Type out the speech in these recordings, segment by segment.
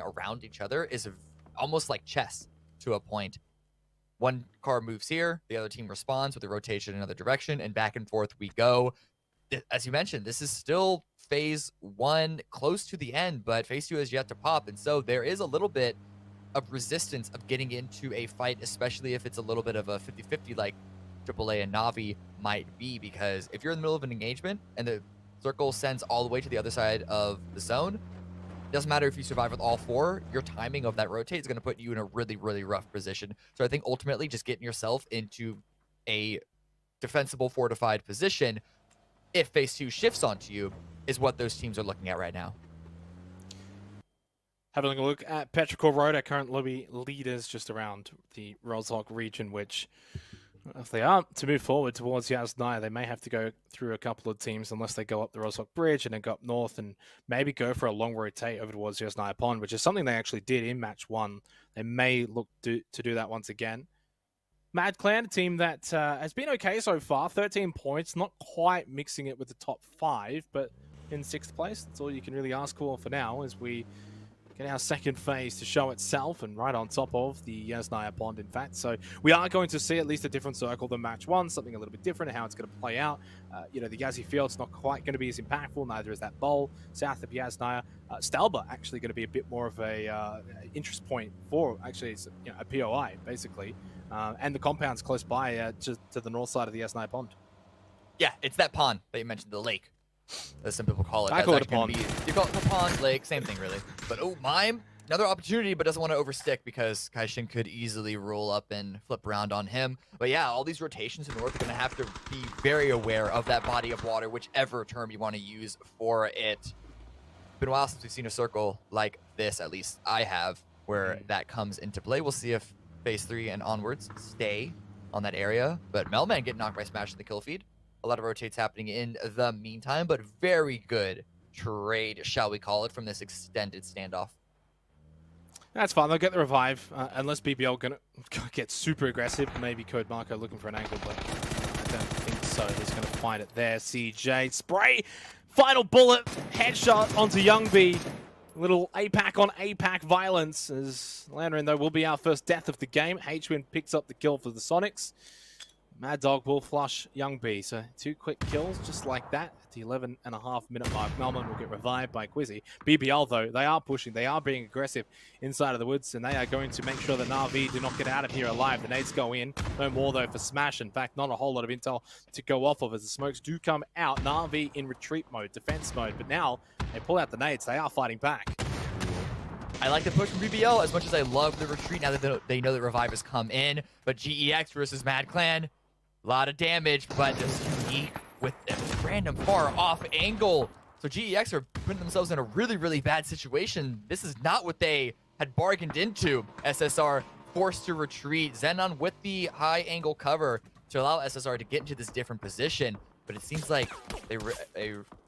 working around each other is almost like chess to a point. One car moves here, the other team responds with a rotation in another direction, and back and forth we go. As you mentioned, this is still phase 1, close to the end, but phase 2 has yet to pop, and so there is a little bit of resistance of getting into a fight, especially if it's a little bit of a 50-50 like AAA and Na'Vi might be, because if you're in the middle of an engagement and the circle sends all the way to the other side of the zone, doesn't matter if you survive with all 4, your timing of that rotate is going to put you in a really, really rough position. So I think ultimately just getting yourself into a defensible, fortified position, if phase 2 shifts onto you, is what those teams are looking at right now. Having a look at Petrichor Road, our current lobby leaders just around the Rozhok region, which, if they are to move forward towards Yasnaya, they may have to go through a couple of teams unless they go up the Rozhok Bridge and then go up north and maybe go for a long rotate over towards Yasnaya Pond, which is something they actually did in match 1. They may look to do that once again. Mad Clan, a team that has been okay so far, 13 points, not quite mixing it with the top 5, but in 6th place. That's all you can really ask for now as we get our second phase to show itself, and right on top of the Yasnaya Pond, in fact. So we are going to see at least a different circle than match 1, something a little bit different, how it's going to play out. The Yazzie Field's not quite going to be as impactful, neither is that bowl south of Yasnaya. Stalba actually going to be a bit more of a interest point for, actually, it's, a POI, basically. And the compound's close by to the north side of the Yasnaya Pond. Yeah, it's that pond that you mentioned, the lake, as some people call it. I call it a pond. You call it a pond, lake, same thing, really. But, Mime, another opportunity, but doesn't want to overstick because Kaishin could easily roll up and flip around on him. But yeah, all these rotations in north are going to have to be very aware of that body of water, whichever term you want to use for it. It's been a while since we've seen a circle like this, at least I have, where that comes into play. We'll see if phase 3 and onwards stay on that area. But Melman getting knocked by Smash in the kill feed. A lot of rotates happening in the meantime, but very good trade, shall we call it, from this extended standoff. That's fine. They'll get the revive, unless BBL gonna get super aggressive. Maybe Code Marco looking for an angle, but I don't think so. He's going to find it there. CJ spray, final bullet, headshot onto Youngby. Little APAC on APAC violence, as Lannerin, though, will be our first death of the game. H-Win picks up the kill for the Sonics. Mad Dog will flush Youngby. So 2 quick kills just like that at the 11.5-minute mark. Melman will get revived by Quizzy. BBL, though, they are pushing. They are being aggressive inside of the woods, and they are going to make sure that Na'Vi do not get out of here alive. The nades go in. No more, though, for Smash. In fact, not a whole lot of intel to go off of as the smokes do come out. Na'Vi in retreat mode, defense mode. But now they pull out the nades. They are fighting back. I like the push from BBL as much as I love the retreat now that they know that Revive has come in. But GEX versus Mad Clan, a lot of damage, but just unique with a random far off angle. So GEX are putting themselves in a really, really bad situation. This is not what they had bargained into. SSR forced to retreat. Xenon with the high angle cover to allow SSR to get into this different position. But it seems like they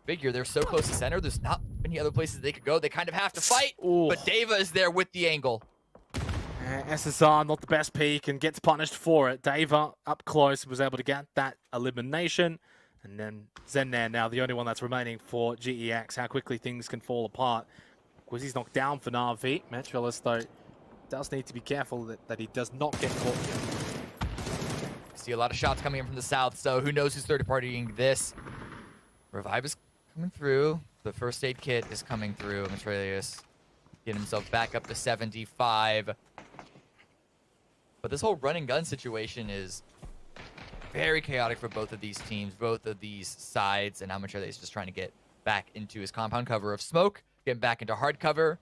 figure they're so close to center, there's not many other places they could go. They kind of have to fight, but Deva is there with the angle. SSR, not the best peak, and gets punished for it. Deva, up close, was able to get that elimination. And then Zennan now, the only one that's remaining for GEX. How quickly things can fall apart. Quizzy's knocked down for Na'Vi. Metrolis, though, does need to be careful that he does not get caught here. See a lot of shots coming in from the south, so who knows who's third-partying this. Revive is coming through. The first aid kit is coming through. Metrolis getting himself back up to 75. But this whole run and gun situation is very chaotic for both of these teams, both of these sides, and how much are they just trying to get back into his compound cover of smoke, getting back into hard cover.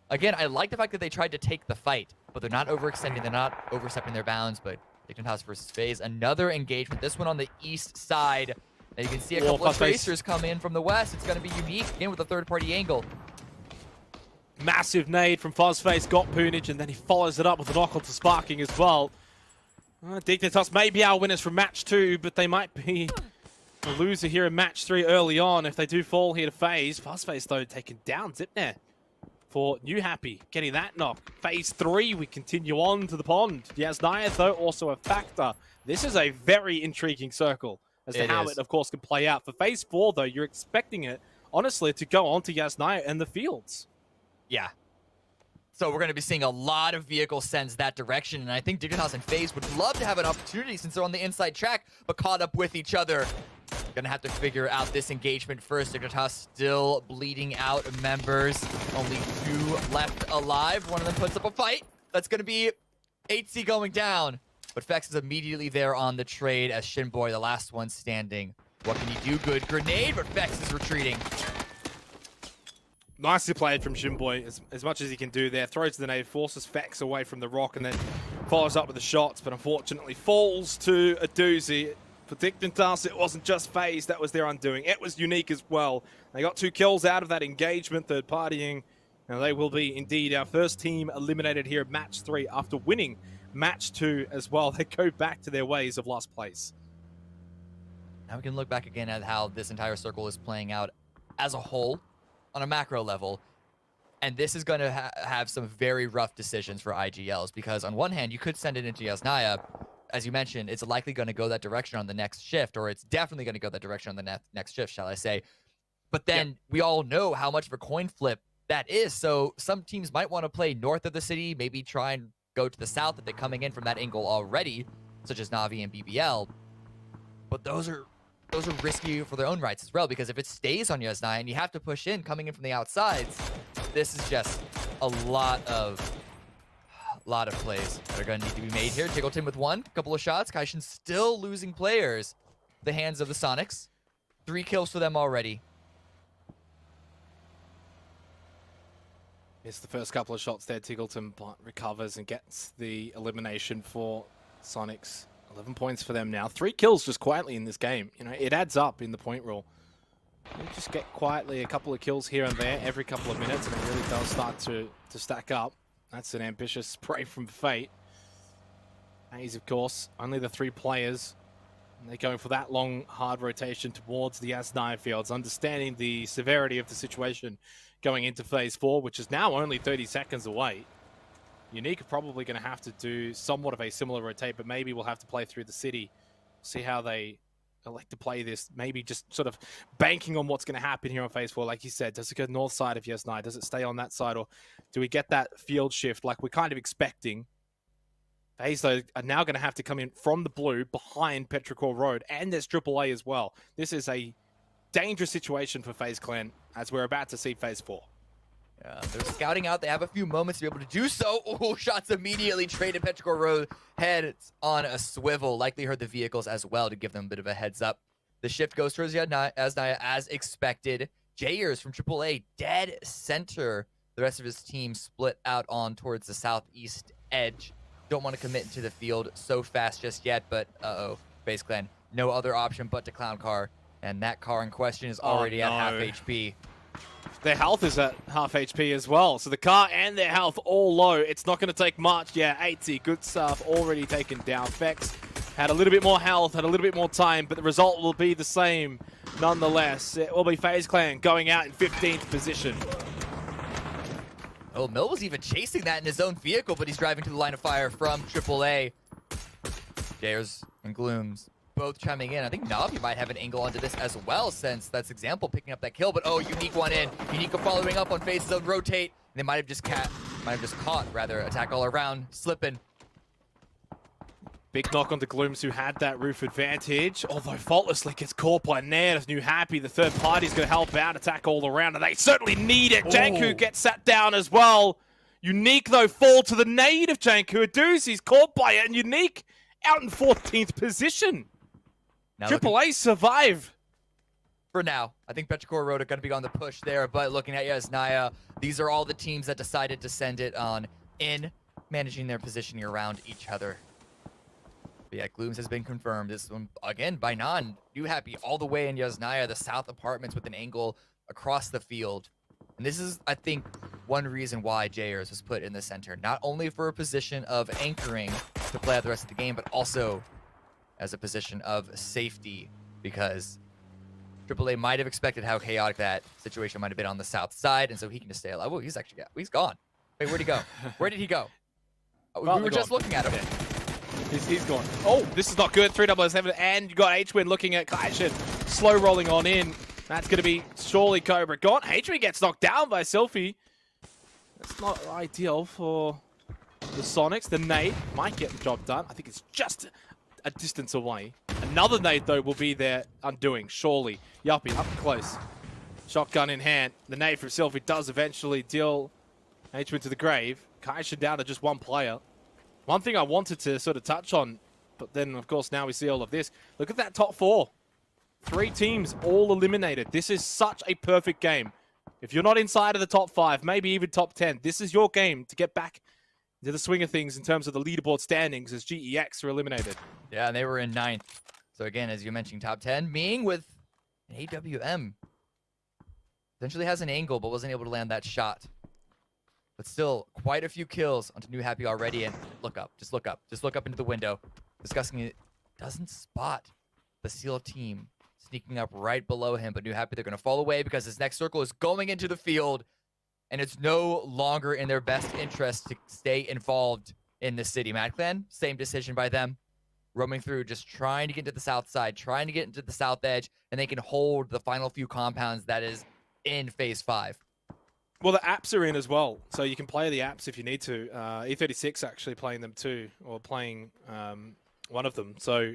Again, I like the fact that they tried to take the fight, but they're not overextending, they're not overstepping their bounds, but Dignity House versus FaZe, another engagement, this one on the east side. And you can see a couple of tracers come in from the west. It's going to be unique, again with a third-party angle. Massive nade from Fuzzface, got Poonage, and then he follows it up with a knock onto Sparking as well. Dignitas may be our winners from match 2, but they might be a loser here in match 3 early on if they do fall here to FaZe. Fuzzface, though, taken down. Zipner for New Happy, getting that knock. Phase 3, we continue on to the pond. Yasnaya, though, also a factor. This is a very intriguing circle as to how it, of course, can play out. For Phase 4, though, you're expecting it, honestly, to go on to Yasnaya and the fields. Yeah. So we're going to be seeing a lot of vehicle sends that direction, and I think Dignitas and FaZe would love to have an opportunity since they're on the inside track, but caught up with each other. Gonna have to figure out this engagement first. Dignitas still bleeding out members. Only 2 left alive. One of them puts up a fight. That's gonna be HC going down, but Fex is immediately there on the trade as Shinboy, the last one standing. What can he do? Good grenade, but Fex is retreating. Nicely played from Shinboy, as much as he can do there. Throws the nade, forces Fex away from the rock, and then follows up with the shots, but unfortunately falls to a doozy. For Dignitas, it wasn't just FaZe that was their undoing. It was Unique as well. They got 2 kills out of that engagement, third partying. Now they will be indeed our first team eliminated here at match 3 after winning match 2 as well. They go back to their ways of last place. Now we can look back again at how this entire circle is playing out as a whole on a macro level. And this is going to have some very rough decisions for IGLs, because on one hand, you could send it into Yasnaya. As you mentioned, it's likely going to go that direction on the next shift, or it's definitely going to go that direction on the next shift, shall I say. But then we all know how much of a coin flip that is. So some teams might want to play north of the city, maybe try and go to the south if they're coming in from that angle already, such as Na'Vi and BBL. But those are risky for their own rights as well, because if it stays on Yasnaya and you have to push in coming in from the outsides, this is just a lot of plays that are going to need to be made here. Tiggleton with 1, couple of shots. Kaishin still losing players. The hands of the Sonics. 3 kills for them already. It's the first couple of shots there. Tiggleton recovers and gets the elimination for Sonics. 11 points for them now. 3 kills just quietly in this game. You know, it adds up in the point roll. You just get quietly a couple of kills here and there every couple of minutes, and it really does start to stack up. That's an ambitious spray from Fate. FaZe, of course, only the 3 players. And they're going for that long, hard rotation towards the Yasnaya fields, understanding the severity of the situation going into Phase 4, which is now only 30 seconds away. Unique are probably going to have to do somewhat of a similar rotate, but maybe we'll have to play through the city, see how they elect to play this. Maybe just sort of banking on what's going to happen here on Phase 4. Like you said, does it go north side of Yasnaya? Does it stay on that side? Or do we get that field shift like we're kind of expecting? FaZe, though, are now going to have to come in from the blue behind Petrichor Road, and there's AAA as well. This is a dangerous situation for FaZe Clan as we're about to see Phase 4. Yeah, they're scouting out. They have a few moments to be able to do so. Oh, shots immediately traded. Petrichor Road heads on a swivel. Likely heard the vehicles as well to give them a bit of a heads up. The shift goes towards Yasnaya as expected. Jayers from AAA dead center. The rest of his team split out on towards the southeast edge. Don't want to commit into the field so fast just yet, but FaZe Clan, no other option but to Clown Car. And that car in question is already at half HP. Their health is at half HP as well. So the car and their health all low. It's not going to take much. Yeah, 80, good stuff. Already taken down. Fex had a little bit more health, had a little bit more time, but the result will be the same nonetheless. It will be FaZe Clan going out in 15th position. Oh, Mill was even chasing that in his own vehicle, but he's driving to the line of fire from AAA. Jayers and Glooms both chiming in. I think Na'Vi might have an angle onto this as well, since that's Example picking up that kill. But oh, Unique one in. Unique following up on FaZe's own rotate. And they might have just caught attack all around, slipping. Big knock onto Glooms, who had that roof advantage. Although Faultlessly gets caught by Nair. New Happy, the third party's going to help out, attack all around, and they certainly need it. Janku gets sat down as well. Unique, though, fall to the nade of Janku. A doozy's caught by it, and Unique out in 14th position. Now AAA survive. For now, I think Petrichor Road are going to be on the push there, but looking at Yasnaya, these are all the teams that decided to send it on in, managing their positioning around each other. But yeah, Glooms has been confirmed. This one, again, by Nan. New Happy all the way in Yasnaya, the south apartments with an angle across the field. And this is, I think, one reason why Jayers was put in the center. Not only for a position of anchoring to play out the rest of the game, but also as a position of safety, because AAA might have expected how chaotic that situation might have been on the south side, and so he can just stay alive. Oh, he's actually he's gone. Wait, where'd he go? Where did he go? We were just looking at him. He's gone. Oh, this is not good. 3-0-7, and you got H-Win looking at Kaishin. Slow rolling on in. That's going to be surely Cobra gone. H-Win gets knocked down by Selfie. That's not ideal for the Sonics. The nade might get the job done. I think it's just a distance away. Another nade, though, will be their undoing, surely. Yuppie, up close. Shotgun in hand. The nade from Sylvie does eventually deal HM to the grave. Kaishin down to just one player. One thing I wanted to sort of touch on, but then, of course, now we see all of this. Look at that top 4. 3 teams all eliminated. This is such a perfect game. If you're not inside of the top 5, maybe even top 10, this is your game to get back into the swing of things in terms of the leaderboard standings as GEX are eliminated. Yeah, and they were in 9th. So again, as you mentioned, top 10. Ming with an AWM. Essentially has an angle, but wasn't able to land that shot. But still, quite a few kills onto New Happy already. And look up, just look up. Just look up into the window. Discussing it, doesn't spot the Seal team sneaking up right below him. But New Happy, they're going to fall away because his next circle is going into the field. And it's no longer in their best interest to stay involved in the city. Mad Clan, same decision by them. Roaming through, just trying to get into the south side, trying to get into the south edge, and they can hold the final few compounds that is in phase 5. Well, the apps are in as well, so you can play the apps if you need to. E36 actually playing them too, or playing one of them. So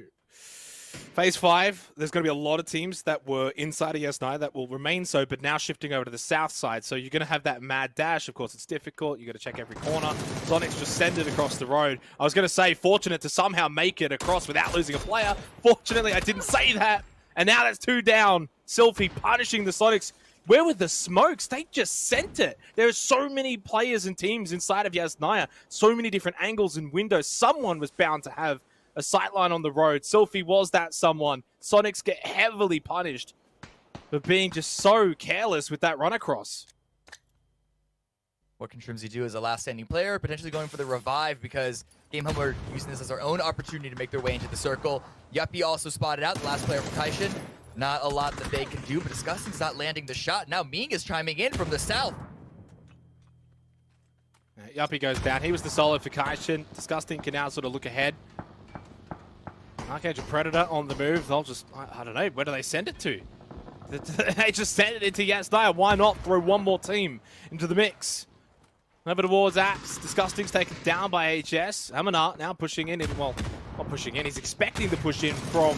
phase 5, there's going to be a lot of teams that were inside of Yasnaya that will remain so, but now shifting over to the south side. So you're going to have that mad dash. Of course, it's difficult. You got to check every corner. Sonics just send it across the road. I was going to say, fortunate to somehow make it across without losing a player. Fortunately, I didn't say that. And now that's 2 down. Sylphie punishing the Sonics. Where were the smokes? They just sent it. There are so many players and teams inside of Yasnaya. So many different angles and windows. Someone was bound to have a sightline on the road. Sylphie was that someone. Sonics get heavily punished for being just so careless with that run across. What can Trimsy do as a last standing player? Potentially going for the revive because Game Home are using this as their own opportunity to make their way into the circle. Yuppie also spotted out, the last player from Kaishin. Not a lot that they can do, but Disgusting's not landing the shot. Now Ming is chiming in from the south. Yuppie goes down. He was the solo for Kaishin. Disgusting can now sort of look ahead. Archangel Predator on the move. They'll just, I don't know, where do they send it to? They just send it into Yasnaya. Why not throw one more team into the mix? Over towards Apps. Disgusting's taken down by HS. Amanar now pushing in. Well, not pushing in. He's expecting to push in from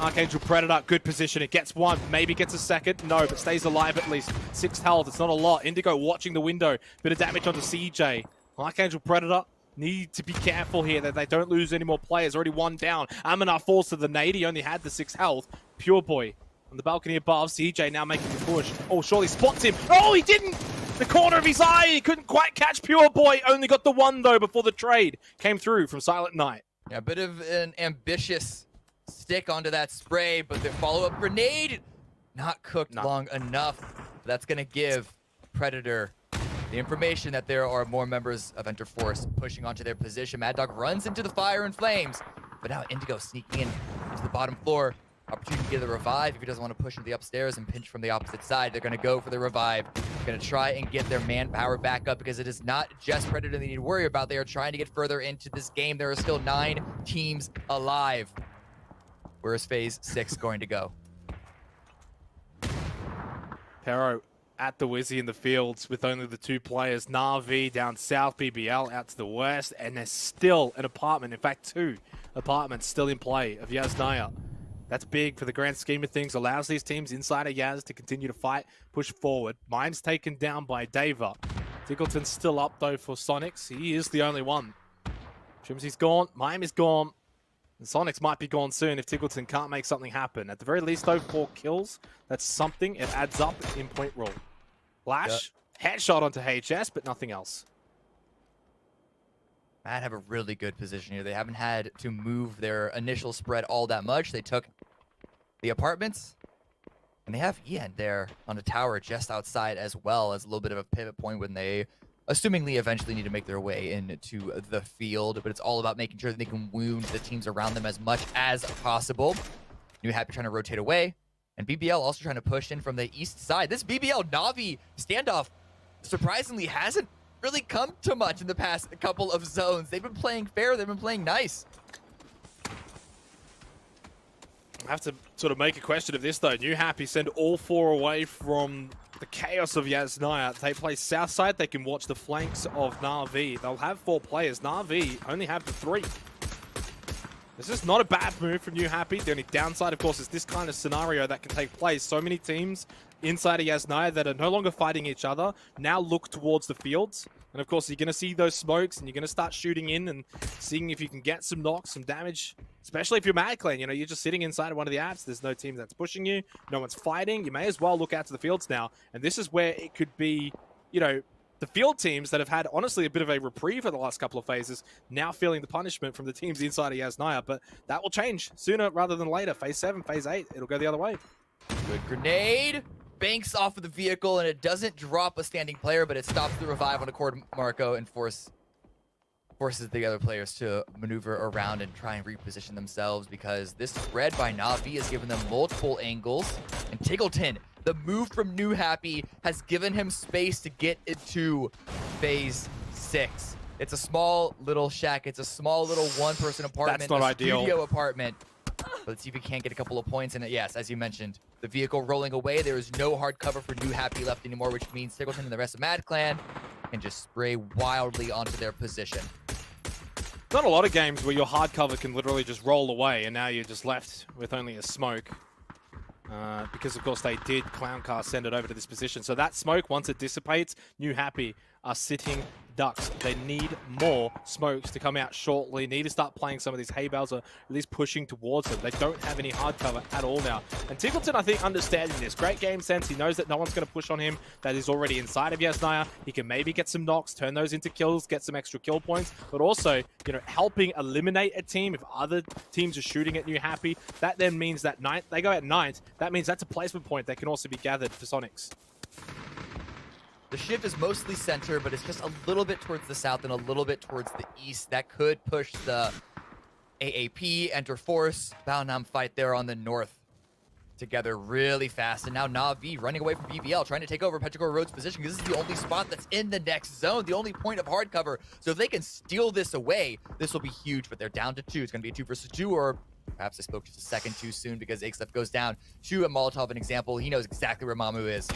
Archangel Predator. Good position. It gets 1. Maybe gets a 2nd. No, but stays alive at least. 6 health. It's not a lot. Indigo watching the window. Bit of damage onto CJ. Archangel Predator need to be careful here that they don't lose any more players. Already 1 down. Amanar falls to the nade. He only had the 6 health. Pure Boy on the balcony above. CJ now making the push. Oh, surely spots him. Oh, he didn't! The corner of his eye. He couldn't quite catch Pure Boy. Only got the 1, though, before the trade came through from Silent Knight. Yeah, a bit of an ambitious stick onto that spray, but the follow-up grenade not cooked long enough. That's going to give Predator the information that there are more members of Enter Force pushing onto their position. Mad Dog runs into the fire and flames, but now Indigo sneaking in into the bottom floor. Opportunity to get the revive if he doesn't want to push into the upstairs and pinch from the opposite side. They're going to go for the revive. Going to try and get their manpower back up because it is not just Predator they need to worry about. They are trying to get further into this game. There are still 9 teams alive. Where is phase 6 going to go? Pero at the Wizzy in the fields with only the 2 players. Na'Vi down south, BBL out to the west, and there's still an apartment, in fact 2 apartments still in play of Yasnaya. That's big for the grand scheme of things. Allows these teams inside of Yaz to continue to fight, push forward. Mime's taken down by Dava. Tiggleton's still up though for Sonics. He is the only one. Trimsy's gone, Mime is gone. And Sonics might be gone soon if Tiggleton can't make something happen. At the very least though, 4 kills. That's something. It adds up in point roll. Flash, headshot onto HS, but nothing else. Mad have a really good position here. They haven't had to move their initial spread all that much. They took the apartments, and they have Ian there on a tower just outside as well as a little bit of a pivot point when they assumingly eventually need to make their way into the field. But it's all about making sure that they can wound the teams around them as much as possible. New Happy trying to rotate away, and BBL also trying to push in from the east side. This BBL Na'Vi standoff surprisingly hasn't really come to much in the past couple of zones. They've been playing fair. They've been playing nice. I have to sort of make a question of this though. New Happy send all 4 away from the chaos of Yasnaya. They play south side. They can watch the flanks of Na'Vi. They'll have 4 players. Na'Vi only have the 3. This is not a bad move from New Happy. The only downside, of course, is this kind of scenario that can take place. So many teams inside of Yasnaya that are no longer fighting each other now look towards the fields. And of course, you're going to see those smokes and you're going to start shooting in and seeing if you can get some knocks, some damage. Especially if you're Mad Clan, you know, you're just sitting inside of one of the apps. There's no team that's pushing you. No one's fighting. You may as well look out to the fields now. And this is where it could be, you know, the field teams that have had, honestly, a bit of a reprieve for the last couple of phases, now feeling the punishment from the teams inside of Yasnaya. But that will change sooner rather than later. Phase 7, Phase 8, it'll go the other way. Good grenade. Banks off of the vehicle, and it doesn't drop a standing player, but it stops the revive on Accord Marco and forces the other players to maneuver around and try and reposition themselves, because this spread by Na'Vi has given them multiple angles. And Tiggleton, the move from New Happy, has given him space to get into Phase 6. It's a small little shack. It's a small little one-person apartment. That's not ideal. Studio apartment. But let's see if we can't get a couple of points in it. Yes, as you mentioned, the vehicle rolling away. There is no hard cover for New Happy left anymore, which means Tiggleton and the rest of Mad Clan can just spray wildly onto their position. Not a lot of games where your hard cover can literally just roll away and now you're just left with only a smoke. Because, of course, they did Clown Car send it over to this position. So that smoke, once it dissipates, New Happy are sitting ducks. They need more smokes to come out shortly. Need to start playing some of these hay bales, or at least pushing towards them. They don't have any hard cover at all now. And Tiggleton, I think, understanding this. Great game sense. He knows that no one's going to push on him. That is already inside of Yasnaya. He can maybe get some knocks, turn those into kills, get some extra kill points, but also, you know, helping eliminate a team if other teams are shooting at New Happy. That then means that they go at 9th. That means that's a placement point that can also be gathered for Sonics. The shift is mostly center, but it's just a little bit towards the south and a little bit towards the east. That could push the AAP, Enter Force, Baonam fight there on the north together really fast. And now Na'Vi running away from BBL, trying to take over Petrichor Road's position, because this is the only spot that's in the next zone, the only point of hard cover. So if they can steal this away, this will be huge, but they're down to 2. It's going to be a 2 versus 2, or perhaps I spoke just a second too soon because Ixlef goes down to a Molotov, an example. He knows exactly where Mamu is.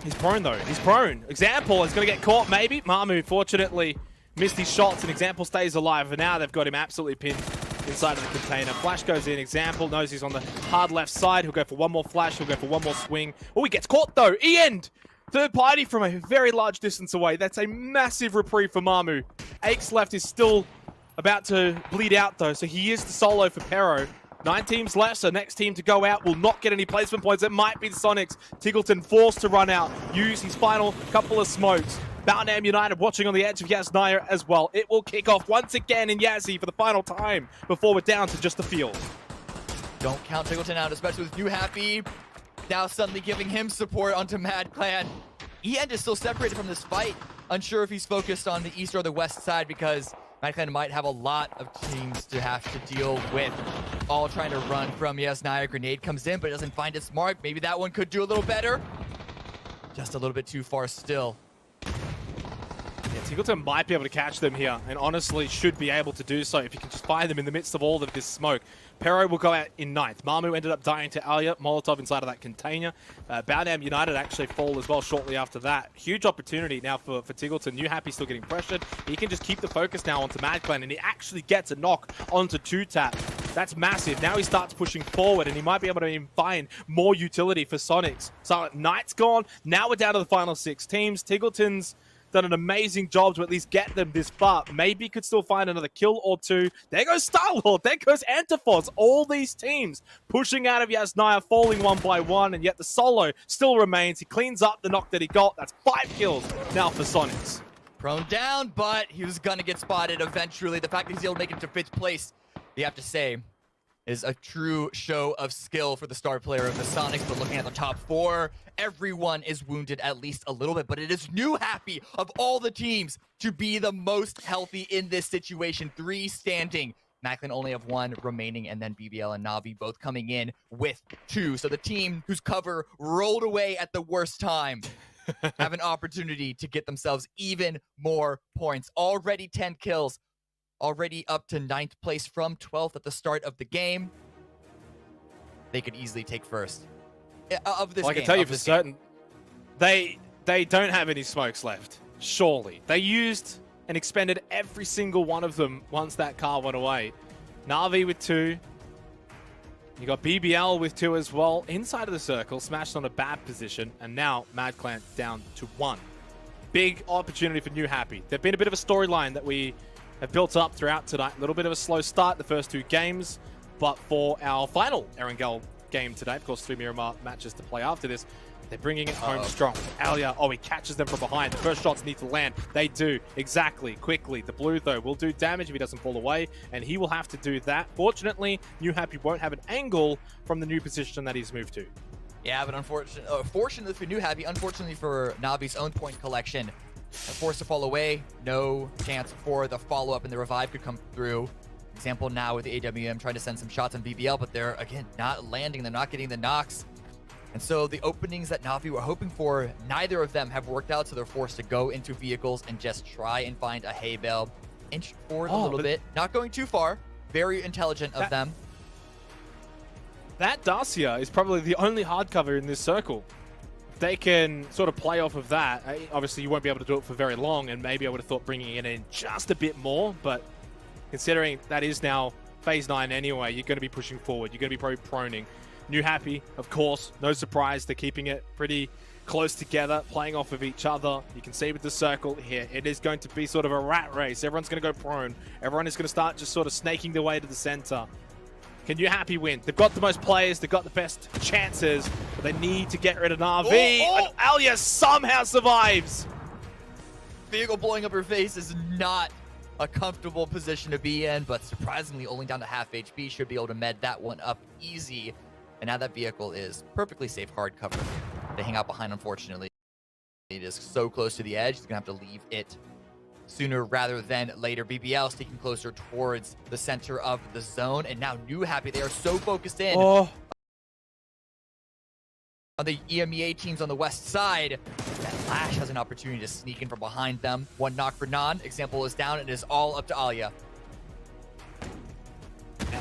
He's prone, though. He's prone. Example is going to get caught, maybe. Mamu, fortunately, missed his shots, and Example stays alive. And now they've got him absolutely pinned inside of the container. Flash goes in. Example knows he's on the hard left side. He'll go for one more flash. He'll go for one more swing. Oh, he gets caught, though. E-end! Third party from a very large distance away. That's a massive reprieve for Mamu. Aches left is still about to bleed out, though, so he is the solo for Pero. 9 teams left, so next team to go out will not get any placement points. It might be the Sonics. Tiggleton forced to run out, use his final couple of smokes. Baonam United watching on the edge of Yasnaya as well. It will kick off once again in Yazzie for the final time before we're down to just the field. Don't count Tiggleton out, especially with New Happy now suddenly giving him support onto Mad Clan. E-End is still separated from this fight. Unsure if he's focused on the east or the west side, because Mad Clan might have a lot of teams to have to deal with, all trying to run from Yasnaya. Grenade comes in, but it doesn't find its mark. Maybe that one could do a little better. Just a little bit too far still. Yeah, Tiggleton might be able to catch them here, and honestly should be able to do so if you can just find them in the midst of all of this smoke. Pero will go out in 9th. Mamu ended up dying to Alia. Molotov inside of that container. Baonam United actually fall as well shortly after that. Huge opportunity now for Tiggleton. New Happy still getting pressured. He can just keep the focus now onto Mad Clan, and he actually gets a knock onto 2-tap. That's massive. Now he starts pushing forward, and he might be able to even find more utility for Sonics. So Knight's gone. Now we're down to the final 6 teams. Tiggleton's done an amazing job to at least get them this far. Maybe could still find another kill or 2. There goes Star-Lord. There goes Antiforce. All these teams pushing out of Yasnaya, falling one by one, and yet the solo still remains. He cleans up the knock that he got. That's 5 kills now for Sonics. Prone down, but he was going to get spotted eventually. The fact that he's able to make it to 5th place, you have to say, is a true show of skill for the star player of the Sonics. But looking at the top 4, everyone is wounded at least a little bit. But it is New Happy of all the teams to be the most healthy in this situation. 3 standing. Mad Clan only have 1 remaining, and then BBL and Na'Vi both coming in with 2. So the team whose cover rolled away at the worst time have an opportunity to get themselves even more points. Already 10 kills. Already up to 9th place from 12th at the start of the game. They could easily take first of this game. I can tell you for certain, They don't have any smokes left. Surely. They used and expended every single one of them once that car went away. Na'Vi with 2. You got BBL with 2 as well. Inside of the circle, smashed on a bad position. And now MadClan down to 1. Big opportunity for New Happy. There's been a bit of a storyline that we have built up throughout tonight. A little bit of a slow start the first 2 games. But for our final Erangel game today, of course, 3 Miramar matches to play after this, they're bringing it home strong. Alia, he catches them from behind. The first shots need to land. They do, exactly, quickly. The blue, though, will do damage if he doesn't fall away, and he will have to do that. Fortunately, New Happy won't have an angle from the new position that he's moved to. Yeah, but fortunately for New Happy, unfortunately for Navi's own point collection, forced to fall away. No chance for the follow-up, and the revive could come through. Example now with the AWM trying to send some shots on BBL, but they're, again, not landing. They're not getting the knocks. And so the openings that Navi were hoping for, neither of them have worked out, so they're forced to go into vehicles and just try and find a hay bale. Inch forward a little bit, not going too far. Very intelligent of them. That Dacia is probably the only hardcover in this circle. They can sort of play off of that. Obviously, you won't be able to do it for very long, and maybe I would have thought bringing it in just a bit more, but considering that is now phase 9 anyway, you're going to be pushing forward. You're going to be probably proning. New Happy, of course, no surprise. They're keeping it pretty close together, playing off of each other. You can see with the circle here, it is going to be sort of a rat race. Everyone's going to go prone. Everyone is going to start just sort of snaking their way to the center. Can New Happy win? They've got the most players. They've got the best chances. But they need to get rid of Na'Vi. And Alia somehow survives. Vehicle blowing up her face is not a comfortable position to be in, but surprisingly only down to half HP. Should be able to med that one up easy. And now that vehicle is perfectly safe hard cover. They hang out behind, unfortunately. It is so close to the edge, he's going to have to leave it sooner rather than later. BBL sticking closer towards the center of the zone. And now New Happy, they are so focused in on the EMEA teams on the west side that Lash has an opportunity to sneak in from behind them. One knock for Non. Example is down, and it is all up to Alia.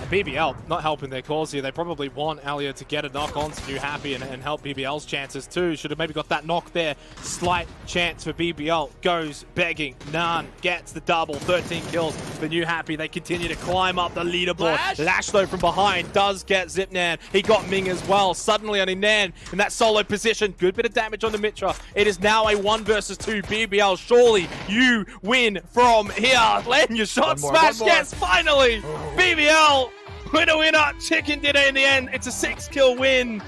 BBL not helping their cause here. They probably want Alia to get a knock on to New Happy and help BBL's chances too. Should have maybe got that knock there. Slight chance for BBL. Goes begging. None gets the double. 13 kills for New Happy. They continue to climb up the leaderboard. Lash though from behind does get Zipnan. He got Ming as well. Suddenly on Inan in that solo position. Good bit of damage on the Mitra. It is now a 1 versus 2. BBL, surely you win from here. Land your shot. Smash. Yes, finally. BBL. Winner, chicken dinner in the end. It's a 6-kill win.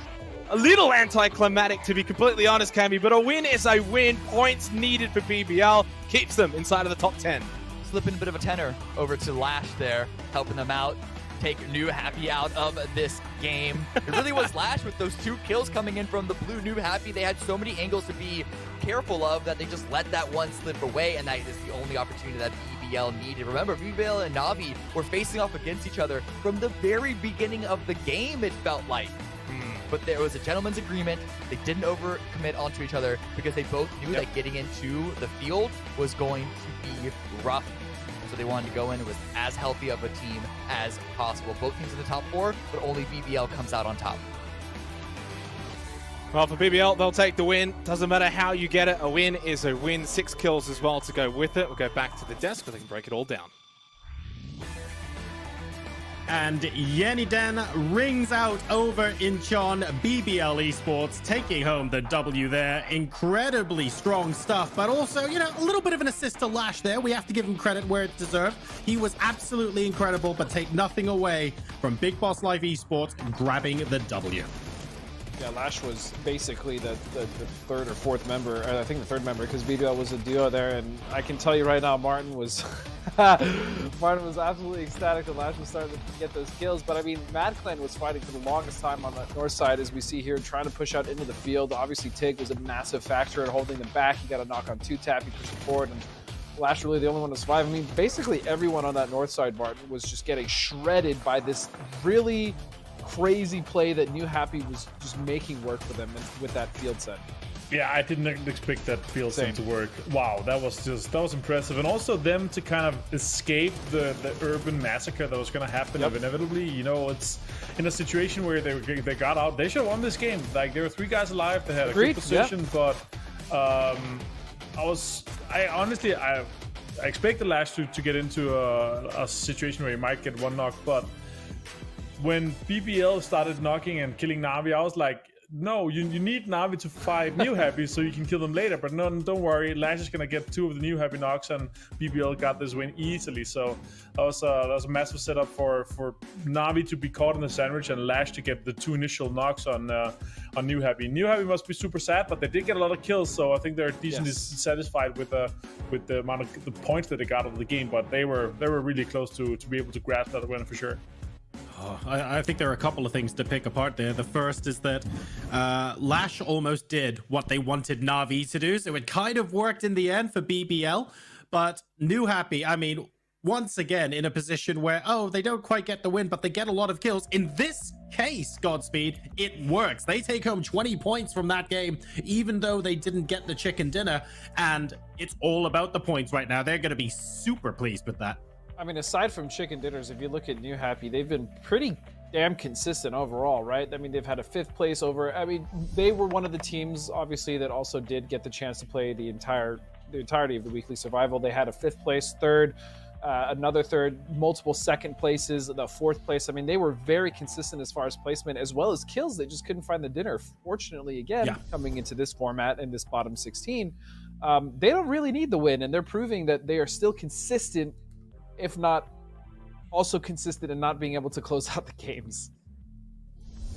A little anticlimactic, to be completely honest, Cammy, but a win is a win. Points needed for BBL. Keeps them inside of the top 10. Slipping a bit of a tenor over to Lash there, helping them out. Take New Happy out of this game. It really was Lash with those 2 kills coming in from the blue New Happy. They had so many angles to be careful of that they just let that one slip away, and that is the only opportunity that BBL needed. Remember, BBL and Na'Vi were facing off against each other from the very beginning of the game, it felt like. But there was a gentleman's agreement. They didn't overcommit onto each other because they both knew that getting into the field was going to be rough. So they wanted to go in with as healthy of a team as possible. Both teams in the top 4, but only BBL comes out on top. Well, for BBL, they'll take the win. Doesn't matter how you get it. A win is a win. 6 kills as well to go with it. We'll go back to the desk where they can break it all down. And Yeniden rings out over Incheon. BBL Esports taking home the W there. Incredibly strong stuff, but also, you know, a little bit of an assist to Lash there. We have to give him credit where it's deserved. He was absolutely incredible, but take nothing away from Big Boss Live Esports grabbing the W. Yeah, Lash was basically the third or fourth member, or I think the third member, because BBL was a duo there, and I can tell you right now, Martin was absolutely ecstatic that Lash was starting to get those kills. But I mean, MadClan was fighting for the longest time on the north side, as we see here, trying to push out into the field. Obviously, Tig was a massive factor in holding them back. He got a knock on 2-tap, he pushed it forward, and Lash really the only one to survive. I mean, basically everyone on that north side, Martin, was just getting shredded by this really crazy play that New Happy was just making work for them with that field set. Yeah, I didn't expect that field set to work. Wow, that was impressive. And also them to kind of escape the urban massacre that was going to happen inevitably. You know, it's in a situation where they got out. They should have won this game. Like, there were 3 guys alive. They had a good position, but I expected Lash to get into a situation where he might get one knock, but when BBL started knocking and killing Na'Vi, I was like, no, you need Na'Vi to fight New Happy so you can kill them later. But no, don't worry, Lash is gonna get 2 of the New Happy knocks, and BBL got this win easily. So that was a massive setup for Na'Vi to be caught in the sandwich and Lash to get the 2 initial knocks on New Happy. New Happy must be super sad, but they did get a lot of kills, so I think they're decently satisfied with the amount of the points that they got out of the game. But they were really close to be able to grasp that win for sure. I think there are a couple of things to pick apart there. The first is that Lash almost did what they wanted Na'Vi to do, so it kind of worked in the end for BBL. But New Happy, I mean, once again in a position where, they don't quite get the win, but they get a lot of kills. In this case, Godspeed, it works. They take home 20 points from that game, even though they didn't get the chicken dinner. And it's all about the points right now. They're going to be super pleased with that. I mean, aside from chicken dinners, if you look at New Happy, they've been pretty damn consistent overall, right? I mean, they've had a 5th place over. I mean, they were one of the teams, obviously, that also did get the chance to play the entirety of the weekly survival. They had a 5th place, 3rd, another 3rd, multiple 2nd places, the 4th place. I mean, they were very consistent as far as placement as well as kills. They just couldn't find the dinner. Fortunately, again, coming into this format and this bottom 16, they don't really need the win, and they're proving that they are still consistent, if not also consistent in not being able to close out the games.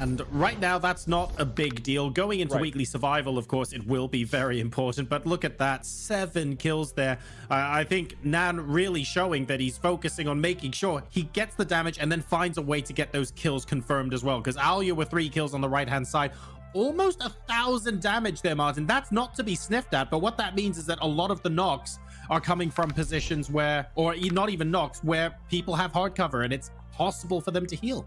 And right now, that's not a big deal. Going into weekly survival, of course, it will be very important. But look at that, 7 kills there. I think Nan really showing that he's focusing on making sure he gets the damage and then finds a way to get those kills confirmed as well. Because Alya with 3 kills on the right-hand side, almost 1,000 damage there, Martin. That's not to be sniffed at. But what that means is that a lot of the knocks are coming from positions where, or not even knocks, where people have hard cover and it's possible for them to heal.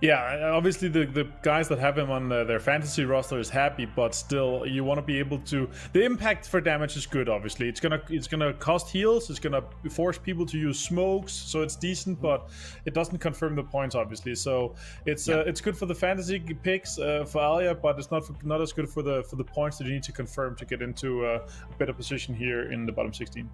Yeah, obviously the guys that have him on their fantasy roster is happy, but still you want to be able to. The impact for damage is good. Obviously, it's gonna cost heals. It's gonna force people to use smokes, so it's decent, but it doesn't confirm the points, obviously. So it's good for the fantasy picks for Alya, but it's not as good for the points that you need to confirm to get into a better position here in the bottom 16.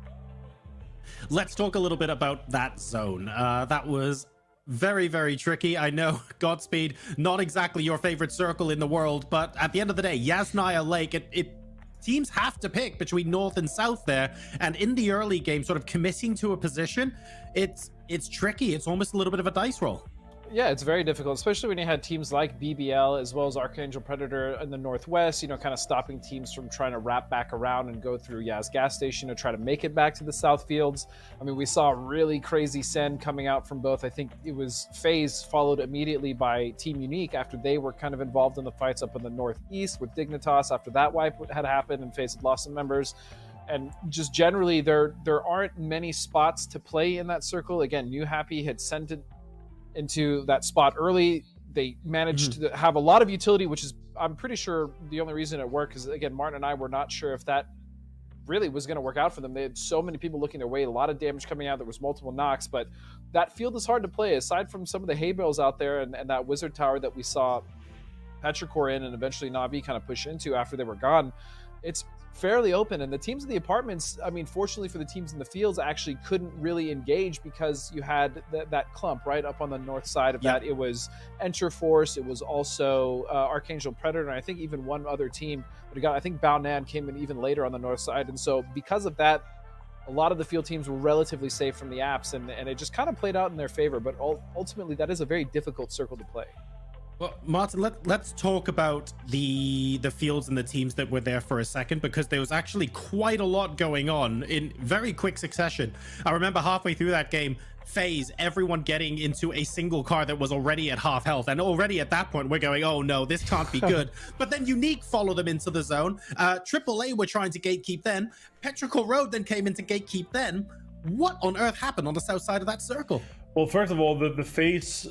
Let's talk a little bit about that zone. That was very, very tricky. I know, Godspeed, not exactly your favorite circle in the world, but at the end of the day, Yasnaya Lake, teams have to pick between north and south there. And in the early game, sort of committing to a position, it's tricky. It's almost a little bit of a dice roll. Yeah, it's very difficult, especially when you had teams like BBL as well as Archangel Predator in the Northwest, kind of stopping teams from trying to wrap back around and go through Yas gas station to try to make it back to the South Fields. I mean, we saw a really crazy send coming out from both. I think it was FaZe followed immediately by Team Unique after they were kind of involved in the fights up in the Northeast with Dignitas after that wipe had happened and FaZe had lost some members. And just generally, there aren't many spots to play in that circle. Again, New Happy had sent it into that spot early. They managed to have a lot of utility, which is, I'm pretty sure, the only reason it worked is, again, Martin and I were not sure if that really was going to work out for them. They had so many people looking their way, a lot of damage coming out. There was multiple knocks, but that field is hard to play. Aside from some of the hay bales out there and that wizard tower that we saw Petrichor in and eventually Na'Vi kind of push into after they were gone, it's fairly open. And the teams in the apartments, I mean, fortunately for the teams in the fields, actually couldn't really engage because you had that clump right up on the north side of that. It was Enter Force, it was also Archangel Predator, and I think even one other team. But I think Bao Nan came in even later on the north side. And so because of that, a lot of the field teams were relatively safe from the apps, and it just kind of played out in their favor. But ultimately, that is a very difficult circle to play. Well, Martin, let's talk about the fields and the teams that were there for a second, because there was actually quite a lot going on in very quick succession. I remember halfway through that game, FaZe, everyone getting into a single car that was already at half health, and already at that point we're going, oh no, this can't be good. But then Unique followed them into the zone. AAA were trying to gatekeep then. Petrichor Road then came into gatekeep then. What on earth happened on the south side of that circle? Well, first of all, the FaZe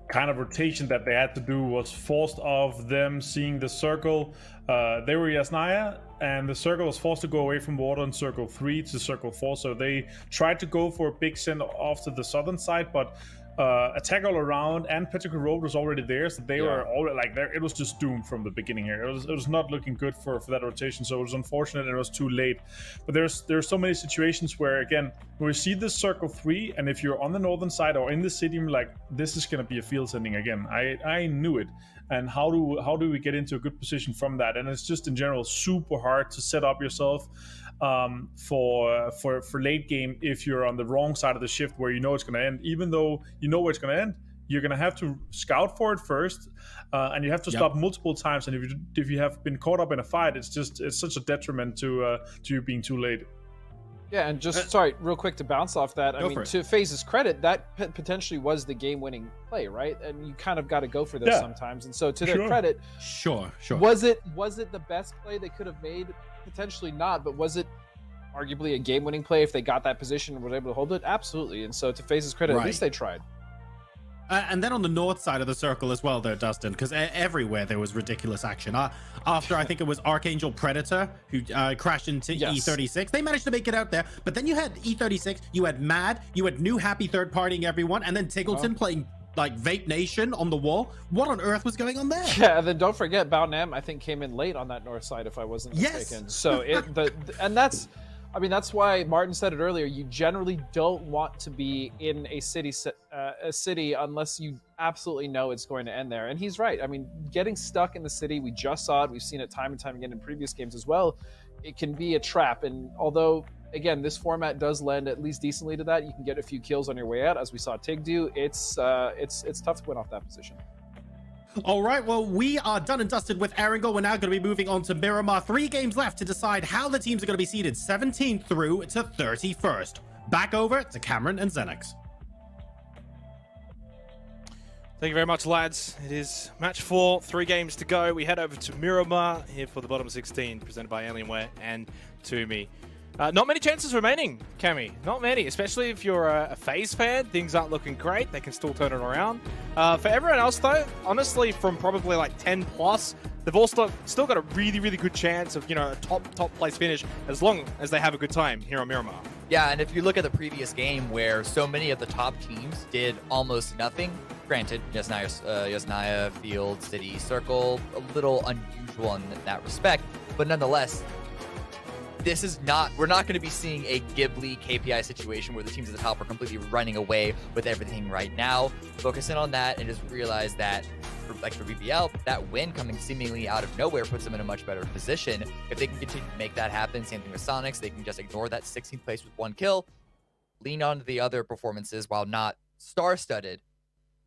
kind of rotation that they had to do was forced of them seeing the circle. They were Yasnaya, and the circle was forced to go away from water in circle 3 to circle 4. So they tried to go for a big send off to the southern side, but attack all around, and Petrichor Road was already there, so they were already like there. It was just doomed from the beginning here. It was not looking good for that rotation, so it was unfortunate and it was too late. But there's so many situations where, again, when we see this circle 3, and if you're on the northern side or in the city, I'm like, this is gonna be a field sending again. I knew it. And how do we get into a good position from that? And it's just in general super hard to set up yourself for late game if you're on the wrong side of the shift where you know it's going to end. Even though you know where it's going to end, you're going to have to scout for it first, and you have to stop multiple times. And if you have been caught up in a fight, it's such a detriment to you being too late. Yeah, and just sorry, real quick to bounce off that. I mean, to FaZe's credit, that potentially was the game-winning play, right? And you kind of got to go for those sometimes. And so, to their credit, sure, was it the best play they could have made? Potentially not, but was it arguably a game-winning play if they got that position and were able to hold it? Absolutely. And so, to FaZe's credit, at least they tried. And then on the north side of the circle as well there, Dustin, because everywhere there was ridiculous action. After, I think it was Archangel Predator who crashed into E36. They managed to make it out there. But then you had E36, you had Mad, you had New Happy third-partying everyone, and then Tiggleton playing like Vape Nation on the wall. What on earth was going on there? Yeah, and then don't forget, Bao-Nam, I think, came in late on that north side, if I wasn't mistaken. So, and that's... I mean, that's why Martin said it earlier. You generally don't want to be in a city unless you absolutely know it's going to end there. And he's right. I mean, getting stuck in the city, we just saw it. We've seen it time and time again in previous games as well. It can be a trap. And although, again, this format does lend at least decently to that, you can get a few kills on your way out, as we saw Tig do. It's tough to win off that position. All right, well, we are done and dusted with Erangel. We're now going to be moving on to Miramar. 3 games left to decide how the teams are going to be seeded 17th through to 31st. Back over to Cameron and Xenix. Thank you very much, lads. It is match 4, 3 games to go. We head over to Miramar here for the bottom 16, presented by Alienware and Toomey. Not many chances remaining, Cammy. Not many, especially if you're a FaZe fan. Things aren't looking great. They can still turn it around. For everyone else, though, honestly, from probably like 10 plus, they've all still got a really, really good chance of, a top place finish as long as they have a good time here on Miramar. Yeah, and if you look at the previous game where so many of the top teams did almost nothing, granted, Yasnaya, Field, City, Circle, a little unusual in that respect, but nonetheless, we're not going to be seeing a Ghibli KPI situation where the teams at the top are completely running away with everything right now. Focus in on that and just realize that, for BBL, that win coming seemingly out of nowhere puts them in a much better position. If they can continue to make that happen, same thing with Sonics, they can just ignore that 16th place with 1 kill, lean on to the other performances while not star-studded,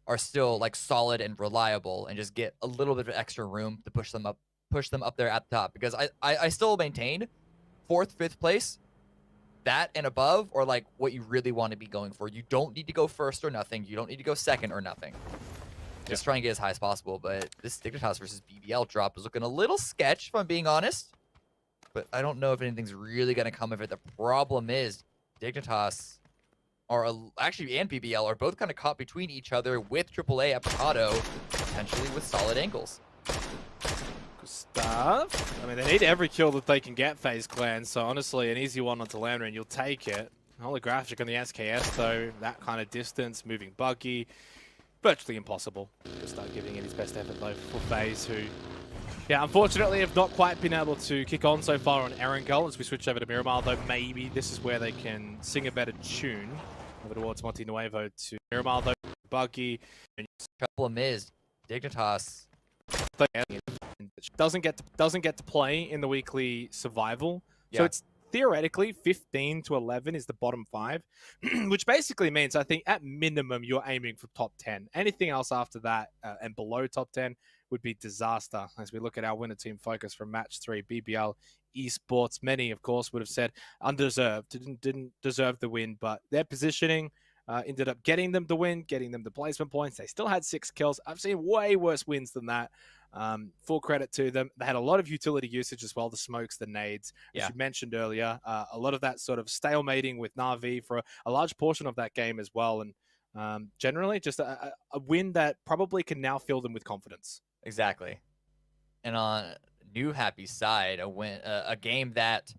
are still solid and reliable, and just get a little bit of extra room to push them up there at the top. Because I still maintain 4th, 5th place, that and above, or what you really want to be going for. You don't need to go first or nothing. You don't need to go 2nd or nothing. Just try and get as high as possible. But this Dignitas versus BBL drop is looking a little sketch, if I'm being honest. But I don't know if anything's really going to come of it. The problem is Dignitas and BBL are both kind of caught between each other with AAA Avocado, potentially with solid angles. Stuff. I mean, they need every kill that they can get, FaZe Clan, so honestly, an easy one onto Lambda and you'll take it. Holographic on the SKS, though, that kind of distance, moving buggy, virtually impossible to start giving it his best effort, though, for FaZe, who, unfortunately have not quite been able to kick on so far on Erangel. As we switch over to Miramar, though, maybe this is where they can sing a better tune. Over towards Monte Nuevo to Miramar, though, buggy. Problem is, Dignitas doesn't get to play in the weekly survival, so it's theoretically 15 to 11 is the bottom 5, which basically means I think at minimum you're aiming for top 10. Anything else after that and below top 10 would be disaster. As we look at our winner team focus from match 3, BBL Esports, many of course would have said undeserved, didn't deserve the win, but their positioning ended up getting them the win, getting them the placement points. They still had 6 kills. I've seen way worse wins than that. Full credit to them. They had a lot of utility usage as well, the smokes, the nades, as you mentioned earlier. A lot of that sort of stalemating with Na'Vi for a large portion of that game as well. And generally, just a win that probably can now fill them with confidence. Exactly. And on New Happy's side, a game that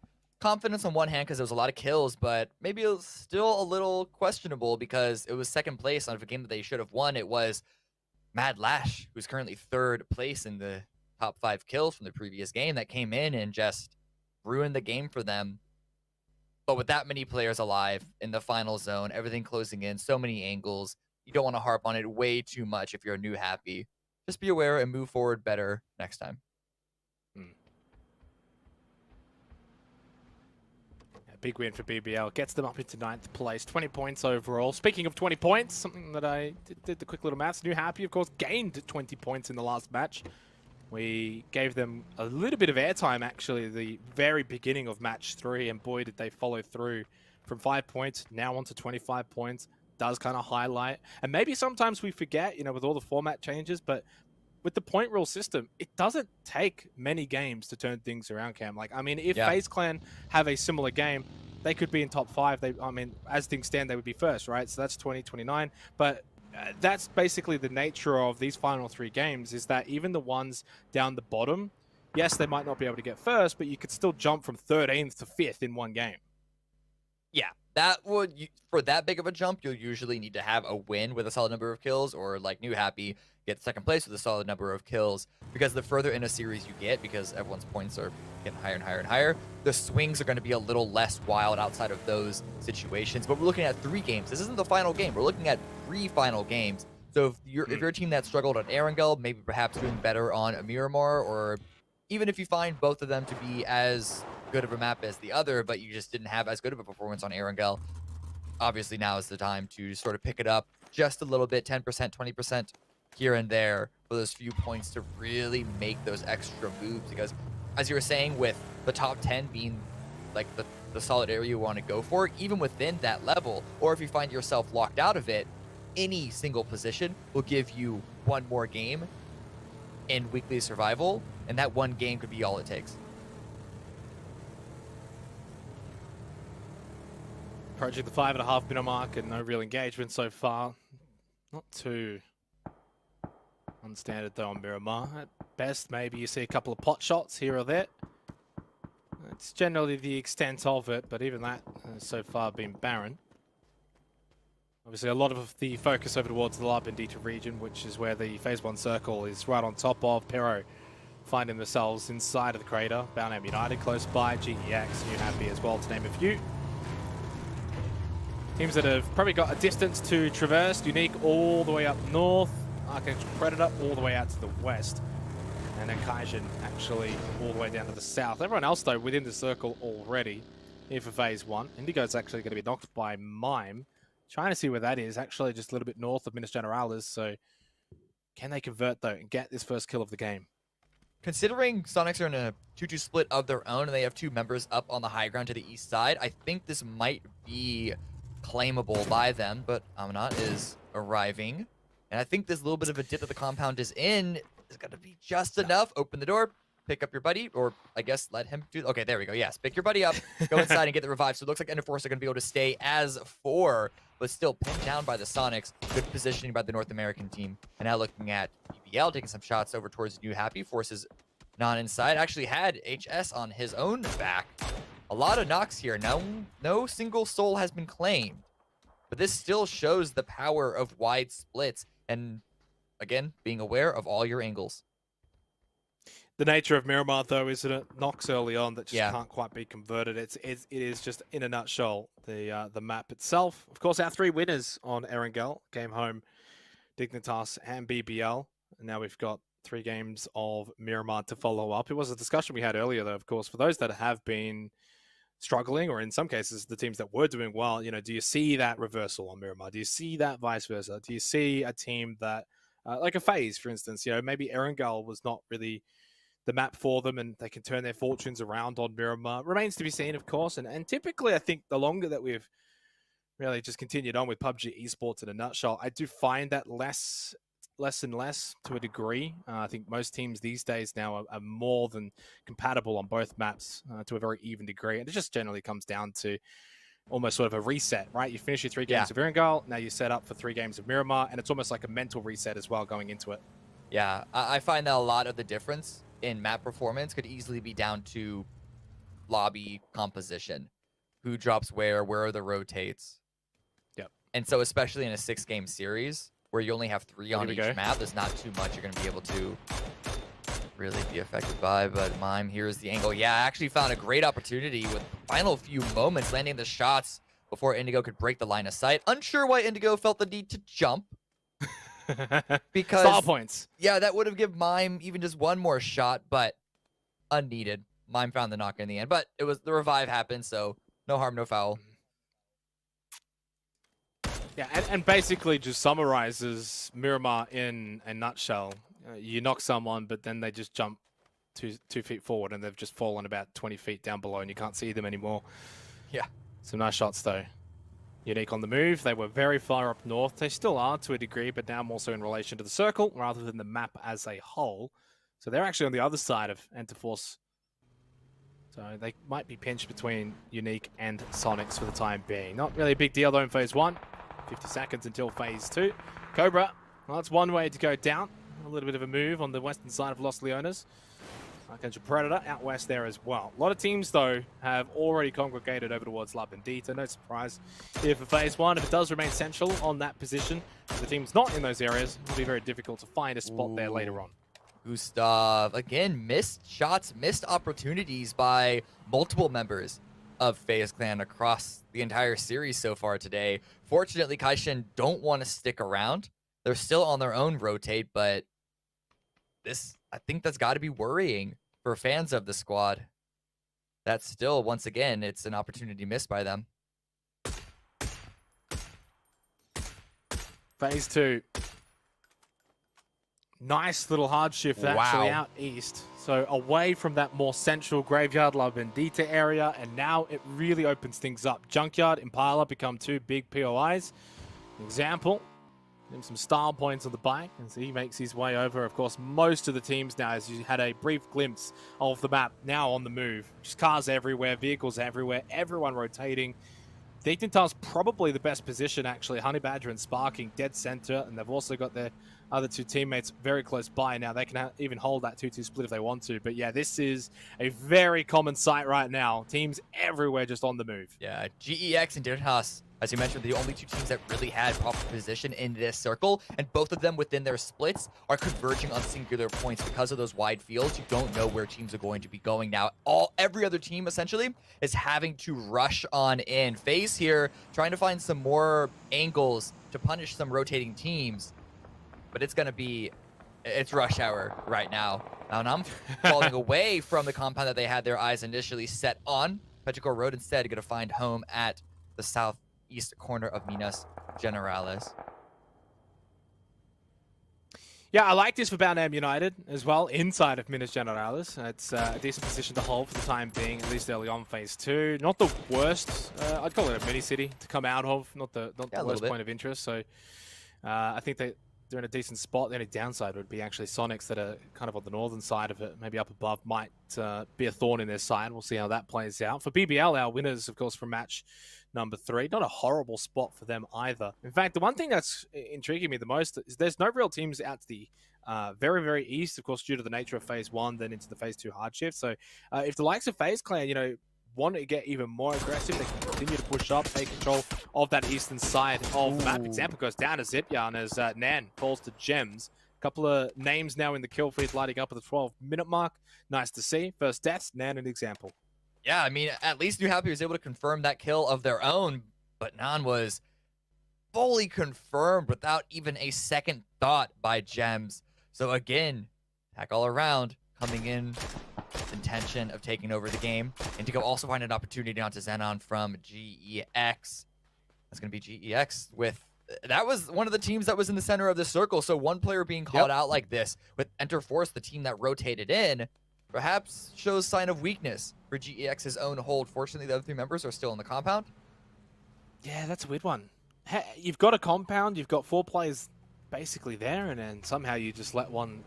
confidence on one hand because there was a lot of kills, but maybe it was still a little questionable because it was second place on a game that they should have won. It was Mad Lash, who's currently third place in the top 5 kills from the previous game, that came in and just ruined the game for them. But with that many players alive in the final zone, everything closing in, so many angles, you don't want to harp on it way too much if you're a new happy. Just be aware and move forward better next time. A big win for BBL. Gets them up into 9th place. 20 points overall. Speaking of 20 points, something that I did the quick little maths. New Happy, of course, gained 20 points in the last match. We gave them a little bit of airtime, actually, the very beginning of match 3, and boy, did they follow through from 5 points, now on to 25 points. Does kind of highlight, and maybe sometimes we forget, you know, with all the format changes, but with the point rule system, it doesn't take many games to turn things around, Cam. Like, I mean, if FaZe Clan have a similar game, they could be in top 5. I mean, as things stand, they would be first, right? So that's 2029, but that's basically the nature of these final 3 games, is that even the ones down the bottom, yes, they might not be able to get first, but you could still jump from 13th to 5th in one game. Yeah, that would, for that big of a jump, you'll usually need to have a win with a solid number of kills, or like New Happy, get second place with a solid number of kills, because the further in a series you get, because everyone's points are getting higher and higher and higher, the swings are going to be a little less wild outside of those situations. But we're looking at 3 games. This isn't the final game. We're looking at 3 final games. So if you're a team that struggled on Erangel, maybe perhaps doing better on Miramar, or even if you find both of them to be as good of a map as the other, but you just didn't have as good of a performance on Erangel, obviously now is the time to sort of pick it up just a little bit, 10%, 20% here and there for those few points to really make those extra moves. Because as you were saying, with the top 10 being like the solid area you want to go for, even within that level, or if you find yourself locked out of it, any single position will give you one more game in weekly survival, and that one game could be all it takes. Approaching the 5.5 minute mark and no real engagement so far. Not too unstandard though on Miramar. At best, maybe you see a couple of pot shots here or there. It's generally the extent of it, but even that has so far been barren. Obviously, a lot of the focus over towards the La Bendita region, which is where the Phase 1 circle is right on top of. Pero finding themselves inside of the crater. Bounham United close by, GEX, New Happy as well, to name a few. Teams that have probably got a distance to traverse. Unique all the way up north. Archangel Predator all the way out to the west. And then Kaijin actually all the way down to the south. Everyone else, though, within the circle already here for Phase 1. Indigo's actually going to be knocked by Mime. Trying to see where that is. Actually just a little bit north of Minas Generalis. So can they convert, though, and get this first kill of the game? Considering Sonics are in a 2-2 split of their own and they have 2 members up on the high ground to the east side, I think this might be claimable by them, but Amanat is arriving. And I think this little bit of a dip that the compound is in is going to be just enough. Open the door, pick up your buddy, or I guess let him do... Okay, there we go. Yes, pick your buddy up, go inside and get the revive. So it looks like Enderforce are going to be able to stay as 4, but still pinned down by the Sonics. Good positioning by the North American team. And now looking at BBL, taking some shots over towards New Happy. Forces not inside. Actually had HS on his own back. A lot of knocks here. No single soul has been claimed. But this still shows the power of wide splits. And again, being aware of all your angles. The nature of Miramar, though, is that it knocks early on that just Yeah. can't quite be converted. It is just, in a nutshell, the map itself. Of course, our 3 winners on Erangel came home, Dignitas and BBL. And now we've got 3 games of Miramar to follow up. It was a discussion we had earlier, though, of course, for those that have been struggling, or in some cases, the teams that were doing well, you know, do you see that reversal on Miramar? Do you see that vice versa? Do you see a team that, like a FaZe, for instance, you know, maybe Erangel was not really the map for them and they can turn their fortunes around on Miramar? Remains to be seen, of course. And typically, I think the longer that we've really just continued on with PUBG esports in a nutshell, I do find that less and less to a degree. I think most teams these days now are more than compatible on both maps to a very even degree. And it just generally comes down to almost sort of a reset, right? You finish your 3 games of Erangel, now you set up for 3 games of Miramar, and it's almost like a mental reset as well going into it. Yeah, I find that a lot of the difference in map performance could easily be down to lobby composition. Who drops where are the rotates? Yep. And so especially in a 6-game series where you only have 3 on each go. map, there's not too much you're going to be able to really be affected by. But Mime, here's the angle. Yeah, I actually found a great opportunity with the final few moments landing the shots before Indigo could break the line of sight. Unsure why Indigo felt the need to jump. Because Style points. yeah, that would have given Mime even just one more shot, but unneeded. Mime found the knock in the end, but it was the revive happened, so no harm, no foul. Yeah, and basically just summarizes Miramar in a nutshell. You knock someone, but then they just jump 2 feet forward, and they've just fallen about 20 feet down below, and you can't see them anymore. Yeah. Some nice shots, though. Unique on the move. They were very far up north. They still are to a degree, but now more so in relation to the circle rather than the map as a whole. So they're actually on the other side of Enterforce. So they might be pinched between Unique and Sonics for the time being. Not really a big deal, though, in Phase 1. 50 seconds until Phase 2. Cobra, well, that's one way to go down. A little bit of a move on the western side of Los Leones. Archangel Predator out west there as well. A lot of teams, though, have already congregated over towards La Bendita. No surprise here for Phase 1. If it does remain central on that position, if the team's not in those areas, it'll be very difficult to find a spot there later on. Gustav, again, missed shots, missed opportunities by multiple members of FaZe Clan across the entire series so far today. Fortunately, Kaishin don't want to stick around. They're still on their own rotate, but this, I think that's got to be worrying for fans of the squad. That's still, once again, it's an opportunity missed by them. Phase 2. Nice little hard shift actually Wow. out east. So away from that more central Graveyard La Bendita area, and now it really opens things up. Junkyard, Impala become 2 big POIs. Example, give him some style points on the bike as he makes his way over. Of course, most of the teams now, as you had a brief glimpse of the map, now on the move. Just cars everywhere, vehicles everywhere, everyone rotating. Dignitar's probably the best position, actually. Honey Badger and Sparking dead center, and they've also got their other 2 teammates very close by. Now they can even hold that 2-2 split if they want to. But yeah, this is a very common sight right now. Teams everywhere just on the move. Yeah, GEX and Dignitas, as you mentioned, the only 2 teams that really had proper position in this circle, and both of them within their splits are converging on singular points because of those wide fields. You don't know where teams are going to be going now. Every other team essentially is having to rush on in. FaZe here trying to find some more angles to punish some rotating teams, but it's rush hour right now. And I'm falling away from the compound that they had their eyes initially set on. Petrichor Road instead going to find home at the southeast corner of Minas Generales. Yeah, I like this for Boundham United as well, inside of Minas Generales. It's a decent position to hold for the time being, at least early on Phase 2. Not the worst, I'd call it a mini-city to come out of, not the worst point of interest. So I think they're in a decent spot. The only downside would be actually Sonics that are kind of on the northern side of it, maybe up above, might be a thorn in their side. We'll see how that plays out. For BBL, our winners, of course, from match number 3, not a horrible spot for them either. In fact, the one thing that's intriguing me the most is there's no real teams out to the very, very east, of course, due to the nature of Phase 1, then into the Phase 2 hard shift. So if the likes of FaZe Clan, want to get even more aggressive, they can continue to push up, take control of that eastern side of the map. Example goes down to Zipyan as Nan falls to Gems. A couple of names now in the kill feed lighting up at the 12-minute mark. Nice to see. First deaths, Nan an example. Yeah, I mean, at least New Happy was able to confirm that kill of their own, but Nan was fully confirmed without even a second thought by Gems. So again, attack all around, coming in with intention of taking over the game. Indigo also find an opportunity onto Xenon from GEX. That's going to be GEX with... That was one of the teams that was in the center of the circle, so one player being called out like this, with Enterforce, the team that rotated in, perhaps shows sign of weakness for GEX's own hold. Fortunately, the other 3 members are still in the compound. Yeah, that's a weird one. You've got a compound, you've got 4 players basically there, and then somehow you just let one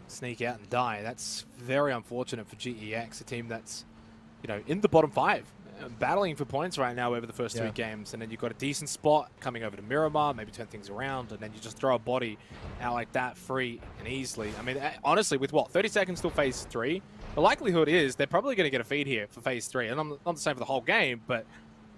sneak out and die. That's very unfortunate for GEX, a team that's, in the bottom 5, battling for points right now over the first 3 games. And then you've got a decent spot coming over to Miramar, maybe turn things around, and then you just throw a body out like that free and easily. I mean, honestly, with 30 seconds till Phase 3, the likelihood is they're probably going to get a feed here for phase 3. And I'm not the same for the whole game, but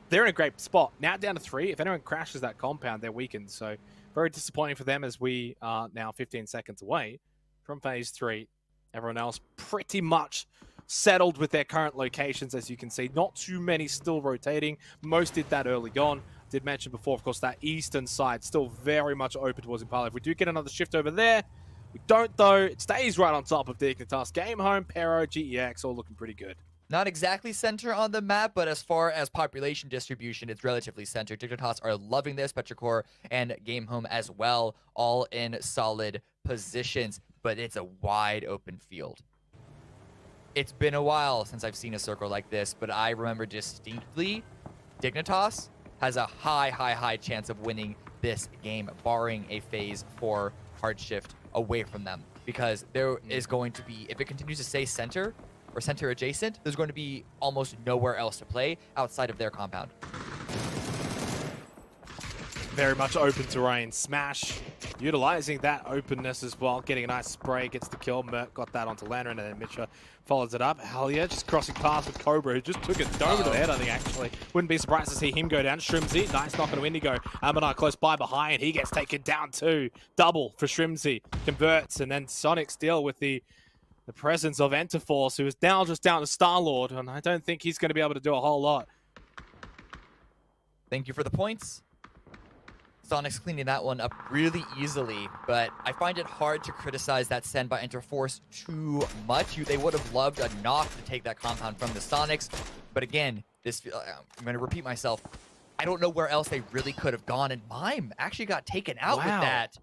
they're in a great spot. Now down to 3. If anyone crashes that compound, they're weakened. So very disappointing for them as we are now 15 seconds away from phase 3. Everyone else pretty much settled with their current locations, as you can see. Not too many still rotating. Most did that early on. Did mention before, of course, that eastern side still very much open towards Impala. If we do get another shift over there, we don't though. It stays right on top of Dignitas. Game Home, Pero, GEX, all looking pretty good. Not exactly center on the map, but as far as population distribution, it's relatively centered. Dignitas are loving this. Petrichor and Game Home as well, all in solid positions, but it's a wide open field. It's been a while since I've seen a circle like this, but I remember distinctly Dignitas has a high chance of winning this game, barring a phase 4 hard shift away from them, because there is going to be, if it continues to stay center or center adjacent, there's going to be almost nowhere else to play outside of their compound. Very much open terrain. Smash utilizing that openness as well, getting a nice spray, gets the kill. Merc got that onto Lantern, and then Mitcha follows it up. Hell yeah, just crossing paths with Cobra, who just took a dome to the head, I think, actually. Wouldn't be surprised to see him go down. Shrimzy, nice knock on Indigo. Amanar close by behind, he gets taken down too. Double for Shrimzy, converts, and then Sonic Steel with the presence of Enterforce, who is now just down to Star-Lord, and I don't think he's going to be able to do a whole lot. Thank you for the points. Sonic's cleaning that one up really easily, but I find it hard to criticize that send by Enterforce too much. They would have loved a knock to take that compound from the Sonics, but again, I'm going to repeat myself. I don't know where else they really could have gone, and Mime actually got taken out with that.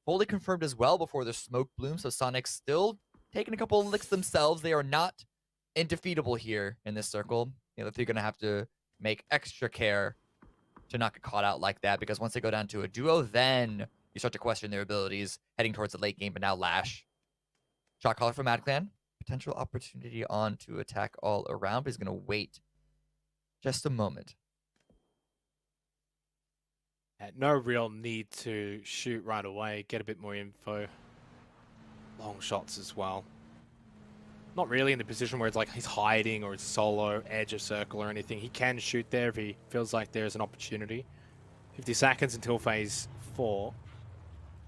Fully confirmed as well before the smoke bloom, so Sonics still taking a couple of licks themselves. They are not indefeatable here in this circle. They're going to have to make extra care to not get caught out like that, because once they go down to a duo, then you start to question their abilities heading towards the late game. But now Lash, shot caller for MadClan, potential opportunity on to attack all around, but he's going to wait just a moment. No real need to shoot right away, get a bit more info. Long shots as well. Not really in the position where it's like he's hiding or it's solo, edge of circle or anything. He can shoot there if he feels like there's an opportunity. 50 seconds until phase 4.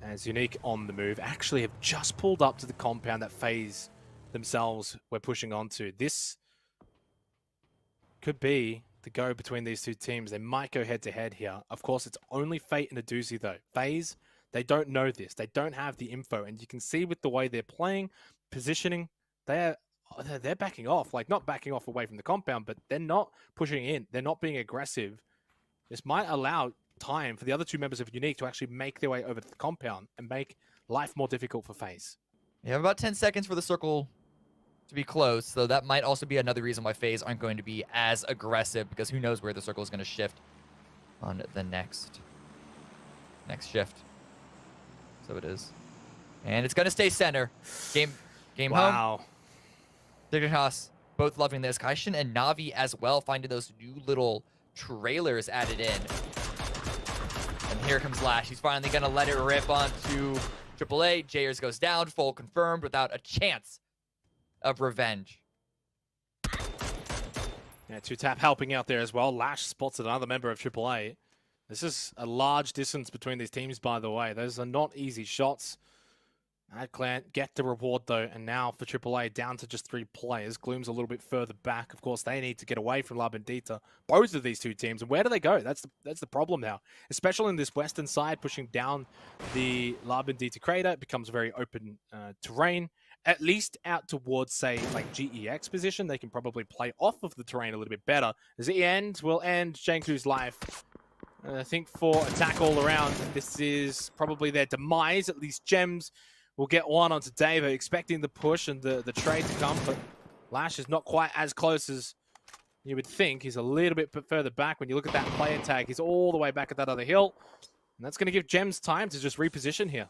As Unique on the move. Actually have just pulled up to the compound that phase themselves we're pushing onto. This could be the go between these two teams. They might go head to head here. Of course, it's only Fate and Aduzi though. FaZe, they don't know this. They don't have the info. And you can see with the way they're playing, positioning, they're backing off, like not backing off away from the compound, but they're not pushing in. They're not being aggressive. This might allow time for the other two members of Unique to actually make their way over to the compound and make life more difficult for FaZe. You have about 10 seconds for the circle to be close, so that might also be another reason why FaZe aren't going to be as aggressive, because who knows where the circle is going to shift on the next shift. So it is. And it's going to stay center. Game home. Wow. Dignitas both loving this. Kaishin and Navi as well, finding those new little trailers added in. And here comes Lash. He's finally going to let it rip onto AAA. Jayers goes down, full confirmed, without a chance of revenge. Yeah, 2Tap helping out there as well. Lash spots another member of AAA. This is a large distance between these teams, by the way. Those are not easy shots. MadClan get the reward though, and now for AAA down to just 3 players. Gloom's a little bit further back. Of course, they need to get away from La Bandita. Both of these two teams, and where do they go? That's the problem now, especially in this western side, pushing down the La Bandita crater. It becomes very open terrain. At least out towards, say, like GEX position, they can probably play off of the terrain a little bit better. As the end will end Janku's life. I think for attack all around, this is probably their demise. At least Gems will get one onto Davo, expecting the push and the trade to come, but Lash is not quite as close as you would think. He's a little bit further back. When you look at that player tag, he's all the way back at that other hill. And that's going to give Gems time to just reposition here.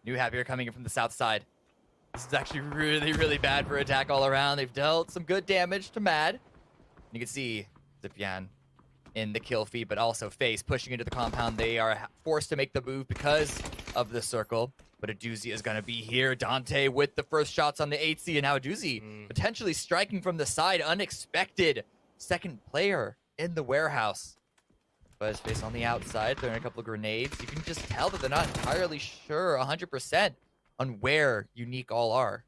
New Havier coming in from the south side. This is actually really bad for attack all around. They've dealt some good damage to Mad. You can see Zipian in the kill feed, but also FaZe pushing into the compound. They are forced to make the move because of the circle. But a doozy is going to be here. Dante with the first shots on the 8C, and now a doozy potentially striking from the side. Unexpected second player in the warehouse. But his face on the outside, throwing a couple of grenades. You can just tell that they're not entirely sure 100% on where Unique all are.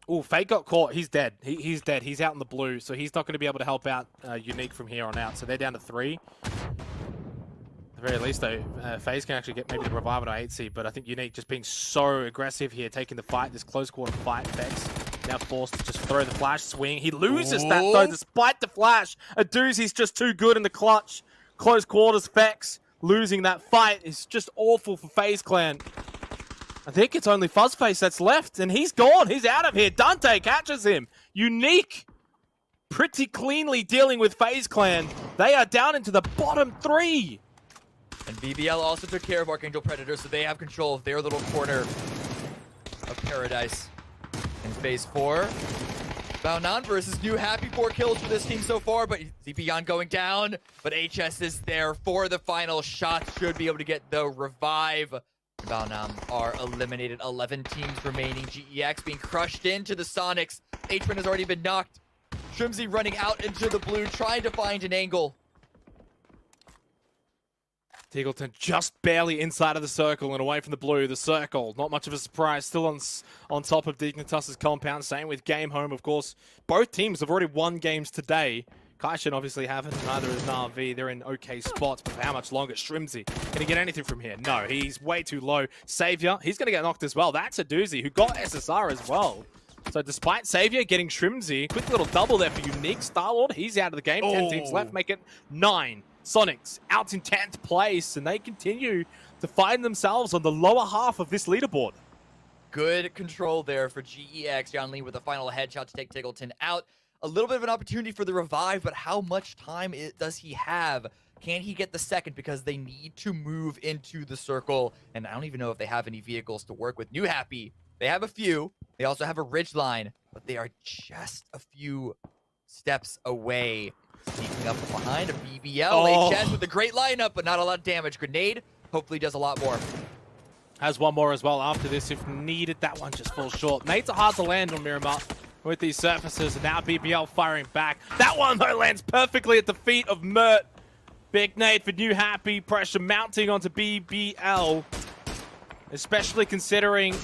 Oh, Fate got caught. He's dead. He's dead. He's out in the blue, so he's not going to be able to help out Unique from here on out. So they're down to 3. At the very least, though, FaZe can actually get maybe the revive on 8C, but I think Unique just being so aggressive here, taking the fight, this close quarter fight. Vex now forced to just throw the flash swing. He loses that, though, despite the flash. A doozy's just too good in the clutch. Close quarters, Vex losing that fight is just awful for FaZe Clan. I think it's only Fuzzface that's left, and he's gone. He's out of here. Dante catches him. Unique pretty cleanly dealing with FaZe Clan. They are down into the bottom 3. And BBL also took care of Archangel Predator, so they have control of their little corner of paradise. In phase 4, Baonan versus New Happy. 4 kills for this team so far, but Zepion going down. But HS is there for the final shot. Should be able to get the revive. Baonan are eliminated. 11 teams remaining. GEX being crushed into the Sonics. H1 has already been knocked. Shrimzy running out into the blue, trying to find an angle. Teagleton just barely inside of the circle and away from the blue. The circle, not much of a surprise. Still on top of Dignitas' compound. Same with Game Home, of course. Both teams have already won games today. Kaishin obviously haven't, neither is Na'Vi. They're in okay spots, but for how much longer? Shrimzy, can he get anything from here? No, he's way too low. Savior, he's going to get knocked as well. That's a doozy who got SSR as well. So despite Savior getting Shrimzy, quick little double there for Unique. Starlord, he's out of the game. 10 teams left, make it 9. Sonics out in 10th place, and they continue to find themselves on the lower half of this leaderboard. Good control there for GEX. John Lee with a final headshot to take Tiggleton out. A little bit of an opportunity for the revive, but how much time does he have? Can he get the second? Because they need to move into the circle, and I don't even know if they have any vehicles to work with. New Happy, they have a few. They also have a ridge line, but they are just a few steps away. Sneaking up behind a BBL. HS with a great lineup, but not a lot of damage. Grenade hopefully does a lot more. Has one more as well after this if needed. That one just falls short. Nades are hard to land on Miramar with these surfaces, and now BBL firing back. That one, though, lands perfectly at the feet of Mert. Big nade for New Happy. Pressure mounting onto BBL, especially considering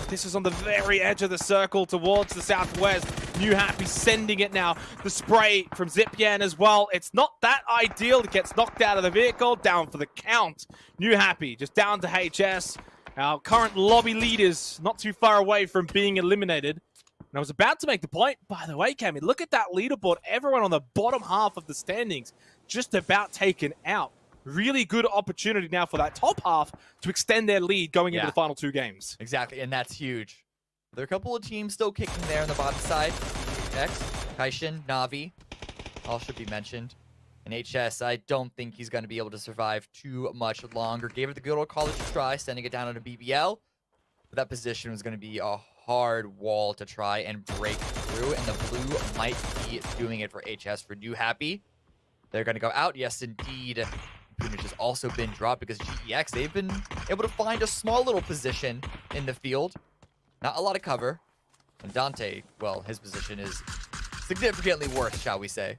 this is on the very edge of the circle towards the southwest. New Happy sending it now. The spray from Zipian as well. It's not that ideal. It gets knocked out of the vehicle. Down for the count. New Happy just down to HS. Our current lobby leaders not too far away from being eliminated. And I was about to make the point, by the way, Cammy, look at that leaderboard. Everyone on the bottom half of the standings just about taken out. Really good opportunity now for that top half to extend their lead going into the final 2 games. Exactly, and that's huge. There are a couple of teams still kicking there on the bottom side. X, Kaishin, Na'Vi, all should be mentioned. And HS, I don't think he's going to be able to survive too much longer. Gave it the good old college try, sending it down onto BBL. But that position was going to be a hard wall to try and break through, and the blue might be doing it for HS. For New Happy, they're going to go out. Yes, indeed. Punich has also been dropped because GEX, they've been able to find a small little position in the field. Not a lot of cover. And Dante, well, his position is significantly worse, shall we say.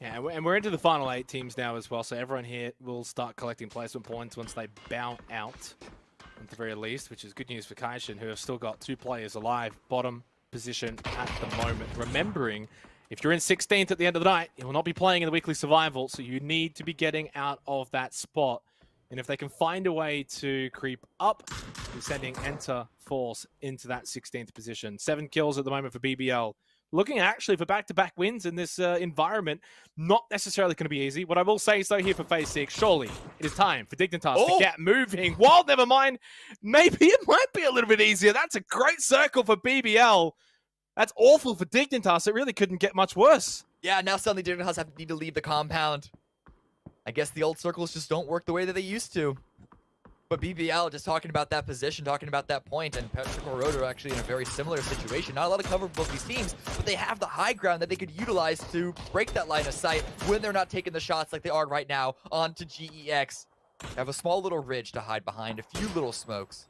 Yeah, and we're into the final 8 teams now as well, so everyone here will start collecting placement points once they bow out, at the very least, which is good news for Kaishin, who have still got 2 players alive, bottom position at the moment. Remembering, if you're in 16th at the end of the night, you will not be playing in the weekly survival, so you need to be getting out of that spot. And if they can find a way to creep up, you're sending Enter Force into that 16th position. 7 kills at the moment for BBL. Looking actually for back-to-back wins in this environment, not necessarily going to be easy. What I will say is, though, here for phase 6, surely it is time for Dignitas to get moving. Well, never mind. Maybe it might be a little bit easier. That's a great circle for BBL. That's awful for Dignitas. It really couldn't get much worse. Yeah, now suddenly Dignitas need to leave the compound. I guess the old circles just don't work the way that they used to. But BBL, just talking about that position, talking about that point, and Petrichor Road are actually in a very similar situation. Not a lot of cover for both these teams, but they have the high ground that they could utilize to break that line of sight when they're not taking the shots like they are right now onto GEX. have a small little ridge to hide behind, a few little smokes.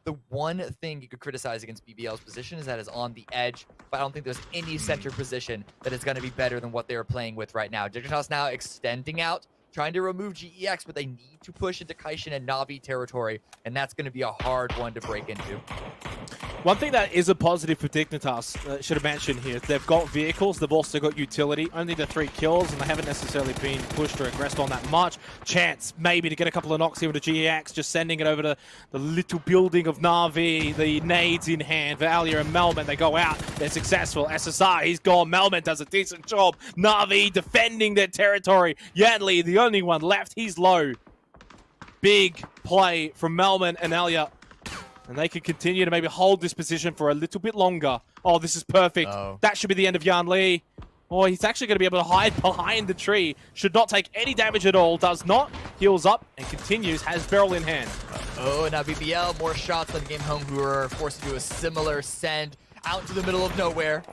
The one thing you could criticize against BBL's position is that it's on the edge, but I don't think there's any center position that is going to be better than what they are playing with right now. Dignitas now extending out, trying to remove GEX, but they need to push into Kaishin and Na'Vi territory, and that's going to be a hard one to break into. One thing that is a positive for Dignitas, should have mentioned here, they've got vehicles, they've also got utility, only the 3 kills, and they haven't necessarily been pushed or aggressed on that much. Chance maybe to get a couple of knocks here with the GEX, just sending it over to the little building of Na'Vi, the nades in hand. Valia and Melman, they go out, they're successful. SSR, he's gone. Melman does a decent job. Na'Vi defending their territory. Yanli, the only one left, he's low. Big play from Melman and Alia. And they can continue to maybe hold this position for a little bit longer. Oh, this is perfect. That should be the end of Yan Li. Oh, he's actually going to be able to hide behind the tree. Should not take any damage at all. Does not. Heals up and continues. Has barrel in hand. Oh, now BBL, more shots on Game Home, who are forced to do a similar send out to the middle of nowhere.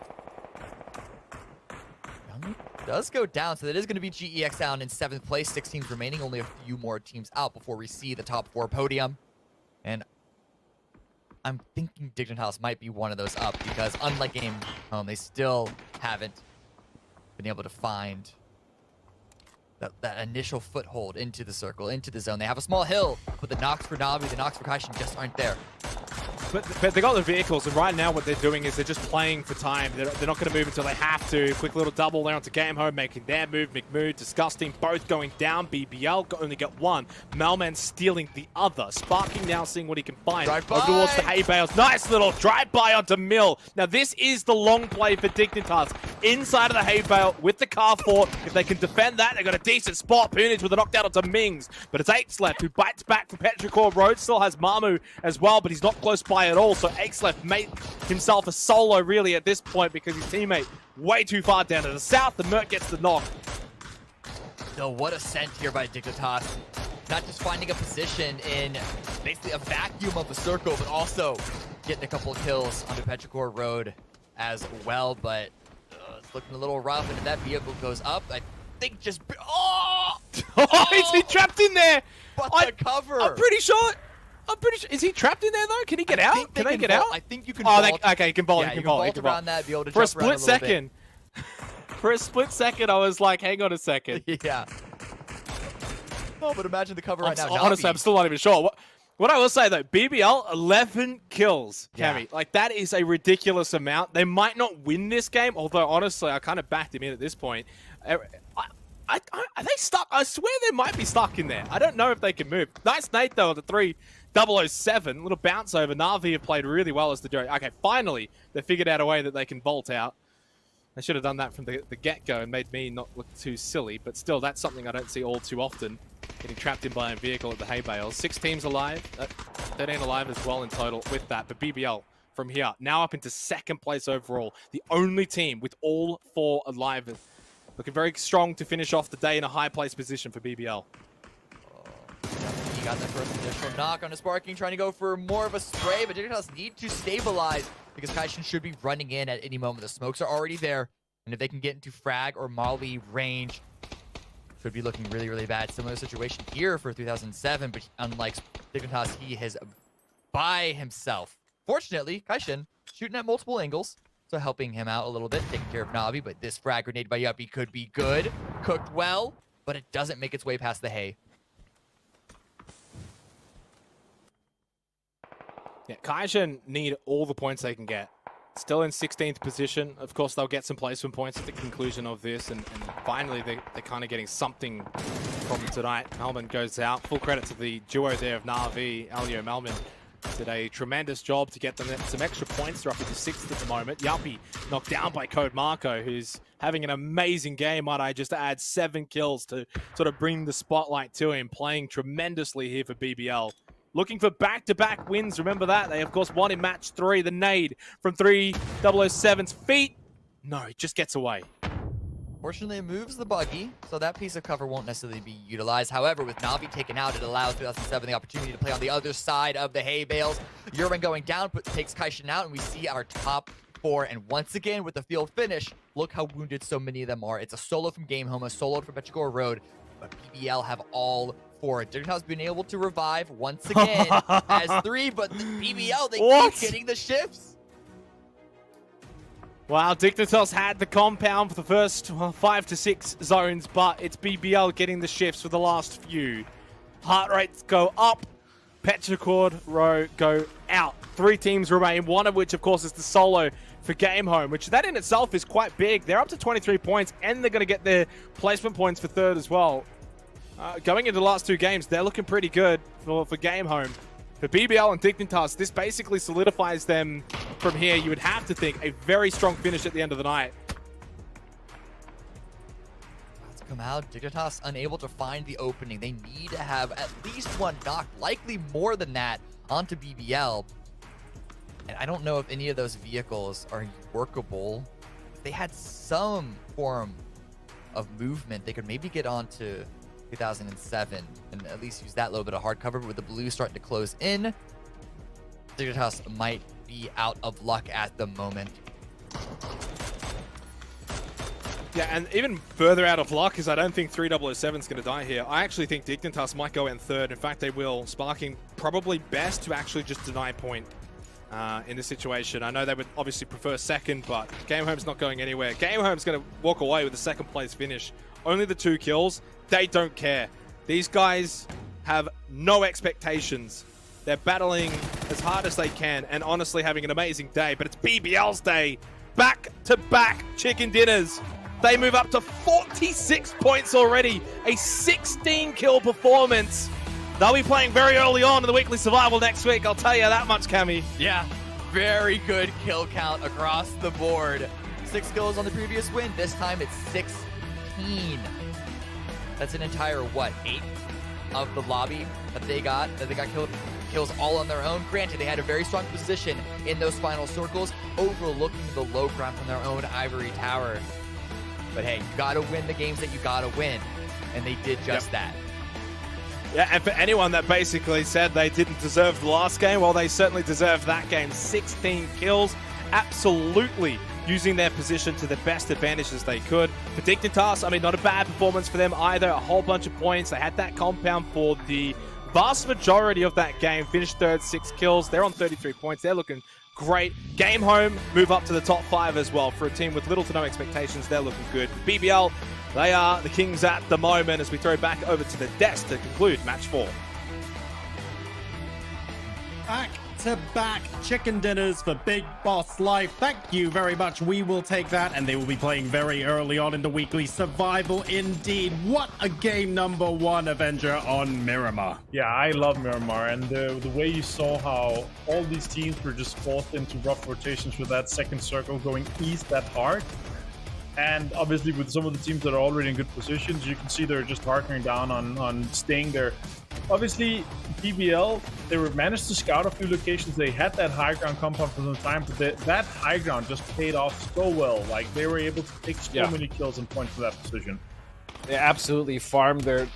Does go down, so that is going to be GEX down in 7th place. 6 teams remaining. Only a few more teams out before we see the top 4 podium. And I'm thinking Dignitas might be one of those up because unlike Game Home, they still haven't been able to find that initial foothold into the circle, into the zone. They have a small hill, but the knocks for Na'Vi, the knocks for Kaishin just aren't there. But they got the vehicles, and right now what they're doing is they're just playing for time. They're not going to move until they have to. Quick little double there onto Game Home, making their move. McMood, Disgusting, both going down. BBL only got one. Melman stealing the other. Sparking now seeing what he can find. Over towards the hay bales. Nice little drive-by onto Mill. Now this is the long play for Dignitas. Inside of the hay bale with the car fort. If they can defend that, they've got a decent spot. Punage with a knockdown onto Mings. But it's Aixlef who bites back from Petrichor Road. Still has Mamu as well, but he's not close by at all. So Aixlef made himself a solo really at this point because his teammate way too far down to the south. The Merc gets the knock. No, what a scent here by Dignitas. Not just finding a position in basically a vacuum of the circle, but also getting a couple of kills onto Petrichor Road as well. But it's looking a little rough, and if that vehicle goes up, I think just... Oh! Is he trapped in there? But the cover! I'm pretty sure... Is he trapped in there though? Can he get out? Can they get out? I think you can. Oh, okay, he can vault. Yeah, he can vault. vault around that, be able to for a jump around split second. For a split second, I was like, "Hang on a second." Yeah. Oh, but imagine the cover right now. Honestly, I'm still not even sure. What I will say though, BBL 11 kills, Cammy. Yeah. Like that is a ridiculous amount. They might not win this game, although honestly, I kind of backed him in at this point. Are they stuck? I swear they might be stuck in there. I don't know if they can move. Nice Nate though, the 3007. Little bounce over. Na'Vi have played really well as the jury. Okay, finally, they figured out a way that they can bolt out. They should have done that from the get-go and made me not look too silly, but still, that's something I don't see all too often. Getting trapped in by a vehicle at the hay bales. 6 teams alive. 13 alive as well in total with that. But BBL from here, now up into 2nd place overall. The only team with all 4 alive. Looking very strong to finish off the day in a high place position for BBL. He got that first initial knock on a Sparking, trying to go for more of a spray, but Dignitas need to stabilize because Kaishin should be running in at any moment. The smokes are already there, and if they can get into frag or molly range, could be looking really, really bad. Similar situation here for 3007, but unlike Dignitas, he is by himself. Fortunately, Kaishin shooting at multiple angles, so helping him out a little bit, taking care of Na'Vi, but this frag grenade by Yuppie could be good. Cooked well, but it doesn't make its way past the hay. Yeah, Kaishin need all the points they can get. Still in 16th position. Of course, they'll get some placement points at the conclusion of this, and finally they're kind of getting something from tonight. Melman goes out. Full credit to the duo there of Na'Vi, Alio Melman. Did a tremendous job to get them some extra points. They're up into 6th at the moment. Yuppie knocked down by Code Marco, who's having an amazing game, might I just add 7 kills to sort of bring the spotlight to him, playing tremendously here for BBL. Looking for back-to-back wins. Remember that. They, of course, won in match 3. The nade from 3007's feet. No, it just gets away. Fortunately, it moves the buggy, so that piece of cover won't necessarily be utilized. However, with Na'Vi taken out, it allows 2007 the opportunity to play on the other side of the hay bales. Urban going down takes Kaishin out, and we see our top 4. And once again, with the field finish, look how wounded so many of them are. It's a solo from Game Home, a solo from Petrichor Road, but BBL have all for it. Dignitas been able to revive once again as 3, but the BBL, they What? keep getting the shifts. Wow, Dignitas had the compound for the first 5 to 6 zones, but it's BBL getting the shifts for the last few. Heart rates go up, Petrichor row go out. 3 teams remain, one of which, of course, is the solo for Game Home, which that in itself is quite big. They're up to 23 points, and they're going to get their placement points for 3rd as well. Going into the last 2 games, they're looking pretty good for Game Home. For BBL and Dignitas, this basically solidifies them from here. You would have to think a very strong finish at the end of the night. Let's come out. Dignitas unable to find the opening. They need to have at least one knock, likely more than that, onto BBL. And I don't know if any of those vehicles are workable. If they had some form of movement, they could maybe get onto 2007 and at least use that little bit of hard cover. But with the blue starting to close in, Dignitas might be out of luck at the moment. Yeah, and even further out of luck is I don't think 3007 is going to die here. I actually think Dignitas might go in 3rd. In fact, they will. Sparking probably best to actually just deny point in this situation. I know they would obviously prefer 2nd, but Game Home's not going anywhere. Game Home's going to walk away with a 2nd place finish. Only the 2 kills. They don't care. These guys have no expectations. They're battling as hard as they can and honestly having an amazing day, but it's BBL's day. Back-to-back chicken dinners. They move up to 46 points already. A 16-kill performance. They'll be playing very early on in the weekly survival next week, I'll tell you that much, Cammy. Yeah, very good kill count across the board. 6 kills on the previous win. This time it's 16. That's an entire, what, 8 of the lobby that they got kills all on their own. Granted, they had a very strong position in those final circles, overlooking the low ground from their own ivory tower. But hey, you gotta win the games that you gotta win. And they did just that. Yeah, and for anyone that basically said they didn't deserve the last game, well, they certainly deserved that game. 16 kills, absolutely using their position to the best advantages they could. For Dignitas, I mean, not a bad performance for them either. A whole bunch of points. They had that compound for the vast majority of that game. Finished 3rd, 6 kills. They're on 33 points. They're looking great. Game Home move up to the top 5 as well. For a team with little to no expectations, they're looking good. BBL, they are the kings at the moment as we throw back over to the desk to conclude match 4. Back-to-back chicken dinners for Big Boss Life. Thank you very much. We will take that, and they will be playing very early on in the weekly survival indeed. What a game number 1 Avenger on Miramar. Yeah, I love Miramar, and the way you saw how all these teams were just forced into rough rotations with that 2nd circle going east that hard. And obviously with some of the teams that are already in good positions, you can see they're just harkening down on staying there. Obviously, BBL, they were managed to scout a few locations. They had that high ground compound for some time, but that high ground just paid off so well. Like, they were able to take so many kills and points for that position. They absolutely farmed their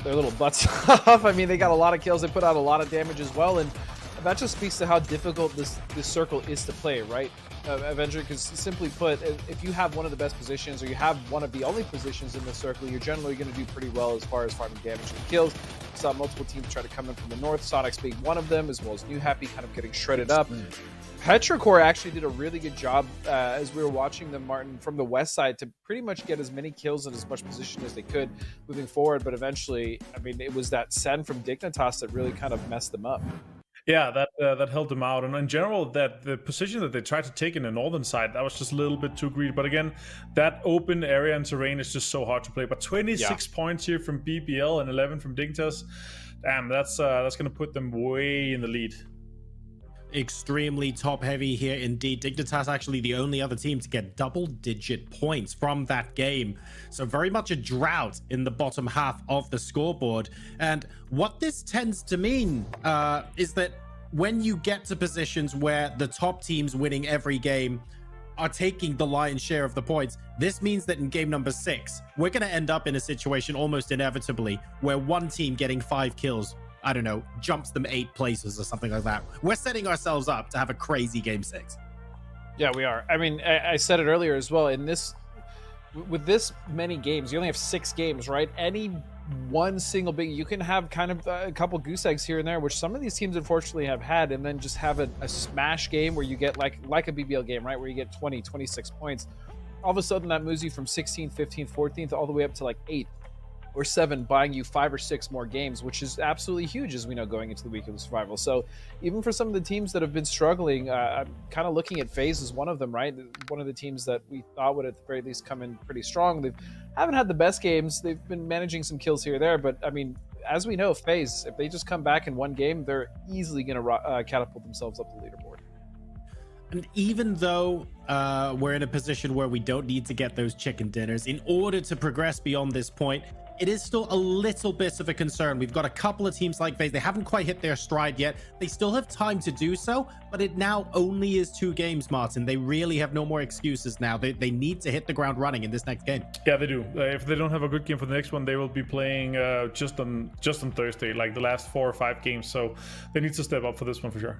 little butts off. I mean, they got a lot of kills. They put out a lot of damage as well, and that just speaks to how difficult this circle is to play, right? Avenger, because simply put, if you have one of the best positions or you have one of the only positions in the circle, you're generally going to do pretty well as far as farming damage and kills. We saw multiple teams try to come in from the north, Sonics being one of them, as well as New Happy kind of getting shredded up. Petrichor actually did a really good job as we were watching them, Martin, from the west side to pretty much get as many kills and as much position as they could moving forward. But eventually, I mean, it was that send from Dignitas that really kind of messed them up. Yeah, that held them out. And in general, that the position that they tried to take in the northern side, that was just a little bit too greedy. But again, that open area and terrain is just so hard to play. But 26 points here from BBL and 11 from Dignitas. Damn, that's going to put them way in the lead. Extremely top heavy here indeed. Dignitas actually the only other team to get double-digit points from that game. So very much a drought in the bottom half of the scoreboard. And what this tends to mean is that when you get to positions where the top teams winning every game are taking the lion's share of the points, this means that in game number 6, we're going to end up in a situation almost inevitably where one team getting 5 kills, I don't know, jumps them 8 places or something like that. We're setting ourselves up to have a crazy game 6. Yeah, we are. I mean, I said it earlier as well. In this, with this many games, you only have 6 games, right? Any one single big, you can have kind of a couple goose eggs here and there, which some of these teams unfortunately have had, and then just have a smash game where you get like a BBL game, right? Where you get 20, 26 points. All of a sudden that moves you from 16th, 15th, 14th, all the way up to like 8th or 7, buying you 5 or 6 more games, which is absolutely huge, as we know, going into the week of the survival. So even for some of the teams that have been struggling, I'm kind of looking at FaZe as one of them, right? One of the teams that we thought would at the very least come in pretty strong. They haven't had the best games. They've been managing some kills here or there, but I mean, as we know, FaZe, if they just come back in one game, they're easily going to catapult themselves up the leaderboard. And even though we're in a position where we don't need to get those chicken dinners, in order to progress beyond this point, it is still a little bit of a concern. We've got a couple of teams like FaZe. They haven't quite hit their stride yet. They still have time to do so, but it now only is 2 games, Martin. They really have no more excuses now. They need to hit the ground running in this next game. Yeah, they do. If they don't have a good game for the next one, they will be playing just on Thursday, like the last 4 or 5 games. So they need to step up for this one for sure.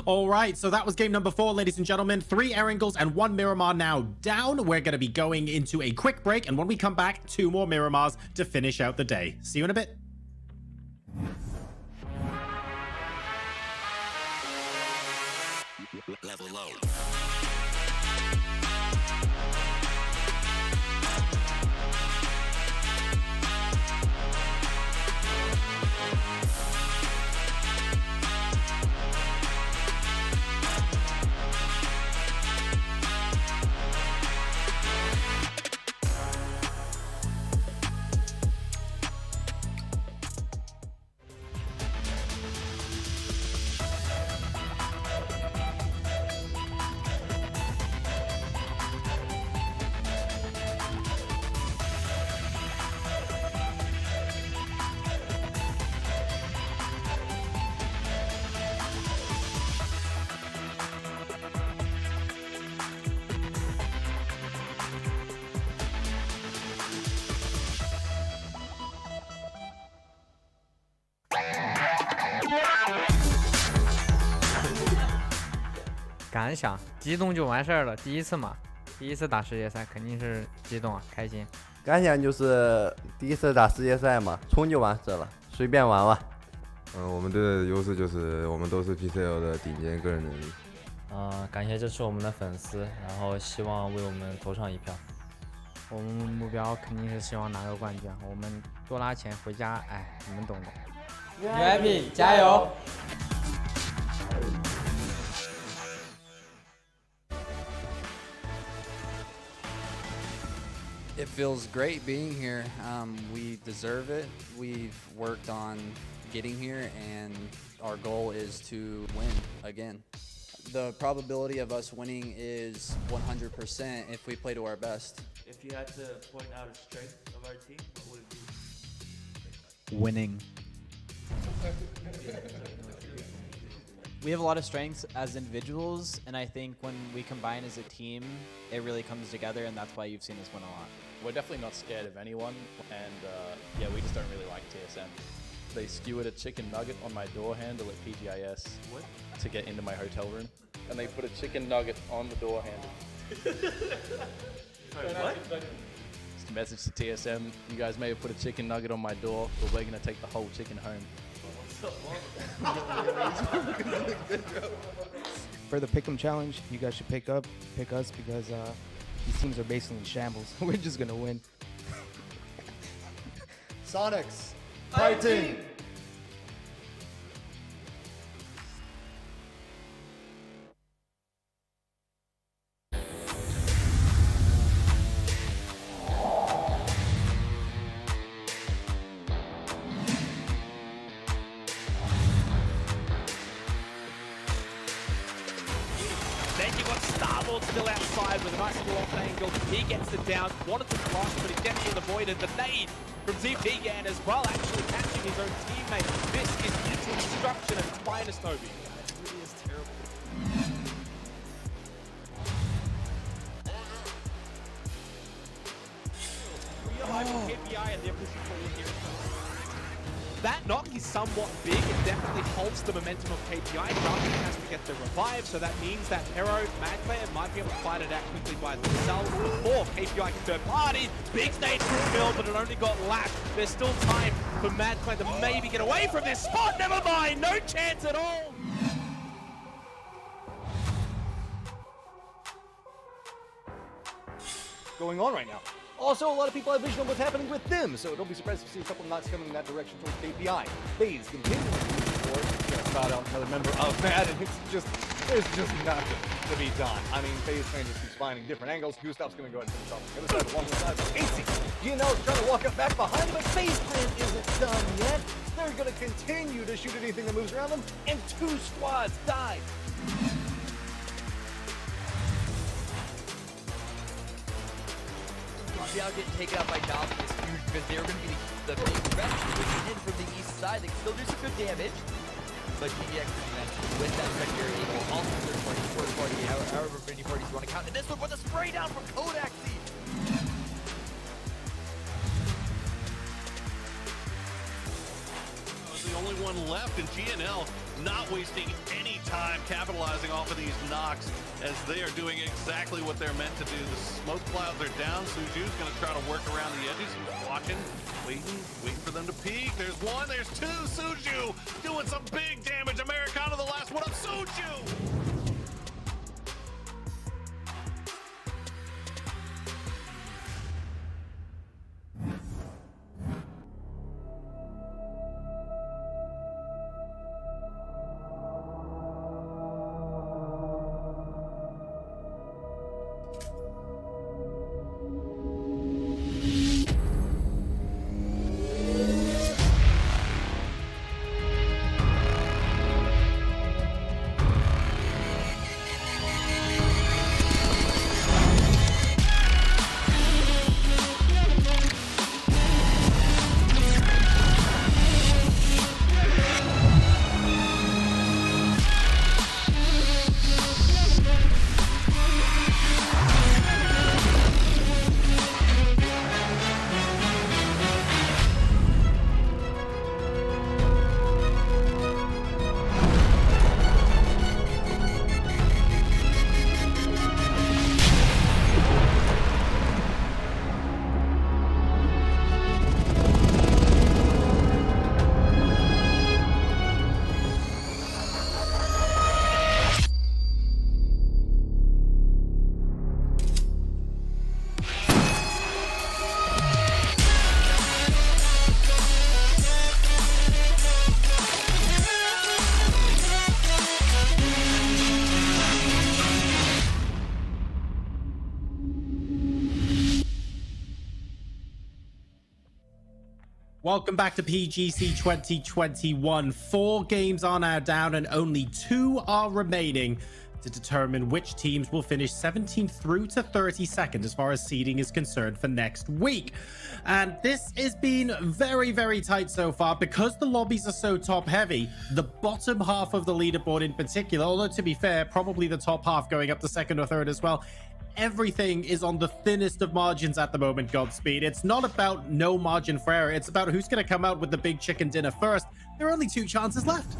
All right, so that was game number 4, ladies and gentlemen. 3 Erangels and 1 Miramar now down. We're going to be going into a quick break, and when we come back, 2 more Miramars to finish out the day. See you in a bit. Level low.感想激动就完事儿了，第一次嘛，第一次打世界赛肯定是激动啊，开心。感想就是第一次打世界赛嘛，冲就完事了，随便玩玩。我们队的优势就是我们都是 PCL 的顶尖个人能力。感谢支持我们的粉丝，然后希望为我们投上一票。我们目标肯定是希望拿个冠军，我们多拿钱回家，哎，你们懂的。VIP 加油！ It feels great being here. We deserve it. We've worked on getting here, and our goal is to win again. The probability of us winning is 100% if we play to our best. If you had to point out a strength of our team, what would it be? Winning. We have a lot of strengths as individuals, and I think when we combine as a team, it really comes together, and that's why you've seen us win a lot. We're definitely not scared of anyone, and yeah, we just don't really like TSM. They skewered a chicken nugget on my door handle at PGIS to get into my hotel room, and they put a chicken nugget on the door handle. Sorry, what? Just a message to TSM, you guys may have put a chicken nugget on my door, but we're gonna take the whole chicken home. For the Pick'em Challenge, you guys should pick us because these teams are basically in shambles. We're just gonna win. Sonics, fighting! Then you've got Starboard still outside with a nice little off angle. He gets it down, wanted to cross, but it gets it avoided. The nade from ZP Gan as well, actually catching his own teammate. This is neutral destruction at its finest, Toby. That really is terrible. Real high from KPI, and they're pushing forward here. that knock is somewhat big. It definitely halts the momentum of KPI. Darkin has to get the revive, so that means that Hero, Madclair might be able to fight it out quickly by themselves before KPI can third party. Big stage for Bill, but it only got lapped. There's still time for Madclair to maybe get away from this spot. Never mind, no chance at all. Going on right now. Also, a lot of people have vision on what's happening with them, so don't be surprised to see a couple of knocks coming in that direction towards KPI. FaZe continues to move forward. Gonna spot out another member of Mad, and there's just nothing to be done. I mean, FaZe fan just keeps finding different angles. Gustav's gonna go ahead and finish off the other side along the side of AC. GNL is trying to walk up back behind, but FaZe clan isn't done yet. They're gonna continue to shoot anything that moves around them, and 2 squads died. Now getting taken out by Dom is huge because they're going to be the big threat pushing in from the east side. They can still do some good damage, but PBX, as you mentioned, with that secondary able, also third party, fourth party, however many parties you want to count. And this one with a spray down from Kodak Z. The only one left, and GNL not wasting any time capitalizing off of these knocks as they are doing exactly what they're meant to do. The smoke clouds are down. Suju's going to try to work around the edges. He's watching, waiting for them to peek. There's one, there's two. Suju doing some big damage. Americano, the last one of Suju. Welcome back to PGC 2021. 4 games are now down and only 2 are remaining to determine which teams will finish 17th through to 32nd as far as seeding is concerned for next week. And this has been very, very tight so far because the lobbies are so top heavy. The bottom half of the leaderboard in particular, although to be fair, probably the top half going up to 2nd or 3rd as well. Everything is on the thinnest of margins at the moment, Godspeed. It's not about no margin for error. It's about who's going to come out with the big chicken dinner first. There are only 2 chances left.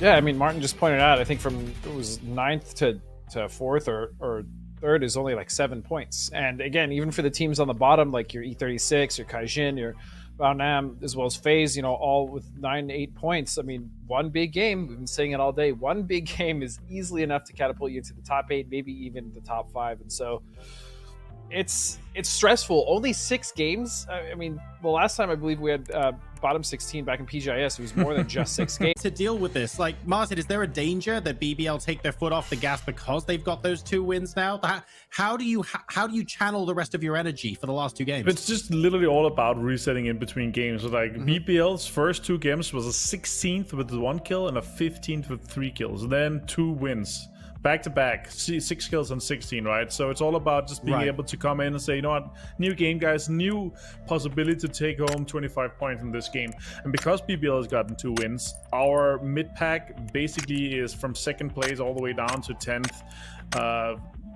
Yeah, I mean, Martin just pointed out, I think from it was 9th to 4th or 3rd is only like 7 points. And again, even for the teams on the bottom, like your E36, your Kaijin, your Baonam, as well as FaZe, you know, all with 9-8 points. I mean, one big game, we've been saying it all day, one big game is easily enough to catapult you into the top 8, maybe even the top 5. And so it's stressful. Only 6 games. I mean, the last time I believe we had bottom 16 back in PGIS, it was more than just 6 games. To deal with this, like, Martin, is there a danger that BBL take their foot off the gas because they've got those 2 wins now? How do you channel the rest of your energy for the last 2 games? It's just literally all about resetting in between games. So like BBL's first 2 games was a 16th with 1 kill and a 15th with 3 kills. Then 2 wins. Back to back, 6 kills on 16, right? So it's all about just being able to come in and say, you know what, new game, guys, new possibility to take home 25 points in this game. And because BBL has gotten 2 wins, our mid pack basically is from 2nd place all the way down to 10th.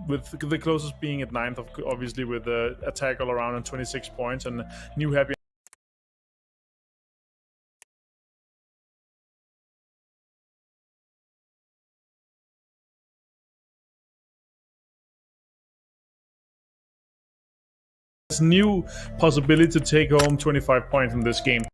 With the closest being at 9th, obviously, with the attack all around on 26 points and new happy. new possibility to take home 25 points in this game.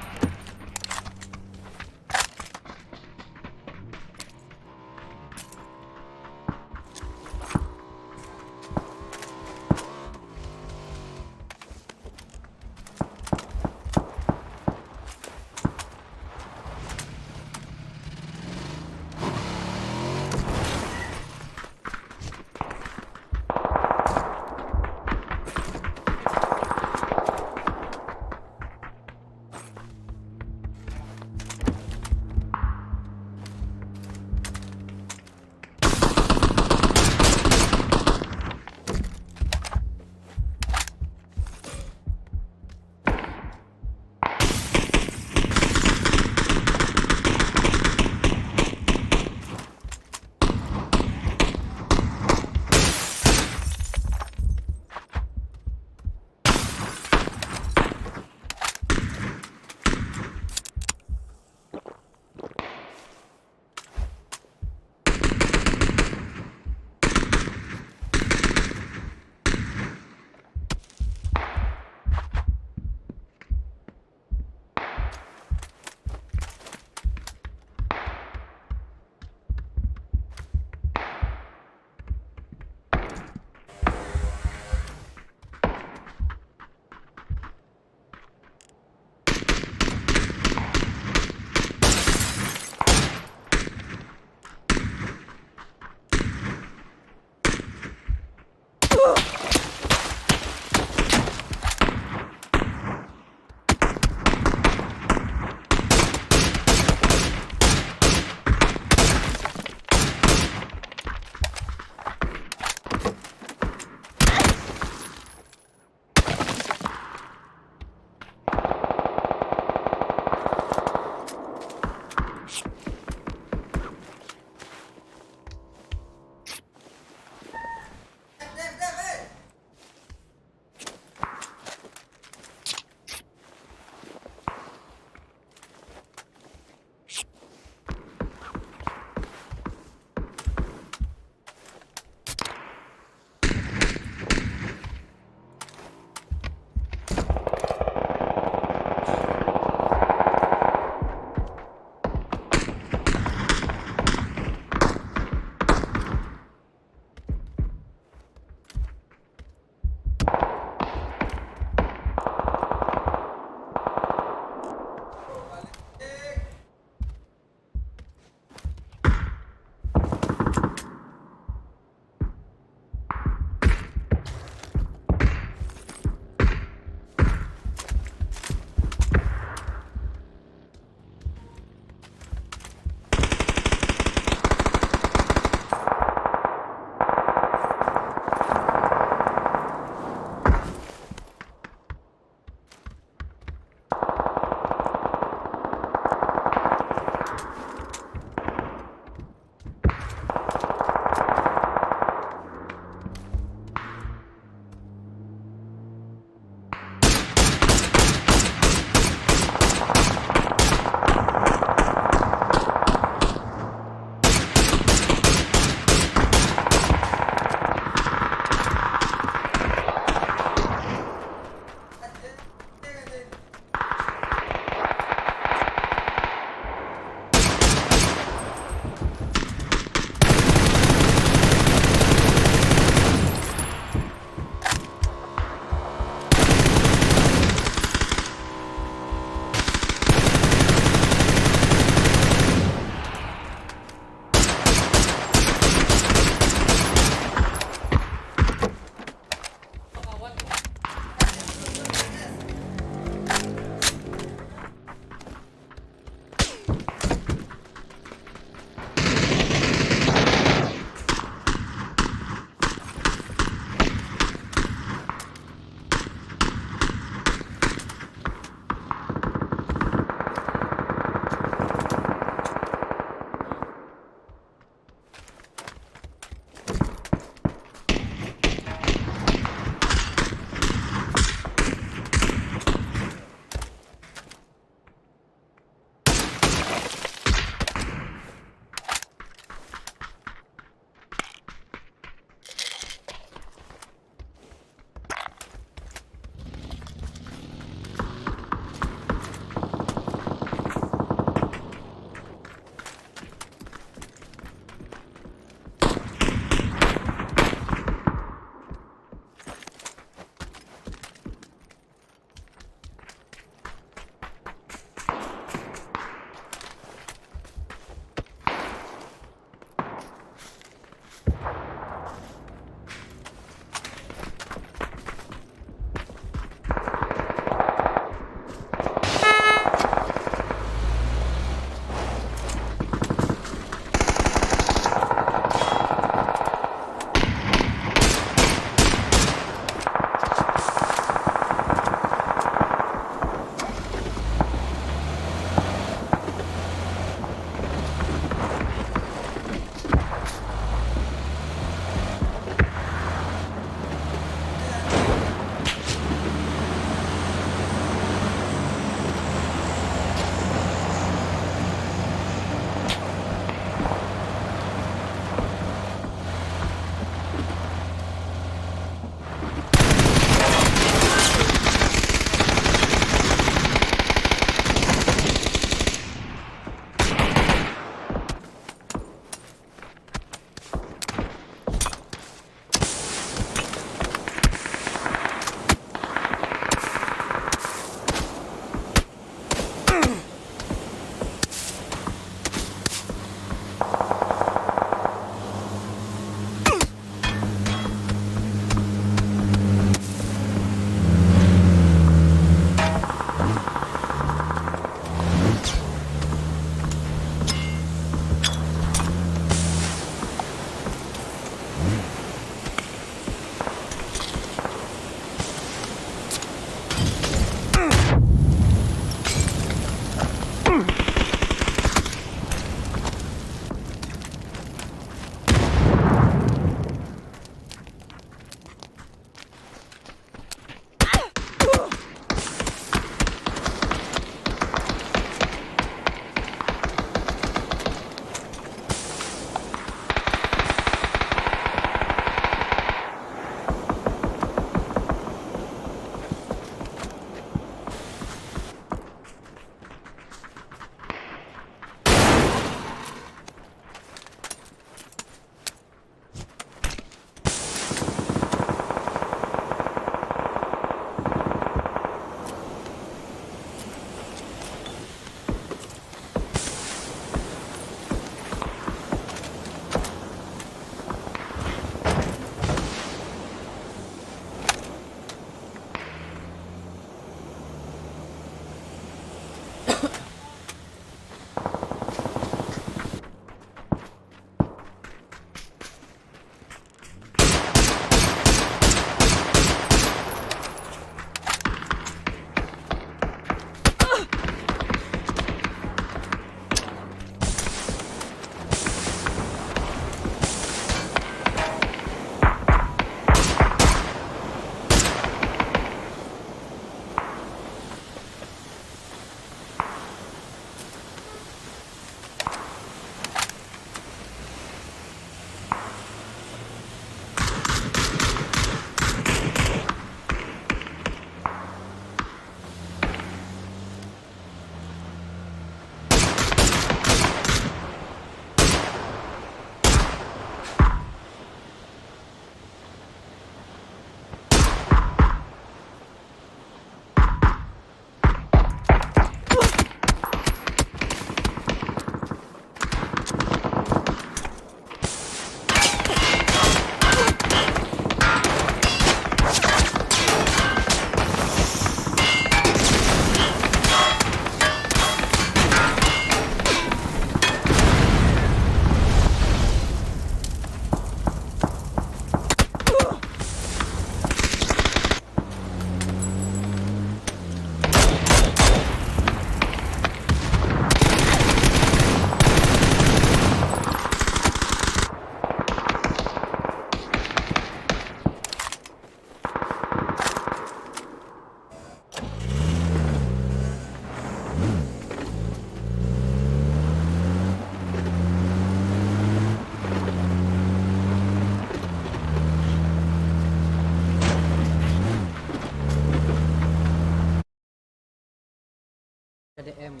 KDM.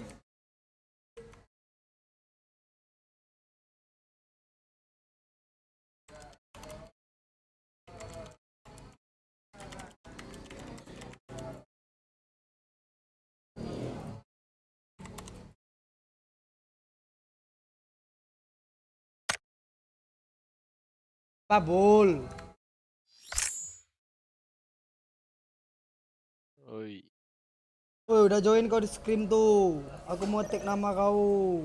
Pabul. Oi. Woi, udah join kau di scrim tuh. Aku mau tag nama kau.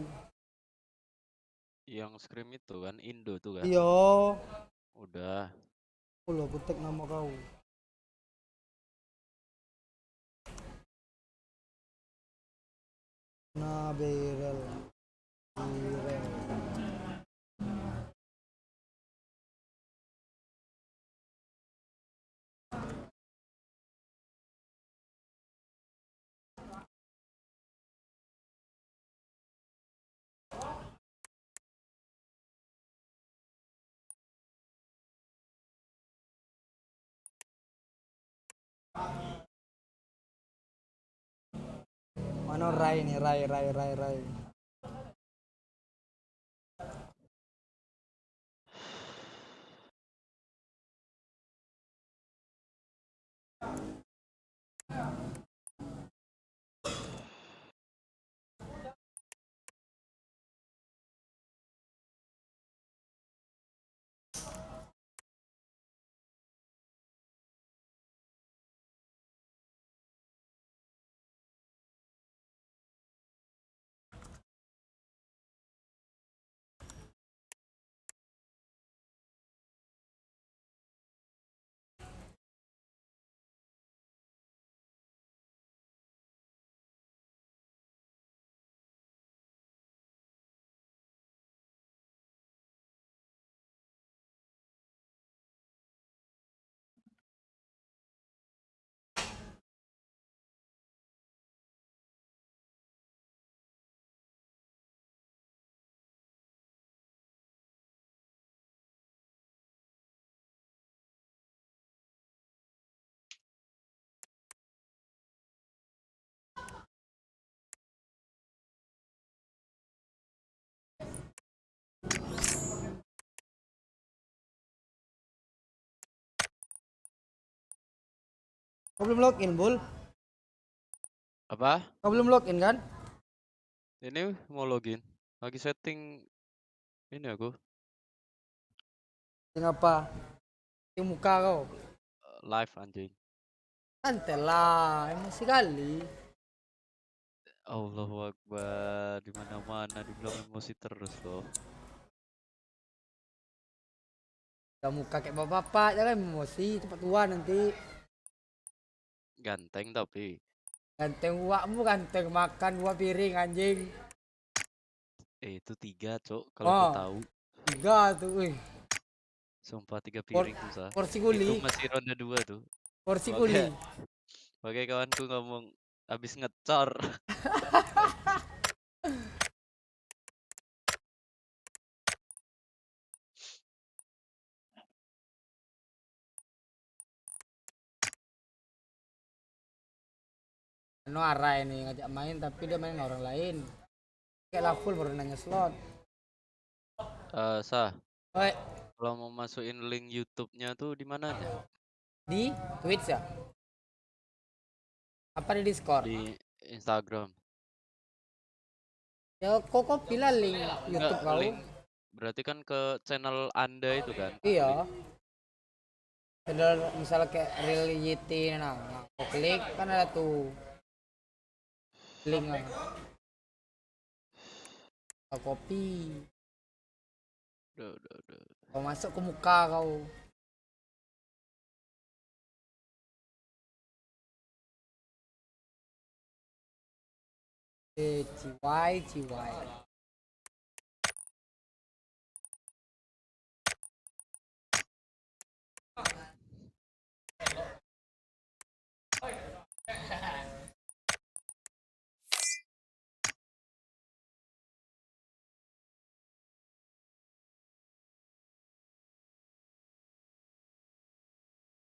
Yang scrim itu kan Indo tuh kan. Iya. Udah. Aku tag nama kau. Nah, Berel. Mana Rai nih, Rai. Kau belum login, Bul? Apa? Kau belum login kan? Ini mau login. Lagi setting ini aku. Setting apa? Setting muka kau. Live anjing. Santai lah, emosi kali. Allahu Akbar, di mana-mana dibilang emosi terus loh. Kamu kakek bapak-bapak, jangan emosi, cepat tua nanti. Ganteng tapi. Ganteng uakmu, ganteng makan 2 piring anjing. Itu 3, Cok, kalau Oh, kau tahu. 3 tuh, wih. Sumpah 3 piring tuh, Sah. Porsi Itu kuli. masih ronde 2 tuh. Porsi kuli. Pakai kawanku ngomong habis ngecor. No arah ini ngajak main tapi dia main orang lain. Kayak full baru nanya slot. Sah. Oi. Kalau mau masukin link YouTube-nya tuh di mananya? Di Twitch ya? Apa di Discord? Di Instagram. Ya kok copy lah link YouTube kau. Link. Berarti kan ke channel Anda itu kan? Iya. Channel misalnya kayak Real YT, nah kau klik kan ada tuh link lah. Kau copy. Udah. Kau masuk ke muka kau. Ciwai.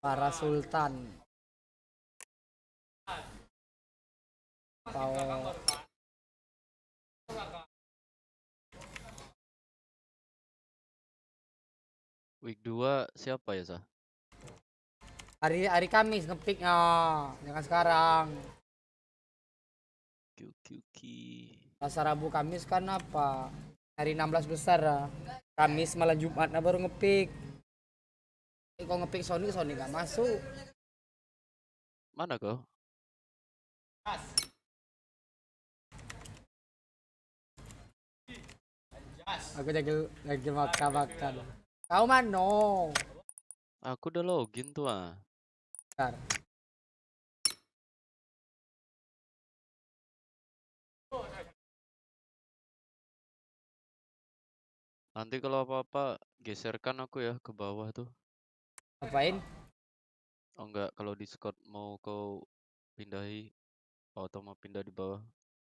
Para Sultan. Week 2 siapa ya, Sah? Hari Kamis ngepicknya, jangan sekarang. Selasa Rabu Kamis kan apa? Hari 16 besar lah. Kamis malah Jumat baru ngepick. Kalau ngepick Sony nggak masuk. Mana kau? Aku lagi makan. Kau mana? Aku udah login tuh Bentar. Nanti kalau apa-apa geserkan aku ya ke bawah tuh. Apain? Oh enggak, kalau Discord mau kau pindahi atau mau pindah di bawah,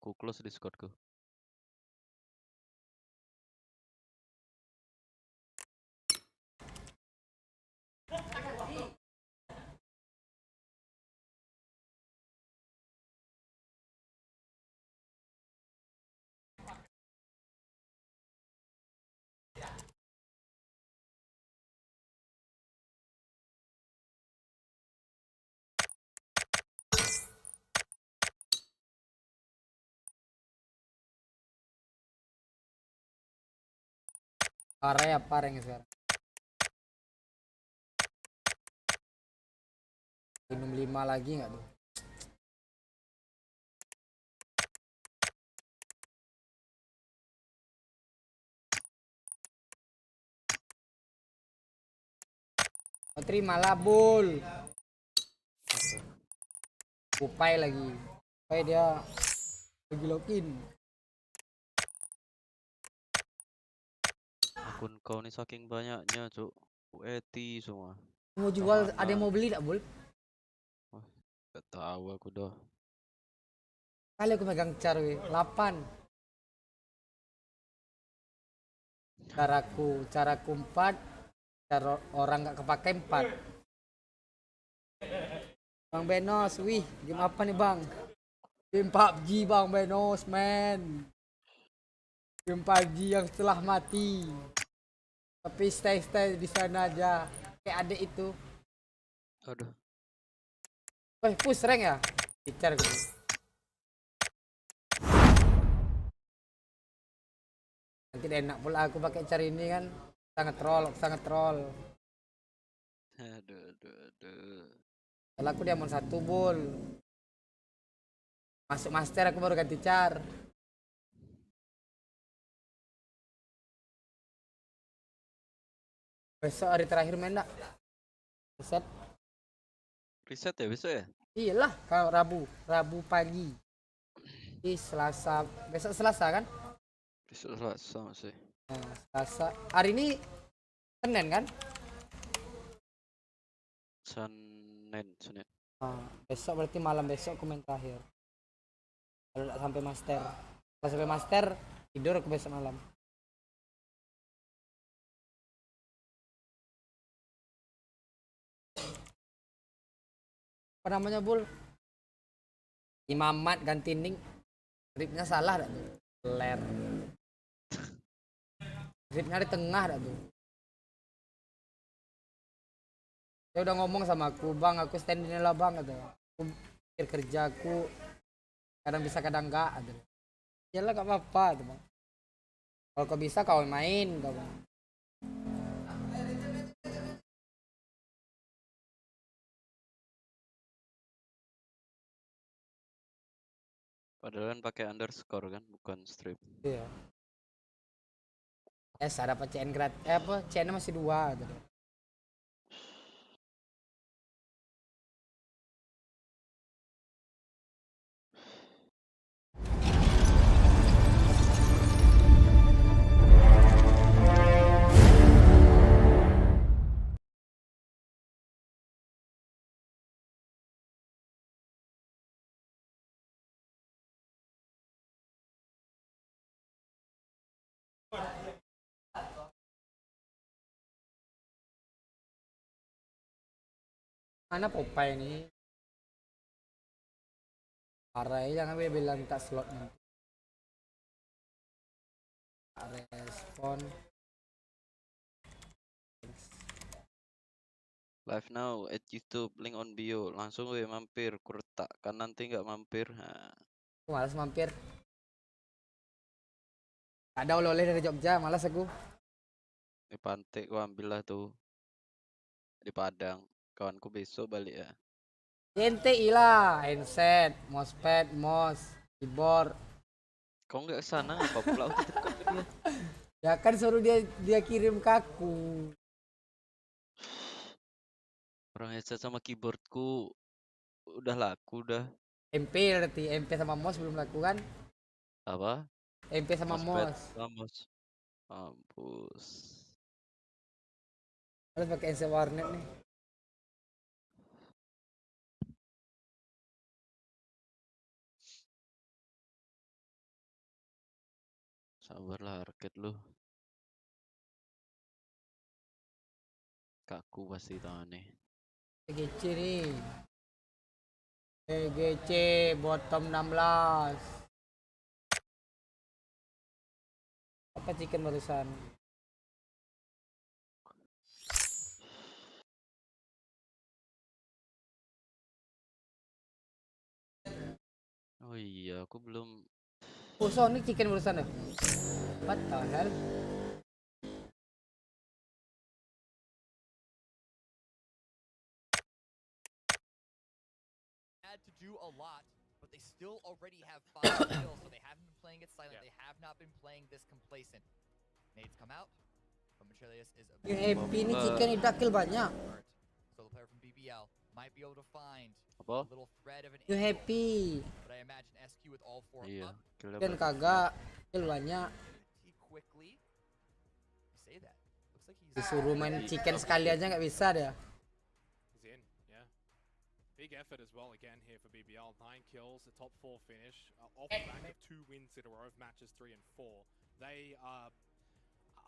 ku close Discordku. Parah ya parah yang sekarang. Minum 5 lagi nggak tuh? Oh, terimalah Bul. Upai lagi. Upai dia lagi login. Akun kau nih saking banyaknya, Cuk. UET semua. Mau jual, ada yang mau beli tak, Bul? Gak tahu aku dah. Kali aku megang cari 8. Caraku 4. Cara orang nggak kepake 4. Bang Benos, wih, game apa nih Bang? Game PUBG Bang Benos, man. Game PUBG yang setelah mati. Tapi stay di sana aja. Kayak adik itu. Aduh. Wih, push rank ya? Bicar gue. Nanti enak pula aku pakai cari ini kan. Sangat troll. Aduh. Kalau aku diamond 1 Bul. Masuk master aku baru ganti car. Besok hari terakhir main enggak? Reset ya besok ya? Iyalah, kalau Rabu pagi. Di Selasa, besok Selasa kan? Besok Selasa masih. Nah, Selasa. Hari ini Senin kan? Senin. Besok berarti malam besok aku main terakhir. Kalau enggak sampai master. Kalau sampai master tidur aku besok malam. Apa namanya Bul? Imamat ganti ning. Gripnya salah dah tuh. Ler. Gripnya di tengah dah tuh. Dia udah ngomong sama aku, Bang, aku stand ini lah Bang, kata. Aku pikir kerjaku kadang bisa kadang enggak, kata. Iyalah gak apa-apa, Bang. Kalau kau bisa kau main, kata Bang. Padahal kan pakai underscore kan, bukan strip. Iya. Dapat CN gratis. CN masih 2, gitu. Mana Popeye ini? Parah ya, jangan bilang tak slot nanti. Tak respon. Live now at YouTube, link on bio. Langsung gue mampir, kurta kan nanti nggak mampir. Nah, Aku malas mampir. Ada oleh-oleh dari Jogja, malas aku. di pantai gua ambil lah tuh di Padang. Kawanku besok balik ya. NTI lah, handset, mousepad, mouse, keyboard. Kau nggak kesana apa pula udah dekat dia? Ya kan suruh dia kirim ke aku. Orang headset sama keyboardku udah laku dah. MP berarti, MP sama mouse belum laku kan? Apa? MP sama Mousepad mouse. sama mouse. Mampus. Harus pakai handset warnet nih. Sabarlah arcade lu. Kaku pasti tangannya. EGC nih. EGC bottom 16. Apa chicken barusan? Oh iya, aku belum. Oh, Sonic chicken barusan ya? What the hell? Had to do a lot, but they still already have 5 kills, so they haven't been playing it silent. They have not been playing this complacent. Nades come out, but Michelius is a You happy nih chicken udah kill banyak. So the player from BBL might be able to find Apa? a little thread of an You happy. but I imagine SQ with all 4 Iya, up Chicken kagak, kill banyak. pretty quickly. You say that. Looks like he's Disuruh main chicken sekali aja nggak bisa dia. He's in, yeah. Big effort as well again here for BBL. 9 kills, a top 4 finish, off the back of 2 wins in a row of matches 3 and 4. They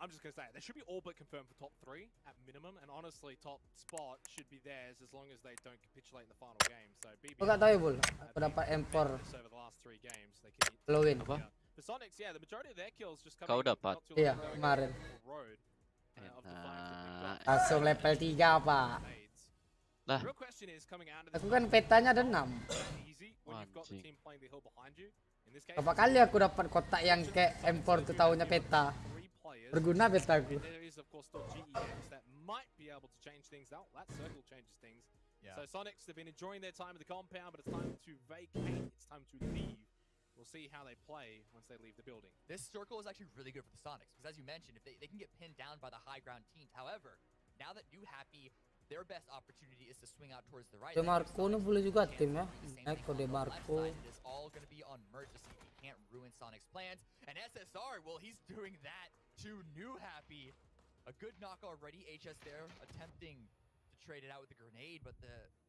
I'm just gonna say it. They should be all but confirmed for top 3 at minimum, and honestly, top spot should be theirs as long as they don't capitulate in the final game. So BBL. Lo gak tahu ya Bul? Aku dapat empor. Over the last 3 games, they can Lo win. Apa? The Sonics, yeah, the majority of their kills just Kau coming dapat? not too long Iya, ago kemarin. against Road. Nah, Langsung level 3 pak. lah. The real question is coming out of this Aku kan petanya ada 6. easy when you've got the team playing the hill behind you. In this case, Berapa kali aku dapat kotak yang kayak empor tuh tahunya peta. Berguna petaku. and there is of course still GEX that might be able to change things out. That circle changes things. Yeah. So Sonics have been enjoying their time at the compound, but it's time to vacate. It's time to leave. We'll see how they play once they leave the building. This circle is actually really good for the Sonics because, as you mentioned, if they can get pinned down by the high ground teams. However, now that New Happy, their best opportunity is to swing out towards the right. Demarco ini boleh juga tim ya. Naik ke Demarco. It is all going to be on Mert to see if he can't ruin Sonic's plans. And SSR, well, he's doing that to New Happy. A good knock already. HS there attempting to trade it out with the grenade, but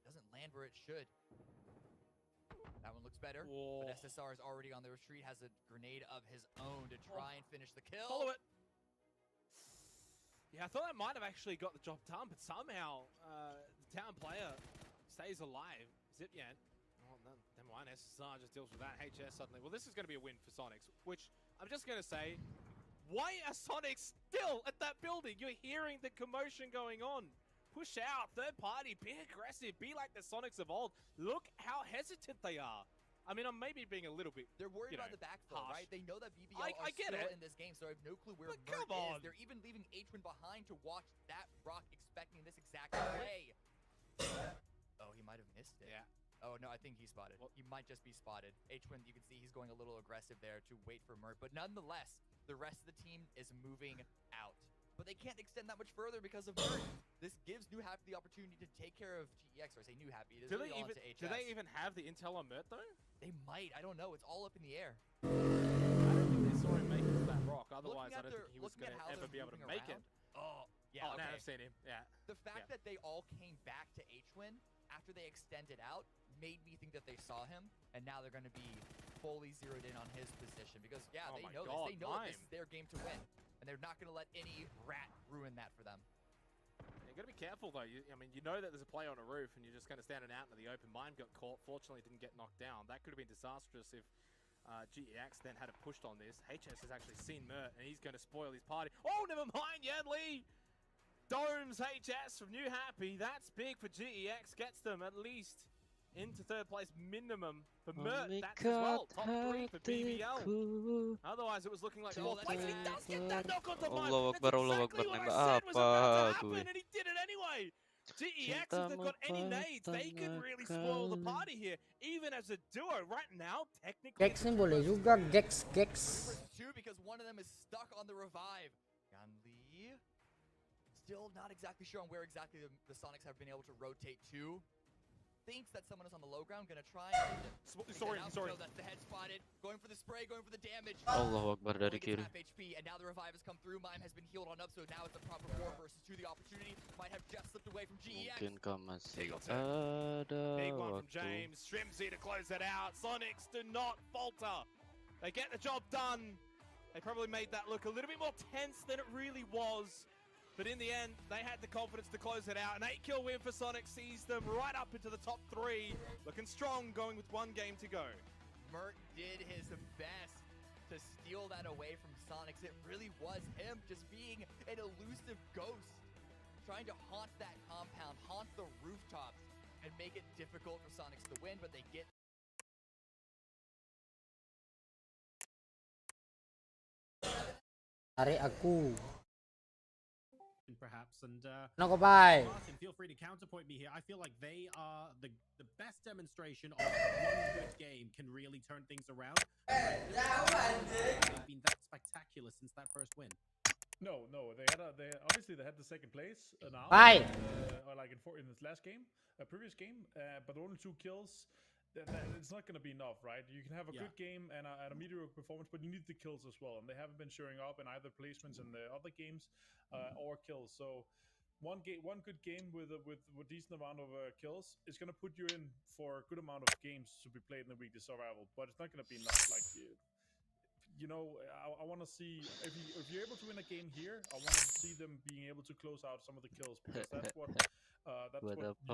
doesn't land where it should. That one looks better, but SSR is already on the retreat, has a grenade of his own to try and finish the kill. Follow it. Yeah, I thought that might have actually got the job done, but somehow the town player stays alive. Zipyan. Oh, never mind. SSR just deals with that. HS suddenly. Well, this is going to be a win for Sonics, which I'm just going to say, why are Sonics still at that building? You're hearing the commotion going on. Push out, third party, be aggressive, be like the Sonics of old. Look how hesitant they are. I mean, I'm maybe being a little bit. They're worried about the backfill, right? They know that BBL are get still it. in this game, so I have no clue where But Mert come on. is. They're even leaving H1 behind to watch that rock, expecting this exact play. Oh, he might have missed it. Yeah. Oh, no, I think he spotted. He might just be spotted. H1, you can see he's going a little aggressive there to wait for Mert, but nonetheless, the rest of the team is moving out. But they can't extend that much further because of Mert. This gives New Happy the opportunity to take care of GEX, or I say New Happy. It is Do really they, all even, into HS. do they even have the intel on Mert, though? They might. I don't know. It's all up in the air. I don't think they saw him make it to that rock. Otherwise, I don't think he was looking going at to how ever they're be able to moving make it. around. Oh, yeah. Oh, okay. now I've seen him. Yeah. The fact that they all came back to H-Win after they extended out made me think that they saw him, and now they're going to be fully zeroed in on his position because, yeah, Oh they my know God, this. They know that this Mime. is their game to win, and they're not going to let any rat ruin that for them. You got to be careful, though. I mean, you know that there's a player on a roof, and you're just going to stand it out into the open. Mime got caught. Fortunately, didn't get knocked down. That could have been disastrous if GEX then had pushed on this. HS has actually seen Mert, and he's going to spoil his party. Oh, never mind, Yan Lee! Domes HS from New Happy. That's big for GEX. Gets them at least into third place minimum. For Mert, that's as well. Top 3 for BBL. Otherwise, it was looking like fourth place. And he does get that knock on the Allah That's Akbar, Allah exactly Akbar, what nembak I said was apa about to gue? happen, and he did it anyway. GEX, if they've got any nades, they could really spoil the party here. Even as a duo, right now, technically... Gex ni boleh juga, Gex. Versus 2 because one of them is stuck on the revive. Yanli still not exactly sure on where exactly the Sonics have been able to rotate to. Thinks that someone is on the low ground, gonna try and... Sorry. No, that's the head spotted. Going for the spray, going for the damage. Allahu Akbar dari kiri. Half HP, and now the revive has come through. Mime has been healed on up, so now it's a proper 4 versus 2. The opportunity might have just slipped away from GEX. Mungkinkah masih ada Big one from waktu? James. Shrimsy to close it out. Sonics do not falter. They get the job done. They probably made that look a little bit more tense than it really was. But in the end, they had the confidence to close it out. An 8-kill win for Sonic sees them right up into the top 3. Looking strong, going with 1 game to go. Mert did his best to steal that away from Sonics. It really was him just being an elusive ghost, trying to haunt that compound, haunt the rooftops, and make it difficult for Sonics to win, but they get... Tarik aku. Perhaps, and No go bye. Martin, feel free to counterpoint me here. I feel like they are the best demonstration of one good game can really turn things around. They've been that spectacular since that first win. No, they obviously they had the second place now. Bye. Or like in this last game, previous game, but only 2 kills. It's not going to be enough, right? You can have a good game and a mediocre performance, but you need the kills as well, and they haven't been showing up in either placements in the other games or kills. So one good game with a decent amount of kills is going to put you in for a good amount of games to be played in the weekly survival, but it's not going to be enough. Like you know, I want to see if you're able to win a game here. I want to see them being able to close out some of the kills, because that's what you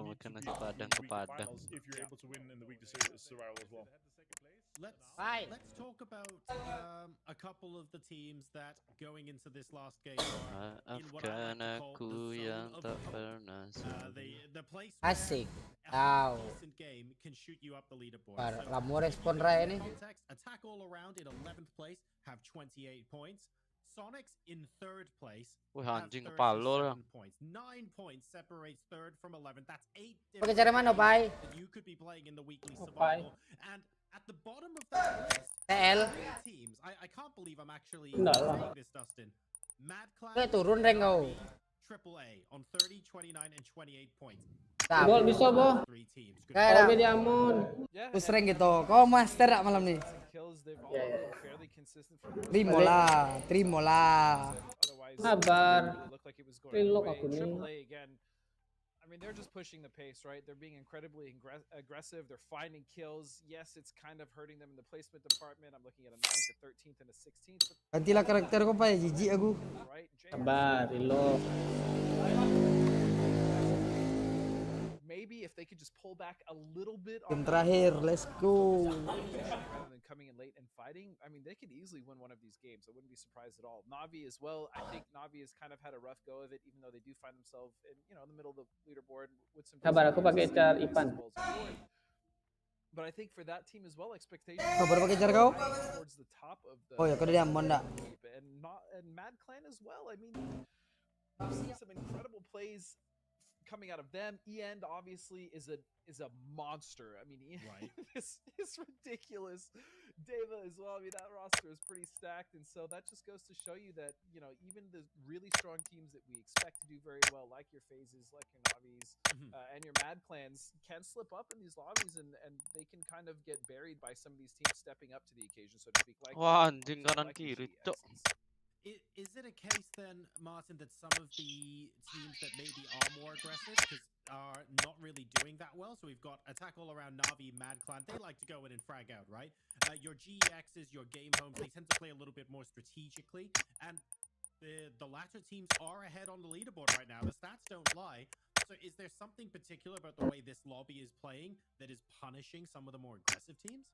need to be in the weekly finals if you're able to win in the weekly survival as well. Let's talk about a couple of the teams that going into this last game are in what I like to call the zone of hope. The place Asik. where a decent game can shoot you up the leaderboard. Kamu respon Ray ini. Context, Attack All Around in 11th place have 28 points. Sonics in 3rd place Wih, have anjing kepala lo. 37 points. 9 points separates 3rd from 11th. That's 8 Pakai cara mana, Pai? that you could be playing in the weekly survival. And at the bottom of that list, TL. 3 teams. I can't believe I'm actually Enggak lah. saying this, Dustin. Mad Clan, Oke, turun rank kau. AAA on 30, 29, and 28 points. Bol bisa, Bo. 3 teams. Kayak terus rank gitu. Kau master tak malam nih? Kills, they've all been fairly consistent for the most Terima lah. Sabar. Relock aku nih. AAA again. I mean, they're just pushing the pace, right? They're being incredibly aggressive. They're finding kills. Yes, it's kind of hurting them in the placement department. I'm looking at a 9th, a 13th, and a 16th. Gantilah karakter kau, Pai. Jijik aku. Right? Sabar, relock. Maybe if they could just pull back a little bit Game on terakhir, let's go. rather than coming in late and fighting, I mean, they could easily win one of these games. I wouldn't be surprised at all. Navi as well. I think Navi has kind of had a rough go of it, even though they do find themselves in, in the middle of the leaderboard with some. Sabar, aku pakai car Ipan. But I think for that team as well, expectations Baru pakai car kau? towards the top of the. Oh ya, kau ada diamond tak? And Mad Clan as well. I mean, we've seen some incredible plays coming out of them. End obviously is a monster. I mean, Right. this is ridiculous. Deva as well. I mean, that roster is pretty stacked, and so that just goes to show you that even the really strong teams that we expect to do very well, like your Phases, like your Navis, and your Mad Clans, can slip up in these lobbies, and they can kind of get buried by some of these teams stepping up to the occasion, so to speak. Like Wah, anjing kanan kiri, cok. Is it a case then, Martin, that some of the teams that maybe are more aggressive are not really doing that well? So we've got Attack All Around, Navi, Mad Clan. They like to go in and frag out, right? Your GEXs, your Game Homes, they tend to play a little bit more strategically. And the latter teams are ahead on the leaderboard right now. The stats don't lie. So is there something particular about the way this lobby is playing that is punishing some of the more aggressive teams?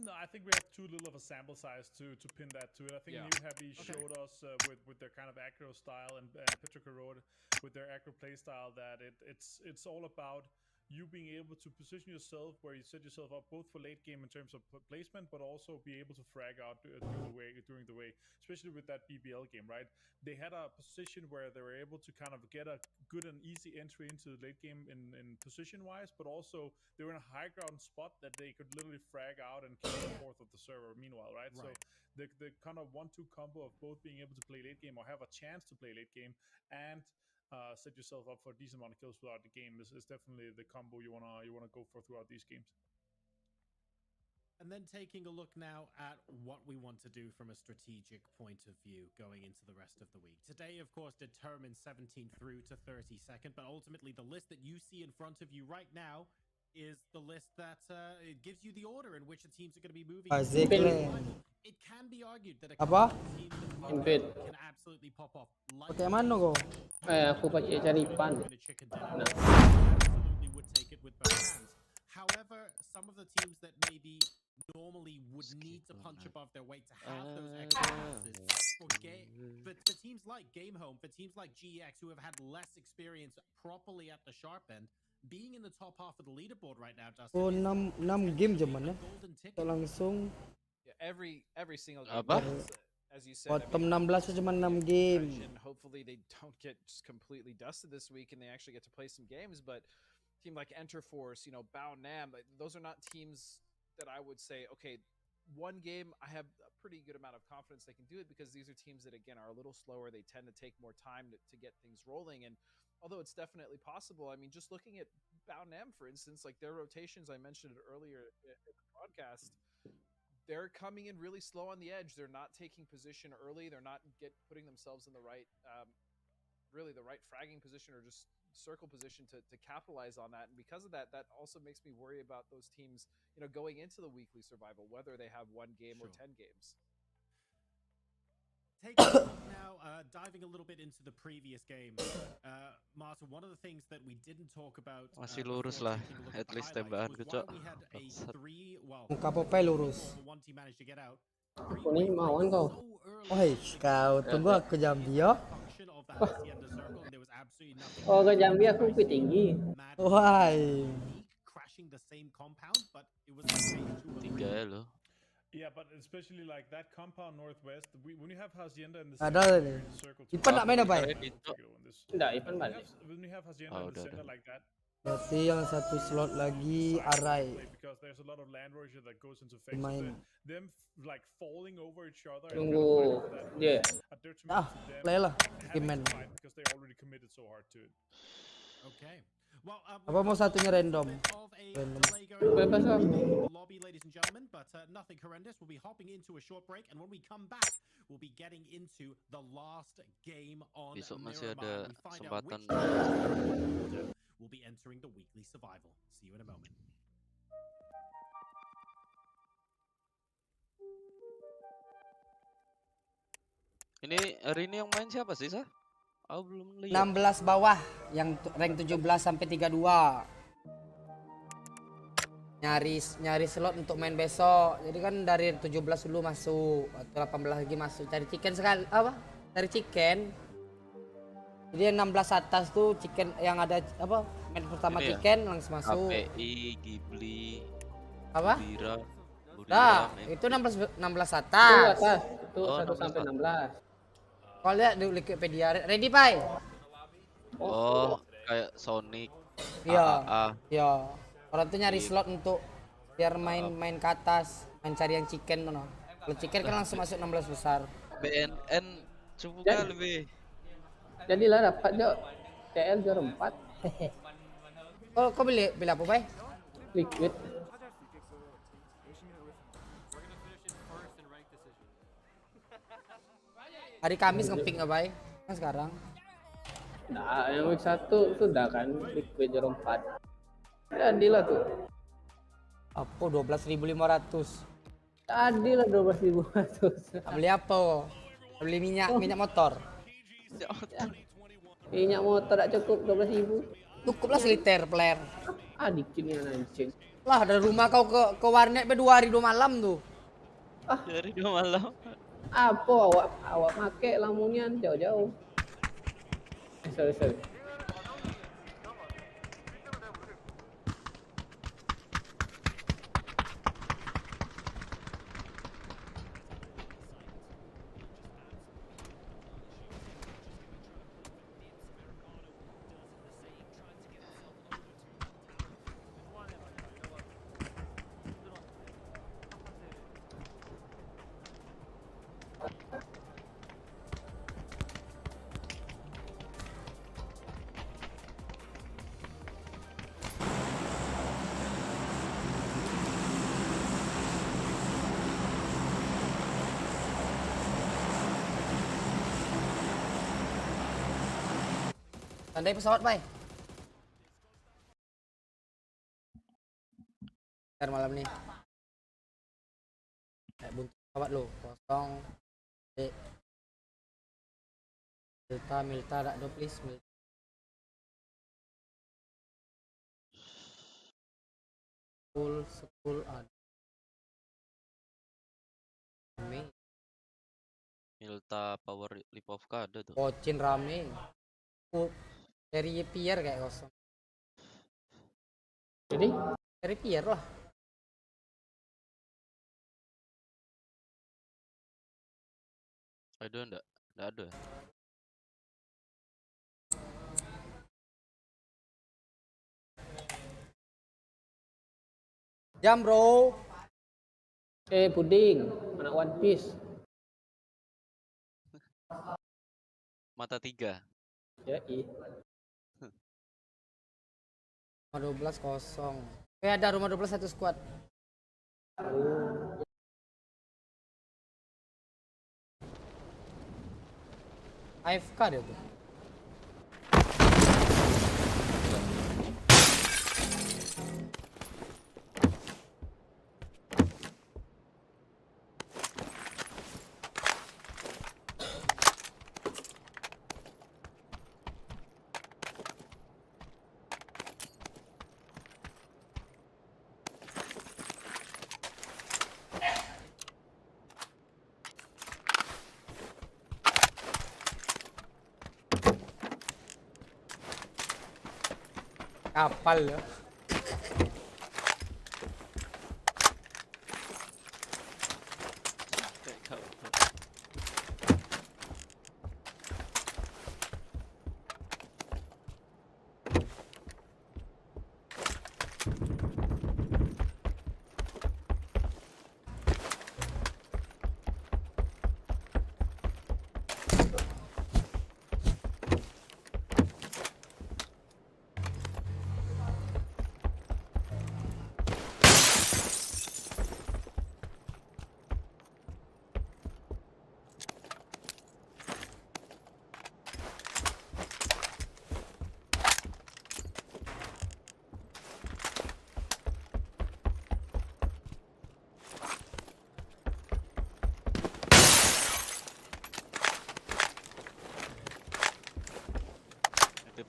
I I think we have too little of a sample size to pin that to it. I think New Heavy showed us with their kind of aggro style and Petrichor Road with their aggro play style that it's all about you being able to position yourself where you set yourself up both for late game in terms of placement, but also be able to frag out during the way, especially with that BBL game, right? They had a position where they were able to kind of get a good and easy entry into the late game in position wise, but also they were in a high ground spot that they could literally frag out and kill the fourth of the server meanwhile, right? So the kind of 1-2 combo of both being able to play late game or have a chance to play late game and set yourself up for a decent amount of kills throughout the game is definitely the combo you wanna go for throughout these games. And then taking a look now at what we want to do from a strategic point of view going into the rest of the week. Today, of course, determines 17th through to 32nd, but ultimately the list that you see in front of you right now is the list that it gives you the order in which the teams are going to be moving. It can be argued that a couple of teams can absolutely pop off. Pakai mana kau? Aku pakai cari pan. Absolutely would take it with both hands. However, some of the teams that maybe normally would need to punch above their weight to have those extra passes for teams like Game Home, for teams like GEX who have had less experience properly at the sharp end, being in the top half of the leaderboard right now, Dustin. Oh, 6 game je mana? Langsung. Every single game, as you said, bottom 16 cuma 6 game. Hopefully they don't get just completely dusted this week and they actually get to play some games. But a team like Enterforce, Bao Nam, those are not teams that I would say, okay, one game I have a pretty good amount of confidence they can do it, because these are teams that again are a little slower. They tend to take more time to get things rolling. And although it's definitely possible, I mean, just looking at Bao Nam, for instance, like their rotations, I mentioned it earlier in the podcast. They're coming in really slow on the edge. They're not taking position early. They're not putting themselves in the right, really the right fragging position or just circle position to capitalize on that. And because of that, that also makes me worry about those teams, going into the weekly survival, whether they have 1 game or 10 games. Taking a look now, diving a little bit into the previous game. Martin, one of the things that we didn't talk about Masih lurus lah, at least tembakan kecok. Muka Popeye lurus. Kuning mauan kau. Oi, kau tunggu aku jam dia. Oh, ke jam dia aku lebih tinggi. Why? Crashing the same compound, but it was 3 loh. Yeah, but especially like that compound northwest, when you have Hacienda in the circle, Ipan nak main apa? Tidak, Ipan balik. When you have Hacienda in the center like that. Berarti yang satu slot lagi Arai. Because there's a lot of land erosion that goes into phase. Them like falling over each other. Tunggu dia. Play lah. Game because they already committed so hard to it. Okay. Well, apa mau satunya random? Bebas lah. Lobby, ladies and gentlemen, but nothing horrendous. We'll be hopping into a short break, and when we come back, we'll be getting into the last game on Besok masih Miramar. ada kesempatan. We'll be entering the weekly survival. See you in a moment. Ini hari ini yang main siapa sih, Sah? Aku belum lihat. 16 bawah yang rank 17 sampai 32. Nyari slot untuk main besok. Jadi kan dari 17 dulu masuk atau 18 lagi masuk. Cari chicken sekali apa? Cari chicken. Jadi yang 16 atas tuh chicken yang ada apa? Main pertama ini chicken ya? Langsung masuk. KPI, Ghibli. Apa? Burira. Nah, itu 16 atas. Itu 1 sampai 16. Kau lihat di Wikipedia. Ready, Pai? Oh, kayak Sonic. Iya. Iya. Orang tuh nyari slot untuk biar main ke atas, main cari yang chicken tuh. Kalau chicken kan langsung masuk 16 besar. BNN coba lebih. Jadilah dapat Dok. TL juara 4. Oh, kau beli apa, Pai? Liquid. Hari Kamis ngepick nggak, Bay? Kan sekarang. Nah, yang week 1 sudah kan liquid juara 4. Jadilah tuh. Apa 12.500? Jadilah 12.500. Beli apa? Beli minyak motor. Minyak motor tak cukup 12.000. Cukuplah seliter player. Dikit yang anjing. Lah dari rumah kau ke warnet 2 hari 2 malam tuh. Dari 2 malam. Apa awak make lamunian jauh-jauh. Sorry. Tandai pesawat, Bay. Ntar malam nih. Buntu pesawat lo, kosong. Milta, tak do please. School ada. Milta Power Lipovka ada tuh. Pocin rame. Dari Pierre kayak kosong. Jadi? Dari Pierre lah. Ada enggak? Enggak ada. Jam, bro. Puding, anak One Piece. Mata 3. Ya, Rumah 12 kosong. Ada rumah 12 satu squad. AFK dia tuh. Kapal ya.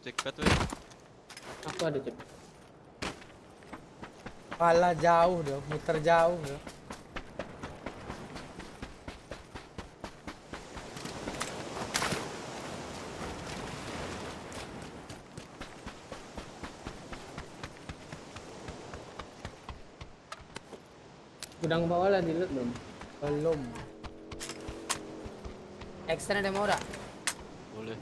Cepat weh. Aku ada cep. Pala jauh dong, muter jauh dong. Gudang bawah lah di loot belum? Belum. Extend ada mau tak? Boleh.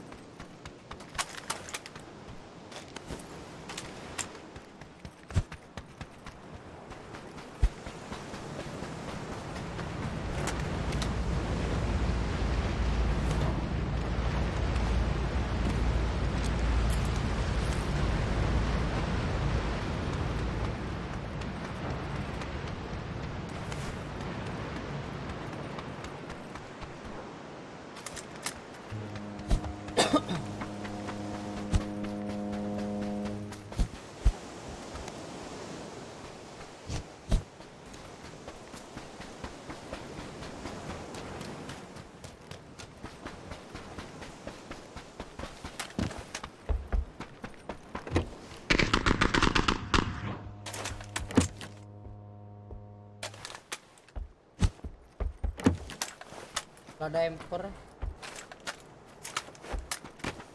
Kalau ada M4.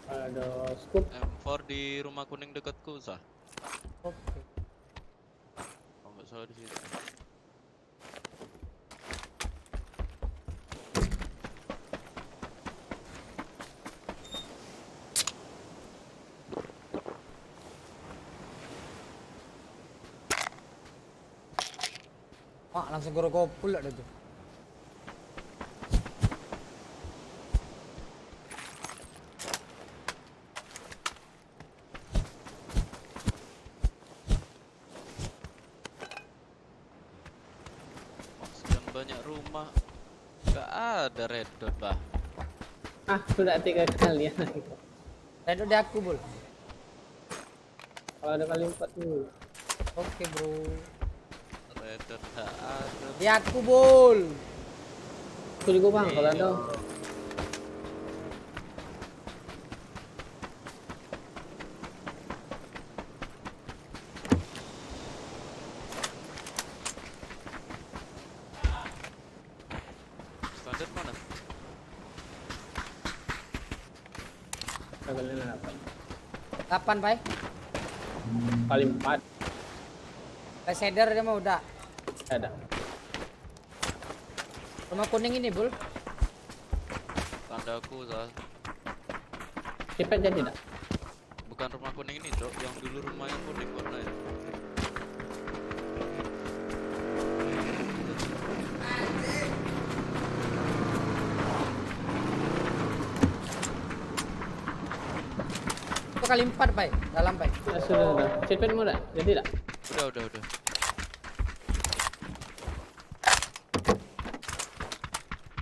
Ada scoop. M4 di rumah kuning dekatku, Sah. Oke. Kalau nggak salah di situ. Wah, langsung gorok-gopul ada tuh. Sekian banyak rumah, nggak ada red dot lah. Ah, sudah 3 kali ya. Redo di aku, Bul. Kalau ada kali 4 dulu. Oke, bro. Red dot nggak ada. Di aku, Bul. Aku juga bang, kalau ada. Standar mana? Kali 8. 8, Pai. Kali 4. Pai shader dia mau udah. Ada. Rumah kuning ini, Bul. Tandaku, Sah. Cepet jadi tidak? Bukan rumah kuning ini, Cok. Yang dulu rumah yang kuning warna itu. Itu kali 4, Pai. Dalam, Pai. Sudah. Cepet mau tak? Jadi tidak? Udah.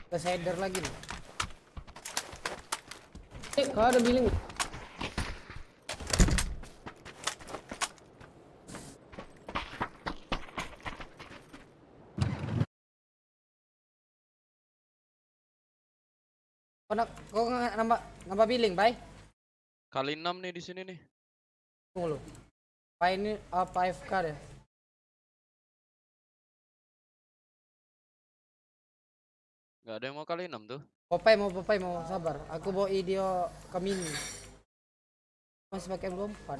Ke shader lagi nih. Kau ada billing? Kau nambah billing, Pai? Kali 6 nih di sini nih. Tunggu lu. Pai ini apa AFK deh? Nggak ada yang mau kali 6 tuh. Popai mau sabar. Aku bawa video ke mini. Masih pakai M24.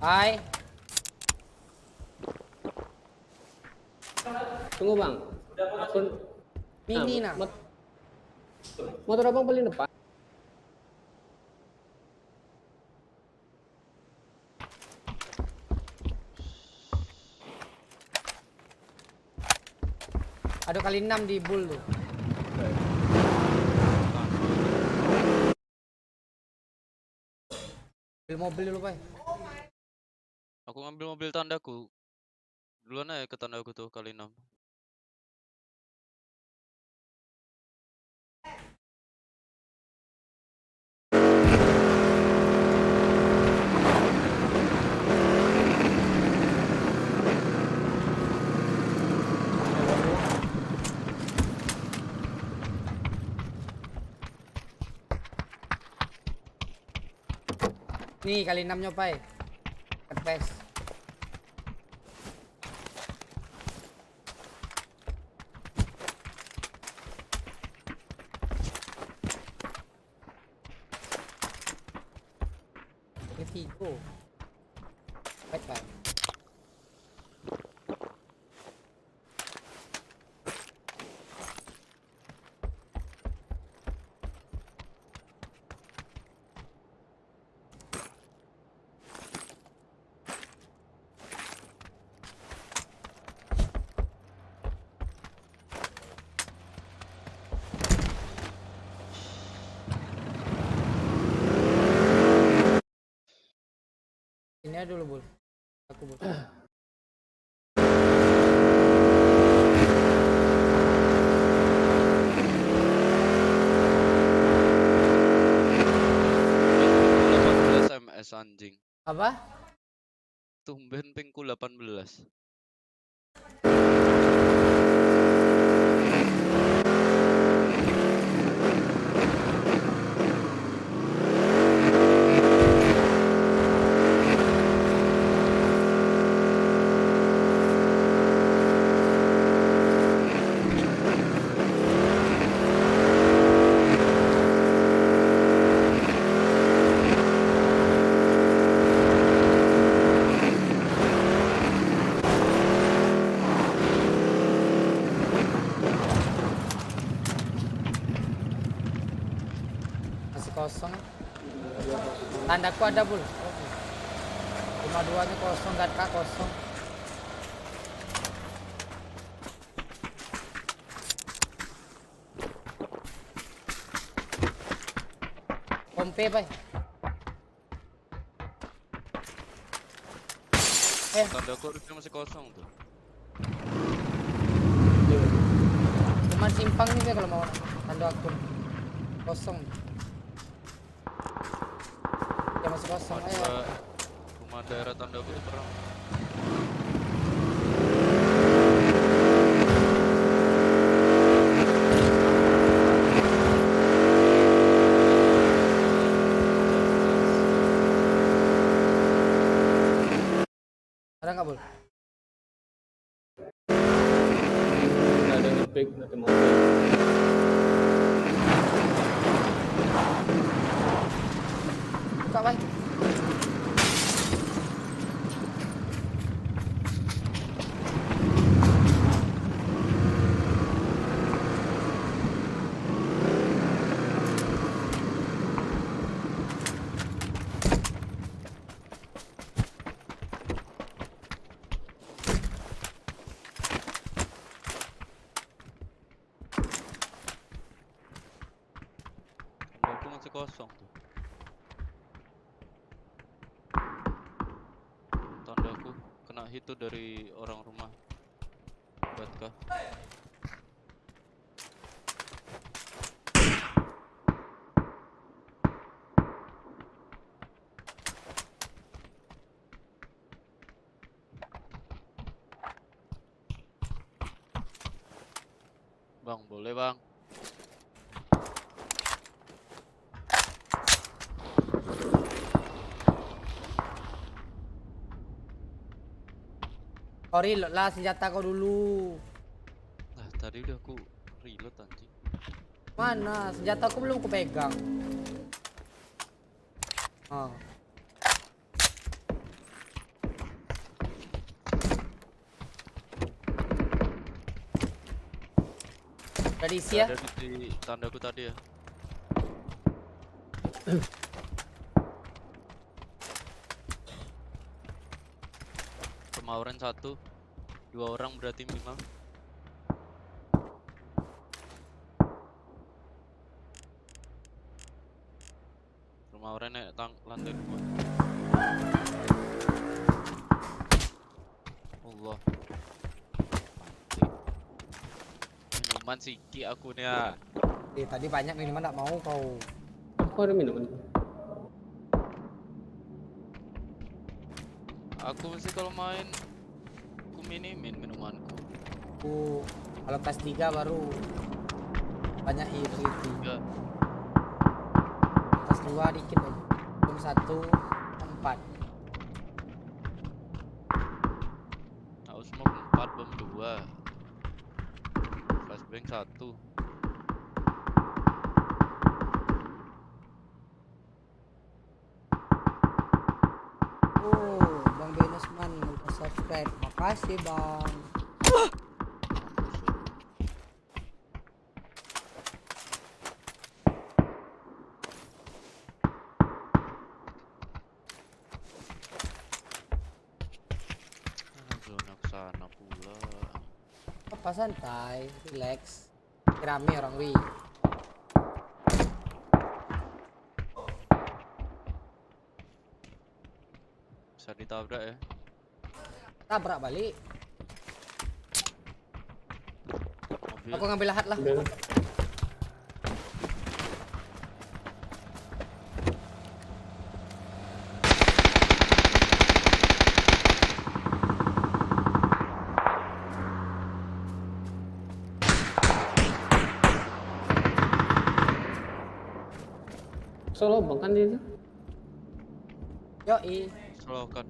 Hai. Tunggu bang. Mini nah. Motor abang paling depan. Ada kali 6 di bull tuh. Ambil mobil dulu, Pai. Aku ngambil mobil tandaku. Duluan aja ke tandaku tuh kali 6. Nih kali 6 Pai. Kepes. Tigo. Baik, Pai. Ini aja dulu, Bul. Aku, Bul. SMS anjing. Apa? Tumben pingku 18. Tandaku ada bul. 52-nya kosong, Gatka kosong. Pompe, Bay. Tanda aku harusnya masih kosong tuh. Cuman simpang nih Bay, kalau mau tanda aku. Kosong. Ya masih kosong. Ayo. Rumah daerah tanda aku tuh perang. Ada nggak bul? Nggak ada ngepick, nggak ada mobil. Buka Bay. Tanda aku masih kosong tuh. Tandaku kena hit tuh dari orang rumah. Gatka. Bang, boleh bang. Oh reload lah senjata kau dulu. Nah, tadi udah aku reload anjing. Mana? Senjata aku belum kupegang. Oh. Udah diisi ya? Ada di tandaku tadi ya. Kemauran 1, 2 orang berarti minimal. Rumah orang naik lantai 2. Allah. Mati. Minuman siki akunya. Tadi banyak minuman nggak mau kau. Aku ada minuman. Aku mesti kalau main aku minimin minumanku. Kalau kelas 3 baru banyak itu. Kelas 2 dikit aja. Bom 1 4. Aku smoke 4 bom 2. Flashbang 1. Bang Benusman udah subscribe. Makasih bang. Zona kesana pula. Apa santai, relax. Rame orang wi. Bisa ditabrak ya. Tabrak balik. Mobil. Aku ngambil lahat lah. Solo bang kan dia itu. Yoi. Slokan.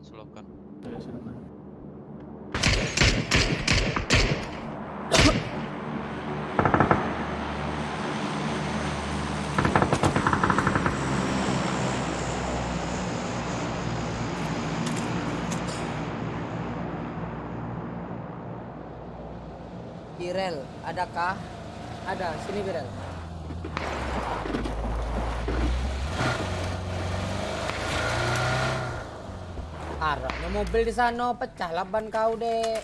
Birel, adakah? Ada, sini Birel. Taruhnya mobil di sana, pecah lah ban kau, Dek.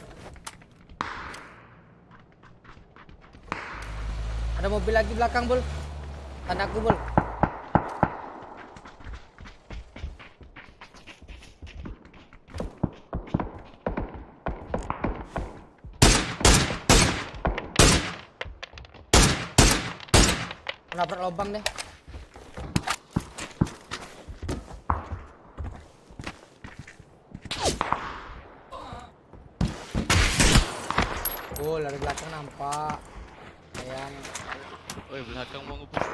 Ada mobil lagi belakang, Bul. Tandaku, Bul. Nabrak lubang deh. Oh, dari belakang nampak. Sayang. Woi, belakang mau ngebus.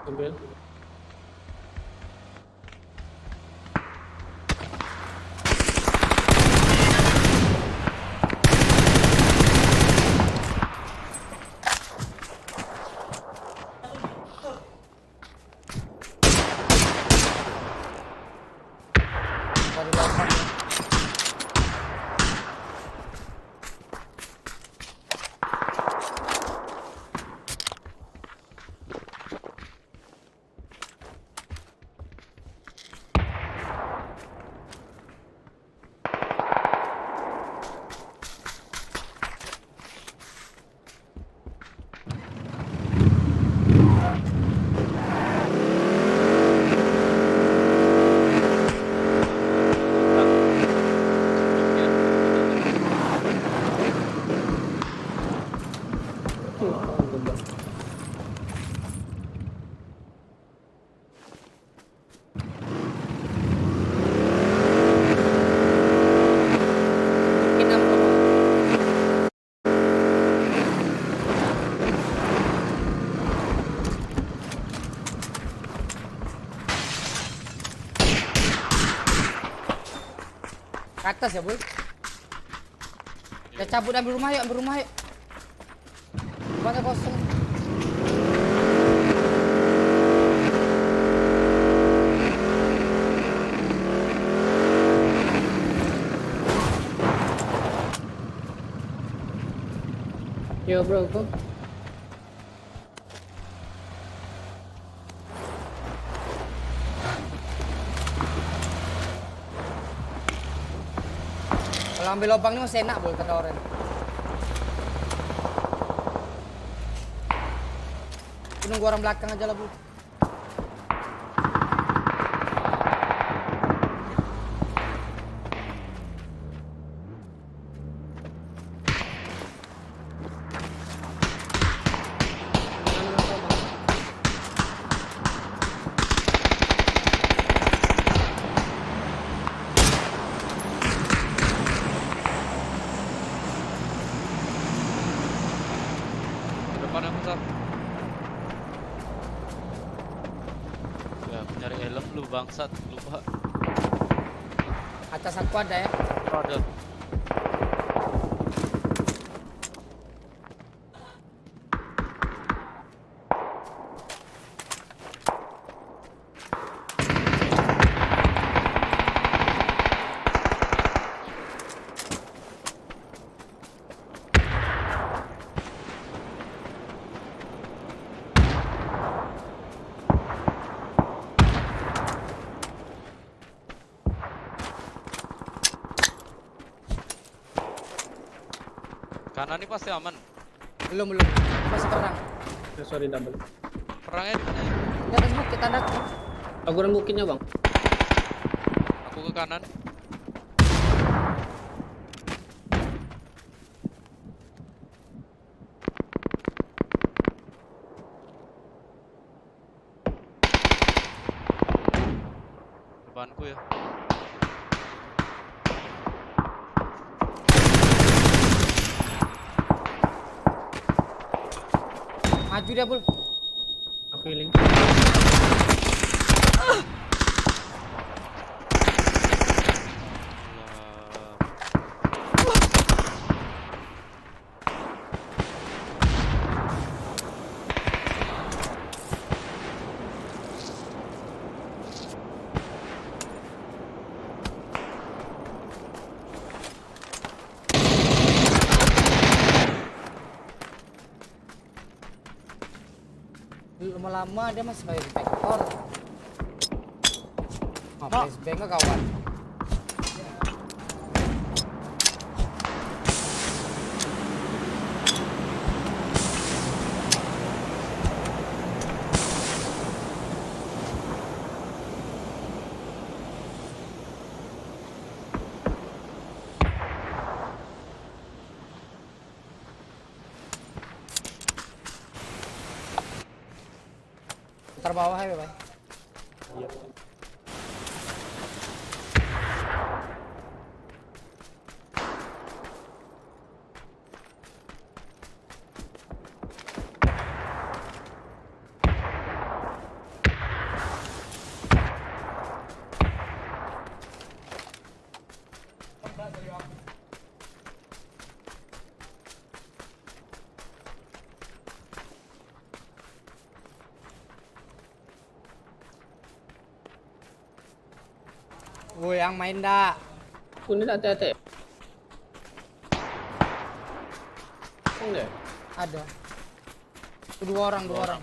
Ambil. Dari belakang. Ke atas ya, Bul. Kita cabut ambil rumah yuk, Rumahnya kosong. Yo bro, kok. Kalau ambil lubang ini masih enak, Bul, kata orang. Nunggu orang belakang aja lah, Bul. Depan aku, Sar. Ya, aku nyari helm lu bangsat, lupa. Atas aku ada ya. Ada. Kanan ini pasti aman. Belum. Masih perang. Sorry double. Perangnya di mana? Di atas bukit tanda. Aku rembukinnya bang. Aku ke kanan. Depanku ya. Maju dia, Bul. Aku healing. Lama lama dia masih sebagai vektor. Flashbang nggak kawan? Putar bawah ya, Bay. Iya. Woi, yang main dah. Kunin hati-hati. Enggak. Ada. Dua orang.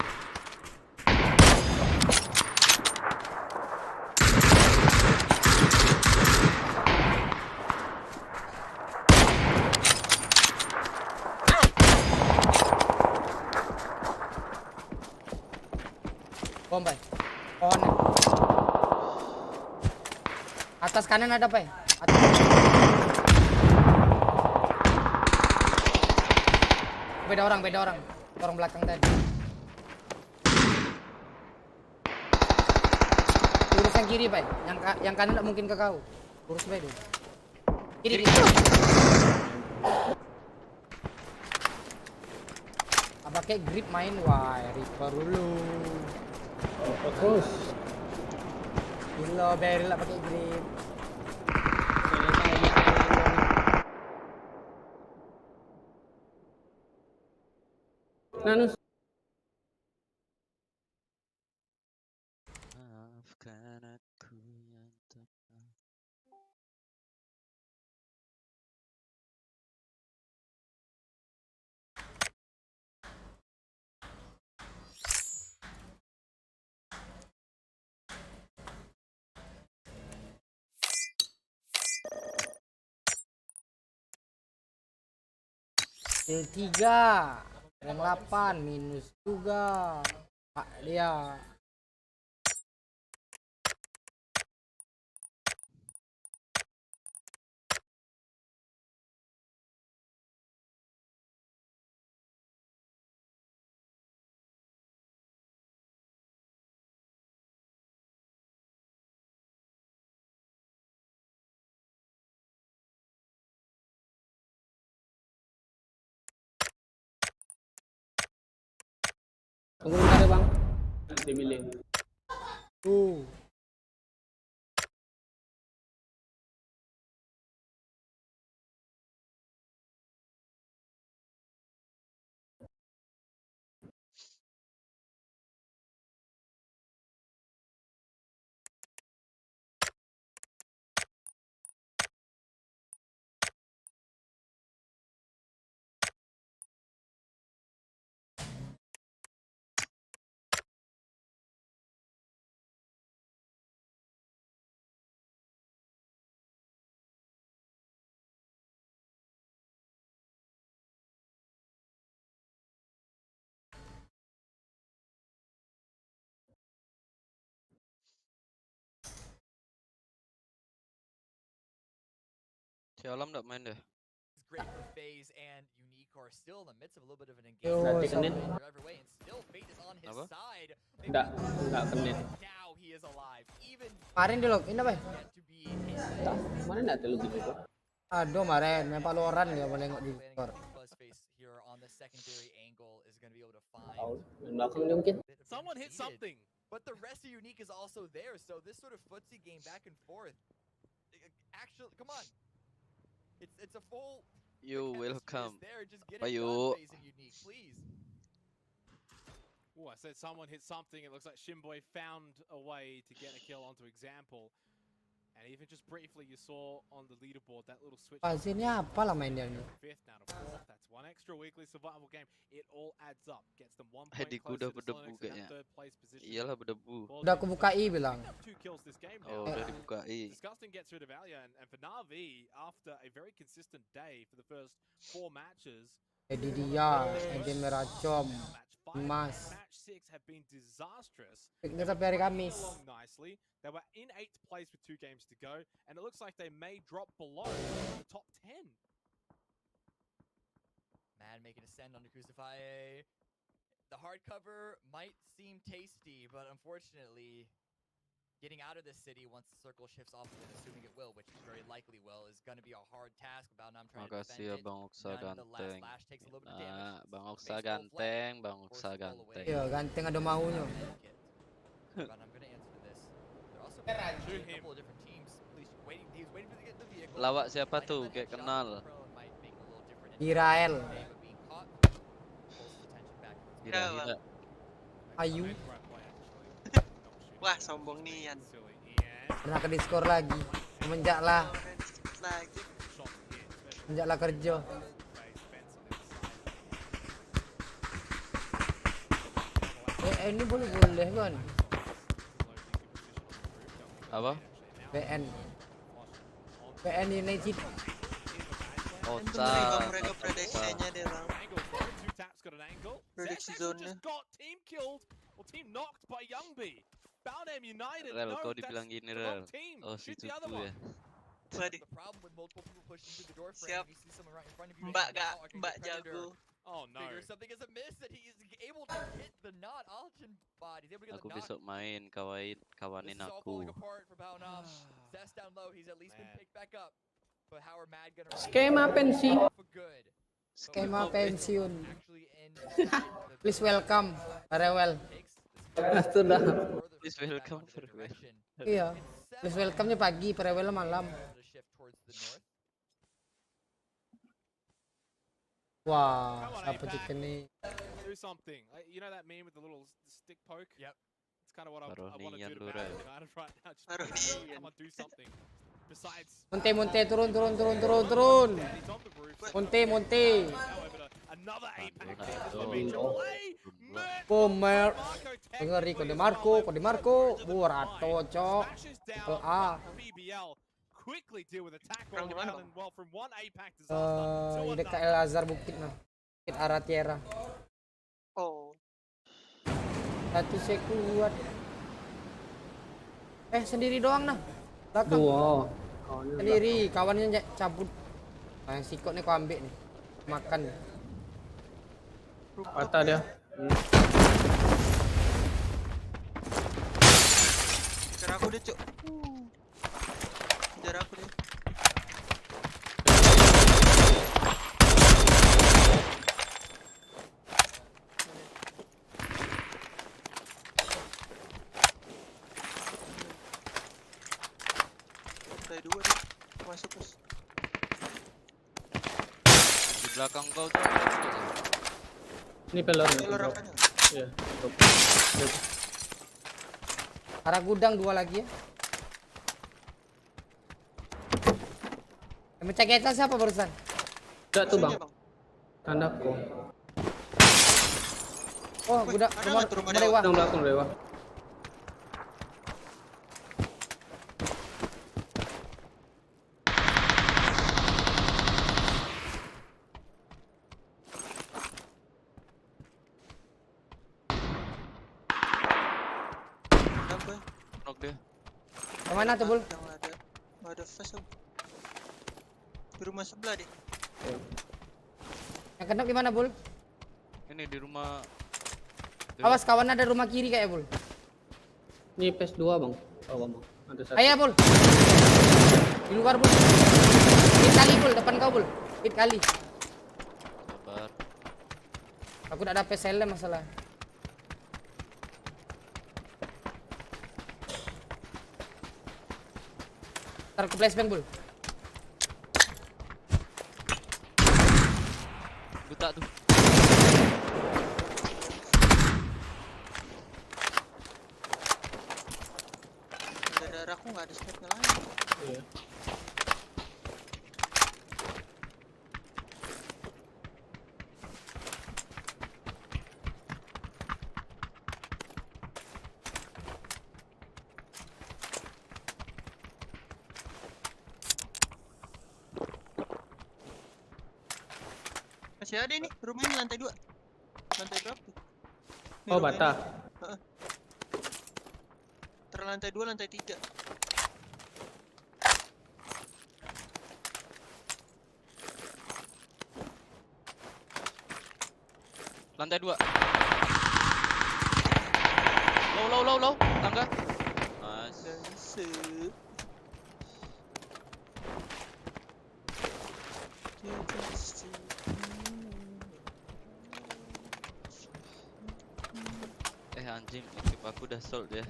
Bom, Bay. Pohon. Atas kanan ada, Bay. Beda orang. Orang belakang tadi. Urus yang kiri, Bay. Yang kanan enggak mungkin ke kau. Urus, Bay, dulu. Kiri. Pakai grip main, wah, Reaper dulu. Fokus. Gila, Beryl lah pakai grip. Nanus. Maafkan aku yang telah. Skill 3. Yang 8 minus juga. Pak dia. Tunggu bentar ya, Bang. Dibiling. Si Alam nggak main deh. Great for FaZe and Unique are still in the midst of a little bit of an Yo, engagement. sama. Every way, and still Fate is on his Apa? side. Enggak kenit. Now he is alive. Even Kemarin di login apa? to be Mana enggak ada lebih gitu. Aduh, kemarin main Valorant dia menengok di Discord. Buzzface here on the secondary angle is going to be able to find. Belakang dia mungkin. Someone hit something. But the rest of Unique is also there, so this sort of footsie game back and forth. Actually, come on. It's a full. You will come. There, just get Bye, it done, you. FaZe and Unique, please. Oh, I said someone hit something. It looks like Shimboy found a way to get a kill onto Example. And even just briefly, you saw on the leaderboard that little switch. Fazil ni apa lah main dia ni? Fifth now to fourth. That's one extra weekly survival game. It all adds up. Gets them 1 point Hediku closer udah to berdebu Sonics in kayaknya. that third place position. Iyalah berdebu. Udah aku bukai bilang. 2 kills this game Oh, now. udah dibukai. Disgusting gets rid of Alia, and for Na'Vi, after a very consistent day for the first 4 matches, Jadi dia, Edi Meracom, Mas. match 6 have been disastrous. Piknik sampai hari Kamis. Along nicely. They were in 8th place with 2 games to go, and it looks like they may drop below the top 10. Mad making a send onto Crucify. The hardcover might seem tasty, but unfortunately, getting out of this city once the circle shifts off of it, assuming it will, which it very likely will, is going to be a hard task. About now, I'm trying to Makasih ya defend it. Bang Oksa Nonetheless, ganteng. Lash takes a little bit of damage. Nah, Bang Oksa ganteng, Bang Oksa ganteng. Iya, ganteng ada maunya. But I'm going to answer this. They're also going to a couple of different teams. He's waiting for to get the vehicle. Lawak siapa tuh? Kayak kenal. Irael. Kira-kira. Ayu. Wah, sombong nih Yan. Pernah ke Discord lagi. Semenjaklah Lagi. kerja. Ini boleh kan? Apa? PN United. Oksa. Mereka prediksinya deh bang. Prediksi zone-nya. Got team killed or team knocked by Youngby. Boundham United. Rel, No, kau that's dibilang gini the wrong Rel. team. Oh, si Shoot the other Tutu ya. one. Waduh. The problem with multiple people pushing through the door Siap. frame, you see someone right in front of you. Mbak and now gak, I can Mbak get Predator. jago. Oh no. Figure something is amiss that he is able to hit the knot. Alchin bot. He's able to get Aku the knot. besok main kawanin This is all aku. falling apart for Balnov. Zest down low. He's at least been picked back up. But how are Mad gonna Skema pensi. for good? Skema pensiun. Actually in Please welcome. Farewell. Sudah. Please welcome farewell. Iya. Please welcome-nya pagi, farewell malam. to shift towards the north. Wah, Come on, siapa APAC. chicken nih? Do something. You know that meme with the little stick poke? Yep. It's kind of what I want to Baronian do to lu, Bad Rel. United right now. Just Baronian. come on, do something. Besides, Monte, turun. he's on the roof. Monte. Now over to another APAC team as they Aduh. make their way. Pomer. Marco Tech Ngeri kode Marco. Burato, cok. smashes down A. BBL. Quickly deal with attack Orang all di mana, around and well from one APAC disaster to Dekat another. El Azhar Bukit nah. Bukit arah Tierra. Oh. Satu saya kuat. Sendiri doang nah. Belakang. Dua. Sendiri, kawannya cabut. Nah, yang sikot nih kau ambil nih. Makan. Patah dia. Kejar aku deh cuk. Kejar aku deh. Lantai 2 deh. Masuk bos. Di belakang kau tuh. Ini pelor. Pelor apanya? Iya. Arah gudang 2 lagi ya. Yang pecah kaca siapa barusan? Udah tuh bang. Musuhnya, Bang. Tandaku. Oh, gudang Ada rumah nggak tuh rumah dewa. Yang belakang dewa. Kenapa? Knock dia. Yang mana tuh, Bul? Nggak ada fast Bang. Di rumah sebelah deh. Yang kena di mana, Bul? Ini di rumah. Awas kawan ada rumah kiri kayak, Bul. Ini PS2 bang. Oh bang. Ada satu. Ayo, Bul. Di luar, Bul. Hit kali, Bul, depan kau, Bul. Hit kali. Sabar. Aku tak ada PSL masalah. Ntar ke flashbang, Bul. Buta tuh. Ada Darahku nggak ada stepnya lagi. Iya. Masih ada ini rumahnya lantai 2. Lantai berapa tuh? Ini Oh, rumah bata. ini. Heeh. Antara lantai 2, lantai 3. Lantai 2. Low. Tangga. Nice. Anjing, ekip aku udah sold ya.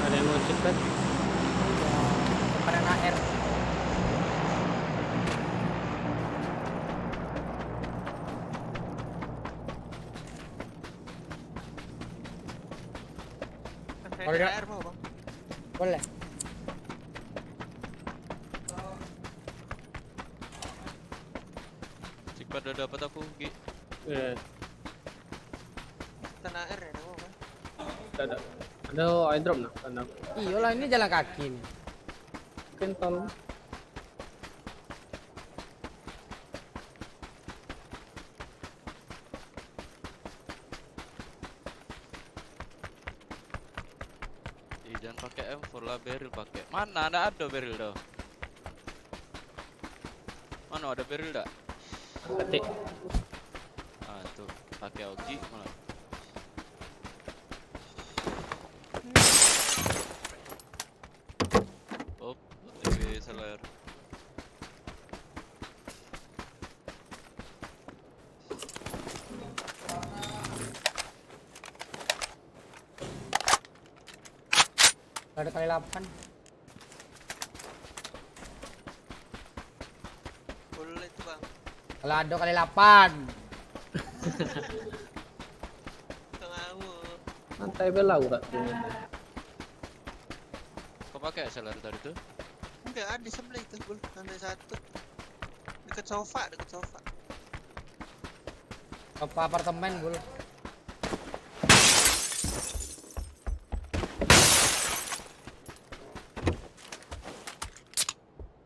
Ada yang mau cepet? Depan AR. Kalau ada air mau bang? Boleh. Cikpa udah dapat aku, Gi. Iya. Tanah air ya mau kan? Ada. Ada airdrop nah. Tanah. Iyalah ini jalan kaki nih. Kentol. Jangan pakai M4 lah, barrel pakai. Mana ada barrel dah? Mana ada barrel dah? Ketik. Ah tuh, pakai Ogi mana? Oh, lebih seler. Ada kali 8. Boleh itu bang. Kalau ada kali 8. Santai belau tak? Kau pakai seler tadi tuh? Enggak ada sebelah itu bul. Lantai 1. Dekat sofa. Sofa apartemen bul.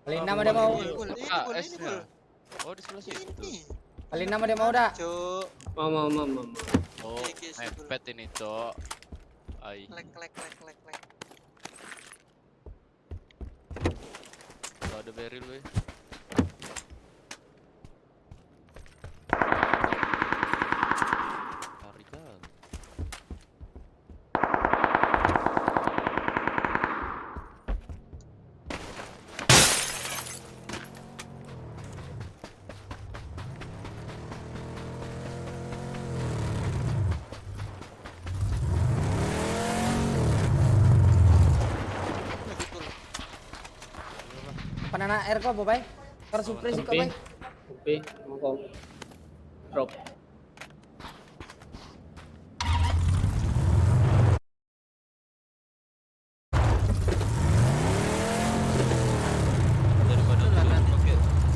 Kali 6 ada mau. Oh di sebelah situ. Kali 6 ada mau dah. Mau. Oh, mepet ini cok. Ai. Lek. Kalau ada barrel weh. Tarikan. Panana air kok, Bobai. Kar surprise kok, Bobai. Oke, mau drop.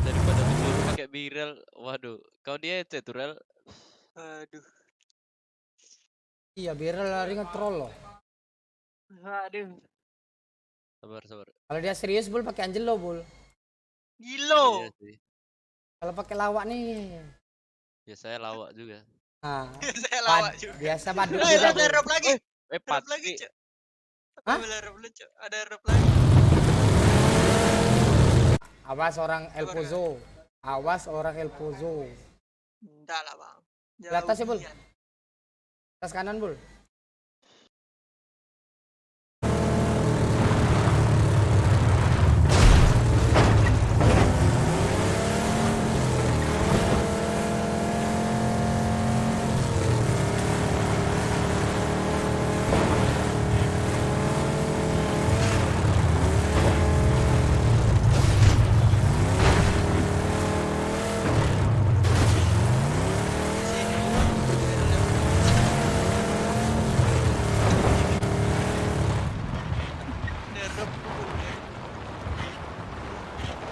Daripada disuruh pakai viral, waduh, kau dia tuh Rel. Aduh. Iya, biar lari nge-troll loh. Aduh. Sabar. Kalau dia serius, Bul pakai Angelo, Bul. Gilo. Iya sih. Kalau pakai lawak nih. Ya saya lawak juga. Nah, Saya lawak juga. biasa badut Eh, juga. ada Bul. drop lagi. Drop Pat. lagi, Cuk. Hah? Drop lagi, Cuk. Ada drop lagi. Awas orang El Pozo. Awas orang El Pozo. Enggak lah, Bang. Di atas ya, Bul. Atas kanan, Bul.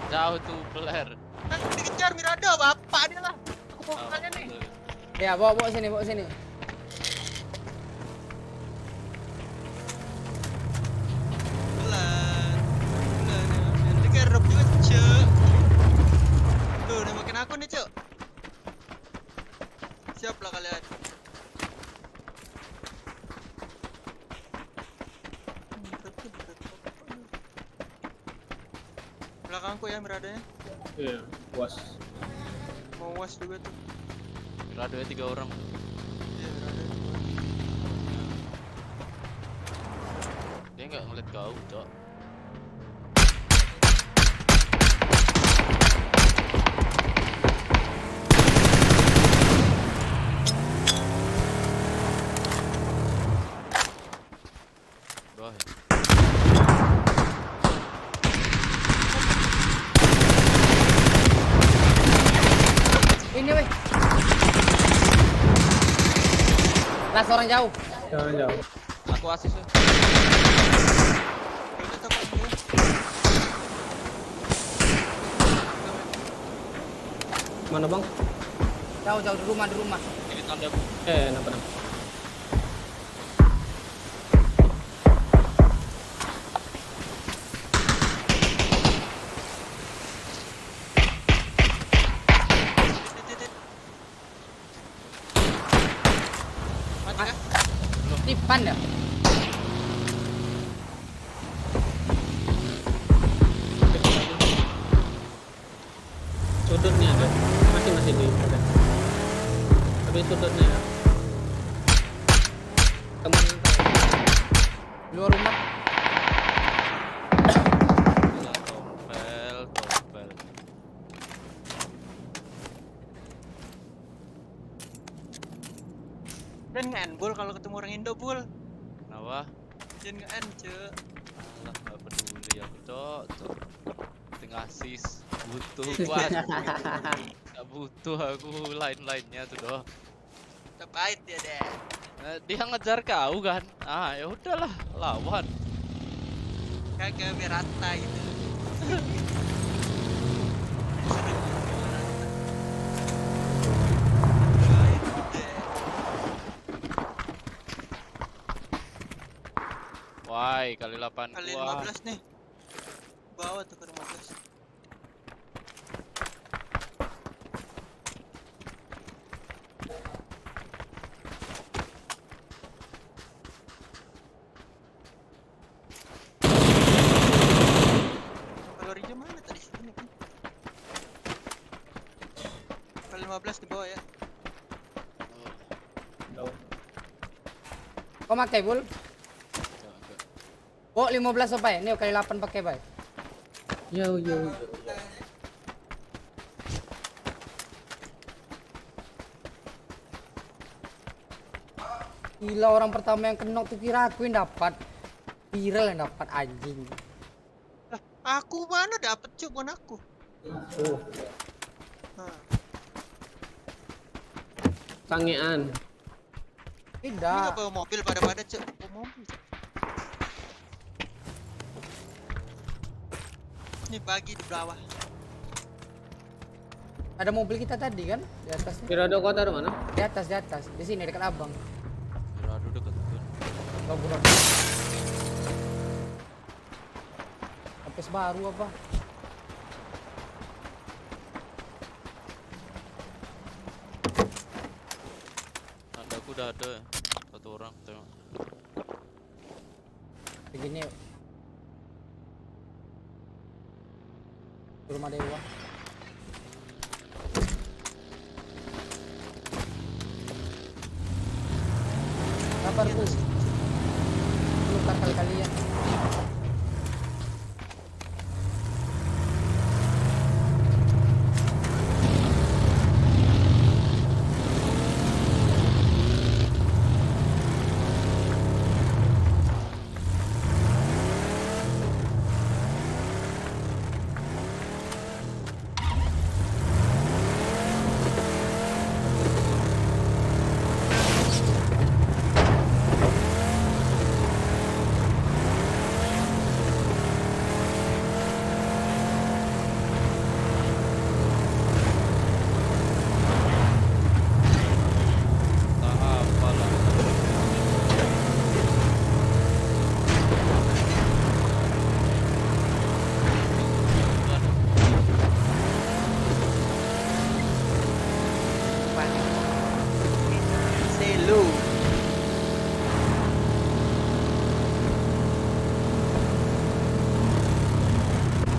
Jauh tuh peler. Kan dikejar Mirado, bapak dia lah. Aku bawa kalian nih. Ya, bawa sini, bawa sini. Bulan. Nanti kayak drop juga, Cuk. Tuh, udah makin aku nih, Cuk. Siap lah kalian. Belakangku ya Miradonya. Iya, puas. Mau was juga tuh. Radonya 3 orang. Iya, Mirado. Dia nggak ngeliat kau, Cok. Bawah ya. Ini, weh. Las orang jauh. Jangan jauh. Aku asis ya. Mana bang? Jauh di rumah. Ini tanda Nampak. Mati kah? Tipan ya. Sudutnya ada. Masih di ada. Tapi sudutnya teman Luar rumah. Tompel. Dan nge-end Bul kalau ketemu orang Indo, Bul. Kenapa? Jangan nge-end, Cuk. Alah, nggak peduli aku, Cok. Tengah asis. Butuh kuat. Nggak butuh aku lain-lainnya tuh doh. Udah pahit dia deh. Dia ngejar kau kan? Ah, ya udahlah, lawan. Kagak biar rata gitu. Why, kali 8 Kali gua. 15 nih. Bawa tuh ke 15. Kalau Rijo mana tadi? Ini kan. Kali 15 di bawah ya. Kau pakai, Bul? Oh, 15 apa ya? Ini kali 8 pakai, Bay. Yo. Gila, orang pertama yang kenok tuh kira aku yang dapat. Viral yang dapat, anjing. Aku mana dapat cuk, bukan aku. Oh, sangean. Ini Tidak. nggak bawa mobil pada cuk. Bawa mobil cuk. Ini pagi di bawah. Ada mobil kita tadi kan di atas. Mirado kau taruh mana? Di atas, di sini dekat abang. Aduh deket tuh. Bagus. Kapes baru apa? Tandaku udah ada ya. Satu orang tengok. Begini yuk. Rumah dewa. Kabar bu. Luka kalian.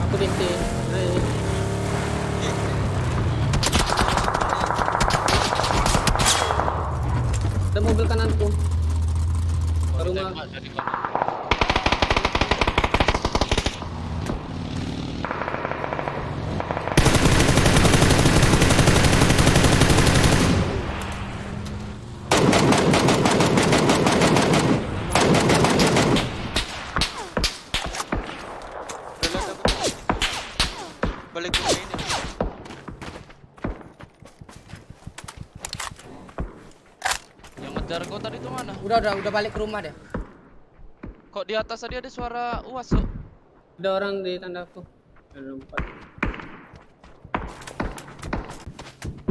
Aku binti. Nah ini. Ada mobil kananku. Ke rumah. Tembak dari kanan. Balik ke sini. Yang ngejar kau tadi itu mana? Udah balik ke rumah deh. Kok di atas tadi ada suara UAS tuh? Ada orang di tandaku. Ada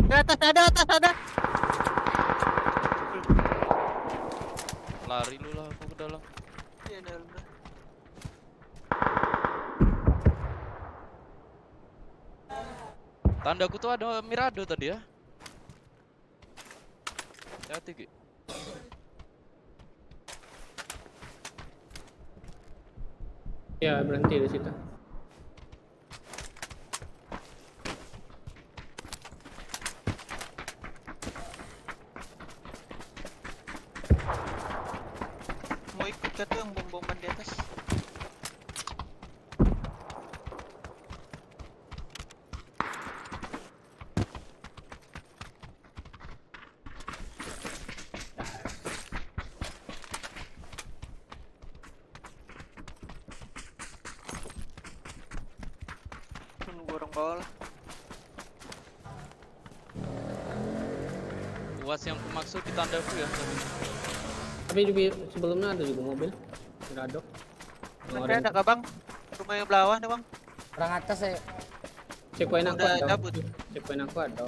4. Ada. Lari lu lah aku ke dalam. Iya, dalam. Tandaku tuh ada Mirado tadi ya. Hati-hati Ki. Ya berhenti di situ. Mau ikut ke tuh yang bom-boman di atas. Nunggu orang bawah lah. UAS yang ku maksud di tandaku ya. Tapi sebelumnya ada juga mobil. Mirado. Ada nggak bang? Rumah yang bawah nih bang. Orang atas ya. Checkpoint aku Udah ada. cabut. Checkpoint aku ada.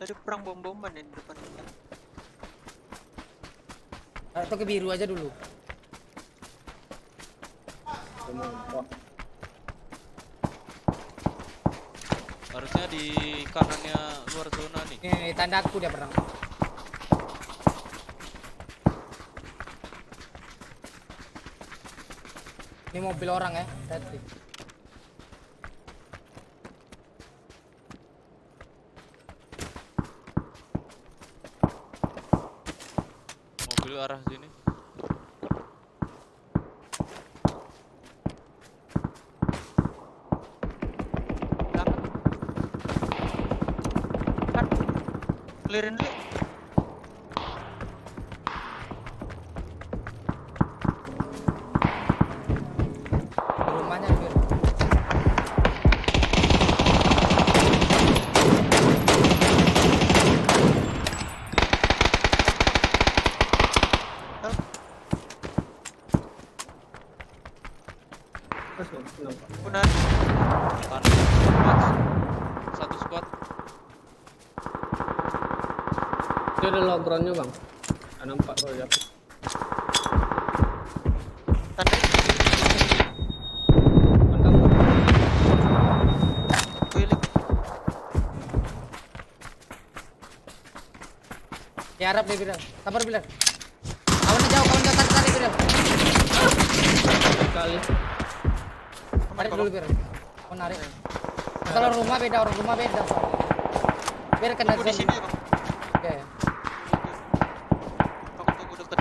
Tadi perang bom-boman di depan kita. Atau ke biru aja dulu. Harusnya di kanannya luar zona nih. Nih, tandaku dia perang. Ini mobil orang ya, tadi. Mobil arah sini. Clearin dulu. Terus bang, kenapa? Benar. Satu squad. Dia ada low groundnya bang. Ada 4 kalau di atas. Ya Arab deh Bilal. Sabar Bilal. Kawannya jauh tarik Bilal. Sekali. Tarik dulu Bilal. Narik. Kalau rumah beda, orang rumah beda. Biar kena Tunggu di sini bang. Oke. Tunggu dekat.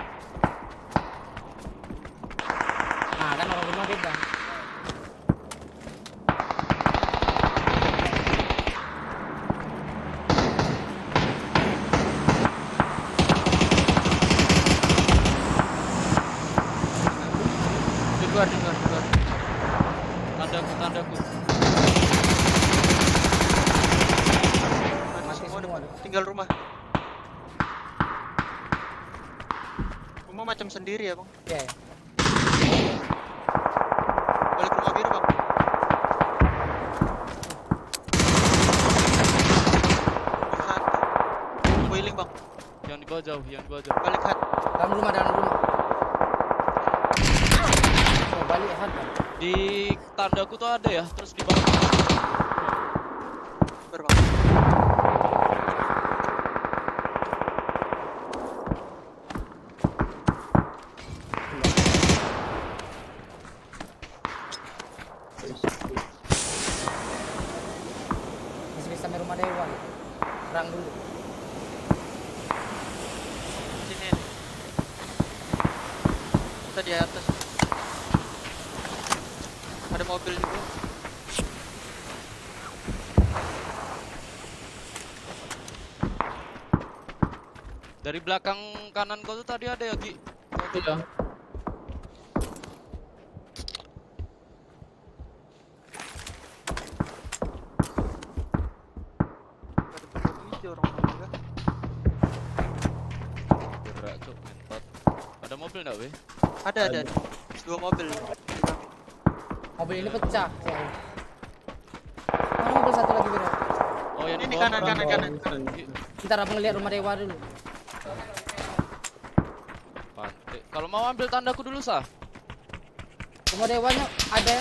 Nah kan orang rumah beda. Di luar. Tandaku. Semua tinggal rumah. Rumah macam sendiri ya bang. Oke. Balik rumah biru bang. Wailing bang. Yang di bawah jauh. Balik hat. Dalam rumah. Oh, balik hat. Di tandaku tuh ada ya, terus di bawah. Bang. Masih bisa sampai rumah Dewa. Serang dulu. Sini. Kita di atas. Ada mobil juga. Dari belakang kanan kau tuh tadi ada ya, Gi? Iya. Gerak cok, mentot. Ada mobil enggak, weh? Ada. 2 mobil. Mobil ini pecah. Mana mobil satu lagi Biro? Oh, yang Ini di bawah. kanan. Ntar abang lihat rumah Dewa dulu. Pantai. Kalau mau ambil tandaku dulu, Sah. Rumah Dewanya ada.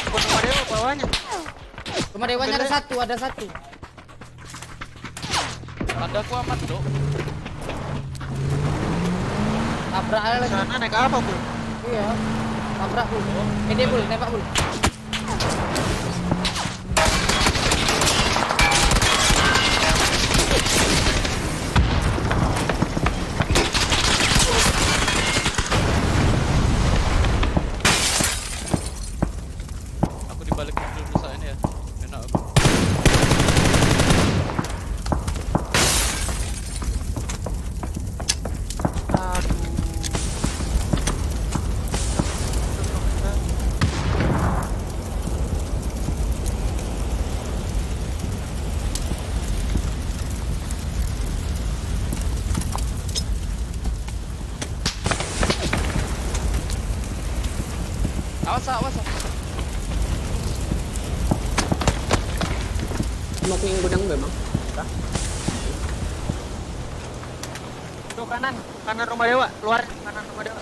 Rumah Dewa bawahnya. Rumah Dewanya ada satu. Tandaku aman, Dok. Tabrak aja lagi. Sana naik apa, Bul? Iya. Tabrak Bul. Ini Bul, nembak Bul. Aku dibalik mobil rusak ini ya. Enak aku. Awas. Smoking gudang memang. Tuh kanan rumah Dewa, keluar kanan rumah Dewa.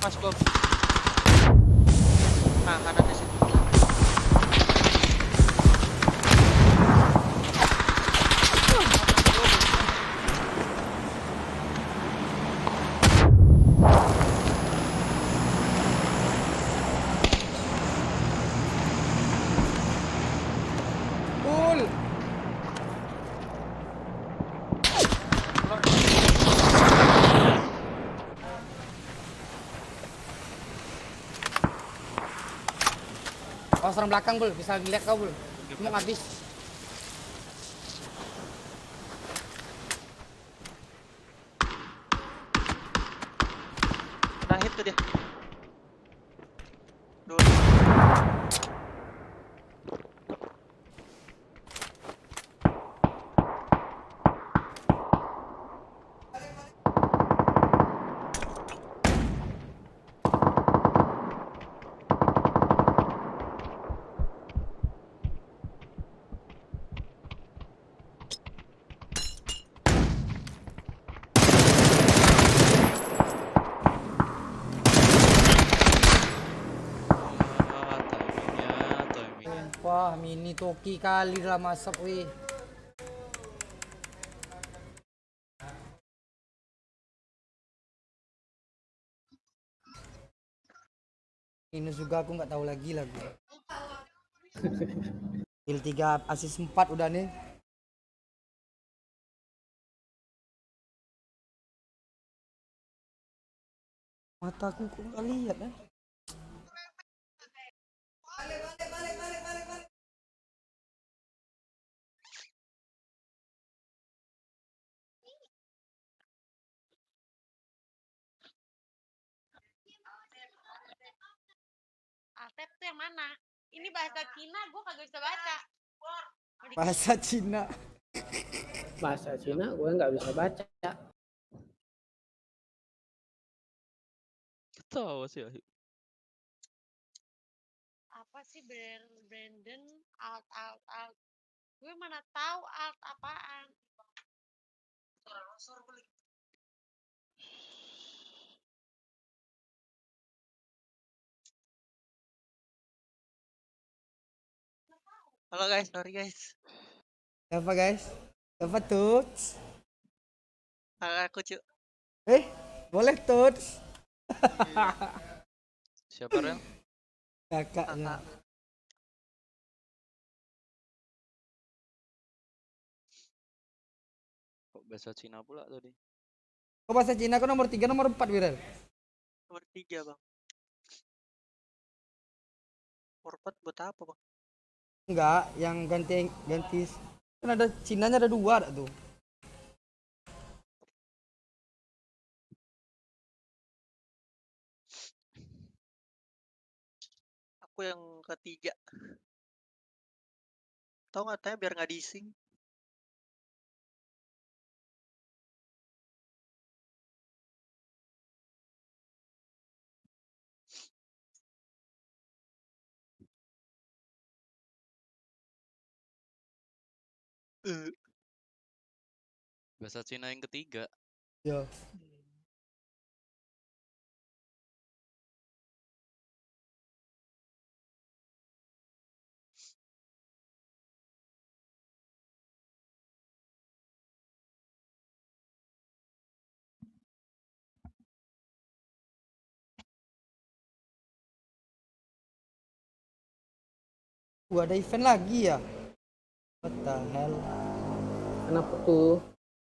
Mas Bob. Nah, kanan di situ. Oh, serang belakang Bul, bisa lihat kau Bul. Mau habis. Nah, hit tuh dia. Wah, mini Toki kali dalam asap, wih. Ini juga aku nggak tahu lagi lah gue. Kill 3, assist 4 udah nih. Mataku kok nggak lihat ya? Atep tuh yang mana? Ini bahasa Cina, gue kagak bisa baca. Bahasa Cina. Bahasa Cina gue nggak bisa baca. Ketawa sih Ayu. Apa sih Brandon alt. Gue mana tahu alt apaan. Halo guys, sorry guys. Apa guys? Apa tuh? Aku cu. Boleh tuh. Siapa Rel? Kakaknya. Kok bahasa Cina pula tadi? Kok bahasa Cina kok nomor 3 nomor 4 Wirel? Nomor 3 bang. Nomor 4 buat apa bang? Enggak, yang ganti kan ada Cinanya ada 2 ada tuh. Aku yang ketiga. Tahu nggak tanya biar nggak dising. Bahasa Cina yang ketiga. Ya. Ada event lagi ya? What the hell? Kenapa tuh?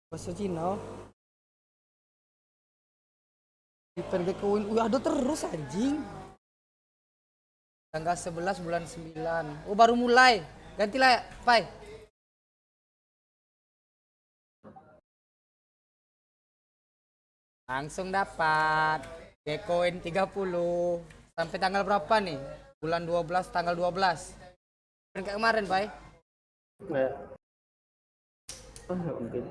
Bahasa Cina. Event Gekowin, ada terus anjing. Tanggal 11 bulan 9. Oh, baru mulai. Gantilah, Pai. Langsung dapat Gekowin 30. Sampai tanggal berapa nih? Bulan 12, tanggal 12. Kayak kemarin, Pai. Ya. Mungkin.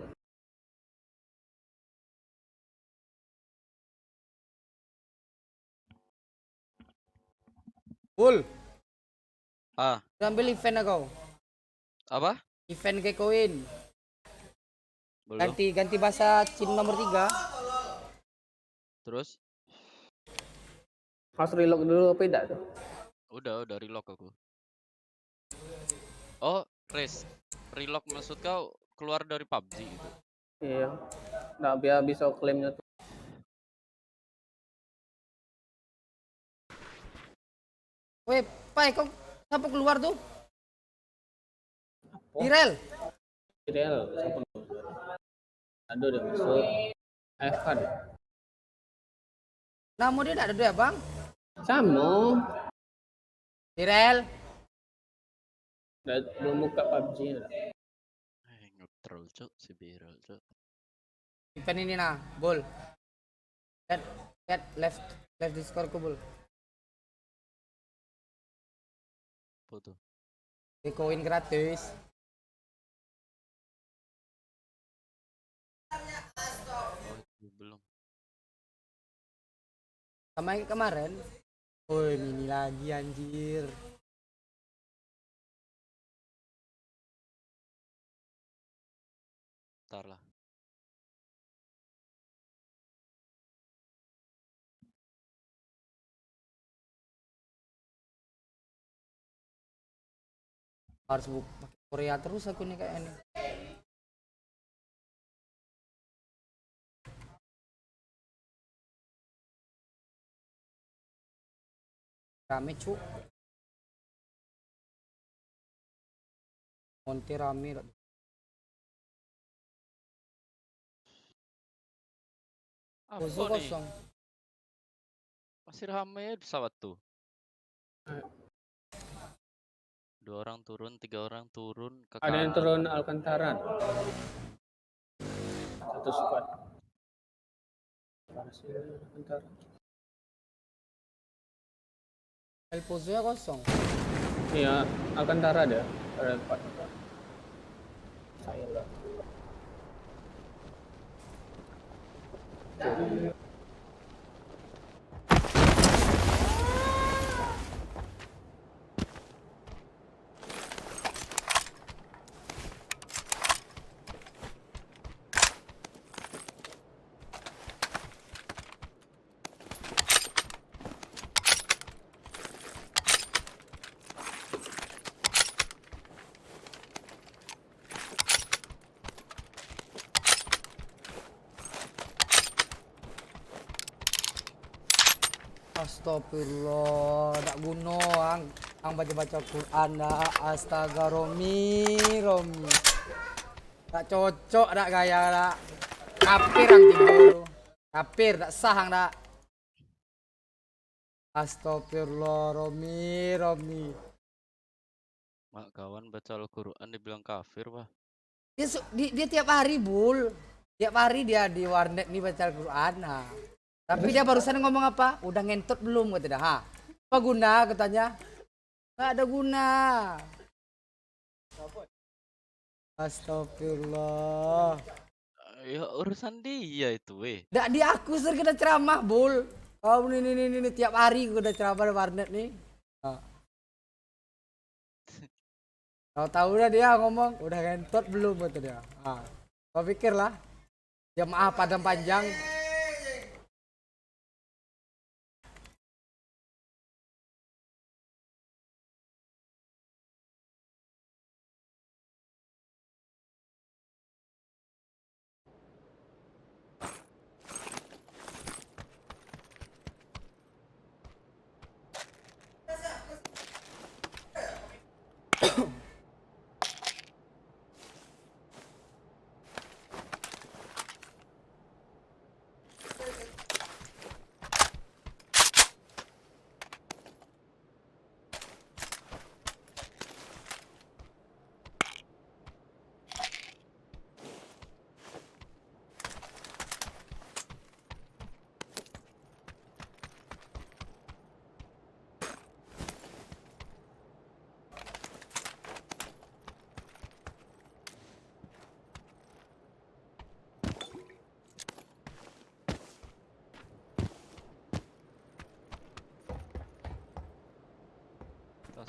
Full. Ambil event kau. Apa? Event Gekowin. Belum. Ganti bahasa Cina nomor 3. Terus? Harus reload dulu apa tidak tuh? Udah relock aku. Oh, race. Relock maksud kau keluar dari PUBG gitu? Iya. Nah, biar bisa klaimnya tuh. Weh, Pai, kok siapa keluar tuh? Irel. Siapa? Aduh, dia masuk. Evan. Nama dia tidak ada ya, Bang? Sama. Irel. Belum buka PUBG ya. Ngetrol cok si Birol cok. Event ini nah, Bol. Lihat left Discord ku, Bol. Foto. Koin gratis. Oh, belum. Sama yang kemarin. Woi, mini lagi anjir. Ntar lah. Harus pakai Korea terus aku nih kayaknya. Rame cuk. Monte rame. Apa nih? Kosong. Masih ramai pesawat tuh. 2 orang turun, 3 orang turun ke Ada yang kanan. turun Alcantara. 1 squad. Alcantara. El Pozo-nya kosong. Iya, Alcantara ada 4. Saya lah. Astagfirullah, tak guna ang baca-baca Quran dah. Astaga Romi. Tak cocok dak gaya dak. Kafir ang timbul. Kafir tak sah ang dak. Astagfirullah Romi. Mak kawan baca Al-Quran dibilang kafir, Pak. Dia tiap hari bul. Tiap hari dia di warnet nih baca Al-Quran. Nah. Tapi dia barusan ngomong apa? Udah ngentot belum kata dah. Ha. Apa guna katanya? Nggak ada guna. Astagfirullah. Ya urusan dia itu, weh. Nggak di aku sering kena ceramah bul. Oh ini tiap hari gue udah ceramah di warnet nih. Nah. Tahu dah dia ngomong udah ngentot belum kata dia. Ah. Kau pikir lah. Jamaah Padang Panjang.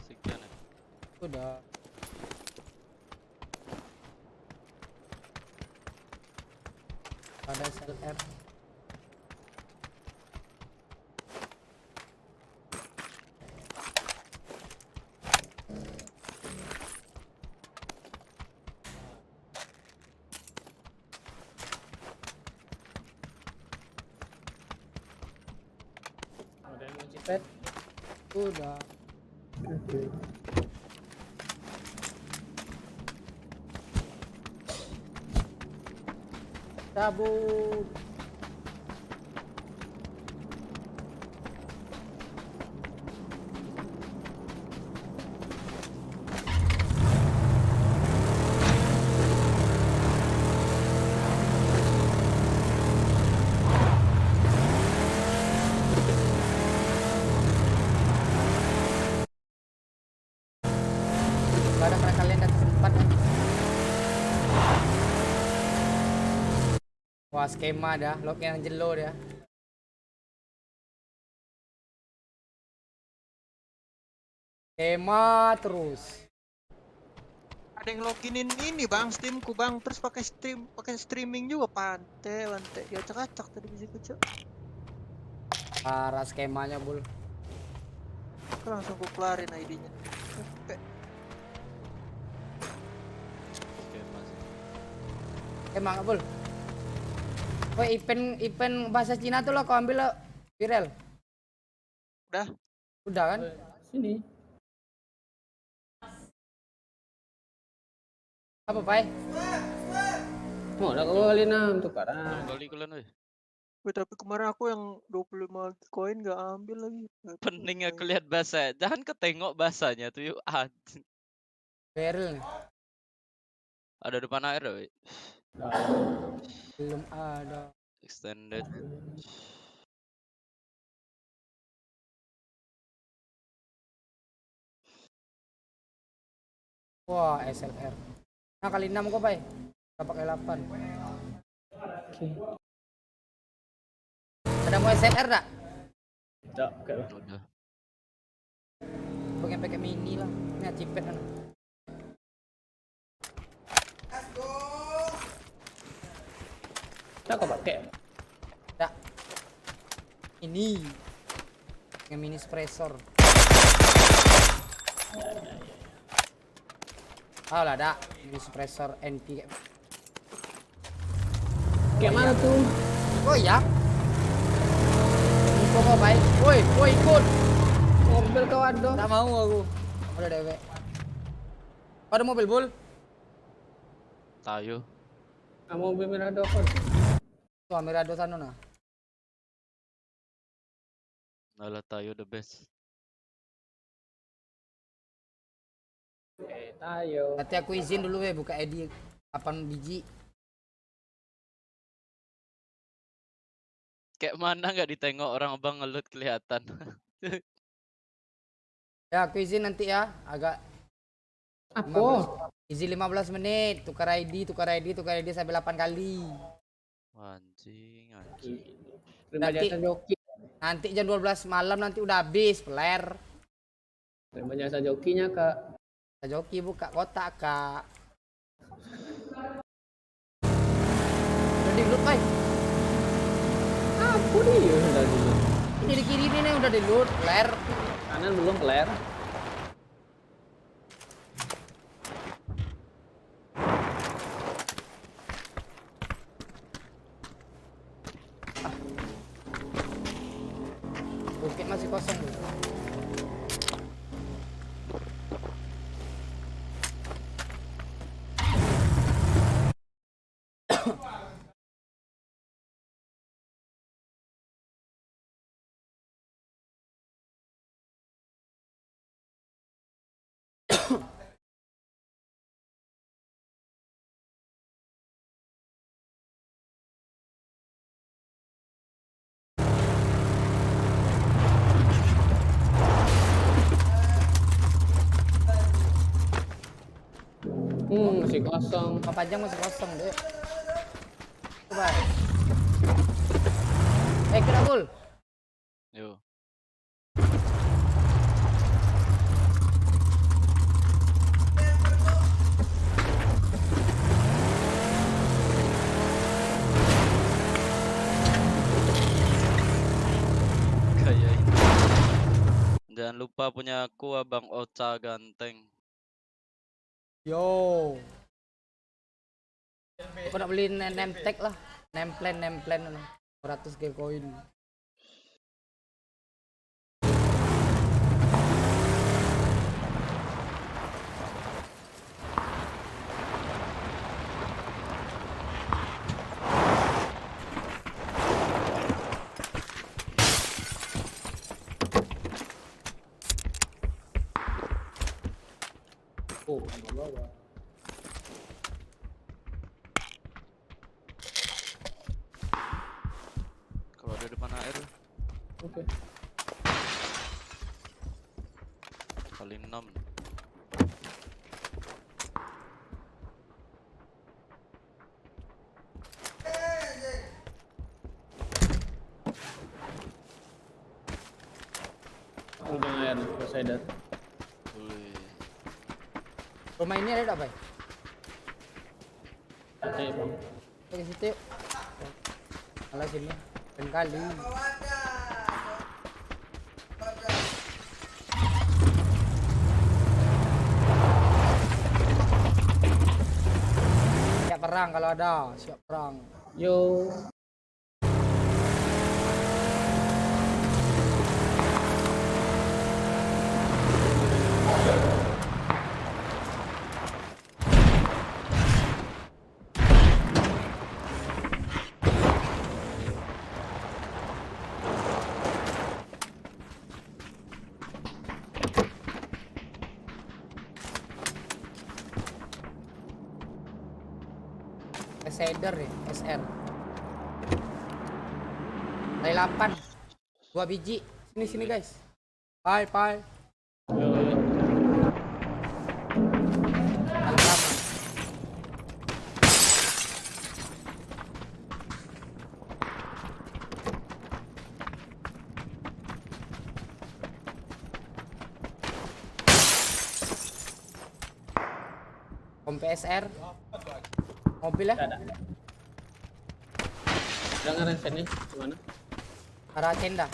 Sekian ya. Udah. Ada SLR. Ada yang mau cipet? Udah. Cabut. Gak ada pernah kalian datang sempat kan? Wah skema dah, lock yang jelo dia. Skema terus. Ada yang loginin ini bang, Steamku bang, terus pakai streaming juga pantai dia acak-acak tadi bisa kecil. Parah skemanya bul. Langsung ku kelarin ID-nya. Emang Bul. Woi, event bahasa Cina tuh lo kau ambil lo viral. Udah. Udah kan? Sini. Apa, Pai? Mau udah kau kali 6 tukaran. Kali kalian euy. Tapi kemarin aku yang 25 koin nggak ambil lagi. Pening aku lihat bahasa. Jangan ketengok bahasanya tuh yuk. Viral nih. Ada depan air euy. Belum ada. Extended. Wah, SLR. Nah, kali 6 kok, Pai. Kita pakai 8. Ada mau SLR enggak? Tidak, kayak Udah. Pengen pakai mini lah. Ini cipet kan. Tidak kau pakai. Enggak. Ini. Yang mini suppressor. Ah lah ada mini suppressor NP. Kayak mana tuh? Oh ya. Info kau baik. Woi, ikut. Mobil kau ada. Tak mau aku. Udah dewek. Ada mobil Bul? Tayo. Mobil Mirado kau. Tuh Mirado sana nah. Alah tayo the best. Tayo. Nanti aku izin dulu buka ID 8 biji. Kayak mana nggak ditengok orang abang ngelut kelihatan. Ya aku izin nanti ya, agak apa? Izin 15 menit, tukar ID sampai 8 kali. Anjing. Nanti jam 12 malam nanti udah habis, peler. Terima jasa jokinya, Kak. Joki buka kotak, Kak. Udah di-load, Pai. Aku nih udah dulu. Ini di kiri nih udah di-load, peler. Kanan belum peler. Bukit masih kosong tuh. Masih kosong. Panjang masih kosong deh. Coba. Kira Bul. Yo. Kayak ini. Jangan lupa punya aku Abang Ocha ganteng. Yo. Aku nak beli name tag lah. Name plan 100 G koin. Oh, bawah. Kalau ada depan air. Oke. Kali 6. Udah air selesai dah. Boleh. Rumah ini ada apa? Oke, Bang. Ke situ yuk. Alah sini. Ben kali. Ya perang kalau ada. Siap perang. Yo. Shader nih, SR. Dari 8. 2 biji. Sini guys. Pai. Yo. Paling lama. Kom PSR. Mobil ya? Ada. Jangan resetnya gimana? Arah tenda.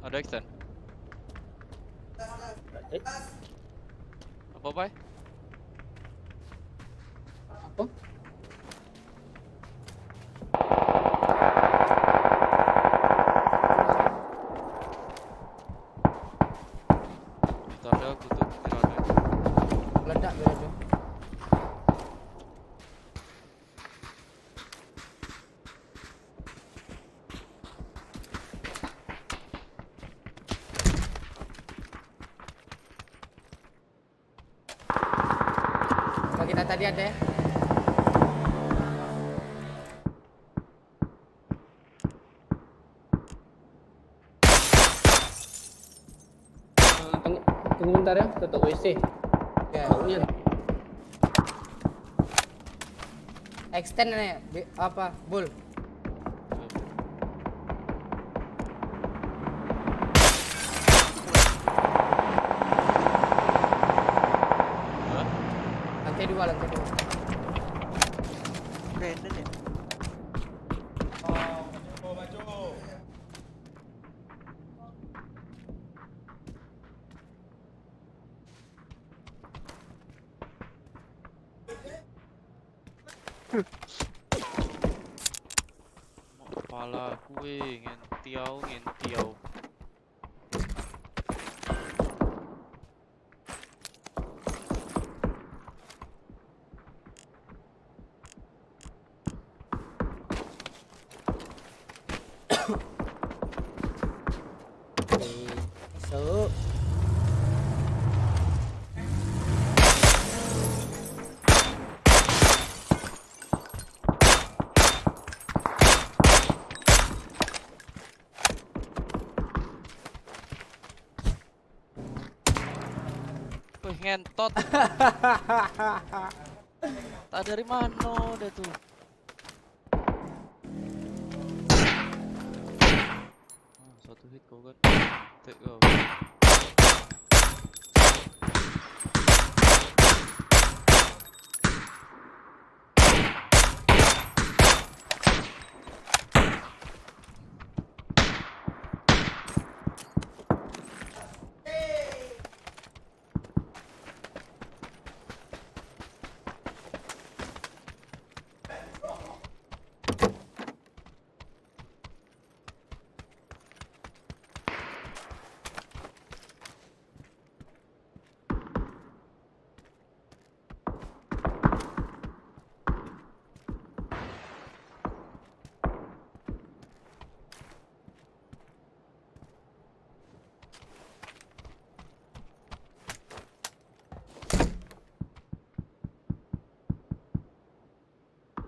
Ada extend. Apa, Pai? Apa? Tak ada kutub Miranda. Meledak beda. Sama kita tadi ada ya. Tunggu bentar ya, tutup WC. Ya. Baunya. Extend nih, apa? Bull. Lantai dua. Brandon ya. Kepala gue ngentiau. So. Wih, ngentot. Tak dari mana dah tuh. Satu hit kau kan. Take go.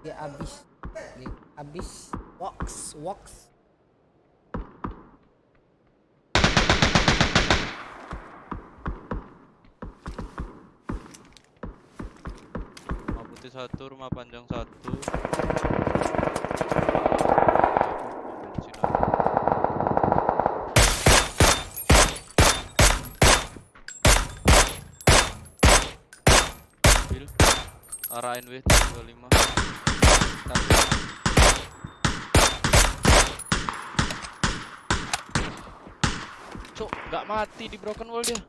Dia habis wax. Rumah putih satu, rumah panjang satu. Bensin ada. Mobil arah NW 25. Cuk, gak mati di broken wall dia.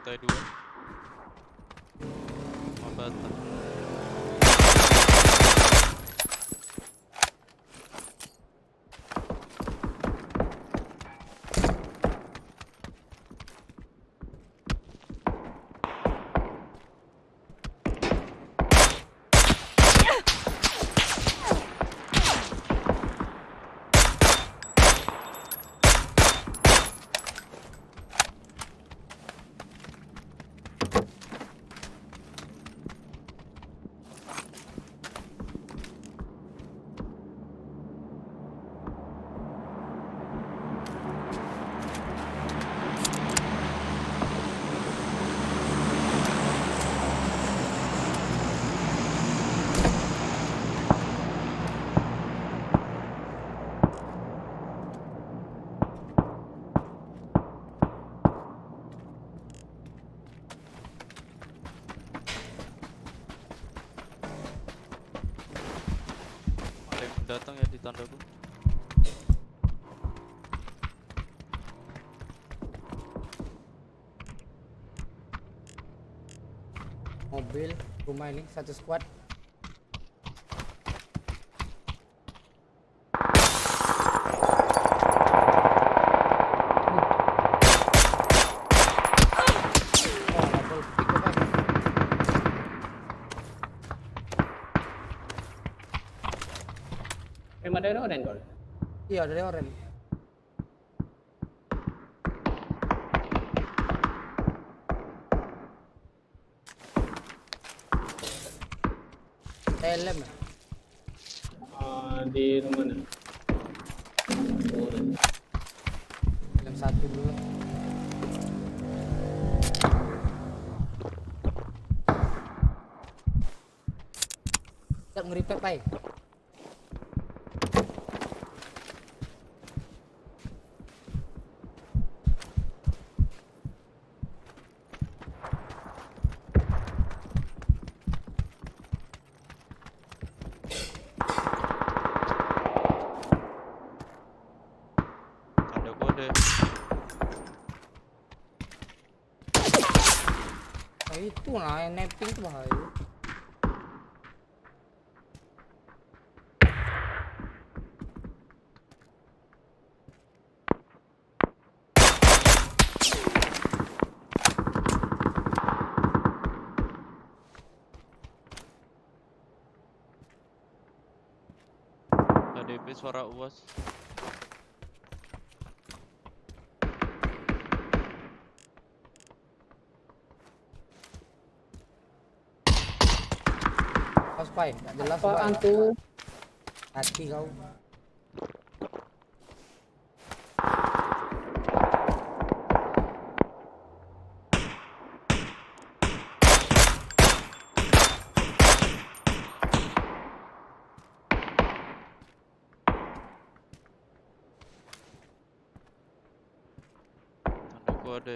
lantai 2. Mabata. Ada yang datang ya di tandaku. Mobil rumah ini satu squad. Emang dari orang gol? Iya dari orang. Helm. Di rumah mana? Helm satu dulu. Siap ngeripet pai. Tandaku ada. Nah, itu lah yang napping itu bahaya. KDP suara UAS. Pas pai, tak jelas. Apaan tuh? Hati kau. Tandaku ada.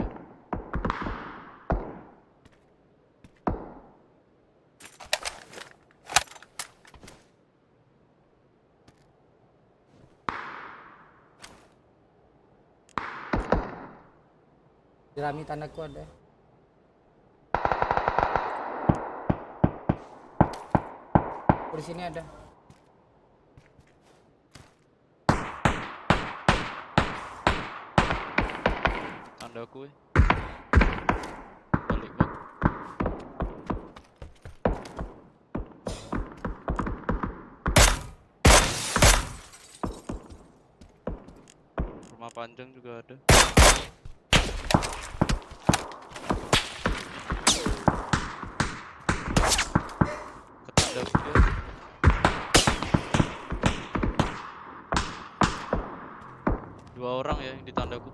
Jerami tandaku ada. Di sini ada. Tandaku. Balik bang. Rumah panjang juga ada. Ketandaku dia. Dua orang ya yang di tandaku.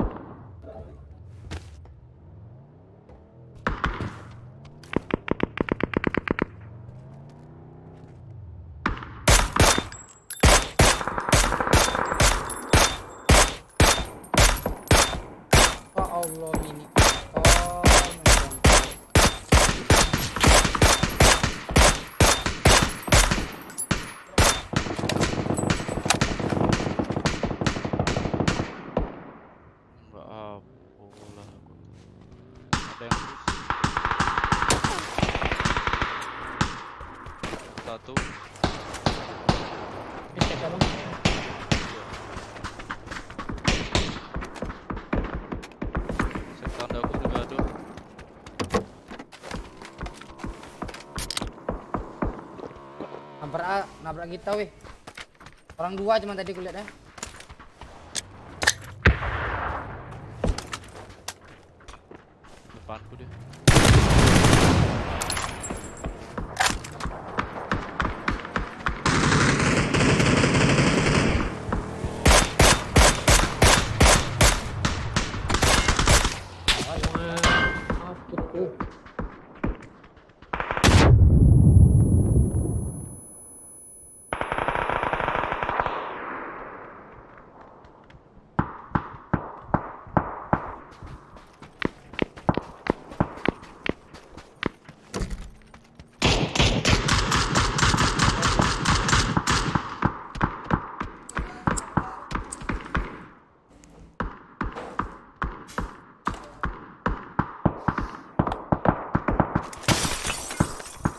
Oh Allah ini. Oh, macam. Enggak apa lah aku. Ada yang push. nabrak kita weh. Orang 2 cuma tadi kulihat ya. Depanku dia.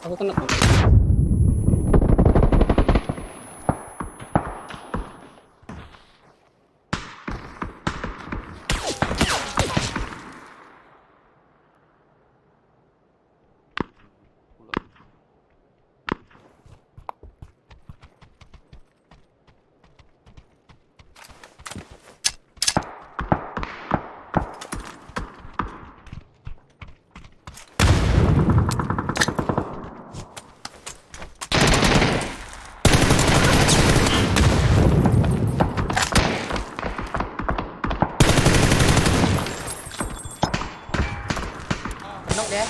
Aku kena tuh. Knock dia.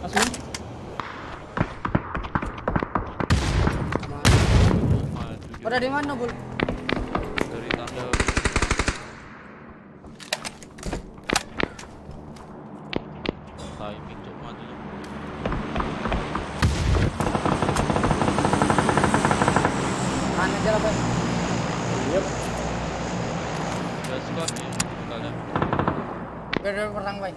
Langsung. Kau dari mana, Bul? Dari tanda. Timing cok majunya. Mana aja lah, Pak. Yep. Ada squad nih, kalian. Biar perang, Pak.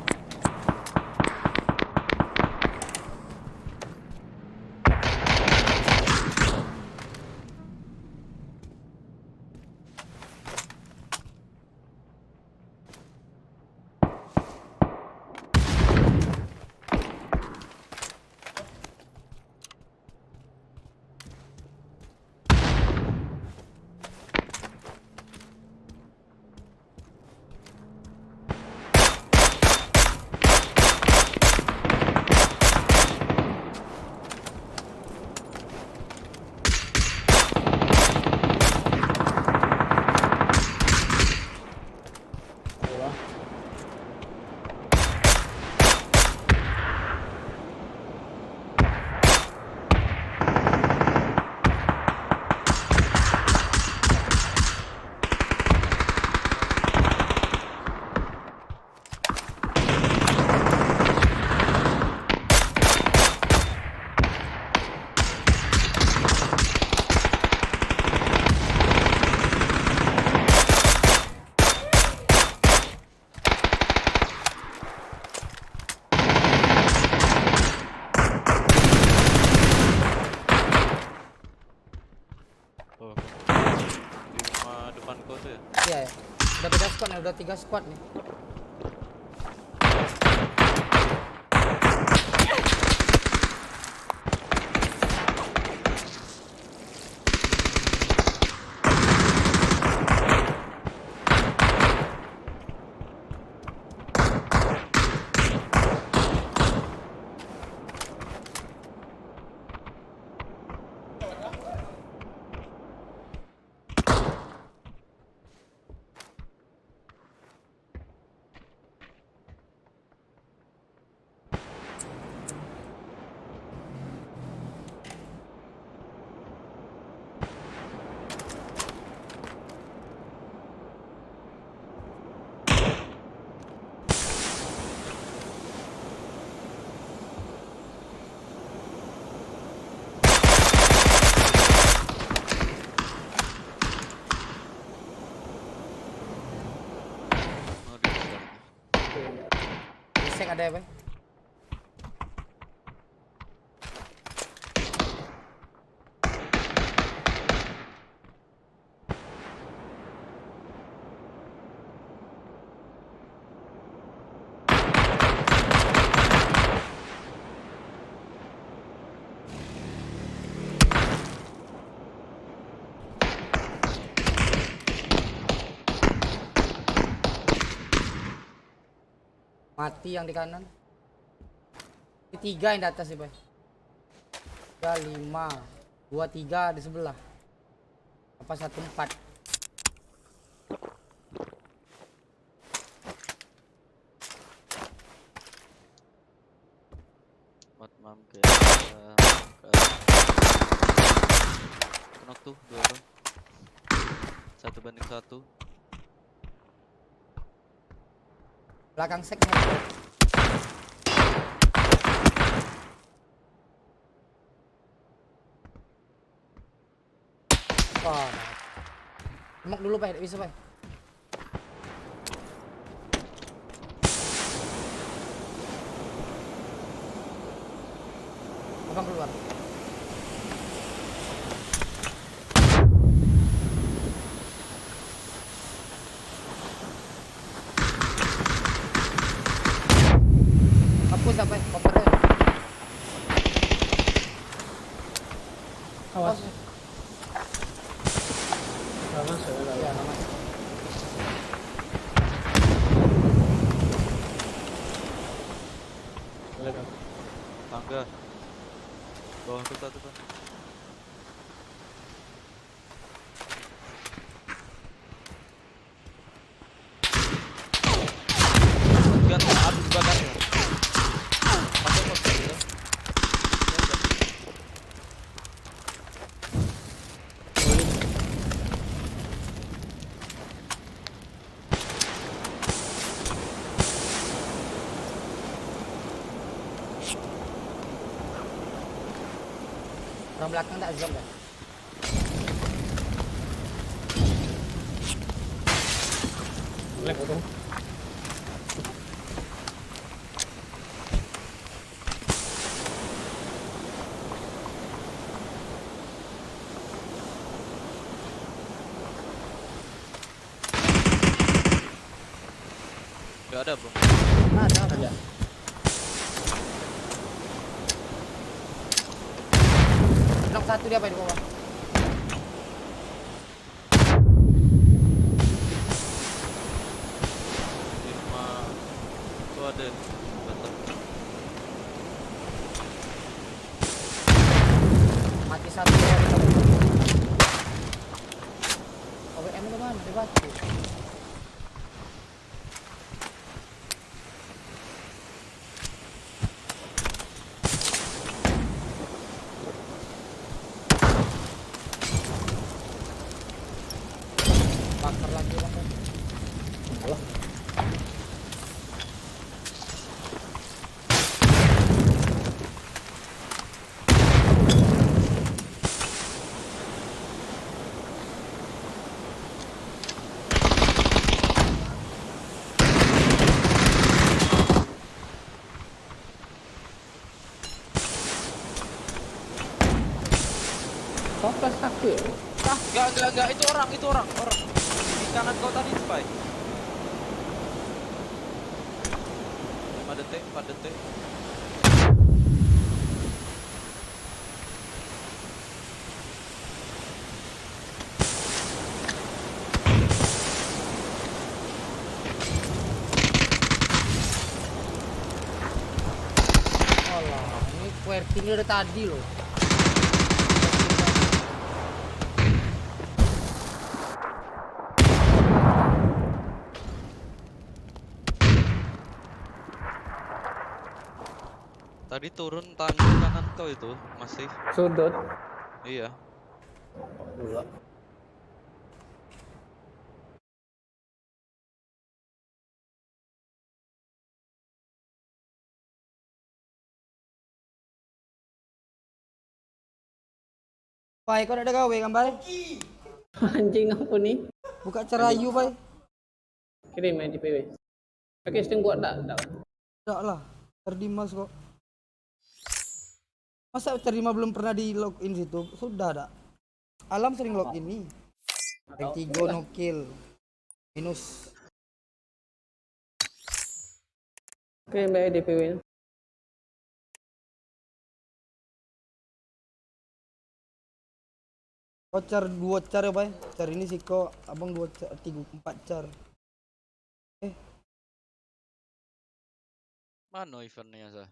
Iya ya. Udah beda squad nih, udah 3 squad nih. Bisek ada ya, Bang? Mati yang di kanan. Ini 3 yang di atas sih, Bay. 3, 5, 2, 3 di sebelah. Apa 1, 4. Mam ke knock tuh 2 orang. 1-1. Belakang seknya. Wah. Tembak dulu, Pak. Bisa, Pak. Abang keluar. Hapus apa? Kopernya. Awas. Awas ya. Ya, aman. Tangga. Bawah tuh kan. Lihat habis badannya. Pakai kok ya. Orang belakang tak zoom kan? Lek itu. Gak ada, Bro. Ada. Knock 1 dia, Pak, di bawah. Tuh ada. Mati 1 dia. OBM itu mana? Di batu. Bakar lagi, Bang. Allah. Fokus aku ya. Enggak, itu orang. Di kanan kau tadi, Spy. 5 detik, 4 detik. Alah, ini QWERTY-nya udah tadi loh. Tadi turun tangga kanan kau itu masih. Sudut. Iya. Dua. Pai, kau ada gawe gambar? Anjing apa nih? Buka cerayu, Pai. Kirim main di PW. Pakai Steam kuat tak? Enggak lah, Terdimas kok. Masa Terdimas belum pernah di login situ? Sudah ada. Alam sering login nih. Rank 3 no kill. Minus. Kirim main di PW. Voucher 2 car ya, Pai. Car ini sih kok abang 2 car, 3 4 car. Mana eventnya sah?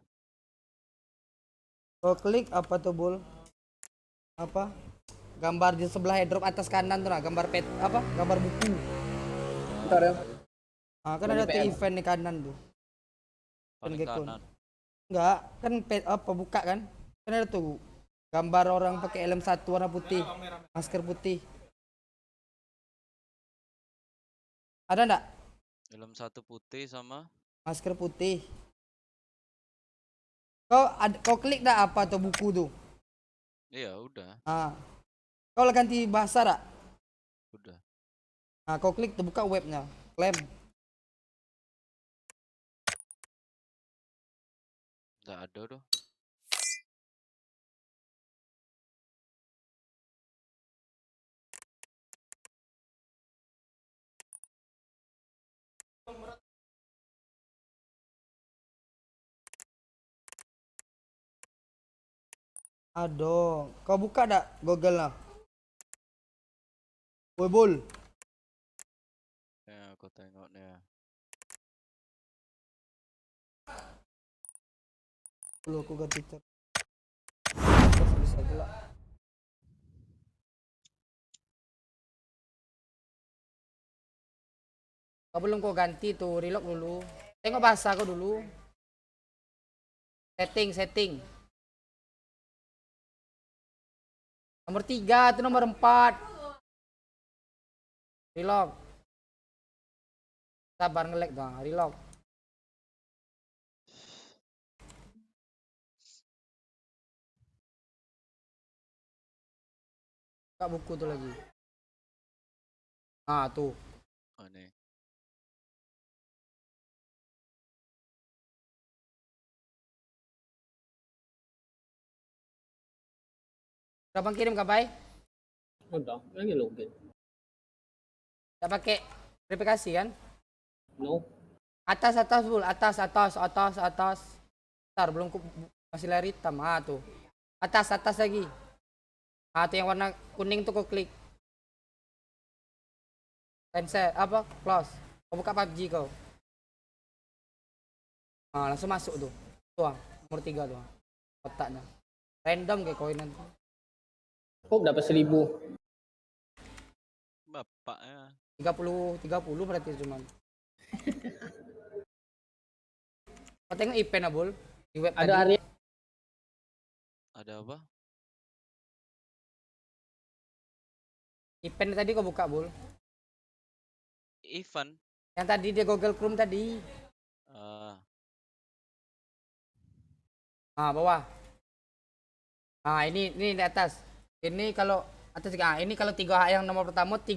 Kau klik apa tuh Bul? Apa? Gambar di sebelah airdrop atas kanan tuh nah, gambar pet apa? Gambar buku. Bentar ya. Ah, kan Yang ada di tuh PM. event di kanan tuh. Paling Gekon. kanan. Enggak, kan pet apa buka kan? Kan ada tuh gambar orang pakai helm satu warna putih, masker putih. Ada enggak? Helm satu putih sama Masker putih. Kau klik dah apa tuh buku tuh? iya udah. Ah. Kau lah ganti bahasa dak? Udah. Nah, kau klik tuh buka webnya. Klaim. Nggak ada doh. Aduh, kau buka dak Google lah. Boy Bul. Ya aku tengok nih ya. Dulu aku ganti tab. Bisa pula. Kau belum kau ganti tuh, relock dulu. Tengok bahasa kau dulu. Setting. Nomor 3 itu nomor 4. Relock. Sabar nge-lag dong, relock. Buka buku tuh lagi. Ah, tuh. Oh nih. Udah bang kirim kapai? Udah, lagi login. Udah pakai verifikasi kan? No. Atas Bul, atas. Ntar belum masih layar hitam. Ah tuh. Atas lagi. Ah tuh yang warna kuning tuh kau klik. Cancel apa? Close. Kau buka PUBG kau. Ah langsung masuk tuh. Tuang, nomor 3 tuh. Kotaknya. Random kayak koin nanti. Kok dapat 1000? Bapaknya. 30 berarti cuman. Kau tengok event Abul di web Ada tadi. area. Ada apa? Event tadi kau buka Bul. Event. Yang tadi dia Google Chrome tadi. Bawah. Ini di atas. Ini kalau atas ini kalau 3 yang nomor pertama 3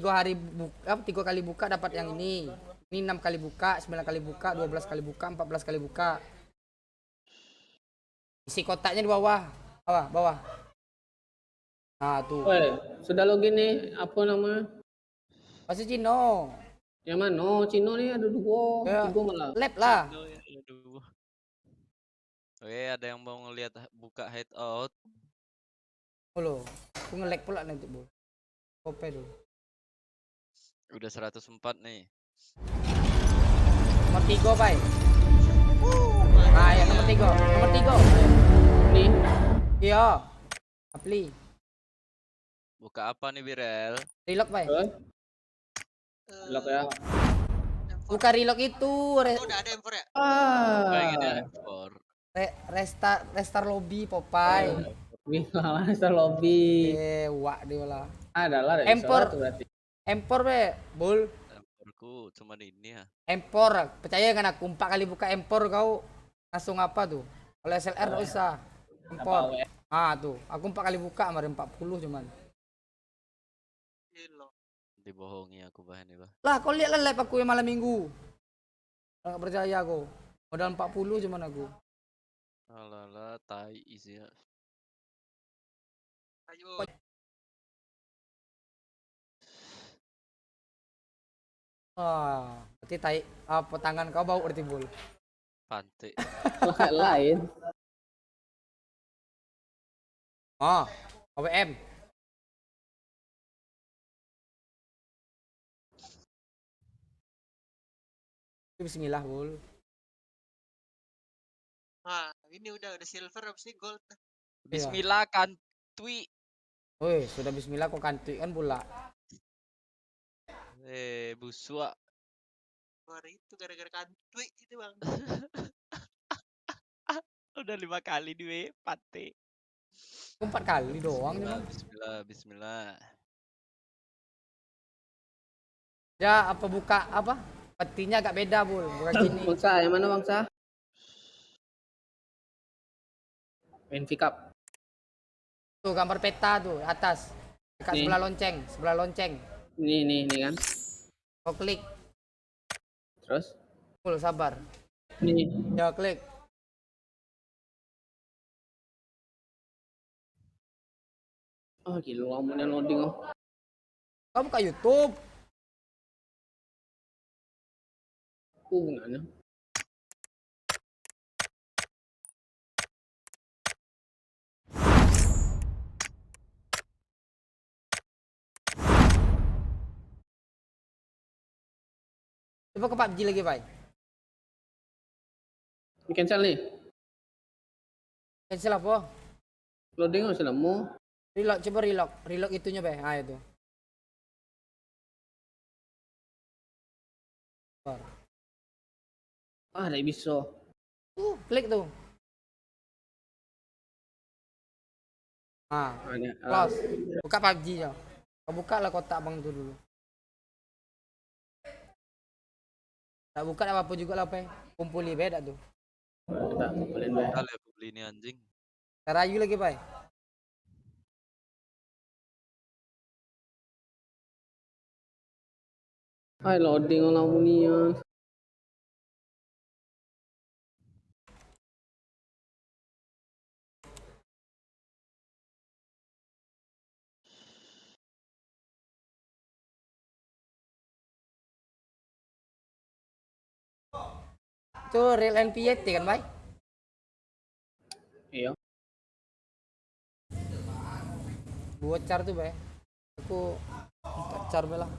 kali buka dapat yang ini. Ini 6 kali buka, 9 kali buka, 12 kali buka, 14 kali buka. Isi kotaknya di bawah. Bawah. Nah, tuh. Woi, sudah login nih. Apa nama? Masih Cino. Yang mana? Cino nih ada 2. Ya, 3 malah. lab lah. Aduh. Oke, ada yang mau ngelihat buka hideout. Loh, aku nge-lag pula nanti, Bu. Kopi dulu. Udah 104 nih. Nomor 3, Bay. Nah, ya nomor 3. Nomor 3. Nih. Iya. Apply. Buka apa nih, Birel? Relock, Bay. Lock ya. Buka relock itu. Udah ada M4 ya? Pengen ya M4. Restart lobby, Popeye. Master lobby. Wak dia lah. Adalah Empor. berarti. Empor be, Bul. Emporku cuma ini ya. Empor, percaya kan aku 4 kali buka empor kau langsung apa tuh? Kalau SLR enggak usah. Empor. Tuh, aku 4 kali buka kemarin 40 cuman. Dibohongi aku bahan nih, Bah. Lah, kau lihat live aku yang malam minggu. Enggak percaya aku. Modal 40 cuman aku. Alah, tai isi ya. Ayo. Berarti apa tangan kau bau berarti Bul. Pantai. Lain. OWM. Bismillah, Bul. Ah, ini udah silver habis ini gold. Bismillah kantui. Woi, sudah bismillah kok kantui kan pula. Busuk. Wah, itu gara-gara kantui itu, Bang. Udah 5 kali di pate. 4 kali doang nih, Bang. Bismillah, bismillah. Ya, apa buka apa? Petinya agak beda, Bul. Bukan gini. Bangsa, yang mana bangsa? Main pick up. Tuh gambar peta tuh atas. Dekat Nih. sebelah lonceng. Ini kan. Kau klik. Terus? Bul, sabar. Nih. Ya, klik. Oh, gila kamu yang loading oh. Kau buka YouTube. Hubungannya. Coba ke PUBG lagi, Pak. Di cancel nih. Cancel apa? Loading masih lama. Reload, coba reload. Reload itunya, Pak. Ah, itu. Ah, tidak bisa. Klik tuh. Ah, Ada. close. Buka PUBG-nya. Kau buka lah kotak Bang itu dulu. Tak buka apa-apa juga lah, Pak. Kumpuli beda tuh. Tak kumpulin be. Kali aku beli ini anjing. Rayu lagi, Pak. Hai loading orang munian. Itu real NPT kan, Pak? Iya. Dua car tuh, Pak. Aku 4 car belah.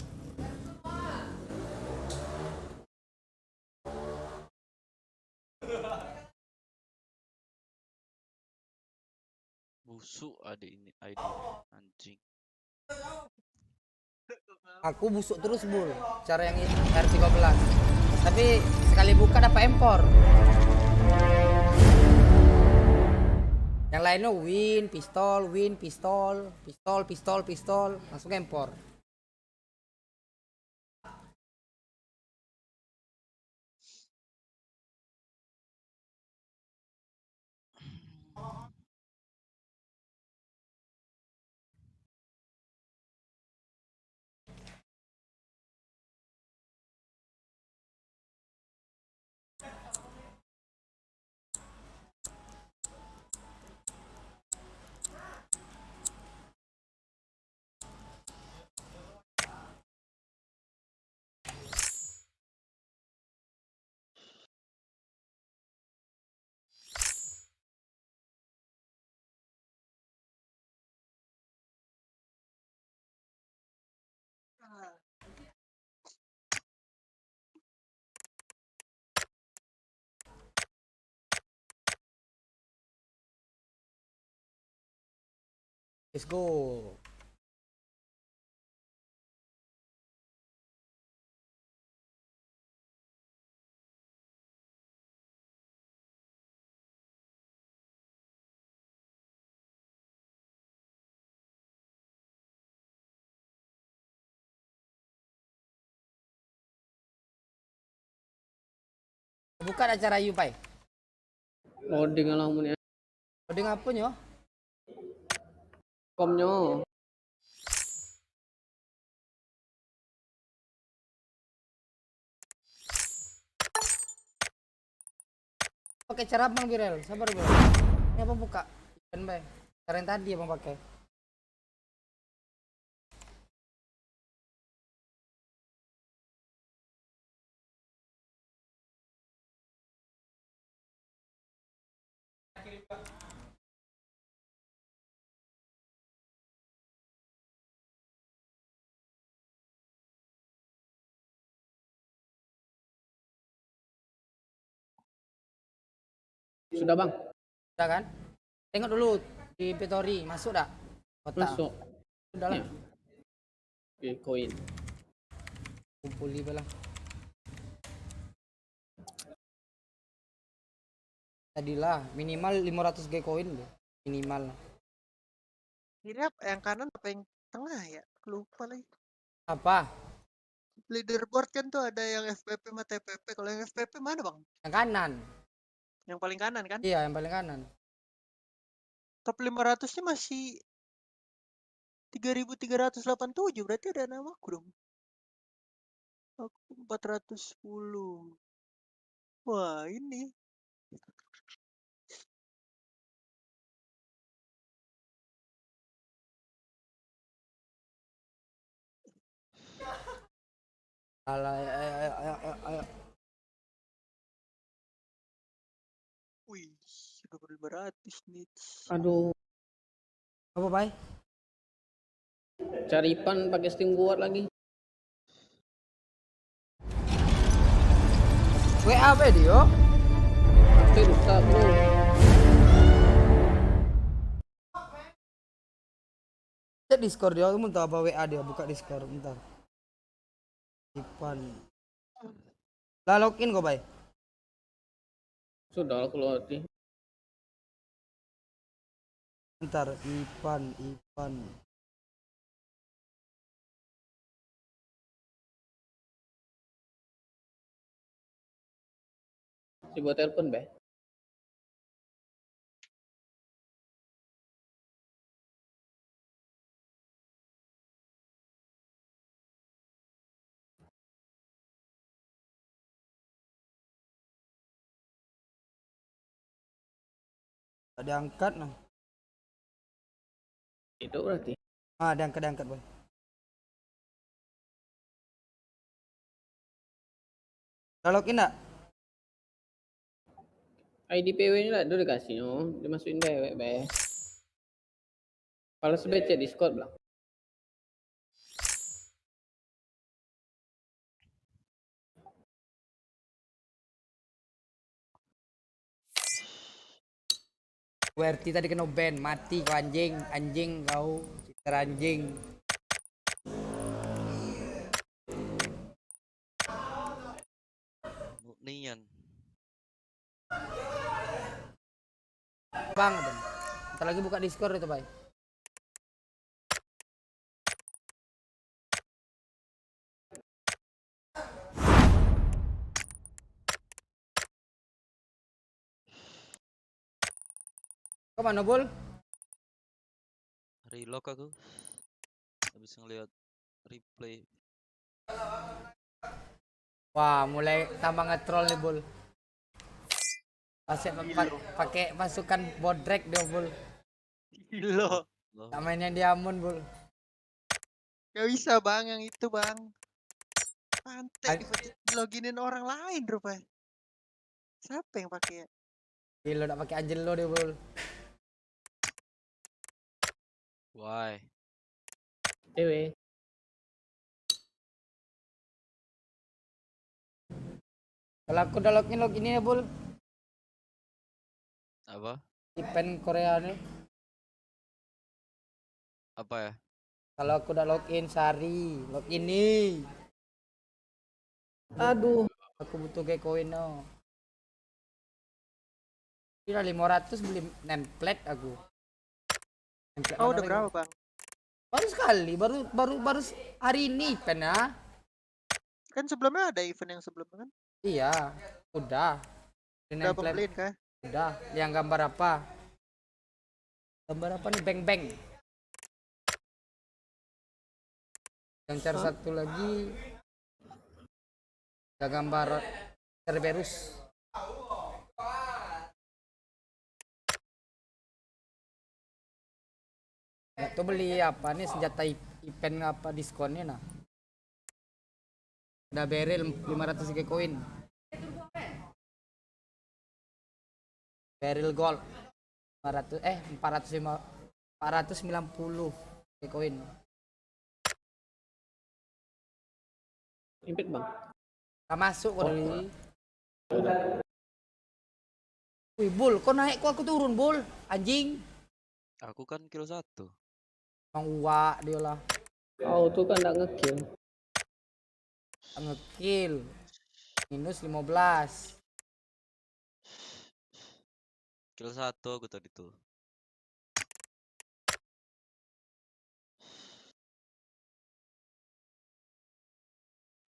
Busuk ada ini ID anjing. Aku busuk terus, Bul. Cara yang R13. Tapi sekali buka dapat empor. Yang lainnya win, pistol, langsung empor. Let's go. Buka acara Ayu, Pai. Loading orang munian. Loading apa nyo? Komnya. Pakai cara Bang Birel, sabar, Bang. Ini apa buka? Kan, Bay. Cara yang tadi Abang pakai. Sudah bang. Udah kan? Tengok dulu di inventory, masuk dah? Kotak. Masuk. Udah lah. Ya. Oke, koin. Kumpul lima lah. Tadilah minimal 500 G koin deh. Minimal lah. Ini apa yang kanan apa yang tengah ya? Lupa lagi. Apa? Leaderboard kan tuh ada yang FPP sama TPP. Kalau yang FPP mana bang? Yang kanan. Yang paling kanan kan? Iya, yang paling kanan. Top 500-nya masih 3.387, berarti ada namaku dong. Aku 410. Wah, ini. Ayo. Wih, 1.500 nih. Aduh. Apa, Bay? Cari pan pakai Steam kuat lagi. WA apa dia? Rusak bro. Cek Discord dia, kamu tahu apa WA dia? Buka Discord, bentar. Ipan. Lah login kok, Bay? Sudah aku lewati. Bentar, Ipan. Si buat telepon, Bay. Ada angkat nah. Itu berarti. Ah, diangkat, Bay. Udah login enggak? ID PW ini lah, udah dikasih no. Dimasukin BW, Bay. Kalau sebecek Discord bilang. WRT tadi kena ban, mati kau anjing kau, citer anjing. Nian. Bang, bentar lagi buka Discord itu, Bay. Kau mana, Bol? Relock aku. Habis ngeliat replay. Wah, mulai tambah ngetrol nih, Bol. Pakai pasukan bodrek dia, Bol. Gila. Tak main yang diamond, Bol. Gak bisa bang, yang itu bang. Pantai loginin orang lain rupanya. Siapa yang pakai ya? Gila, udah pakai Angelo dia, Bol. Why? Dewe. Kalau aku udah login ya, Bol. Apa? Event Korea nih. Apa ya? Kalau aku udah login, Sari, login nih. Aduh, aku butuh kayak koin no. Kira 500 beli template aku. Template Oh, mana udah lagi? berapa bang? Baru sekali, baru hari ini event ya. Kan sebelumnya ada event yang sebelumnya kan? Iya, udah. Udah pembeliin kah? Udah. Yang gambar apa? Gambar apa nih? Beng. Yang cari satu lagi. Ada gambar Cerberus. Itu beli apa nih senjata event apa diskonnya nah? Ada barrel 500 koin. Barrel gold 490 koin. Impit bang. Gak masuk kok dari. Wih, Bul, kok naik kok aku turun, Bul? Anjing. Aku kan kill 1. Bang Uwa dia lah. Kau tuh kan nggak ngekill. Ngekill. Minus 15. Kill 1 aku tadi tuh.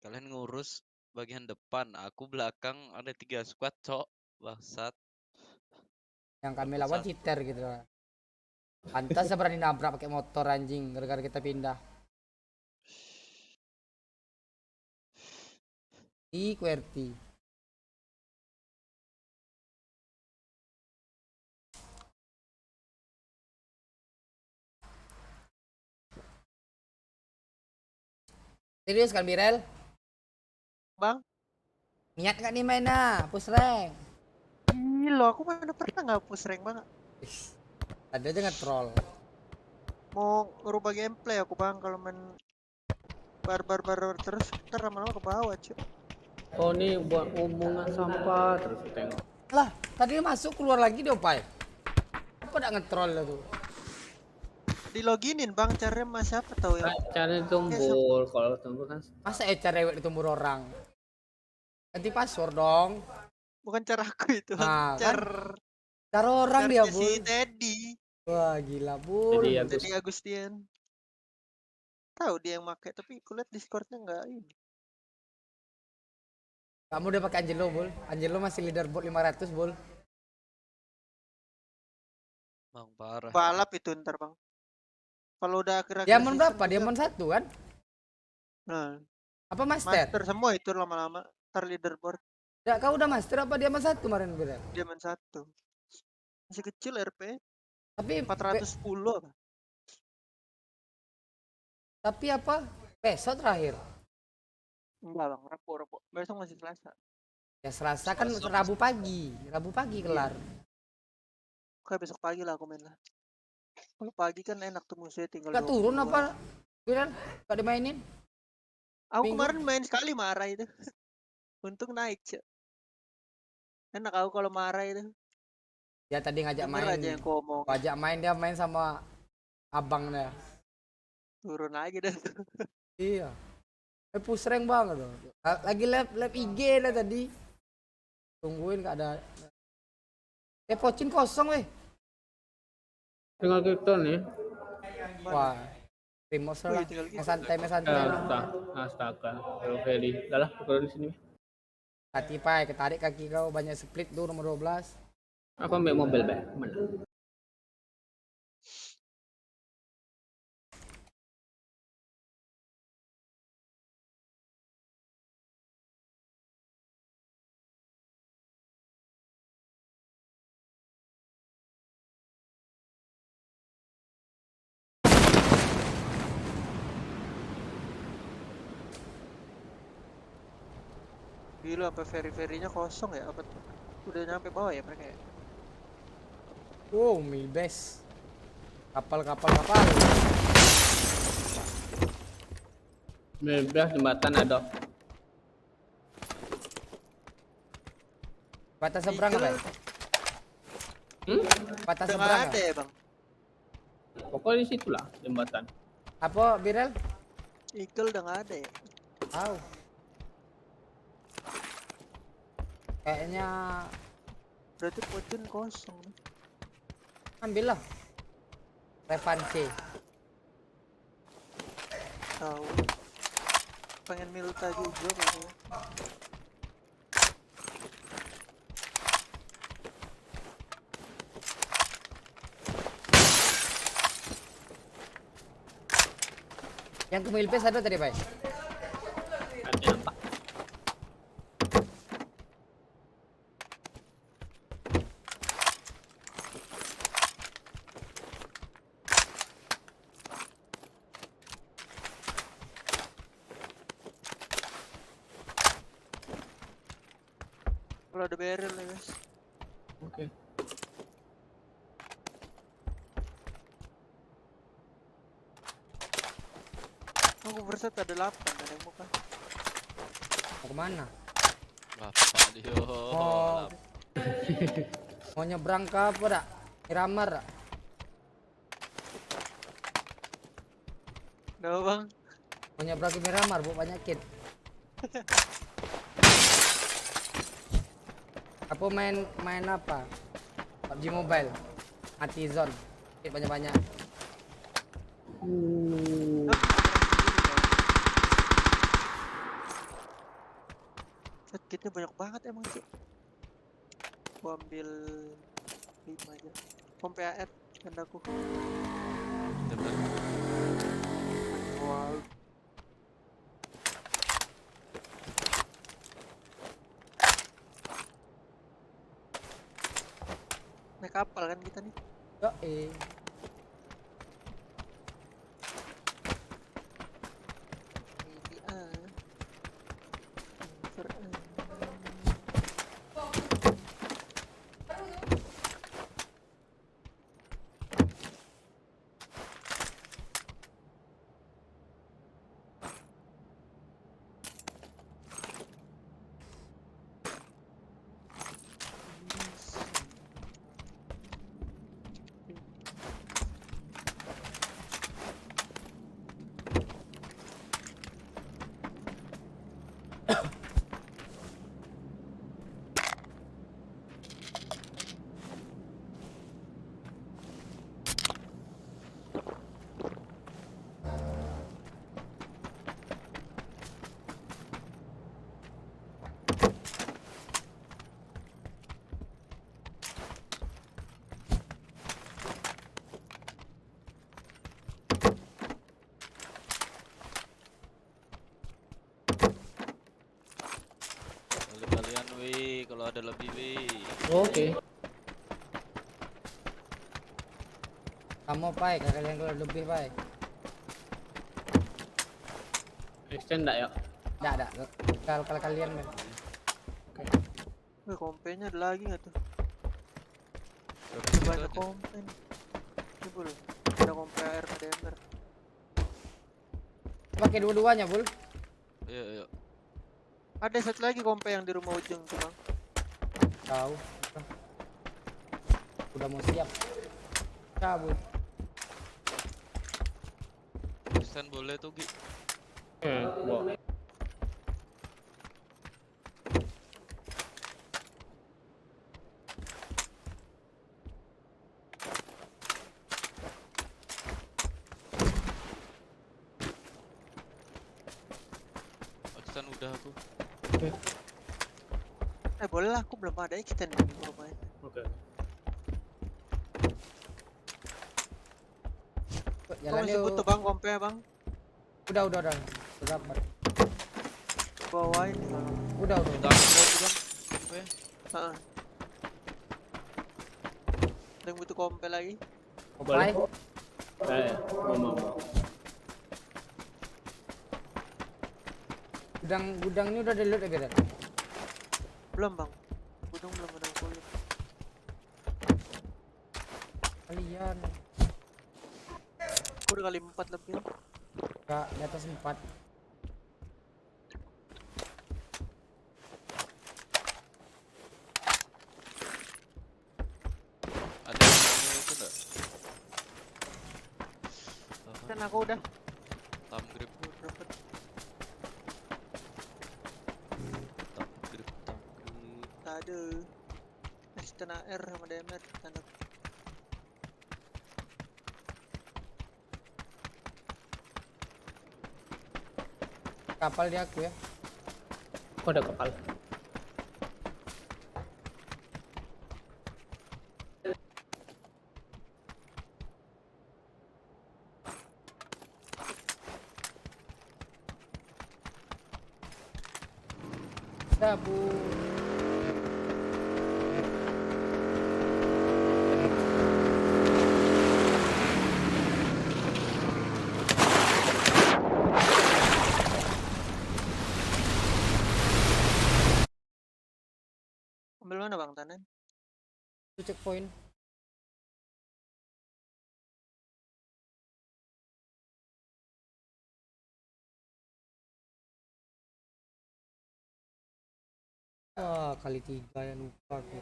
Kalian ngurus bagian depan, aku belakang ada 3 squad, cok. Bangsat. Yang kami lawan cheater gitu lah. Pantas saya berani nabrak pakai motor anjing gara-gara kita pindah. QWERTY. Serius kan Birel? Bang? Niat gak nih mainnya? Push rank? Gila, aku mana pernah nggak push rank Bang? Ada aja nge-troll. Mau ngerubah gameplay aku Bang kalau main barbar terus ntar lama-lama ke bawah cuy. Oh nih buat omongan sampah terus tengok. Lah, tadi masuk keluar lagi dia Pai. Apa udah nge-troll lah tuh? Di loginin Bang, caranya mas siapa tahu ya? Caranya tombol, kalau tombol kan. Masa cara ewek ditumbur orang? Ganti password dong. Bukan cara aku itu, Nah, cara orang dia, si Bul. Teddy. Wah, gila, Bul. Teddy Agustian. Tahu dia yang pakai, tapi kulihat Discordnya enggak ini. Kamu udah pakai Angelo, Bul. Angelo masih leaderboard 500, Bul. Bang parah. Balap itu ntar Bang. Kalau udah akhir-akhir Diamond season berapa? Diamond 1 kan? Nah. Apa master? Master semua itu lama-lama. Ntar leaderboard. Ya, kau udah master apa Diamond 1 kemarin, Birel? Diamond 1. Masih kecil RP. Tapi 410 apa? Tapi apa? Besok terakhir. Enggak Bang, Rabu. Besok masih Selasa. Ya Selasa kan Rabu pagi. Rabu pagi kelar. Oke, besok pagi lah aku main lah. Kalau pagi kan enak tuh musuhnya tinggal. Gak turun apa? Birel? Gak dimainin? Aku kemarin main sekali marah itu. Untung naik, Cek. Enak aku kalau marah itu. Ya tadi ngajak Denger main. aja yang ngomong. Ngajak main, dia main sama abangnya. Turun lagi dah. Iya. Push rank banget loh. Lagi lab IG lah tadi. Tungguin gak ada. Pocin kosong weh. Tinggal kita nih. Wah. Primos lah. Main santai. Astaga. Feli. Udah lah, kalau di sini. Hati Pai, ketarik kaki kau banyak split tuh nomor 12. Aku ambil mobil, Bang. Mana? Gila, sampai ferry-ferrynya kosong ya? Apa tuh? Udah nyampe bawah ya mereka ya? Wow, Milbes. Kapal. Milbes jembatan ada. Batas seberang apa? Batas Udah seberang. ada ya Bang? Pokoknya di situ lah jembatan. Apa Birel? Eagle udah nggak ada ya? Tahu. Kayaknya Berarti Pocin kosong. ambil lah. Revanche. Tahu. Pengen Milta juga kayaknya. Yang ke Milbes ada tadi, Pak? Ada apa? Kalau ada barrel ya guys. Oke. Aku berset ada 8 ada yang muka. Mau kemana? Bapak dia. Oh. Mau nyebrang ke apa dak? Miramar dak? Kenapa bang? Mau nyebrang ke Miramar, bu banyak kit. Apa main apa? PUBG Mobile. Mati zone. Kit banyak-banyak. Kitnya banyak banget emang sih. Gua ambil 5 aja. Kompe AR gandaku. Wow. Naik kapal kan kita nih. Yo Ini Infer Kalian wih kalau ada lebih wih. Oke. Kamu pai, kalian kalau lebih pai. Extend enggak ya? Enggak. Kalau kalian men. kompenya ada lagi nggak tuh? Banyak kompen. Ini bul. Ada kompe AR DMR. Pakai dua-duanya, Bul. Iya. Ada satu lagi kompe yang di rumah ujung tuh bang. Tahu. Udah mau siap. Cabut. Stand boleh tuh Gi. Boleh. Stand udah aku. Boleh lah, aku belum ada extend di rumahnya. Oke. Kau masih butuh bang kompe bang? Udah. Udah dapat. Bawain nih bang. Udah. Kita ambil bang. Kompe. Ada yang butuh kompe lagi? Boleh. Mau. Gudangnya udah di-load ya, Beda? Belum bang. Gudang belum ada kulit. Kalian. Aku udah kali 4 lebih. Enggak, di atas 4. Ada yang itu enggak? Dan aku udah. Tam grip. Dapat. Tak ada. Extend AR sama DMR tanda. Kapal di aku ya. Kok ada kapal? Cabut. Ambil mana bang Tanan? Itu checkpoint. Kali 3 ya lupa aku.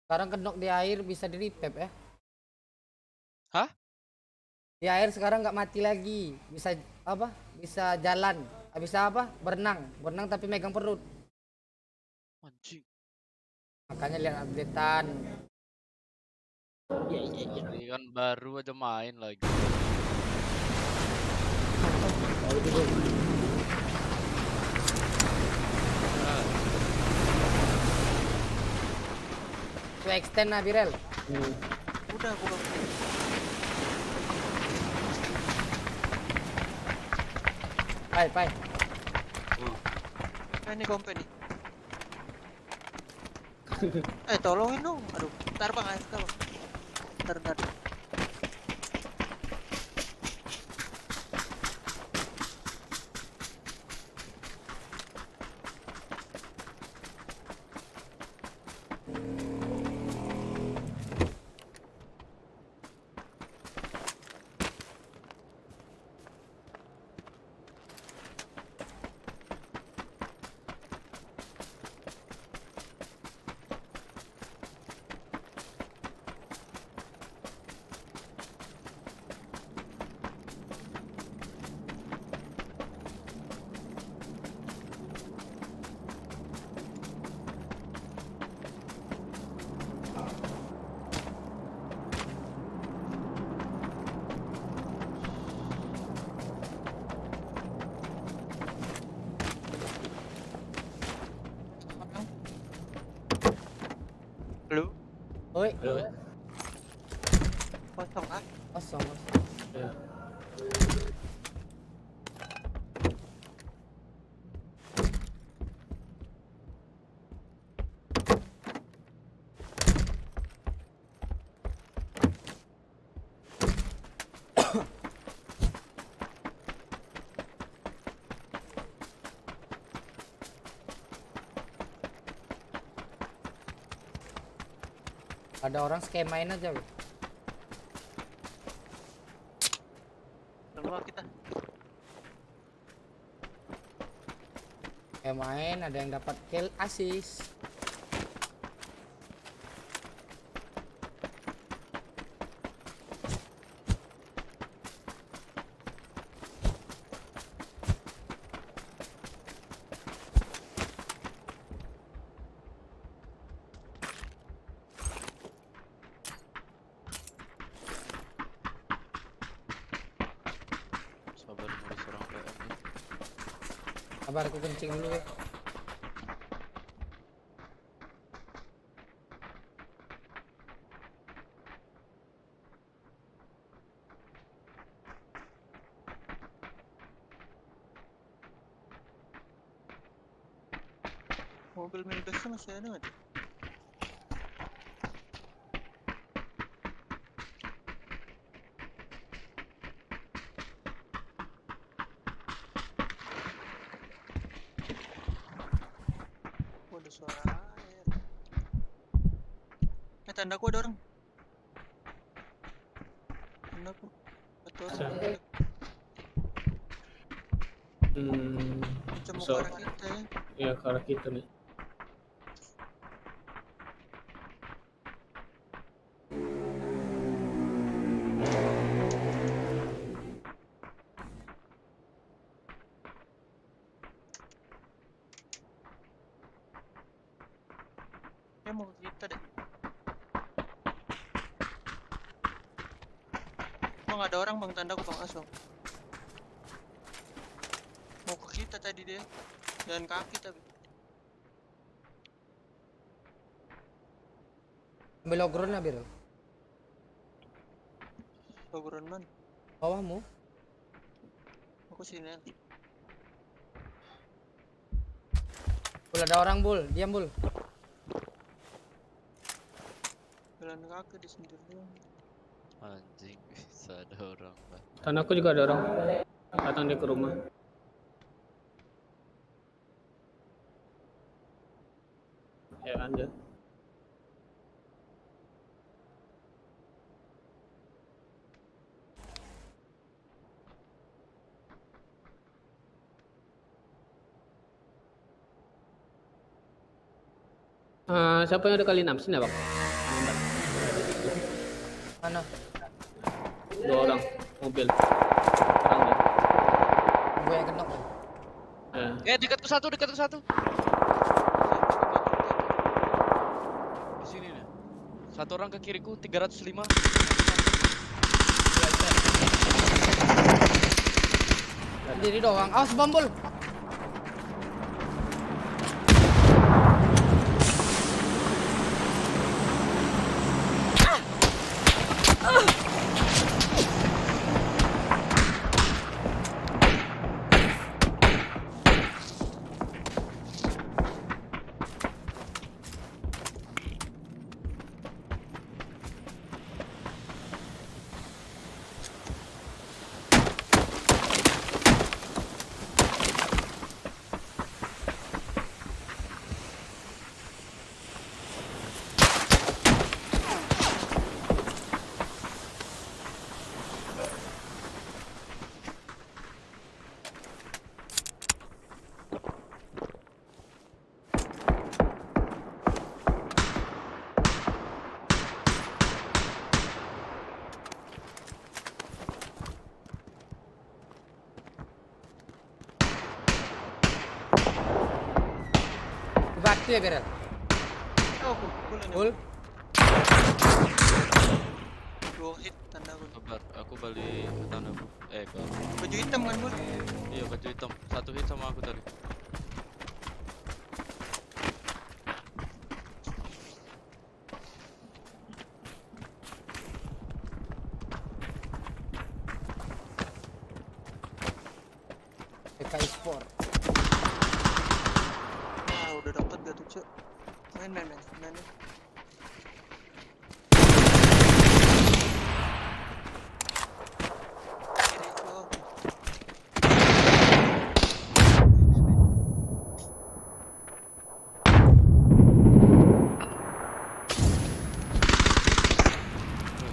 Sekarang kenok di air bisa di repep ya. Hah? Di air sekarang nggak mati lagi. Bisa apa? Bisa jalan. Bisa apa? Berenang. Berenang tapi megang perut. Anjing. Makanya lihat updatean. Ini kan baru aja main lagi. Itu extend nah Birel. Udah aku bang. Pai. Ini company. Tolongin dong. Aduh, ntar bang AFK bang. Ntar. Halo? Oi. Kosong ah? Kosong. Ya. Ada orang skemain aja. Keluar kita. Skemain ada yang dapat kill assist. Sabar ngurus orang PM nih. Sabar aku kencing dulu ya. Mobil minibusnya masih ada nggak? Ada suara air. Tandaku ada orang. Tandaku. Betul. Macam mau ke arah kita ya. Ya ke arah kita nih. Mau ke kita deh. Bang ada orang bang, tandaku bang Aso. Mau ke kita tadi dia. Jalan kaki tapi. Ambil logron lah Birel. Logron man. Bawahmu. Aku sini. Bul ada orang Bul, diam Bul. Jalan kaki di sendirian. Anjing bisa ada orang lah. Tanahku juga ada orang. Datang dia ke rumah. Ya lanjut. Siapa yang ada kali 6 sini ya bang? Mana? 2 orang mobil. Serang dia. Gue yang kena. Dekatku satu. Di sini nih. Satu orang ke kiriku 305. Sendiri doang. Awas bambol. Bakti ya Gerel. Oh, pukul ini. Full. 2 hit tanda aku. Sabar, aku balik ke tanahku. Ke Baju hitam kan, Bul? iya baju hitam. 1 hit sama aku tadi. PKI Sport. Nah, udah dapet gak tuh, Cuk? Main.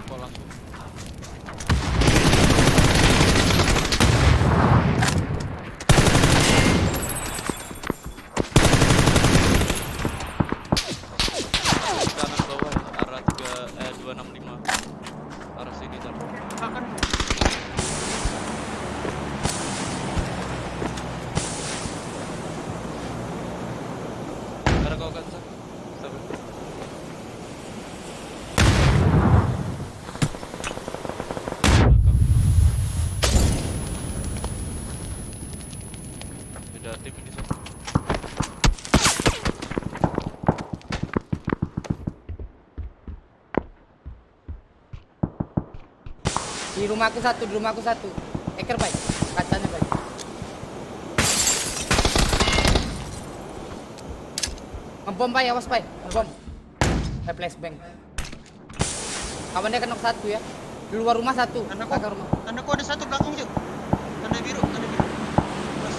Kok langsung. Kanan bawah arah 265. Arah sini tar. Arah kau kan Sar. Sabar. Beda tim ini Sar. Di rumahku satu. Eker baik. Kacanya baik. Ngebom Pak, awas Pak. Ngebom. Flashbang. Kawannya kena satu ya. Di luar rumah satu. Belakang rumah. Tandaku ada satu belakang, Cuk. Tanda biru. Bos.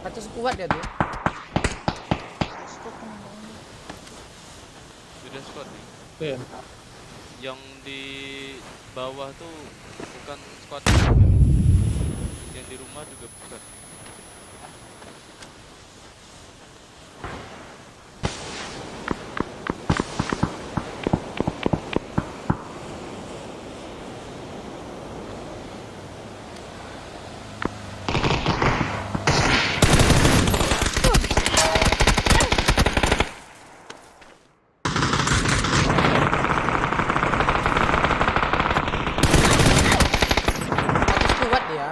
Satu kuat dia tuh. Beda squad nih. Iya. Yang di bawah tuh bukan squad. Yang di rumah juga bukan. Kuat dia.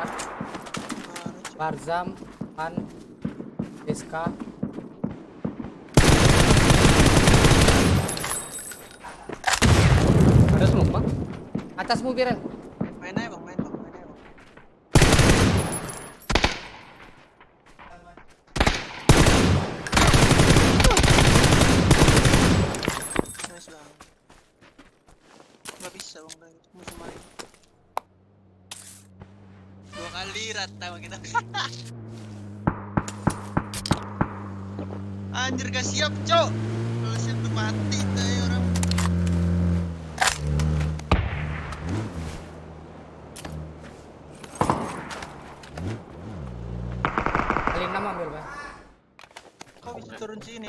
Barzam, Han, SK. Ada smoke Bang? Atasmu Birel. Main aja, Bang. Nice, Bang. Nggak bisa, Bang. Musuh main. 2 kali rata sama kita. Anjir, gak siap, Cok. Kalau siap tuh mati tuh ya orang.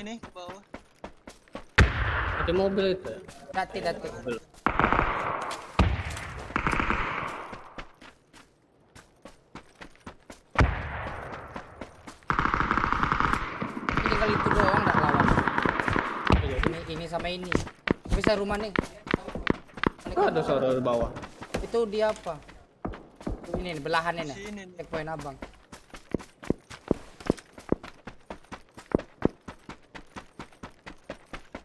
nih ke bawah. Ada mobil itu ya? Dati. Mobil. Ini tinggal itu doang dah lawan. Ini sama ini. Bisa rumah nih. Ada suara di bawah. Itu dia apa? Ini nih, belahannya nih. Checkpoint abang.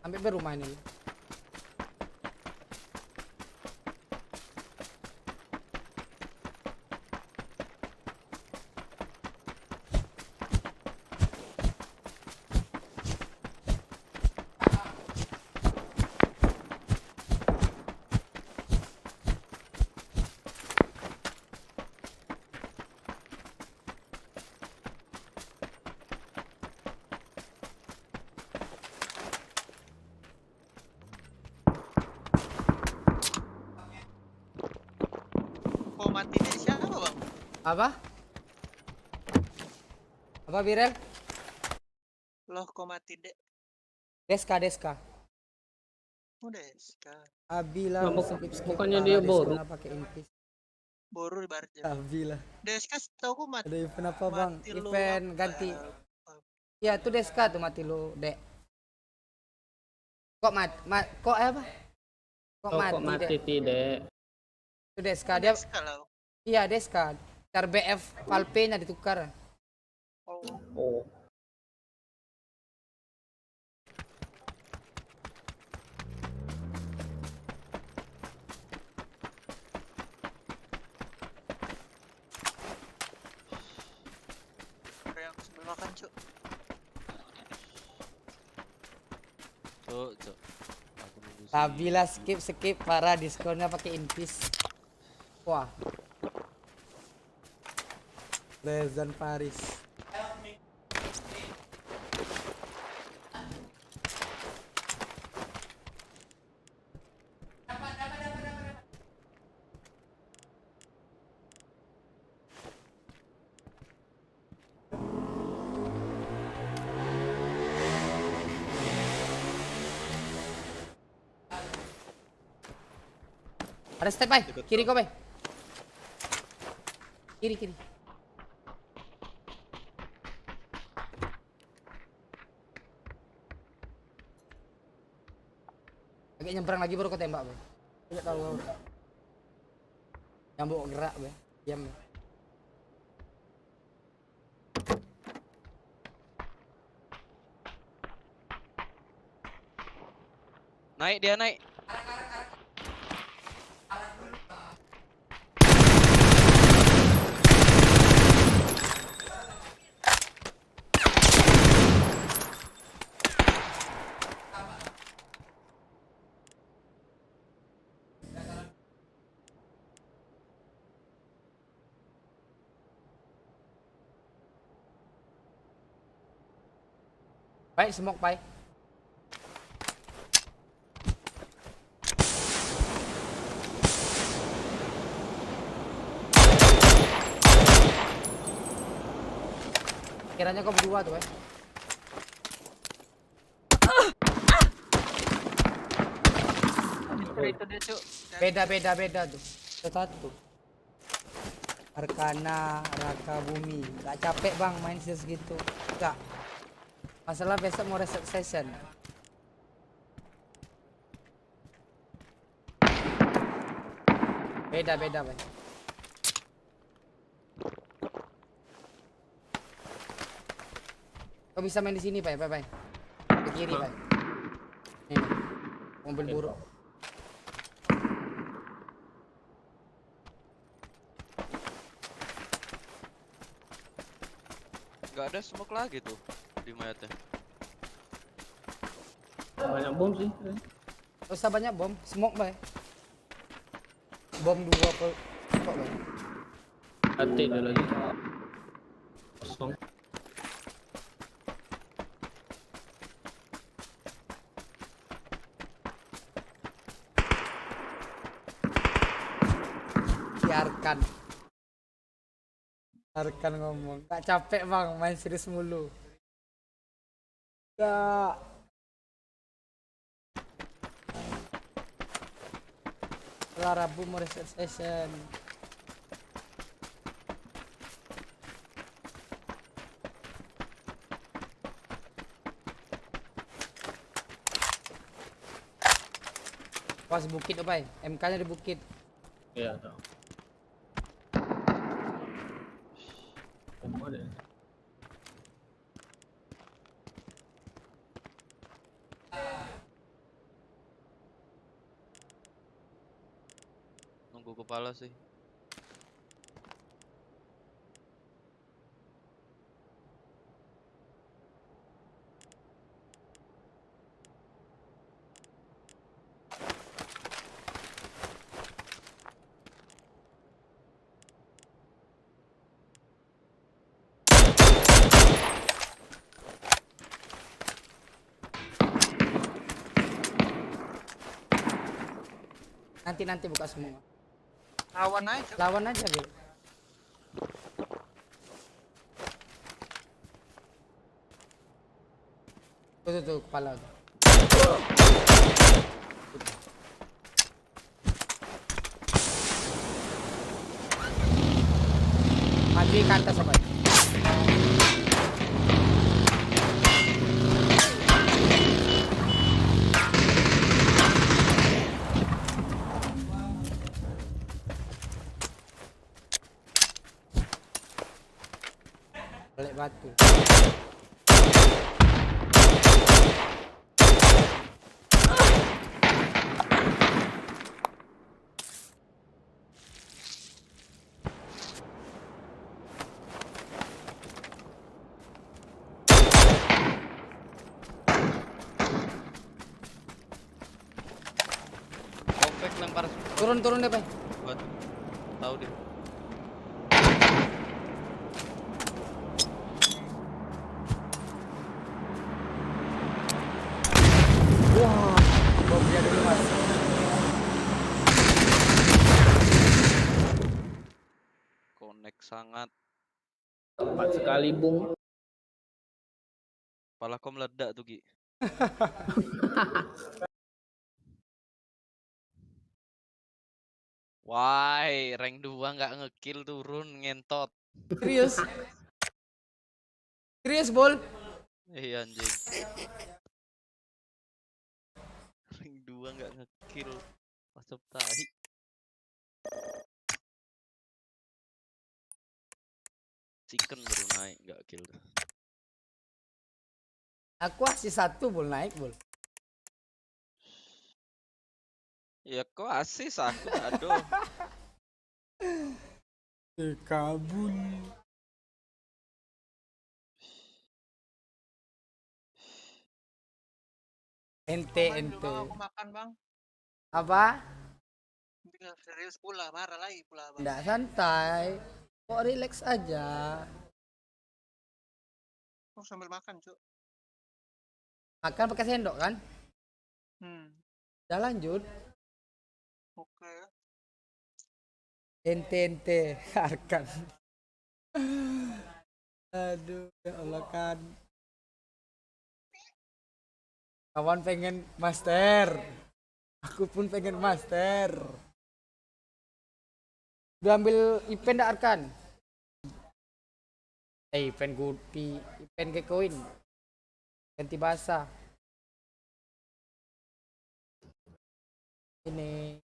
Sampai berumah ini. Kok matinya siapa bang? Apa? Apa Birel? Loh kok mati dek? Deska. Udah Abila. Bukannya dia boru. Pakai impis. Boru di Barja. Abila. Deska setahu mati. Ada event apa bang? Mati lu Event apa ganti. ya? Iya tuh Deska tuh mati lu dek. Kok kok apa? Kok mati dek? tidak? Itu Deska dia. Deska lah. Iya Deska. Car BF Valpe-nya ditukar. Oh. Yang sebelum makan cuk. Cuk. Abila skip para diskonnya pakai impis. Wah. Lezan Paris. Ada step bay, kiri kau bay. Kiri. Agak nyebrang lagi baru kau tembak bay. Tidak tahu. Nyambuk gerak bay. Diam. Bay. Naik dia naik. Baik, smoke baik. Kiranya kau berdua tuh, Beda tuh. Satu. Arkana, Raka Bumi. Gak capek bang main segitu. Enggak. Masalah besok mau reset session. Beda bang. Kau bisa main di sini, Pak. Ke kiri, Pak. Nih. Mobil buruk. Gak ada smoke lagi tuh di mayatnya. Banyak bom sih. Gak usah banyak bom, smoke Bay. Bom 2 kok Bay. Hati dia lagi. Kosong. Biarkan ngomong. Gak capek bang, main serius mulu. Ya. Setelah Rabu mau reset session. Pas bukit apa ya? MK-nya di bukit. Iya, tahu. Ada. Nunggu kepala sih. Nanti buka semua. Lawan aja. Lawan aja, Bil. Tuh kepala tuh. Maju ke atas sobat. Balik batu. Kompak lempar. Turun deh, Pak. Batu. Tahu dia. Wah, bom dia dulu, Mas. Connect sangat. Cepat sekali, Bung. Kepala kau meledak tuh, Gi. Why, rank 2 nggak ngekill turun ngentot. Serius? Serius, Bol? Iya anjing. Rank 2 nggak ngekill. Masuk tahi. Chicken baru naik nggak kill. Aku asis 1, Bol, naik, Bol. Ya kok asis aku aduh. Kabul. Ente. Bang, aku makan bang. Apa? Serius pula, marah lagi pula bang. Nggak, santai. Kok relax aja. Oh, sambil makan cuk. Makan pakai sendok kan? Udah lanjut. Oke. Ente Arkan. Aduh, ya Allah kan. Kawan pengen master. Aku pun pengen master. Udah ambil event dak Arkan? Event Gupi, event Gekoin. Ganti bahasa. Ini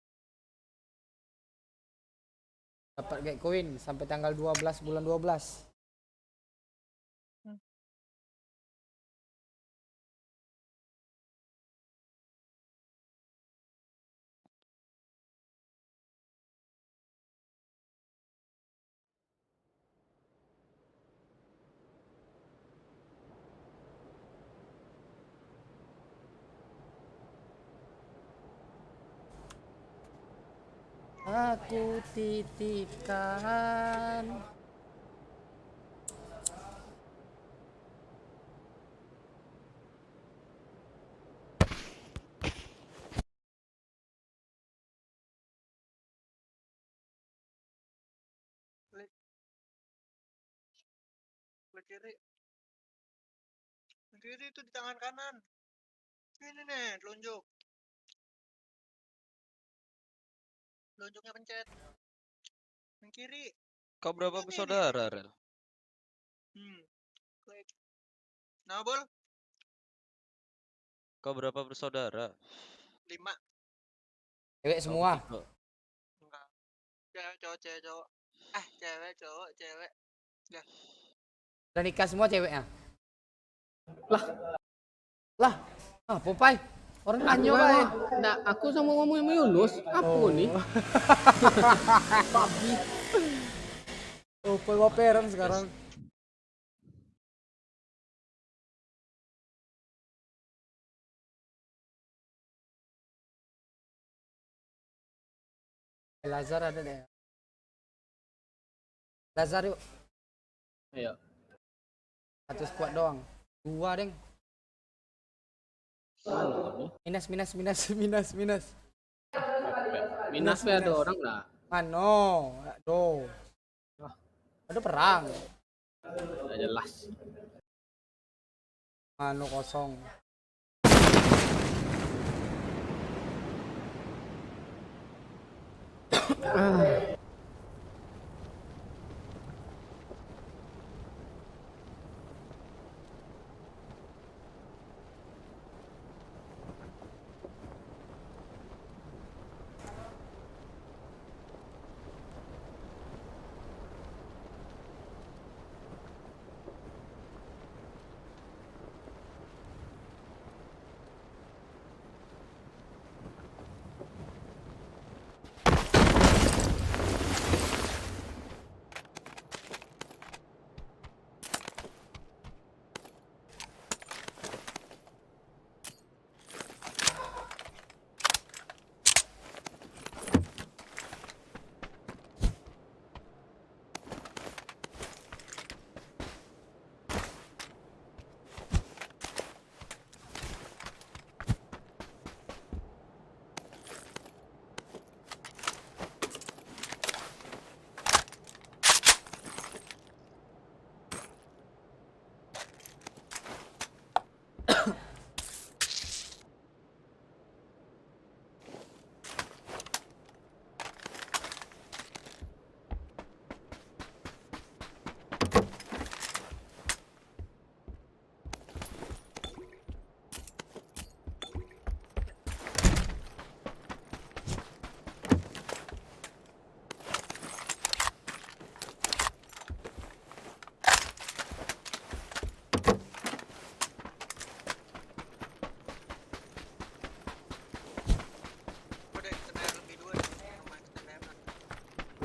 dapat Gekoin sampai tanggal 12 bulan 12. Aku titipkan Klik kiri. kiri itu di tangan kanan. Ini nih, telunjuk. Telunjuknya pencet. Yang kiri. Kau berapa Ini. bersaudara, Rel? Klik. Nah, Bol. Kau berapa bersaudara? 5. Cewek semua. Enggak. Cewek cowok, cewek cowok. Cewek cowok, cewek. Udah. Udah nikah semua ceweknya. Lah, Popeye. Orang nanya Pak. Nah, aku sama ngomong sama Yunus. Apa nih? PUBG. Popeye operan sekarang. Lazar ada deh. Lazar yuk. Ayo. Satu squad doang. 2 deng. Minus. Minus ada orang lah. Mano, aduh. Ada perang. Udah jelas. Mano kosong.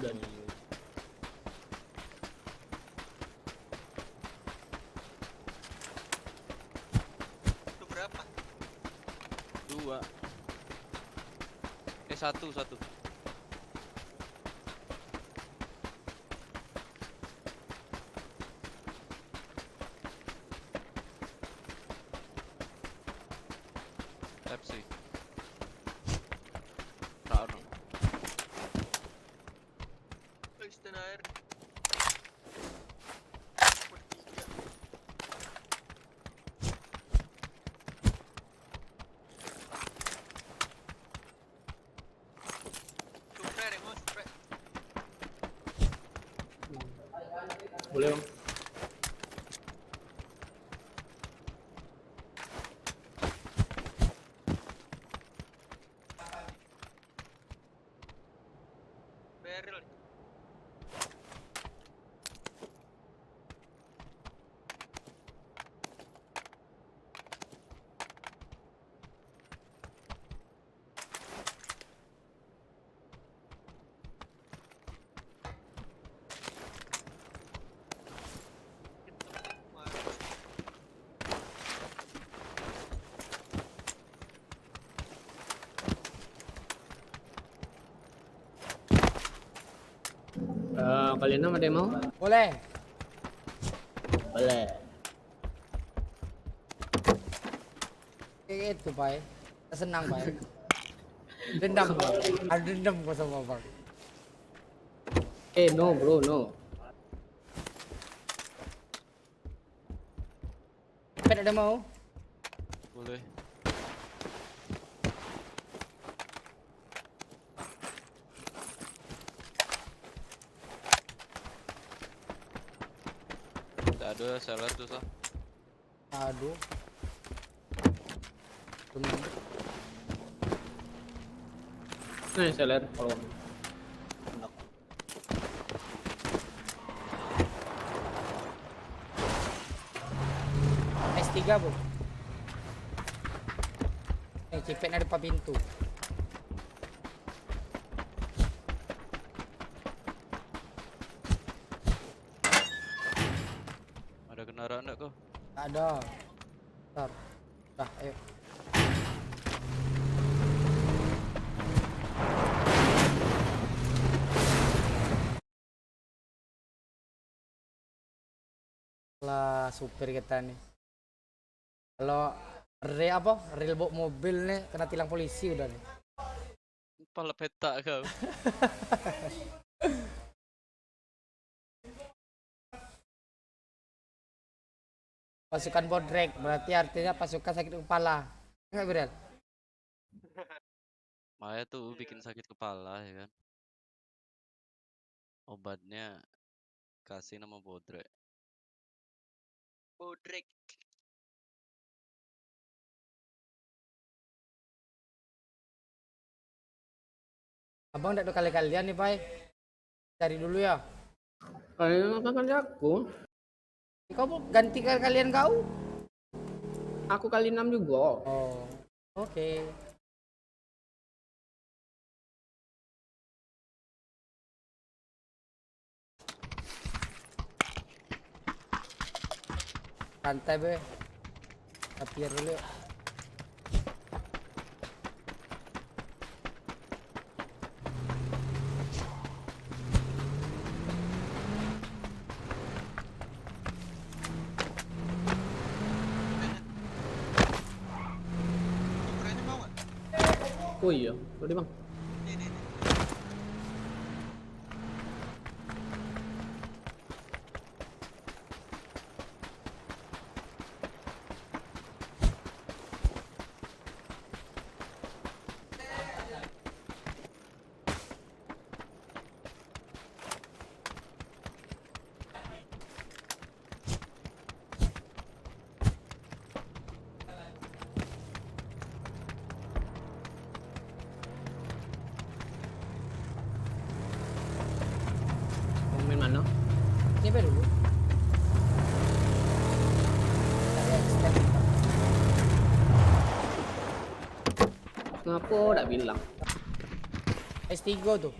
Udah nih. Itu berapa? 2. Satu. Pepsi. Rano. Isten air. Boleh Om. Barrel. Kalian ada yang mau? Boleh. Boleh. Kayak gitu, Pak. Senang, Pak. Dendam, Pak. Ada dendam gua sama Bang. No bro, no. Pet ada mau? Boleh. Tak ada salah tu sah. Aduh. Nih saya lihat kalau S3 bu. Cepet ada depan pintu. Ada kendaraan tak kau? Tak ada. Bentar. Dah, ayo. Lah, supir kita nih. Kalau real bawa mobil nih kena tilang polisi udah nih. Pala petak kau. Pasukan bodrek berarti artinya pasukan sakit kepala. Enggak Birel? Maya tuh bikin sakit kepala ya kan. Obatnya kasih nama bodrek. Bodrek. Abang udah 2 kali kalian nih, Pai. Cari dulu ya. kalian apa kali aku? Kau ganti kalian kau? Aku kali 6 juga. Oh, oke. Santai be. Tapir dulu yuk. Oh iya, boleh bang. Main mana? Ini apa dulu? Kenapa tak bilang? S3 tuh.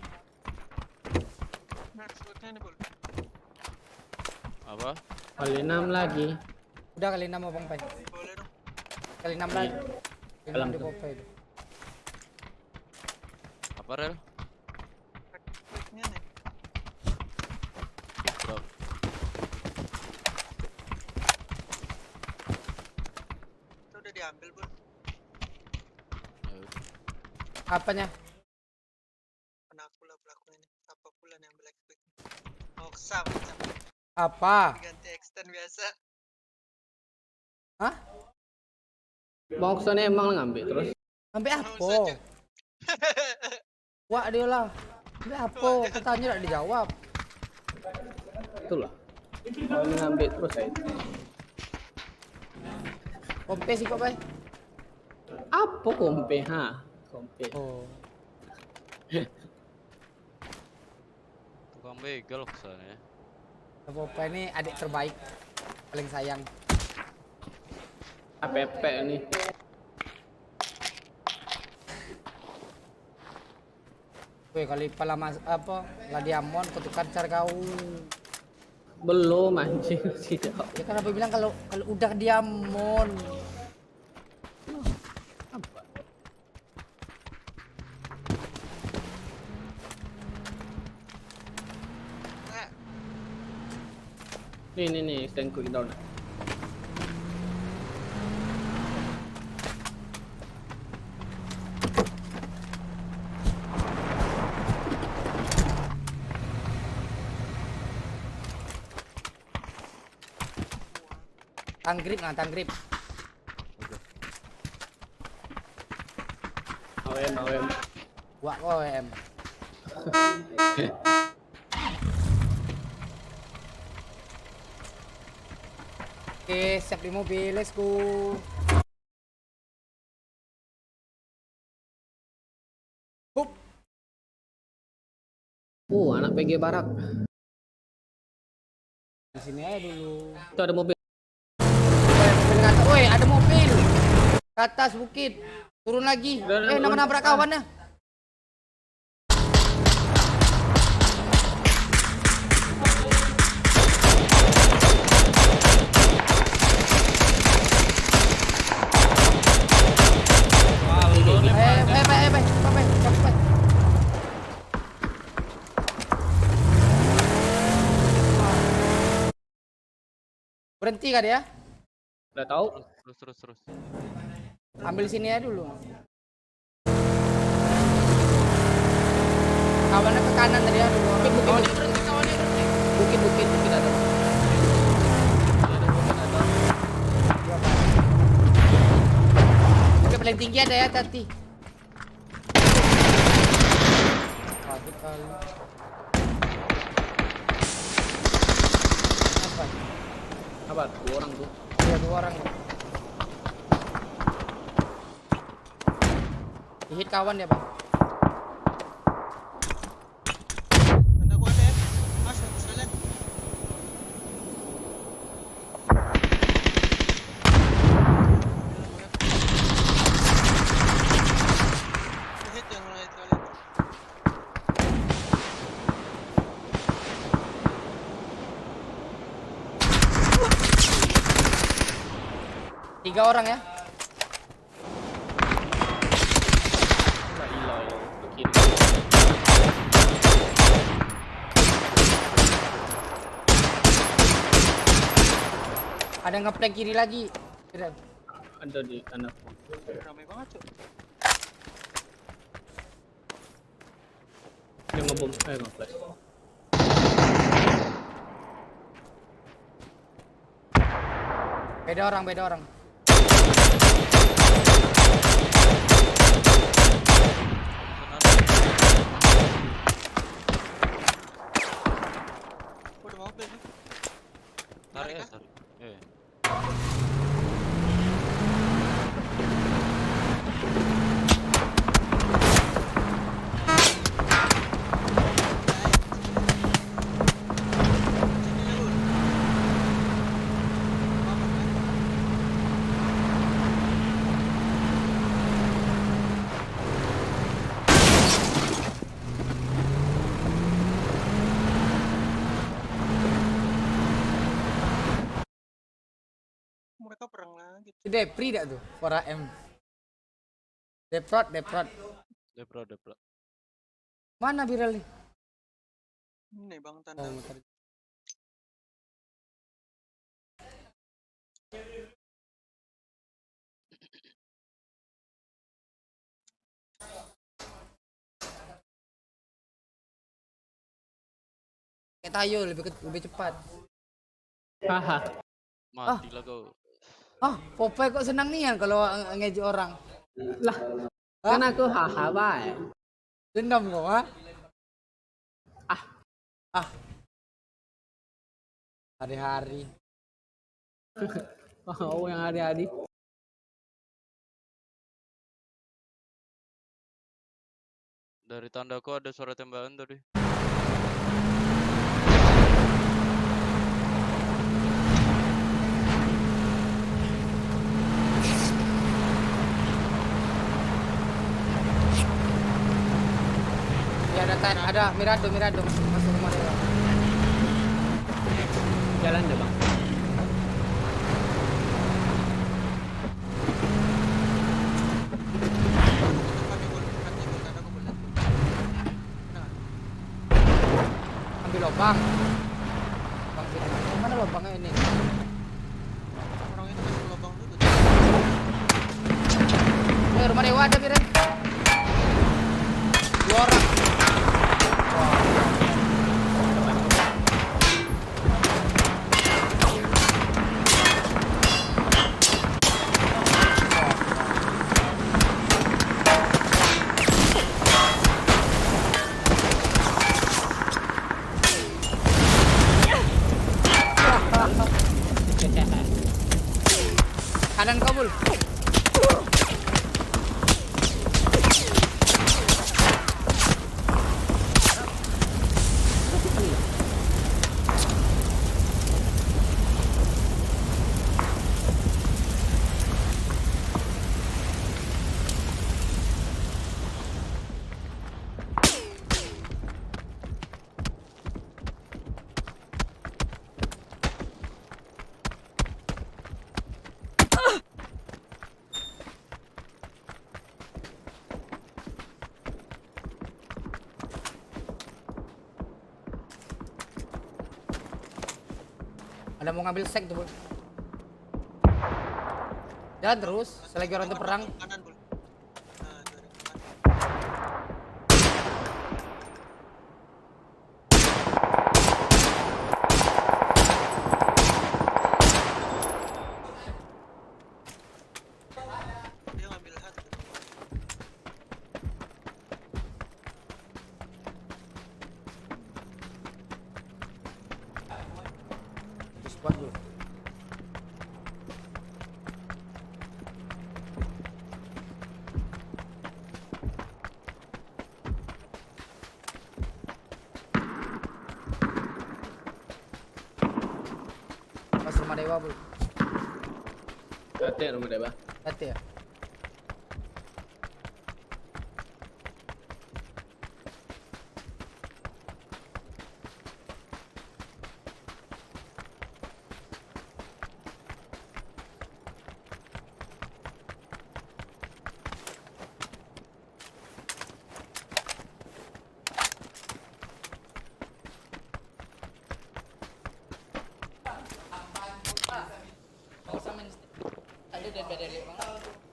Apa? Kali 6 lagi. Udah kali 6 Abang Pai. Kali 6 lagi. Kali Dalam 6 di tuh. Popeye itu. Apa rel? Bro. Itu udah diambil, Bun. Apanya? Pelaku ini. Apa pula yang ambil expect? Oksa macam. Apa? Ganti extend biasa. Hah? Boxnya emang ngambil terus. Sampai apa? Wah dia lah. Sampai apa? Katanya tidak dijawab. Itulah. Kalau ini ngambil terus saya. Kompe sih kok, Pai. Apa kompe ha? Kompe. Oh. Tukang begal kesannya. Popeye ini adik terbaik. Paling sayang. APP ini. Woi, kali pala apa? Ladiamon ketukar car kau. Belum anjing sih. Ya kan apa bilang kalau udah diamond. Nih, stand quick down. Tanggrip. AWM. Buat OM. Oke, siap di mobil, let's go. Hup. Anak PG Barak. Di sini aja dulu. Itu ada mobil. Woi, ada mobil. Ke atas bukit. Turun lagi. Nabrak kawannya. Cepet. Berhenti kan ya? Udah tahu? Terus. Ambil sini aja dulu. Kawannya ke kanan tadi ya dulu. Kawannya berhenti. Bukit ada. Oke, paling tinggi ada ya tadi. Kaget kali. Apa? 2 orang tuh. Iya, 2 orang. Hit kawan ya, Bang. Tanda gua ada ya. Masuk, sekalian. Hit yang mulai sekalian. Tiga orang ya. Ada ngeplay kiri lagi. Ada di kanan. Ramai banget, Cuk. Dia ngebom, nge-flash. Beda orang. Udah mobil nih. Tarik. Mereka perang lagi. Depri dah tuh, 4AM. Deprot. Depro. Mana viral nih? Ini Bang tanda. Kayak tayo lebih cepat. Haha. Mati lah kau. Popeye kok senang nih kalau ngejek orang. Lah, kan aku haha baik. Dendam kok, ha? Hari-hari. Oh, yang hari-hari. Dari tandaku ada suara tembakan tadi. Ya ada Mirado masuk rumah dia. Jalan deh, Bang. Ambil lubang. Mana lubangnya ini? Orang itu masuk lubang dulu. Rumah dewa ada Miran. 2 orang. Ada mau ngambil sek tuh, Bul. Jalan terus, selagi orang itu perang. Kanan, Bul. Dia ngambil hat. Squad dulu. Pas rumah dewa, Bul. Hati rumah dewa. Hati ya.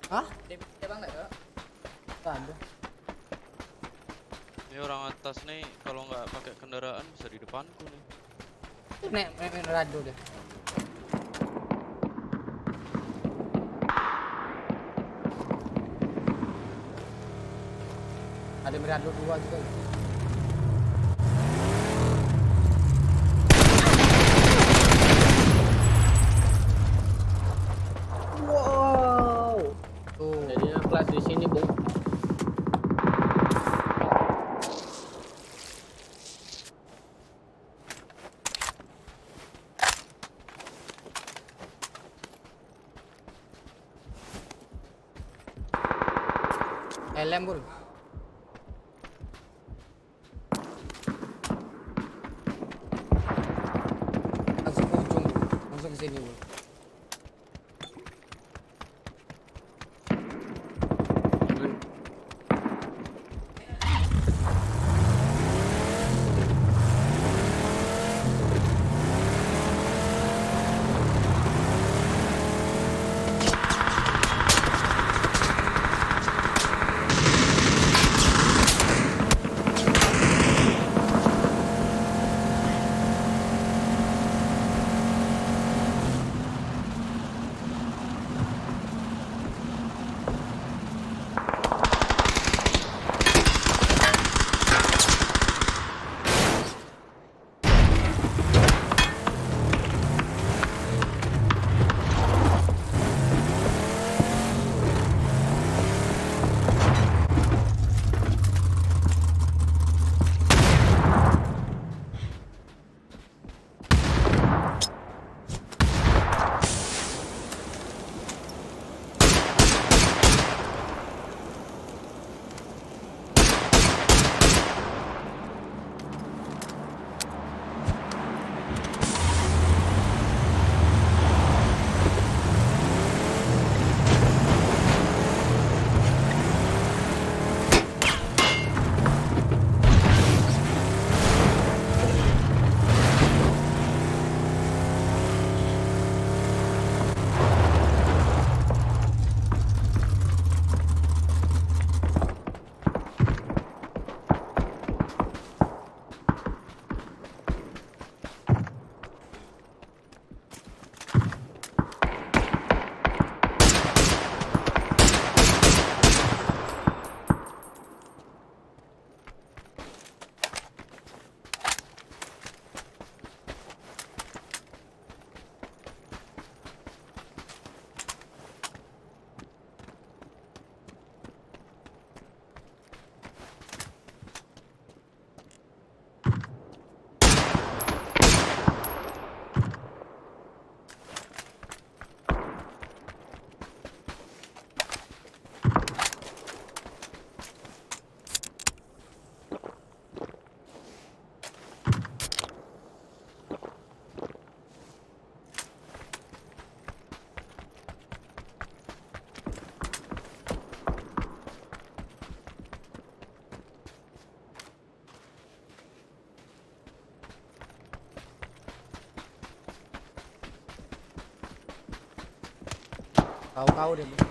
Hah? Dia bang enggak ada. Ini orang atas nih kalau nggak pakai kendaraan bisa di depanku nih. Nek rado deh. Ada Mirado 2 juga. Wow. Tuh. Jadinya kelas di sini, Bung. LM, Bul. Langsung ke ujung, langsung ke sini, Bul. Tahu-tahu deh. Bang.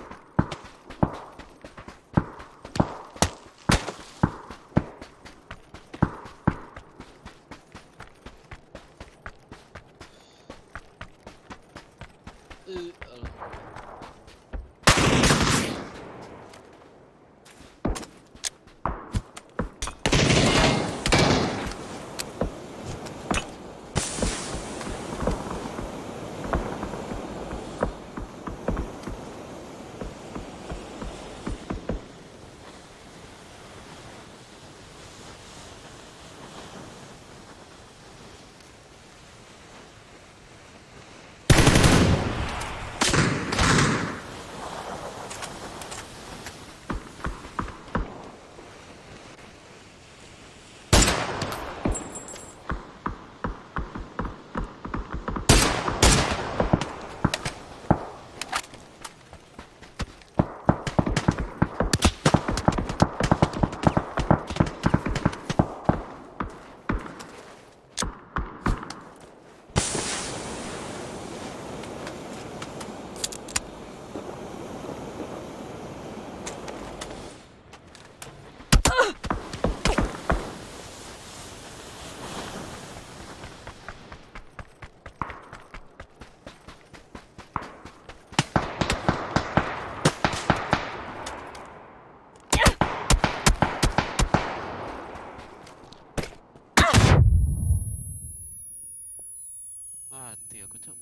Mati aku, Cok.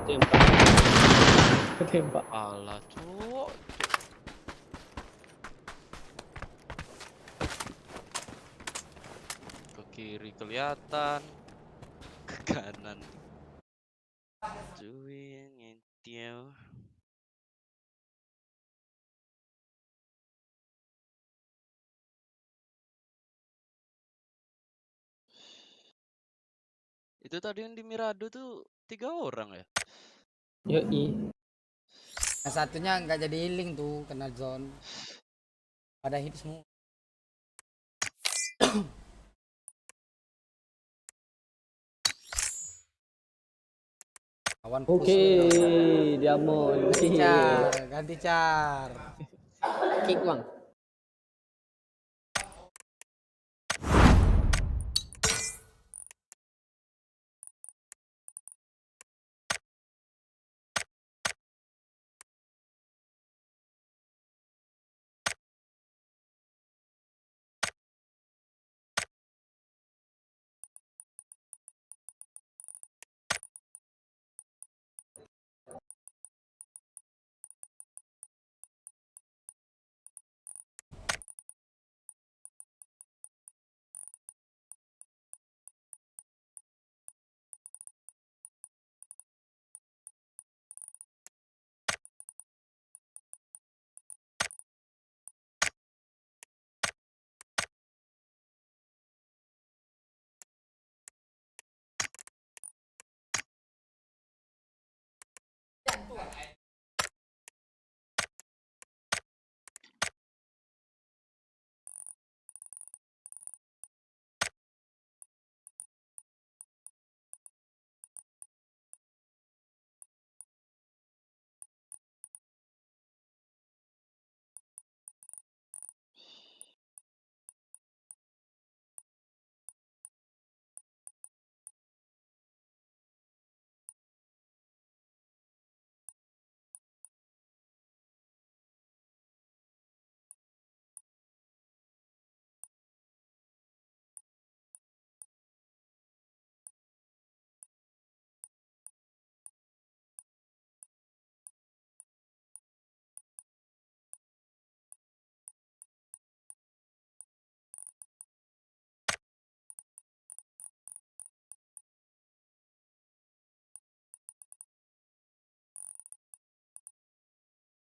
Tembak. Tembak. Alah, Cok. Ke kiri kelihatan, ke kanan cuy ngentil. Itu tadi yang di Mirado tuh 3 orang ya? Yoi. Yang satunya nggak jadi healing tuh kena zone. Pada hit semua. Kawan Oke, Diamond. ganti car. Kick bang.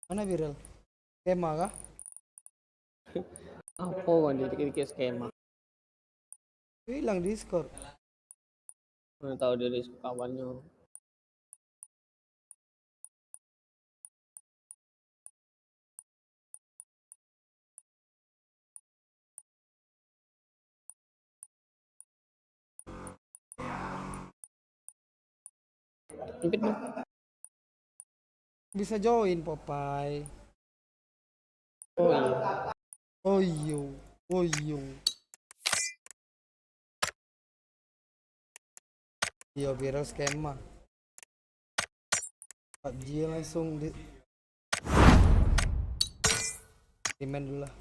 Mana viral? Skema kah? Apa kan dikit-dikit skema. Hilang Discord. Mana tahu dari kawannya. Impit bang. bisa join Popeye. Oh iya. Oh iya. Oh iya. Iya viral skema. PUBG langsung di demand dulu lah.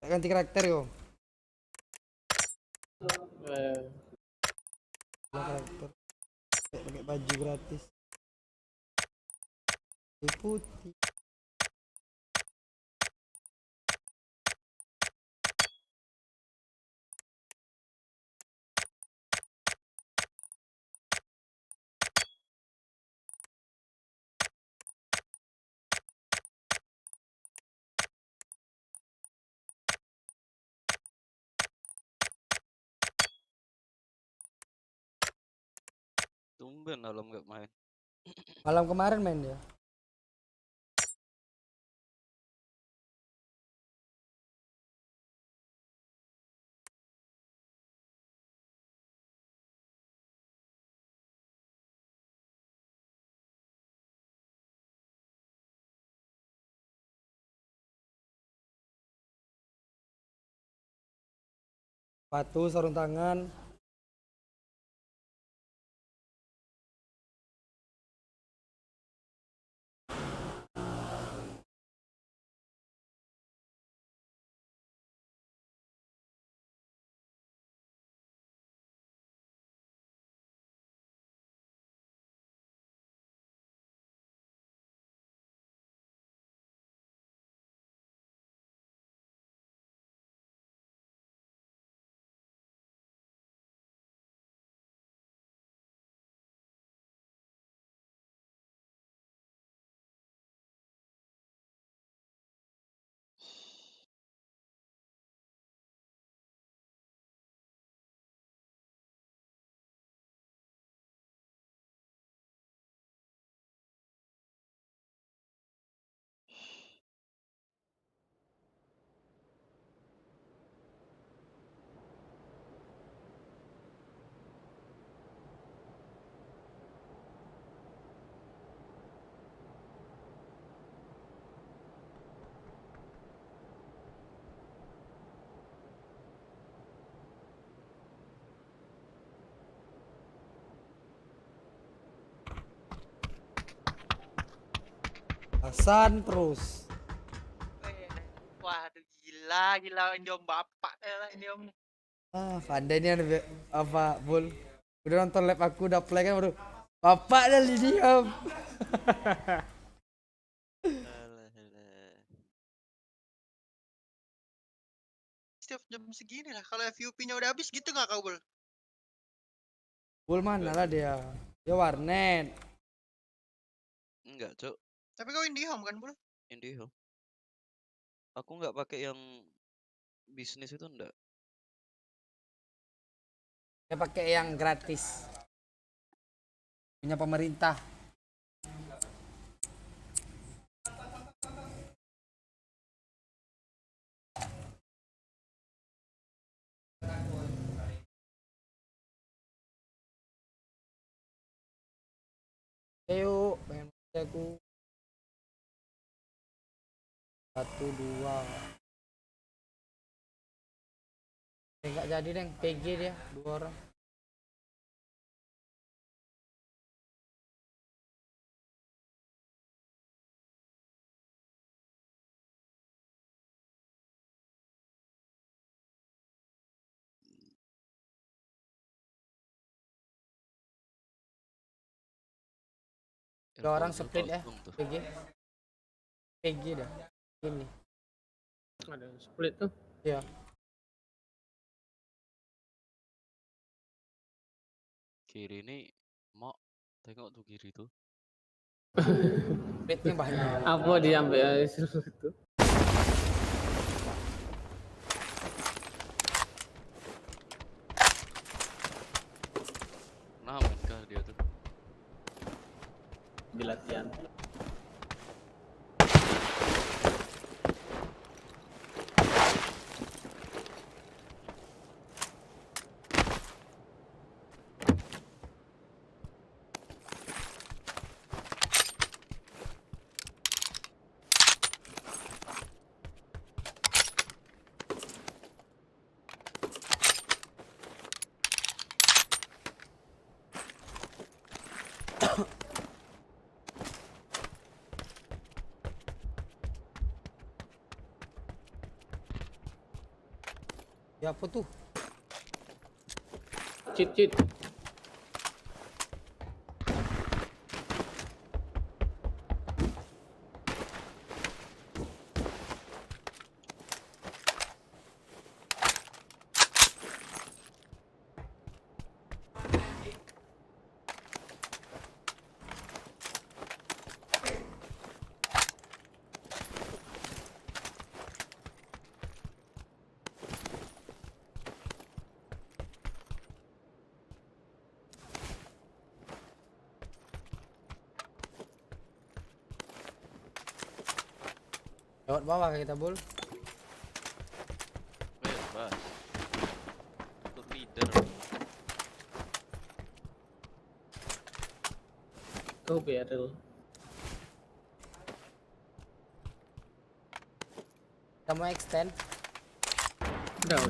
Ganti karakter yo. Karakter. Pakai baju gratis. Putih. Tumben Alam nggak main. Malam kemarin main dia. Sepatu, sarung tangan. Hasan terus. Waduh gila ini om bapak ini om. Pandai nih apa Bul. Udah nonton live aku udah play kan baru. Bapak dah diam. Setiap jam segini lah. Kalau FUP-nya udah habis gitu nggak kau, Bul? Bul mana lah dia? Dia warnet. Enggak, Cok. Tapi kau IndiHome kan, Bul? IndiHome. Aku nggak pakai yang bisnis itu enggak. Dia pakai yang gratis. Punya pemerintah. Ayo, pengen aku. 1, 2. Enggak jadi deh, PG dia 2 orang. Dua orang split ya, PG. PG dah. Ini. Ada split tuh. Iya. Kiri ini mau tengok tuh kiri tuh. Splitnya banyak. Apa diambil itu? Nah, menkah dia tuh. Di latihan. Ya apa tuh? Cheat. Lewat bawah kita, Bul. Bebas. Untuk leader. Kau Beryl. Kita mau extend. Udah.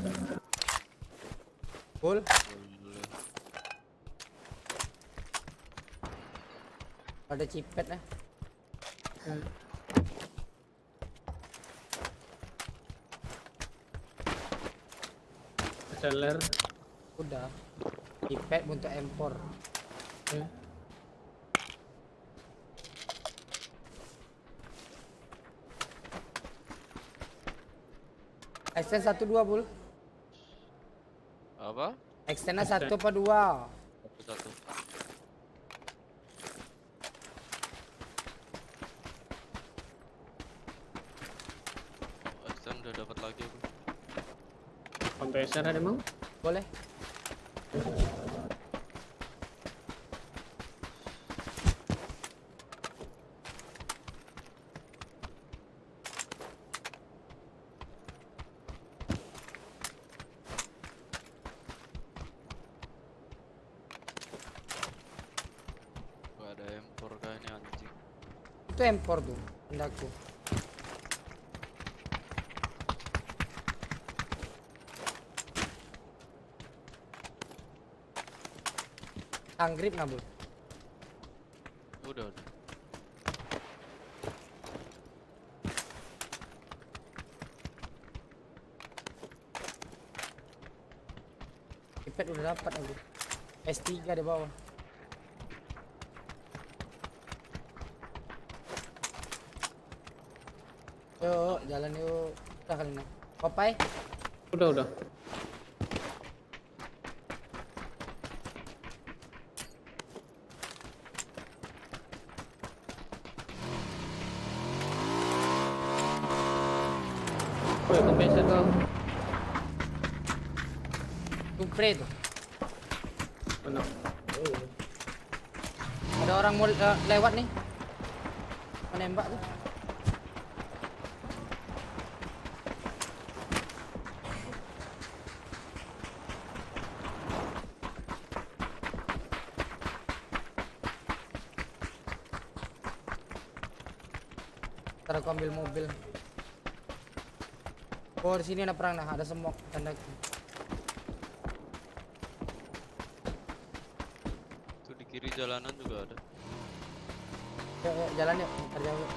Bul. Ada cipet lah. Seller. Udah. Cipet untuk empor. Extend 1 2, Bul. Apa? Extendnya 1 apa 2? Satu. Extend udah dapat lagi aku. Kompresor ada mau? Boleh. Gak ada empor kayaknya anjing. Itu empor tuh, hendaku. Anggrip nggak, Bul? Udah. Cipet udah dapat aku. S3 di bawah. Yuk, jalan yuk. Udah kali ini. Popeye? Udah. Woi, kompresor kau. Tumpre tuh. Mana? Ada orang mau lewat nih. Menembak tuh. Ntar aku ambil mobil. Oh, di sini ada perang nah, ada semok tanda. Tuh di kiri jalanan juga ada. Yuk, jalan yuk, ntar jauh.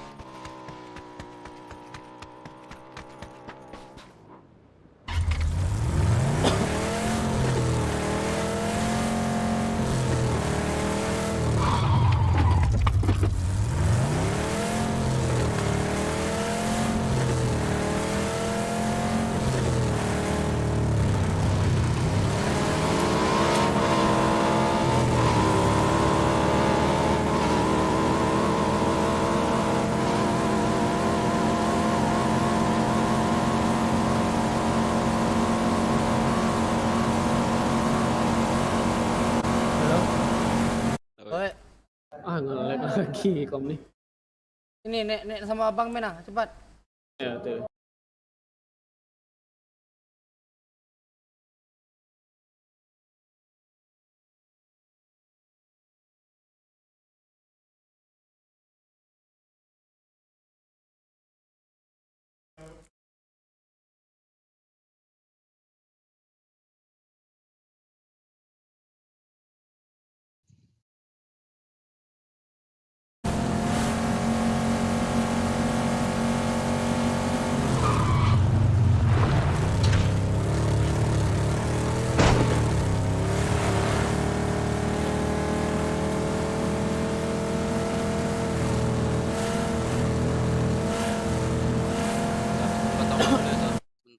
Nge-lag lagi kom nih. Ini nek sama abang Mena, cepat. Ya, tuh.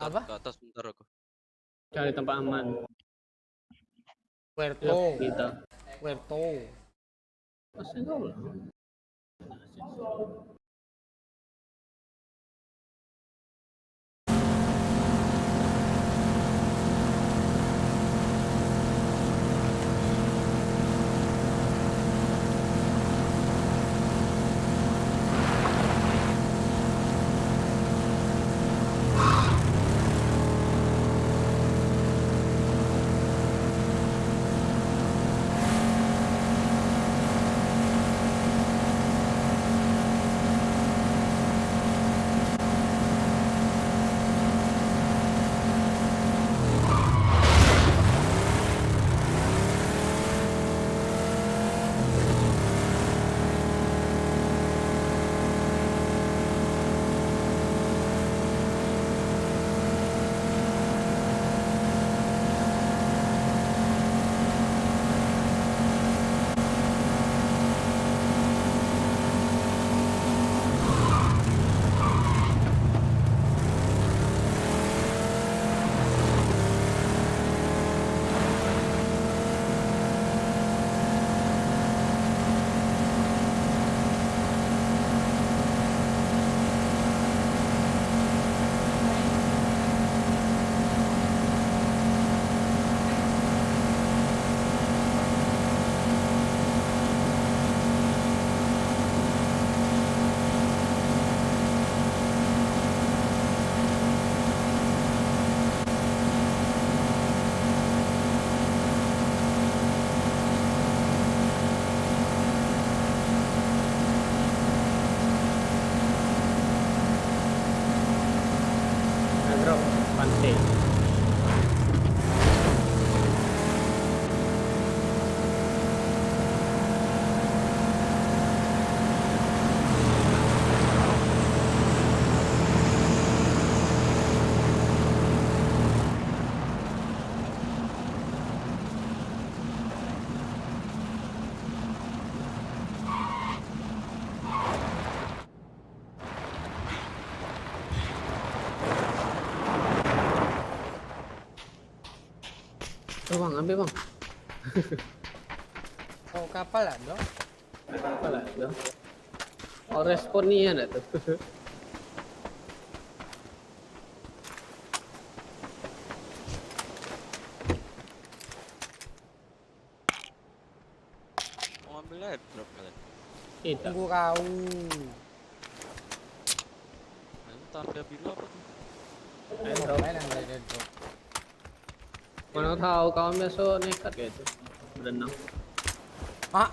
Bentar, ke atas bentar aku. Cari tempat aman. Puerto. Kita. Puerto. Masih gol. Pantai. Oh, bang, ambil bang. Oh, kapal ada. Apa lah itu? Oh, respon nih ada tuh. Mau ambil airdrop kalian? Tidak. Tunggu kau. Itu tanda biru apa tuh? Airdrop. Main yang ada airdrop. Mana tahu kau besok nekat kayak itu. Berenang. Mak,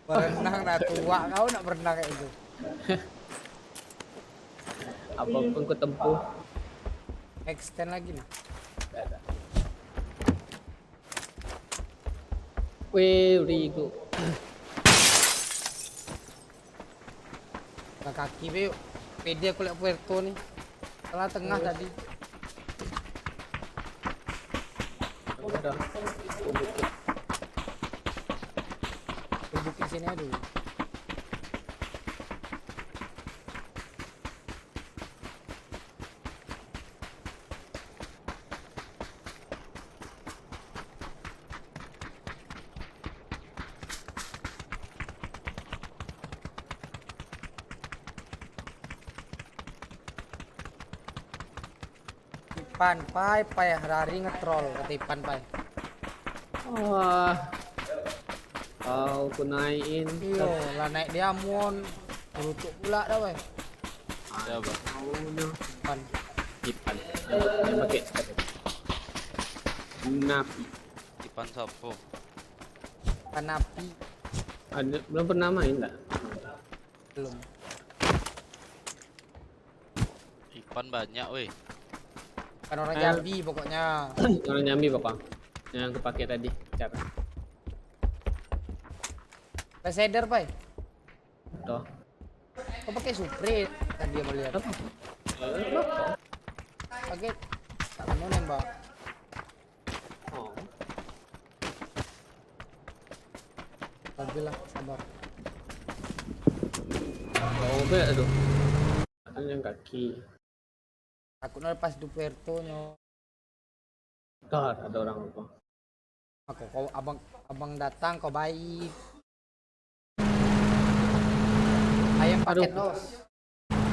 berenang dah tua kau nak berenang kayak itu. Apapun ku tempuh. Extend lagi nih. Wih, Rigo. Ke kaki be. Pede aku lihat Puerto nih. Tengah tadi. Udah. Duduk di sini dulu. Tipan pai hari ngetrol ketipan pai. Wah. Kau ku naikin. Iya, lah naik diamond. Berutuk pula dah pai. Ada apa? Tipan. Ipan. Yang pakai. Napi. Ipan sapo. Kanapi. Ada belum pernah main tak? Belum. Ipan banyak weh. Kan orang Jambi pokoknya. Orang Jambi bapak. Yang aku pakai tadi. Cara. Pesedar pai. Tuh. Kau pakai Supre tadi dia melihat. Apa? Pakai tak mana nembak. Oh. Alhamdulillah sabar. Oh, be aduh. Yang kaki. Takutnya pas du Puerto nyo. Tak ada orang apa. Aku kau abang datang kau baik. Ayam paket los.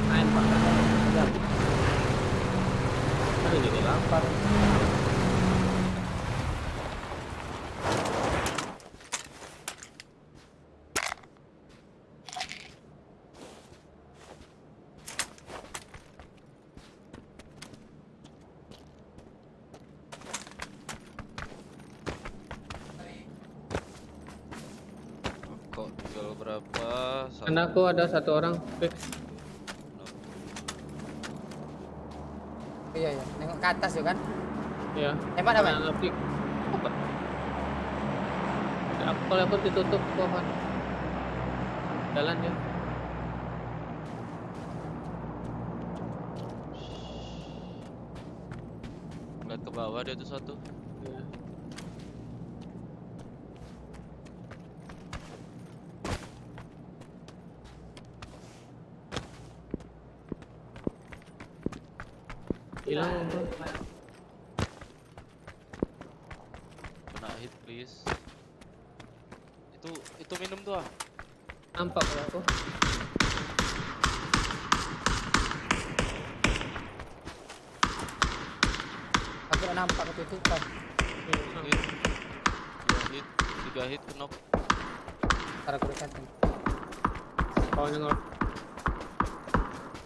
Ayam paket. Ya. Aduh jadi lapar. Kok tinggal berapa? Anakku ada satu orang fix. Iya ya, nengok ke atas ya kan? Ya. Hebat apa? Fix. Apa? Kalau aku ditutup pohon. Jalan ya. Lihat ke bawah dia tuh satu. Ya. Hilang bro. Kena hit please. Itu minum tuh ah. Nampak kalau aku. Aku udah nampak ketutupan. Hit. 2 hit, 3 hit knock. Ntar aku dekatin. Kau nengok.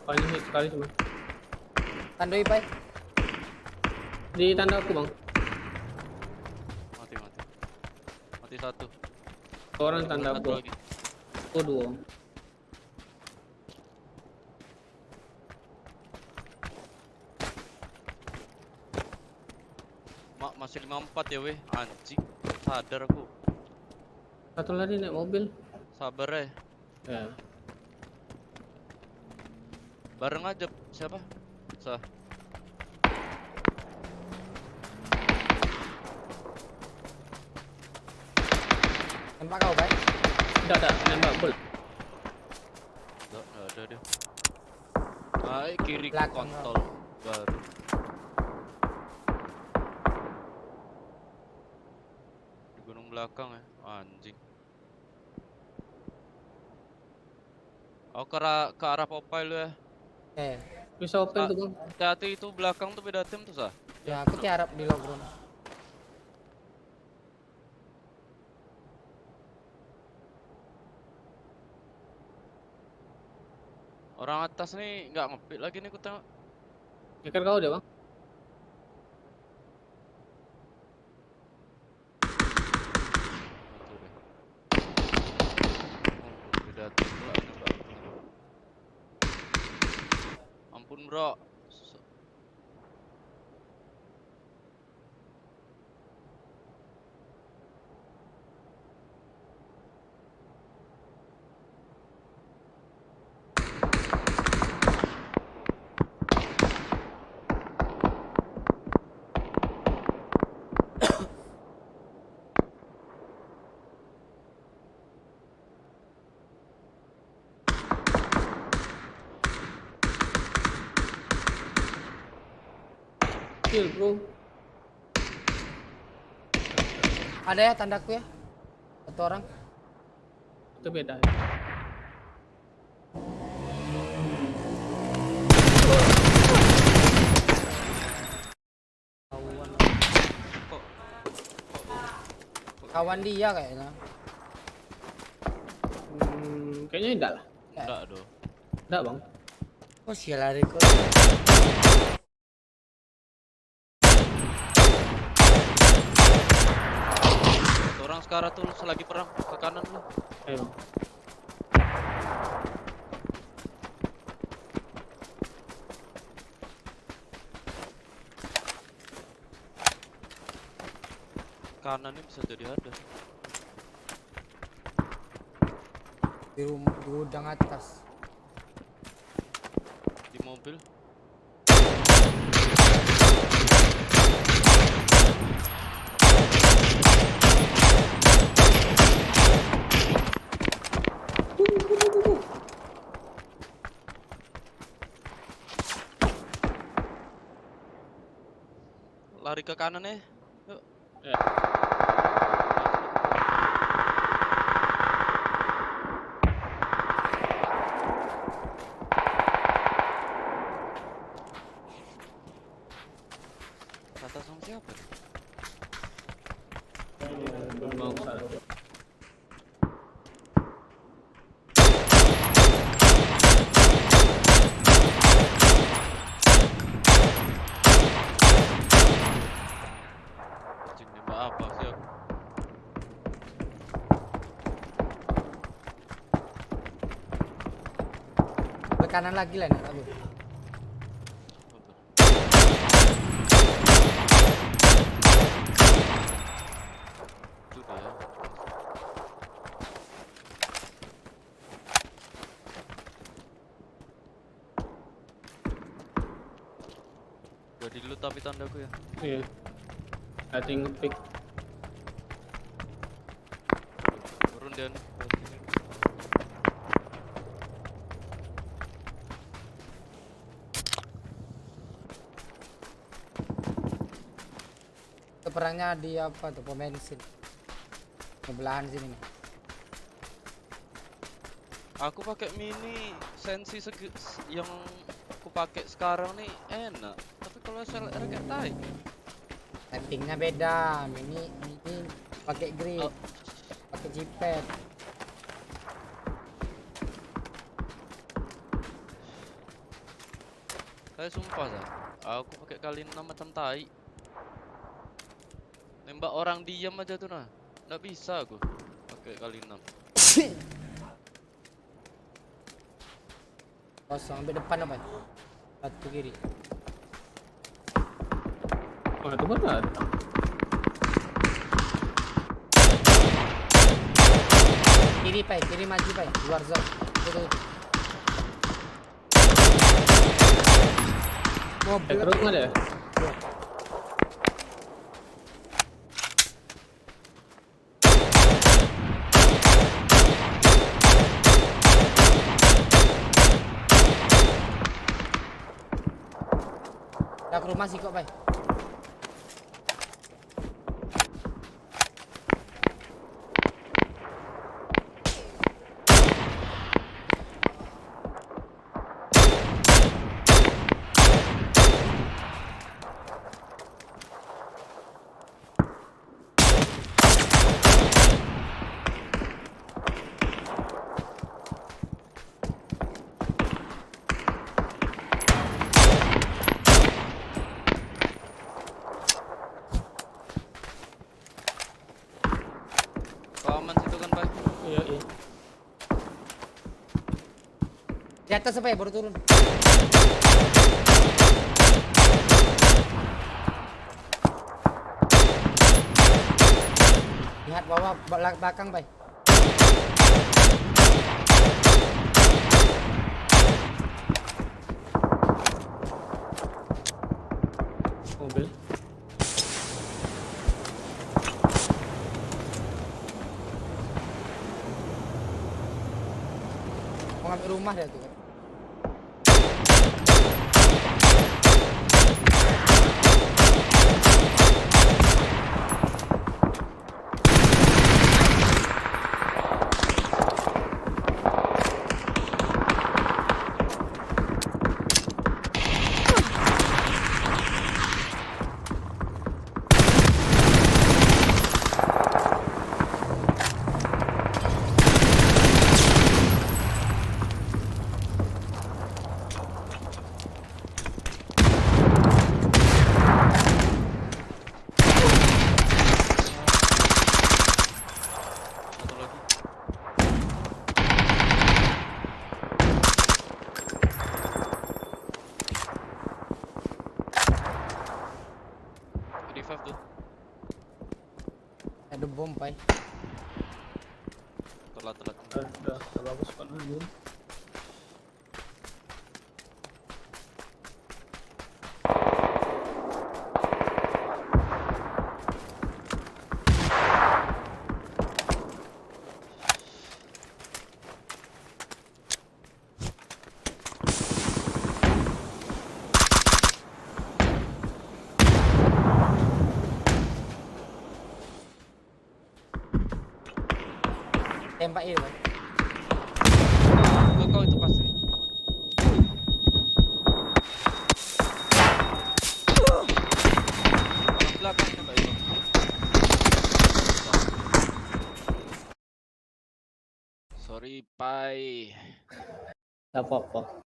Paling hit sekali cuma. Tandoi pai. Di tanda aku bang. Mati. Mati satu. Orang tanda Satu aku. lagi. Aku 2. Masih 54 ya weh. Anjing. Sadar aku. Satu lagi naik mobil. Sabar ya. Ya. Bareng aja siapa? Sah. Tembak kau pai. Tidak nembak bol. Enggak ada dia. Naik kiri ke Belakang kontol baru. Di gunung belakang ya. Anjing. Oh ke arah Popeye lu ya. Bisa open tuh bang. Hati-hati itu belakang tuh beda tim tuh sah. Ya aku tiarap di logron. Orang atas nih nggak ngepit lagi nih ku tengok. Ikan kau deh bang. Beda tim pula nembak. Ampun bro. Kill bro. Ada ya tandaku ya? Satu orang. Itu beda. Kawan dia kayaknya. Kayaknya enggak lah. Enggak dong. Enggak bang. Oh sial lari kok. Orang sekarang tuh selagi perang ke kanan lu. Ayo. Kanan ini bisa jadi ada. Di rumah di gudang atas. Di mobil. lari ke kanan ya. Yuk. Kata sama siapa? Mau ke sana. Anjing nembak apa sih aku? Ke kanan lagi lah nak aku. Itu dia. Jadi lu tapi tandaku ya. Iya. I think pick. Turun dia nih. Itu perangnya di apa tuh, pom bensin. Sebelahan sini nih. Aku pakai mini sensi yang aku pakai sekarang nih enak. Tapi kalau SLR kayak tai. Settingnya beda, mini pakai grip, pakai G-pad. Saya sumpah sah, aku pakai kali 6 macam tai. Nembak orang diam aja tuh nah, nggak bisa aku pakai kali 6. Kosong ambil depan apa? Satu kiri. Oh itu benar. Kiri pai, kiri maju pai, luar zone. Itu. Mobil. Terus nggak ada? Dah ke rumah sih kok pai. Kau aman situ kan Pak? Iya iya. Di atas apa ya baru turun. Lihat bawah belakang pai. Mobil. Mau ngambil rumah dia tuh. Satu lagi. Revive tuh. Ada bom pai. Telat. Udah bagus kan anjing. tembak ini, Bang. Kau itu pasti. Orang belakang tembak itu. Sorry, Pai. Tak apa-apa.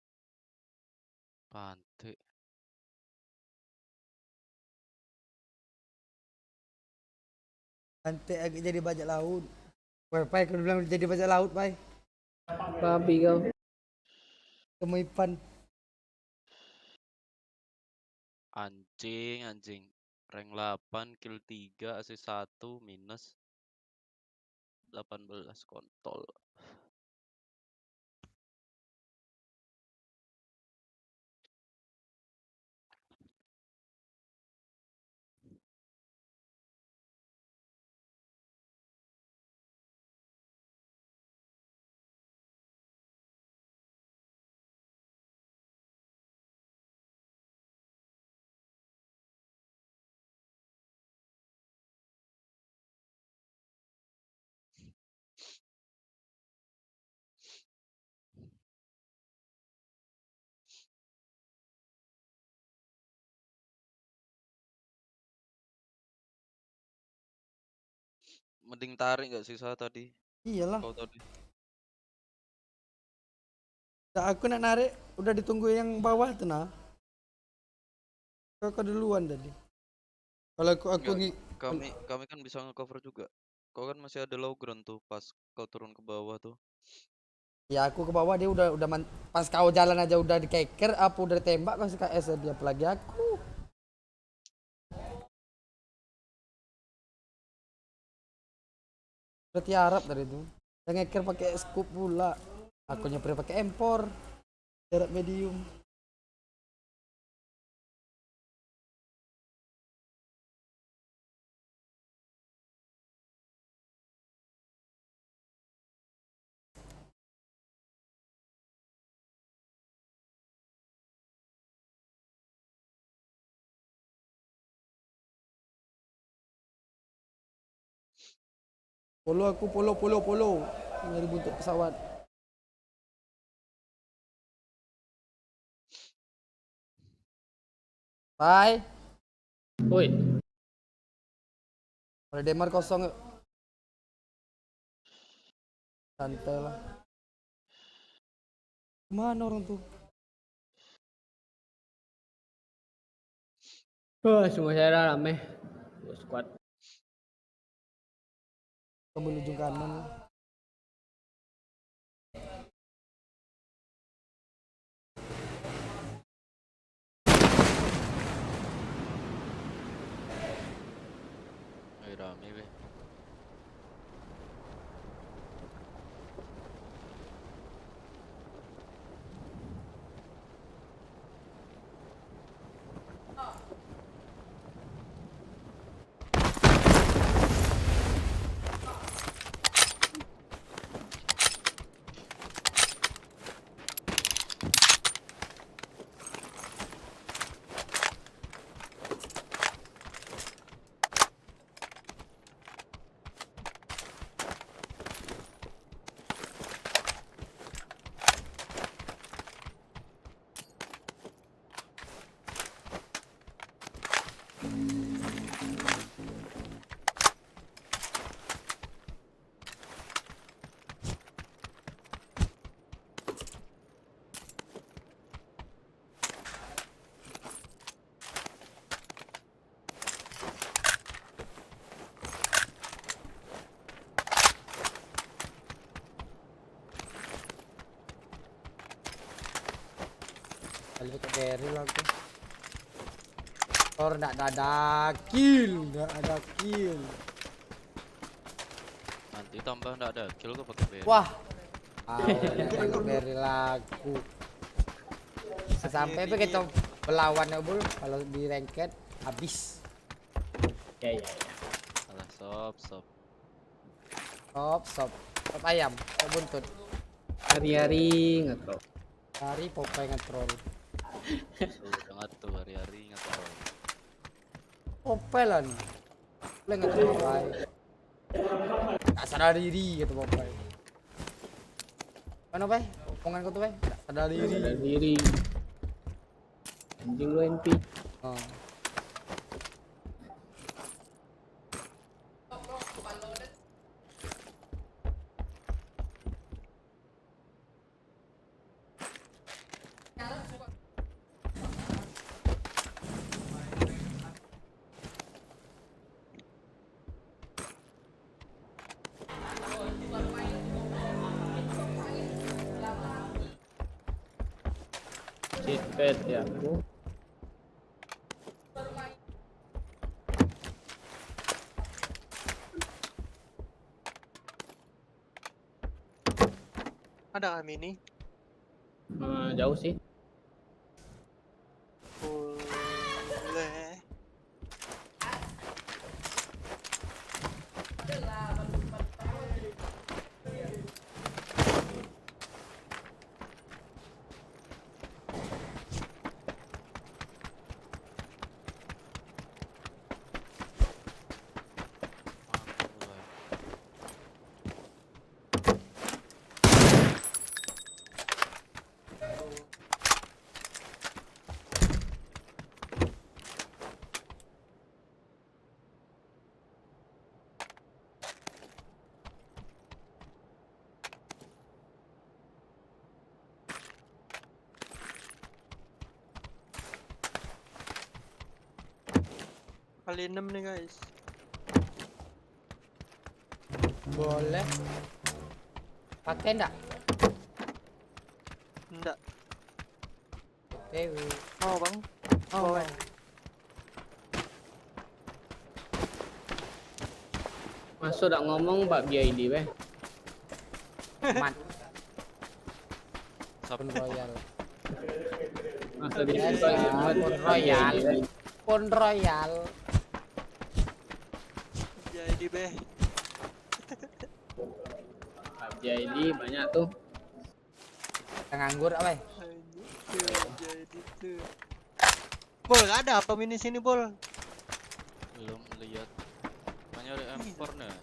Pantai. Pantai agak jadi bajak laut. Wah, Pai, kau bilang jadi bajak laut, Pai. Babi kau. Temu Ipan. Anjing. Rank 8, kill 3, assist 1, minus 18 kontol. Mending tarik gak sih saya tadi? Iyalah. Kau tadi. Nah, aku nak narik, udah ditunggu yang bawah tuh nah. Kau duluan tadi. Kalau aku Enggak, kami kan bisa nge-cover juga. Kau kan masih ada low ground tuh pas kau turun ke bawah tuh. Ya aku ke bawah dia udah pas kau jalan aja udah dikeker, apa udah ditembak kasih KS dia apalagi aku. Udah tiarap dari itu. Yang ngeker pakai scoop pula. Aku nyamper pakai empor. Jarak medium. Polo. Nyari buntut pesawat. Bye. Woi. Ada Demar kosong. Santai lah. Mana orang tuh? Semua saya dah rame. Squad. Kamu ujung kanan. Rame weh. Kali pakai carry lah aku. Or nggak ada kill. Nanti tambah nggak ada kill kau pakai BR. Wah. Pakai carry laku. Sampai begitu berlawan bul kalau di ranked habis. Ya. Alah sob. Sop ayam, sop buntut. Hari-hari ngetrol. Hari Popeye ngetrol. Jangan tuh hari-hari ngetrol. Popeye lah nih. Boleh ngetrol Popeye. Gak sadar diri gitu Popeye. Mana bay? Omongan kau tuh bay? Sadar diri. Sadar diri. Anjing lu NP. Oh. Cheat ya. Ada kami ini. Jauh sih. Boleh. Kali 6 nih guys. Boleh. Pakai enggak? Enggak. Oke. Oh bang. Oh. Bang. Masuk dak ngomong Pak BID weh. Man. Sabun Royal. Masuk di Royal. Pon Royal. Jadi beh. Pak BID banyak tuh. Nganggur apa? Jadi tuh. Bol, ada apa mini sini bol? Belum lihat. Banyak ada M4 nih.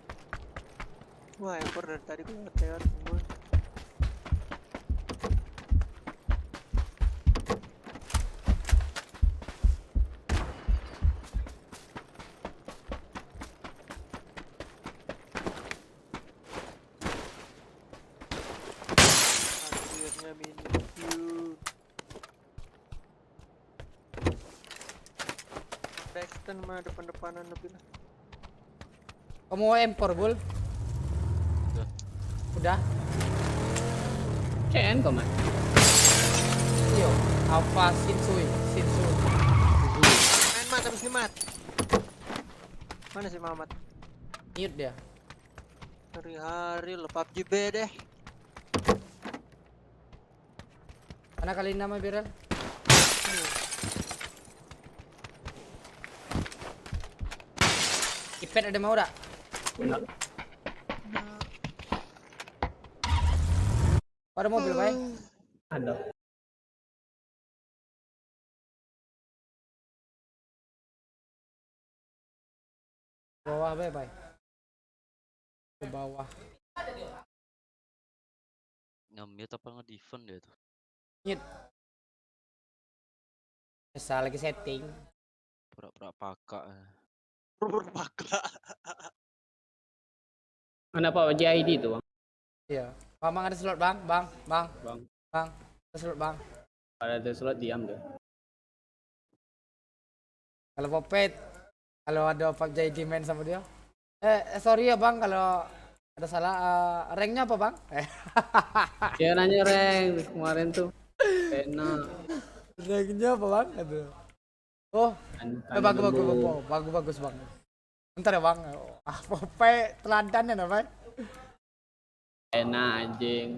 Wah, ekor dari tadi gue lewat bol. Akhirnya mini view. Backstand mah depan-depanan lebih lah. Kamu mau M4 Bul? Udah. CN kok mas? Iyo, apa Shinsui? Main mat habis nih mat. Mana si Mamat? Mute dia. Hari-hari lo PUBG B deh. Mana kali nama Biral? Ipet ada mau dak? Ada mobil bay? Ada. Bawah bay. Ke bawah. Nge-mute apa nge-defend dia tuh? Mute. Bisa lagi setting. Pura-pura pakak. Pura-pura pakak. Mana Pak BID tuh bang? Iya. Bang ada slot bang. Bang. Ada slot bang. Ada slot diam tuh. Kalau Popet, kalau ada PUBG main sama dia. Sorry ya bang kalau ada salah. Ranknya apa bang? Dia nanya rank kemarin tuh. Enak. Ranknya apa bang? Aduh. Oh, bagus bang. Bentar ya bang. Popet teladan ya bang. Enak anjing.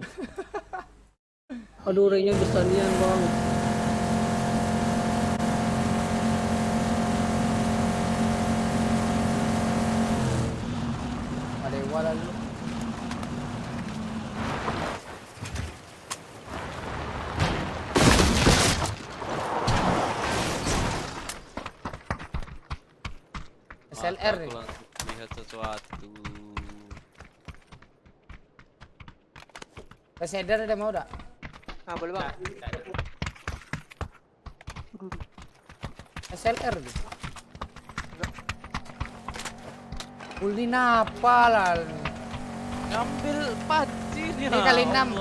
Aduh ranknya besar nian bang. Ada wala lu. SLR nih. Lihat sesuatu. Pesedar ada mau dak? Ah, boleh bang. SLR tuh. Ulin apa lah? Ngambil pancir ya. Ini kali 6.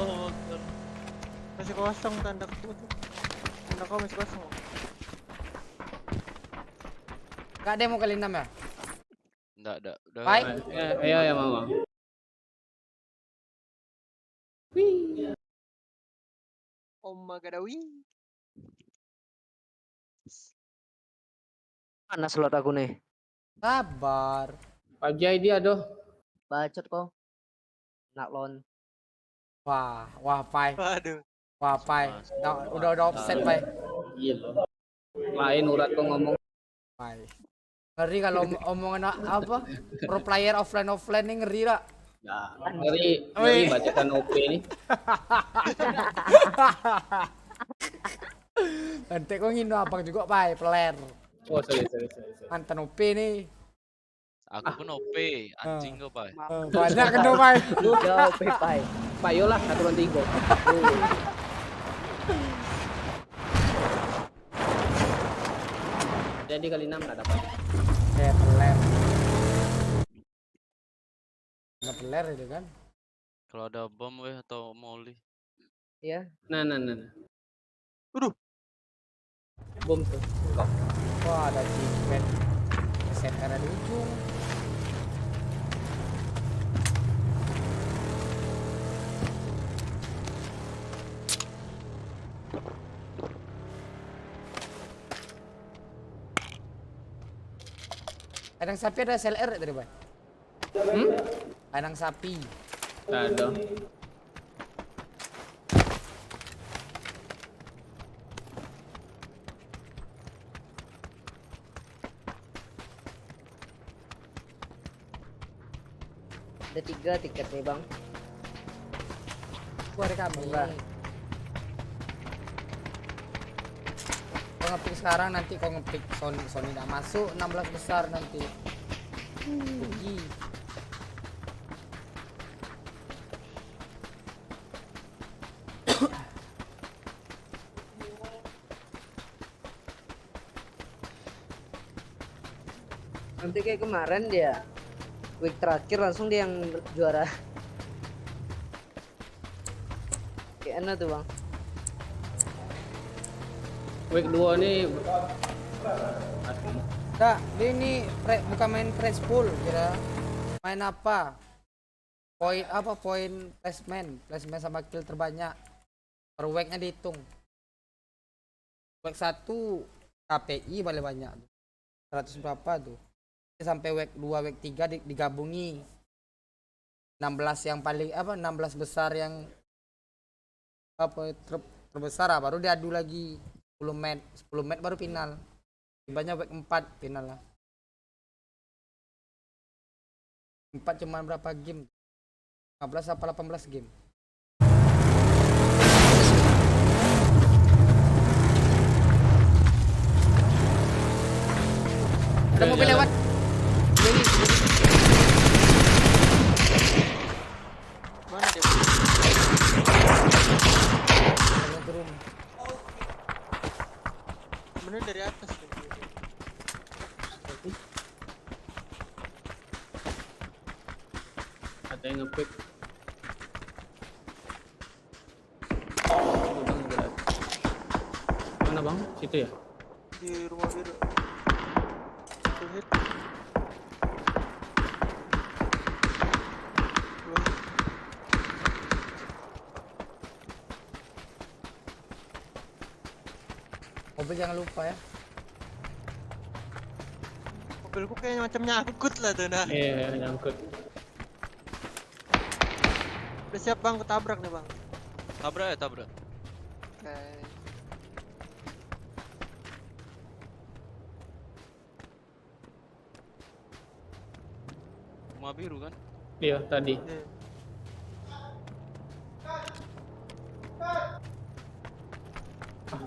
Masih kosong tanda tuh. Tanda kau masih kosong. Gak ada mau kali 6 ya? Enggak ada. Udah. Baik. Ayo ya mama. Oh my god, wih. Mana slot aku nih? Sabar. PUBG ID aduh. Bacot kau. Nak lon. Wah, Pai. Waduh. Wah, Pai. Udah offset, Pai. Iya. Lain urat kau ngomong. Pai. Ngeri kalau omongan apa? Pro player offline nih ngeri lah. Ya, ngeri bacakan OP nih. Nanti kau ngindo abang juga, Pai, peler. Oh, sorry. Mantan OP nih. Aku pun OP, anjing kau, Pai. Banyak kena, Pai. Udah OP, Pai. Payolah 1 lawan 3. Jadi kali 6 enggak dapat. Peler. Nggak peler itu kan? Kalau ada bom weh atau molly. Iya. Nah. Aduh. Bom tuh. Wah, ada jipet. SNR di ujung. Kandang sapi ada SLR tadi, Pak? Kandang sapi. Ada. Ada 3 tiket nih bang. Gua ada kami. Kau ngepick sekarang, nanti kau ngepick Sony tidak masuk 16 besar nanti. Rugi. Nanti kayak kemarin dia week terakhir langsung dia yang juara. Kayak enak tuh bang. Week 2 nih Enggak, dia ini bukan main press pool kira. Main apa? Poin placement sama kill terbanyak. Per week-nya dihitung. Week 1 KPI paling banyak. 100 berapa tuh? Sampai week 2, week 3 digabungi. 16 yang paling 16 besar yang terbesar baru diadu lagi 10 match baru final. Banyak week 4 final lah. 4 cuman berapa game? 15 apa 18 game? Ada mobil lewat. Mana dia? Turun. Bener dari atas tuh. ada yang ngepick. Mana bang? Situ ya? Di rumah biru. Satu hit. 2 hit. Mobil jangan lupa ya. Mobilku kayaknya macam nyangkut lah tuh nah. Iya, nyangkut. Udah siap bang, ketabrak nih bang. Tabrak. Oke. Rumah biru kan? Iya, tadi.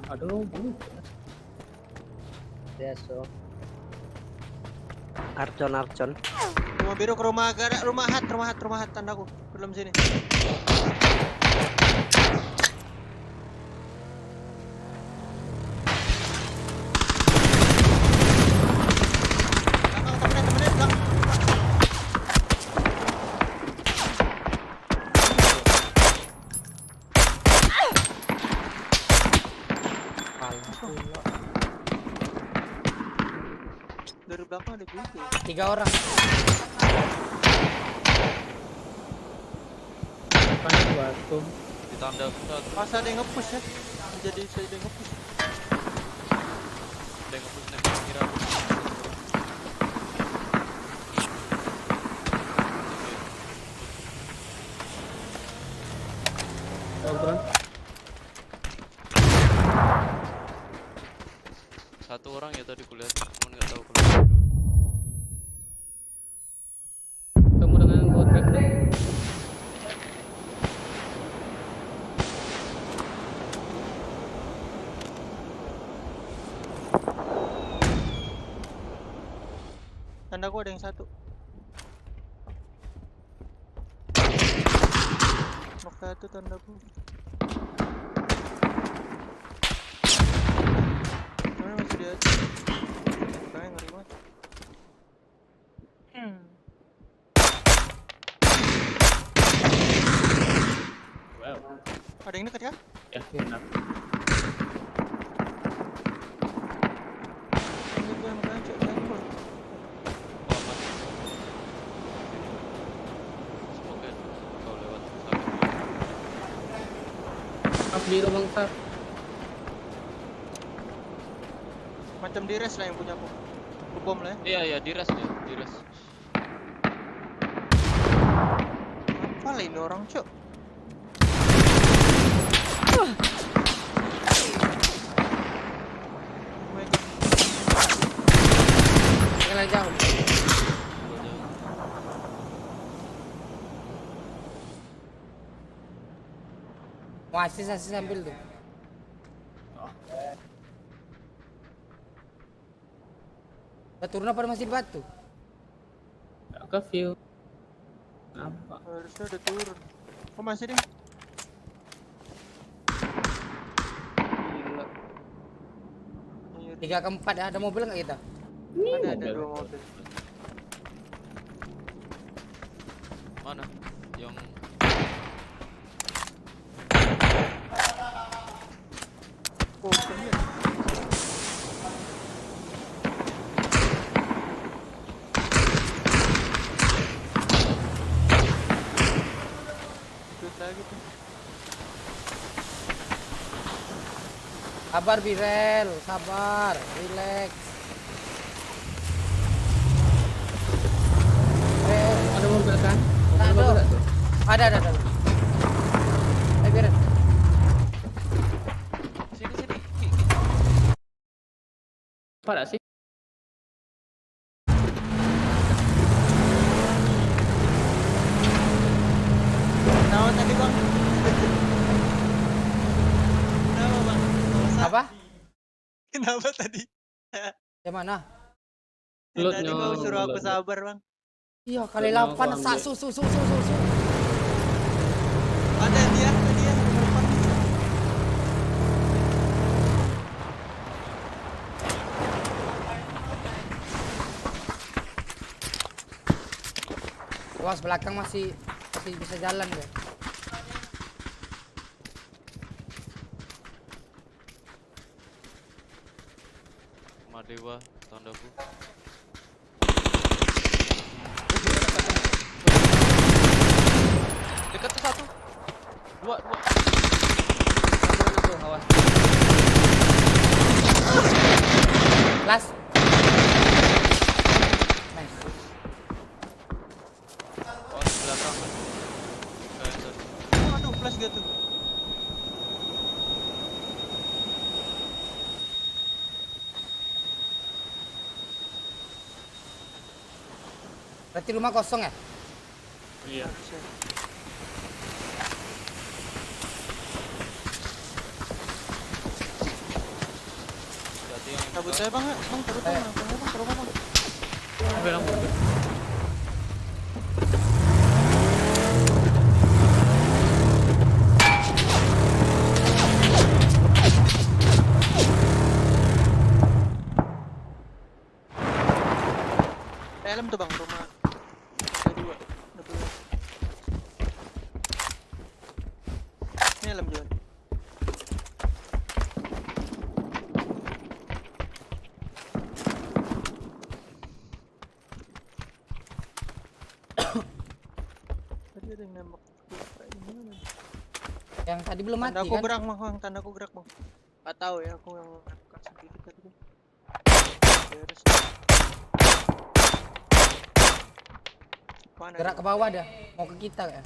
Aduh, bang. Deso. Arcon. Rumah biru ke rumah hat tandaku. Belum sini. Dari belakang ada gue. 3 orang. Depannya batu. Ditanda Pas ada yang nge-push ya. Jadi saya ada yang nge-push. ada yang nge-push nih kira. Satu orang ya tadi kulihat, cuman nggak tahu kalau kedua. Ketemu dengan Godrek tuh. Tanda gua ada yang satu. Nok satu tanda gua. Mana masih dia? Kayaknya ngeri banget. Wow. Ada yang dekat ya? Ya, benar. Ini gua yang makan cek gua. Semoga kau lewat Up biru bang Sar. Macam dires lah yang punya aku. Bom lah ya. Iya dires dia, dires. Apa lah ini orang cok? Jalan jauh. Wah, asis ambil tuh. Turun apa masih di batu? Gak ke view. Apa? Harusnya udah turun. Oh masih deh. Gila. 3 ke 4 ada mobil nggak kita? Ada 2 mobil. Mana? Yang Oh, bener. Ikut lagi tuh. Sabar Birel, sabar, relax. Ada mobil kan? Ada. Mobil bagus tuh. Ada. Ayo Birel. sini. Apa sih? Kenapa tadi bang? Kenapa bang? Apa? Kenapa tadi? Yang mana? Tadi mau suruh aku sabar bang. Iya, kali 8 su. Ada dia. Luas belakang masih bisa jalan ya. Madewa tandaku. Dekat tuh satu. Dua. Tuh, awas. Last. Nice. Oh, di belakang. Aduh, flash gitu. Berarti rumah kosong ya? Iya. Cabut saya bang, cabut bang, ke rumah bang. Bilang mobil. Helm tuh bang, rumah. Dua. Ini helm John. Yang tadi belum mati Tandaku kan? gerak bang, tandaku gerak bang. Gak tahu ya, aku yang buka sedikit tadi. Beres. Mana Gerak dia? ke bawah dah. Mau ke kita kan?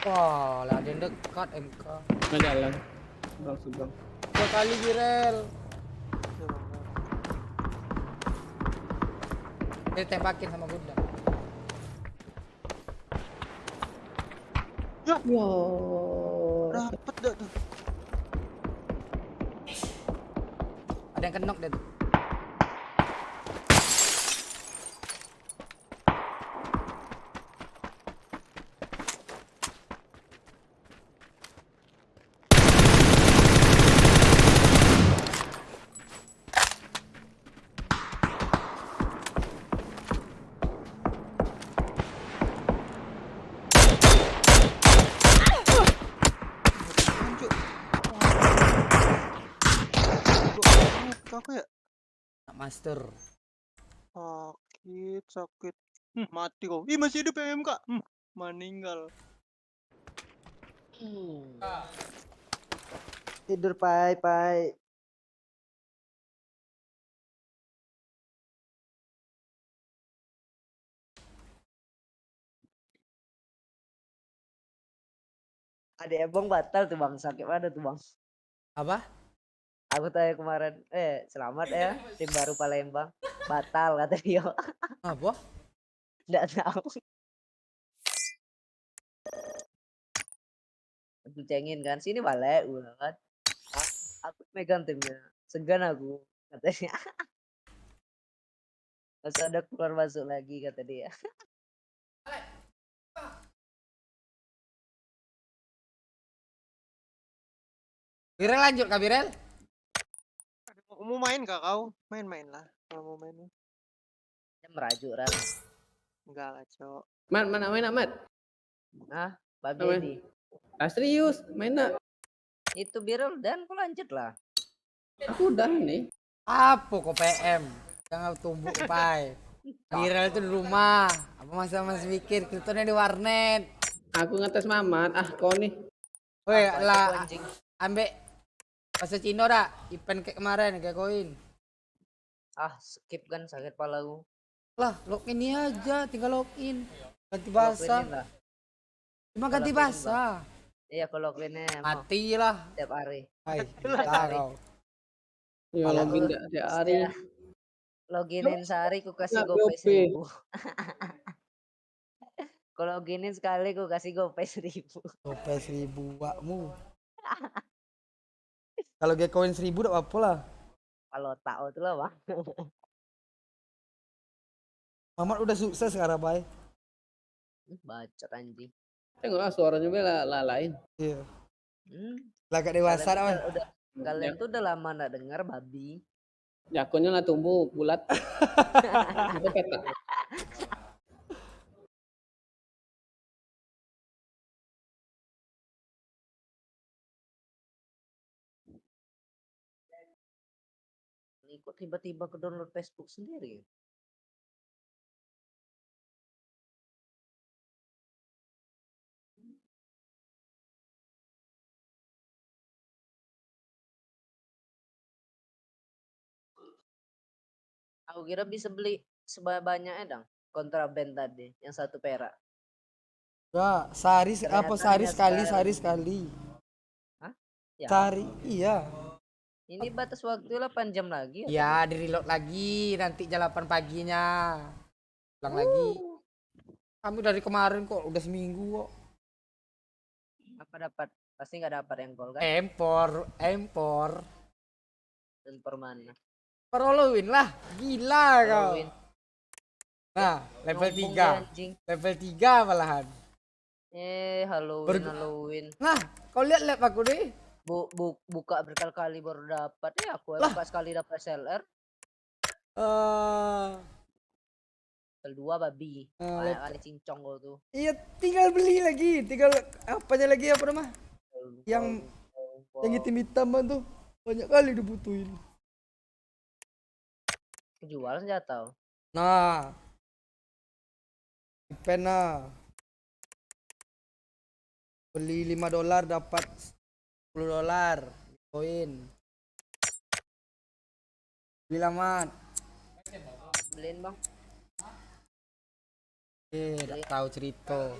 Wah, lah ada yang dekat MK. Nggak jalan. Bang Sugeng. 2 kali Birel. Dia tembakin sama Gunda. Ya. Yo. Dapet dah tuh. Ada yang kenok deh tuh. Aku ya? Master. Sakit. Mati kau. Ih masih hidup PMK. Meninggal. Tidur pai. Ada abang batal tuh bang, sakit mana tuh bang? Apa? Aku tanya kemarin, selamat ya tim baru Palembang, batal kata dia. Apa? Nggak tahu. Aku cengin kan, sini balik udah kan. Aku megang timnya, segan aku katanya. Masa ada keluar masuk lagi kata dia. Birel lanjut kah Birel? Mau main kah kau? Main lah. Kalau mau main. Dia merajuk Ran. Enggak lah cok. Mana main Mat? Ah, Pak Main. Bedi. Serius, main nak? Itu Birel dan aku lanjut lah. Aku udah nih. Apa kok PM? Jangan tumbuk pai. Birel itu di rumah. Apa masa mikir Kryptonnya di warnet. Aku ngetes Mamat. Kau nih. Woi, lah ambek bahasa Cina dah. Event kayak kemarin kayak koin. Skip kan sakit palaku. Lah, login ini aja, tinggal login. Ganti bahasa. Cuma ganti bahasa. Iya, kalau login-nya mati lah tiap hari. Hai, kau. Ya login tiap hari. Loginin sehari ku kasih gopay 1.000. Kalau loginin sekali ku kasih gopay 1.000. Gopay 1.000 wakmu. Kalau get koin 1.000 udah apa lah. Kalau tahu tuh lah bang. Mamat udah sukses sekarang bay. Bacot anjing. Tengoklah suaranya bela lain. Iya. Lah gak dewasa dah. Kalian tuh udah lama nggak dengar babi. Jakonnya lah tumbuh bulat. Itu peta. Ini kok tiba-tiba ke download Facebook sendiri? Aku kira bisa beli sebanyaknya dong. Kontraband tadi, yang 1 perak. Enggak, sehari sekali. Hah? Ya. Sehari, iya. Ini batas waktu 8 jam lagi. Ya, di reload lagi nanti jam 8 paginya. Ulang lagi. Kami dari kemarin kok udah seminggu kok. Apa dapat? Pasti nggak dapat yang gol kan? Empor. Empor mana? Per Halloween lah, gila kau. Nah, level 3. Level 3 malahan. Halloween. Nah, kau lihat lab aku nih. Buka berkali-kali baru dapat. Aku buka sekali dapat SLR. Level 2 babi. Kali cincong kau tuh. Iya, tinggal beli lagi. Tinggal apanya lagi apa nama? Yang hitam tuh. Banyak kali dibutuhin. Kejual senjata. Nah, Pena. Beli $5 dapat $10 koin. Bila mat. Beliin bang. Tak tahu cerita.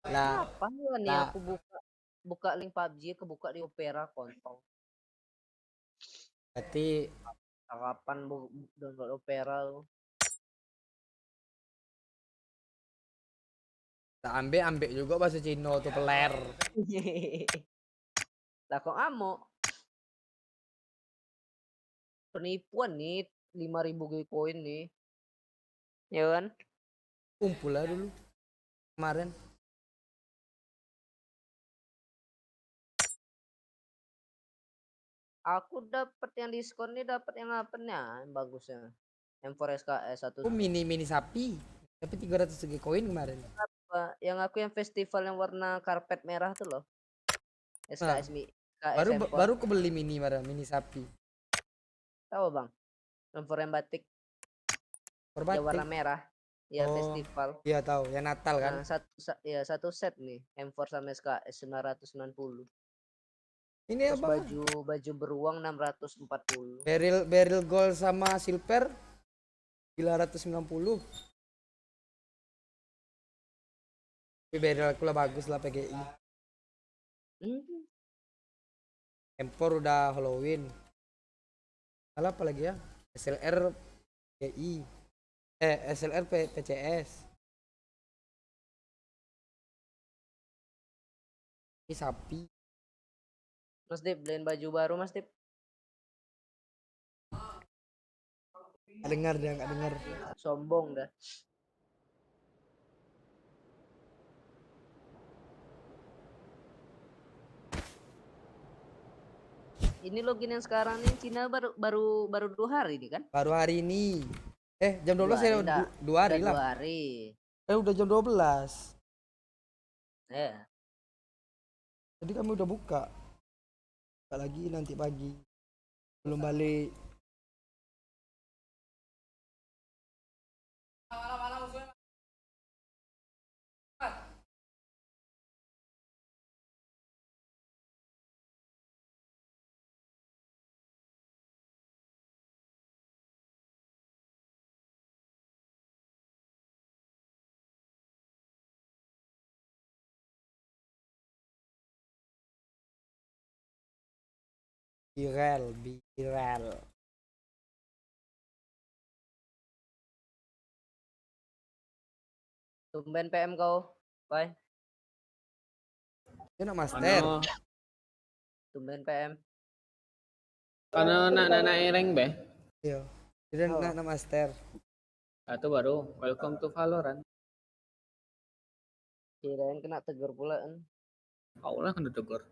Lah. Apa nih lah. aku buka link PUBG kebuka di Opera kontol. Berarti Kapan download Opera lu? tak ambek juga bahasa Cina tuh peler. Lah kok amok? Penipuan nih 5.000 koin nih. Ya kan? Kumpul lah dulu. Kemarin. Aku dapat yang diskon nih, dapat yang apa nih? Yang bagusnya. M4 SKS 1. Mini sapi. Tapi 300 koin kemarin. Apa? Yang aku yang festival yang warna karpet merah tuh loh. SKS Baru kebeli mini sapi. Tahu bang? M4 yang batik. Batik. Yang warna merah. Ya festival. Iya tahu, yang Natal kan. Nah, satu set nih. M4 sama SKS 990. Ini terus apa? Baju beruang 640. Barrel gold sama silver 990. Tapi barrel aku lah bagus lah PGI. Empor udah Halloween. Salah apa lagi ya? SLR PGI. SLR PCS. Ini sapi. Mas Dip, beliin baju baru Mas Dip. Gak dengar dia, gak dengar. Sombong dah. Ini login yang sekarang nih Cina baru 2 hari nih kan? Baru hari ini. Jam 12 ya 2 hari lah. 2 hari. Udah jam 12. Jadi kami udah buka. Lagi nanti pagi belum balik. Viral. Tumben PM kau, bye. Dia nak master. Tumben PM. Karena nak rank be. Iya. Dia nak master. Itu baru welcome to Valorant. Kirain kena tegur pula kan. Kau lah kena tegur.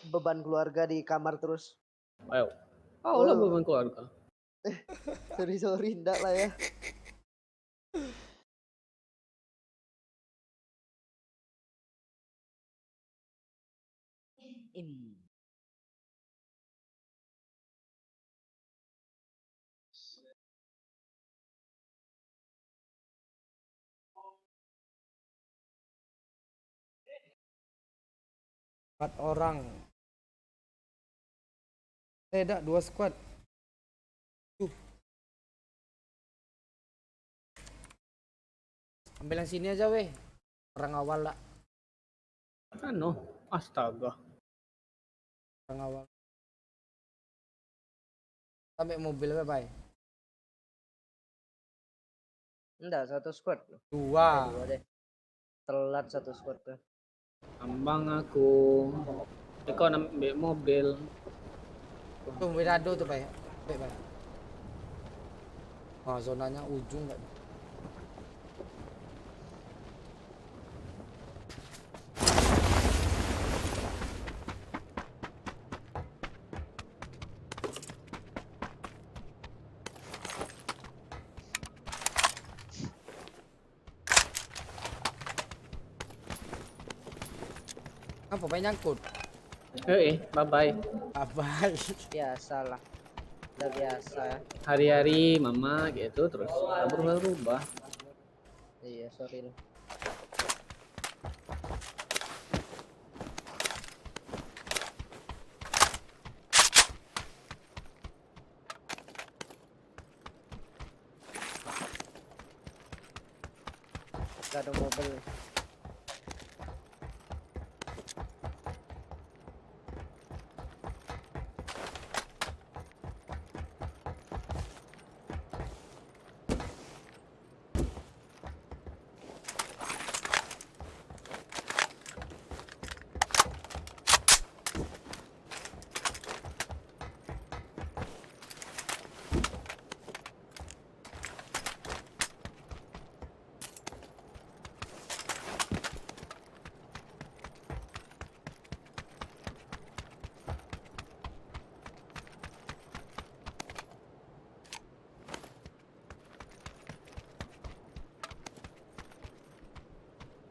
Beban keluarga di kamar terus. Ayo. Kau lah beban keluarga. sorry ndak lah ya. Empat orang. Tidak 2 squad. Ambil yang sini aja weh. Orang awal lah. Astaga. Orang awal. Sampai mobil bye. Enggak, 1 squad. 2. 2 deh. Telat 1 squad tuh. Ambang aku. Iko ambil mobil. Tuh Wirado tuh Pak. Baik. Zonanya ujung enggak. Apa main nyangkut? Bye bye. Bye. Ya salah. Udah biasa ya. Hari-hari mama gitu terus berubah. Iya, sorry lah. Gak ada mobil.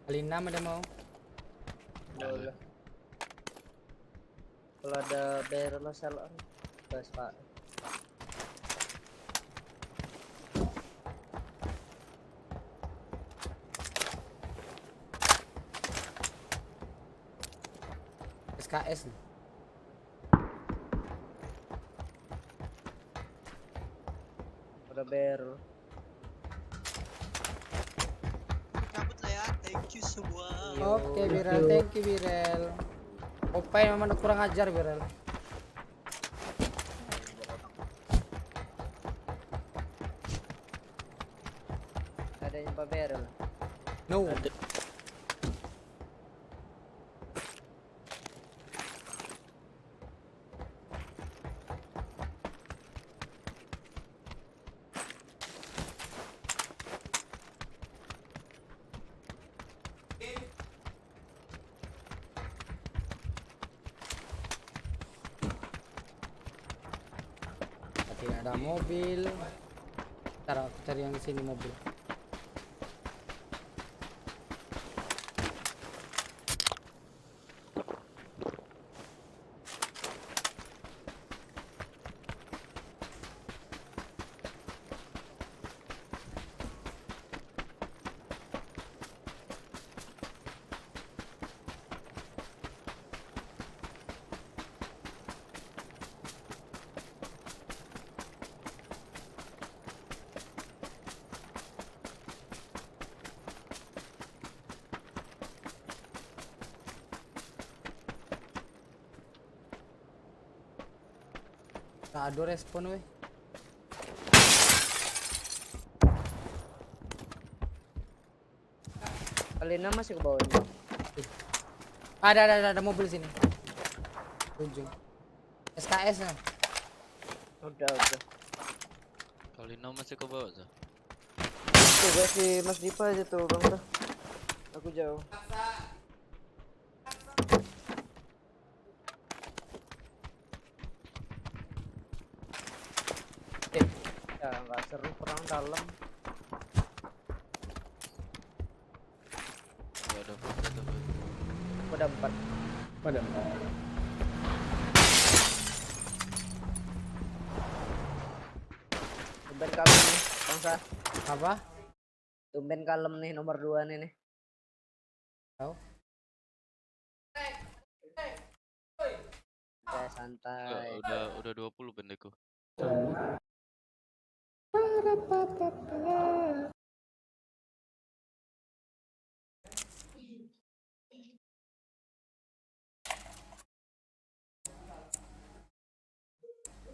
Kali 6 ada mau. Boleh. Kalau ada barrel salon, bas pak. SKS nih. Ada barrel. Cabut lah ya, thank you semua. Oke Birel, thank you Birel. Opai memang kurang ajar Birel. Ada yang nyimpa barrel. No. Tidak ada mobil. Ntar aku cari yang sini mobil. Tak ada respon weh. Kalian masih ke bawah ini. Ada mobil sini. Ujung. SKS nya. Udah. Kali 6 masih ke bawah tuh. Tuh gue si Mas Dipa aja tuh bang tuh. Aku jauh. Ya nggak seru perang dalam. Gak ada apa-apa. Udah 4. Pada Tumben kalem nih, bangsa. Apa? Tumben kalem nih nomor 2 nih nih. Tahu? Ya santai. Udah 20 bendeku.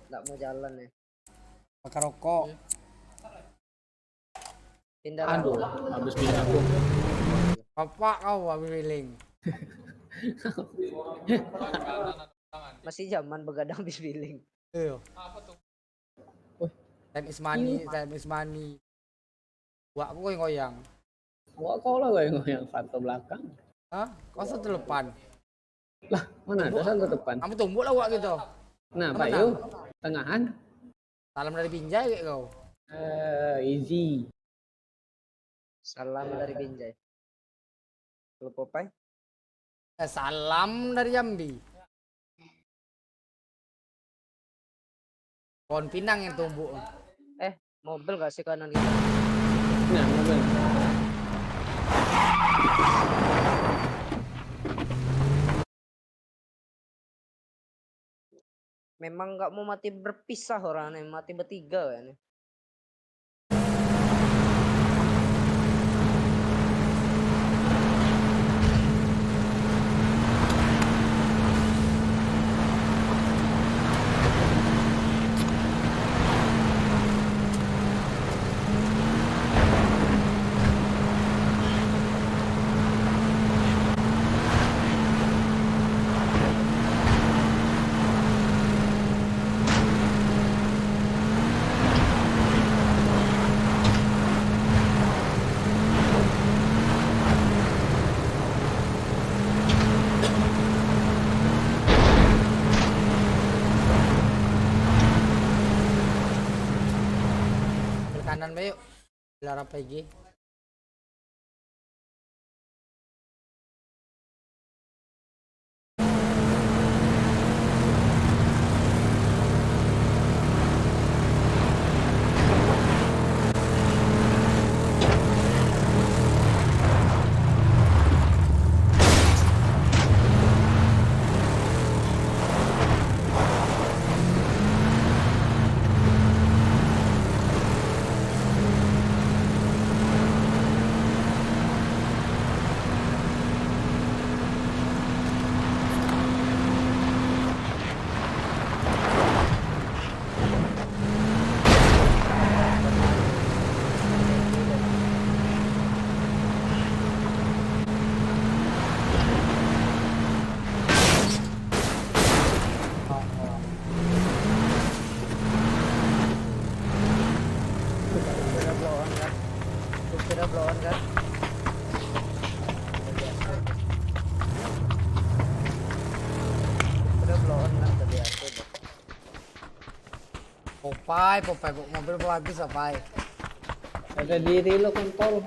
Nggak mau jalan ya. Bakar rokok. Pindah. Aduh, habis pindah aku. Apa kau habis feeling? Masih zaman begadang habis feeling. Iya. Apa tuh? Time is money. Wah, aku goyang. Wah, kau lah yang satu belakang. Hah? Kau satu depan. Lah, mana ada satu depan? Kamu tumbuk lah wak gitu. Nah, Kamu Pak menang. Yu, tengahan. Salam dari Binjai kayak kau. Easy. Salam dari Binjai. Lu Popeye? Salam dari Jambi. Pohon pinang yang tumbuh. Mobil gak sih kanan kita? Nah, mobil. Memang nggak mau mati berpisah orangnya, mati bertiga kan. Kanan ba yuk? Dilarang PG. Supirnya blow on kan? Supirnya blow on kan tadi aku. Popeye, mobil bagus Popeye. Ada diri lo kontol.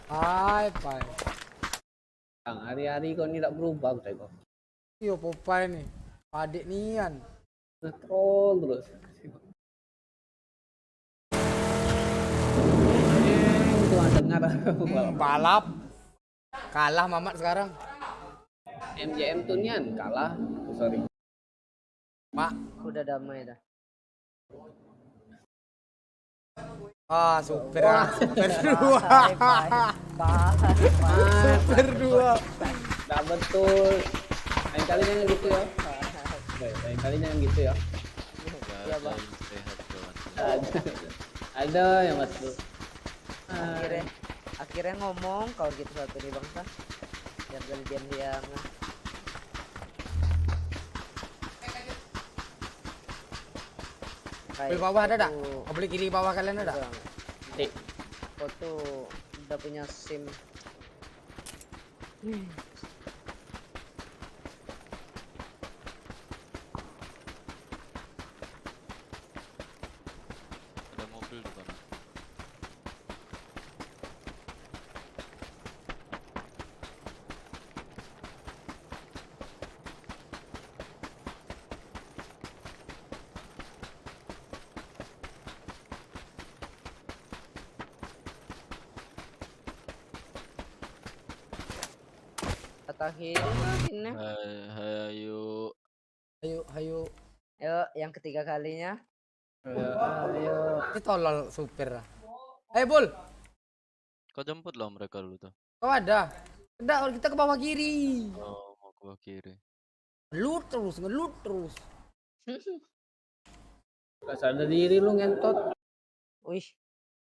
Pai. Yang hari-hari kau ni tak berubah kau. Iya Popeye nih. Adik nian. Troll terus. Tuhan dengar balap. Kalah Mamat sekarang. MJM tuh nian kalah. Sorry. Mak, udah damai dah. Super dua. Super dua. Dah betul. Lain kali jangan gitu ya. Lain kali jangan gitu ya. Iya bang. Ada yang masuk. Akhirnya ngomong kau gitu satu nih bangsa. Biar diam-diam. Mobil bawah ada tak? Mobil kiri bawah kalian ada? Kau tuh udah punya SIM. Ada mobil di sana. Katahin ini. Ayo. Ayo, yang ketiga kalinya. Ayo. Ini tolol supir. Bul. Kau jemput lah mereka dulu tuh. Kau ada? Enggak, kita ke bawah kiri. Oh, mau ke bawah kiri. Ngelut terus. Gak sadar diri lu ngentot. Wih.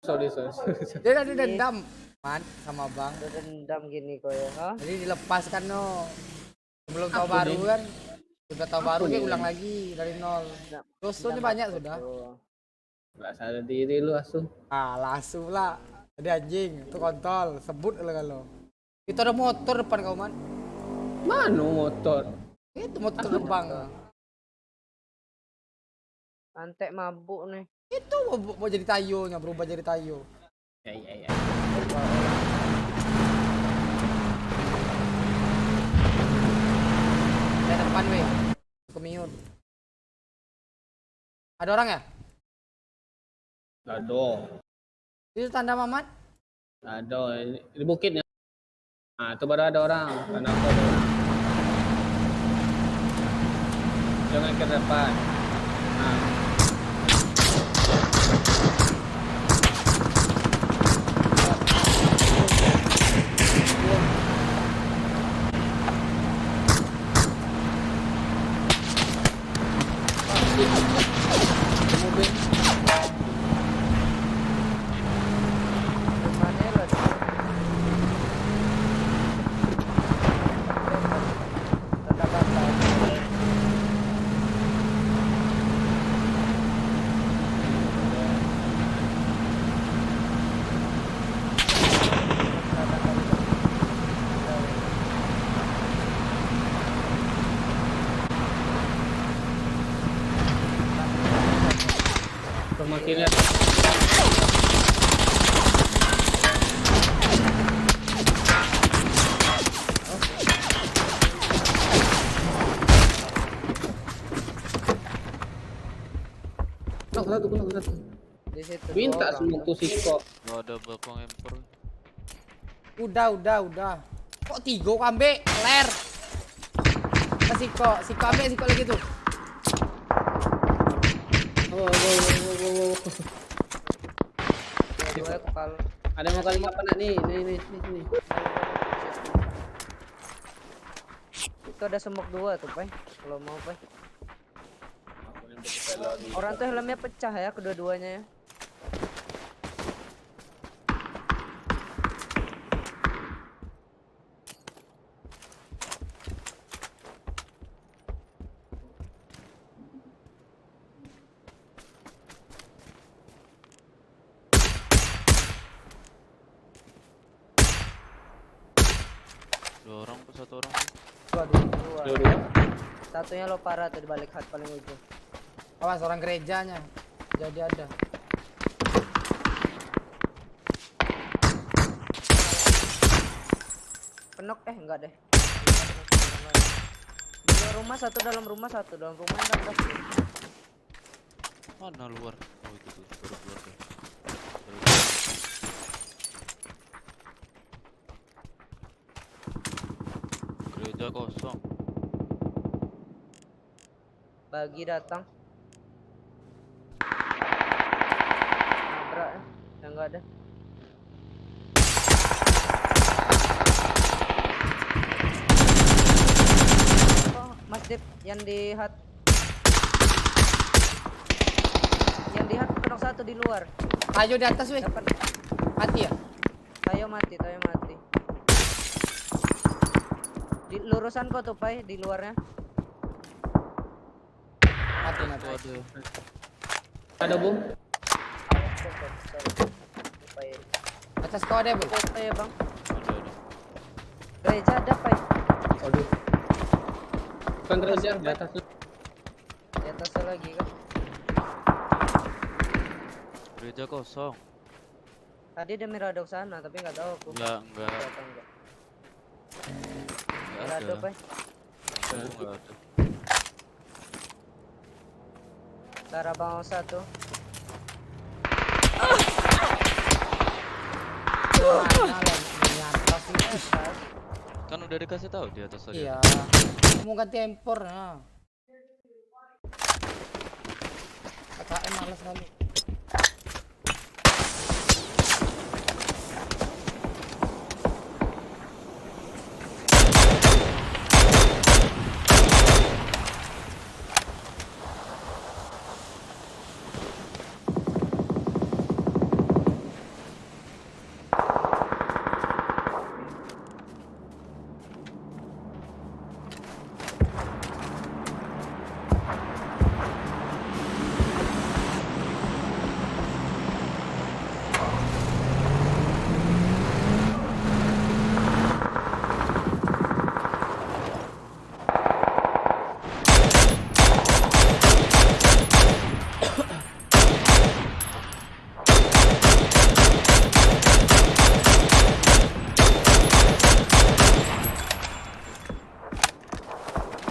Sorry. Dia ada dendam. Man, sama bang. Ada dendam gini kok ya. Hah? Jadi dilepaskan no. Sebelum tahun baru kan. Sudah tahun baru dia ulang lagi dari nol. Dosanya banyak sudah. Gak sadar diri lu asu. Langsung lah. Jadi anjing, itu kontol. Sebut lah kalau. Itu ada motor depan kau man. Mana motor? Itu motor depan. Antek mabuk nih. Itu mau jadi tayonya, berubah jadi tayo. Ya. Dari depan weh. Kemiut. Ada orang ya? Ada. Itu tanda Mamat? Ada. Di bukitnya. Nah, itu baru ada orang. Karena aku ada orang. Jangan ke depan. Nah. Rumah kiri ada. Satu. Di situ. Minta semua tuh Siko. Gak ada bakong emper. Udah. Kok 3 kambe? Ler. Siko ambil, Siko lagi tuh. Dua kepala. Ada yang mau kali apa nak nih? Nih. Itu ada semok 2 tuh, Pai. Kalau mau, Pai. Orang tuh helmnya pecah ya kedua-duanya ya. Dua orang atau satu orang? Dua. Satunya lo parah tuh di balik hut paling ujung. Awas orang gerejanya. Jadi ada. Penok enggak deh. Di luar rumah satu, dalam rumah satu. Dalam rumah yang atas. Mana luar? Oh itu tuh baru keluar deh. Gereja kosong. Bagi datang. Nabrak ya. Yang enggak ada. Oh, masjid yang di hut. Yang di hut penok satu di luar. Ayo di atas weh. Mati ya? Tayo mati. Di lurusan kok tuh, Pai, di luarnya. Mati. Ada bom. Atas kau ada, Bang? Kota ya, Bang. Gereja ada, Pai. Aduh. Bukan gereja, di atas tuh. Di atasnya lagi kan. Gereja kosong. Tadi ada Mirado ke sana, tapi nggak tahu aku. Enggak. Enggak Enggak ada, Pai. Enggak ada. Cara Bang Osa tuh. Kan udah dikasih tahu di atas tadi. Iya. Mau ganti empor nah. KKM malas kali.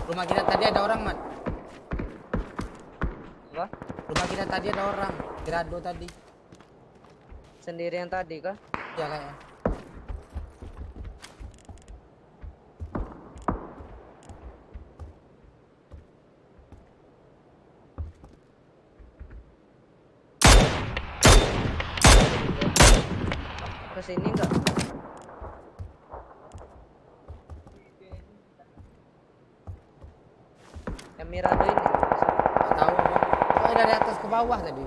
Rumah kita tadi ada orang, Man. Apa? Rumah kita tadi ada orang. Tirado tadi. Sendiri yang tadi kah? Ya kayaknya. Ke sini enggak? Yang Mirado ini. Nggak tahu abang. Oh, dari atas ke bawah tadi.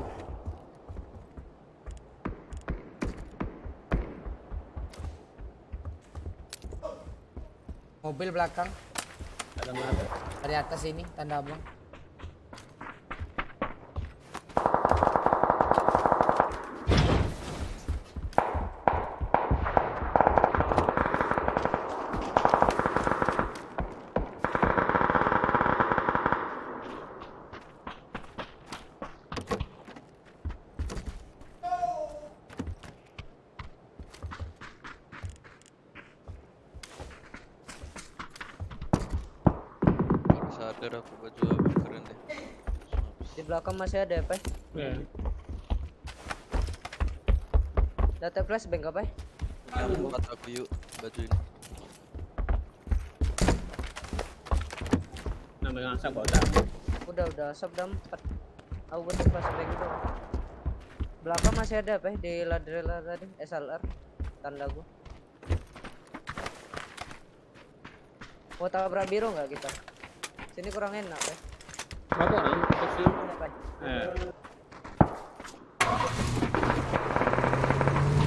Mobil belakang. Ada mana? Dari atas ini tanda abang. Baru sadar aku baju abang keren deh. Di belakang masih ada apa? Data flashbang apa? Yang tempat aku yuk baju ini. Namanya asap botak. Udah asap dah 4. Aku butuh flashbang itu. Belakang masih ada apa? Di ladder tadi SLR tanda gua. Mau tabrak biru nggak kita? Sini kurang enak ya. Apa nih? Kecil.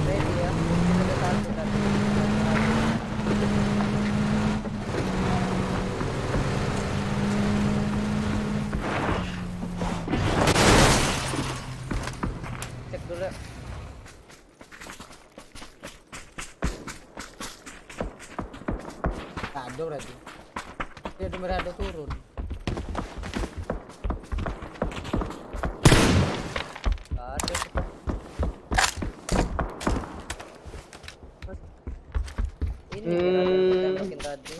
Ready ya. Ada satu tadi. Cek dulu ya. Mirado berarti. Dia ada Mirado turun. Nggak ada kita. Ini Mirado yang kita tembakin tadi.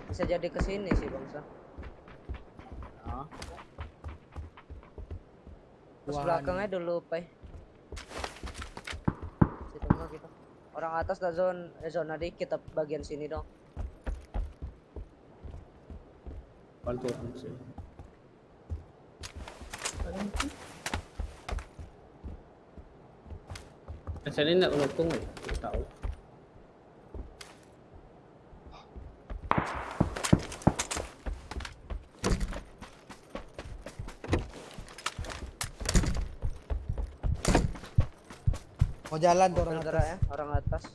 Bisa jadi kesini sih bangsa. Terus Wah, belakangnya dulu Pai. Situ mah kita. Orang atas dah zona dikit tapi bagian sini dong. Bantu sih. Saya ini nak melukung nih, tahu. Mau jalan tuh orang Gerak atas. ya, orang atas.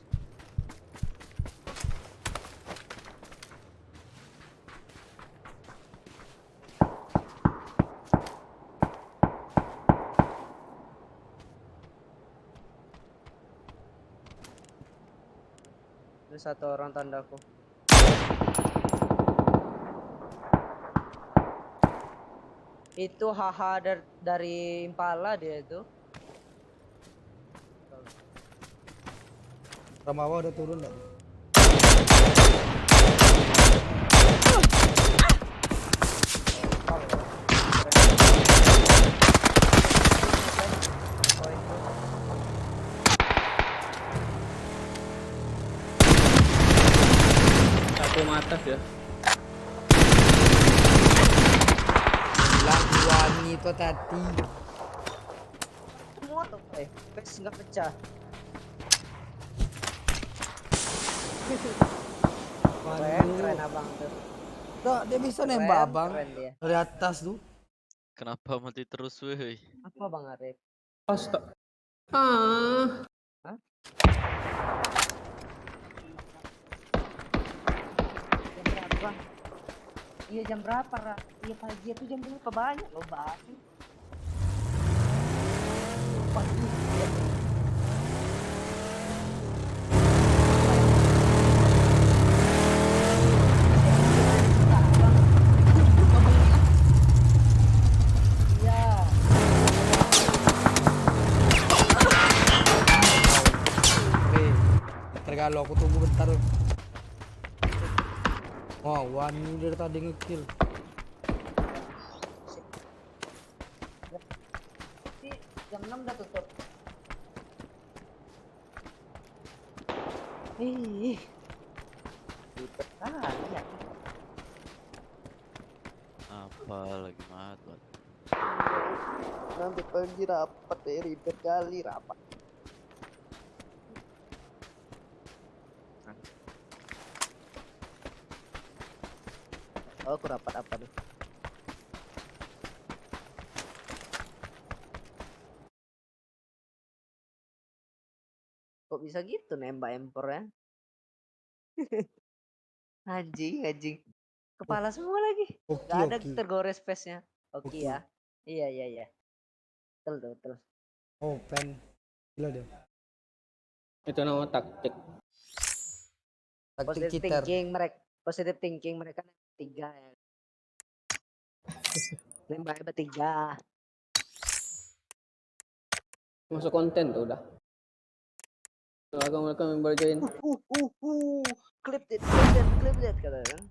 Ada satu orang tandaku. Itu haha dari Impala dia itu. Ramawa udah turun enggak? Satu atas ya. Bilang wangi itu tadi. Semua tuh, bes nggak pecah. Keren abang tuh. Tuh, dia bisa nembak abang. Keren dia. Dari atas tuh. Kenapa mati terus weh? Apa bang Arif? Astaga. Hah? Jam berapa? Iya jam berapa, Ra? Iya pagi itu jam berapa? Banyak loh bang. Pagi. Tergalau aku tunggu bentar. Oh, Wani dari tadi ngekill. jam 6 udah tutup. Ih. Ribet kali ya. Apa lagi mat? Nanti pagi rapat deh, ribet kali rapat. Oh, aku rapat apa tuh? Kok bisa gitu nembak empor ya? Anjing. Kepala semua lagi. Oke, Gak ada oke. tergores space-nya. Oke Oke. ya. Iya. Betul. Oh, pen. Gila deh. Itu nama taktik. Taktik Positive cheater. thinking mereka tiga ya. Nembaknya bertiga. Masuk konten tuh udah. Mereka member join. Clip it kata kan.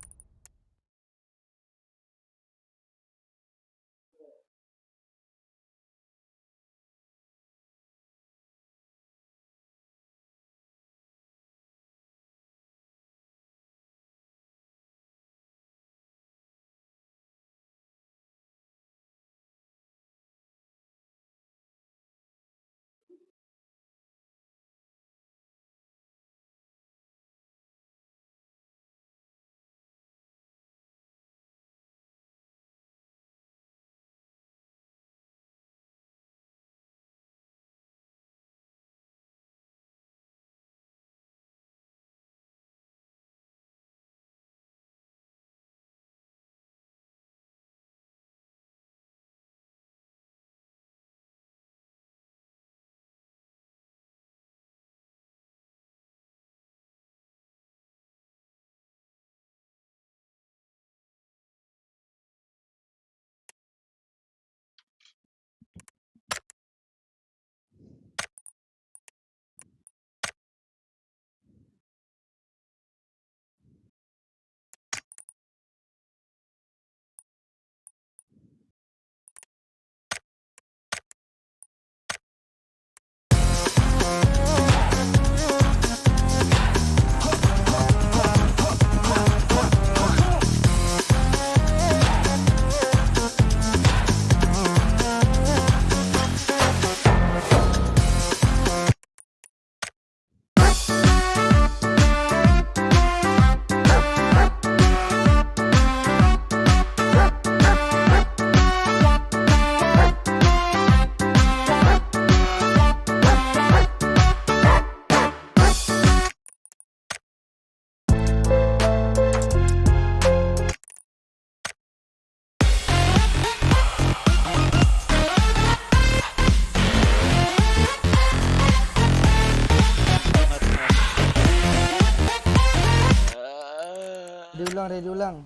Diulang.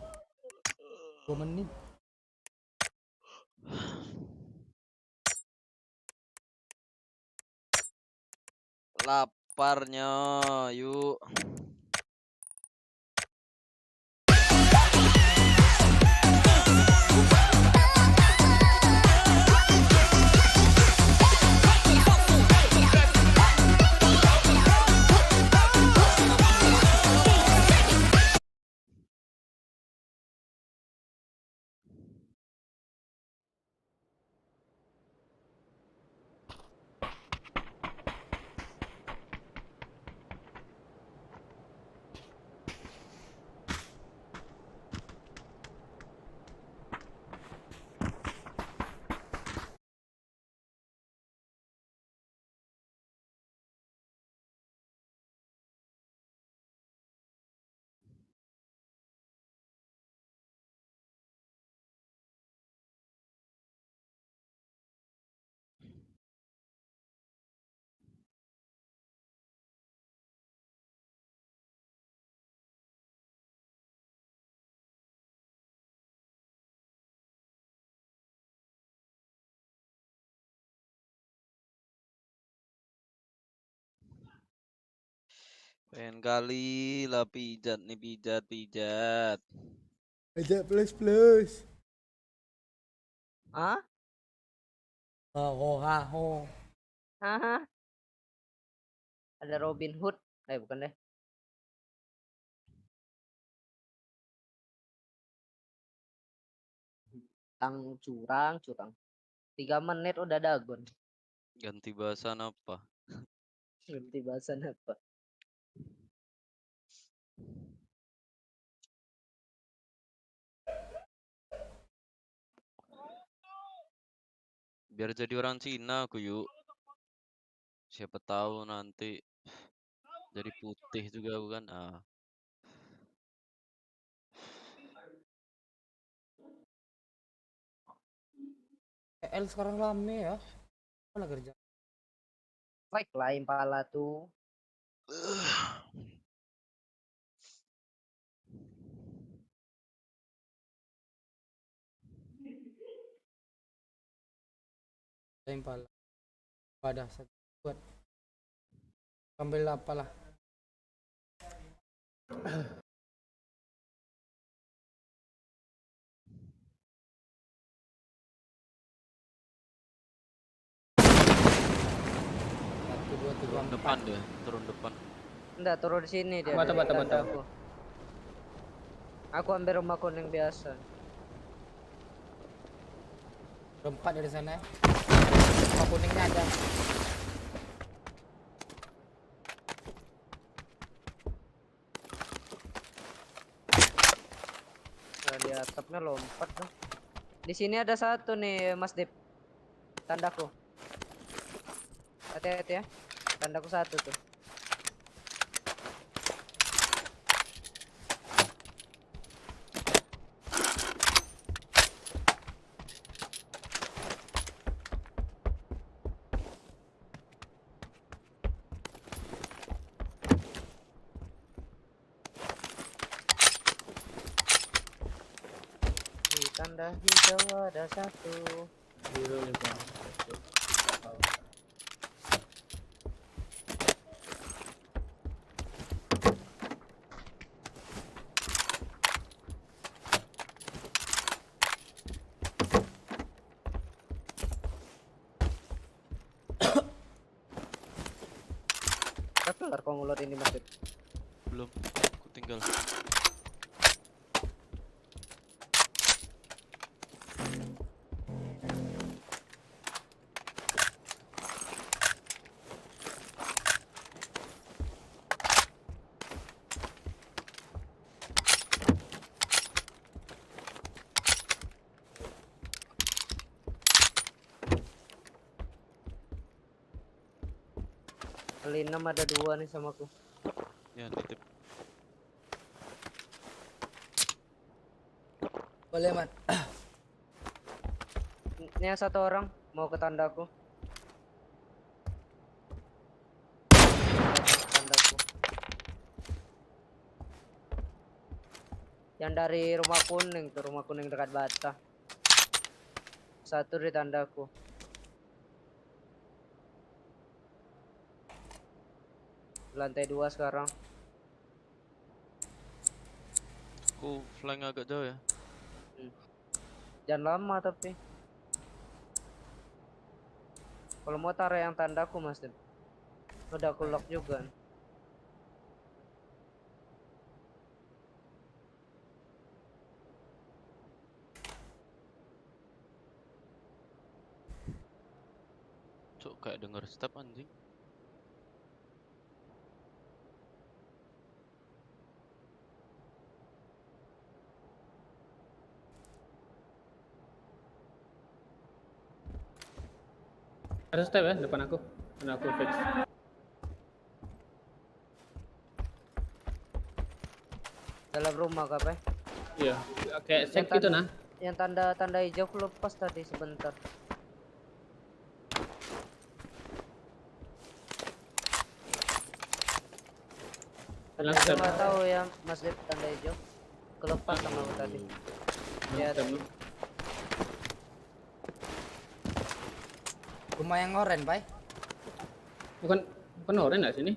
2 menit. Laparnya, yuk. Pengen kali lah pijat nih, pijat. Pijat plus. Hah? Ho. Haha. Ada Robin Hood. Bukan deh. Curang. 3 menit udah dagon. Ganti bahasan apa? Ganti bahasan apa? Biar jadi orang Cina aku yuk. Siapa tahu nanti jadi putih juga bukan? PL sekarang rame ya. Mana kerja? Like lain pala tuh. Lain pala. Wadah buat ambil apalah. Turun depan deh, turun depan. Enggak, turun di sini dia. Bata. Aku ambil rumah kuning biasa. Berempat dari sana. Rumah kuningnya ada. Di atapnya lompat tuh. Di sini ada satu nih Mas Dip. Tandaku. Hati-hati ya. Tandaku satu tuh. Di tanda hijau ada satu. Biru nih bang. Udah kelar kau ngulur ini Mas Dip? Belum, aku tinggal. Kali 6 ada 2 nih sama aku. Ya, titip. Boleh, Man. Ini satu orang mau ke tandaku. Tandaku. Yang dari rumah kuning tuh, rumah kuning dekat bata. Satu di tandaku. Lantai 2 sekarang. Aku flank agak jauh ya. Jangan lama tapi. Kalau mau taruh yang tandaku Mas Dip. Udah aku lock juga. Cuk, kayak denger step anjing. Ada step ya depan aku. Dan aku fix. Dalam rumah kah, Iya, kayak set gitu nah. Yang tanda hijau aku lepas tadi sebentar. Dalam Aku step. nggak tahu ya Mas Dip tanda hijau. Kelepas sama aku tadi. Ya, Rumah yang oren, Pai. Bukan orange nggak sini?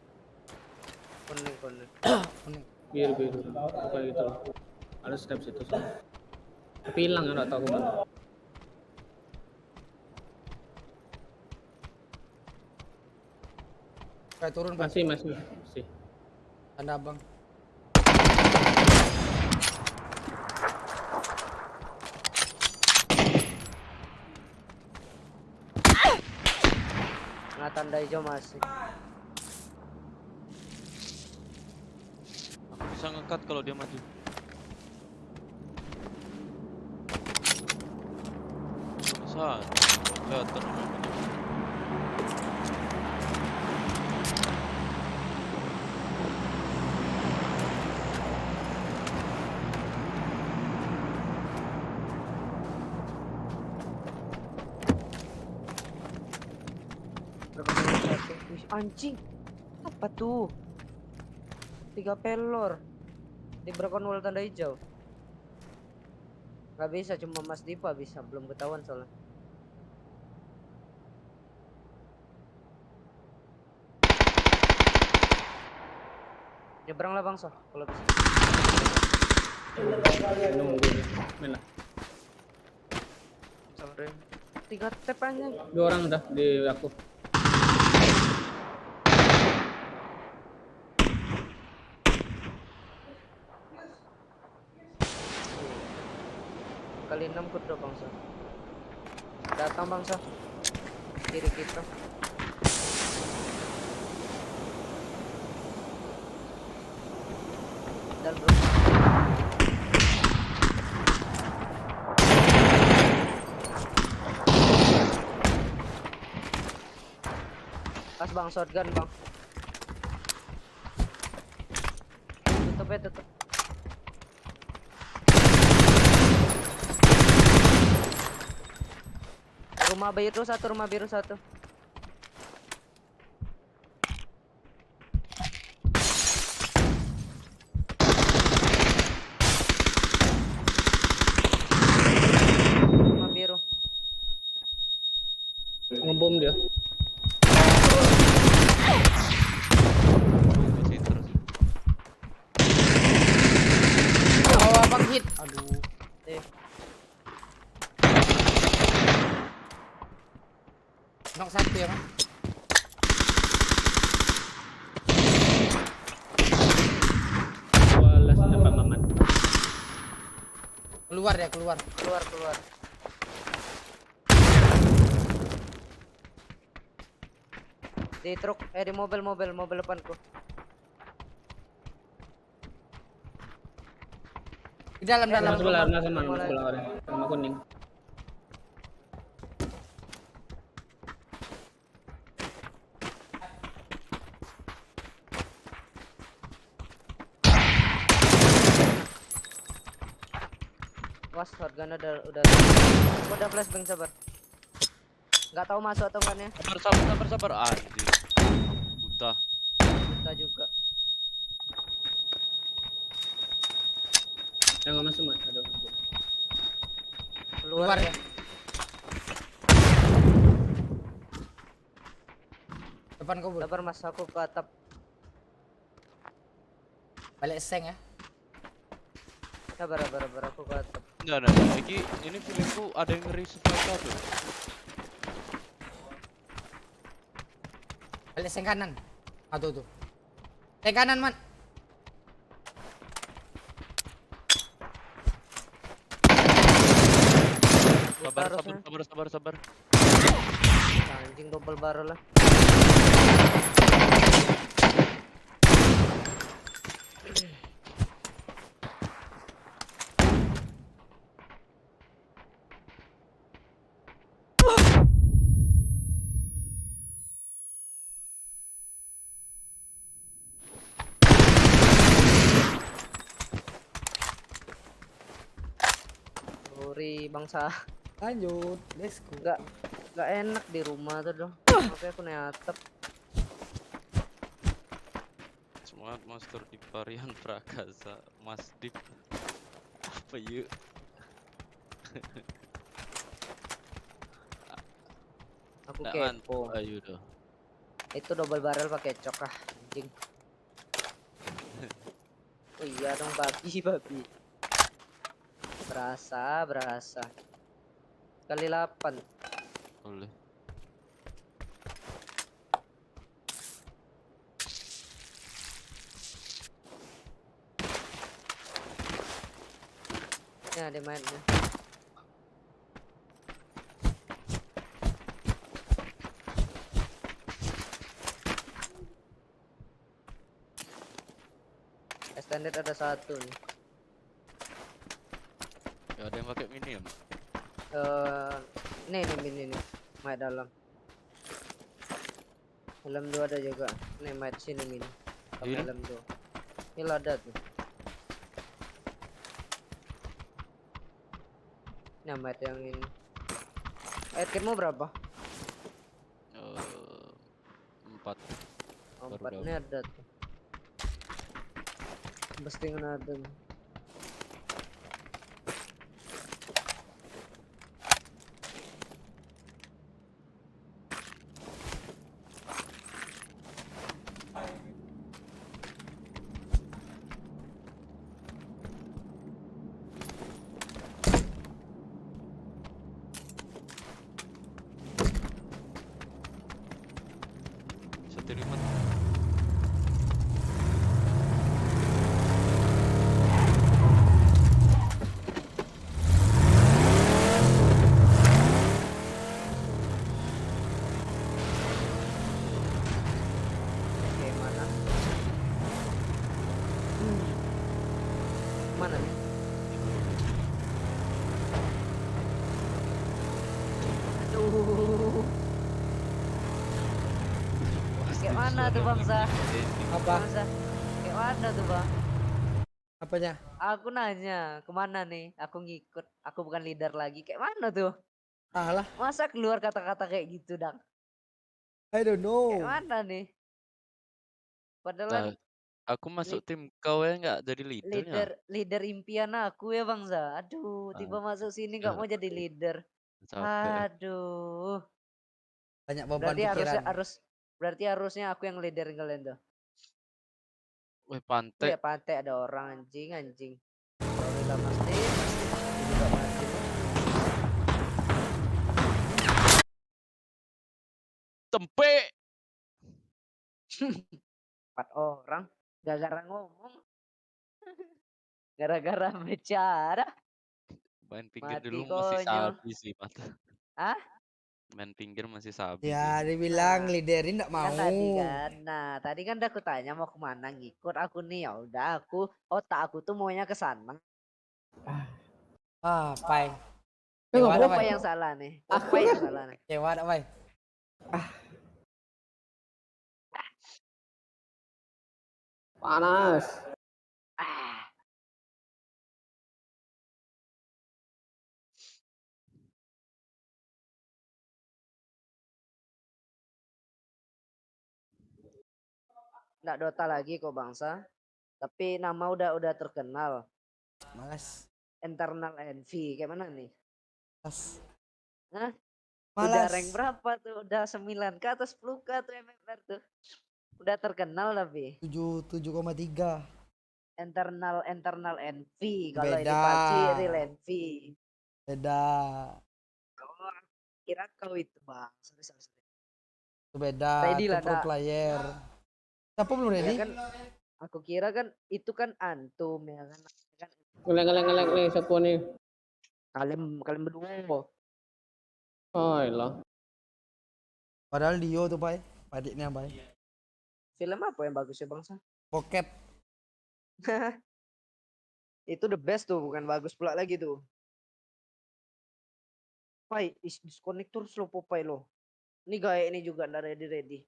kuning. Kuning. Biru. Bukan gitu. Ada step situ soalnya. Tapi hilang nggak tahu kemana. Kayak turun, Bang. Masih. Tanda abang. Nah, tanda hijau masih. Aku bisa ngekat kalau dia maju. Bisa. Jatuh. Wih, anjing. Apa tuh? 3 pelor. Di Broken Wall tanda hijau. Gak bisa, cuma Mas Diva bisa. Belum ketahuan soalnya. Nyebrang lah Bang Soh, kalau bisa. Nunggu nih. Main lah. Sampai 3 tap aja. 2 orang udah di aku. Kali 6 kudo Bang Soh. Datang Bang Soh. Kiri kita. Dan bro. Pas Bang, shotgun Bang. Tutup ya, tutup. Rumah biru satu, rumah biru satu. Rumah biru. Ngebom dia. Oh, abang hit. Aduh. Knock 1 ya, Bang. Walas dapat Mamat. Keluar ya, keluar. Keluar. Di truk, di mobil depanku. Di dalam Sebelah rumah. sebelah orang. Rumah kuning. Was, shotgun udah flashbang, sabar. Nggak tahu masuk atau enggaknya. Sabar. Anjir. Buta. Kita juga. Yang nggak masuk Mat. Aduh. Keluar ya. Depan kau, Sabar Mas, aku ke atap. Balik seng ya. Sabar, aku ke atap. Enggak. Ini feelingku ada yang ngeri supply satu. Balik seng kanan. Aduh tuh. Seng kanan, Man. Sabar. Anjing double barrel lah. Sorry bangsa. Lanjut, let's go. Gak enak di rumah tuh dong. Oke, aku naik atap. Semangat Master di varian Prakasa, Mas Dip. Apa yuk? Aku kepo. Ayo dong. Itu double barrel pakai cok ah, anjing. Oh iya dong, babi. Berasa. Kali 8. Boleh. Ya, dia mainnya. Extended ada satu nih. Ya, ada yang pakai mini ya? Nih mini nih. Main dalam. Dalam 2 ada juga. Nih main sini mini. Sama dalam 2. Ini ada tuh. Nah, main yang ini. Kitmu berapa? 4. 4 ini ada tuh. Pasti ada tuh. Terima. Oke, mana? Mana nih? Aduh. Kayak mana tuh bangsa? Apa? Bangsa? Kayak mana tuh bang? Apanya? Aku nanya kemana nih? Aku ngikut. Aku bukan leader lagi. Kayak mana tuh? Alah. Masa keluar kata-kata kayak gitu dang? I don't know. Kayak mana nih? Padahal kan Aku masuk tim kau ya nggak jadi leadernya. leader impian aku ya bangsa. Aduh, tiba masuk sini nggak mau jadi leader. Capek. Aduh. Banyak beban pikiran. Berarti harusnya aku yang leader kalian tuh. Wih, pantai. Ya pantai ada orang anjing. Kalau kita pasti juga mati. Tempe. 4 orang gara-gara ngomong. Gara-gara bicara. Main pinggir Mati dulu masih konyol. sabi sih mata. Hah? Main pinggir masih sabi Ya, sih. dibilang leaderin nggak mau. Kan tadi kan. Nah, tadi kan udah aku tanya mau kemana ngikut aku nih. Ya udah otak aku tuh maunya ke sana. Pai. Apa yang salah nih? Apa yang salah nih? Kecewa dah, Pai. Panas. Nggak Dota lagi kok bangsa. Tapi nama udah terkenal. Malas. Internal envy kayak mana nih? Malas. Hah? Malas. Udah rank berapa tuh? Udah 9 ke atau 10 ke tuh MMR tuh? Udah terkenal tapi 7,3. internal envy kalau ini Beda. PUBG real envy. Beda. Oh, kira kau itu bang. Sorry. Itu beda. Ready Itu lah, pro Dak. player. Siapa belum ready? Ya kan, aku kira kan itu kan antum ya kan. Ngeleng siapa nih? Kalian berdua. Oh, ilah. Padahal Dio tuh, Pai. Adiknya, Pai. Film apa yang bagus ya bangsa? Bokep. Itu the best tuh, bukan bagus pula lagi tuh. Pai, disconnect terus lo Popai lo. Ini gaya ini juga nggak ready.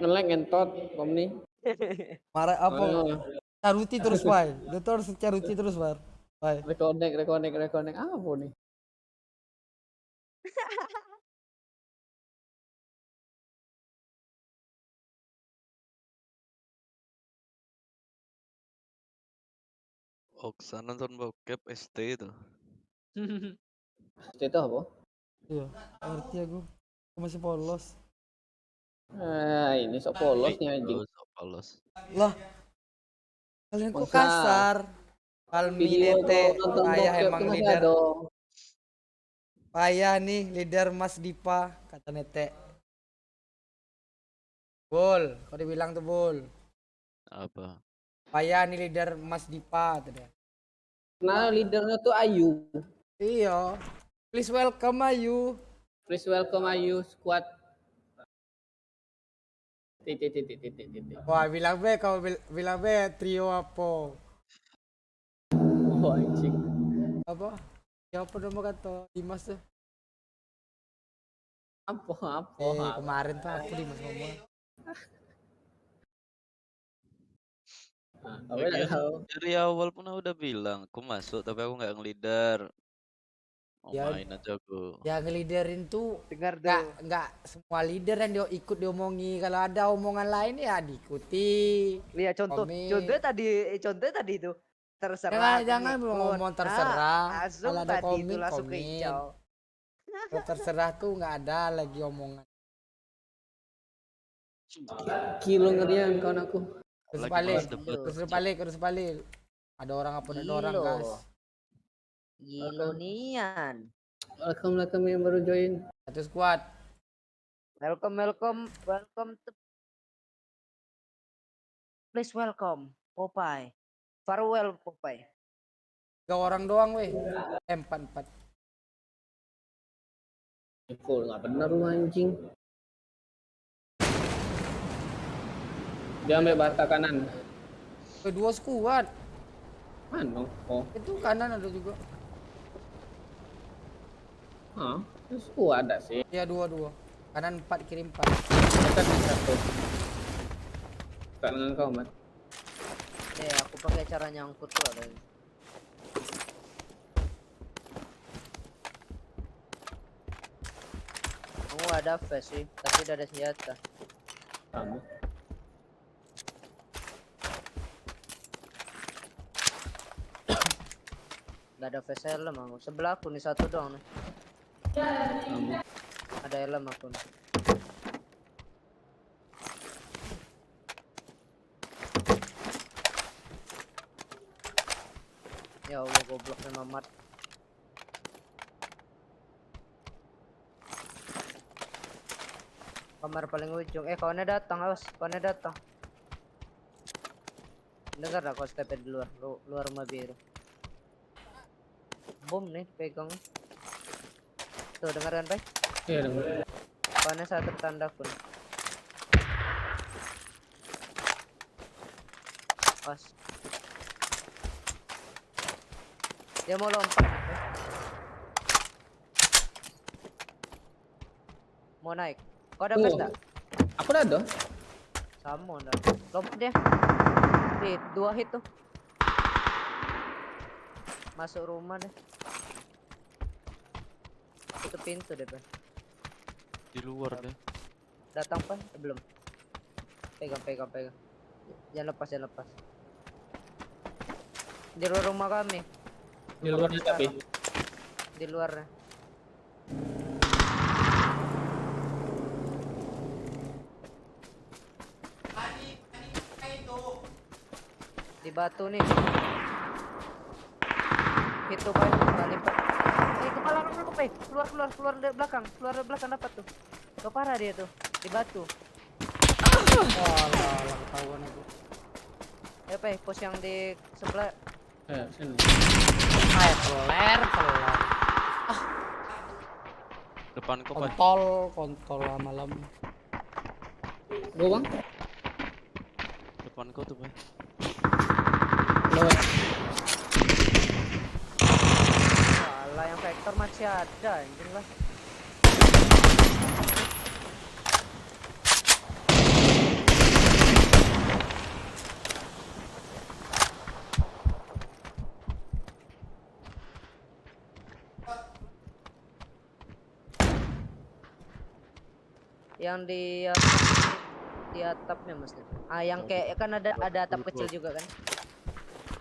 Ngeleng entot, kom nih. Marah apa? Caruti terus, Pai. Dia tuh harus caruti terus, Pai. Reconnect. Apa nih? Oksan nonton bokep ST itu. Itu apa? Iya, ngerti aku. Aku masih polos. Ini sok polosnya anjing. Sok polos. Lah. Kalian kok Masa kasar? Palminete, nonton payah bokep emang tuh masih leader. ada. Payah nih leader Mas Dipa, kata Nete. Bol, kau dibilang tuh Bol. Apa? Payah nih leader Mas Dipa, tuh dia. Nah, leadernya tuh Ayu. Iya. Please welcome Ayu. Please welcome Ayu squad. Wah, bilang be kau bilang be trio apa? Oh anjing. Apa? Siapa nama kata Dimas tuh? Apa? Kemarin tuh aku Dimas ngomong. Lagian dari awal pun aku udah bilang, aku masuk tapi aku nggak ngelider. Mau Ya, main aja aku. yang ngeliderin tuh nggak semua leader yang dia ikut diomongi. Kalau ada omongan lain ya diikuti. Lihat contoh tadi itu terserah. Jangan ngomong terserah. Langsung Kalau ada tadi komen, itu langsung ke komen. hijau. Kalau terserah tuh nggak ada lagi omongan. Kilo ngerian kawan aku. Terus balik. Ada orang apa ada orang gas. Gilo nian. Welcome yang baru join. Satu squad. Welcome to please welcome Popeye. Farewell Popeye. 3 orang doang weh. 4. Full nggak bener lu anjing. Dia ambil bata kanan. 2 squad. Mana? Oh. Itu kanan ada juga. Hah? Itu ada sih. Iya 2. Kanan 4 kiri 4. Dekat satu. Kanan kau mat. Aku pakai cara nyangkut tuh ada. Kamu ada vest sih, tapi udah ada senjata. Kamu. Gak ada vest helm aku. Sebelah aku nih satu doang nih. Ada helm aku nih. Ya Allah gobloknya Mamat. Kamar paling ujung. Kawannya datang, awas. Kawannya datang. Dengar aku step di luar rumah biru. Bom nih pegang. Tuh dengar kan baik? Iya dengar. Kawannya saya tertanda pun. Pas. Dia mau lompat. Mau naik. Kau ada vest tak? Aku udah ada. Sama dah. Lompat dia. 2 hit tuh. Masuk rumah deh. Tutup pintu deh, Pak. Di luar deh. Datang, Pak? Belum. Pegang. Jangan lepas. Di luar rumah kami. Di luar tapi. Di luar. Di batu nih. Itu Pak, lipat. Kepala aku Pak. Keluar dari belakang. Keluar dari belakang dapat tuh. Keparah dia tuh di batu. Walah, ketahuan aku. Ya Pak, pos yang di sebelah. Sini. Kelar. Depan kau Pak. Kontol malam. Gua bang. Depan kau tuh Pak. Lewat. Walah, yang vektor masih ada anjing lah. Yang di atapnya Mas. Yang kayak kan ada atap kecil juga kan.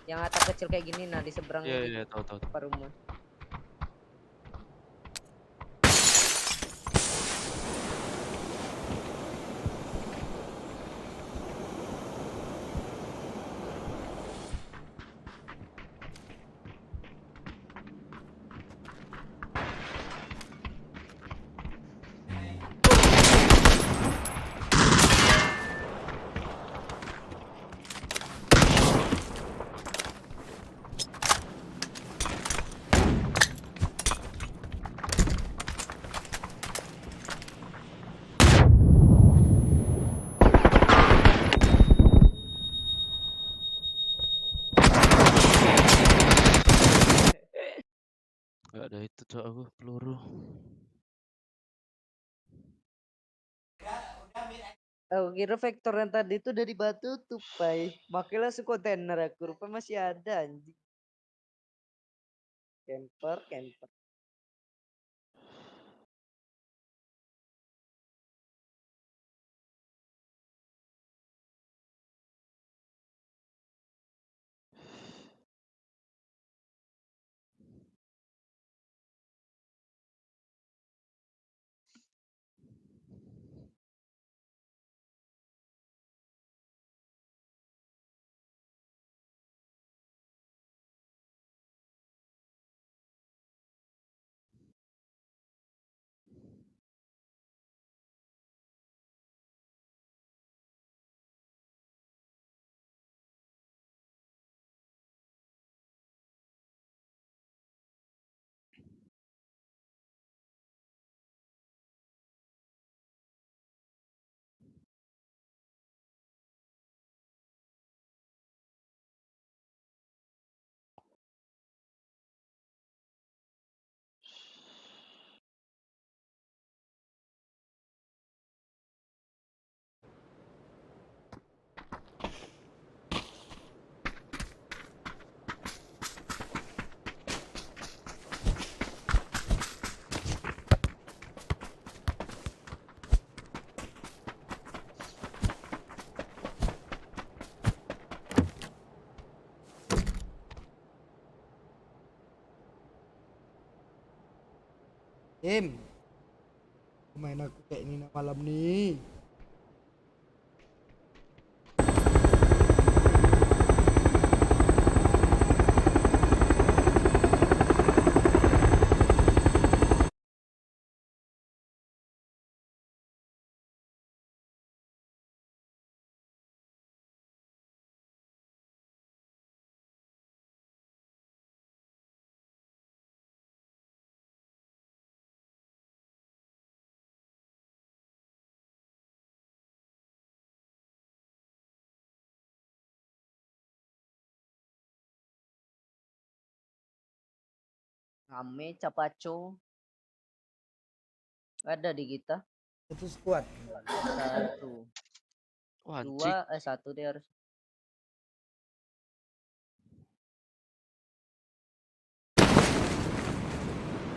Yang atap kecil kayak gini nah di seberang tahu. rumah. Gak ada itu cok aku peluru. Aku kira vektor yang tadi itu dari batu tuh, Pai. Makanya langsung kontainer aku. Rupanya masih ada anjing. Camper. Main aku kayak ini malam nih. Ame Capaco. Ada di kita. Itu squad. Satu. Wah, Dua, satu dia harus.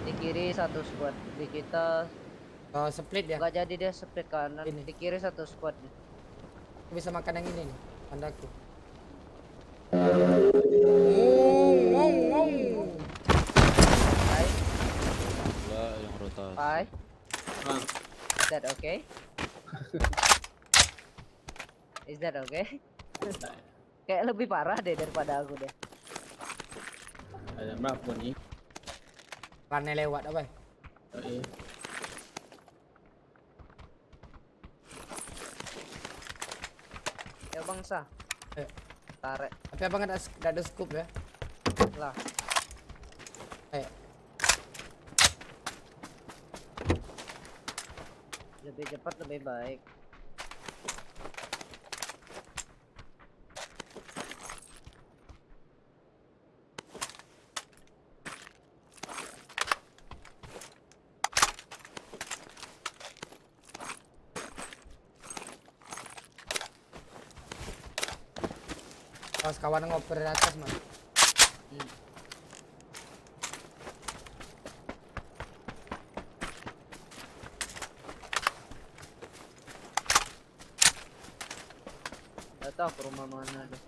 Di kiri satu squad. Di kita split ya. Gak jadi dia split kanan. Di kiri satu squad nih. Aku bisa makan yang ini nih. Pandaku. Enggak yang rotasi. Pai. Is that okay? Is that okay? Kayak lebih parah deh daripada aku deh. Ada berapa nih? Plannya lewat apa? Ya bangsa. Tarik. Tapi abang ada scoop ya? Lah. Lebih cepat lebih baik. Pas kawan ngoper di atas mas. Gak tahu ke rumah mana deh.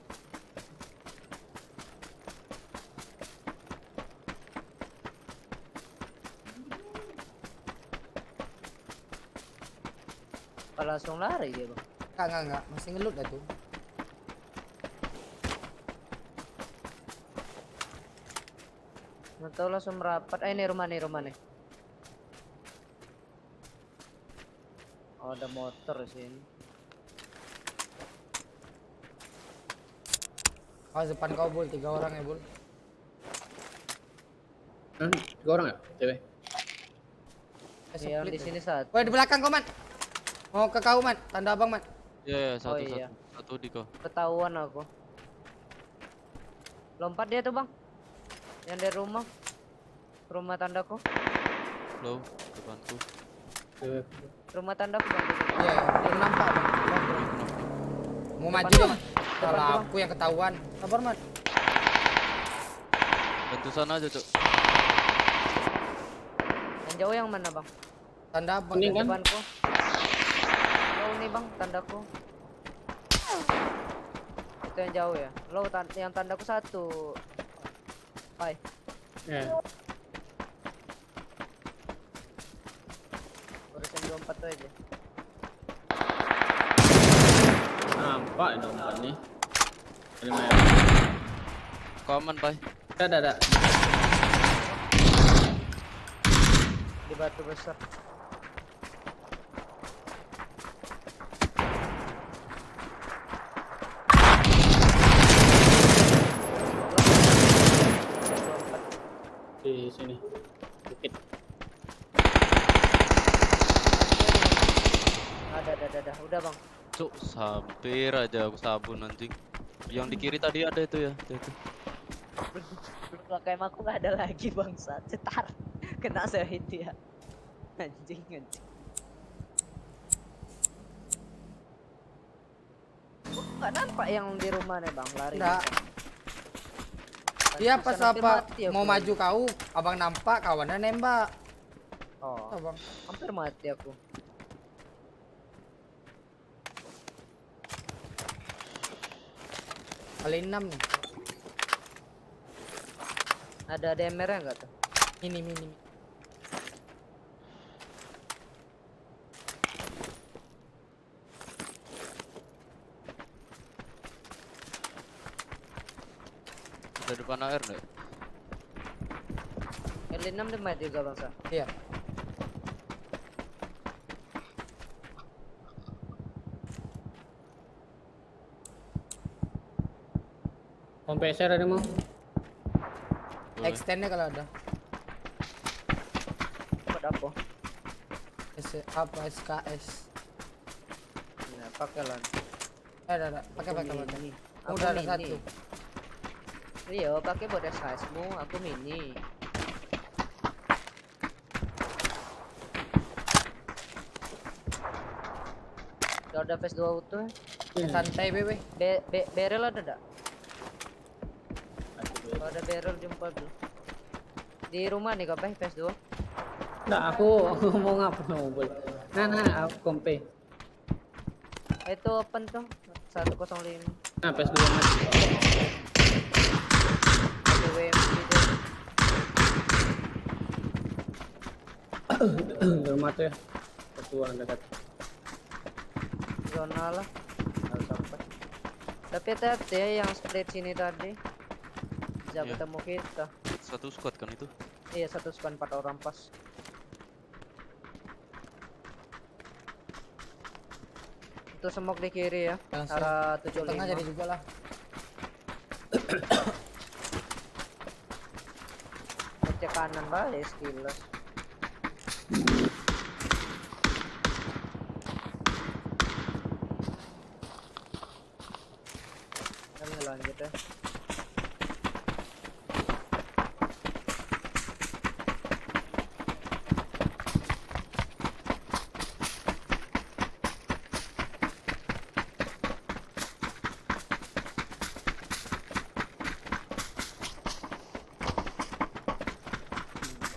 Kalau langsung lari dia bang. Enggak, masih ngelut dah tuh. Nggak tahu langsung merapat. Ini rumah nih. Oh, ada motor sini. Oh depan kau Bul, 3 orang ya Bul. 3 orang ya? Cewek. Yang di sini satu. Woi di belakang kau Man. Mau ke kau Man, tanda abang Man. Iya, Oh, iya. satu di kau. Ketahuan aku. Lompat dia tuh bang. Yang dari rumah. Rumah tandaku. Low, depanku. Rumah tandaku bang. Iya, belum nampak bang. Mau maju dong. Kalau aku yang ketahuan. Sabar man. Bantu sana aja, Cuk. Yang jauh yang mana bang? Tanda apa? Ini kan? Depanku. Jauh nih bang, tandaku. Itu yang jauh ya. Lo yang tandaku 1. Bye. Ya. Urusan 24 tuh aja. Nampak nomor nih. Komen, Pai. Ada. Di batu besar. Di sini. Bukit. Ada. Udah bang. Cuk, hampir aja aku sabun anjing. Yang di kiri tadi ada itu ya. Itu. Belakang aku nggak ada lagi bangsa. Cetar. Kena saya itu ya. Anjing. Nggak nampak yang di rumah nih bang, lari. Enggak. Dia pas apa mau maju kau, abang nampak kawannya nembak. Oh, abang. Hampir mati aku. Kali 6 nih. Ada DMR-nya nggak tuh? Mini. Ada depan air enggak? L6 di mana juga bangsa? Iya. Kompresor ada mau? Extendnya kalau ada. Buat apa? Apa SKS? Nah, pakai lah. Ada. Pakai. Mini. Udah ada Aku mini. 1. Iya, pakai buat size-mu, aku mini. Udah ada phase 2 utuh. Santai BW. Barrel ada enggak? Kalau ada barrel jumpa dulu. Di rumah nih kau phase 2. Nggak, aku mau ngapa mobil. Nah, aku kompe. Itu open tuh 105. Nah, PS2 mati. Ada WMG deh. Di rumah tuh ya. PS2 dekat. Zona lah. Harus sampai. Tapi hati-hati ya yang split sini tadi. Bisa Iya. ketemu kita. Satu squad kan itu? Iya, 1 squad 4 orang pas. Itu smoke di kiri ya. Langsung. Arah 75. Tengah jadi juga lah. Cek kanan balik skillless. Kami lanjut ya.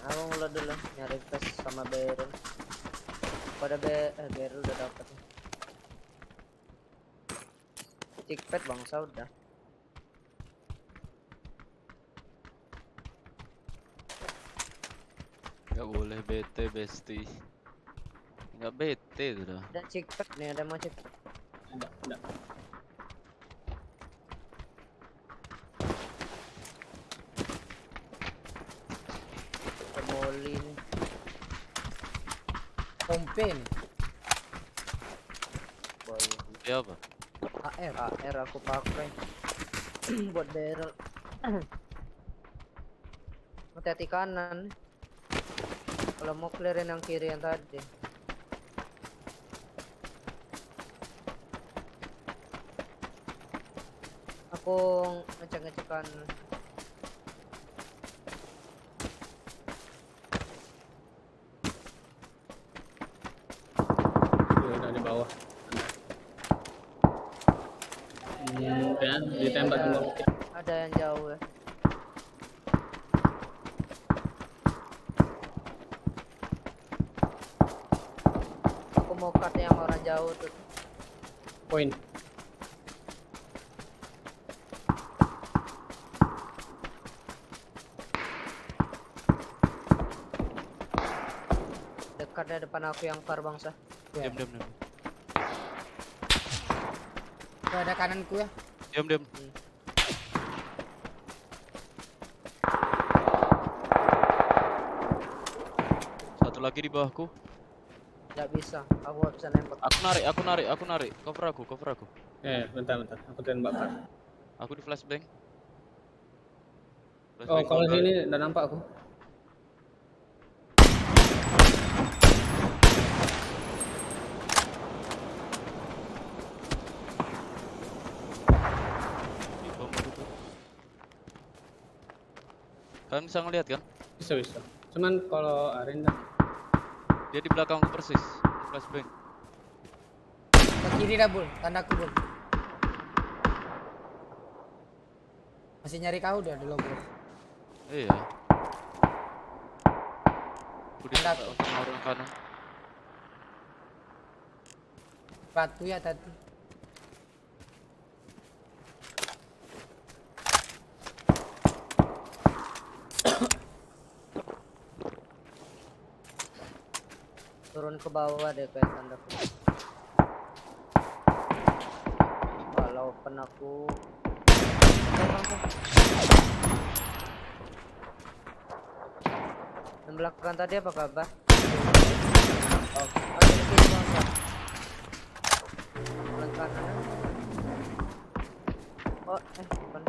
Aku mulai dulu nyari vest sama barrel. Pada barrel udah dapat. Chickpad bangsa udah. Gak boleh bete besti. Gak bete sudah. Ada chickpad nih, ada mau chickpad. Ada. Molly nih. Kompe nih. Ya apa? AR aku pakai buat barrel. Hati-hati kanan. Kalau mau clearin yang kiri yang tadi. Aku ngecek-ngecekan. tembak tembak. Ada yang jauh ya. Aku mau cut yang orang jauh tuh. Poin. Dekatnya depan aku yang far bangsa. Diam. Tuh ada kananku ya. Diam. Satu lagi di bawahku. Nggak bisa, aku nggak bisa nembak. Aku narik. Cover aku. Bentar. Aku tembak Pak. Aku di flashbang. Oh, kalau sini udah nampak aku. Kalian bisa ngeliat kan? Bisa. Cuman kalau Arinda Dia di belakangku persis. Flashbang. Ke kiri dah Bul, tandaku Bul. Masih nyari kau dia dulu Bul. Iya. Aku Tanda ditembak orang kanan. batu ya tadi. Turun ke bawah deh kayak tandaku. Kalau open aku yang belakang tadi apa kabar? Oh, ada di kiri bangsa. Bulan kanan. Oh, bukan.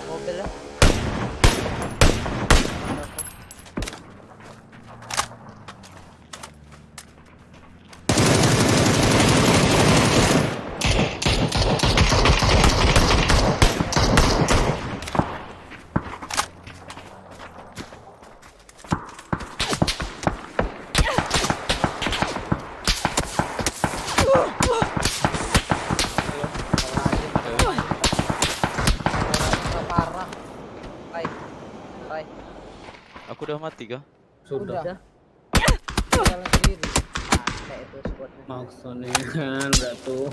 Mobil ya. Parah. Hai. Aku udah mati kah? Sudah. Jalan sendiri. Kayak itu squadnya. maksudnya kan udah tuh.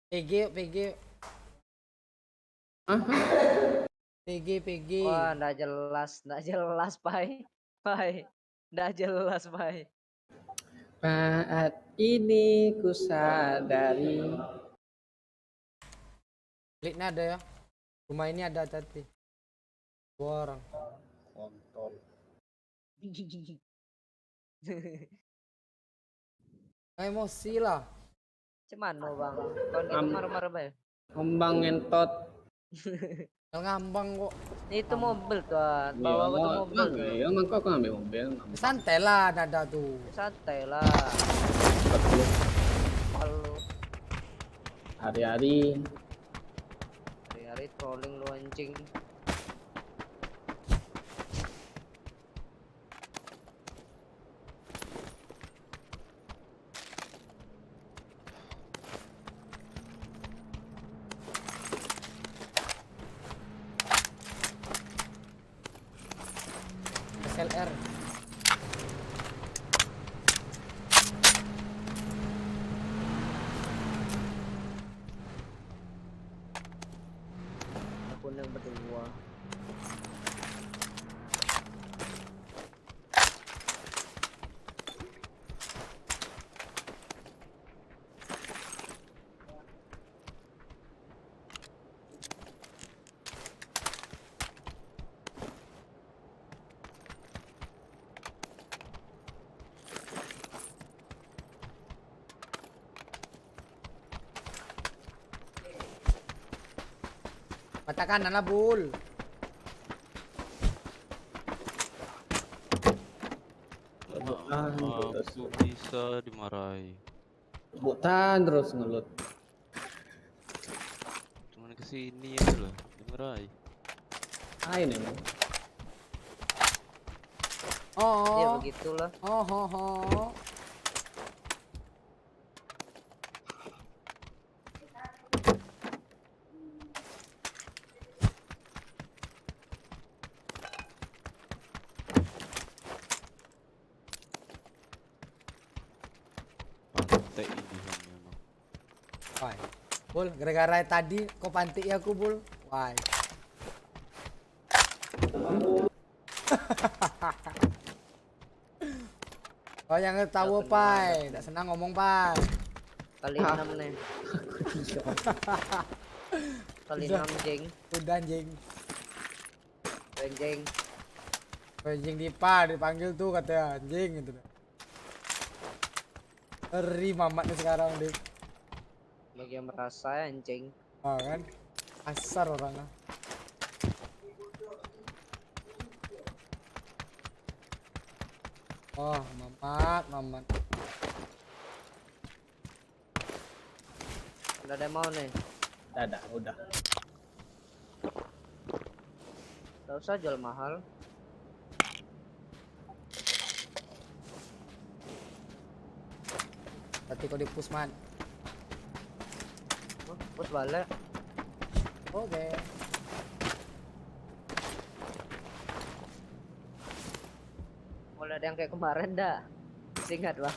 PG yuk, PG yuk. PG. Wah, nggak jelas, Pai. Nggak jelas, Pai. Saat ini ku sadari. Kliknya ada ya. Rumah ini ada tadi. 2 orang. Kontol. Emosi lah. Cuman no bang, kon gitu marah-marah bay. Ngembang ngentot. Ngambang kok. Itu mobil kan, bawa aku tuh mobil. Ya mangkok aku ambil mobil. Santai lah nada tuh. Santai lah. Halo. Hari-hari trolling lu anjing. SLR. Akun yang berdua. Mata kanan lah bul. Aku bisa dimarahi. Bukan terus ngelut. Cuman kesini aja loh, dimarahi. Ain emang. Oh. Ya begitulah. Oh. Pantai ini memang. Wah. Bul, gara-gara tadi kau pantik ya aku bul. Wah. Oh yang tahu pai, tak senang ngomong pai. Kali 6 nih. Kali 6 jeng. Udah anjing. Jeng. Anjing dipanggil tuh katanya anjing gitu. Ngeri mamat nih sekarang dik. Bagi yang merasa anjing. Oh kan, asar orangnya. Oh mamat. Udah ada yang mau nih. Udah. Gak usah jual mahal. Berarti kau di pusman. Push balik. Oke. Mulai ada yang kayak kemarin dah. Ingat bang.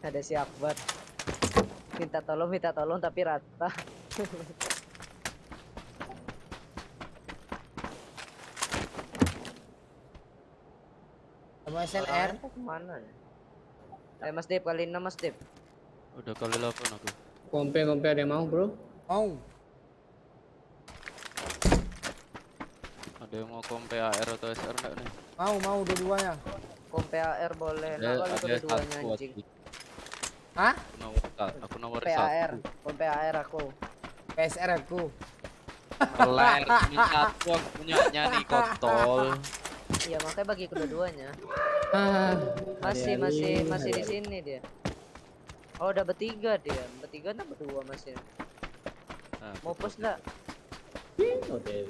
Ada siap buat. Minta tolong tapi rata. Sama SLR. Kemana ya? Mas Dip kali 6 Mas Dip. Udah kali 8 aku. Kompe ada yang mau bro? Mau. Ada yang mau kompe AR atau SR enggak nih? Mau dua-duanya. Kompe AR boleh. Nah, kalau kedua-duanya anjing. Hah? Aku nomor Kompe 1. AR. Kompe AR aku. PSR aku. Keler, ini satu aku punyanya nih kontol. Iya makanya bagi kedua-duanya. Hari-hari. Masih di sini dia. Oh udah bertiga dia. Bertiga atau berdua masih. Nah, Mau push enggak? Oke.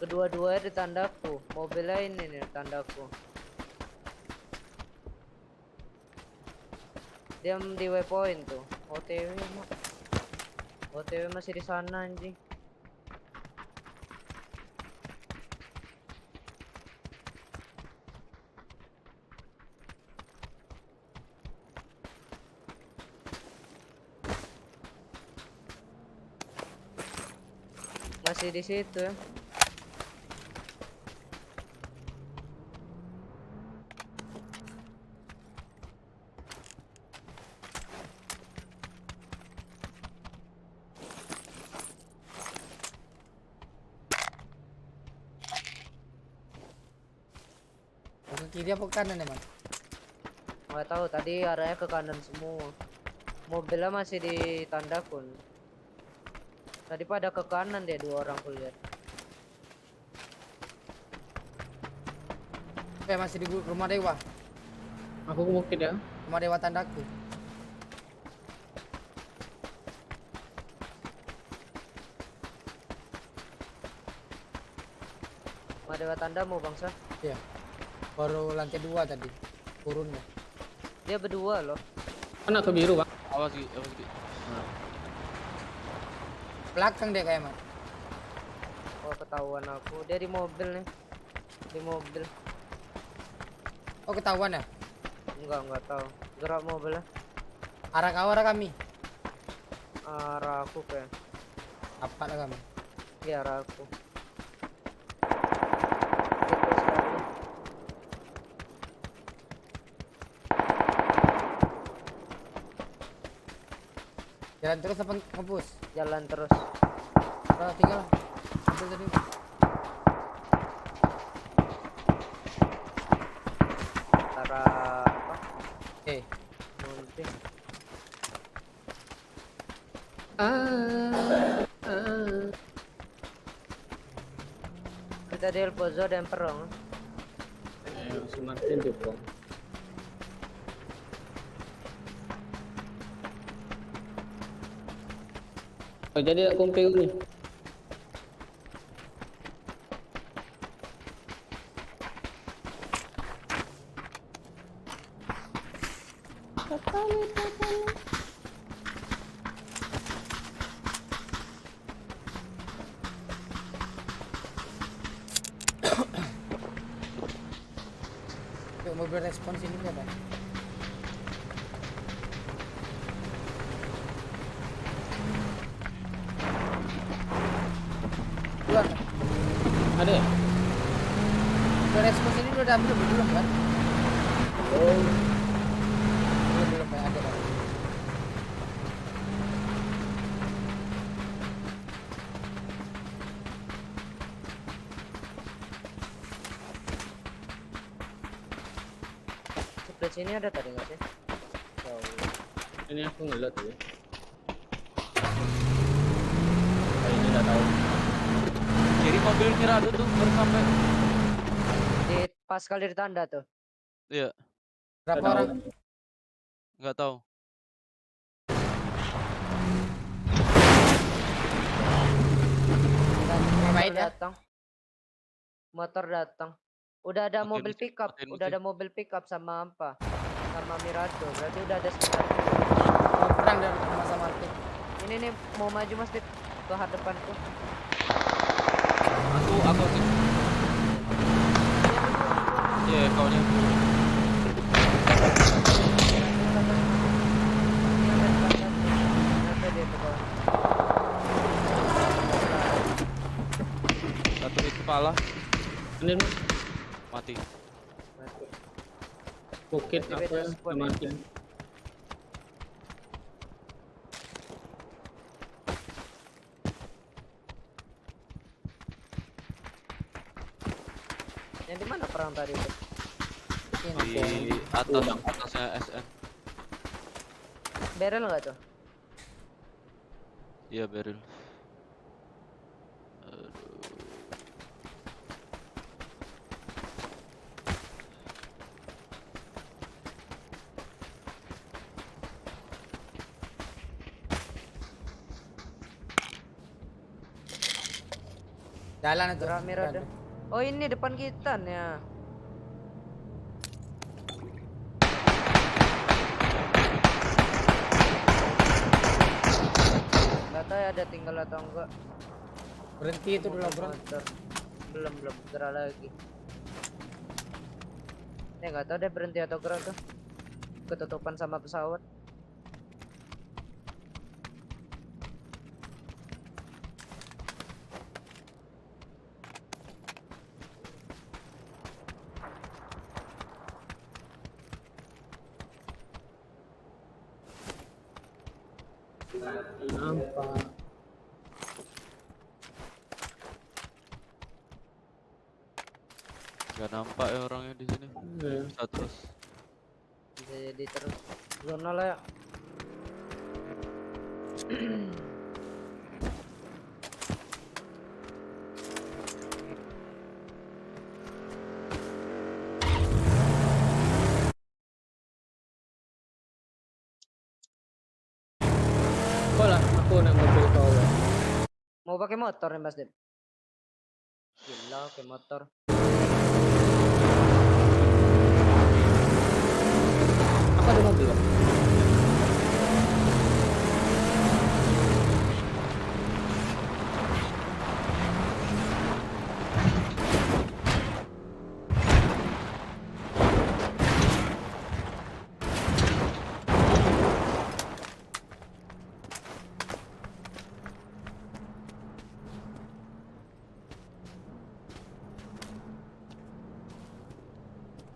Kedua-duanya di tandaku. Mobilnya ini nih tandaku. Dia di waypoint tuh. OTW masih di sana anjing. Masih di situ ya. Ke kiri apa ke kanan emang? Nggak tahu, tadi arahnya ke kanan semua. Mobilnya masih di tanda kun. Tadi pada ke kanan deh 2 orang kulihat. Masih di rumah dewa. Aku ke bukit ya. Rumah dewa tandaku. Rumah dewa tandamu bangsa. Iya. Baru lantai 2 tadi turunnya. Dia berdua loh. Kan aku biru, Bang. Awas Gi, awas Gi. Belakang dia kayak, Mat. Oh, ketahuan aku. Dia di mobil nih. Di mobil. Oh, ketahuan ya? Enggak tahu. Gerak mobilnya. Arah kau, arah kami. Arah aku kayak. Apa lah kami? Iya, arah aku. Jalan terus apa ngebus? Jalan terus. Udah tinggal. Ambil tadi. Arah apa? Nanti. Kita di El Pozo dan Perong. Si Martin tuh, Bang. Oh, jadi aku kumpul nih. Yuk, mobil respon sini nggak, Bang? Duluan. Ada ya? Mobil respon sini udah ambil belum kan? Oh. Belum ya, ada Bang. Sebelah sini ada tadi nggak sih? Ini aku ngeliat ya. Ini nggak tahu. Kiri mobil Mirado tuh baru sampai. Di pas kali di tanda tuh. Iya. Berapa orang? Nggak tahu. Motor datang. Motor datang. Udah ada mobil pickup, sama apa? Sama Mirado. Berarti udah ada sekitar. Mau perang dari sama Martin. Ini nih mau maju Mas Dit ke hadapanku. Aku iya kawannya. Satu hit kepala. Ini Mati. Bukit apa ya? Martin. Yang di mana perang tadi itu? Di atasnya SN. Barrel nggak tuh? Iya barrel. Jalan itu. Mirado. Oh ini depan kita nih ya. Nggak tahu ya ada tinggal atau enggak. Berhenti itu dulu, Bro. Belum gerak lagi. Nggak tahu deh berhenti atau gerak tuh. Ketutupan sama pesawat. Nampak. Gak nampak ya orangnya di sini. Bisa terus. Bisa jadi terus zona lah ya. Kok lah aku naik mobil kau. Mau pakai motor nih Mas Dep. Gila pakai motor. Aku ada mobil kok.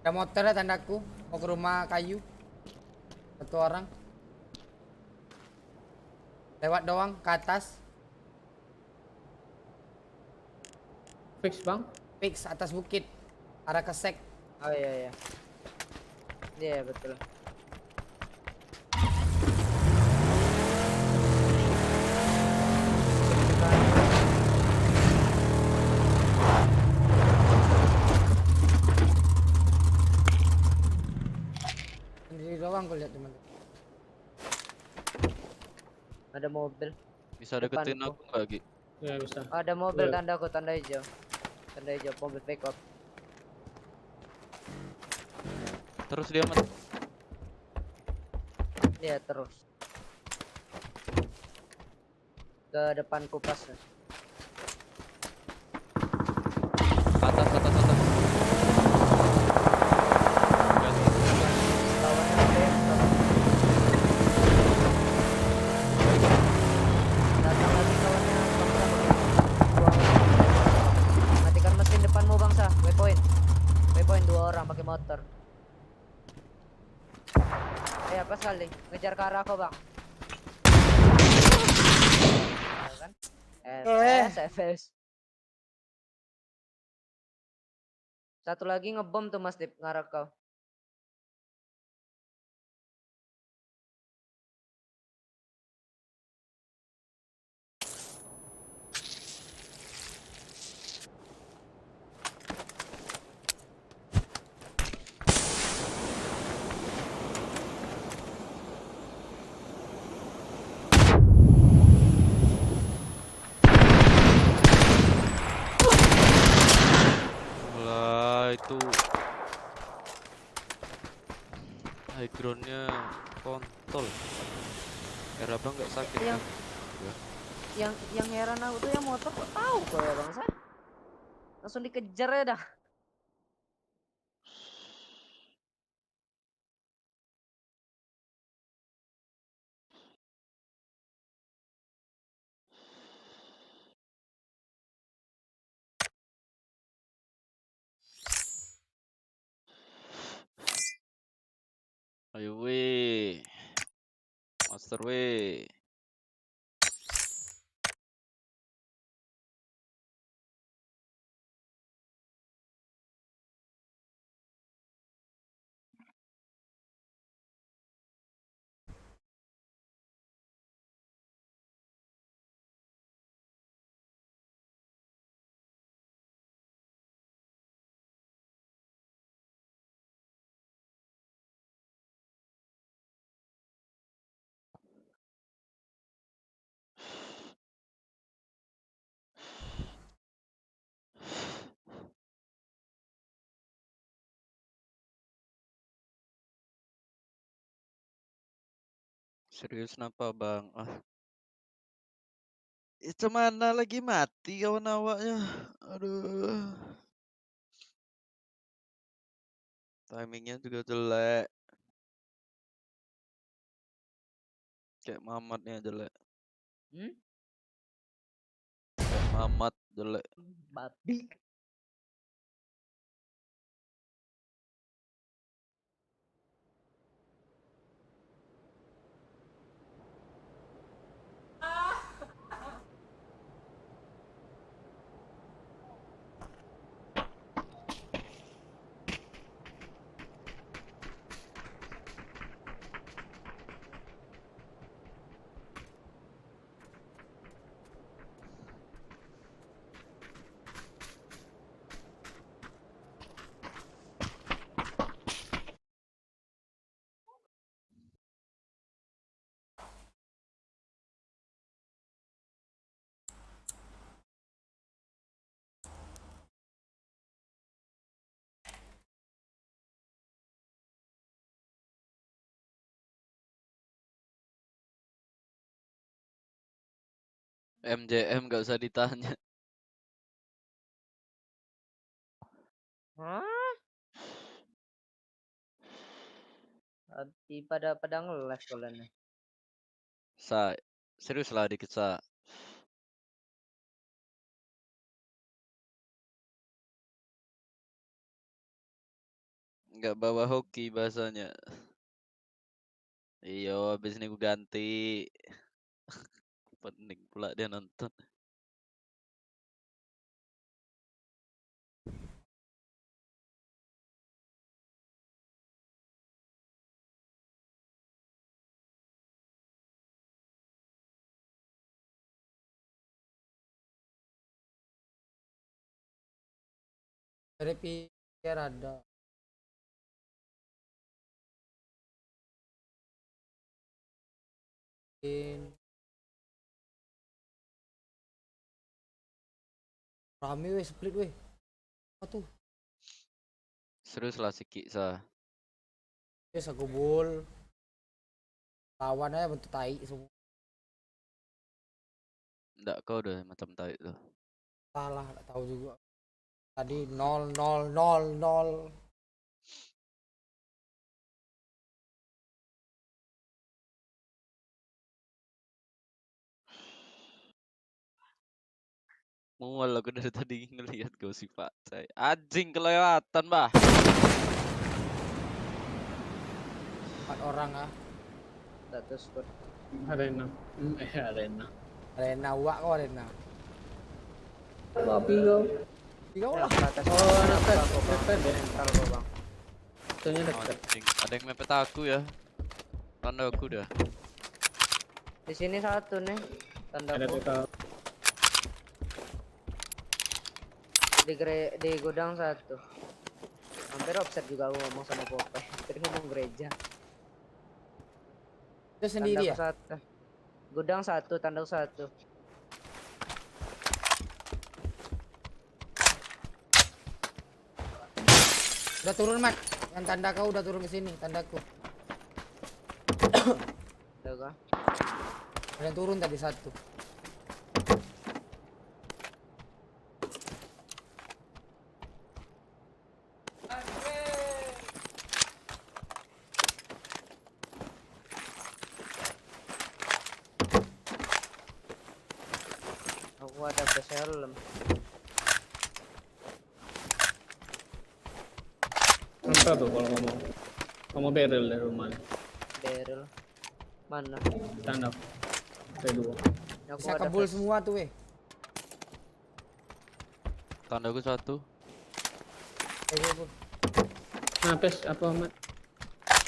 Ada motor ya tandaku. Mau ke rumah kayu. Satu orang. Lewat doang ke atas. Fix bang. Fix atas bukit. Arah ke sek. Oh iya iya. Iya betul. Sendiri doang aku lihat teman. Ada mobil. Bisa deketin Depanku. aku nggak Gi? Ya bisa. Ada mobil Iya. tandaku, tanda hijau. Tanda hijau mobil backup. Terus dia mas. Iya terus. Ke depanku pas. Atas atas atas. Lawannya ada datang lagi kawannya bang berapa nih? Dua orang. Matikan mesin depanmu bangsa. Waypoint. Waypoint 2 orang pakai motor. Apa sekali? Ngejar ke arah kau bang. Kan? FS. Satu lagi ngebom tuh Mas Dip ngarah kau. Mulai itu high groundnya kontol. Era bang nggak sakit Yang kan? yang heran aku tuh yang motor kok tahu kok ya bangsa. Langsung dikejar ya dah. Ayo weh, master weh. Serius kenapa bang? Ah, itu mana lagi mati kawan awaknya? Aduh, timingnya juga jelek. Kayak Mamatnya jelek. Kayak Mamat jelek. Babi. MJM gak usah ditanya. Hah? Tadi pada nge-live kalian. Sa, serius lah dikit sa. Nggak bawa hoki bahasanya. Iya, abis ini gue ganti. Pening pula dia nonton. Dari pikir ada. Rame weh, split weh. Apa tuh? Serius lah Siki sa. Biasa gobol. Lawan aja bentuk tai semua. Nggak, kau udah macam tai tuh. Salah, nggak tahu juga. Tadi 0-0-0-0. Mual aku dari tadi ngelihat kau si Pak Cai. Anjing kelewatan bah. 4 orang ah. Satu squad. Arena. Arena. Arena wak kok arena. Babi kau. Tiga Ya, lah. ke atas. Oh, Dekat dekat. kok, Bang. Dekat ya. Mental kok, Bang. Itunya dekat. Anjing, ada yang mepet aku ya. Tanda aku dah. Di sini satu nih. Ada Tandaku. dekat. Di gudang satu. Hampir offset juga aku ngomong sama Popeye. Tadi ngomong gereja. Itu sendiri ya? Tandaku satu. Gudang satu, tandaku satu. Udah turun Mat. Yang tanda kau udah turun ke sini, tandaku. Udah kah? Ada yang turun tadi satu. Aku ada plus helm. Apa tuh kalau ngomong? Kamu barrel dari rumah. Barrel. Mana? Stand up. T2. Aku Bisa ada kabul plus. semua tuh weh. Tanda aku satu. Nah, pes apa Mat?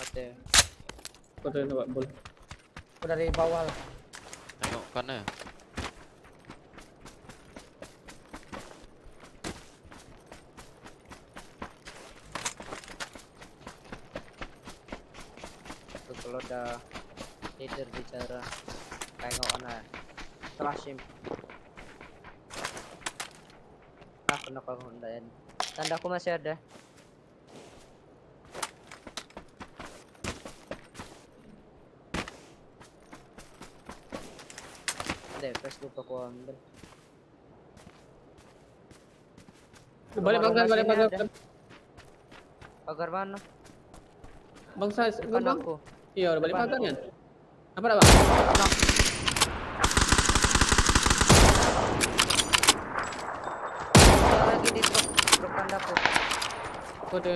Oke. Kau dari tempat bola. Udah dari bawah lah. Tengok kan ya. Tuh kalau udah leader bicara tengok mana setelah sim kenapa aku enggak ya, tandaku masih ada. Defes lupa aku ambil. Balik pagar, Rumah balik sini pagar. ada. Pagar mana? Bang saya, Depan bang. aku. Iya, udah balik Depan pagar aku. kan? Apa dah bang? Ada lagi di truk tandaku. Kode.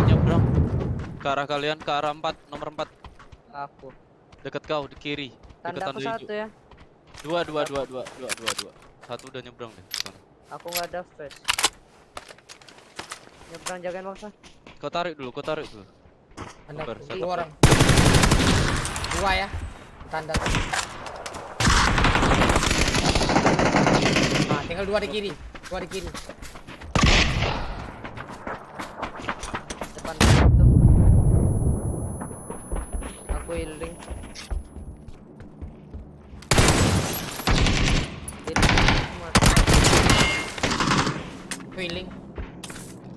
Nyebrang. Ke arah kalian, ke arah 4, nomor 4. Aku. Dekat kau di kiri. Dekat Tandaku tanda satu hijau. ya. Dua. Satu udah nyebrang deh. Sana. Aku nggak ada flash. Nyebrang jagain bangsa. Kau tarik dulu. Tanda Sabar, dua orang. Dua ya. Tanda. Nah, tinggal dua di kiri. Dua di kiri. Depan satu. Aku healing. Healing.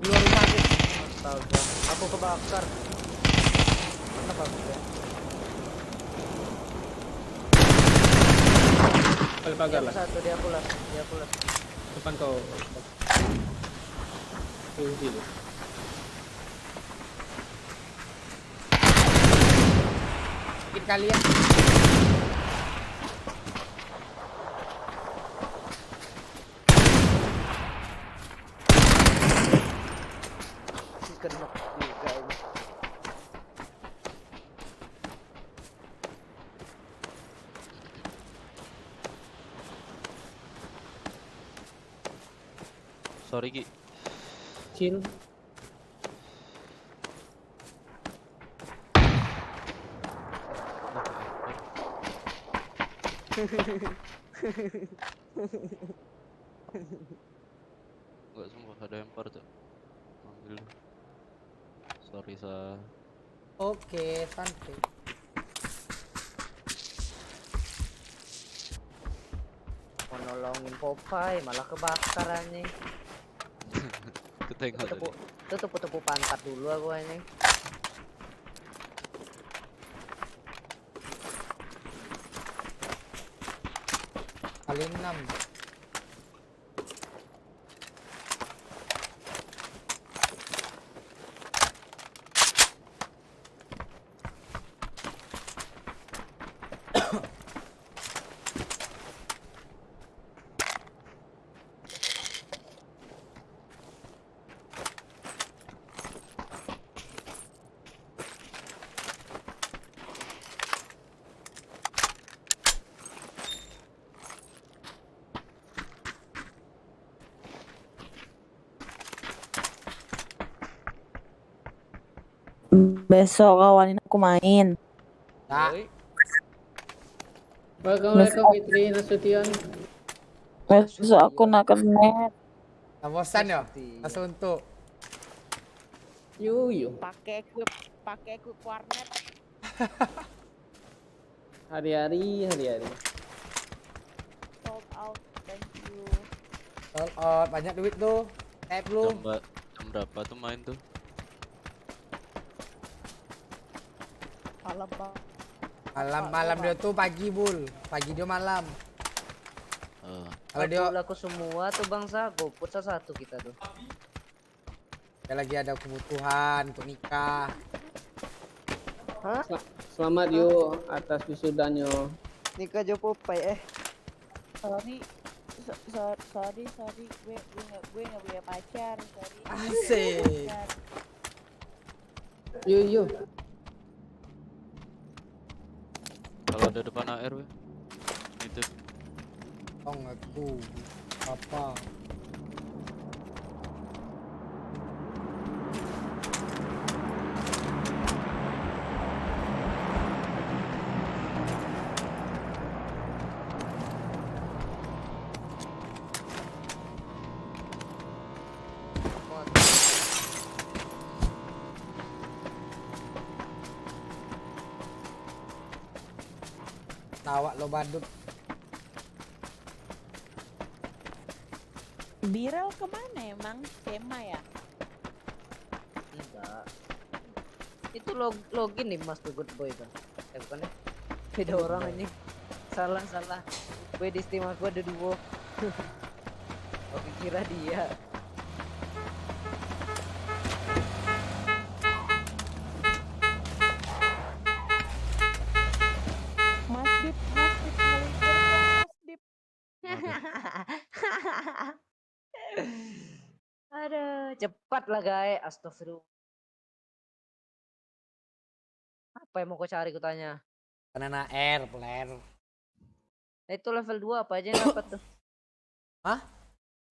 Di luar rumah tuh. Astaga, aku kebakar. Mana bagus ya? Pagar lah. Satu dia pulas. Depan kau. Kunci lu. Sedikit kali ya. Kena juga ini. Sorry Ki. Chill. Enggak sumpah ada empar tuh. Ambil. Sorry Sa. Oke, santai. Mau nolongin Popeye malah kebakar anjing. Ketengok tadi. Tepuk pantat dulu aku anjing. Kali 6. Besok kawanin aku main. Nah, Welcome Fitri Nasution. Besok aku nak net. tak bosan ya? Langsung untuk. Yuyu. Pakai equip warnet. Hari-hari. Sold out. Thank you. Sold out, banyak duit tuh. Tap lu. Jam berapa tuh main tuh? Malam dia tuh pagi bul. Pagi dia malam. Kalau dia Aku semua tuh bangsa GoPut satu kita tuh. dia lagi ada kebutuhan untuk nikah. Hah? Selamat yo atas wisudanya. Nikah Jo Popeye Sorry. Gue nggak punya pacar. Sorry. Asik. Yo. Kalau ada depan AR weh. Itu. Tong aku. Apa? Tawak lo badut. Viral kemana emang? Tema ya? Enggak. Itu login nih Mas The Good Boy kan. Bukan ya? Beda orang ini. Salah. Gue di Steam aku ada duo. Oke kira dia. Mas Dip meluncur, Mas Dip. Aduh, cepat lah guys. Astagfirullah. Apa yang mau kau cari kutanya? Banana air, player. Itu level 2 apa aja yang dapat tuh? Hah?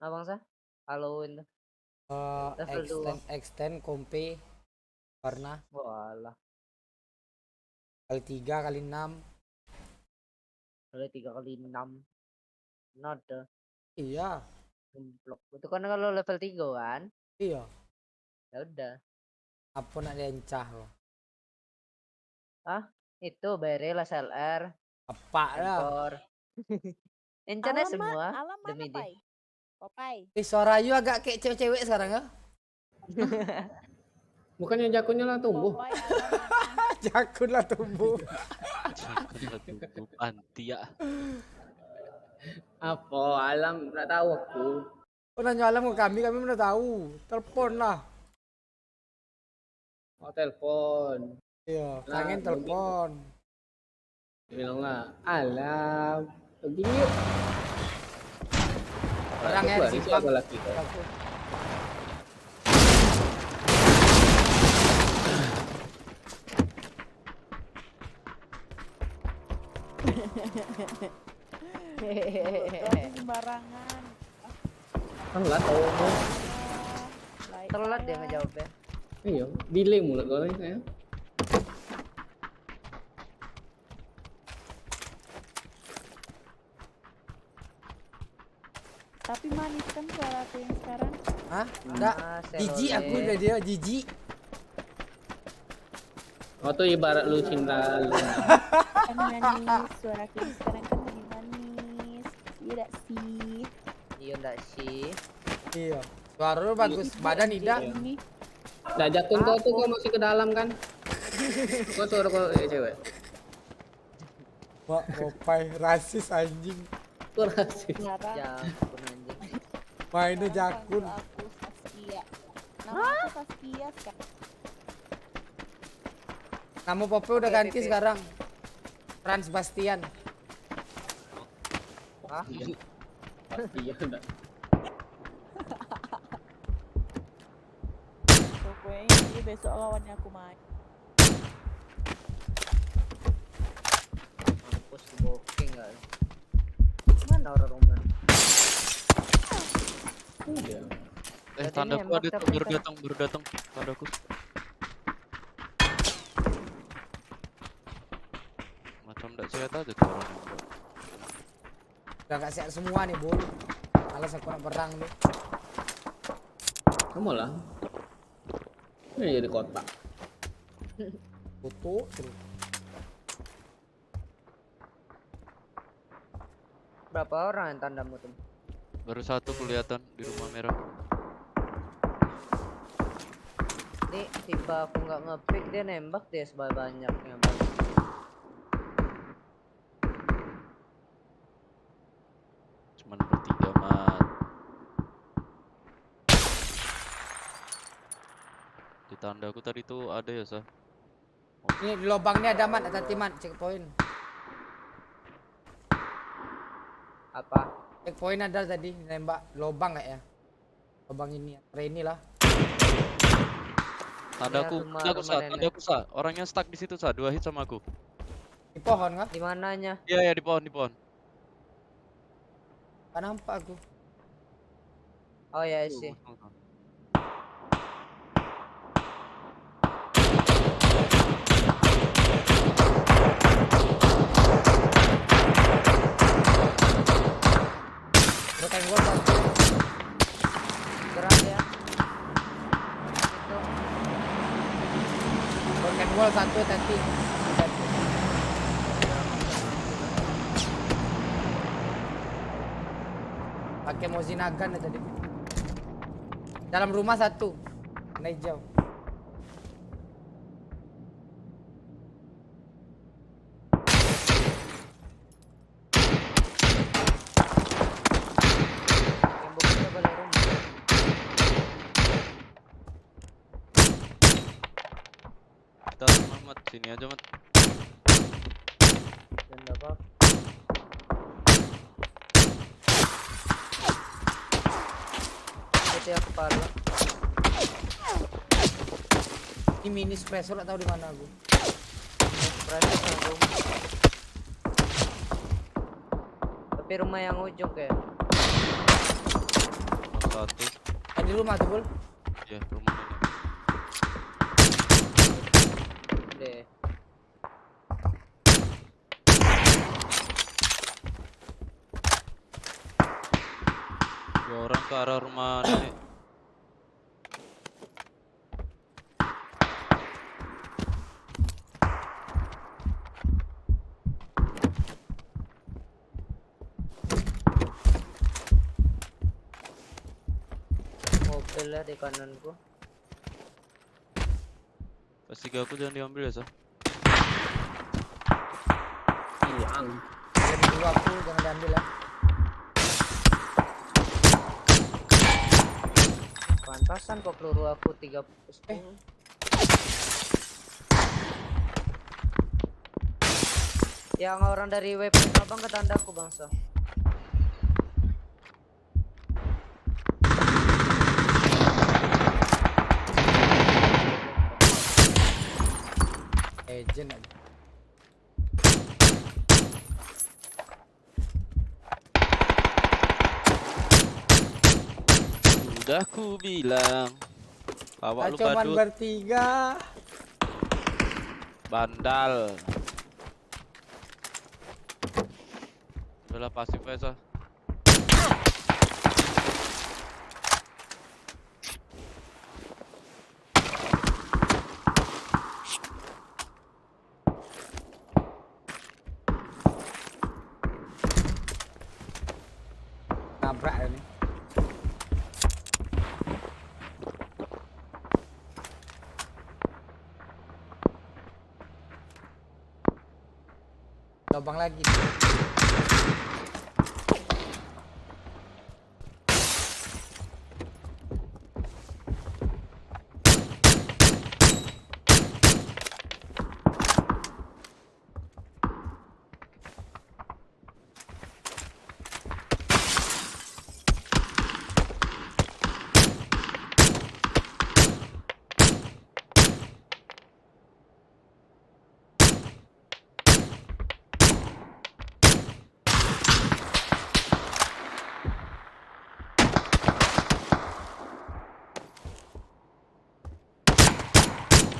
Abang Sa? Halloween tuh. Level extend kompe warna. Walah. Kali 3 kali 6. Kali 3 kali 6. Nada. Iya. Gemplok. Itu kan kalau level 3 kan? Iya. Ya udah. Apa nak diencah lo? Ah, itu Berel SLR. Apa lah? Encannya semua Alam demi mana, dia. Popeye? Suara you agak kayak cewek-cewek sekarang ya? Bukannya jakunnya lah tumbuh. Jakun lah tumbuh. Anti ya. Apa? Alam nggak tahu aku. Oh, nanya alam ke kami mana tahu. Telepon lah. Oh telepon. Iya, Lah, kangen telepon. Bilang lah, alam. Begini yuk. Orang ya Aku simpang. ada laki kok. Sembarangan. Telat oh. Telat dia ngejawabnya. Iya, delay mulut kau saya. Tapi manis kan suara aku yang sekarang. Hah? Enggak. Jijik aku udah dia, jijik. Oh tuh ibarat lu cinta lu. Kan manis, suara aku yang sekarang kan lebih manis. Iya enggak sih? Iya enggak sih? Iya. Suara lu bagus, badan tidak. Dah jakun kau tuh kau masih ke dalam kan? Kau suara kau cewek. Wah, Mopai rasis anjing. Kau rasis. Jakun anjing. Mainnya jakun. Aku Saskia. Nama aku Saskia kan. Nama Pope udah ganti sekarang. Franz Bastian. Hah? Iya enggak. Pokoknya ini besok lawannya aku main. Mampus booking enggak? Mana orang rumah? Iya. Tandaku ada tuh, baru datang tandaku. Macam ndak sehat aja tuh orangnya. Udah gak sehat semua nih, Bol. Males aku nak perang nih. Kamu lah. Ini jadi kotak. Foto terus. Berapa orang yang tandamu tuh? Baru satu kelihatan di rumah merah. Nih, tiba aku nggak ngepick dia nembak dia sebanyaknya. Cuman bertiga mat. Di tandaku tadi tuh ada ya sah. Ini di lubang ini ada mat, ada timan, checkpoint. Apa? Checkpoint ada tadi, nembak lubang nggak ya? Lubang ini, ini lah. Tandaku, tandaku sah. Orangnya stuck di situ sah. 2 hit sama aku. Di pohon kah? Di mananya? Iya ya di pohon, di pohon. Gak nampak aku. Oh ya sih. Broken wall satu. Gerak ya. Itu. Broken wall satu tadi. Pakai Mozinagan ya tadi. Dalam rumah satu. Naik jauh. Kita rumah mat, sini aja mat. Dan apa? Itu ya kepala. Ini mini espresso gak tahu di mana aku. Espresso rumah. Tapi rumah yang ujung ya. Satu. Di rumah tuh, Bul. Ya, rumah ini. Deh. Dua orang ke arah rumah nenek. Mobil ya di kananku. S3 aku jangan diambil ya, Sa. Hilang. Yang dua aku jangan diambil ya. Pantasan kok peluru aku 30. Yang orang dari website abang ke tandaku bangsa. Agent aja. Udah ku bilang. Awak lu Cuman badut. bertiga. Bandal. Udahlah pasif aja. Nabrak ini. Lubang lagi.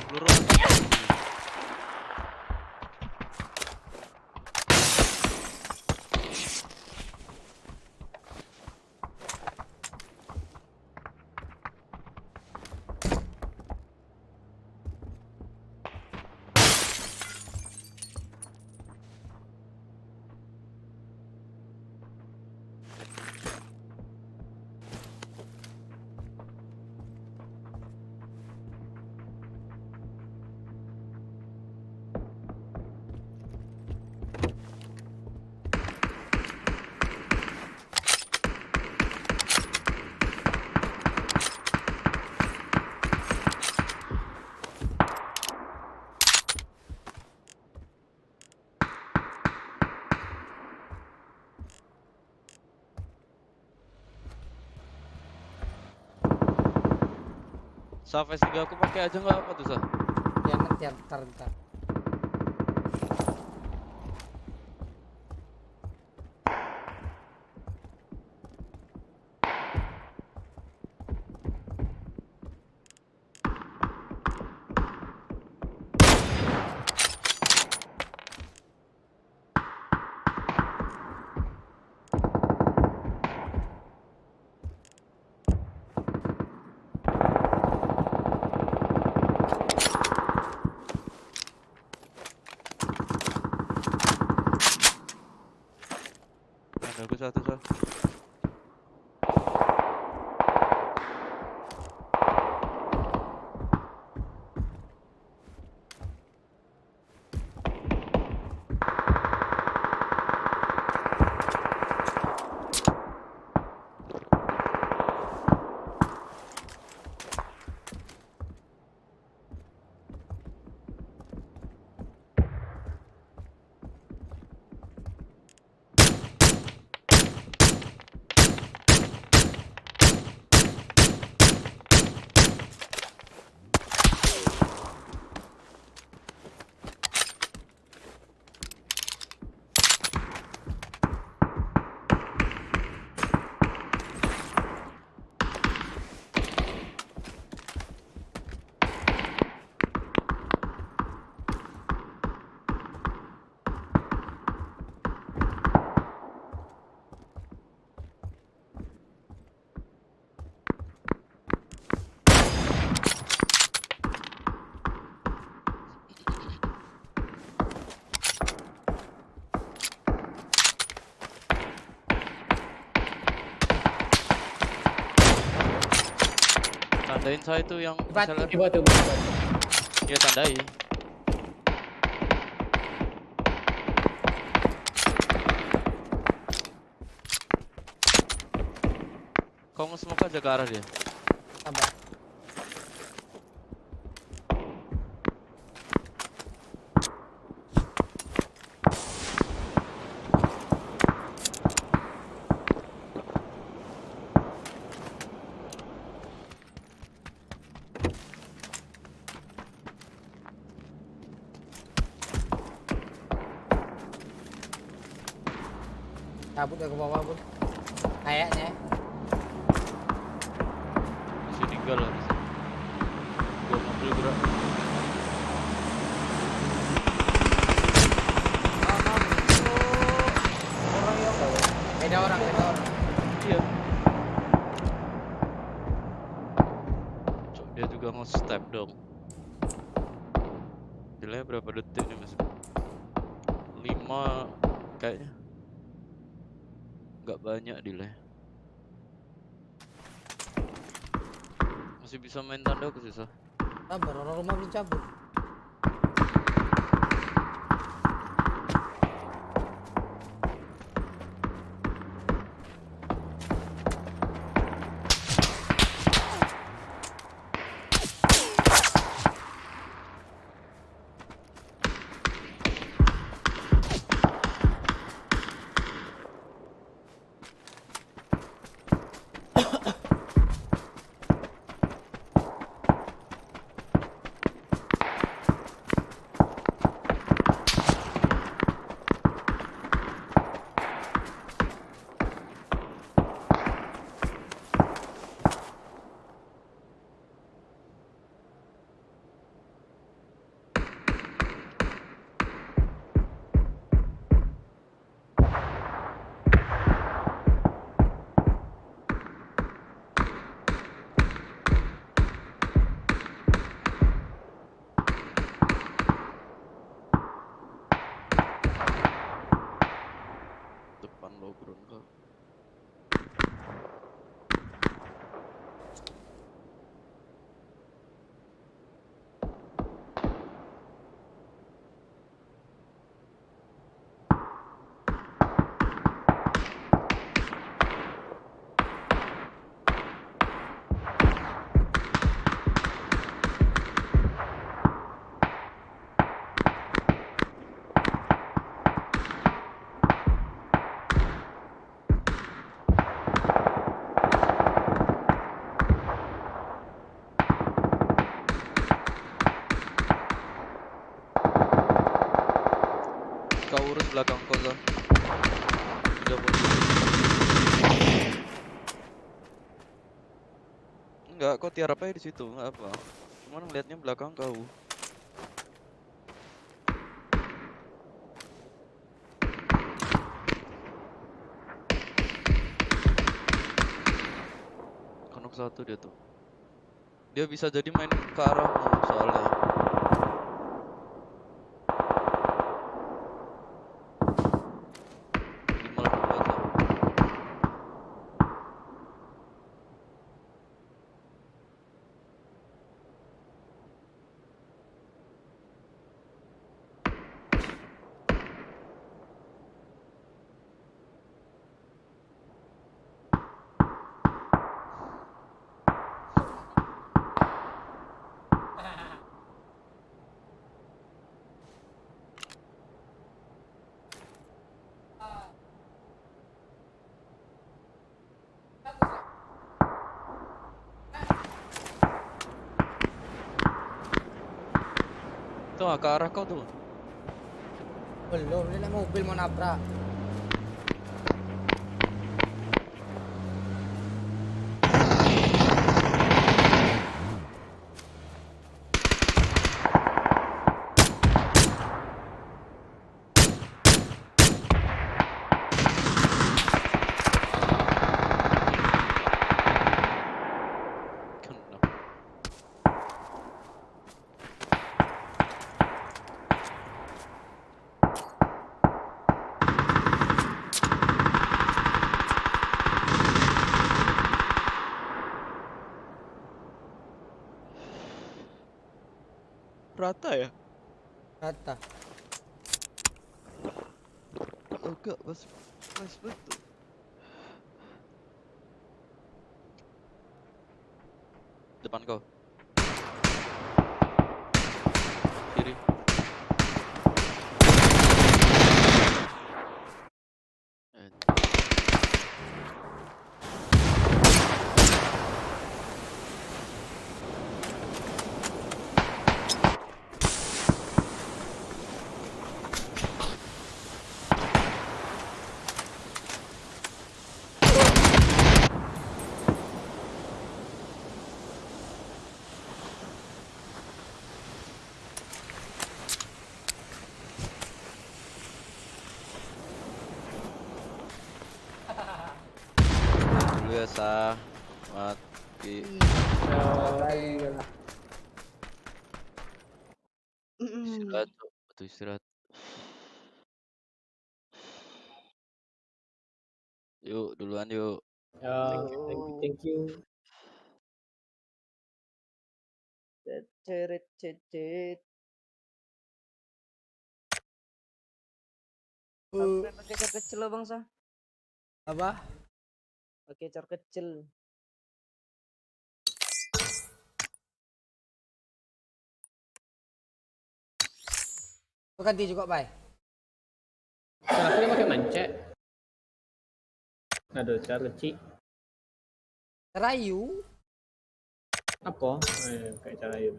Peluru apa? Surface 3 aku pakai aja nggak apa tuh, Sa? Ya nanti ntar. Ada aku satu, Sa. Tandain saya itu yang Batu. Ya tandai. Kau nge-smoke aja ke arah dia. Sabar. Cabut dia ke bawah, Bun. Kayaknya. Masih tinggal lah. Gua mobil gerak. Beda orang. Iya. Cok, dia juga nge-step dong. Delay berapa detik nih mas? 5 kayaknya. Nggak banyak delay. Masih bisa main tanda aku susah. Sabar, orang rumah belum cabut. Depan low ground kau. Kau urus belakang kau Zah. Jauh. Enggak, kau tiarap aja di situ, enggak apa. Cuman ngeliatnya belakang kau. Konok satu dia tuh. Dia bisa jadi main ke arahmu soalnya. Tuh ke arah kau tuh. Belum, ini naik mobil mau nabrak. Rata ya? Rata. Enggak, pas betul. Depan kau. Kiri. Dulu ya, Sah. Mati. Istirahat, Cok. Butuh istirahat. Yuk, duluan yuk. Thank you. Pakai car kecil loh, Bang Sah. Apa? Pakai car kecil. Kau ganti juga, Bay. Aku yang pakai mancet. Aduh, car kecil. Rayu. Apa? Kayak cara ayu.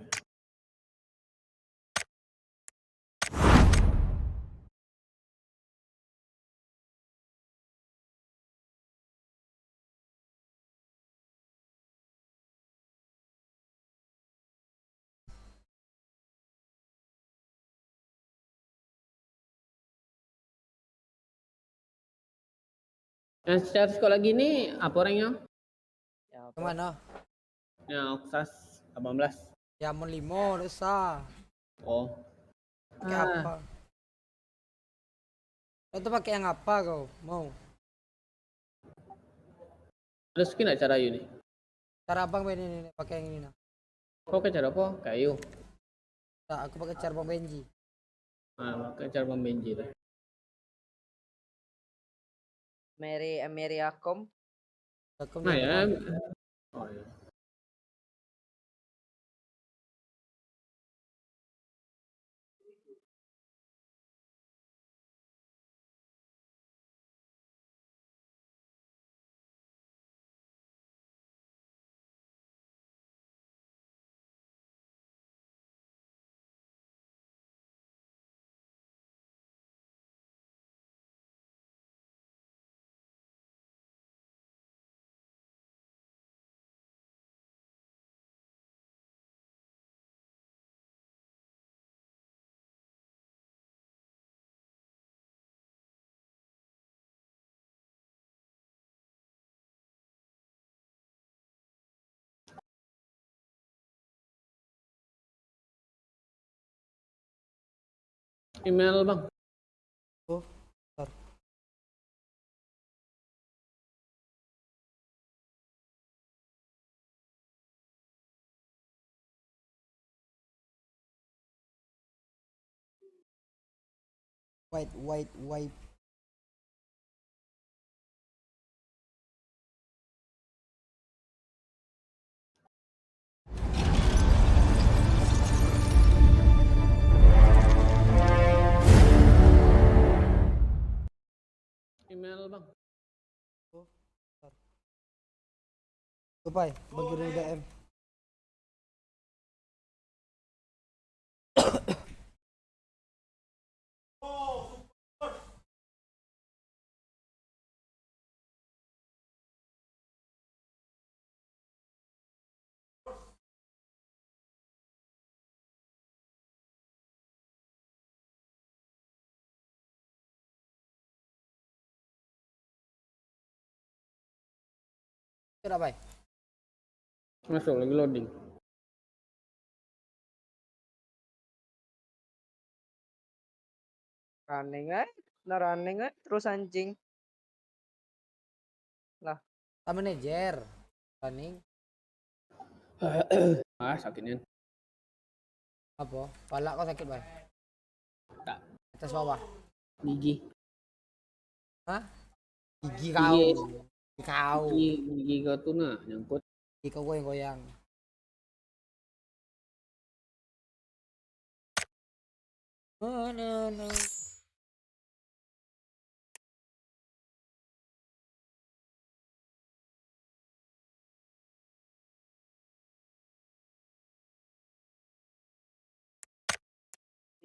Yang secara sekolah gini apa orangnya? Kemana? Yang Oksas 18. Ya mau 5 dosa. Oh. Pakai apa? Kau tuh pakai yang apa kau? Mau? Ada skin nggak cara ayu nih? Cara abang ini pakai yang ini nah. Kau pakai cara apa? Kayu. Nah, aku pakai cara bang Benji. Pakai cara Bang Benji lah. Mary Akom. Nah ya. Oh ya. Email bang. Oh, bentar. White. Email bang. Oh, bentar. Tuh, Pai, bagi dulu DM. Sudah, Pai. Masuk lagi loading. Running terus anjing. Lah, manajer. Running. Sakitnya. Apa? Kepala kau sakit, Bay? Tak. Atas bawah. Gigi. Hah? Gigi Gigi. kau. Gigi kau. Gigi kau tuh nak nyangkut. Gigi kau goyang-goyang. Oh, no.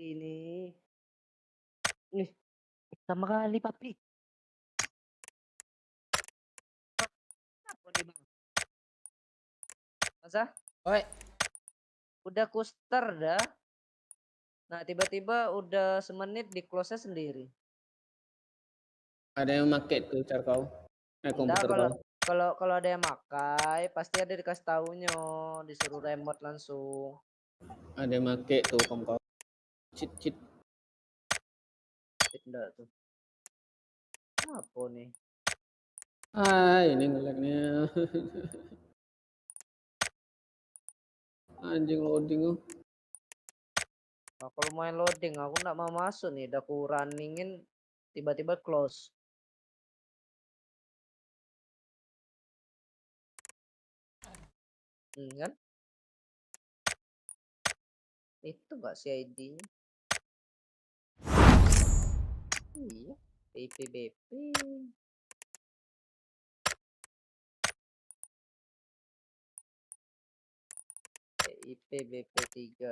Ini. Nih, sama kali papi. Apa nih bang? Masa? Oi. Udah kuster dah. Nah tiba-tiba udah semenit di close sendiri. Ada yang make tuh car kau. Enggak, Komputer kau. kalau ada yang makai pasti ada dikasih taunya, disuruh remote langsung. Ada yang make tuh kom kau. Cheat. Enggak tuh. Apa nih? Ini ngelagnya. Anjing loading oh. Nah, kalau main loading aku nggak mau masuk nih, udah aku runningin tiba-tiba close. Kan? Itu nggak sih ID-nya? Iya, BPBP. IPBP3.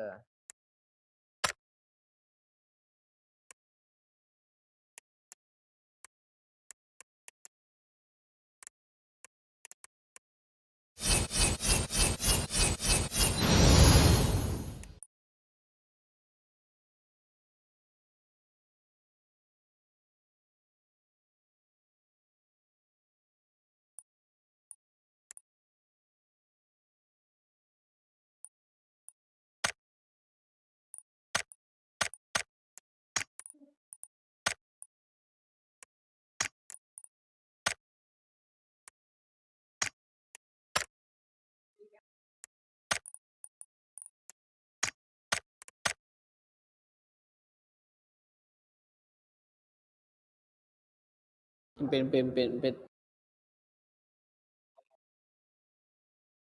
Empet.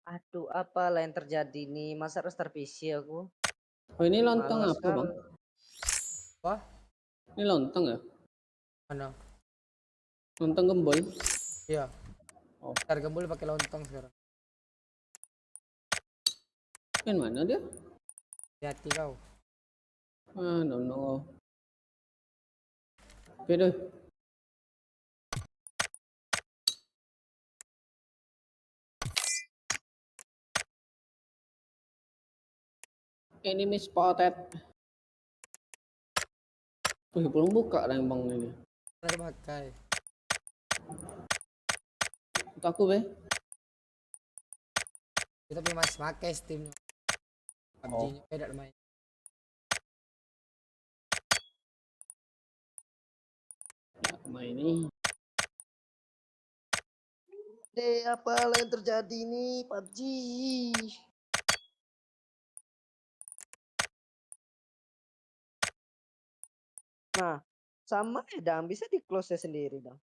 Aduh, apalah yang terjadi nih? Masa harus terpisi aku? Oh ini lontong Males apa bang? Apa? Ini lontong ya? Mana? Lontong gembul? Iya. Oh. Ntar gembul pakai lontong sekarang. Yang mana dia? Hati kau. No. Oke deh. Enemy spotted. Belum buka lah bang ini. Ada pakai. Untuk aku be. Kita punya masih pakai Steam. PUBG-nya beda lumayan. Main ini. Apa yang terjadi nih PUBG? Nah, sama ya dong, bisa di close sendiri dong.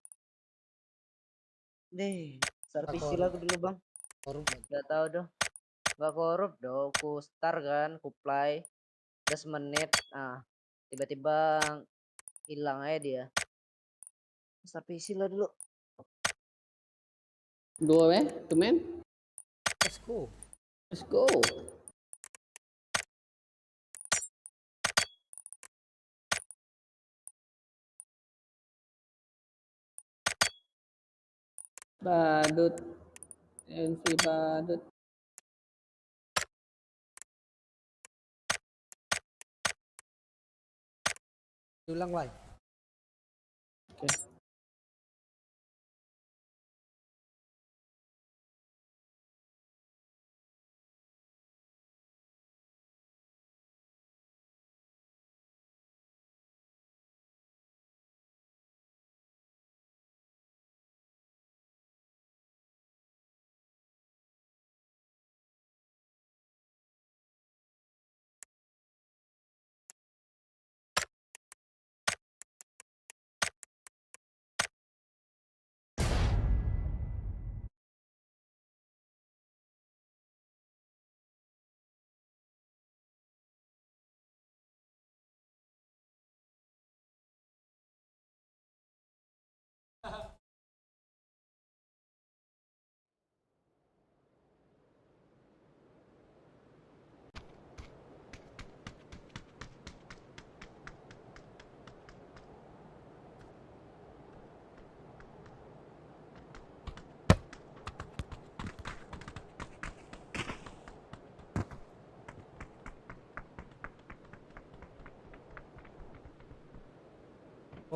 Nih, servisi lagu dulu bang. Korup. Gak tahu dong. Gak korup dong. Ku start kan, ku play. Udah semenit. Nah, tiba-tiba hilang aja dia. Servisi lah dulu. Dua tuh men. Let's go. Badut. NC badut. Ulang, Wai. Oke.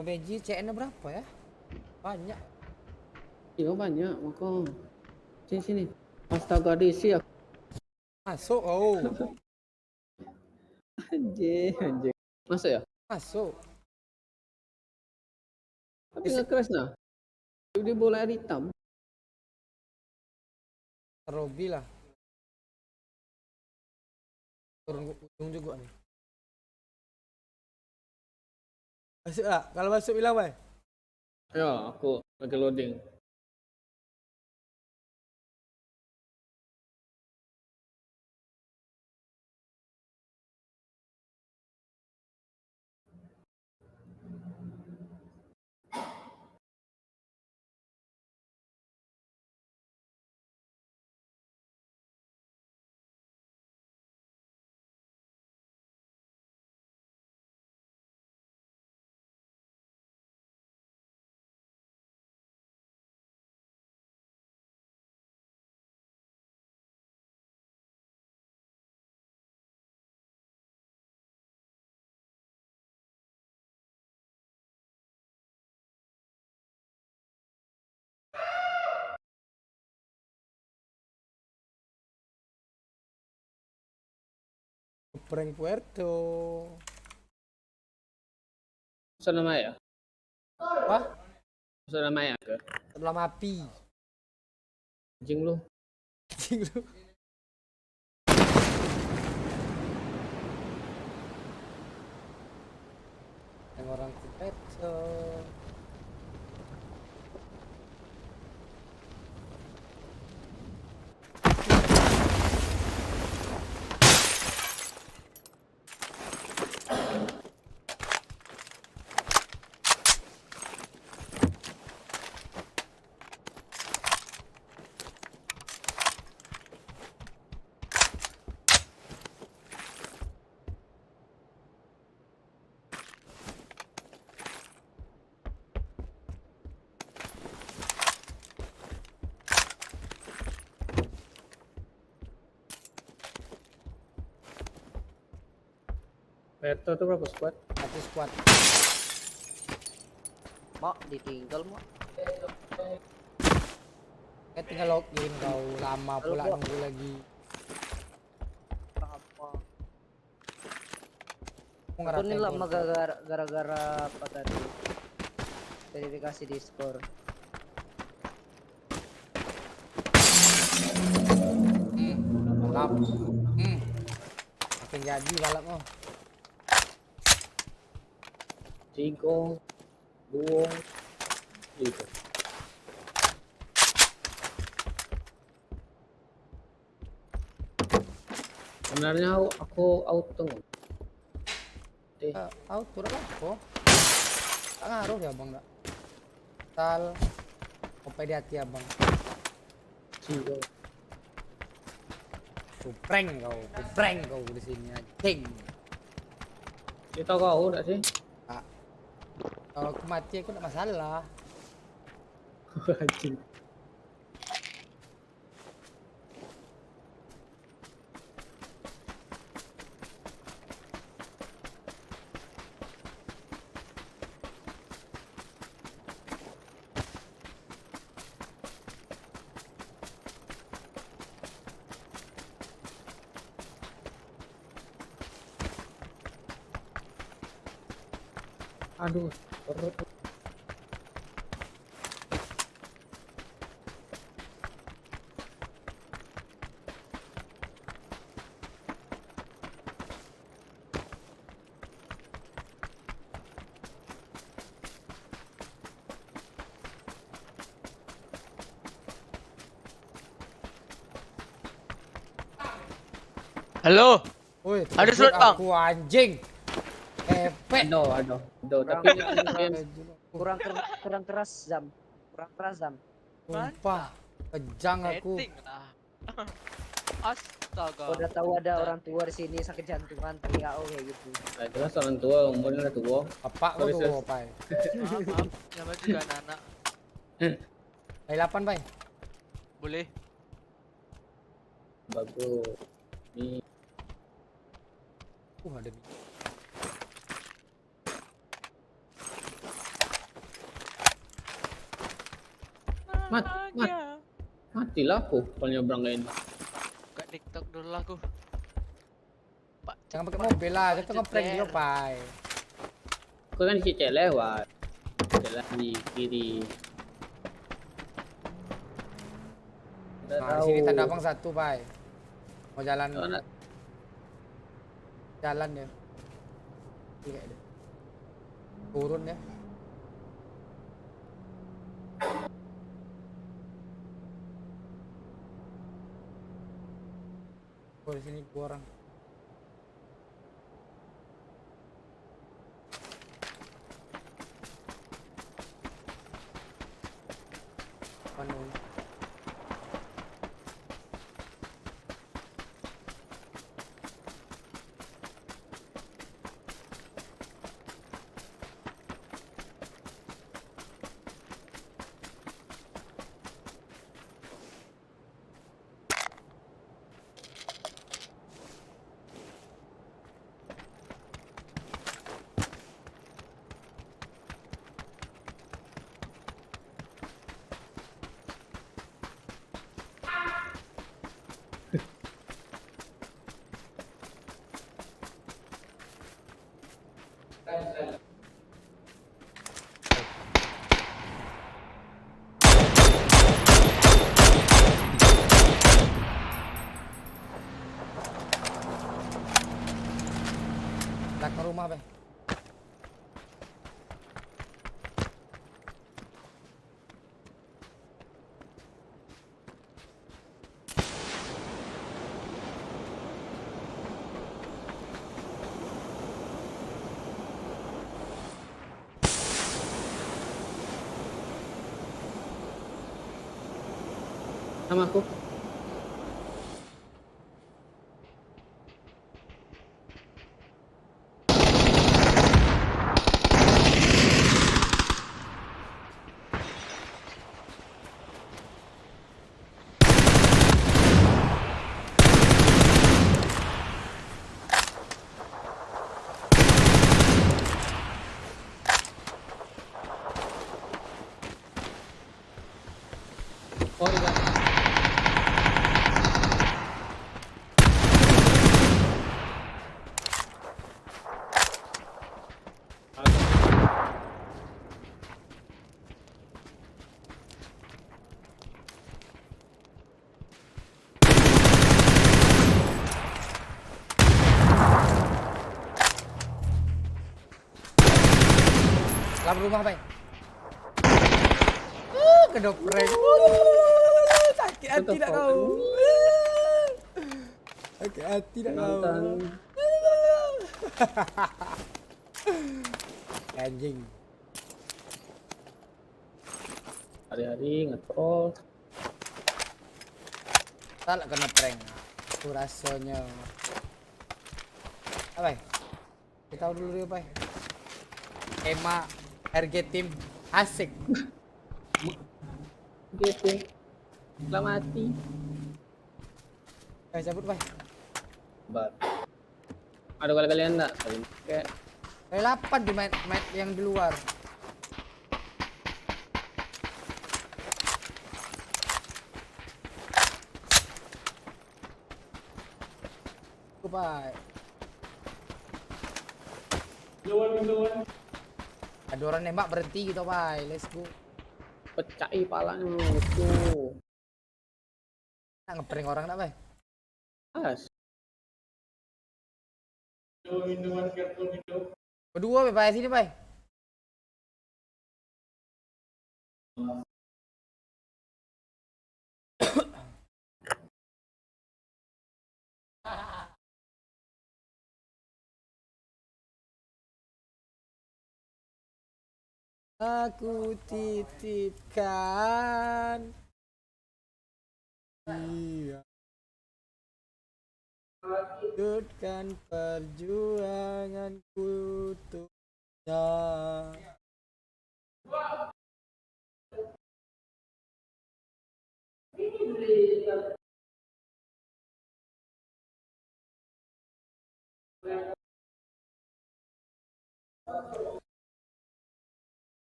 PUBG CN-nya berapa ya? Banyak. Iya banyak, maka sini. Astaga DC aku. Masuk, oh. Anjing. Masuk ya? Masuk. Tapi nggak crash nah. Dia bola air hitam. Robi lah. Turun ujung juga nih. Masuk lah. Kalau masuk bilang, Bay. Ya, aku lagi loading. Prank Puerto. Sana Maya. Apa? Sana Maya ke? Sebelah api. Anjing lu. Anjing lu. Yang orang Puerto. Puerto tuh berapa squad? 1 squad. Mak ditinggal mak. Tinggal login kau, lama pula nunggu lagi. Aku nih lama gara-gara apa tadi? Verifikasi Discord. Lap. Makin jadi balap mau. Tiga, dua, gitu. Sebenarnya aku auto. Auto lah kok. Tak ngaruh ya bang dak. Tal. Sampai di hati abang. Tiga. Prank kau di sini anjing. Kita kau enggak sih? Kalau aku mati aku enggak masalah. Anjing. Aduh, perut. Halo. Woi, ada surat bang. Aku anjing. Efek. Aduh. Tapi kurang keras Zam. Sumpah. Kejang aku. Astaga. Udah tahu ada orang tua di sini sakit jantungan teriak kayak gitu. Nah, jelas orang tua, umurnya udah tua. Apa lu tua, Pai? Maaf, namanya juga anak-anak. Dari 8, Pai. Boleh. Bagus. Nih. Ada Matilah aku kalau nyebrang kayak ini. Buka TikTok dulu aku. Jangan pakai mobil lah, kita ngeprank dia, Pai. Aku kan si cek lewat. Jalan di kiri. Nah, di sini tanda abang satu, Pai. Mau jalan. Jalan ya. Turun ya. Oh, di sini dua orang. Penuh. Belakang rumah, Bang. Sama aku. Oh iya. Dalam rumah, Bang. Kedopreng. Sakit hati tak kau. Sakit hati tak kau. Anjing. Hari-hari ngetrol. Tak lah kena prank. Itu rasanya. Apa? Kita tahu dulu dia, Pai. Ema RG Team asik. Gitu. Setelah mati. Cabut, Pai. Bar. Ada kali-kalian enggak? Kayak Kali 8 di main yang di luar. Pai. Ada orang nembak berhenti gitu, Pai. Let's go. Pecai palanya itu. Nak ngeprank orang tak, Pai? As. Berdua, Pai, sini, Pai. Aku titipkan. Iya. Lanjutkan perjuanganku untuknya.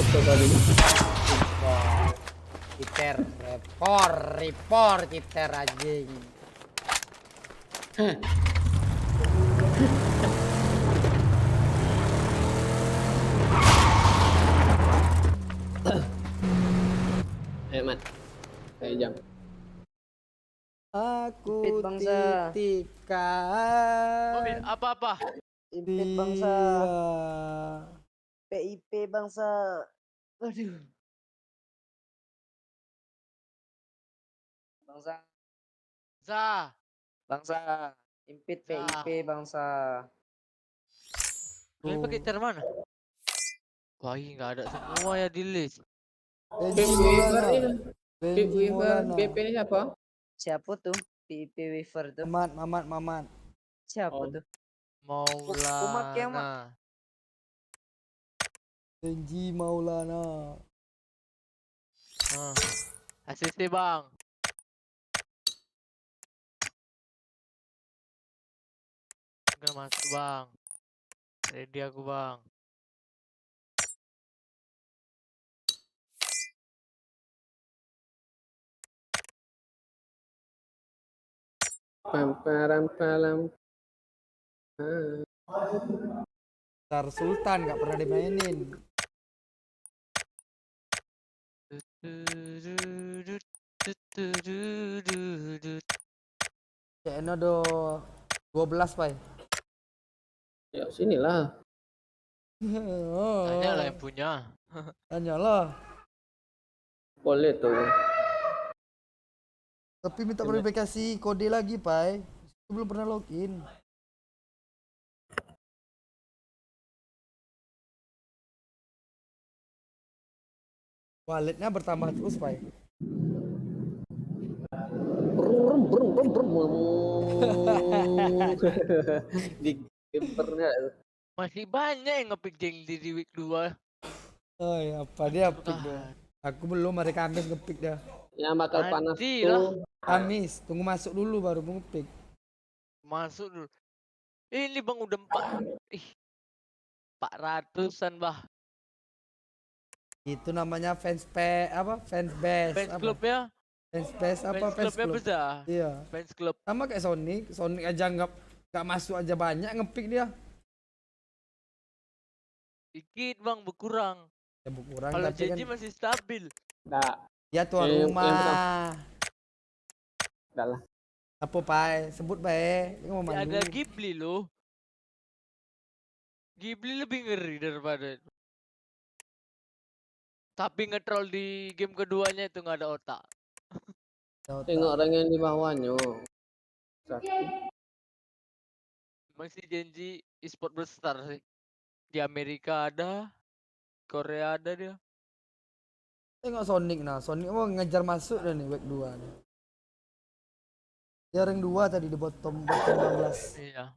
foto kali ini. Citer, report, citer anjing. Ayo, Mat. Kayak jam. Aku Impit bangsa. titipkan. Apa-apa? Impit bangsa. Dia. PIP bangsa. Aduh. Bangsa. Bangsa. Impit PIP bangsa. Kalian pakai cara mana? Wah, ini nggak ada semua ya di list. Pip Weaver ini. Pip Weaver, BP ini siapa? Siapa tuh? PIP Weaver tuh. Mamat. Siapa tuh? Maulana. Benji Maulana. Asisten bang. Udah masuk bang. Ready aku bang. Param. Star Sultan gak pernah dimainin. Kayaknya do 12 pai. Ya sinilah. Tanya lah yang punya. Tanyalah. Boleh tuh. Tapi minta verifikasi kode lagi pai. Aku belum pernah login. Walletnya bertambah terus pai. Di gamernya Masih banyak yang ngepick Jengli di week 2. Oh ya, apa dia pick dia? Aku belum, hari Kamis ngepick dah. yang bakal panas Nantilah. tuh. Kamis, tunggu masuk dulu baru mau ngepick. Masuk dulu. Ini bang udah 400-an bah. Itu namanya fans base Fans apa? club ya. Fans base apa? Fans clubnya besar. Iya. Fans club. Sama kayak Sonic aja nggak masuk aja banyak ngepick dia. Dikit bang berkurang. Ya berkurang Kalau tapi janji kan masih stabil. Nah, ya tuan rumah. Udah lah. Apa pai? Sebut bae. Ini mau malu. Ada Ghibli loh. Ghibli lebih ngeri daripada itu. Tapi nge-troll di game keduanya itu nggak ada otak. Tengok orang yang di bawahnya. Masih janji e-sport besar sih. Di Amerika ada, Korea ada dia. Tengok Sonic Sonic mau ngejar masuk dah nih week 2 nih. Dia rank 2 tadi di bottom 16. Iya.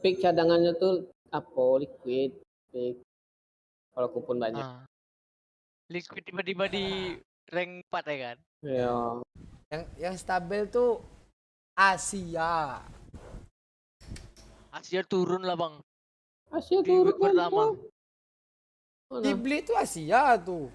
Pick cadangannya tuh apa? Liquid. Pick. Kalau kupon banyak. Liquid tiba-tiba di rank 4 ya kan? Iya. Yang stabil tuh Asia. Asia turun lah bang. Asia di turun week pertama. Ghibli tuh Asia tuh.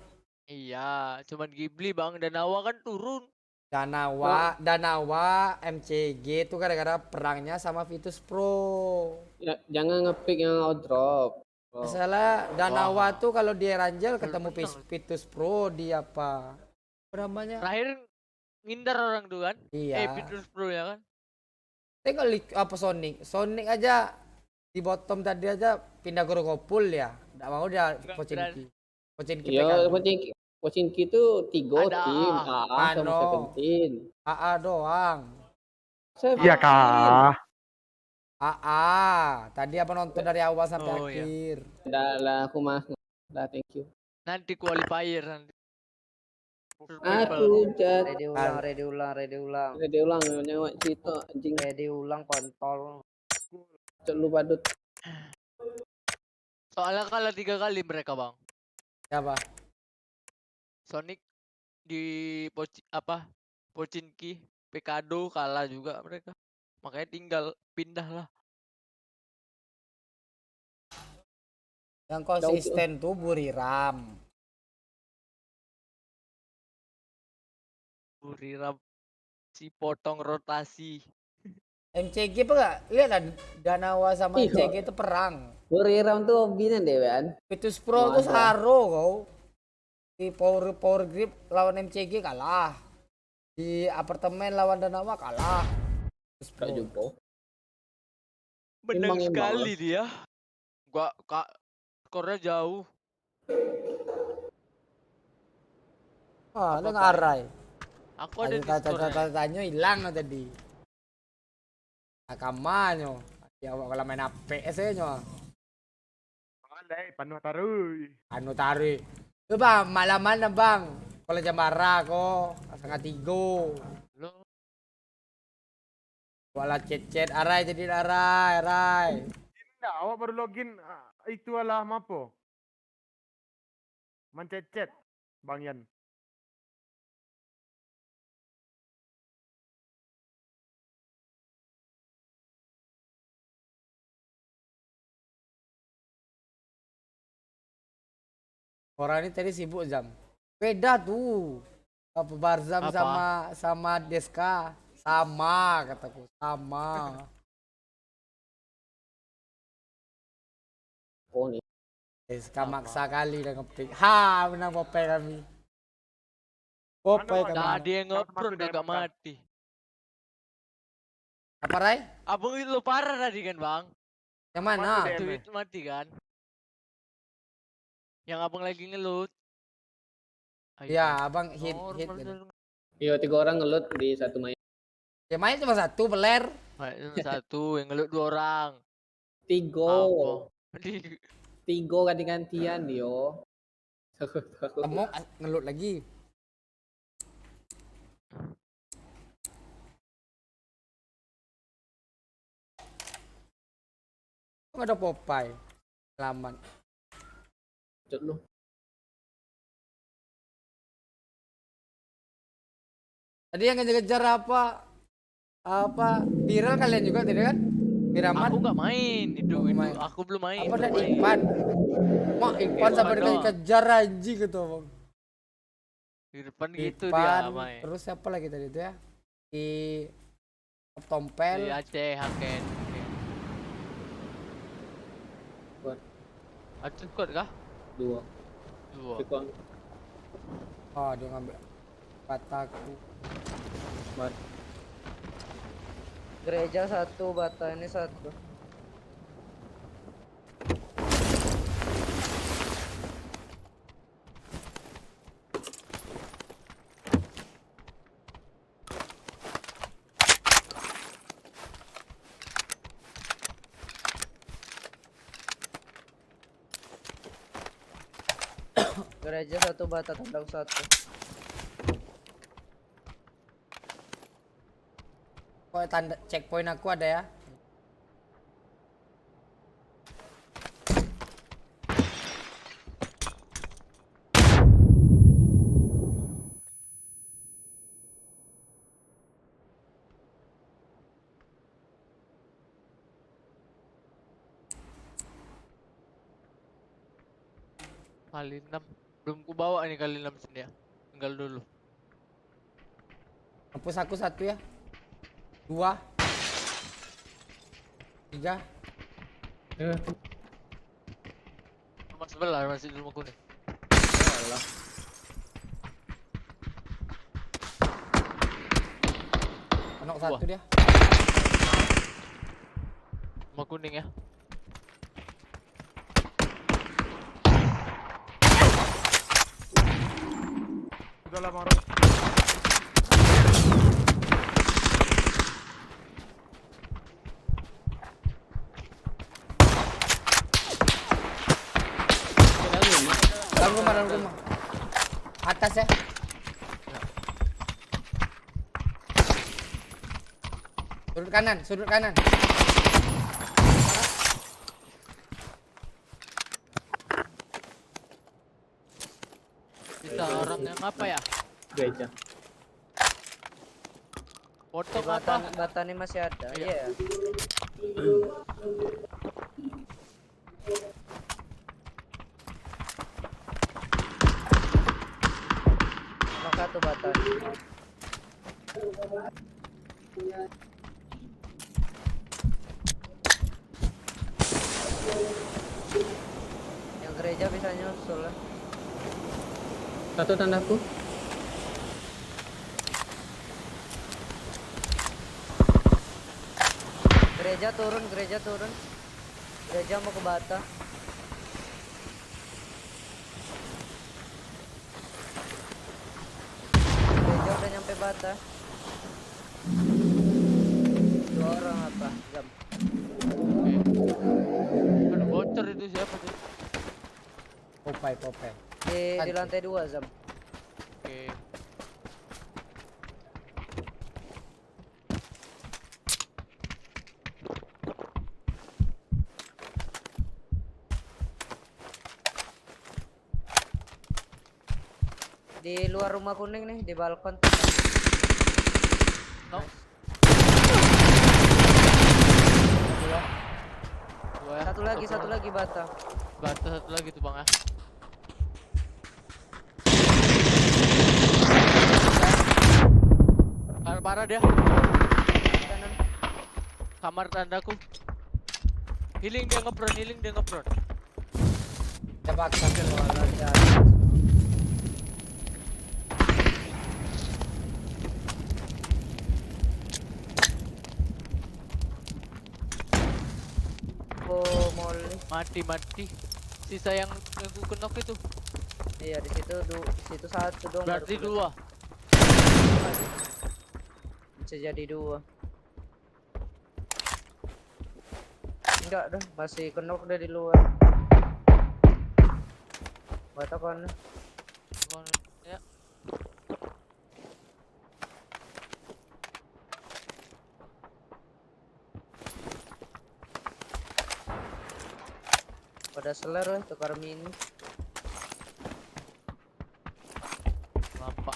Iya, cuman Ghibli bang. Danawa kan turun. Danawa MCG tuh gara-gara perangnya sama Vitus Pro. Ya, jangan ngepick yang outdrop. Masalah Danawa tuh kalau dia Ranjel ketemu Vitus Pro dia apa namanya? Terakhir ngindar orang tuh kan? Iya. Vitus Pro ya kan? Tengok apa Sonic aja di bottom tadi aja pindah ke Rokopul ya. Nggak mau dia Pochinki. Iya, Pochinki itu 3 tim. AA sama Seventeen. AA doang. Iya kah? AA. Tadi apa nonton dari awal sampai akhir. Iya. Udah lah, aku mas. Udah, thank you. Nanti qualifier nanti. Aku Ready ulang. Nyawa cerita anjing. Ready ulang kontol. Cok lu badut. Soalnya kalah 3 kali mereka bang. Siapa? Sonic di Pochinki, Pekado kalah juga mereka. Makanya tinggal pindah lah. Yang konsisten tuh Buriram. Buriram si potong rotasi. MCG apa enggak? Lihat lah Danawa sama Iya. MCG itu perang. Buriram tuh hobinya deh kan. Virtus Pro tuh Ada. Saro kau. Di power grip lawan MCG kalah. Di apartemen lawan Danawa kalah. Virtus Pro. Kak Jumbo. Menang Imbang-imbang sekali lah. dia. Gua kak skornya jauh. Ah, lu Apa-apa. ngarai. Aku ada di skornya. Tanya hilang tadi. Nakamanyo. Ya kalau main PS aja nyo. Alay, panuh taruy. Anu tarik. Itu bang, malaman na bang. Kalau Jambara ko, setengah 3. Lo Wala chat aray jadi aray. Tidak, awak baru login. Itu adalah apa? Mencet-cet, Bang Yan. Orang ini tadi sibuk Zam. Beda tuh. Apa Barzam Apa? sama Deska. Sama kataku, sama. Oh nih. Deska maksa kali udah ngepick. Ha, menang Popeye kami. Popeye kami. Nah, dia ngeprot udah gak mati. Apa Ray? Abang itu parah tadi kan bang? Yang mana? Tweet mati kan? Yang abang lagi ngelut. Iya, abang hit. Iya 3 orang ngelut di satu main. Ya main cuma 1 peler. Main satu, yang ngelut 2 orang. 3 ganti-gantian yo. Temu ngelut lagi. Nggak ada Popeye. Selamat. Cut lu. Tadi yang ngejar-ngejar apa viral kalian juga tadi kan? Piramat. Aku gak main itu, aku belum main. Apa dan belum main. Ipan? Mak Ipan sampai ada. dikejar anjing gitu bang. Di depan gitu Ipan, dia main. terus siapa lagi tadi itu ya? Di Tompel. Di Aceh Haken. Aceh kuat kah? 2. Oh dia ngambil bataku. Gereja 1, bata ini 1. Gereja 1, bata tandang 1. Oh tanda checkpoint aku ada ya. Kali 6. Belum ku bawa nih kali 6 sini ya. Tinggal dulu. Hapus aku 1 ya. 2 3 Rumah sebelah masih di rumah kuning. Alah. Anak 1 dia. Rumah kuning ya. Udah lama orang. Dalam rumah. Atas ya. Sudut kanan. Kita orang yang apa ya? Gereja. Potong Bata, apa? bata ini masih ada. Iya. Maka tuh bata. Yang gereja bisa nyusul lah. Satu tandaku. Gereja turun. Gereja mau ke bata. Gereja udah nyampe bata. 2 orang apa? Jam. Aduh, bocor itu siapa tuh? Popeye. Di lantai 2 Zam. Oke. Di luar rumah kuning nih, di balkon. No. Dua ya. Satu lagi bata. Bata satu lagi tuh bang ya. Parah dia. Kanan. Kamar tandaku. Healing dia ngepron. Coba kasih Oh, molly. Mati. Sisa yang gue kenok itu. Iya, di situ satu dong. Berarti 2. Bisa jadi 2. Enggak dah, masih kenok udah di luar. Bata kan. Ya. Pada seler lah tukar mini. Lampak.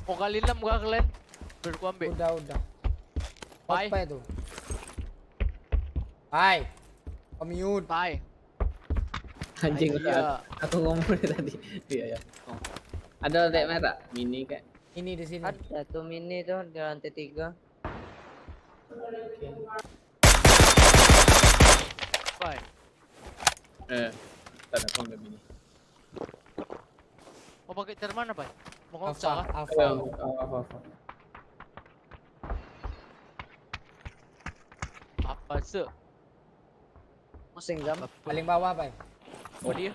Mau kali 6 gak kalian? Baru gua ambil. Udah. Bye. Apa itu? Bye. Commute. Bye. Anjing, Iya. aku ngomong dari tadi. Iya ya. Oh. Ada lantai merah, mini kayak. Ini di sini. Ada tuh mini tuh di lantai 3. Bye. Tak ada nggak mini. Mau pakai cara mana, Pak? Mau ngomong Alpha. Apa se? Pusing Zam. Paling bawah, Pak. Oh dia.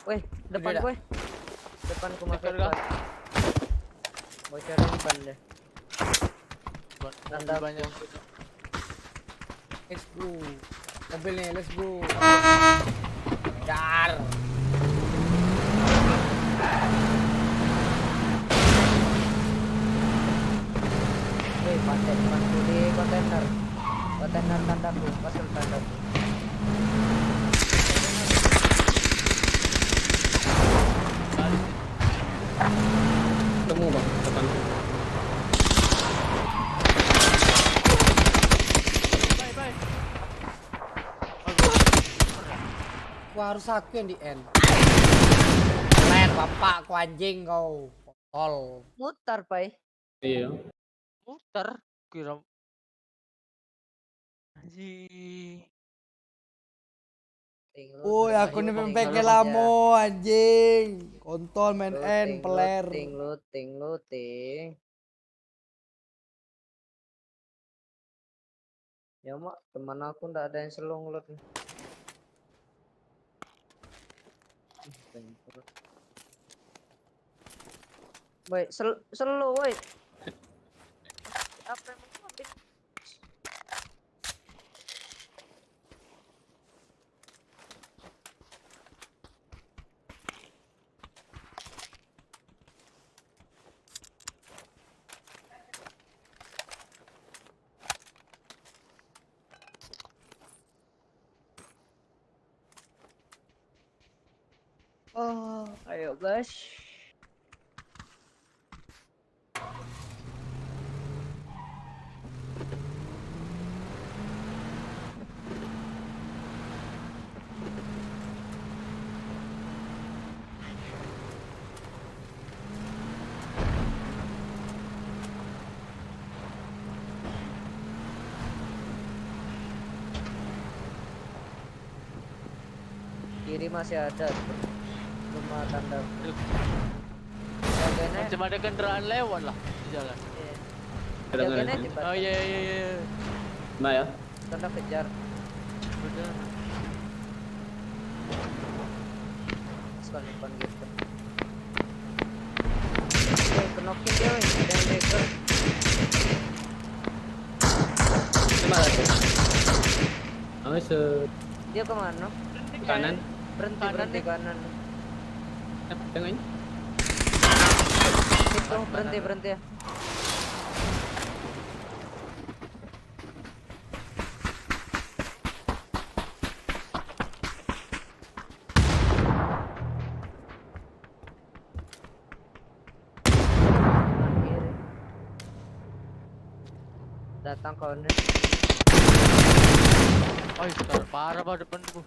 Weh, depan Udah. gue. Depan ku makan. Depan kah? Bocor depan deh. Tanda banyak. Let's go. Mobil nih, let's go. Dar. Weh, paten depanku di kontainer. Kontainer tandaku, pasal tandaku. Temu bang, depan. Bye. Wah, harus aku yang di end. Ler, bapak, ku anjing kau. Tol. Mutar, Pai. Iya. Muter kira. Anjing. Woi, aku nih pempeknya lamo anjing. Kontol main end, peler. Looting. Ya mak, teman aku ndak ada yang selong loot. Baik, selo woi. Apa yang mau ambil? Oh, ayo guys. kiri masih ada tuh. Rumah tanda. Macam ada kendaraan lewat lah di jalan. Jagain aja, Pak. Oh iya. Nah ya. Tanda kejar. Udah. Sekali depan gitu. Kenokin dia, ada yang breaker. Gimana tuh? Dia kemana? Kanan. Berhenti kanan. Tengok ini. Itu berhenti ya. Datang kawan. Oh, sekarang parah banget depanku.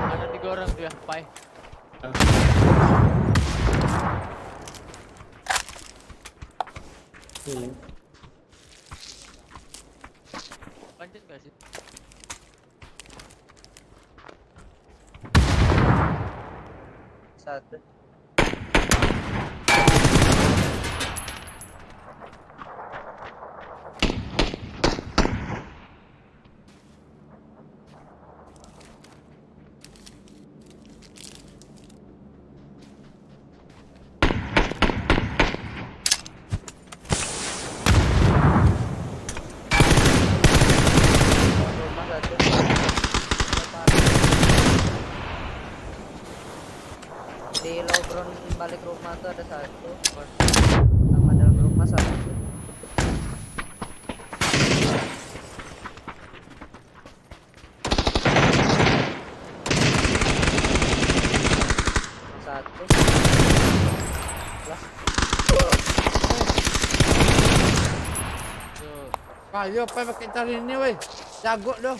Ada 3 orang tuh ya, Pai. Lanjut gak sih? Satu. Di low ground balik rumah tuh ada satu. Sama dalam rumah satu. Satu. Lah. Ayo pakai cari ini weh. Jago doh.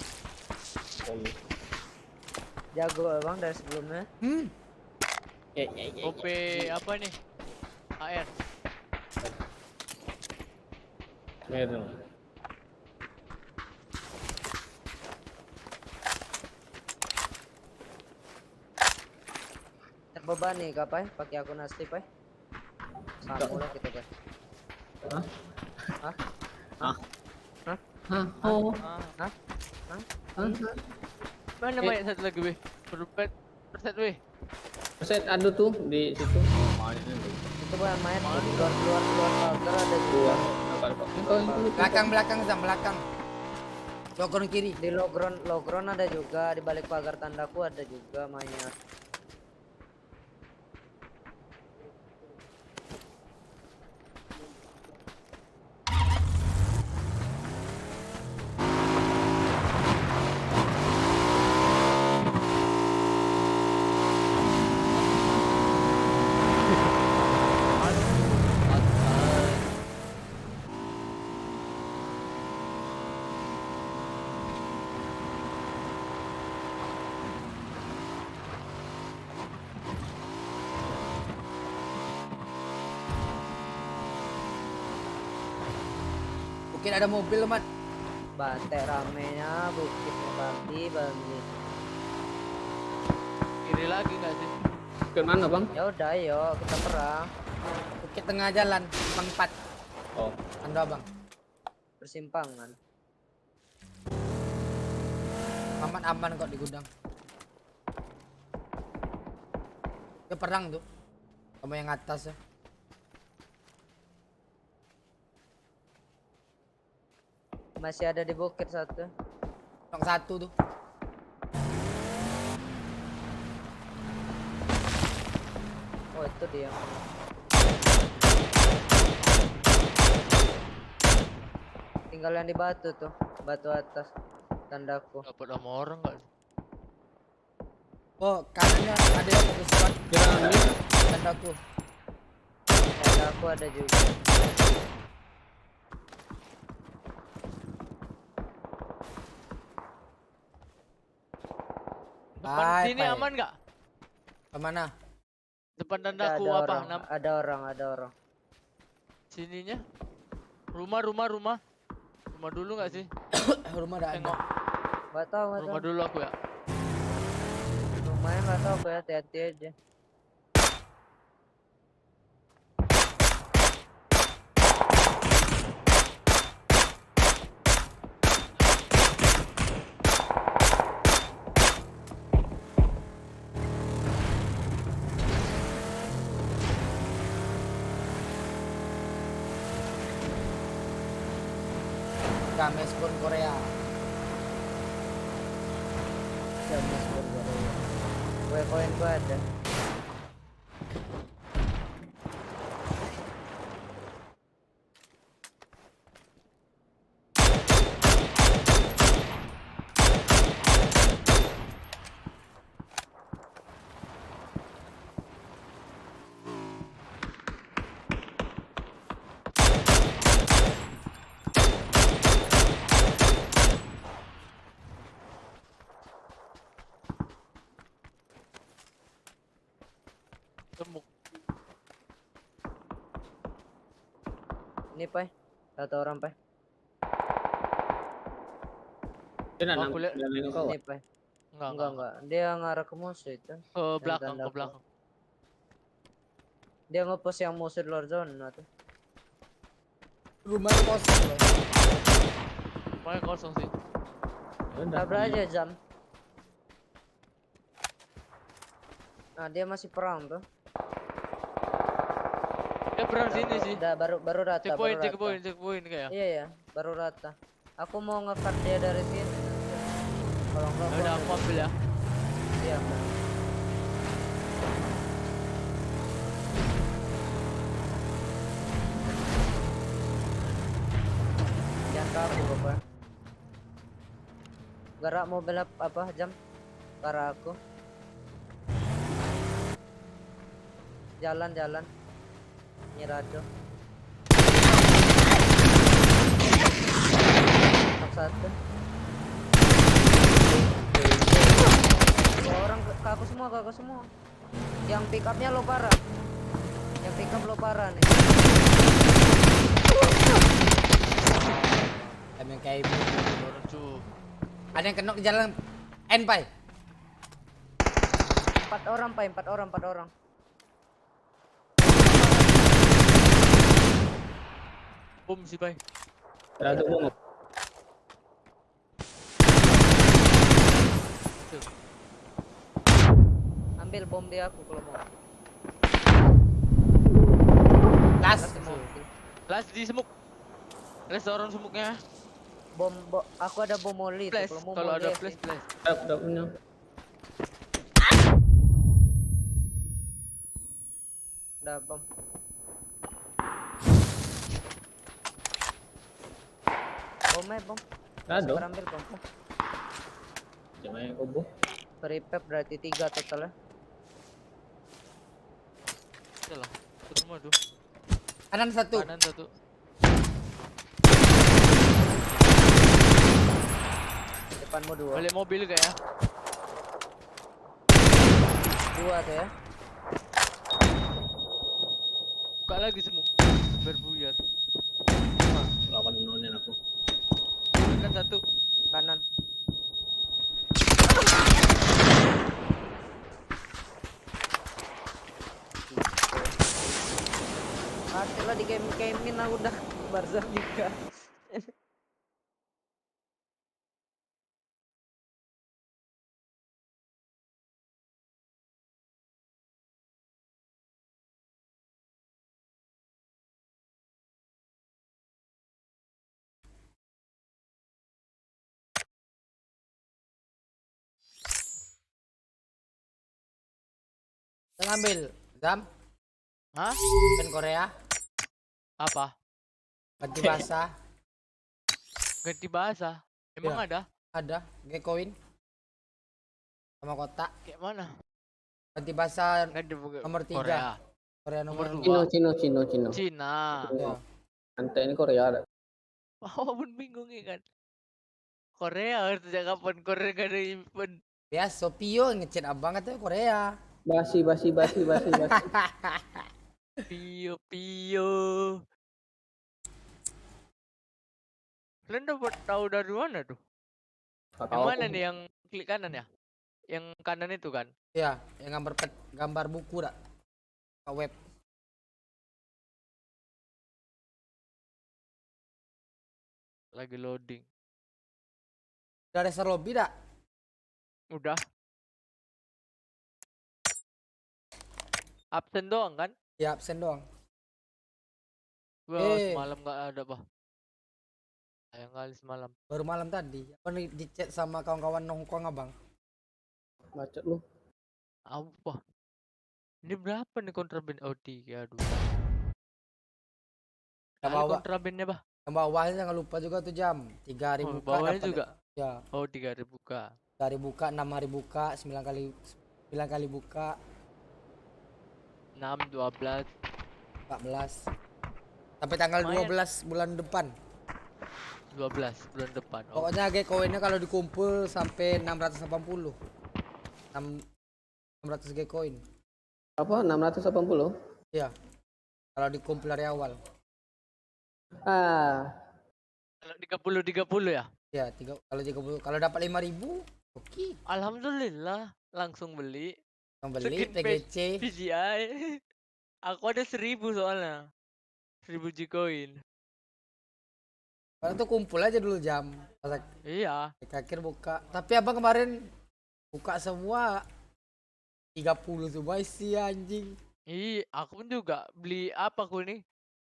Jago abang dari sebelumnya. OP apa nih? AR. Terbebani kah Pai? Pakai akun asli Pai? Sama lah kita Pai. Hah? Hah? Hah? Hah? Hah? Oh. Hah? Hah? Mana banyak satu lagi weh? Perset weh. Perset ada tuh di situ. Itu bukan main di luar pagar ada juga. Belakang Zam, belakang. Logron kiri. Di logron ada juga, di balik pagar tandaku ada juga mainnya. Mungkin ada mobil mat. Bantai ramenya, bukitnya Bambi. Kiri lagi nggak sih? Ke mana bang? Ya udah, ayo kita perang. Bukit tengah jalan, Simpang 4. Oh. Anda bang. Persimpangan. Aman kok di gudang. Dia perang tuh. Sama yang atas ya. Masih ada di bukit satu. Yang satu tuh. Oh itu dia. Tinggal yang di batu tuh, batu atas tandaku. Dapat sama orang nggak? Oh kanannya ada yang fokus kuat. Tandaku. Tandaku ada juga. Hai, Sini aman nggak? Kemana? Depan Ada, tandaku ada apa? orang, ada orang. Sininya? Rumah dulu nggak sih? Rumah ada. Tengok. Nggak tahu. Rumah dulu aku ya. Rumahnya nggak tahu, kayak hati-hati aja. Games pun Korea. James pun Korea. Gue koin gue ada. Gemuk. Ini Pai, satu orang Pai. Aku lihat. Ini Pai. Enggak. Dia ngarah ke musuh itu. Ke Yang belakang, tanda ke belakang. Dia ngepost yang musuh di luar zona tuh. Rumahnya kosong loh. Rumahnya kosong sih. Tabrak aja jam. Nah dia masih perang tuh. Dia perang sini sih. Udah baru rata. Checkpoint kayak. Iya ya, baru rata. Aku mau nge-cut dia dari sini. Kalau enggak Udah aku ambil ya. Iya Bang. Jangan kaku Bapak. Gerak mobil apa jam? Para aku. Jalan. Nyirado. Satu. Dua orang ke aku semua. Yang pick upnya lo parah. Yang pick up lo parah nih. Yang kayak ibu. Ada yang kena di jalan N Pai. 4 orang Pai, 4 orang. Bom sih Pai. Terlalu bom. Ambil bom dia aku kalau mau. Last di semuk. Last orang semuknya. Aku ada bom molly tuh, Kalau ada flash. Udah punya. Udah bom. Bom. Ada. Ambil bom. Jangan yang kobo. Prepep berarti 3 total ya. Yalah, ke rumah tuh. Kanan satu. Depanmu 2. Balik mobil kayak. 2 tuh ya. Buka lagi semuk. Berbuyar. Lawan nonen aku. Kan satu. Kanan. Mati lah di game-gamein aku udah Barzak juga. Ngambil Zam. Hah? Pen Korea. Apa? Ganti bahasa. Ganti bahasa. Emang Ya. ada? Ada. Gekoin. Sama kotak. Kayak mana? Ganti bahasa nomor 3. Korea nomor 2. Cino. Cina. Ya. Ante ini Korea ada. Oh pun bingung ya kan. Korea harus sejak kapan Korea gak ada event. Biasa Pio ngechat abang katanya Korea. Basi. Pio. Kalian dapat tahu dari mana tuh? Yang mana nih yang klik kanan ya? Yang kanan itu kan? Iya, yang gambar buku dak. Ke web. Lagi loading. Udah ada share lobby dak? Udah. Absen doang kan? Ya absen doang. Wah, semalam nggak ada bah. Sayang kali semalam. Baru malam tadi. Apa nih di chat sama kawan-kawan nongkrong abang? Bacot lu. Apa? Ini berapa nih kontraband? Oh 3, aduh. Yang Kali bawah, kontrabandnya bah? yang bawahnya jangan lupa juga tuh jam. 3 hari Oh, buka. bawahnya dapat- juga? Ya. Oh 3 hari buka. 3 hari buka, 6 hari buka, 9 kali buka. 6, 12. 14. Sampai tanggal Lumayan. 12 bulan depan. 12 bulan depan. Oh. Pokoknya G-coinnya kalau dikumpul sampai 680. 600 G-coin. Apa? 680? Iya. Kalau dikumpul dari awal. Kalau 30 ya? Ya, kalau 30. Kalau dapat 5.000, oke. Alhamdulillah, langsung beli. Yang beli Skin PGC. PGI. Aku ada 1000 soalnya. 1000 G-coin. Kalau tuh kumpul aja dulu jam. Iya. Akhir buka. Tapi abang kemarin buka semua 30 semua isi anjing. Iya, aku pun juga beli apa aku nih?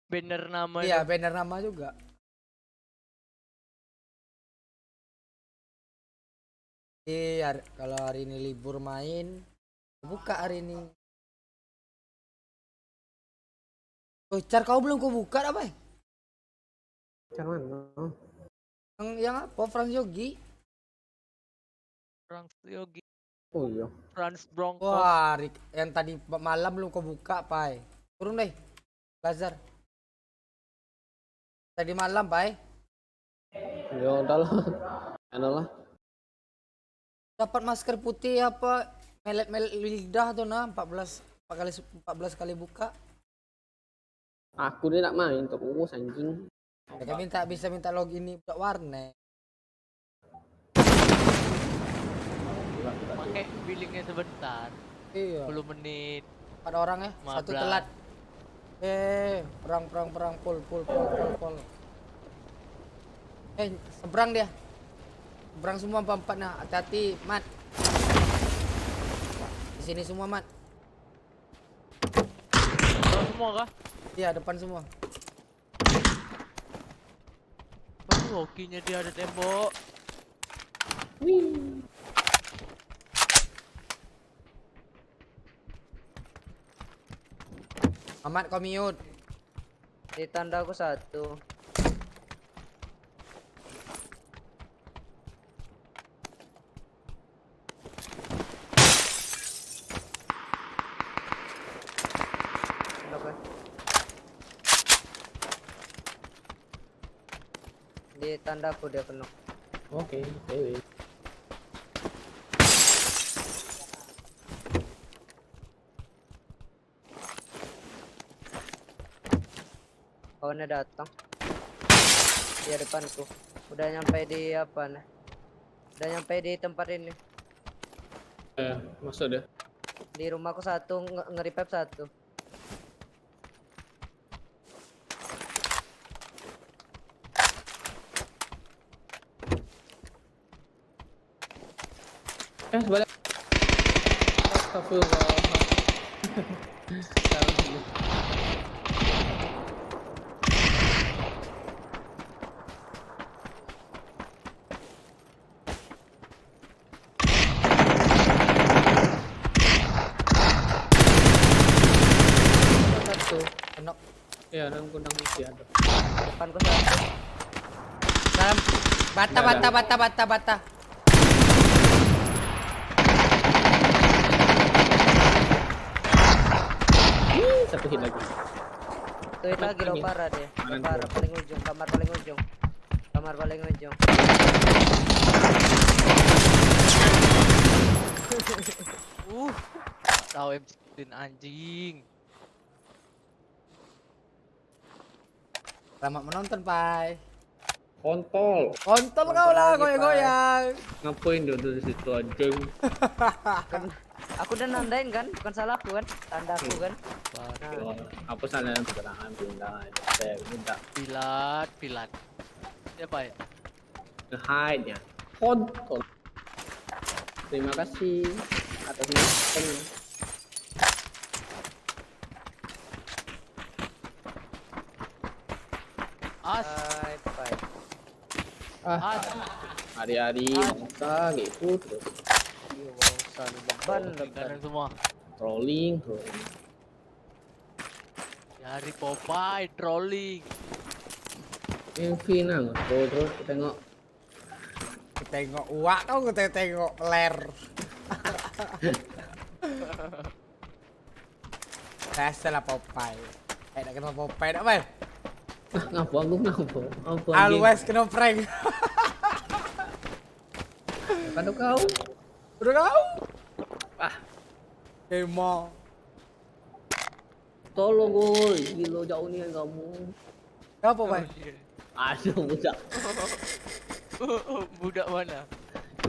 Banner nama. Iya, banner nama juga. Kalau hari ini libur main, buka hari ini. Oh, Car kau belum kau buka apa? Car mana? Yang apa? Franz Yogi. Franz Yogi. Oh iya. Franz Bronco. Wah, yang tadi malam belum kau buka, Pai. Turun deh. Lazar. Tadi malam, Pai. Ya udahlah. Enalah. Dapat masker putih apa? Melet-melet lidah tuh nah 14 kali buka. Aku dia nak main terus anjing. Mereka bisa minta login buat warnet. Pakai billingnya sebentar. Iya. 10 menit. 4 orang ya, 1 telat. Perang pol. Seberang dia. Seberang semua 4 nah, hati-hati, Mat. Di sini semua, Mat. Semua kah? Iya, depan semua. Hokinya dia ada tembok. Wih. Amat kau mute. Di tanda aku 1. Di tanda aku dia kena. Oke. Kawannya datang. Dia depanku. Udah nyampe di apa nih? Udah nyampe di tempat ini. Masuk dia. Di rumahku 1 nge-revive 1. Balik. Astagfirullah. Enok. Ya, dalam gudang isi ada. Depanku 1. Dalam bata. Satu hit lagi. Satu hit lagi lo parah deh. Parah paling ujung, kamar paling ujung. Kamar paling ujung. M16 anjing. Selamat menonton, Pai. Kontol. Kontol kau lah, goyang-goyang. Ngapain duduk di situ anjing? Aku udah nandain kan, bukan salahku kan, tandaku kan. Oh, apa salahnya peperangan pindah aja. Saya minta Pilat. Siapa ya? nge-hide-nya. Kontol. Terima kasih atas masukannya. Hari-hari masa gitu terus. Beban semua. Trolling. Dari Popeye trolling. MV nang, terus tengok. Tengok uak kau, tengok ler. Biasalah Popeye. Nak kenal Popeye tak, Pai? Ngapa aku ngapa? Always kena prank. Kado kau. Udah kau? Kemo. Tolong boy, gila jauh ni kamu. Apa, Pai? Aduh budak. Budak mana?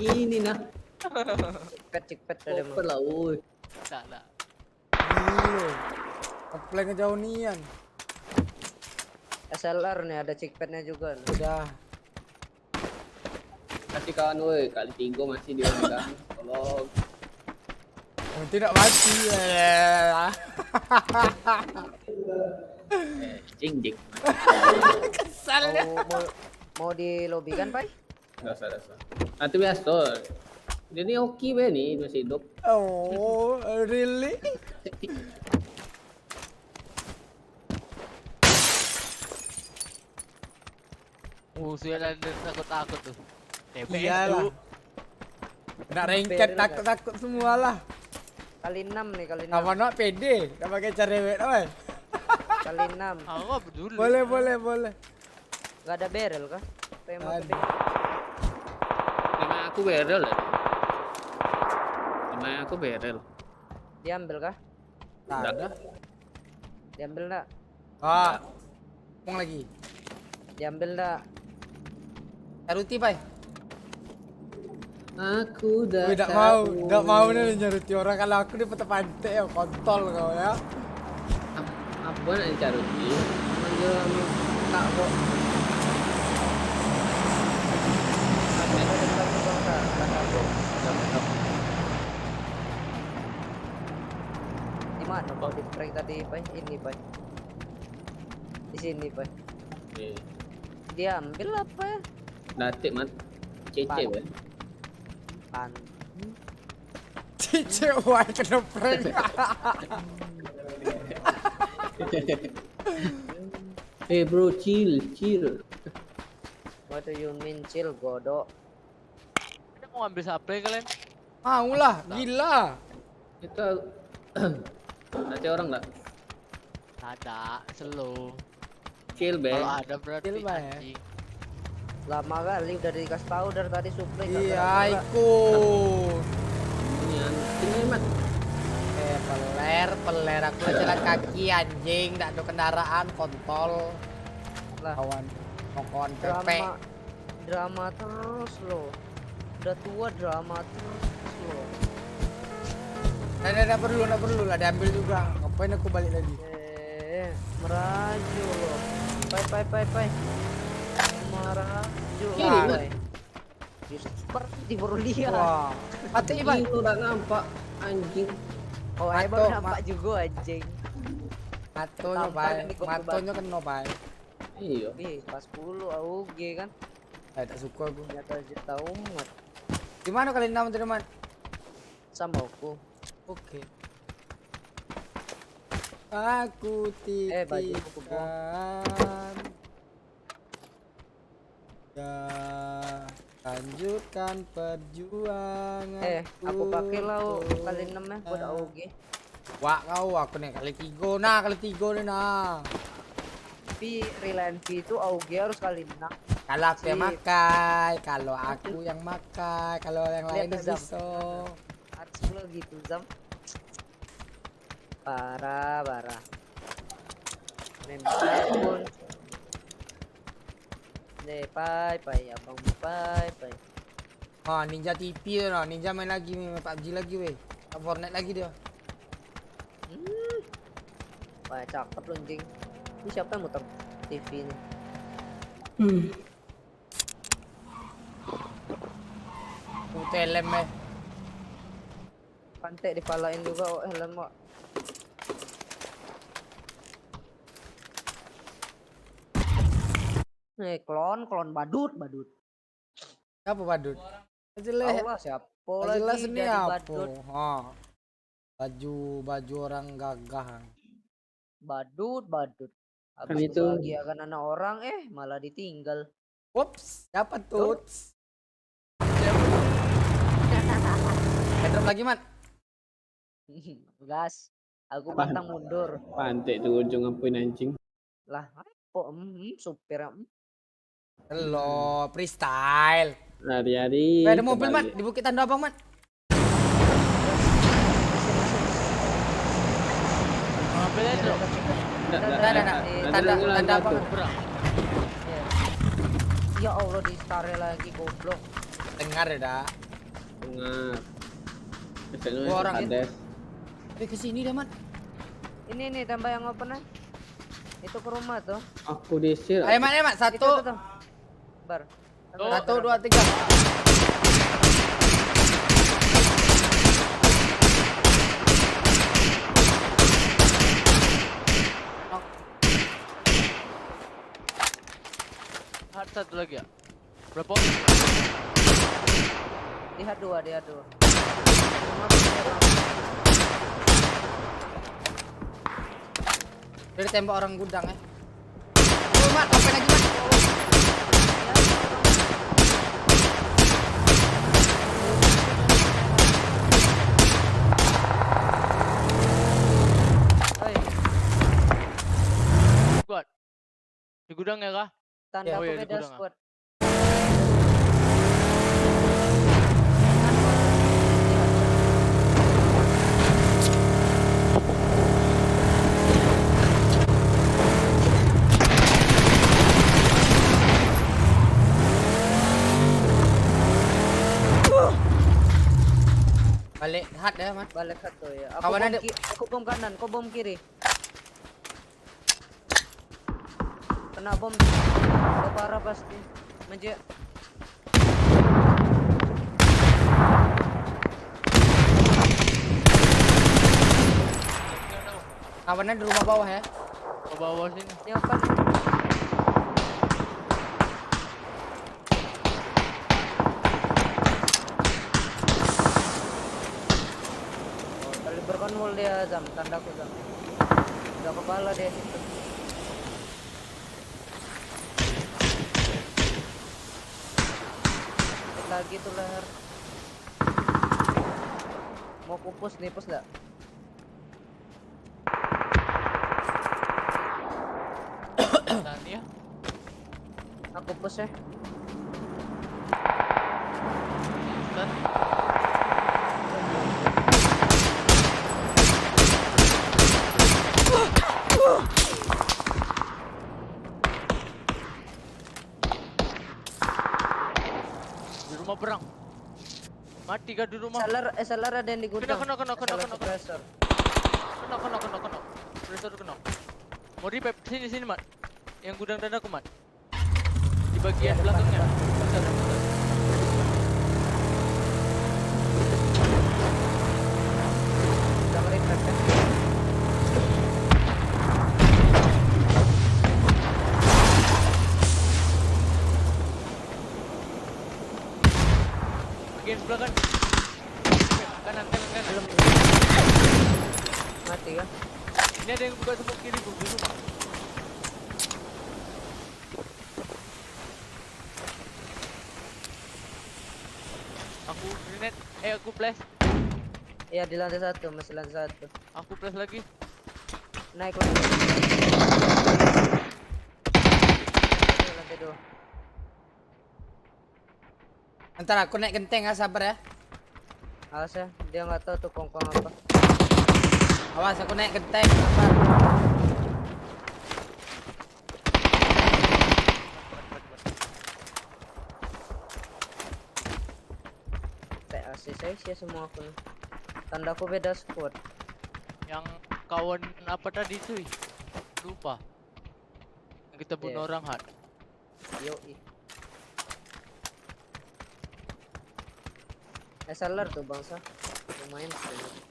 Ini nah. Cepet ada Cepet lah, woi. Tak lah. Gila. Apply ngejauh nian. SLR nih ada chickpadnya juga. Udah. Kasih kawan woi, kali 3 masih di kan. Tolong. Tidak mati. Jing. Kesal ya. Mau di lobby kan, Pai? Enggak usah. Nanti biasa. Jadi oke be nih masih hidup. Oh, really? Musuhnya takut tuh. Iyalah. Nak rengket takut semua lah. Kali 6 nih, kali 6. Apa nak pede? Nak pakai cara rewet oi. Kali 6. Aku nggak peduli. Boleh. Gak ada barrel kah? Tembak ke Lima aku barrel ya. Aku barrel. Diambil kah? Tak ada. Diambil enggak? Ngomong lagi. Diambil enggak? Taruti, Pai. Aku dah tak mau nih nyaruti orang. Kalau aku di pantai ya kontol kau ya. Apa nak dicaruti? Manggil tak kok. Di mana kau di prank tadi, Pai? Ini, Pai. Di sini, Pai. Diambil apa ya? Datik mat. Cece be. Pan. Cece wah kena prank. Hey bro, chill. What do you mean chill, godok? Kita mau ambil supply kalian? Maulah, gila. Kita ada orang enggak? Ada, slow. Chill be. Kalau ada berarti Chill, Bay. anjing. Lama kali udah dikasih tahu dari tadi supply. Iya, ikut. Ini anjing mat. Peler aku jalan kaki anjing, tak ada kendaraan kontol. Lah, kawan pepe. Drama terus lo. Udah tua drama terus lo. Nah, perlu lah diambil juga. Ngapain aku balik lagi? Meraju lo. Pai. Meraju Kiri, lah. Seperti baru lihat. Wah, mati Pai. Itu udah nampak anjing. Oh, baru nampak juga anjing. Matonya Pai. Matonya kena Pai. Iya. Pas 10 AUG kan. Tak suka aku. Nyata juta umat. Di mana kalian nama teman? Sama aku. Oke. Aku titipkan. Ya, lanjutkan perjuangan. Aku pakai lah kali 6 ya buat AUG. Wah, aku nih kali 3. Nah, kali 3 nih nah. Tapi Reliant V itu AUG harus kali 6. Kalau aku yang makai, kalau aku yang makai, kalau yang lain Lihat, bisa. Harus pula gitu, Zam. Parah. Nempel pun. Pai, abang pai. Ah, Ninja TP tu, Ninja main lagi, main PUBG lagi weh. Fortnite lagi dia. Wah, cakep lonjing. Ini siapa yang muter TV ini? Putar helm eh. Pantai dipalain juga helm Wak. Klon badut. Siapa badut? Jelas. Allah siapa Jelas lagi ini jadi apa? badut. Baju orang gagah. Badut. Kan Habis itu. bahagiakan anak orang malah ditinggal. Ups, siapa tuh? Headrop lagi, Mat. Gas. Aku pantang mundur. Pantai tuh ujung ngapain anjing. Lah, apa supir Halo, freestyle. Hari-hari. Ada mobil, Mat, di Bukit Tanda Abang, Mat. Mobilnya tuh. Tanda Abang. Ya Allah, di stare lagi goblok. Dengar ya, dah. Dengar. Dua orang ada. Ke sini dah, Mat. Ini tambah yang open aja. Itu ke rumah tuh. Aku desir. Ayo, Mat, satu. Bar. 1, 2, 3. Satu lagi ya? Berapa? Dia dua. Dari tembok orang gudang ya. Mat, open lagi, Mat. Squad. Di gudang ya kah? Tanda Oh iya, di beda gudang, squad. Balik hard ya, Mat. Balik satu ya. Kawan ada. Aku bom kanan, kau bom kiri. Kena bom. Kau parah pasti. Menje. Kawannya di rumah bawah ya. Ke bawah sini. Ini apa nih? Kali berkonwol dia Zam, tandaku Zam. Udah kepala dia situ. Dikit lagi tuh leher. Mau kupus nih, pus gak? Tani ya? Aku push ya. Di rumah perang. Mati kah di rumah? SLR ada yang di gudang. Kena. Compressor. Kena. Pressure kena. Mau repap sini Mat. Yang gudang dan aku Mat. Di bagian belakangnya. Udah nge-repap kan? Bagian sebelah kan. Kanan. Belum. Mati kan? Ini ada yang buka tembok kiri Bu, di rumah. Aku grenade, aku flash. Iya di lantai satu, masih lantai satu. Aku flash lagi. Naik lagi. Lantai dua. Ntar aku naik genteng ya, sabar ya. Awas ya, dia nggak tahu tuh kongkong apa. Awas aku naik genteng. Sabar. Saya semua aku nih. Tandaku beda squad. Yang kawan apa tadi cuy? Lupa. Yang kita bunuh orang hat. Yoi. SLR tuh bangsa. Lumayan sih.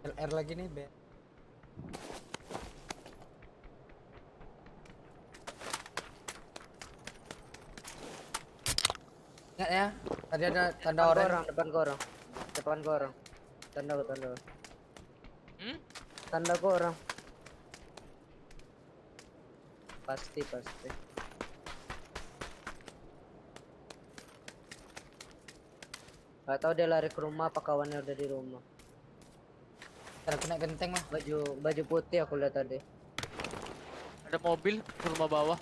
LR lagi nih, Be. Ingat ya, tadi ada tanda orang. Depan orang. Tanda. Tanda orang. Pasti. Gak tahu dia lari ke rumah apa kawannya udah di rumah. Ntar aku naik genteng lah. Baju putih aku lihat tadi. Ada mobil ke rumah bawah.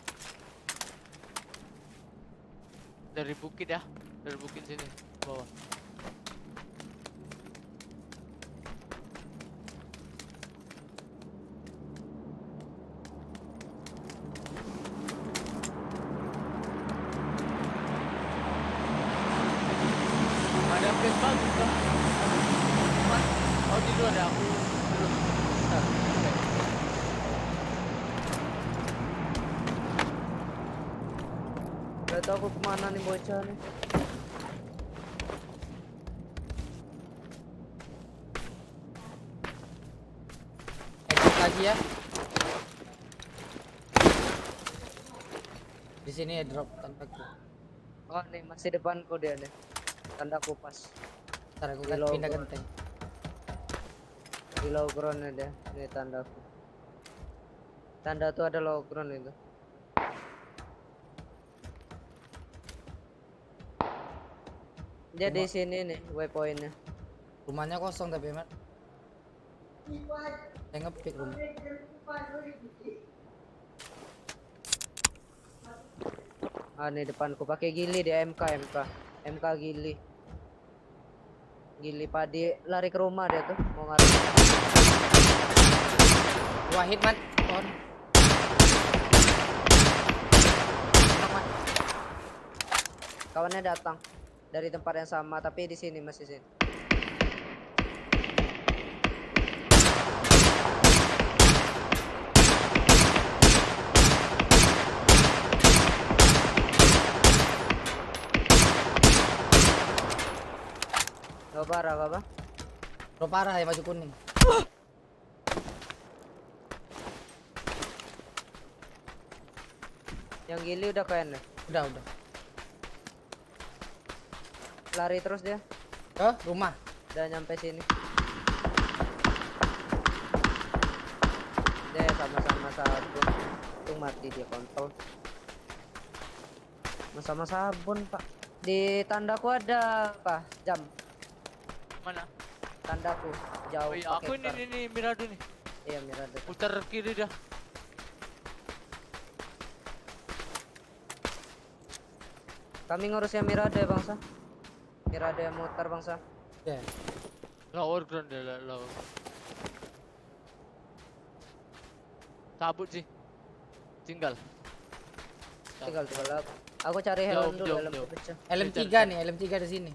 Dari bukit ya, dari bukit sini bawah. Ada place bagus kan? Oh di luar ada aku belum. Gak tau aku kemana nih bocah nih. Exit lagi ya. Di sini ya drop tandaku. Oh nih masih depanku dia nih. Tandaku pas. Ntar aku Di kan low pindah ground. genteng. Di low ground ada. Ini tandaku. Tanda tuh ada low ground itu. Dia di sini nih waypointnya. Rumahnya kosong tapi Mat. Saya ngepick rumah. Ah nih depanku pakai gili dia MK gili. Gili padi lari ke rumah dia tuh mau ngaruh. Wahid Mat. On. Kawannya datang dari tempat yang sama tapi di sini masih sini. Gak parah apa? Lo parah ya baju kuning. Yang gili udah kayaknya. Udah. Lari terus dia. Ke rumah. Udah nyampe sini. Dia sama-sama sabun. Itu mati dia kontol. Sama-sama sabun pak. Di tandaku ada apa? Jam. Mana? Tandaku jauh. Oh iya, aku ini Mirado nih. Iya Mirado. Putar kiri dah. Kami ngurus yang Mirado ya bangsa. Mirado yang muter bangsa. Ya. Lower ground dia lower. Cabut sih. Tinggal aku cari helm dulu. Helm pecah. LM3 nih, LM3 di sini.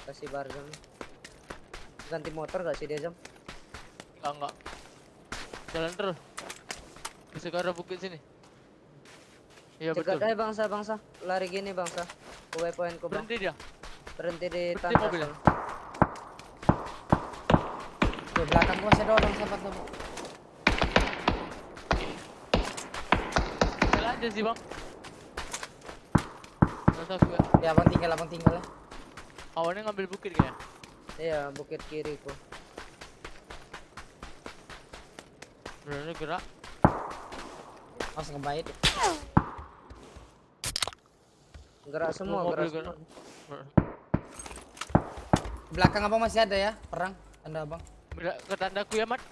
Kasih bargain. Ganti motor gak sih dia Jam? Enggak. Jalan terus. Bisa ke arah bukit sini. Iya betul. Cegat aja bangsa. Lari gini bangsa. Ke waypoint ku bang. Berhenti dia. Berhenti di Berhenti tandas. mobilnya. Di belakang gua saya dorong sempat tuh. Jalan aja sih bang. tahu gue. Ya abang tinggal ya. Awalnya ngambil bukit kayaknya. Iya, bukit kiri ku. Berani gerak. Mas ngebait. Gerak semua, gerak semua. Belakang abang masih ada ya, perang. Tanda abang. Ke tandaku ya, Mat.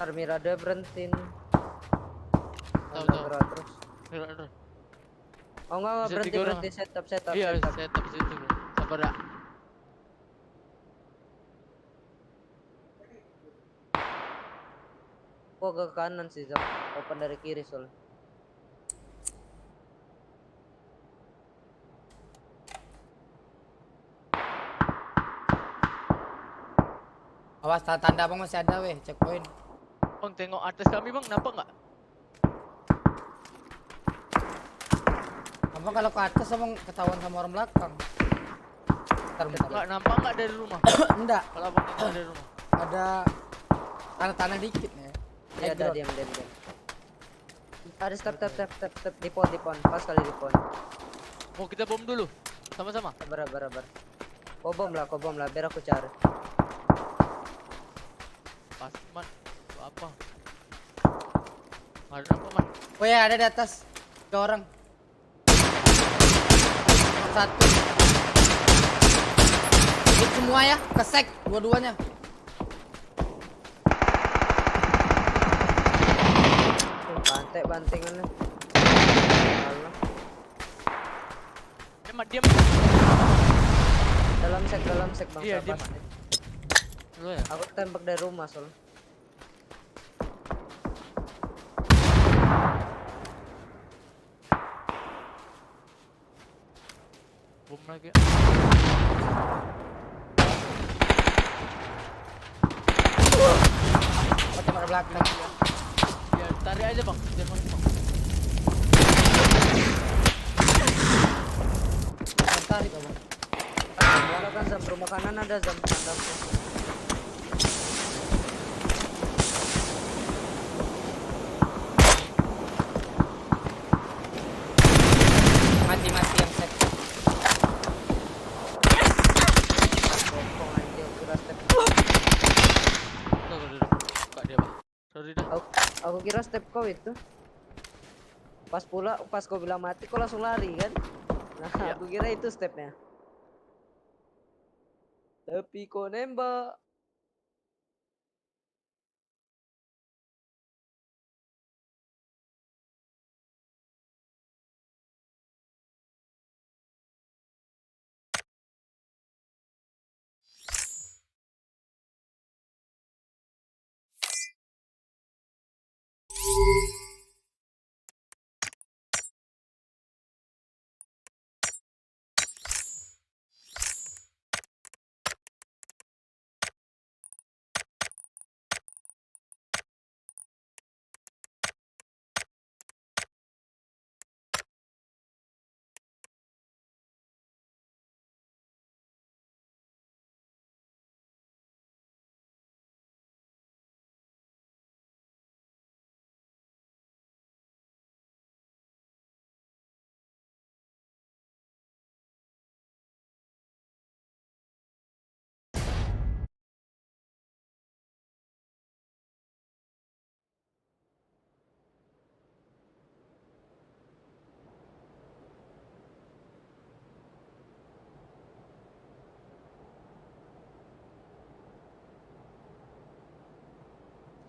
Armirada berhenti. Tahu. Gerak terus. Gerak terus. Oh enggak, berhenti setup. Iya, setup situ. Sabar dah. Gua ke kanan sih, Zam. Open dari kiri soalnya. Awas tanda abang masih ada weh, checkpoint. Bang tengok atas kami bang, nampak nggak? Abang kalau ke atas abang ketahuan sama orang belakang. Bentar. Nggak nampak nggak dari rumah? Enggak. Kalau abang tengok dari rumah. Ada tanah-tanah dikit ya. Iya ada diam. Ada step di pon, pas kali di pon. Mau kita bom dulu, sama-sama. Sabar. Kau bom lah, biar aku cari. Pas man, apa? Ada apa man? Oh ya ada di atas, 2 orang. Satu. Hit semua ya, kesek dua-duanya. Bantingannya. Diam. Dalam sek bang. Iya diam. Aku tembak dari rumah soalnya. Bom lagi. Tembak belakang. Ya tarik aja bang. Jangan bang. Tarik abang. Kan Zam, rumah kanan ada Zam. Mati yang set. Bokong anjir, kira step. Buka dia bang. Sorry dah. Aku kira step kau itu. Pas kau bilang mati kau langsung lari kan? Nah, ya. Aku kira itu stepnya. Tapi kau nembak.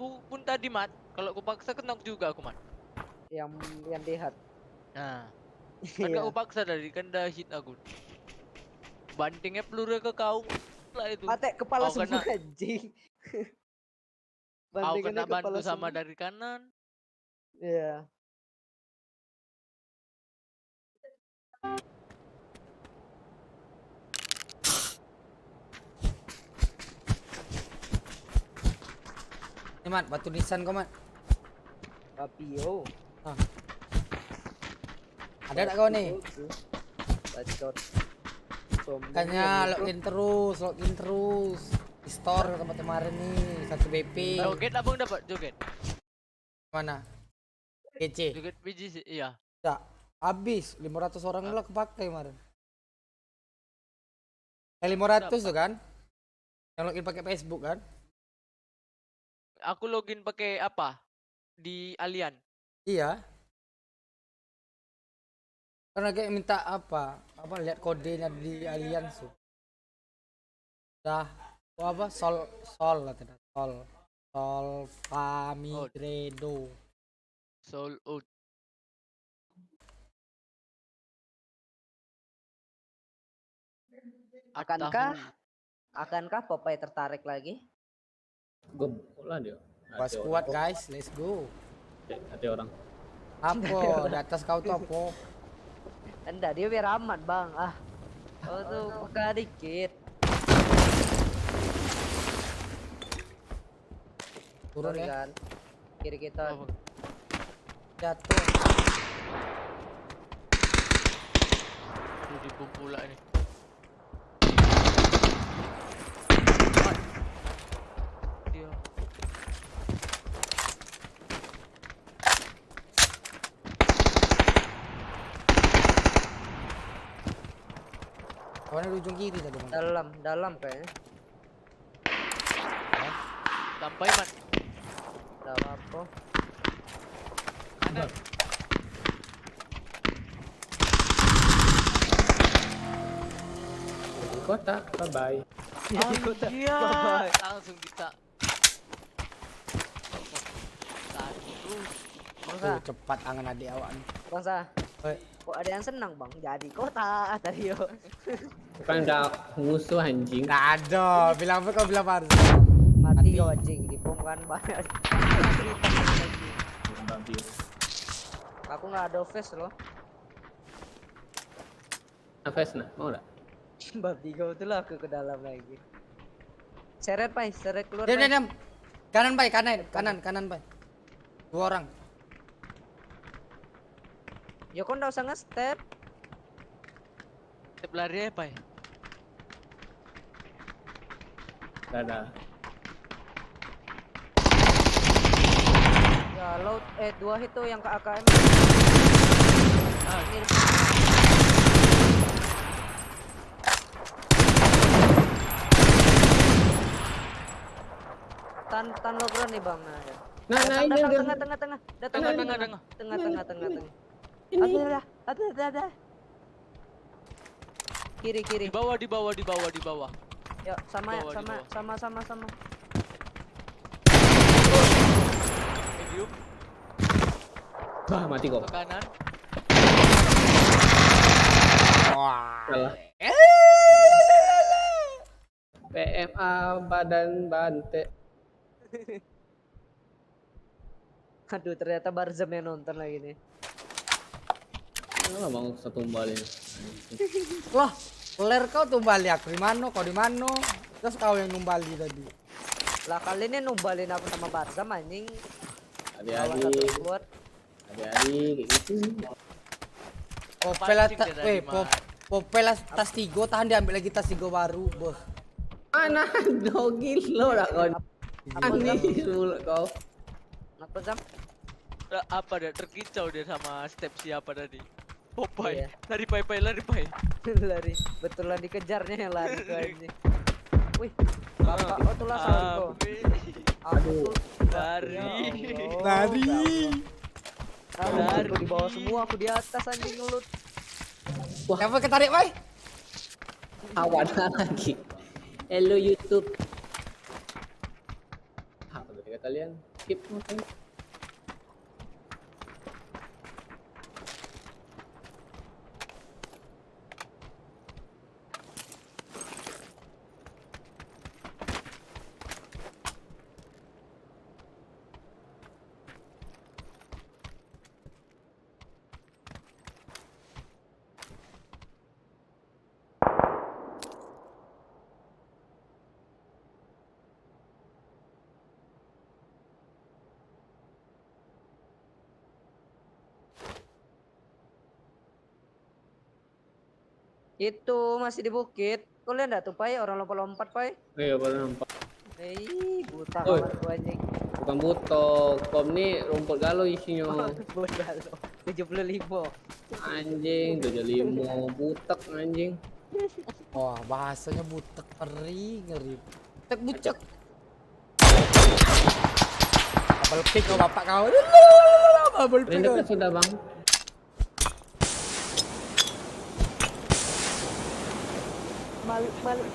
Pun tadi Mat, kalau aku paksa kena juga aku Mat. Yang dehat. Nah, kan aku paksa dari kan dah hit aku. Bantingnya peluru ke kau lah itu. Mate kepala semua anjing. Kau kena bantu sama dari kanan. Iya. Ini Mat, batu nisan kau Mat. Rapio. Ada tak kau nih? Bacot. Makanya login terus. Di store tempat kemarin nih, 1 BP. Joget abang dapat joget. Mana? GC. Joget biji sih, iya. Enggak. Habis 500 orang lah kepakai kemarin. 500 tuh kan? Yang login pakai Facebook kan? Aku login pakai apa? Di Allian. Iya. Karena kayak minta apa lihat kodenya di Allianz tuh. Dah, apa sol katanya. Sol Famigredo. Sol out. Akankah Popeye tertarik lagi? Gebuk lah dia. Pas kuat guys, let's go. Hati orang. Apa? Di atas kau tuh apa? Enggak, dia biar aman bang. Oh tuh peka dikit. Turun ya. Kan. Kiri kita. Jatuh. Di bom pula ini. Dia. Kawannya di ujung kiri tadi bang. Dalam kayaknya. Sampai man. Enggak apa-apa. Di kota, bye-bye. Iya. Langsung kita. Tuh, cepat angan adik awak nih. Bangsa. Kok ada yang senang bang? Jadi kota tadi yo. Bukan ada musuh anjing. Nggak ada. Bilang apa kau bilang Barca? Mati kau anjing di bom kan banyak. Aku nggak ada face loh. Face nah, mau nggak? Babi kau tuh lah aku ke dalam lagi. Seret pai, seret keluar. Diam. Kanan pai, kanan pai. 2 orang. Ya kau nggak usah nge-step. Step lari apa ya? Nggak ada. Ya load 2 itu yang ke AKM. Ini tan logran nih bang. Nah ini tengah. Ada. Kiri. Di bawah. Ya sama. Medium. Wah, mati kok. Ke kanan. Salah. PMA badan bante. Aduh, ternyata Barzam yang nonton lagi nih. Kenapa mau satu tumbalin? Lah, ler kau tumbali aku di mana? Kau di mana? Terus kau yang numbali tadi. Lah kali ini numbalin aku sama Barzam anjing. Adik-adik kayak gitu. Popel tas tigo tahan diambil lagi tas tigo baru, bos. Mana dogil lo lah kau. Ani sulut kau. Apa Zam? Apa dia terkicau dia sama step siapa tadi? Popeye. Iya. Lari pai. Lari. Betulan dikejarnya yang lari ke anjing. Wih, bapak oh tuh lah salvo. Aduh. Lari. Aku di bawah semua, aku di atas anjing ngelut. Wah, apa ketarik, Bay? Awan lagi. Hello YouTube. Apa dari kalian? Skip mungkin. Itu masih di bukit. Kau lihat enggak tuh, Pai? Orang lompat-lompat, Pai. Iya, baru nampak. Buta Oi. kamarku anjing. Bukan buto, kom nih rumput galau isinya. Rumput galau. 75. Anjing 75 butek anjing. Wah, bahasanya butek, ngeri. Butek bucek. Double pick kau bapak kau. Double pick. Ini dekat sudah bang. Balik terus.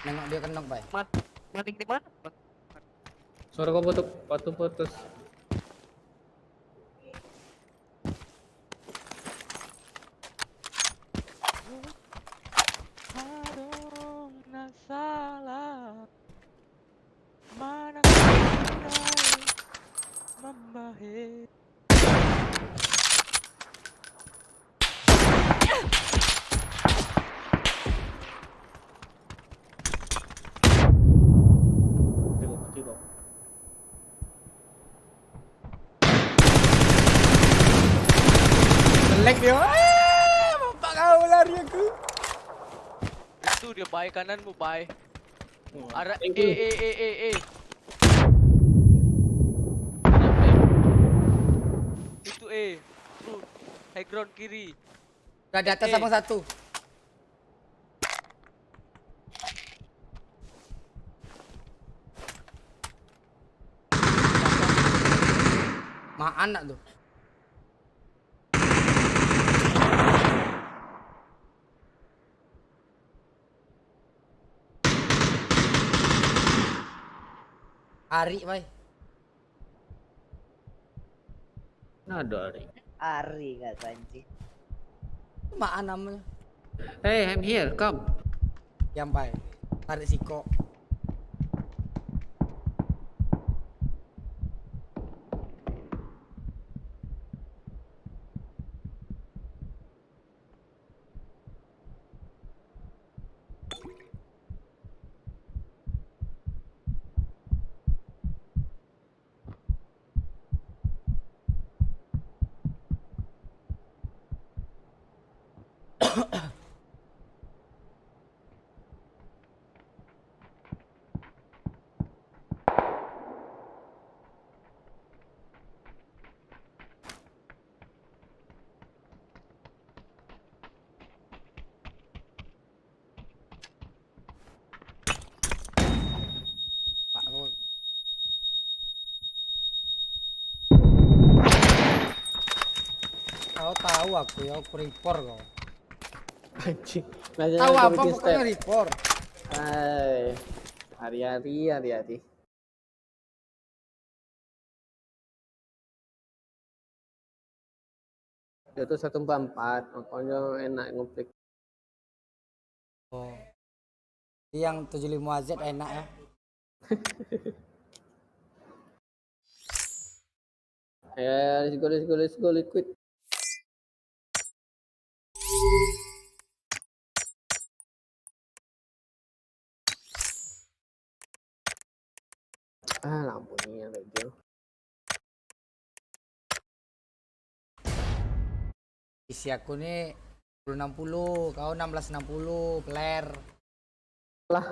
Nengok dia kenok, Bay. Mati di mana? Suara kau putus. Salah mana membahe. Cukup. Jelek dia. Bapak kau lari aku. Itu dia baik kananmu baik. Arah thank you. Itu Tuh, high ground kiri. Udah di atas abang satu. Mak anak tuh. Ari, Bay. Ada Ari. Ari nggak anjing. Mak namanya. Hey, I'm here. Come. Yang Bay. Tarik siko. Pak kau. Kau tahu aku ya, aku report kau. Anjing. Tahu apa pokoknya report. Hai. Hari-hari. Itu 144, makanya enak ngeplik. Oh. Yang 75Z enak ya. Ya, let's go, liquid. Lampunya lagi. Isi aku nih 1060, kau 1660, flare. Lah.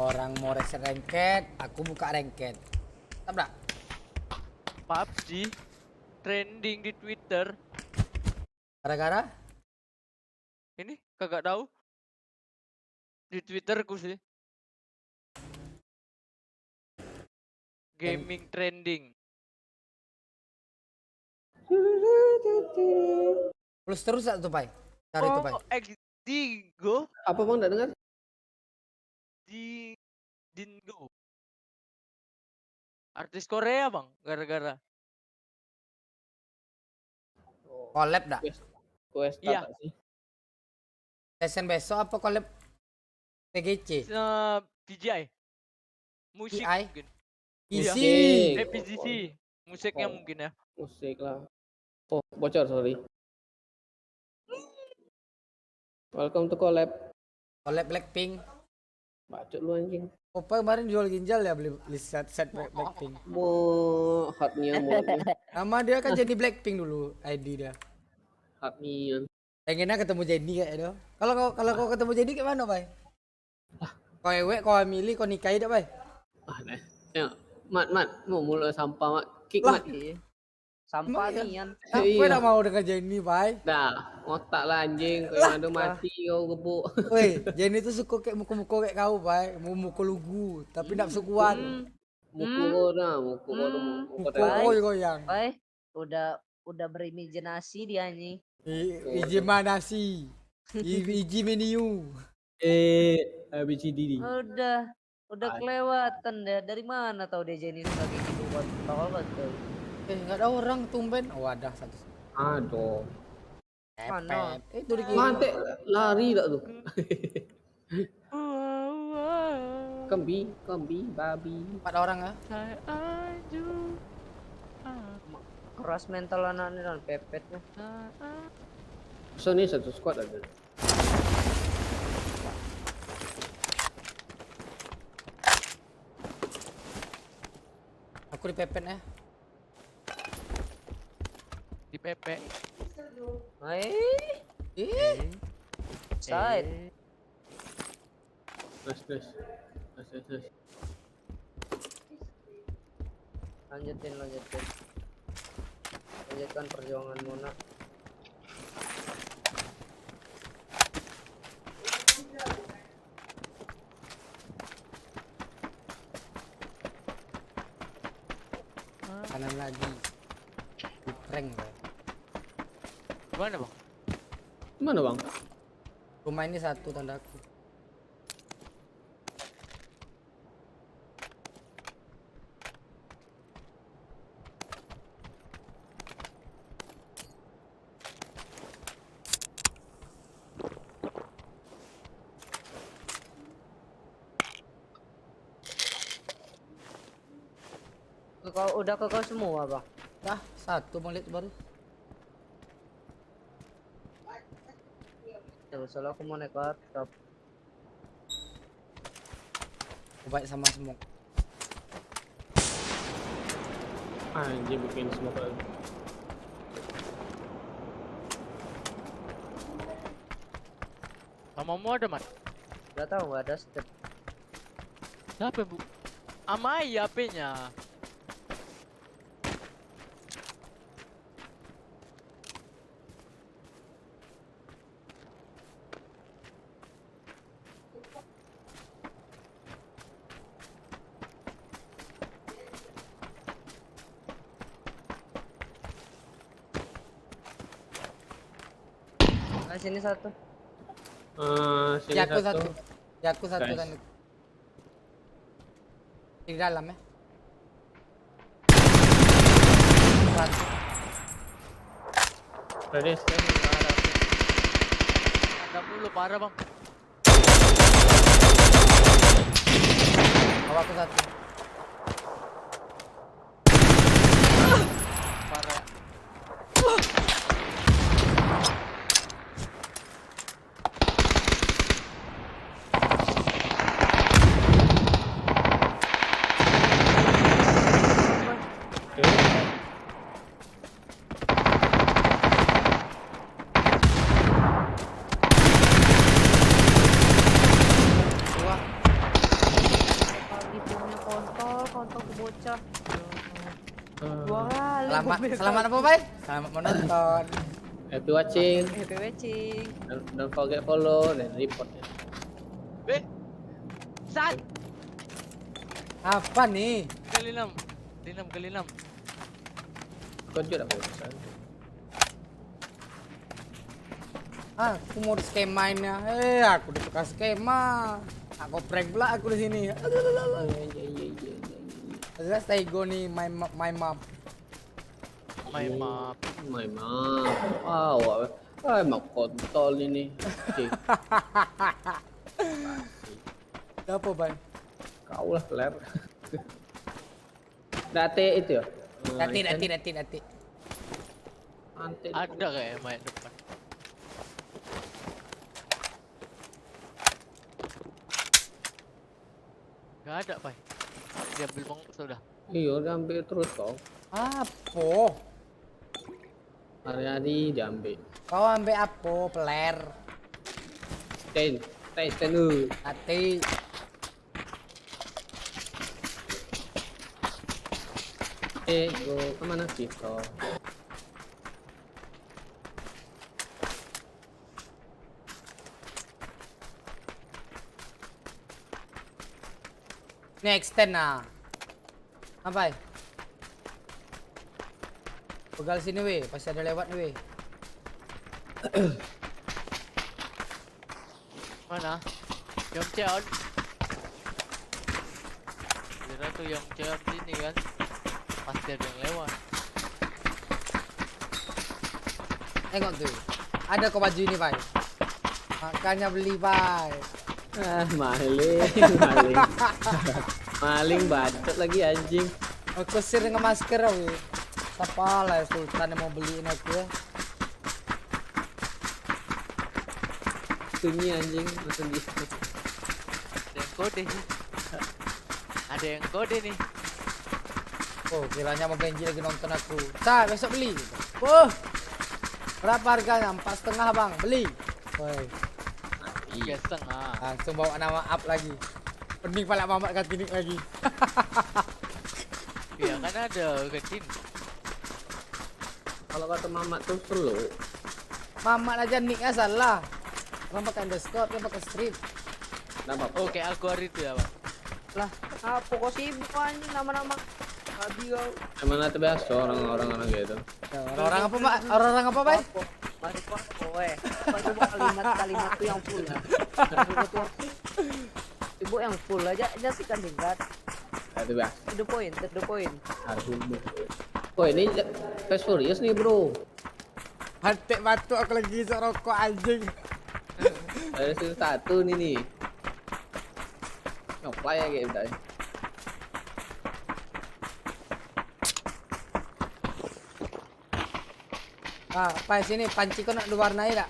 Orang mau reset ranked, aku buka ranked. Tabrak. PUBG trending di Twitter. Gara-gara? Ini kagak tahu. Di Twitterku sih. Gaming trending. Plus terus tuh, Pai. Cari tuh, Pai. Dingo. Apa bang, enggak dengar? Dingo. Artis Korea bang, gara-gara. Collab dah. Quest Iya. sih. Session besok apa collab PGC? PGI. Musik PGI? mungkin. PC. Iya. PGC. Musiknya mungkin ya. Musik lah. Oh, bocor, sorry. Welcome to collab. Collab Blackpink. Bacot lu anjing. Opa kemarin jual ginjal ya beli set Blackpink. Mau hotnya mulutnya. Nama dia kan jadi Blackpink dulu ID dia. Hotnya. Pengennya ketemu Jenny kayak itu. Kalau kau ketemu Jenny gimana, Bay? Kau ewek, kau milih, kau nikahi dah, Bay? Nah. Ya, mat mau mulut sampah mat. Kick Lah. mat. Sampah Emang nih kan. Apa dah mau dengan Jenny, Bay? Dah, otak lah anjing. Kau yang ada mati kau gebuk. Woi, Jenny tuh suka kayak mukul-mukul kayak kau, Bay. Mau mukul lugu, tapi nak kuat. Mukul kau dah, mukul kau dah. Mukul kau goyang. Bay, udah berimajinasi dia nih. Iji manasi. Iji menu. ABCD. Udah kelewatan deh. Dari mana tahu dia jenis lagi gitu buat bakal betul. Nggak ada orang tumben. Oh ada satu. Aduh. Mana? Itu di kiri. Mati lari tak tu. Kembi, babi. 4 orang ya? Keras mental anak ini dan pepetnya. So ni satu squad ada. Aku dipepet ya. Dipepet. Side. Nice. Lanjutkan perjuangan Mona. Kanan lagi. Prank, Bay. Gimana bang? Mana bang? Rumah ini satu tandaku. Udah ke kau semua bang? Dah, satu menit baru. Soalnya aku mau naik ke atap. Baik sama smoke. Anjir bikin smoke lagi. Mamamu ada mat? Gak tahu, nggak ada step. Siapa bu? Amai HP-nya. Nah, sini satu. Sini Yaku satu. satu. Yaku satu Guys. kan. Di dalam ya. Satu. Ready, stand. Ada mulu parah bang. Awak aku satu. Parah. Pagi punya kontol ke bocah. Dua kali. Selamat apa, Bay? Selamat menonton. Happy watching. Happy watching. Don't forget follow dan report. Sat. Apa nih? Kali 6. Kali 6. Kojot apa urusan? Aku mau di skemanya. Aku udah suka skema. Aku prank pula aku di sini. Let's go nih my map. My map. Wow, emang kontol ini. Oke. Apa, Bay? Kau lah kelar. Date itu ya? Dati. Ada kayak main depan. Nggak ada, Pai. Diambil Bang sudah. Iya, diambil terus kau. Apa? Hari-hari diambil. Kau ambil apa? Peler. Stand Hati. Go kemana kita? Ini extend nah. Apa? Pegal sini weh, pasti ada lewat nih weh. Mana? Yongcheon. Kira tuh Yongcheon sini kan. Pasti ada yang lewat. Tengok tuh. Ada kok baju ini, Pai. Makanya beli, Pai. Maling. Maling bacot lagi anjing. Aku sir dengan masker weh. Siapa lah Sultan yang mau beliin aku ya. Sunyi anjing langsung gitu. Ada yang kode nih. Ada yang kode nih. Oh, kiranya mau Benji lagi nonton aku. Sa, besok beli. Oh, berapa harganya? 4,5 bang, beli. Woi, 3,5. langsung bawa nama up lagi. Pening pala mamat kantin lagi. Ya kan ada kantin. Kalau kata Mamat tuh perlu. Mamat aja nicknya salah. Orang pakai underscore, dia pakai strip. Nama Oke, aku hari itu ya, Bang. Lah, apa kok sibuk anjing nama-nama? Abi kau. Emang nanti biasa orang-orang gitu. Orang apa, Mbak? Orang apa, Pak? Masih kok kowe. Coba kalimat tuh yang full ya. Ibu yang full aja sih kan tingkat. Itu biasa. To the point. Harus dulu. Oh ini Fast Furious nih bro. Hantik batuk aku lagi isok rokok anjing. Ada season 1 nih. Nyoplay ya game tadi. Ah, Pai sini panci kau nak diwarnai tak?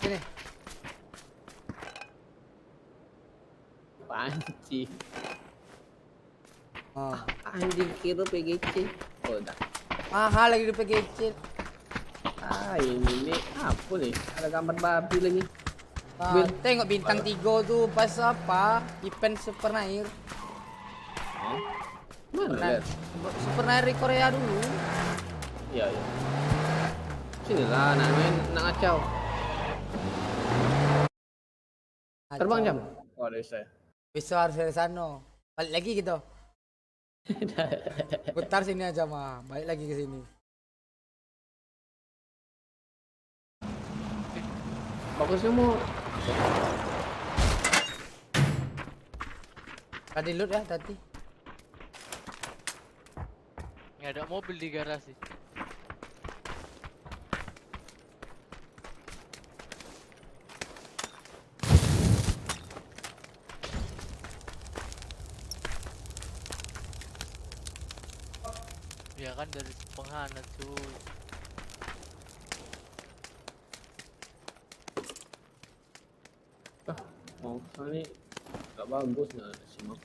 Sini. Panci. Oh. Anjing kira PGC. Oh dah. Mahal lagi di PGC. Ini nih apa nih? Ada gambar babi lagi. Tengok bintang 3 tuh pas apa? Event Super Nair. Mana lihat? Super Nair di Korea dulu. Iya. Sini lah, nak main, nak ngacau. Terbang jam. Oh, ada saya. Besok harus dari sana. Balik lagi gitu. Putar sini aja mah. Balik lagi ke sini. Fokusnya mau. Tadi loot ya tadi. Nggak ada mobil di garasi. Ya kan dari penghangat cuy. Mau ini gak bagus nah simak.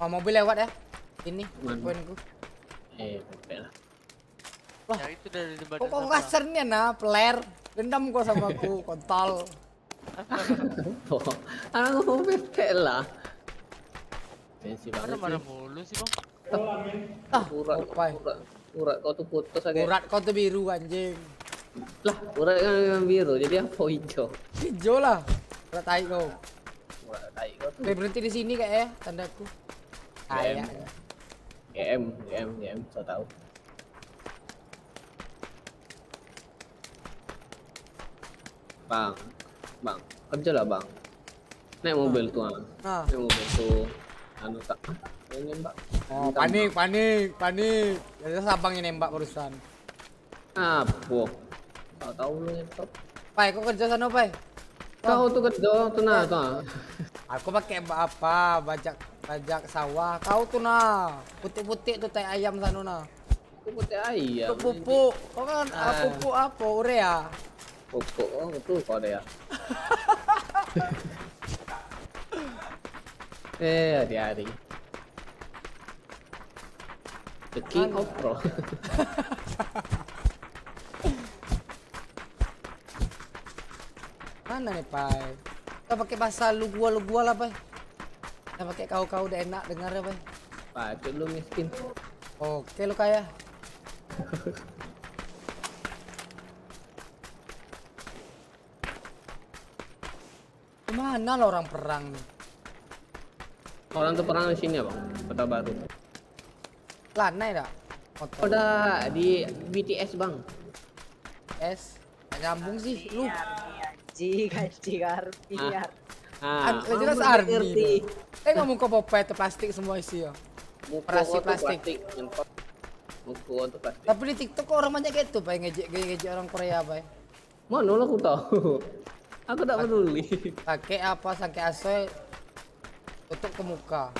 Oh, mobil lewat ya. Ini Mana? poinku. Pepe lah. Wah, Ya itu dari tempat. kok kasarnya nah, peler. Dendam kok sama aku, kontol. Anak mau pepe lah. Sensi banget. Marah-marah mulu sih bang. Urat kau tuh putus aja. Urat kau tuh biru anjing. Lah, urat kan memang biru, jadi apa hijau? Hijau lah. Urat tai kau. Urat tai kau tuh. Berhenti di sini kayak ya, tandaku. Kayaknya. GM, so tahu. Bang, kerja lah bang. Naik mobil tuh, naik mobil tuh. Anu tak, nembak. Oh, panik. Jadi sabang yang nembak barusan. Apa? Tahu lu ngetop. Pai, kau kerja sana, Pai? Kau tuh kerja tuh nah. Aku pakai apa? Bajak sawah. Kau tuh nah, putih-putih tuh tai ayam sana nah. Putih ayam. Pupuk. Kau kan pupuk apa? Urea. Pupuk, oh itu kau deh ya. Hati-hati. The King of Pro. Mana nih, Pai? Kita pakai bahasa lu gua lah, Pai. Kita pakai kau udah enak dengar ya, Pai. Patut lu miskin. Oke, lu kaya. Mana lo orang perang nih? Orang tuh perang di sini ya, Bang. Kota Baru. Lanai dah. Udah di BTS, Bang. S. Nggak nyambung sih lu. Cigar. Jelas Ardi. Ngomong ke Popeye itu plastik semua isi ya. Operasi plastik. Muku untuk plastik. Tapi di TikTok orang banyak gitu, Pak, ngejek orang Korea, Pak. Mana aku tahu. Aku tak peduli. Pakai apa pakai AC tutup ke muka.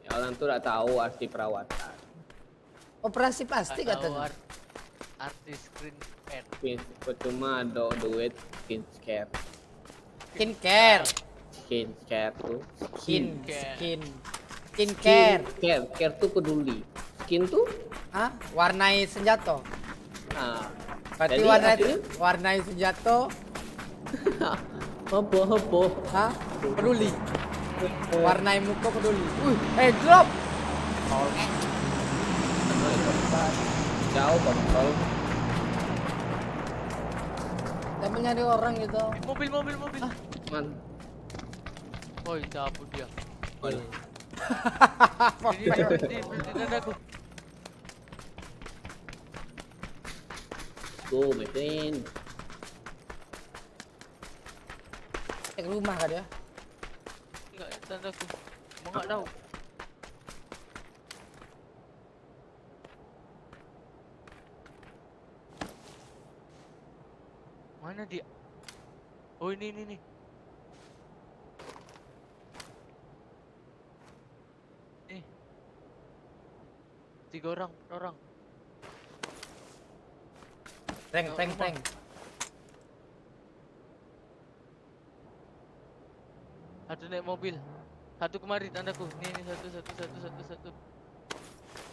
Ya orang tuh tak tahu arti perawatan. Operasi plastik katanya. Artis screen care. Cuma ada duit skincare. Skincare tuh. Skincare. Care tuh peduli. Skin tuh? Hah? Warnai senjata. Ah. Berarti Jadi warnai senjata. Apa? Hah? Peduli. Warnai muka peduli. Drop. Jauh kontrol. Kita mencari orang gitu. Mobil. Man. Oh, cabut dia. Ini aku. Go, my friend. Cek rumah kan dia? Enggak, tandaku. Mau enggak tahu. Mana dia? Oh, ini. Nih. 3 orang. Tank. Satu naik mobil. Satu kemari tandaku. Nih satu.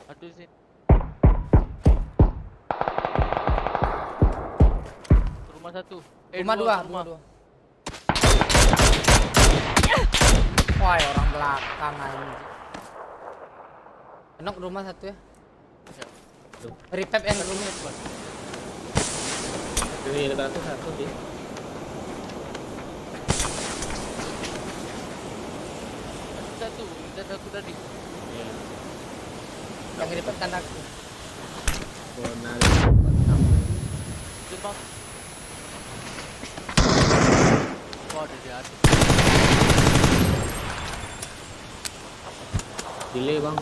Satu di sini. Rumah satu. Rumah dua. Wah, orang belakang aja. Enak rumah satu ya. Repap yang rumah. Ini dekat satu sih. Satu, tandaku tadi. Iya. Yang repap tandaku. Benar. Gerbang. Wah, ada di atas. Delay, Bang.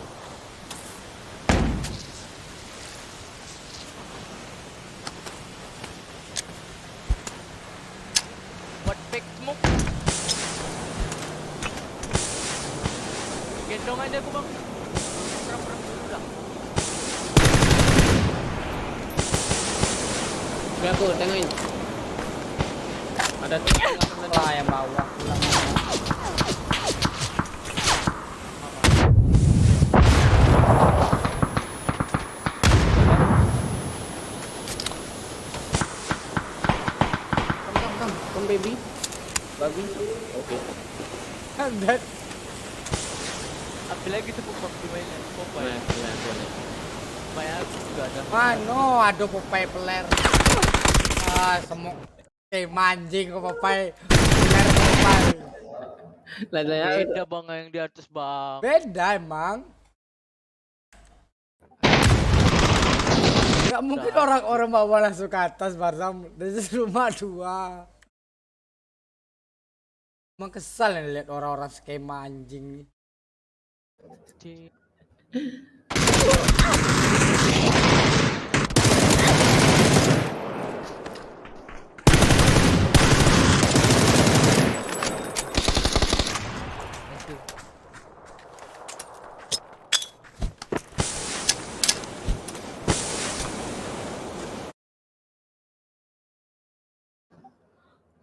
Buat back smoke. Gendong aja aku, Bang. Perang dulu dah. Udah aku tengokin. Ada tuh. Wah, yang bawah pulang. Come baby. Babi. Oke. That. Ambil lagi tuh pemainnya. Popeye. Popeye aku juga ada. Mano, ada Popeye peler. Semua kayak manjing ke Popeye. Peler Popeye. Beda Bang yang di atas, Bang. Beda emang. Gak mungkin orang-orang bawa langsung ke atas Barzam. Dari rumah dua. Emang kesal nih lihat orang-orang skema anjing nih.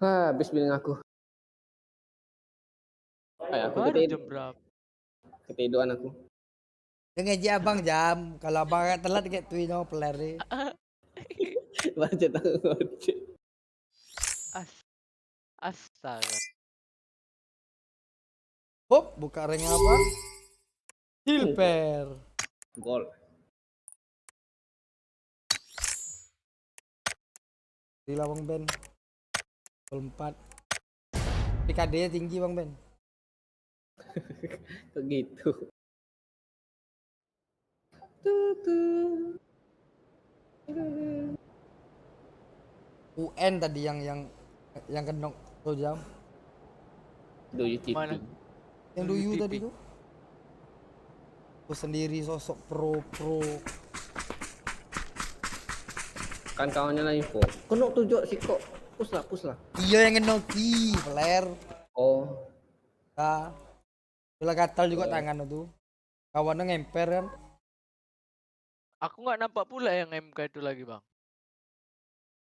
Habis billing aku. Aku Baru jam berapa? ketiduran aku. Ngaji abang jam. Kalau abang agak telat kayak tuh no peler. Baca tangan. Astaga. Hop, buka ring apa? Silver. Gol. Gila Bang Ben. Gol 4. PKD-nya tinggi Bang Ben. Begitu. UN tadi yang kenok tuh jam. Duyu TV. Mana? Yang Duyu tadi tuh. Aku sendiri sosok pro. Kan kawannya lah info. Kenok tujuh sih kok. Pus lah. Iya yang ngenoki, peler. Oh. Nah. Bila gatal juga tangan itu. Kawannya ngemper kan. Aku nggak nampak pula yang MK itu lagi bang.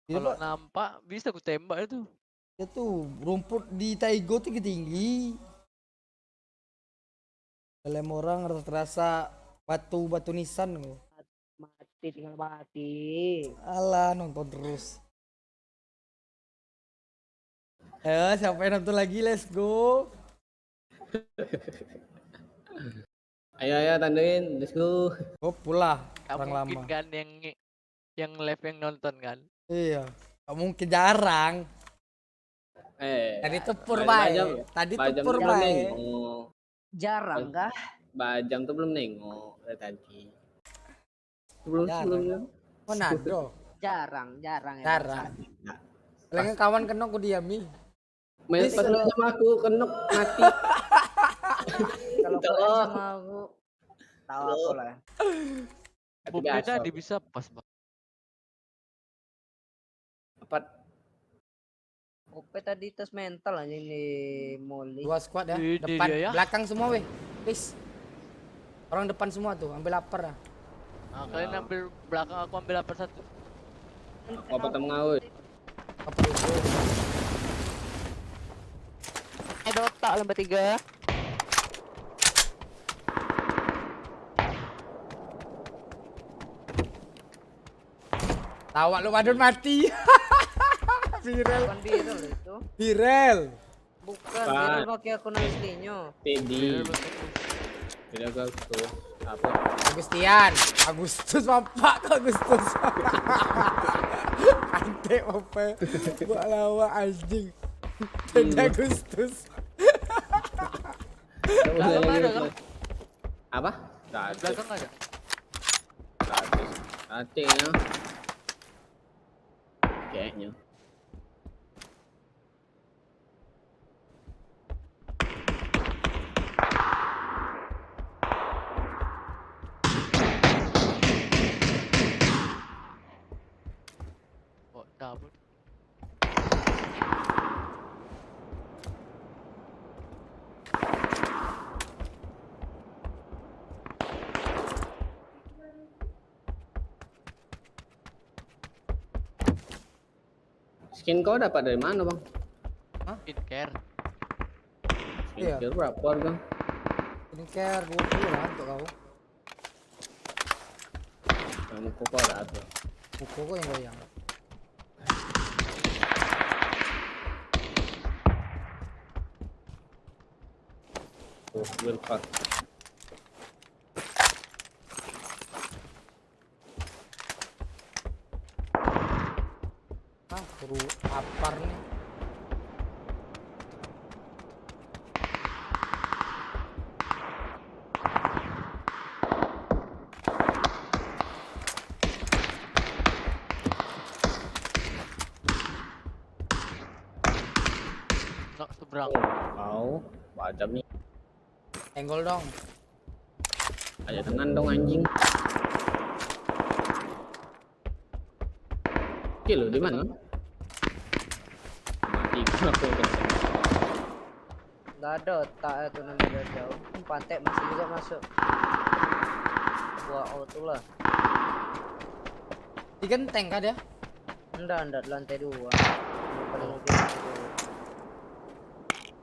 Iya, Kalau Pak. nampak bisa aku tembak itu. Itu rumput di Taigo tinggi. Dalam orang rasa batu nisan kok. Mati tinggal mati. Alah nonton terus. Siapa yang nonton lagi? Let's go. Ayo tandain, let's go. Oh pula Gak orang mungkin lama. kan yang live yang nonton kan. Iya, gak mungkin jarang. Tadi tepur baik. Tadi tepur baik. Jarang kah? Bajam tuh belum nengok dari tadi. Sebelum. Manado. Jarang. Jarang. Lagi kawan kena aku diami. Main pas sama aku kenok mati. Kalau sama aku tahu aku lah. Bukti tadi bisa pas bang. Apa? Ope tadi tes mental aja ini Molly. 2 squad ya. Di Depan, dia ya. belakang semua weh. Please. Orang depan semua tuh, ambil lapar lah. Nah, kalian ambil belakang, aku ambil lapar satu. Apa temen ngawur? Apa itu? Dota lomba 3. Tawa lu Madun mati. Viral. Bukan viral itu. Viral. Bukan viral pakai akun aslinya. Teddy. Tidak Agustus. Apa? Agustian. Agustus Bapak Agustus. Antek apa? Buat lawa anjing. Teddy Agustus. Apa? Belakang ada. Nanti ya. Kayaknya. Oh, double. Skin kau dapat dari mana bang? Skincare. Skincare berapa harga? Skincare 20 lah untuk kau. Kamu kok ada apa? Buku kau yang goyang. Oh, berkat. Suruh apar nih. Nggak seberang. Kau wajib nih. Tenggol dong. Aja tenan dong anjing. Kilo di mana? Mati aku. Nggak ada otak itu namanya jauh. Pantek masih juga masuk. Gua auto lah. Di genteng kan dia? Enggak lantai 2. Bukan mobil lantai 2.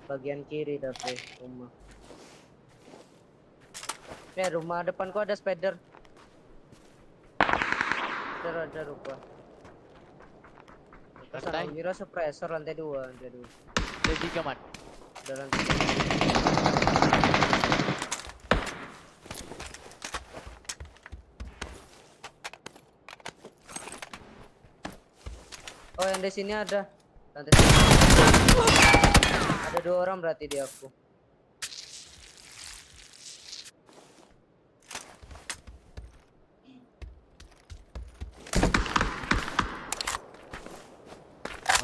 Bagian kiri tapi rumah. Rumah depanku ada spider. Ada rupa. Lantai? Kira suppressor lantai 2, lantai 2. Lantai 3 man. Udah lantai 3. Oh, yang di sini ada. Lantai 1. Ada 2 orang berarti di aku.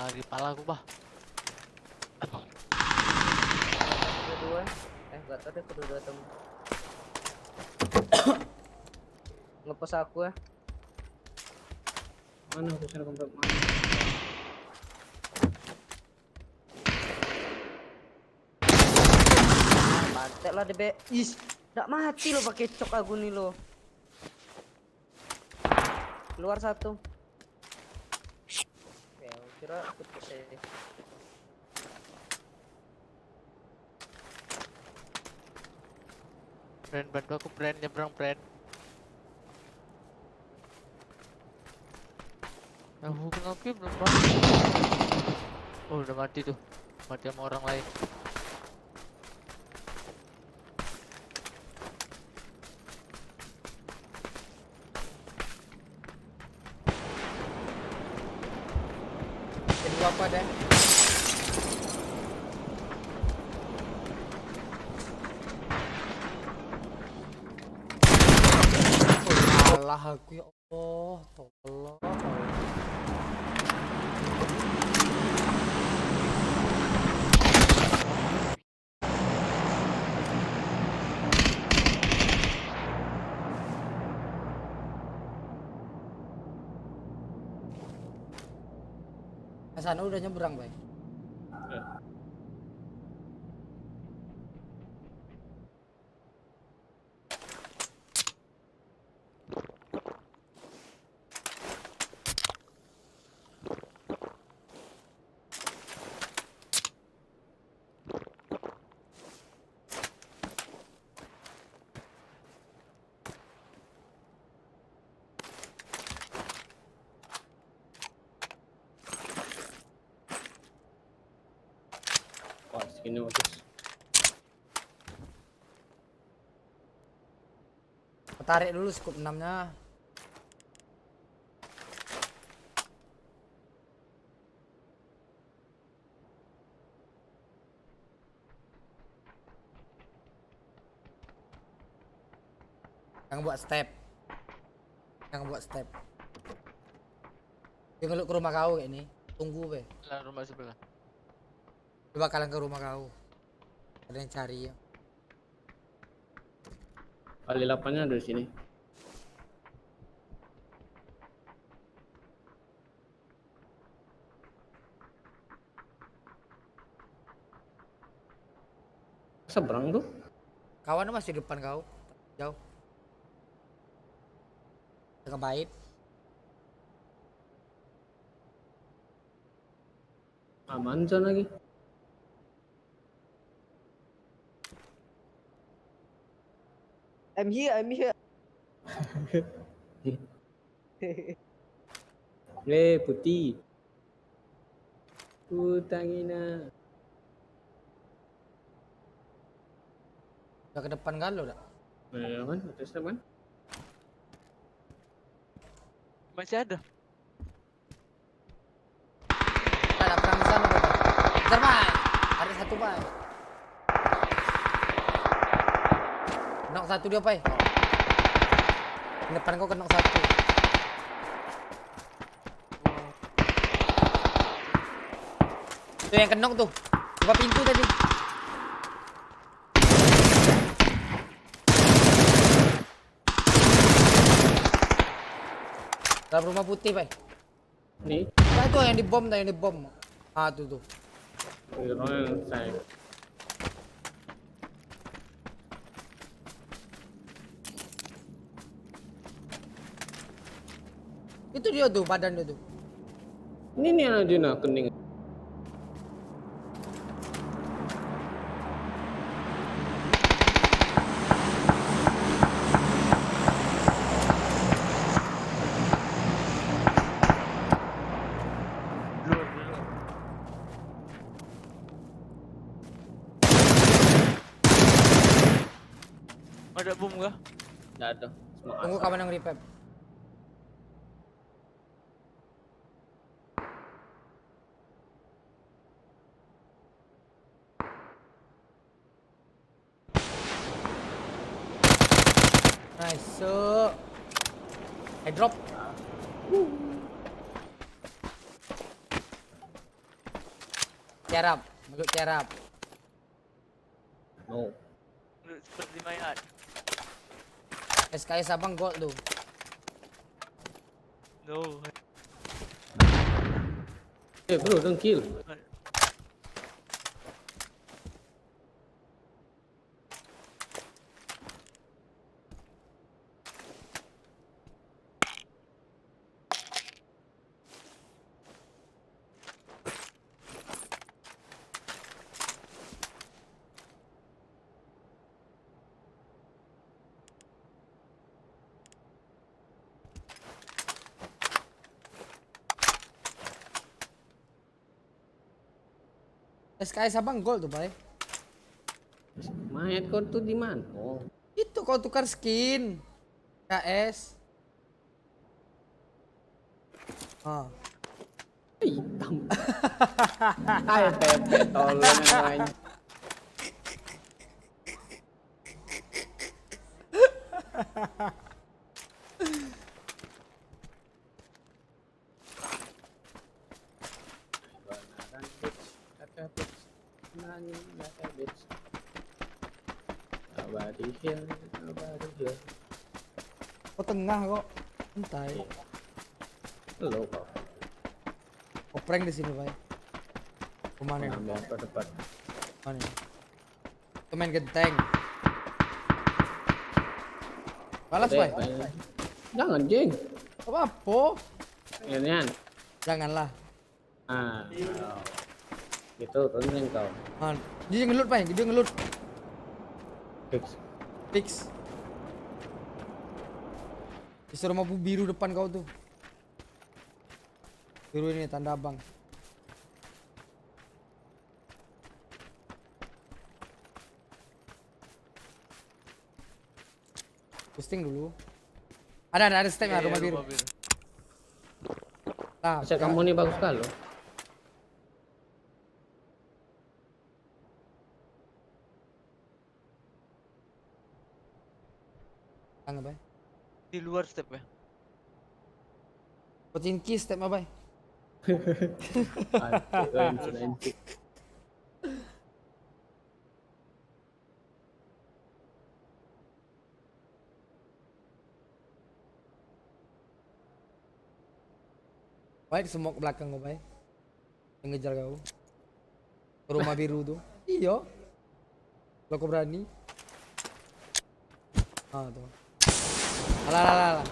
Lagi pala aku, bah. Kedua. Gak tau deh kedua temen. Ngepost aku ya. Mana aku share komplek mana? Pantek lah DB. Is, nggak mati lo pakai cok aku nih lo. Keluar 1. Ya, kira aku pusing. Brand, bantu aku brand, nyebrang brand. Hubung aku belum mati. Oh, udah mati tuh. Mati sama orang lain. Jadi apa deh? Salah aku ya Allah, tolong. Sana udah nyebrang, Bay. Wah, segini bagus. Tarik dulu scoop 6-nya. Yang buat step. Yang buat step. Dia ngeluk ke rumah kau kayak ini. Tunggu be. Lah rumah sebelah. Coba kalian ke rumah kau. Ada yang cari ya. Kali 8-nya ada di sini. Seberang tuh. Kawannya masih depan kau. Jauh. Dengan baik. Aman sana lagi. I'm here. Putih. Putangina. Udah ke depan kan lo dah? Ya kan, atas kan? Masih ada. Ada perang di sana, Bay. Bentar, Bay. Ada 1, Bay. Knock 1 dia, Bay. Di depan kau kena 1. Tuh yang kenok tuh. Buka pintu tadi. Dalam rumah putih, Bay. Nih. Nah, itu yang dibom, yang dibom. Ah, tuh. Itu dia tuh, badan dia tuh. Ini nih yang dia nak kening. Ada bom kah? Nggak ada. Semua Tunggu asap. kapan yang revive. Nice. So, I drop. Cerap, meluk cerap. No. Seperti mainan. SKS abang gold tuh. No. Bro, don't kill. SKS abang gold tuh, Bay. Mayat kau tuh di mana? Oh. Itu kau tukar skin. KS. Ah. Hitam. Ay, Pepe, tolong yang lain. Oh tengah kok. Santai. Lo kok. Opreng di sini, Bay. Kemana? Ke depan. Mana? Itu main genteng. Balas, Bay. Jangan, Jeng. Apa? Inian. Janganlah. Ah. Gitu, tenang kau. Ah, dia ngelut, Bay. Dia ngelut. Fix. Fix. Disuruh rumah biru depan kau tuh. Biru ini tanda abang. Posting dulu. Ada step rumah biru. Nah, Aset kamu ini bagus sekali loh. Tangga, Bay. Di luar step ya. Pocinki step apa, Bay? Antik. Baik semua ke belakang kau, Bay. Yang ngejar kau. Ke rumah biru tuh. Iya. Kalau kau berani. Ah tuh. Alah.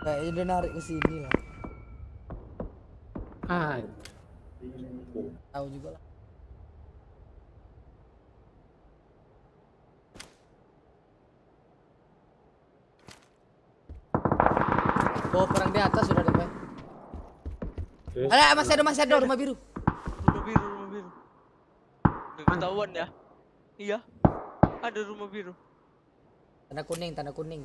Kayaknya udah narik ke sini lah. Tahu juga lah. Oh, perang di atas sudah ada, Bay. Ada, masih ada rumah biru. Rumah biru. Udah ketahuan ya. Iya. Ada rumah biru. Tanda kuning.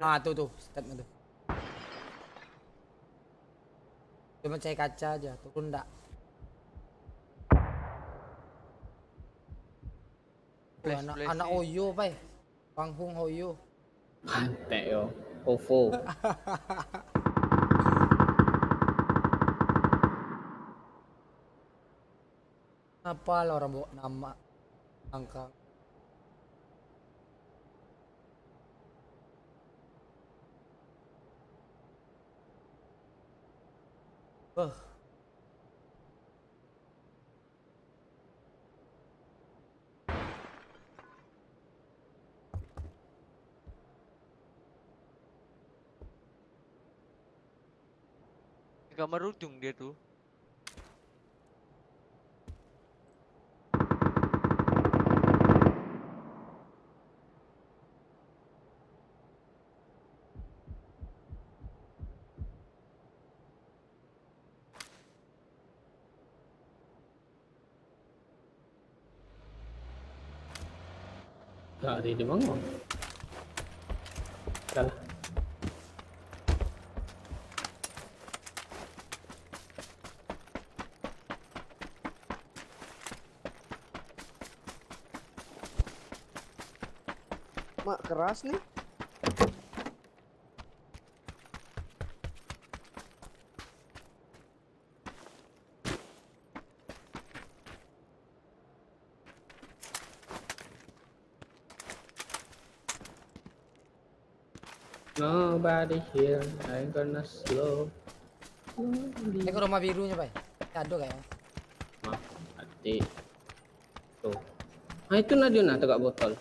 Ah, tuh, stepnya tuh. Cuma cek kaca aja, turun enggak. Anak Oyo, Bay. Panghung Oyo. Pantek yo. OVO. Apa lah orang bawa nama angka. Di kamar ujung dia tuh. Lari di mana? Salah. Mak keras nih. Nobody here, I'm gonna slow. Ini ke rumah birunya, Bay. Kado kayaknya. Mati. Tuh. Nah itu Nadiona tegak botol.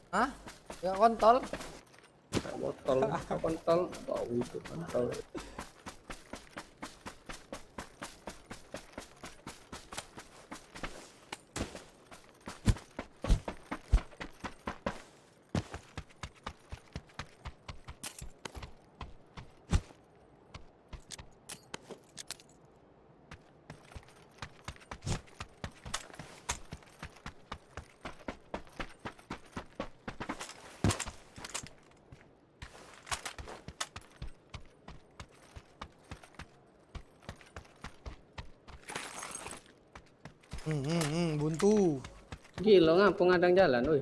Hah? Ya kontol. Tegak botol, kontol. Bau itu kontol. Buntu. Gila ngapa ngadang jalan, woi.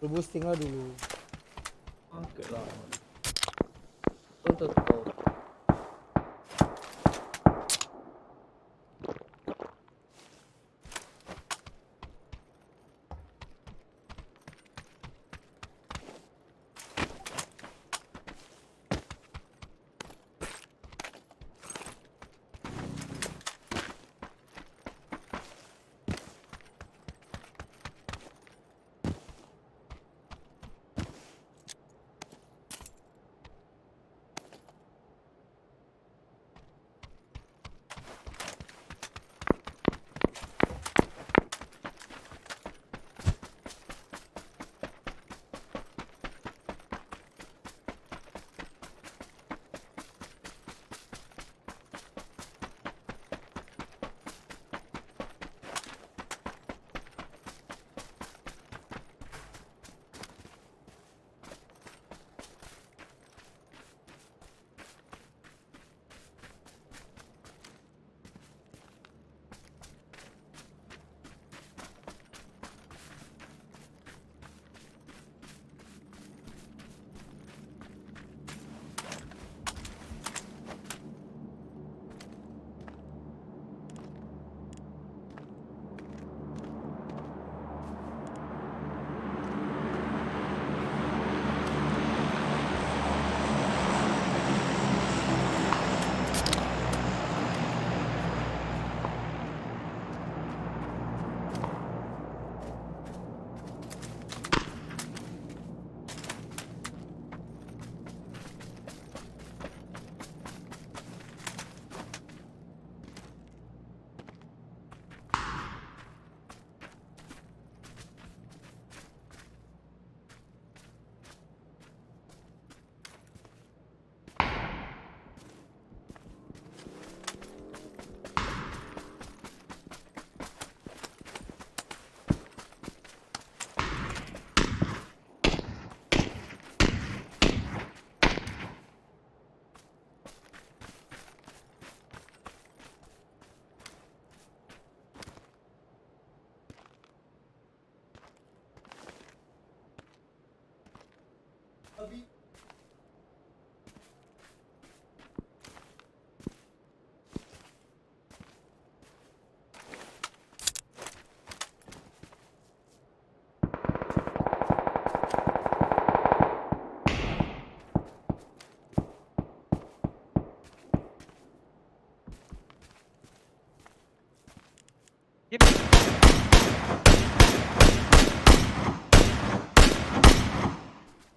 Lu boosting lah dulu. Oke lah. Tutup.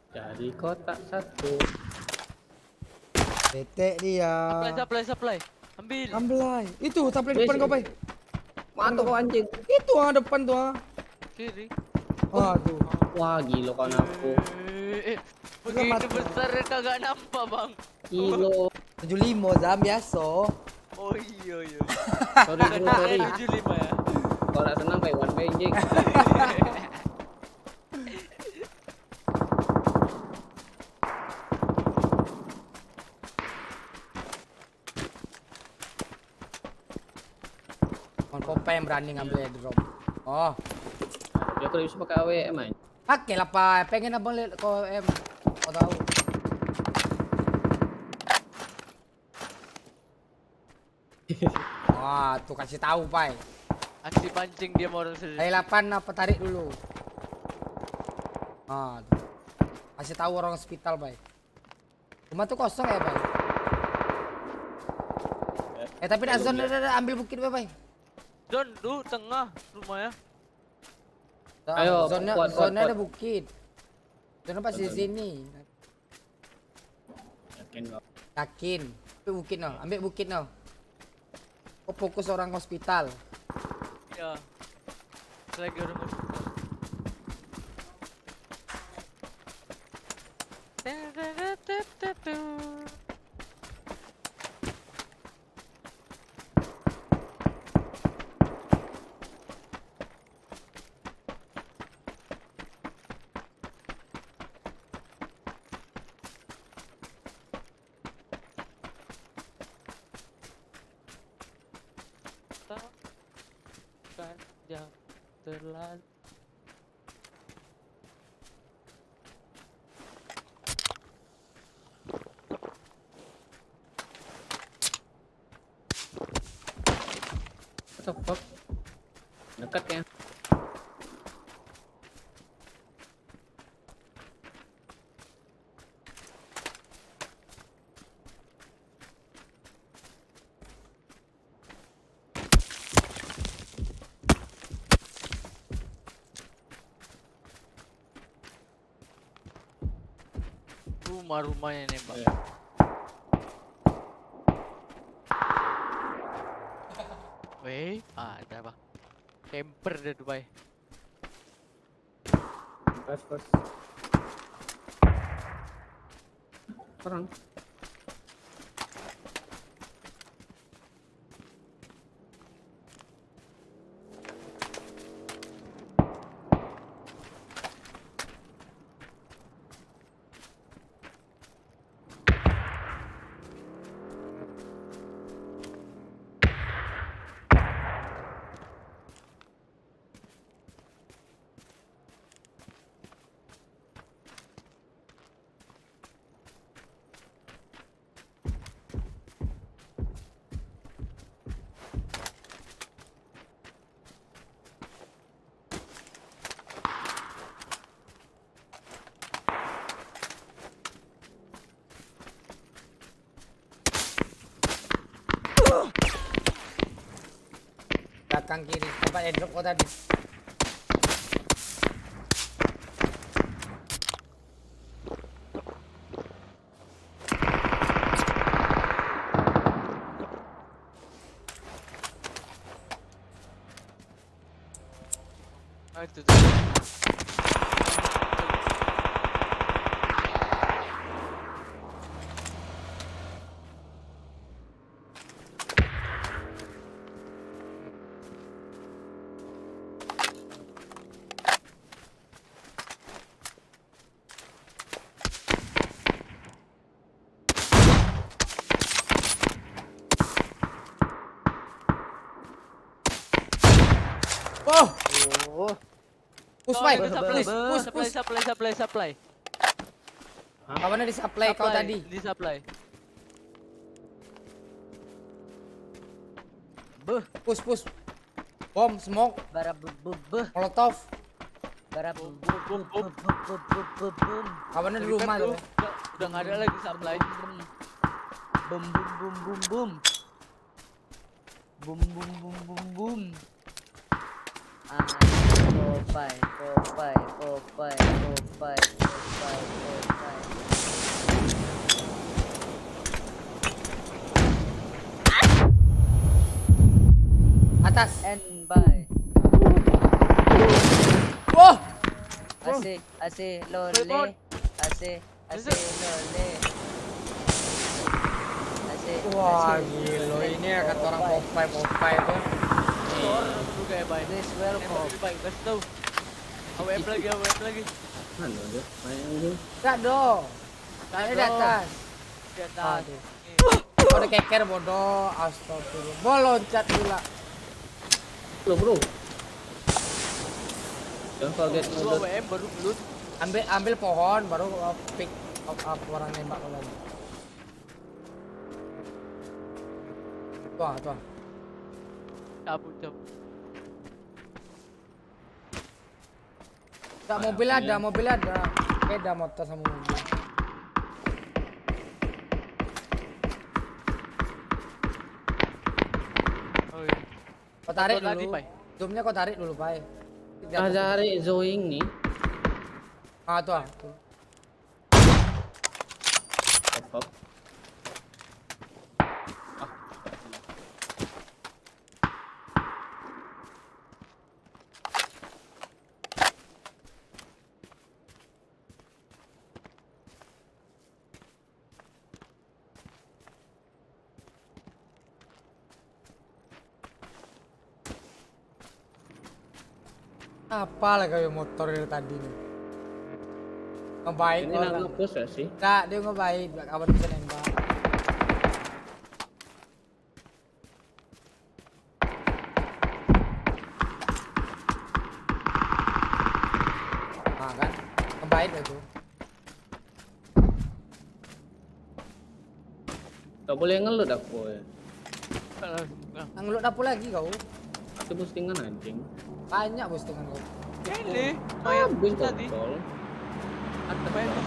Jadi kotak satu. Bete dia. Supply. Ambil. Ambil. Itu supply depan kau, Bay. Mana kau anjing? Itu depan tuh. Kiri. Tuh. Wah, gila kau nampu. Begitu besar kagak nampak, Bang. Kilo. 75 Zam biasa. Oh iya. Sorry. 75 ya. Kalau nggak senang Pak, one way anjing. Popai yang berani ngambil airdrop. Oh. Ya kalau bisa pakai AWM aja. Pakai lah Pak, pengen abang lihat kau M. Kau tahu. Wah, tuh kasih tahu Pak. Aksi pancing dia mau orang sendiri. Dari 8 apa tarik dulu. Ah, tuh. Kasih tahu orang hospital Pak. Rumah tuh kosong ya Pak. Tapi nak zone udah ambil bukit Pak. Zon, du tengah rumahnya. Ayo, zona ada bukit. Zona pasti di sini. Yakin. Ambil bukit no, ambil bukit no. Kau fokus orang hospital. Ya. Lagi orang hospital. Yang terlalu What the fuck? Dekat ya. rumah-rumahnya nembak. Weh, ada apa? Camper deh Dubai. Pas. Perang. Belakang kiri, tempat airdrop kau tadi. Itu. Oh. Push Pai, Supply. Kawannya di supply kau tadi. Di supply. Push. Bom, smoke. Molotov. Kawannya di rumah tuh. Udah nggak ada lagi supply. Boom. Popeye. Atas. And by. Wah. Asih lole. Asih lole. Wah gila ini ya kata orang Popeye tuh. orang dulu kayak baik. Please welcome. Lebih baik kasih tahu. AWM lagi, AWM lagi. Mana dia? Main anjing. Enggak dong. Saya di atas. Di atas. Aduh. Oh, ada keker bodoh. Astagfirullah. Bol loncat gila. Bro. Jangan kaget Itu AWM baru belut. Ambil pohon baru pick up orang nembak lagi. Tuh. Cabut. Enggak, mobil ada. Beda motor sama mobil. Oh iya. Kau tarik Motor tadi, dulu. Pai. Zoomnya kau tarik dulu, Pai. Cari Zoing nih. Tuh. Hop. Apa lah kayak motor dari tadi nih. Ngebaik Ini orang. nak nge-push ya sih? Enggak, dia ngebaik. Kabar bisa nembak. Nah kan, ngebaik itu. Tak boleh ngelut aku ya. Ngelut dapur lagi kau. Itu boostingan anjing. Banyak postingan kau. Ini Habis tadi. botol. Ada main tuh.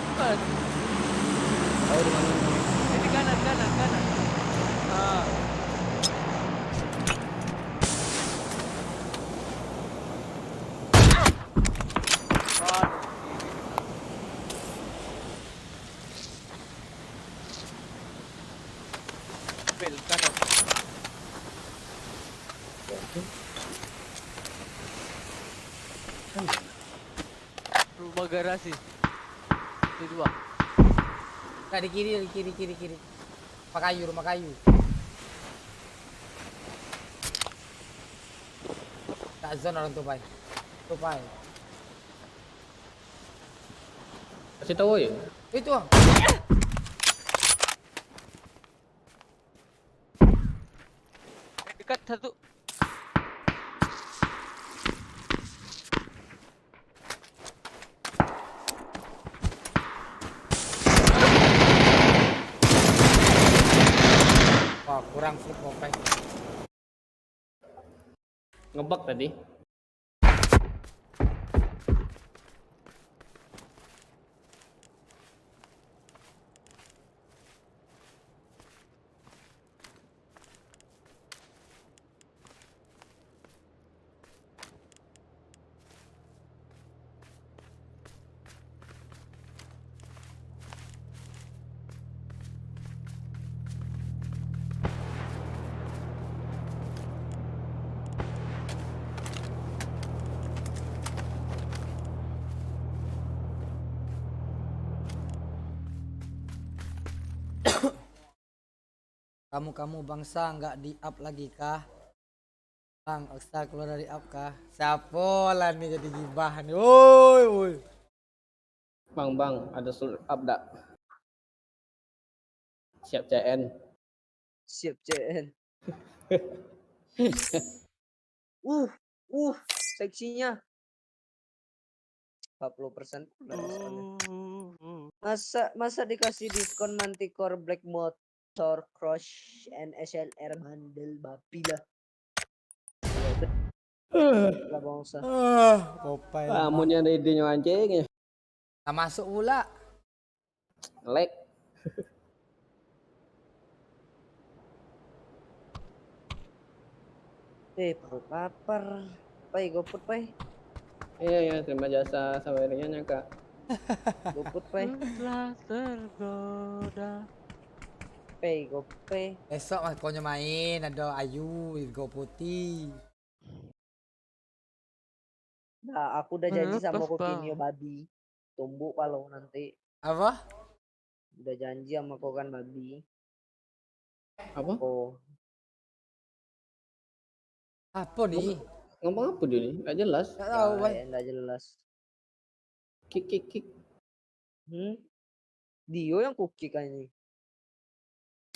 Bukan. Tahu di mana? Ini kanan. Ah. Bel kanan. Rumah garasi. Itu dua. Enggak di kiri. Rumah kayu. Tak zone orang tuh, Pai. Tuh, Pai. Kasih tahu ya. Itu. Dekat satu. Wah, kurang flip Pai. Ngebug tadi. Kamu bangsa nggak di up lagi kah? Bang, Oksa keluar dari up kah? Siapa lah nih jadi gibah nih? Woi. Bang, ada sulit up dak? Siap CN. Siap CN. Seksinya 40% pula diskonnya. Masa dikasih diskon Manticore Black Motor Crush and SLR bandel babi lah. Lah bangsa. Popai. Kamunya ready nyo anjing ya. Nggak masuk pula. Lag. Perut lapar. Pai, goput pai. Iya, terima jasa sawernya Kak. Goput pai. Telah tergoda. Pai, goput pai. Besok mas konya main ada Ayu, Go Putih. Nah, aku udah janji sama Kokinio babi. Tumbuk kalau nanti. Apa? Udah janji sama Kokan babi. Apa? Oh, Apa nih? Ngomong apa dia nih? Gak jelas. Gak tahu, Bay. Nggak jelas. Kick. Dio yang cookie kayaknya.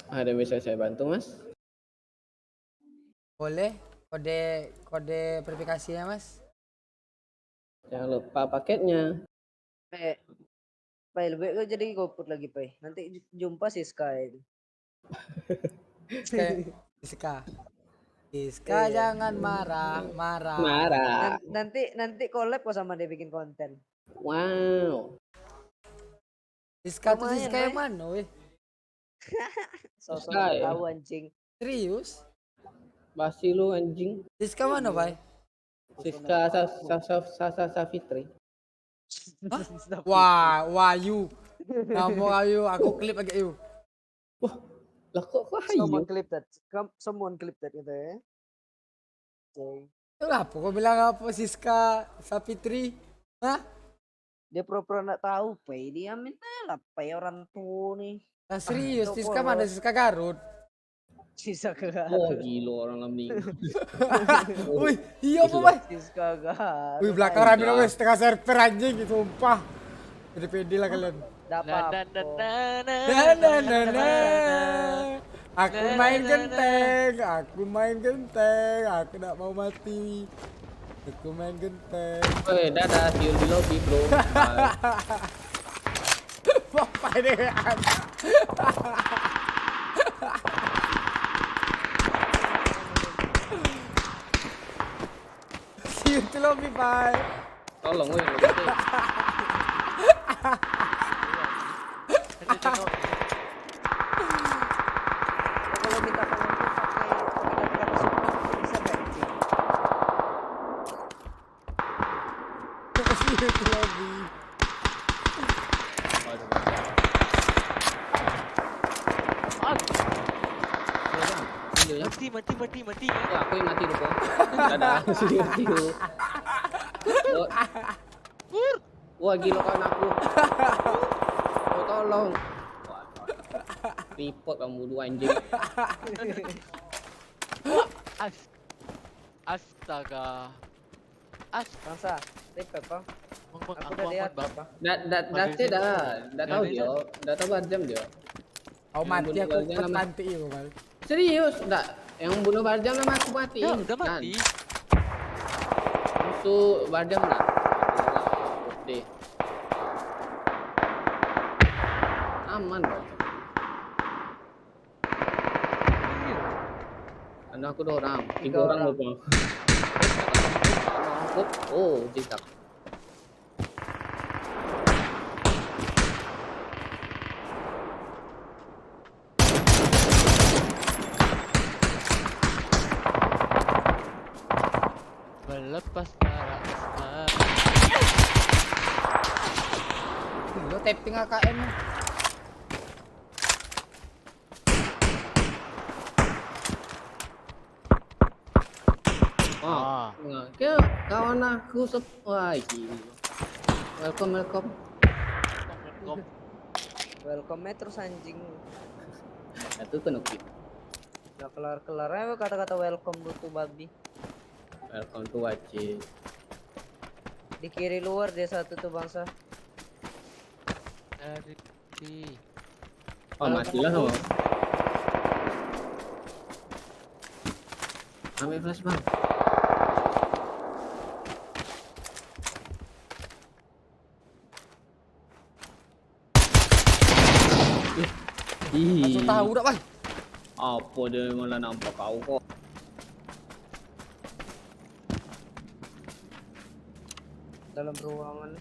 Ada yang bisa saya bantu, Mas? Boleh? Kode verifikasinya, Mas? Jangan lupa paketnya. Pai, lebih baik kau jadi GoPut lagi, Pai. Nanti jumpa si Sky. Siska jangan marah. Nanti collab kok sama dia bikin konten. Wow. Siska tuh Siska yang mana, weh? Sosok Sky. tahu anjing. Serius? Basi lu anjing. Siska mana, Bay? Siska Safitri. Wah, you. Nama you, aku klip agak you. Lah kok Someone clip that gitu ya. Itu apa? Kau bilang apa Siska Safitri? Hah? Dia pura-pura nggak tahu, Pai. Dia minta lah, Pai, orang tua nih. Nah, serius, Siska mana? Siska Garut. Siska Garut. Oh, gila orang lamning. Wih, iya apa, Bay? Siska Garut. Wih, belakang Ramiro weh, setengah server anjing, sumpah. Pede-pede lah kalian. Dapat. Aku main genteng, aku tak mau mati. Aku main genteng. Woi, dadah, see you di lobby, bro. Bapak ini ada. See you di lobby, bye. Tolong, woi. Kalau minta tolong tuh pakai kata-kata support bisa nggak, Cik? See you di lobby. Mati. Ya, aku yang mati dulu. Dadah, see you. Wah, gila kan aku. Oh, tolong. Report kamu dua anjing. Astaga. Masa? Repet, Bang. Aku udah lihat, Bang. Dah tahu dia. Dah tahu Barjam dia. Kau mati aku nanti itu, Bang. Serius, enggak. Yang bunuh Barjam nama aku mati. Ya, udah mati. Musuh Barjam lah. Oke. Aman, Bang. Ada aku 2 orang. 3 orang lupa. Oh, jitak. Melepas para Lo tapping AKM. Kaya kawan aku wah gila. Welcome. Welcome terus anjing. Itu kenukit. Gak kelar-kelarnya kata-kata welcome tuh babi. Welcome to Wajib. Di kiri luar dia satu tuh bangsa. Oh, matilah kamu. Ambil flash bang. Langsung tahu dah, Bang. Apa dia malah nampak kau kok. Dalam ruangan.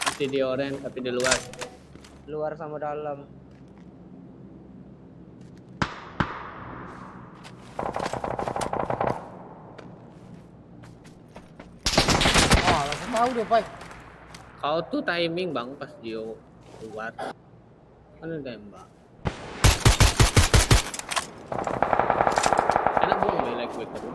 Masih di orange tapi di luar. Luar sama dalam. Oh, langsung tahu deh, Pak. Kau tuh timing bang pas dia keluar. Kan tembak. Enak buang ya like gue terus.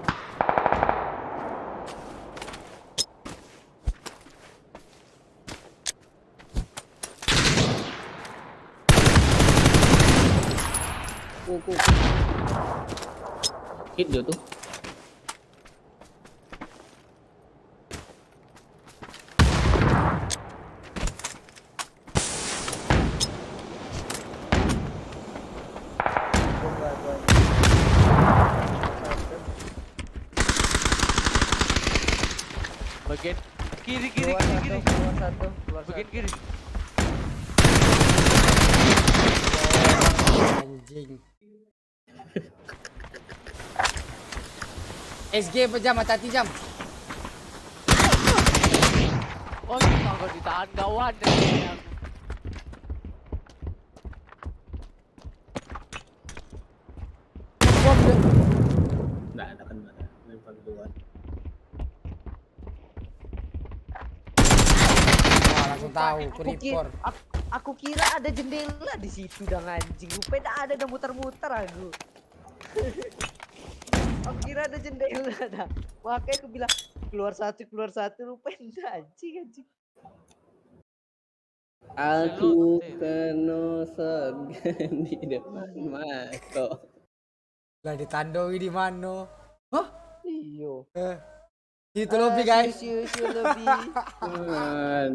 Hit dia tuh. Bagian kiri. Keluar satu. Bagian kiri. Anjing. SG apa jam? Hati jam. Oh, kagak ditahan kawan. Nggak ada kan mana. Lempar duluan. Langsung tahu, kuripor. Aku kira ada jendela di situ dan anjing. Rupanya ada dan muter-muter aku. Aku kira ada jendela dah. Makanya aku bilang keluar satu rupanya anjing. Aku kena segan di depan mata. Lah ditandoi di mana? Hah? Iyo. Itu lobby guys. Lebih.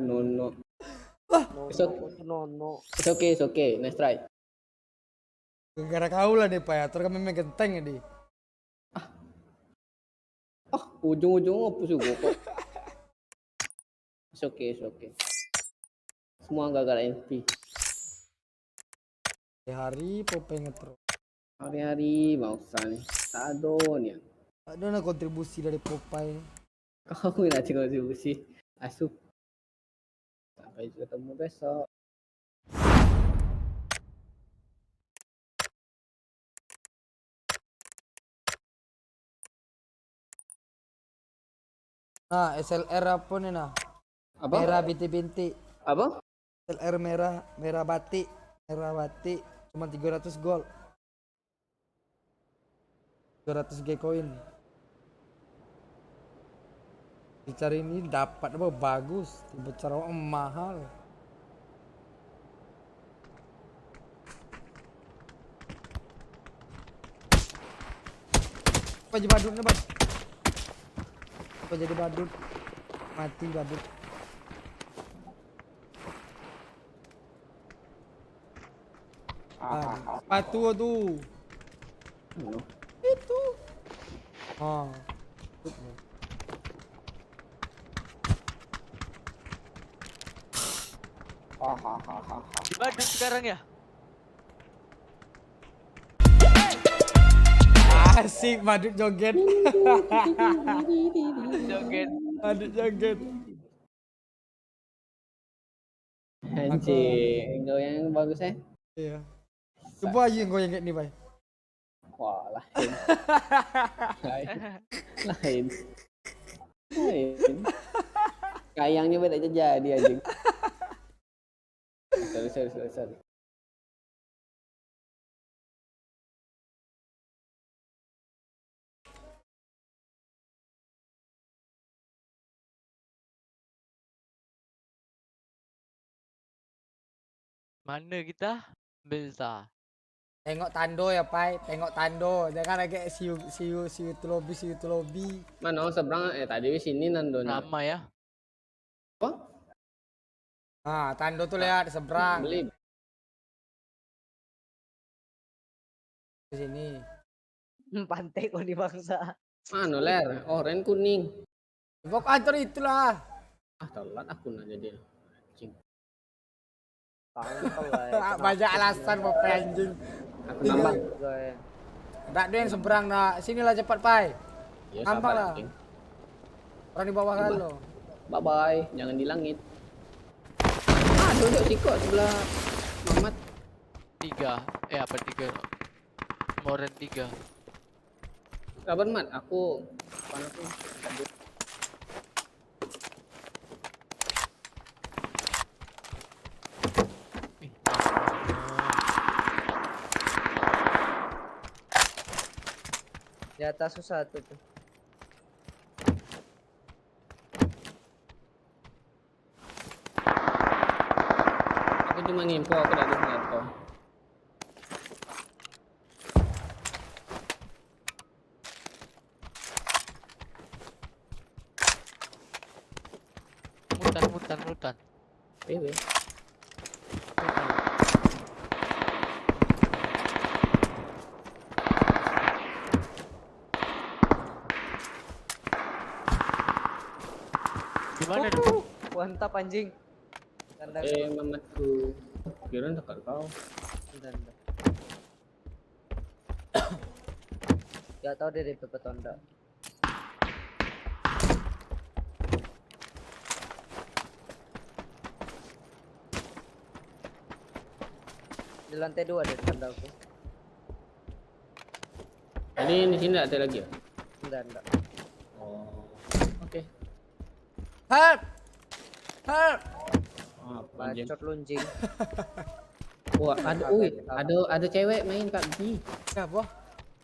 No. Nono. It's okay. Nice try. Gara kau lah deh Pak ya. Terus kami megang tank ya di. Ujung-ujung apa sih gua kok? It's okay. Semua gara-gara NP. Hari pengen terus. Hari-hari mau usah nih. Tadon ya. Ada kontribusi dari Popeye. Kau nanti kontribusi. Asup. Sampai ketemu besok. Nah, SLR apa nih nah? Apa? Merah binti-binti. Apa? SLR merah batik. Cuma 300 gold. 300 G koin. Dicari ini dapat apa bagus, tiba-tiba mahal. Apa jadi badut nih, Bang? Apa jadi badut? Mati badut. Sepatu tuh. Itu. Di badut sekarang ya? Asik badut joget. Badut joget. Anjing, goyang bagus ya? Iya. Coba aja yang goyang kayak nih, Bay. Wah, lain. Kayangnya beda aja jadi anjing. Sorry. Mana kita? Bisa. Tengok tando ya, Pai. Tengok tando. Jangan lagi siu itu lobby. Mana seberang tadi sini nandonya. Ramai ya. Apa? Ah, tando tuh lihat seberang. Beli. Di sini. Pantai kok di bangsa. Mana ler? Oranye kuning. Bok antar itulah. Telat aku nanya dia. Anjing. Banyak alasan Bapak anjing. Aku nambah. Nggak ada yang seberang nak. Sinilah cepat, Pai. Ya, nampak lah. Orang di bawah kan lo. Bye-bye. Jangan di langit. Duduk sikok sebelah Muhammad. 3. Apa 3? Moren 3. Kabar Mat, aku mana tuh? Di atas satu tuh. Aku cuma nginfo, aku udah nginfo. Mutan. PW. Gimana tuh? Mantap anjing. Mamatku. Kira dekat kau. Bentar. Gak tau deh DP Tonda. Di lantai 2 ada tanda aku. Tadi di sini ada lagi ya? Enggak. Oh. Oke. Help! Help! Bacot lunjing. Wah, ada cewek main PUBG. Siapa?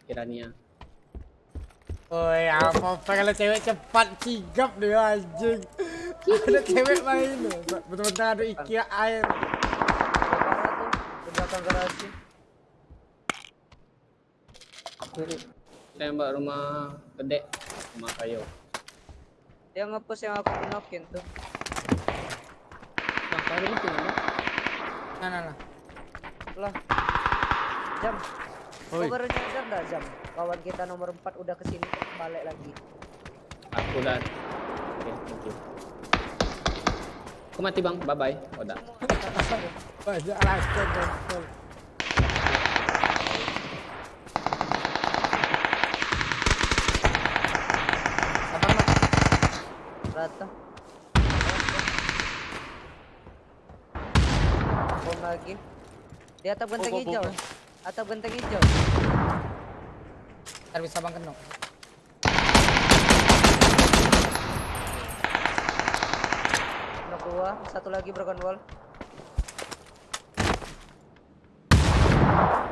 Kirania. Oi, apa kalau cewek cepat sigap dia anjing. Ada cewek main loh. Betul-betul ada IKEA air. Di belakang garasi. Aku tembak rumah gede, rumah kayu. Dia nge-push yang aku knock-in tuh. Nah, kayu itu mana? Nah. Lah. Jam. Oi. Kau baru nyadar nggak Jam? Kawan kita nomor 4 udah kesini balik lagi. Aku udah. Oke, thank you. Aku mati bang, bye bye. Udah. Banyak alasan betul. Rata. Bom lagi. Di atap genteng hijau. Atap genteng hijau. Ntar bisa bang kenok. Knock 2, satu lagi broken wall.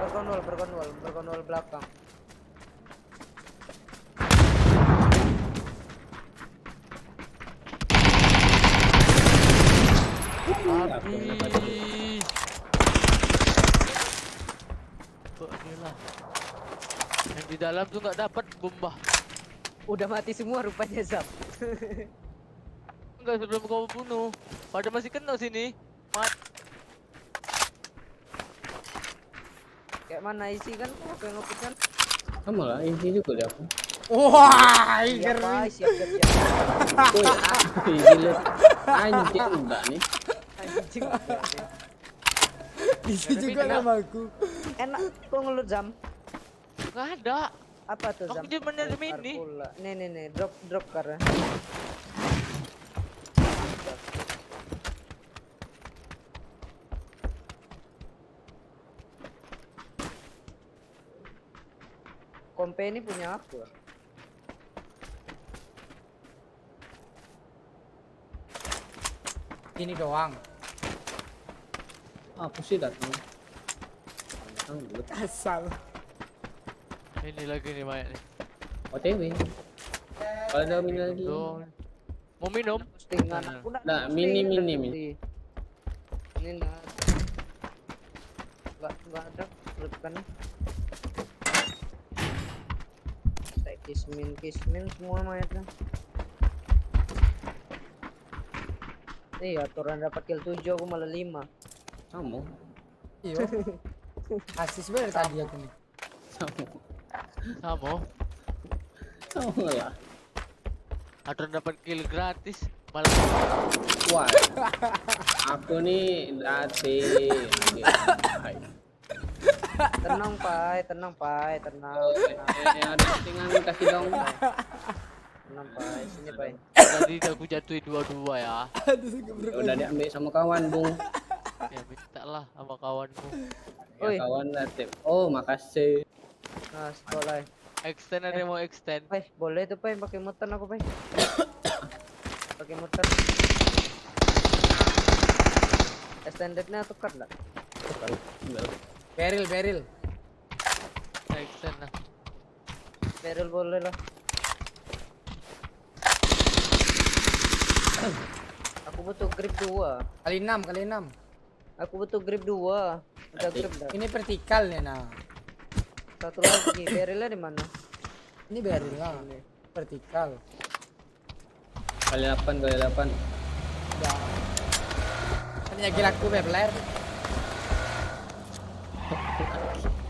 Broken wall belakang. Habis. Kok inilah. Yang di dalam tuh nggak dapat bomba. Udah mati semua rupanya Zam. Enggak sebelum kau bunuh. Pada masih kena sini. Mat. Kayak mana isi kan? Aku yang ngeput kan? Sama lah, ini juga dia aku. Wah, Siap, Pak. Siap. Wih, gila. Anjing enggak nih. Anjing. Isi juga nama aku. Enak kok ngelut Zam. Nggak ada. Apa tuh Zam? Aku cuma nyari mini. Nih, drop karena. Kompe ini punya aku. Ini doang. Aku sih datang. Asal. Ini lagi nih banyak nih. OTW. Kalau ada mini lagi. Mau minum? Postingan aku Nah, mini. Ini nah. Enggak ada bukan. Kismin semua mayatnya. Iya, aturan dapat kill 7 aku malah 5. Sama. Iya. Asis bener tadi aku nih. Sama lah. Aturan dapat kill gratis malah. Wah. Aku nih latih. Tenang, Pai. Tenang. Yang ada settingan kasih dong. Tenang, Pai. Sini, Pai. Tadi aku jatuhin 2-2 ya. Udah diambil sama kawan, Bung. Ya minta lah sama kawanmu. Ya, kawan latih. Oh, makasih. Nah, sekolah. Extend ada yang mau extend. Pai, boleh tuh, Pai. Pakai mutan aku, Pai. Pakai mutan. Extendednya tukar enggak? Beril. Extend lah. Beril boleh lah. Aku butuh grip 2. Kali 6. Aku butuh grip 2. Udah grip dah. Ini vertikal nih nah. Satu lagi. Berilnya di mana? Ini beril lah. Vertikal. Kali 8. Udah. Kan ya gila aku berler.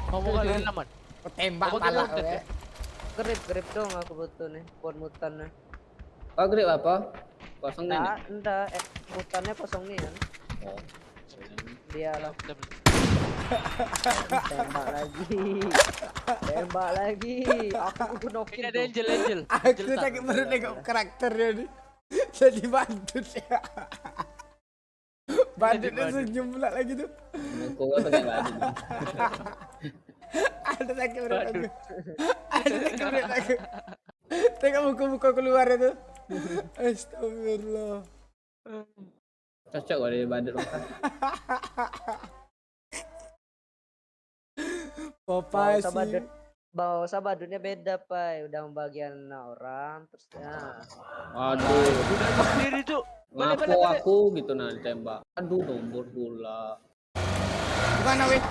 Kamu kali 8. Aku tembak pala Grip dong aku butuh nih. Buat mutan nih. Oh, grip apa? Kosong nih. Enggak, hutannya kosong nih kan. Oh. Dia lah. Tembak lagi. Aku nokin. Ini ada Angel. Aku sakit perut nengok karakternya nih. Jadi bandut ya. Bandutnya senyum pula lagi tuh. Muka gua pakai badut. Ada sakit perut aku. Ada sakit perut aku. Tengok muka-muka keluar itu. Astagfirullah. Cocok gua dari badut lompat. Popeye sih. Bawa badutnya beda, Pai. Udah membagian orang terus ya. Aduh. Sendiri tuh. Ngapo aku gitu nah ditembak. Aduh, nombor pula. Gimana, weh?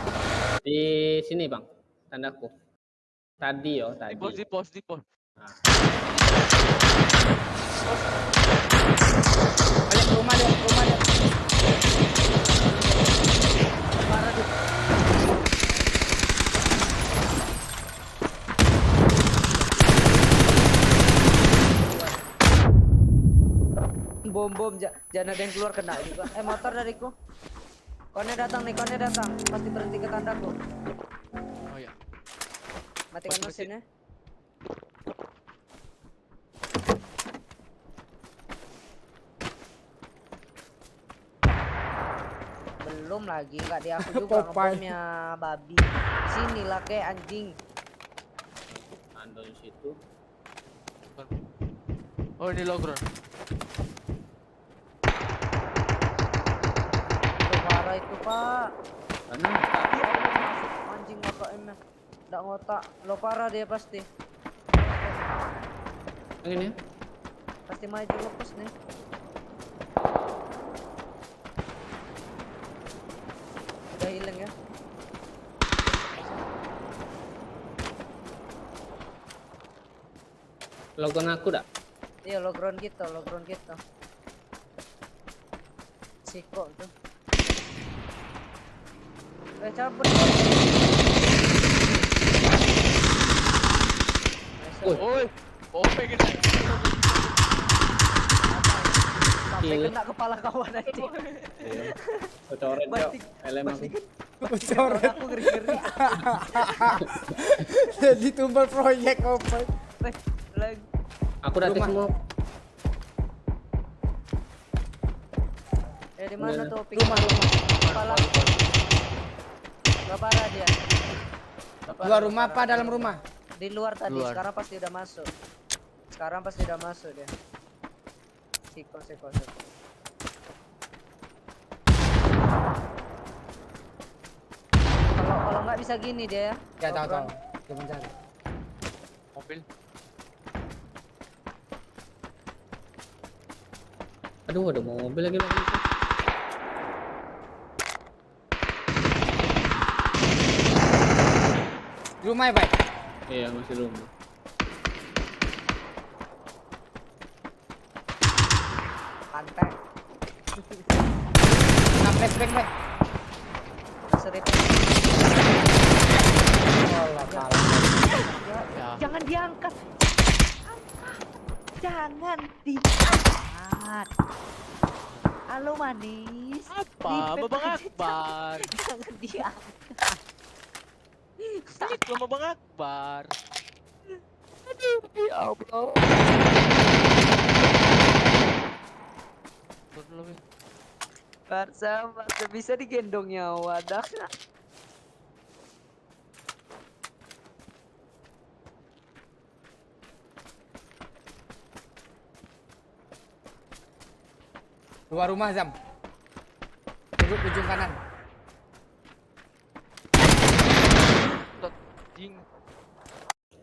Di sini, Bang. Tandaku. Tadi. Di pos. Balik ke rumah dia. Parah tuh. Bom, jangan ada yang keluar kena juga. Motor dariku. Kone datang. Pasti berhenti ke tandaku. Oh ya. Matikan mesinnya. Belum lagi, nggak di aku juga ngebomnya babi. Sinilah kayak anjing. Andol situ. Oh ini logron. Parah itu, Pak. Mana? Masuk anjing ngotak emnya. Nggak ngotak. Lo parah dia pasti. Yang ini? Pasti maju lepas nih. Udah hilang ya. Logon aku dah. Iya, logron kita. Siko tuh. Cabut. Oi, pengen sampai kena kepala kawan aja. Bocorin Cok. Helm aku. Bocorin. Aku ngeri-ngeri. Jadi tumbal proyek apa? Lagi. Aku udah semua. Di mana tuh? Rumah. Kepala. Gak parah dia. Luar rumah apa dalam rumah? Di luar tadi, Luar. sekarang pasti udah masuk dia. Siko. Kalau nggak bisa gini dia ya. Ya tahu. Dia mencari. mobil. Aduh, ada mobil lagi. Di rumah ya, Pak? Iya, masih rumah. Pantai. Nah, flashback, Pak. Jangan diangkat. Jangan diangkat. Halo manis. Apa? Babang Akbar. Jangan diangkat. Itu Babang Akbar. Aduh, ya Allah. Barca bisa digendong nyawa dah. Luar rumah, Zam. Duduk ujung kanan.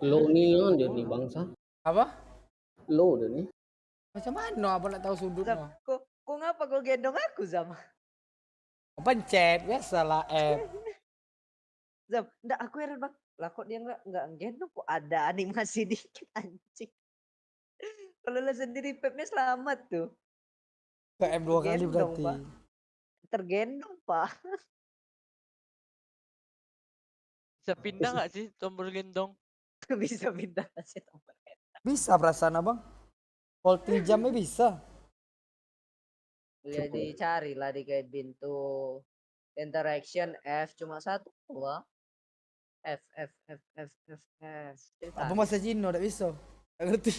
Lo nih dia nih bangsa. Apa? Lo dia nih. Macam mana abang nak tahu sudutnya? Kok ngapa kau gendong aku, Zam? Pencet, biasalah app. Zam, enggak, aku heran bang. Lah kok dia enggak gendong, kok ada animasi dikit anjing. Kalau lo sendiri pepnya selamat tuh. PM 2 kali berarti. Pak. Tergendong, Pak. Bisa pindah nggak sih tombol gendong? Bisa pindah sih tombol gendong. Bisa perasaan abang. Holding jamnya bisa. Ya dicari lah di cabin tuh. Interaction F cuma satu doang. F. Apa bahasa Cina tak bisa? Tak ngerti.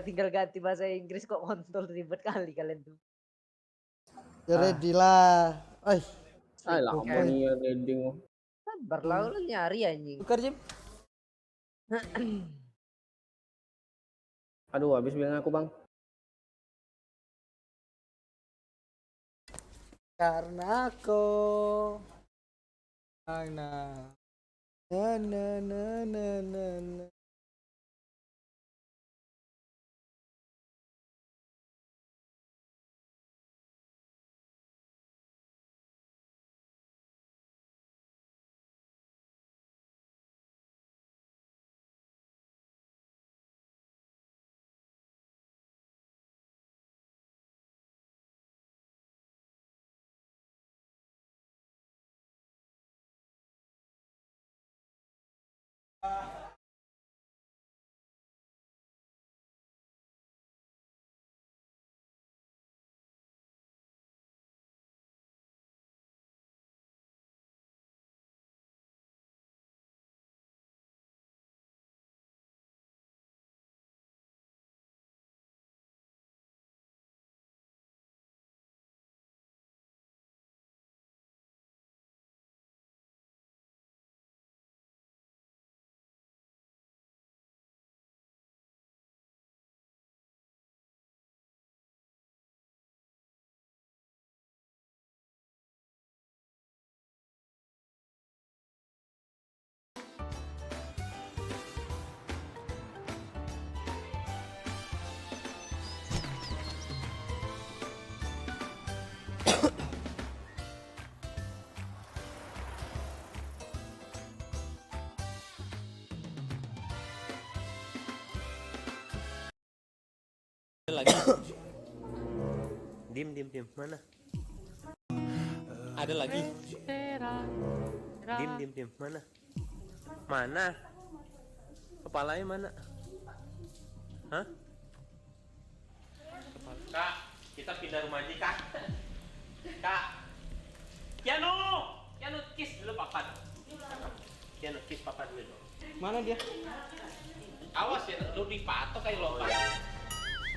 Tinggal ganti bahasa Inggris kok kontol ribet kali kalian tuh. Ya ready lah. Alah, nih reading. Sabar lah lu nyari anjing. Tukar Jim. Aduh, habis bilang aku bang. Karena kau na. Lagi. Dim. Mana? Ada lagi. Dim. Mana? Mana? Kepalanya mana? Hah? Kak, kita pindah rumah aja, Kak. Kak. Kiano kiss dulu papa. Kiano kiss papa dulu. Mana dia? Awas ya, lu dipatok kayak lompat.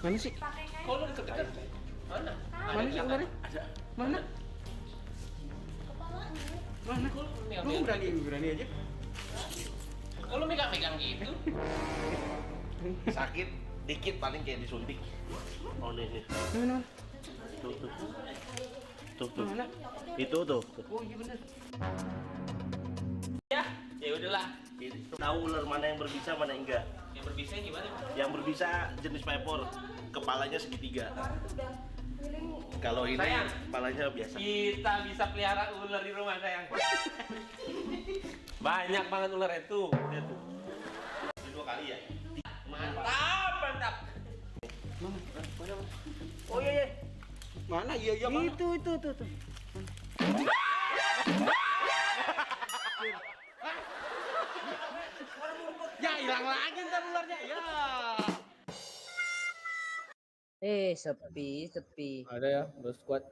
Mana sih? Kok lu deket-deket? Mana? Mana sih ularnya? Ada. Mana? Mana? Lu berani aja. Kok lu megang-megang gitu? Sakit dikit paling kayak disuntik. Oh nih. Mana? Tuh. Mana? Itu tuh. Oh iya benar. Ya udahlah. Tahu ular mana yang berbisa mana enggak? Yang berbisa gimana? Yang berbisa jenis viper, kepalanya segitiga. Kalau ini sayang, kepalanya biasa. Kita bisa pelihara ular di rumah sayang. Banyak banget ular itu. Lihat tuh. 2 kali ya. Mantap. Mana? Oh iya. Mana? Iya mana? Itu. Ya hilang lagi ntar ularnya ya. Sepi. Ada ya, bos squad.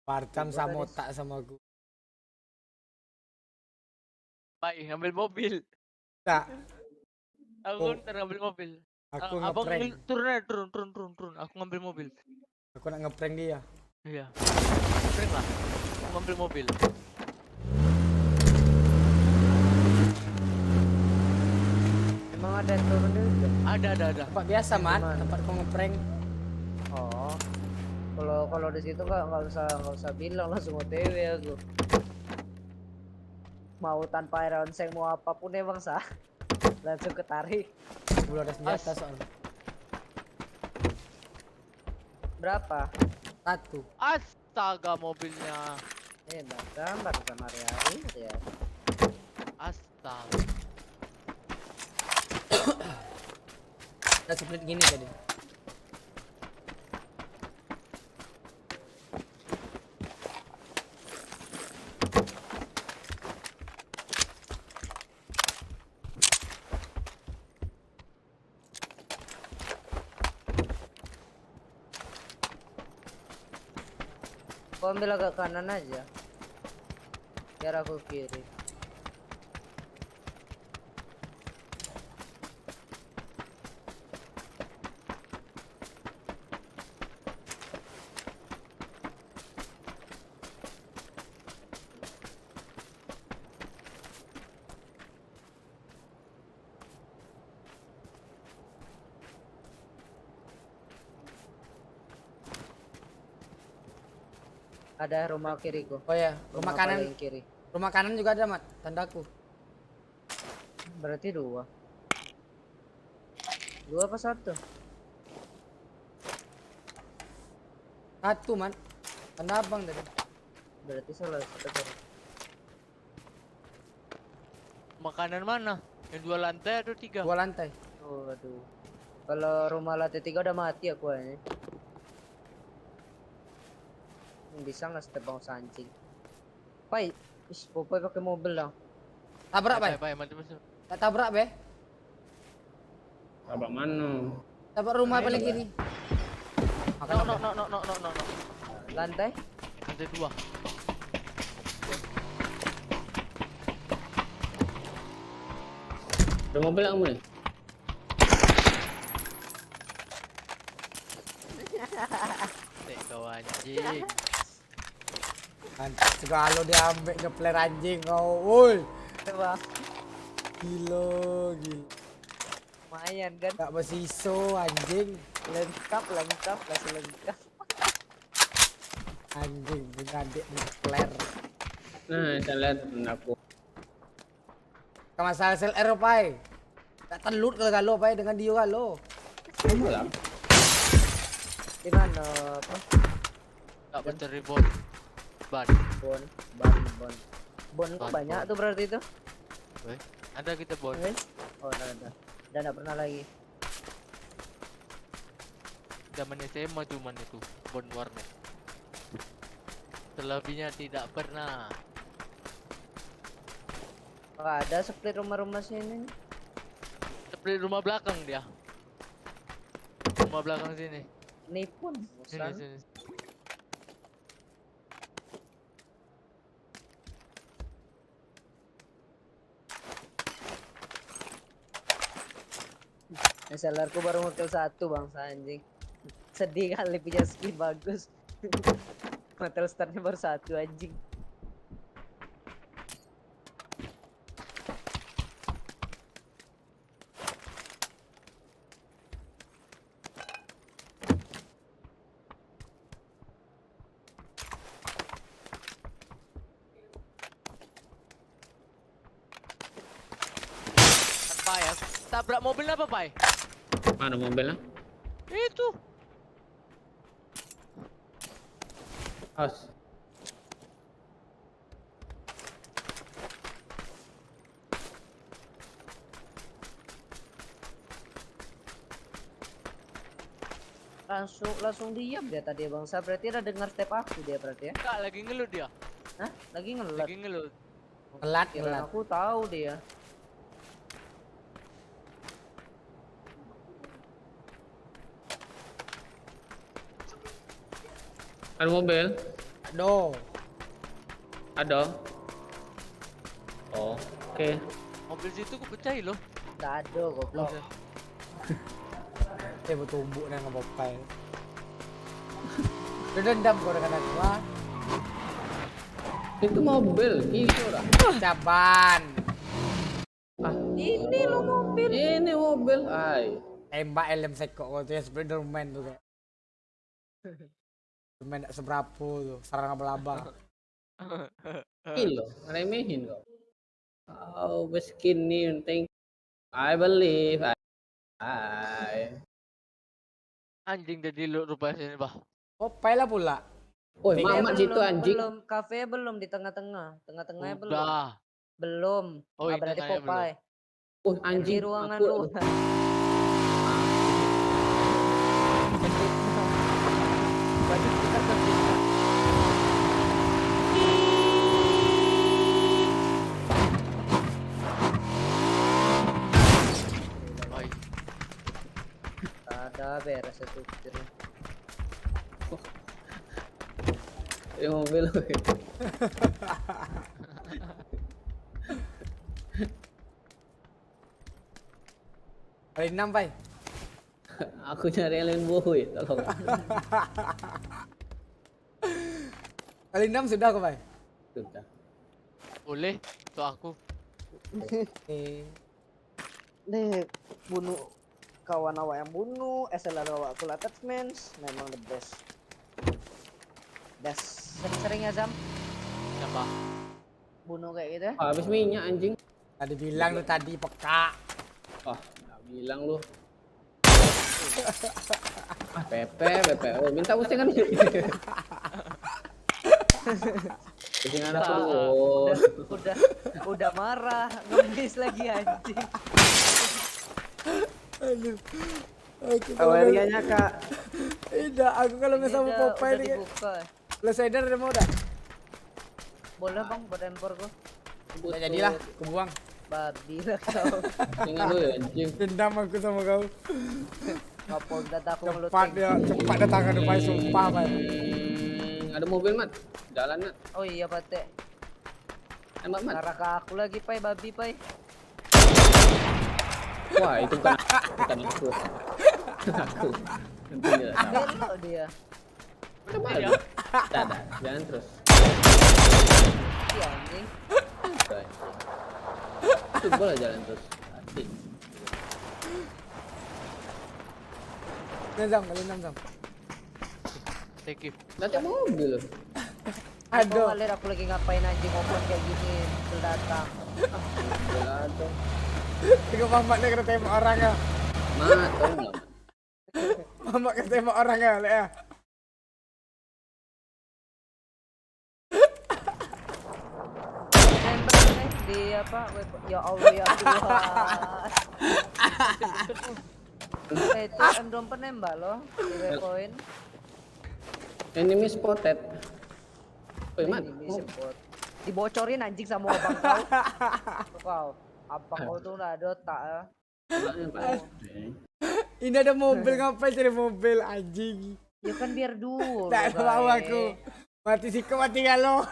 Parkam sama otak sama gue. Baik, ngambil mobil. Tak. Aku ntar ngambil mobil. Aku Abang ngeprank. turun. Aku ngambil mobil. Aku nak ngeprank dia. Iya. Keren lah. Aku ngambil mobil. Emang ada turun juga? Ada. Tempat biasa man, tempat kau ngeprank. Oh. Kalau di situ nggak usah bilang, langsung OTW aku. Mau tanpa air onseng mau apapun ya bangsa. Langsung ketarik. Belum ada senjata soal. Berapa? 1. Astaga mobilnya. Barusan hari-hari ya. Astaga. Ada split gini tadi. Aku ambil agak kanan aja. Biar aku kiri. Ada rumah kiriku. Oh ya, rumah kanan. paling kiri. Rumah kanan juga ada, Mat. Tandaku. Berarti 2. 2 apa 1? 1, Mat. Tanda abang tadi. Berarti salah 1. Makanan mana? Yang 2 lantai atau 3? 2 lantai. Oh, aduh. Kalau rumah lantai 3 udah mati aku ini. Bisa nggak step bang anjing? Pai, Popai pakai mobil lah. Tabrak, Pai. Tak tabrak, Be. Tabrak mana? Tabrak rumah paling kiri. No. Lantai? Lantai 2. Ada mobil kamu nih? Kau anjing. Anjing kalau dia ambil nge-flare anjing kau. Woi. Coba. Gila. Lumayan kan? Gak bersiso anjing. Lengkap, masih lengkap. Anjing punya adik nge-flare. Nah, saya lihat aku. Kamu masalah SLR, Pai. Tak telut kalau Pai dengan dia kalau. Kamu lah. Di mana? Apa? Tak mencari bon. Bon kok banyak tuh berarti itu? Ada kita bon. Oh, ada. Dan enggak pernah lagi. Zaman SMA cuman itu bon warnet. Selebihnya tidak pernah. Oh, ada split rumah-rumah sini. Split rumah belakang dia. Rumah belakang sini. Ini pun. Sini. SLR ku baru model 1 bangsa anjing. Sedih kali punya skin bagus. Model startnya baru 1 anjing. Pai, tabrak mobil apa, Pai? Mana mobilnya? Itu. As. Langsung diam dia tadi bangsa. Berarti ada dengar step aku dia berarti ya? Enggak, lagi ngelut dia. Hah? Lagi ngelut? Lagi ngelut. Ngelat. Aku tahu dia. Ada mobil? Ada. Oh, oke. Mobil situ ku pecahi loh. Tak ada goblok. Bertumbuk dengan Popai. Udah dendam kau dengan aku, ah. Itu mobil, gitu lah. Caban. Ini lo mobil. Ini mobil, ay. Tembak LM Seko kau tuh ya Spiderman tuh kayak. Main seberapa tuh, sarang abal-abal. Kilo, remehin kau. Oh, begini, thank. I believe. I. Anjing jadi lu rupanya sini, Bah. Popai lah pula. Oh, mamat situ anjing. Belum, kafe belum di tengah-tengah. Tengah-tengahnya belum. Udah. Belum. Oh, Ah, berarti tengahnya Popeye. Oh, anjing. Di ruangan Aku- luar. Baju kita terpisah. Ada beres itu. Di mobil. Kali 6, Pai. Aku nyari yang lain boy, tolong. Kali 6 sudah kok, Pai. Sudah. Boleh, untuk aku. Deh, bunuh kawan awak yang bunuh, SLR awak full attachments, memang the best. Sering-sering ya Zam? Siapa? Bunuh kayak gitu ya? Habis minyak anjing. Tadi bilang lu tadi peka. Wah, nggak bilang lu. Pepe, oh, minta postingan. Postingan aku dulu. Udah marah, ngemis lagi anjing. Aduh. Awalnya Kak. Tidak, aku kalau nggak sama Popeye ini. Lo sadar udah mau udah? Boleh bang, buat empor gua. Udah jadilah, aku buang. Babi lah kau. Ingat lu ya anjing. Dendam aku sama kau. Kapolda aku Cepat ya, cepat datangkan Pai, sumpah Pai. Ada mobil mat, jalan mat. Oh iya Pate. Mat. Arah ke aku lagi Pai, babi Pai. Wah itu bukan aku. Aku. Nanti dia tahu. Belok dia. Coba aja. Dadah, jalan terus. Iya anjing. Coba lah jalan terus. Asik. Zam, kali 6 Zam. Thank you. Nanti mobil loh. Aduh. Kau aku lagi ngapain anjing ngobrol kayak gini, datang. Ada. Tiga mamak dia kena tembak orang ya. Mat, tolong lah. Mamak kena tembak orang ya, Lek ya. Di apa? Ya Allah ya Tuhan. Itu M24 nembak loh di waypoint. Enemy spotted. Woi, Mat. Dibocorin anjing sama abang kau. Kau. Abang kau tuh udah ada otak ya. Ini ada mobil, ngapain cari mobil anjing? Ya kan biar dulu. Tak mau aku. Mati siko mati galo.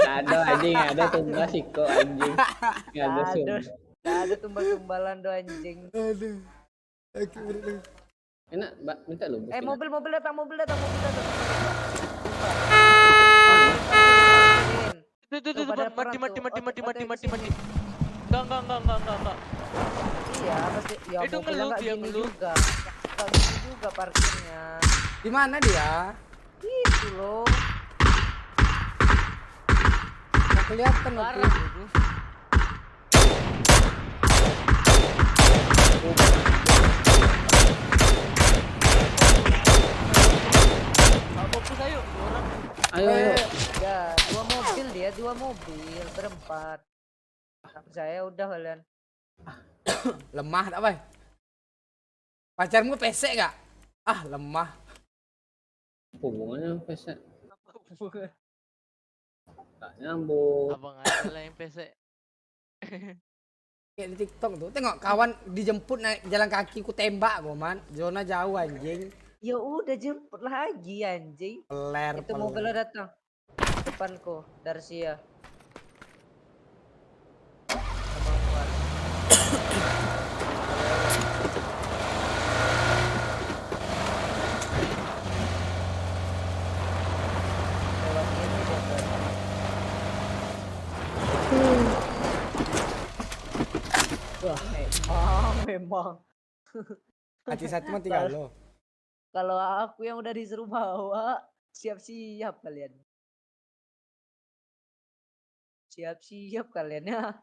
Ada anjing, ada tumbas siko anjing. Ada tumbal-tumbalan do anjing. Aduh. Aku bener. Enak, Mbak, minta lu. Mobil datang. Tuh, mati. Enggak. Iya, pasti. Ya Itu mobilnya ngeluh nggak dia, gini ngeluh. juga. Nggak gini juga parkirnya. Di mana dia? Itu loh. Nggak kelihatan Parah. oke. Fokus ayo, orang. Ayo. Ya, dua mobil berempat. Saya udah kalian. Lemah tak Pai? Pacarmu pesek gak? Ah lemah. Hubungannya pesek. Tak nyambung. Abang aja lah yang pesek. Kayak di TikTok tuh. Tengok kawan dijemput naik jalan kaki ku tembak gua man. Zona jauh anjing. Ya udah jemput lagi anjing. Peler. Itu mobilnya datang. Depanku, Darsia. Wah, memang. Hati satu mah tinggal lo. Kalau aku yang udah disuruh bawa, siap-siap kalian. Siap-siap kalian ya.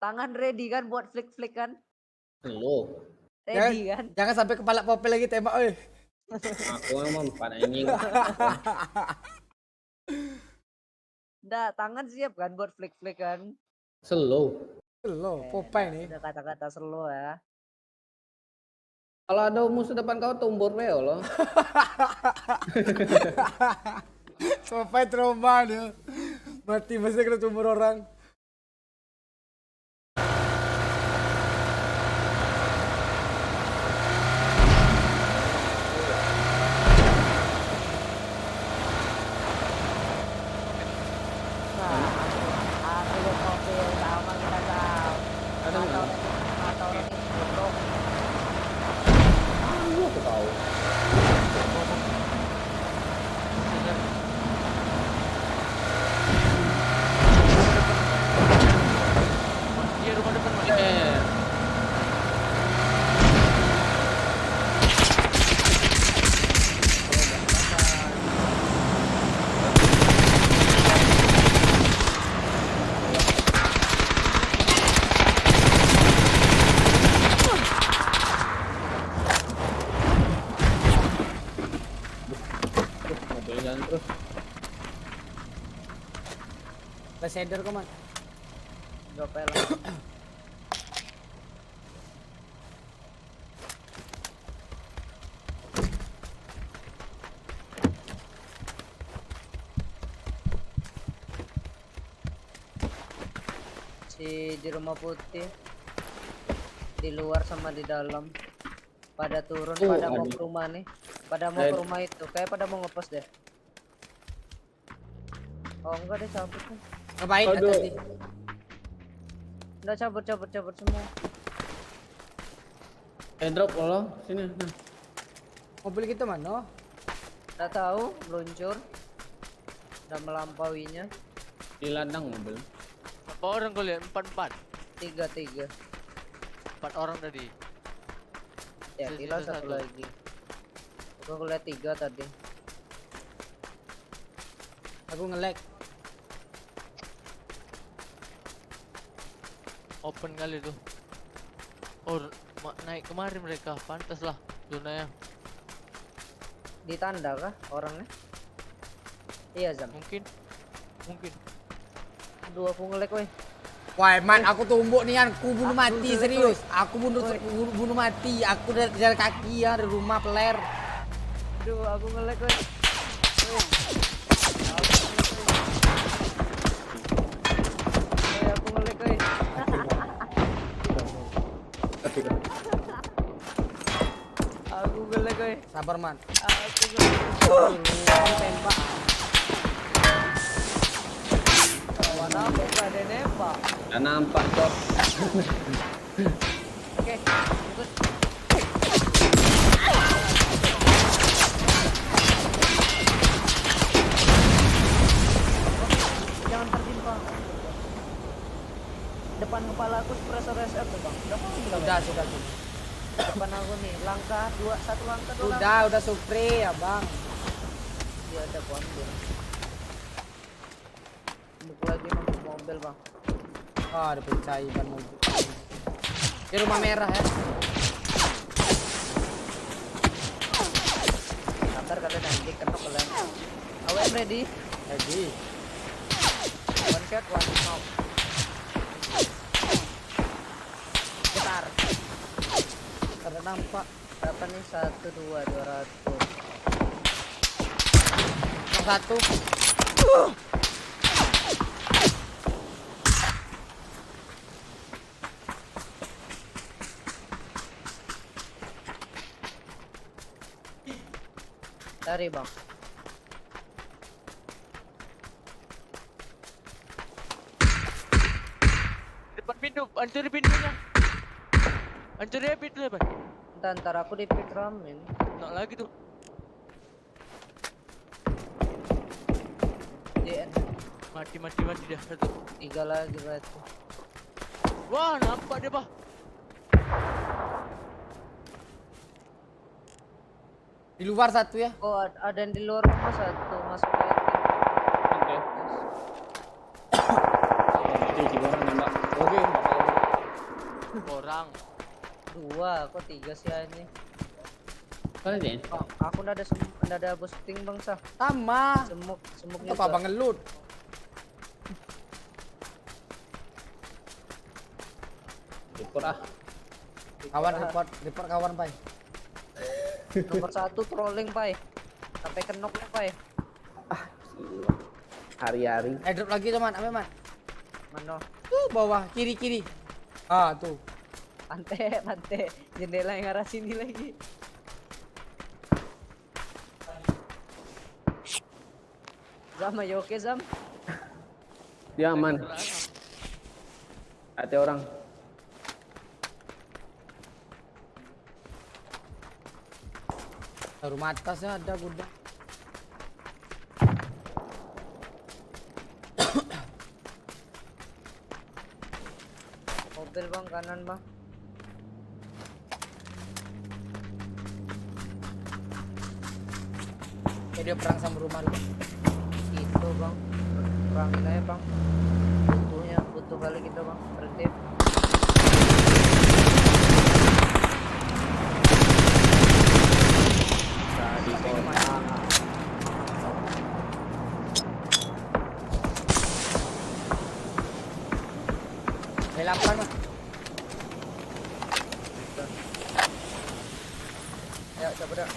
Tangan ready kan buat flick-flick kan? Lo. Ready kan? Jangan sampai kepala Popeye lagi tembak oi. Aku emang empat anjing. Nggak, tangan siap kan buat flick-flick kan? Slow. Slow, Popeye nih. Udah kata-kata slow ya. Kalau ada musuh depan kau tumbur weo lo. Popeye trauma dia. Mati masa kena tumbur orang. Jalan terus. Flash header kok man. Drop L. Si di rumah putih, di luar sama di dalam, pada turun, pada mau ke rumah nih, pada mau ke rumah itu, kayak pada mau ngepost deh. Oh enggak deh, cabut nih. Ngapain tadi? Udah cabut semua. Drop tolong sini. Nah. Mobil kita mana? Udah tahu, meluncur. Udah melampauinya. Di ladang mobil. Berapa orang kau lihat? 4. 3. 4 orang tadi. Ya, hilang satu lagi. Aku lihat 3 tadi. Aku nge-lag. Open kali tuh. Oh, naik kemarin mereka. Pantas lah zonanya. Di tanda kah orangnya? Iya Zam. Mungkin. Aduh aku nge-lag weh. Wah man, aku tumbuk nih, aku bunuh mati serius. Aku bunuh mati. Aku dari jalan kaki ya, dari rumah peler. Aduh aku nge-lag weh. Aku nge-lag weh. Aku nge-lag weh. Sabar man. Aku nge-lag. Tembak. Mana aku gak ada nembak. Gak nampak kok. Oke, ikut. Jangan tertimpa. Depan kepala aku suppressor SF tuh bang. Sudah. Depan aku nih, langkah 1 langkah 2 Udah supre ya bang. Iya ada ambil. Buk lagi masuk mobil bang. Oh dipercaya ban mobil. Di rumah merah ya. Sabar kalian nanti kena kalian. AWM ready? Ready. One shot, one knock. Getar. Ada nampak. Berapa nih? 1, 2, 200. Yang satu. Cari bang. Depan pintu, hancur pintunya. Hancur ya pintunya, Bang. Ntar aku di pit ramen. Nak lagi tuh. JN. Mati dia satu. 3 lagi berarti. Wah, nampak dia, Bah. Di luar satu ya. Oh, ada yang di luar rumah satu masuk ke Orang. 2, kok 3 sih ini? Kalian? Aku udah ada boosting bangsa. Sama. Semuk Apa bang ngelut? Report kawan pai. Nomor 1 trolling pai. Sampai kenok ya pai. Hari-hari. Drop lagi teman, apa man? Mana? Tuh bawah kiri. Ah tuh. Pantai. Jendela yang arah sini lagi. Zam, ayo oke Zam? Dia aman. Ada orang. Rumah atasnya ada gudang. Mobil bang, kanan bang. Dia perang sama rumah lu. Itu bang, perangin aja bang. Butuh kali kita bang, berhenti. depan mas. Ya, coba dah.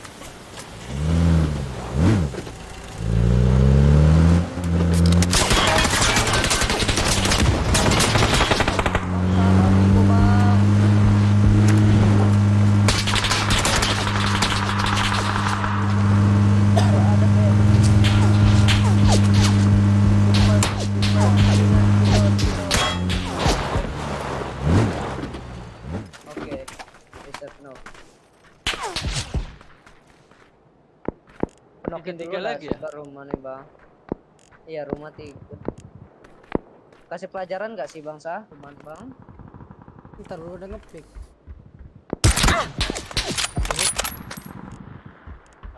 Oke, reset no. Penokin dulu Tiga lah lagi ya? sebar rumah nih bang. Iya rumah 3. Kasih pelajaran nggak sih bang Sah? Rumah bang? Ntar lu udah ngepick.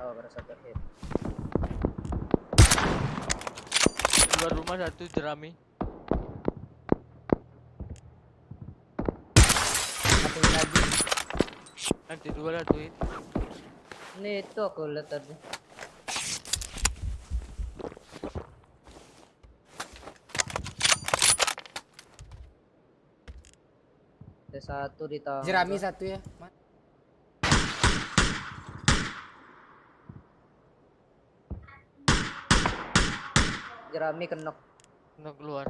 Oh baru 1 hit. Luar rumah 1 jerami. Satu lagi. Nanti 2 lah tuh. Ini itu aku lihat tadi. Ada 1 di tangga. Jerami 1 ya. Jerami kenok. Kenok keluar.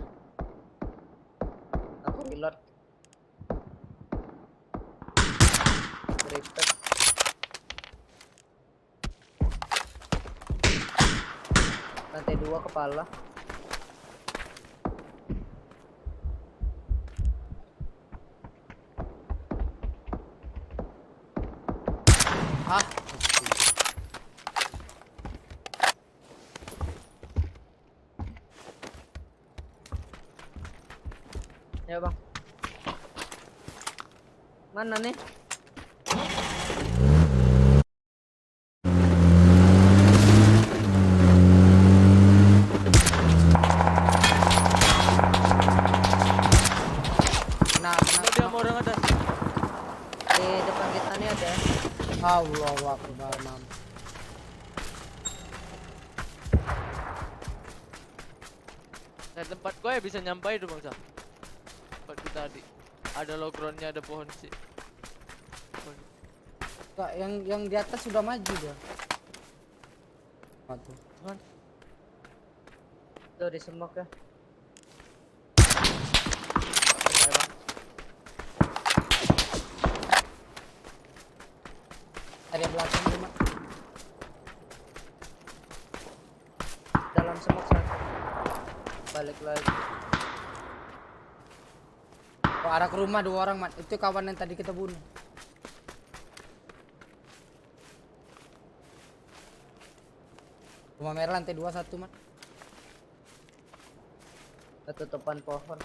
Aku reload. Repeat. Lantai 2 kepala. Ah. Ya bang. Mana nih? Dia mau orang ada. Di depan kita nih ada. Allahu Akbar mam. Nah tempat gue ya bisa nyampai tuh bangsa. Tempat kita tadi. Ada low groundnya, ada pohon sih. Enggak, yang di atas sudah maju dia. Tuh. Tuh di semok ya. Ada belakang cuma. Dalam semok 1. Balik lagi. Oh, arah ke rumah 2 orang mat. Itu kawan yang tadi kita bunuh. Rumah merah lantai 2 1 mat. Ketutupan pohon.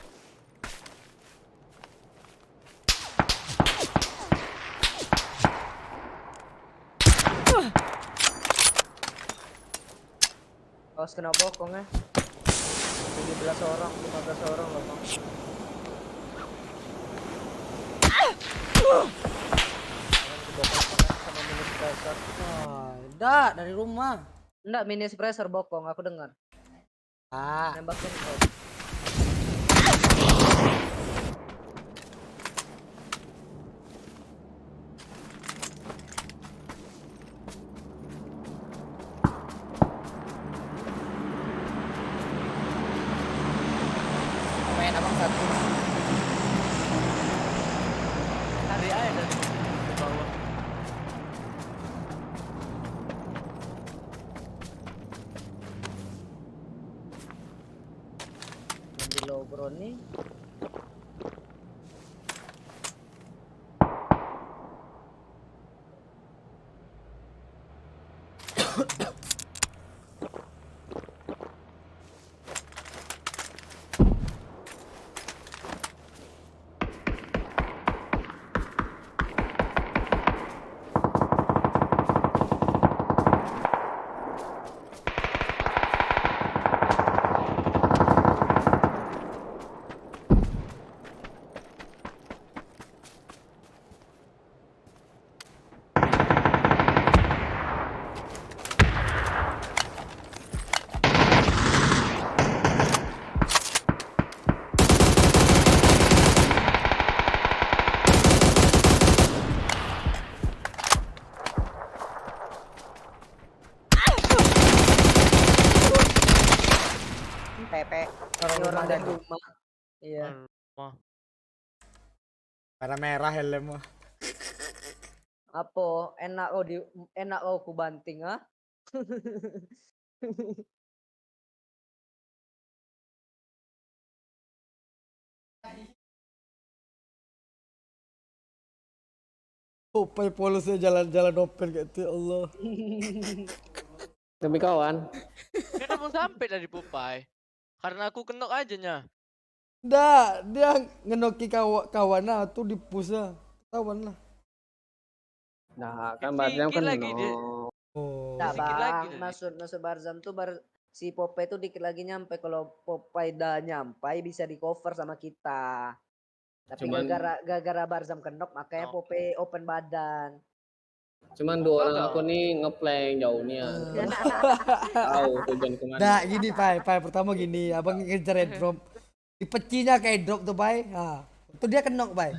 Awas kena bokong ya. 17 orang, 15 orang loh bang. Sama mini suppressor. Dah dari rumah. Enggak, mini suppressor bokong, aku dengar. Ah. Nembakin kau. Main abang 1. Hari aja dari ke bawah. Di low ground nih. Kayak orang dari rumah. Iya. Merah-merah helm mah. Apa enak kau ku banting ah? Popeye polosnya jalan-jalan open gitu, ya Allah. Demi kawan. Kita mau sampai dari Popeye. Karena aku kenok aja nya. Nggak, dia ngenoki kawan tuh di pusa. Kawan lah. Nah, kan Barzam kan lagi dia. Oh. Nah, Sedikit lagi bang, tadi. maksud Barzam tuh si Popeye tuh dikit lagi nyampe. Kalau Popeye udah nyampe bisa di cover sama kita. Tapi Cuman- gara-gara Barzam kenok makanya Popeye open badan. Cuman dua orang aku nih ngeplank jauhnya. Tahu tujuan kemana. Nah gini Pai, pertama gini, abang ngejar airdrop. Di pecinya ke airdrop tuh Pai. Nah, itu dia kenok Pai.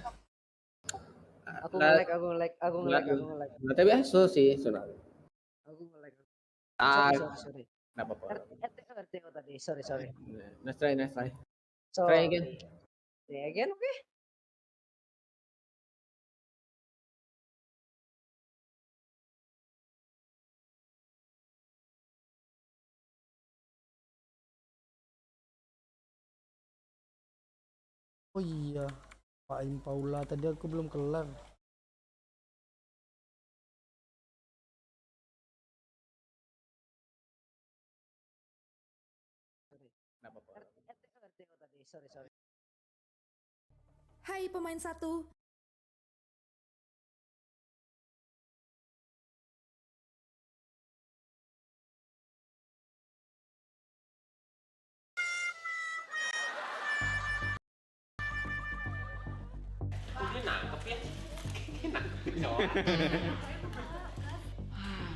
Aku nge-lag. Nah, tapi aso sih, sudah. Aku nge-lag. Ah, Sorry. nggak apa-apa. RTO tadi, sorry. Nice try. So, Try again. Try again, oke. Oh iya, Pak Im Paula tadi aku belum kelar. RTO tadi, sorry. Hai pemain satu. Dia nangkep ya. Nangkep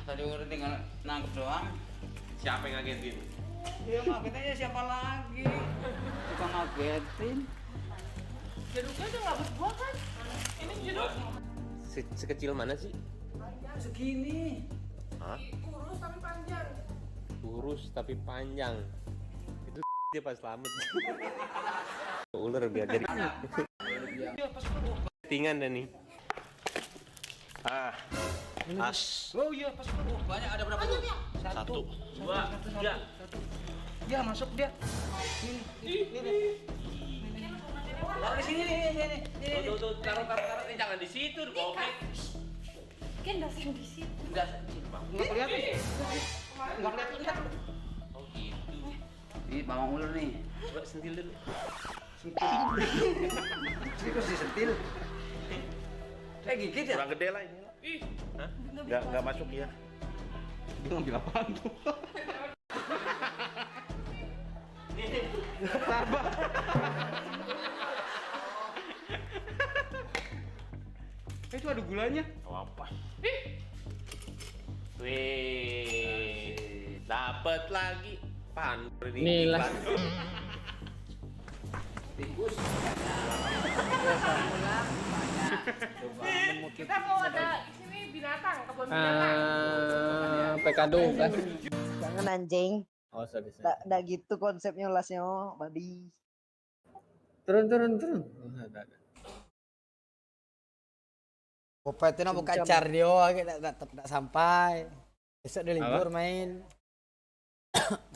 Tadi udah tinggal nangkep doang. Siapa yang ngagetin? Ya ngagetinnya siapa lagi? Bukan ngagetin. Jeruknya udah nggak berbuah kan? Ini jeruk. Sekecil mana sih? Segini. Hah? Kurus tapi panjang. Kurus tapi panjang. Itu dia pas selamat. Ular biar jadi. Tingan dan nih. As. Oh iya pas banyak ada berapa tuh? Satu. Dua. Tiga. Ya masuk dia. Ini. Taruh di sini nih. Tuh, taruh. Jangan di situ, goblok. Kan dasar di situ. Enggak kelihatan. Enggak kelihatan. Oh gitu. Ini bawang ular nih. Coba sentil dulu. Ini kok disentil? Gigit ya? Kurang gede lah ini. Hah? Enggak masuk ya. Dia ngambil apaan tuh? Sabar. Itu ada gulanya. Apa? Wih. Dapat lagi. Pan Nih lah. Tikus. Kita mau ada sini binatang, kebun binatang. Pekado kan. Jangan anjing. Oh, sorry. Nggak gitu konsepnya lasnya, babi. Turun. Oh, ada. Popeye itu nak buka car dia, tetap tak sampai. Besok dia libur main.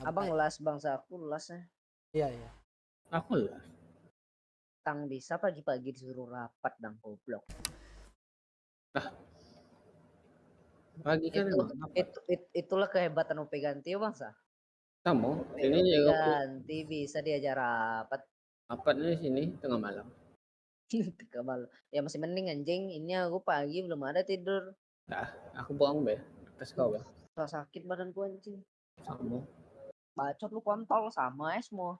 Abang ulas bangsa aku ulasnya. Iya. Aku lah. Tang bisa pagi-pagi disuruh rapat dan goblok. Pagi kan Itulah kehebatan OP ganti ya bangsa. kamu. Ini juga Ganti bisa diajar rapat. rapatnya di sini tengah malam. Tengah malam. Ya masih mending anjing. Ini aku pagi belum ada tidur. Nah, aku buang be. Atas kau be. Sakit badanku anjing. Kamu. Bacot lu kontol sama semua.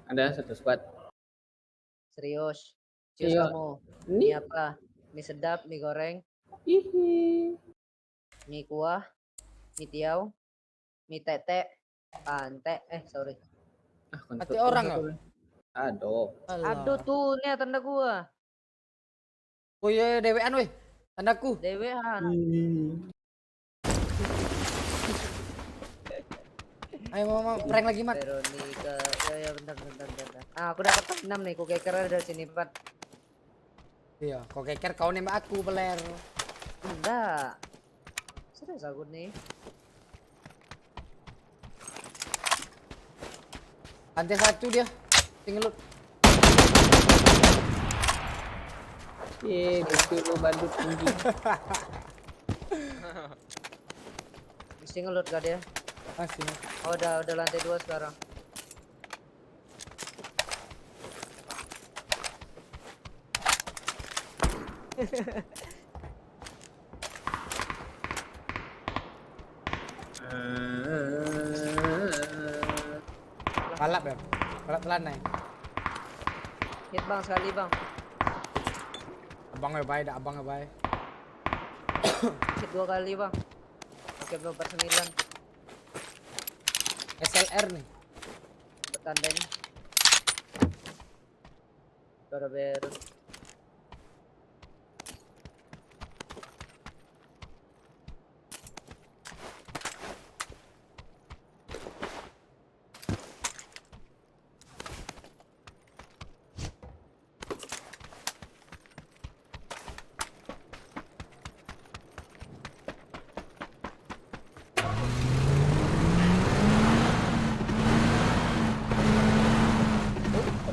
Ada satu squad. Serius. Iya. Kamu. Ini Ini apa? Mie sedap, mie goreng, Hihi. mie kuah, mie tiaw, mie tete, pante. Sorry. Hati orang ya? Aduh. Aduh tuh, nih tanda gua. Oh iya, dewean weh. Tandaku. Dewean. Ayo mama, prank lagi mat. Veronica, ya bentar. Ah, aku dapat 6 nih, ku keker dari sini, Pat. Iya, kau keker kau nembak aku peler. Enggak. Serius aku nih. Lantai 1 dia. Tinggal lu. Gitu lu bandut tinggi. Mesti ngelut gak dia? Masih. Oh, udah lantai 2 sekarang. Balap ya. Balap telanai. Hit bang sekali bang. Abang ya baik, abang ya baik. Hit 2 kali bang. Oke 2/9. SLR nih. Bertanda ini. Baru.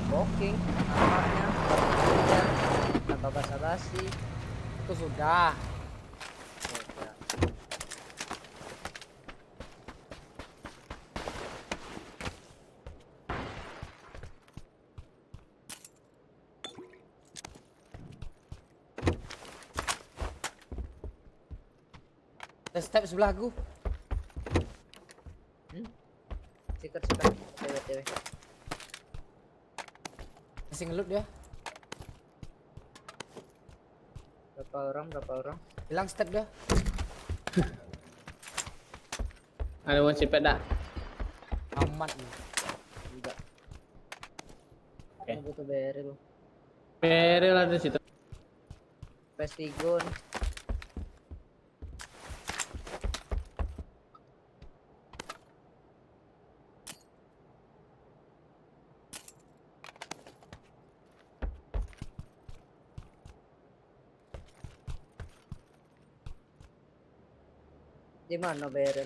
Booking nampaknya tanpa basa-basi itu sudah. Ada step sebelahku. Sikat TW. Masih ngelut dia. Berapa orang? Hilang step dia. Ada mau cepet dah. Amat nih. Enggak. Oke. Butuh beril. Beril ada di situ. Pestigon. Di mana beril?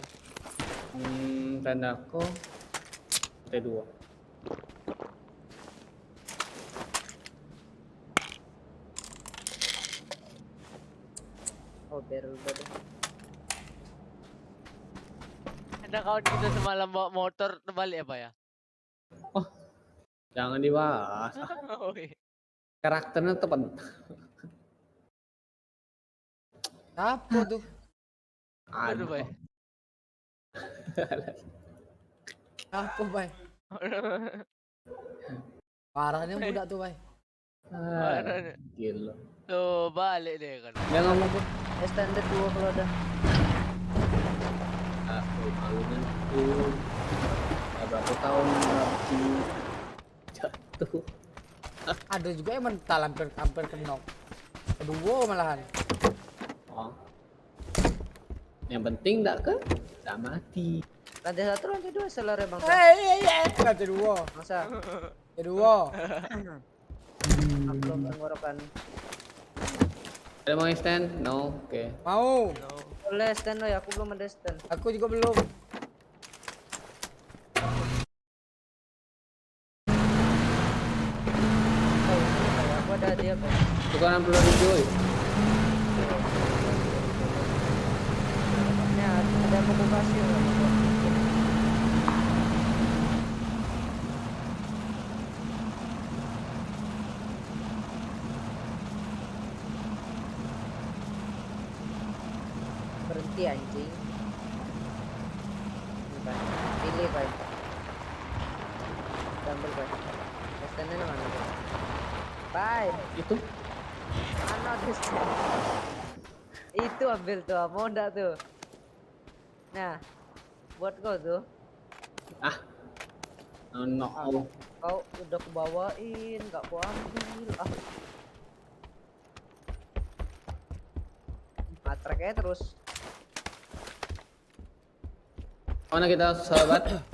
Tandaku T2. Oh, beril tadi. Ada kawan kita semalam bawa motor terbalik apa ya? Jangan dibahas. Oke. Karakternya tepat. Apa tuh? Aduh, Bay. Apa, Bay? Parahnya budak tuh, Bay. Gila. Tuh, balik deh kan. Dia ngomong tuh. Standar 2 kalau ada. Aku malunya tuh. Berapa tahun jatuh. Ada juga yang mental hampir kenok. Kedua malahan. Oh. Yang penting tak mati. Lantai 1, lantai 2 selera bang. Lantai 2. Masa? Lantai 2. Upload tenggorokan. Ada mau stand? No, oke. Mau. Boleh stand lo ya, aku belum ada stand. Aku juga belum. Aku ada dia kok. Tukar 60.000. Ada buku pasir. Berhenti anjing. Pilih Pak. Ambil Pak. Standnya mana Pak? Bye. Itu? Mana tuh stand? Itu ambil tuh, mau enggak tuh? Nah, buat kau tuh. No. Kau udah kebawain, nggak kau ambil. Matrek aja terus. Mana kita sahabat?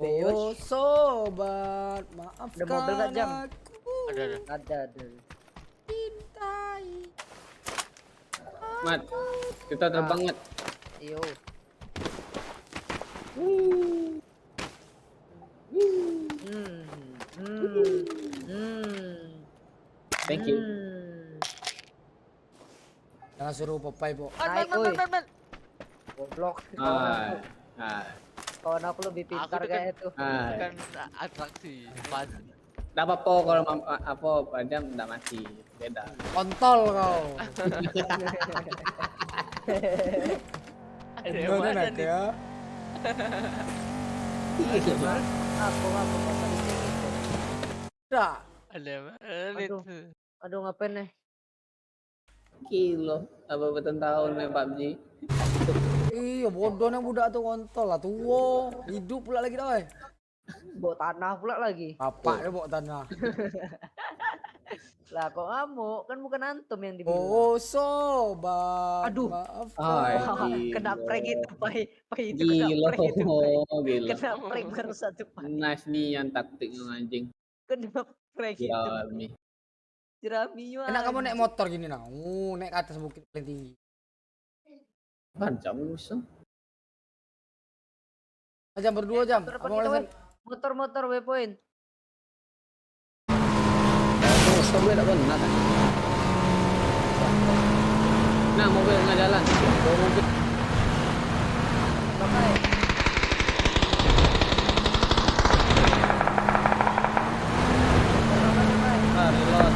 Oh sobat, maafkan Ada mobil nggak, Jam? aku. Ada. Cintai. Mat, kita terbang Mat. Yo. Thank you. Jangan suruh Popeye, Po. Naik, woi. Goblok. Kawan aku lebih pintar kayak itu. Kan atraksi pas. Tidak apa-apa kalau apa padam tidak mati. Beda. Kontol kau. Ada yang mana nih? Ya. Aku pasal itu. Tidak. Ada yang mana nih? Aduh ngapain nih? Kilo, apa betul tahun main PUBG? Iya bodohnya budak tuh kontol lah tuwo. Hidup pula lagi dah. Bawa tanah pula lagi. Bapak dia bawa tanah. Lah kok ngamuk? Kan bukan antum yang dibilang. Oh sobat. Aduh. Maafkan. Kena prank itu Pai. Pai itu Gila, kena prank itu Pai. gila. Kena prank baru satu Pai. Nice nih yang taktiknya anjing. Kena prank itu. Jerami. Jerami yo. Enak kamu naik motor gini nah. Naik ke atas bukit paling tinggi. Jam bisa. Jam berdua jam. Motor waypoint. Motor gue tak benar kan? Nah mobil nggak jalan. Bawa mobil. Reload.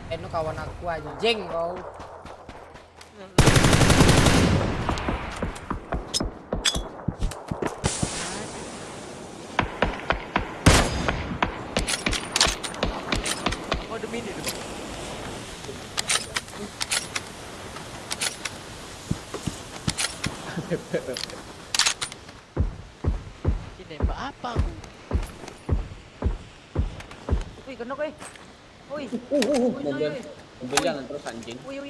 Itu kawan aku anjing kau. Aku ada mini dulu. Ini nembak apa aku? Wih, kena weh. Wih. Mobil jalan terus anjing. Wih.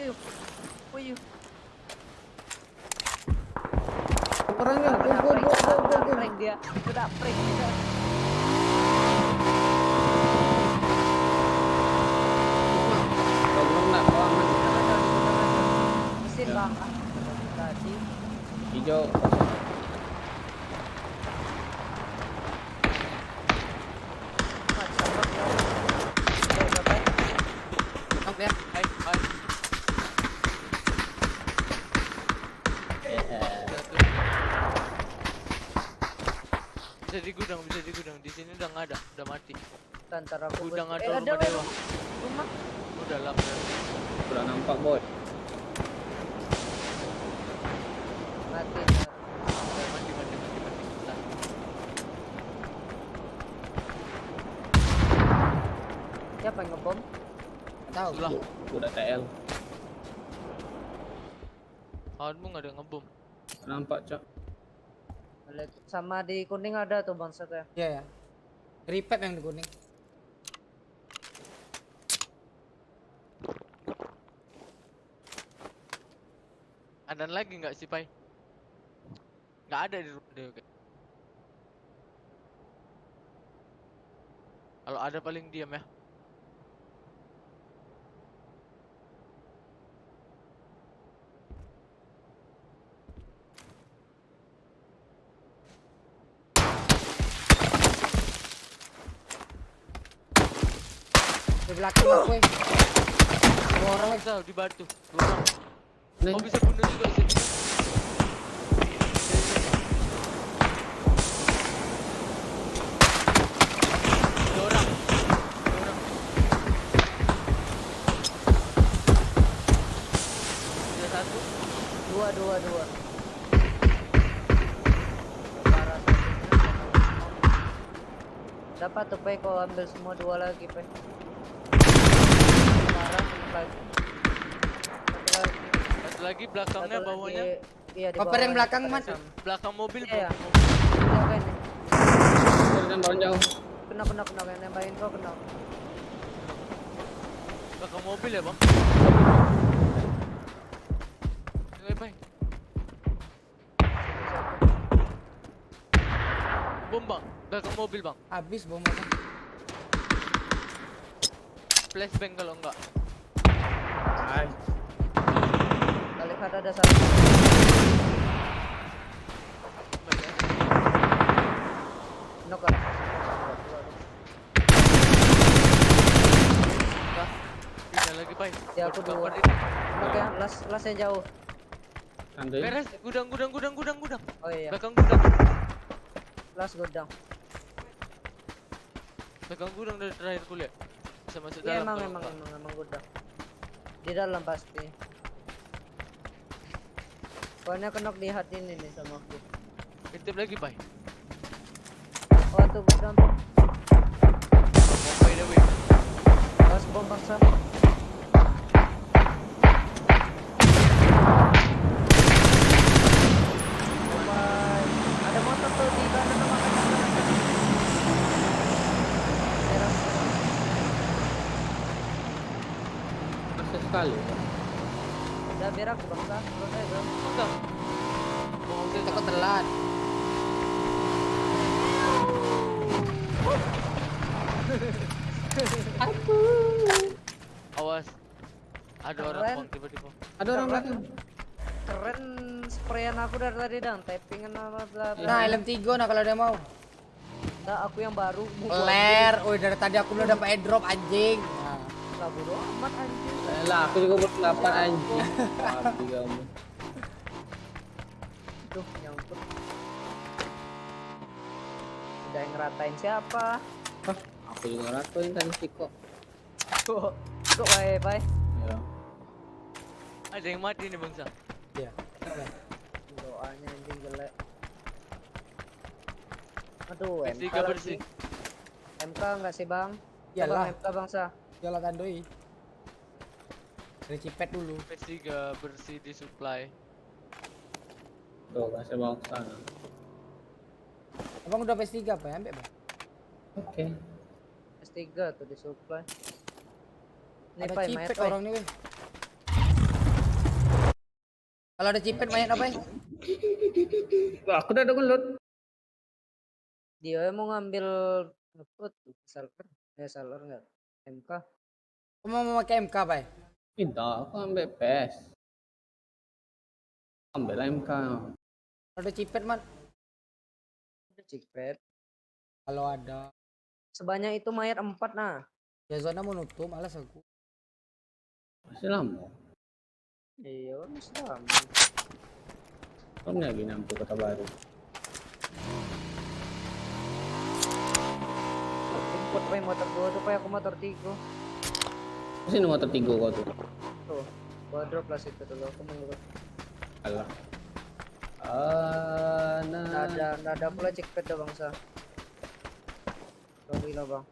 Orangnya Prank dia. Udah prank dia. Mesin bang. Tadi. Hijau. Ya, hai. Bisa di gudang. Di sini udah nggak ada, udah mati. Antara aku Gudang ada ada rumah dewa. rumah. Udah lah. Udah nampak boy. Mati. Siapa yang ngebom? Tahu. Udah TL. Kawanmu nggak ada ngebom. Nampak cok. Sama di kuning ada tuh bangsat ya. Iya ya. Repap yang di kuning. Ada lagi nggak sih, Pai? Nggak ada di rumah dia. Kalau ada paling diam ya. Di belakang aku. Dua orang bisa di batu. Dua orang. Oh bisa bunuh juga sih. Dua orang. Ada satu. Dua. Dapat tuh Pe, kau ambil semua dua lagi Pe. Satu lagi belakangnya bawahnya. Iya di Koper yang bawah. belakang mas. Belakang mobil. Iya. Orang jauh. Kena yang nembakin kau kena. Belakang mobil ya bang. Bay. Bom bang, belakang mobil bang. Habis bom bang. Flashbang kalau enggak. Balik ada satu. Knock kan? Tinggal lagi Bay. Ya aku dua. Knock ya, las yang jauh. Beres, gudang. Oh iya. Belakang gudang. Las gudang. Belakang gudang dari terakhir kuliah. Bisa masuk Iya dalam. emang gudang. Di dalam pasti. Pokoknya kenok di hati ini nih sama aku. Intip lagi Bay. Oh tuh gudang tuh. By the way. Las bom paksa. Ada motor tuh di kanan sama kanan. Masa sekali. Udah biar aku bangsa. Selesai bang. Udah. Takut telat. Awas. Ada orang Keren. bang tiba-tiba. Ada orang belakang. Keren sprayan aku dari tadi dang. Tappingan apa bla bla. Nah, LM3 nah kalau dia mau. Nah, aku yang baru. Ler, woi dari tadi aku belum dapat airdrop anjing. Nah. Lah bodo amat anjing. Lah, aku juga belum dapat anjing. Tapi kamu. Tuh, nyangkut. Udah yang ngeratain siapa? Aku juga ratoin kan sih kok. Kok bye. Ya. Ada yang mati nih bangsa. Iya. Doanya anjing jelek. Aduh, S3 MK bersih. lagi. MK enggak sih, Bang? Iyalah. MK bangsa. Iyalah kan doi. Dari cipet dulu. PS3 bersih di supply. Tuh, kasih bawa ke sana. Abang udah PS3 apa ya? Ambil, Bang. Oke. S3 tuh di supply. Nih, Ada Pai, cipet mayat, Pai. orang nih, weh. Kalau ada cipet mayat apa ya? Wah, aku udah download. Dia mau ngambil apa tuh? Salver? Ya, salver enggak? MK. Kamu mau pakai MK, Pak? Tidak, aku ambil PS. Ambil MK. Ada cipet, Man. Ada cipet. Kalau ada. Sebanyak itu mayat 4 nah. Ya zona mau nutup, malas aku. Masih lama. Iya, masih lama. Kamu lagi nampu kota baru. Jemput Pai motor gua tuh, Pai, aku motor 3. Sini motor 3 kau tuh. Tuh, gua drop lah situ dulu, aku mau ngurus. Alah. Nggak ada pula cipet dah bangsa. Sorry lah bang.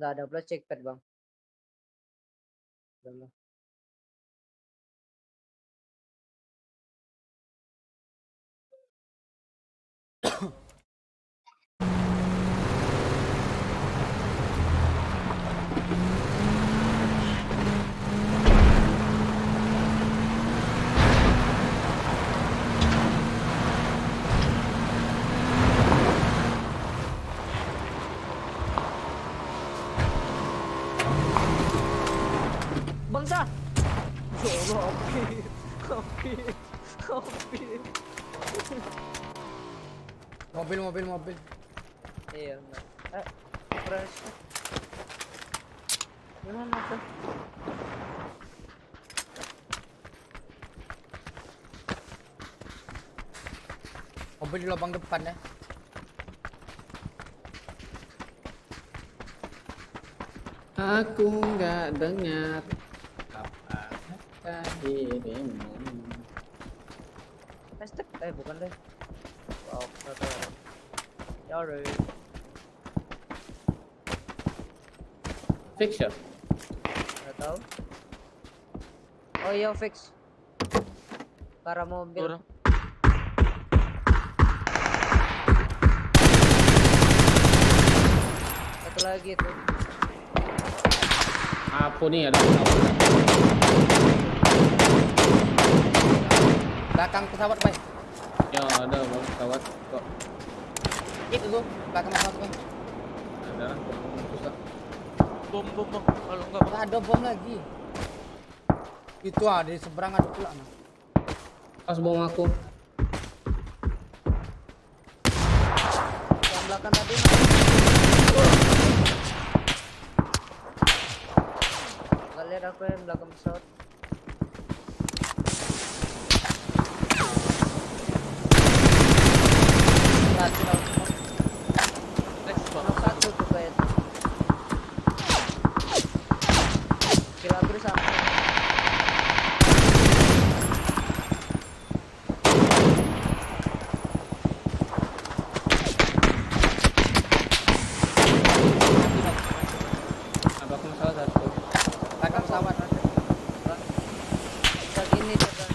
Nggak ada pula cekpad bang. Udah. Bangsa. Ya Allah, Opi. Mobil. Iya, enggak. Fresh. Gimana tuh? Mobil di lubang depan ya. Aku nggak dengar apa kata dirimu. Hashtag? Bukan deh. Wow, kata. Sorry. Fix ya? Nggak tahu. Oh iya fix. Ke arah mobil. Satu lagi tuh. Apa nih ada? Belakang pesawat, Bay. Ya ada bang pesawat kok. Itu tuh, belakang pesawat, Bay. Ada. Susah. Bom bang. Kalau enggak bang. Ada bom lagi. Itu di seberang ada pula. Nah. Pas bom aku. Yang belakang tadi. Nggak lihat aku yang belakang pesawat. Satu tuh kayak itu. Kira aku sama. Apa aku salah satu? Belakang pesawat. Kayak gini coba.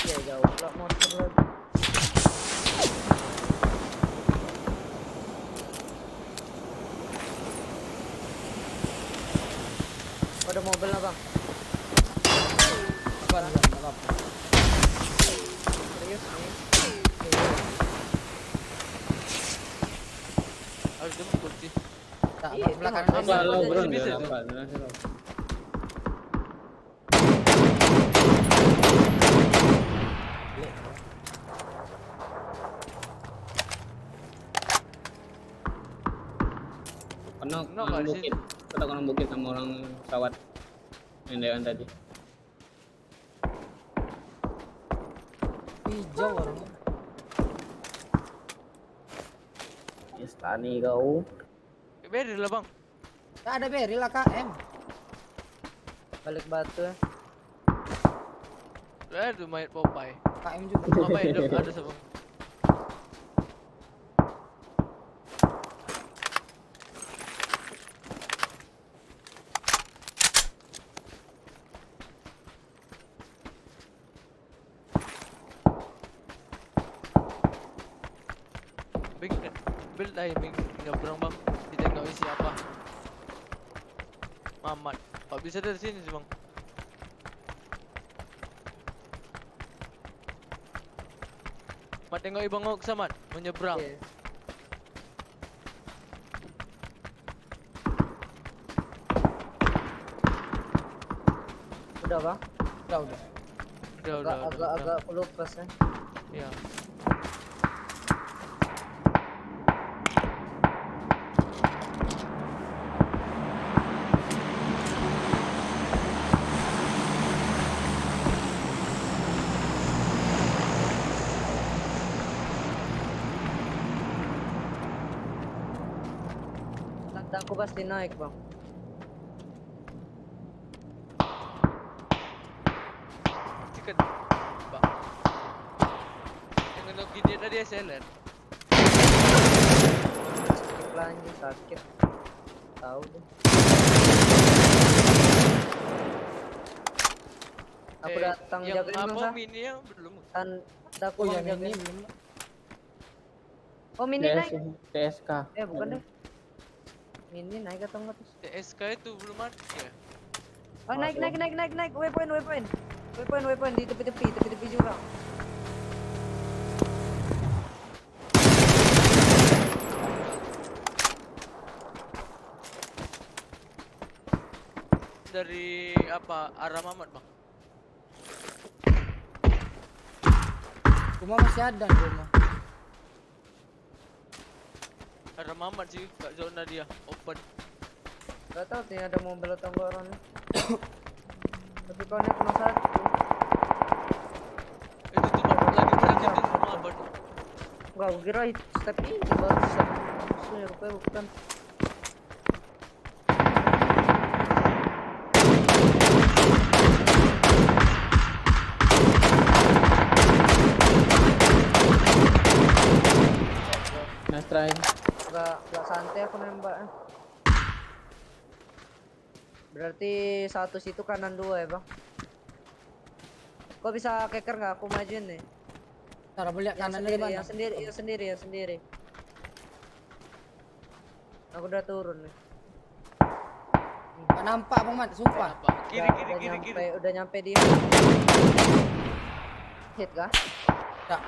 Ya jauh pula motor lagi. Ada mobil lah bang. Serius nih. Harus jemput sih. Iya, belakang Apa lo bro? Bisa tuh. Apa? Nanti lo. Pernah Pernah orang nggak sih? bukit, kita orang bukit sama orang pesawat yang tadi. Hijau orangnya. Istani kau. Beri lah bang. Tak ada beri lah KM. Balik batu ya. Ada mayat Popeye. KM juga. Popeye ada sebang. Build aja nyebrang bang. Kita nggak isi apa. Mamat. Pak bisa dari sini sih bang. Mat tengok ibang ngok samat menyeberang. Oke. Udah bang? Udah. Agak pelupas ya. Iya. Aku pasti naik bang. Chicken. Bang. Yang login dia tadi SLR. Sakit lagi sakit. Tahu deh. Aku datang yang jagain apa masa. mini yang belum. Kan aku Oh bang yang ini jagain. belum. Oh mini naik. TSK. Bukan deh. Mini naik atau enggak tuh? TSK itu belum ada ya. Oh naik. Waypoint di tepi jurang. Dari apa arah Mamat bang? Rumah masih ada di rumah. Arah Mamat sih, kat zona dia open. Gak tau sih ada mobil atau enggak orangnya. Tapi kau naik nomor 1. Itu tuh bang, lagi berlanjut di rumah abad. Enggak, aku kira step ini baru step. Maksudnya rupanya bukan. Berarti satu situ kanan 2 ya bang. Kok bisa keker nggak? Aku majuin nih. Ntar boleh lihat Yang kanannya sendiri, di mana? yang sendiri. Aku udah turun nih. Gak nampak bang Mat, sumpah. Udah nyampe dia. Hit kah? Ya.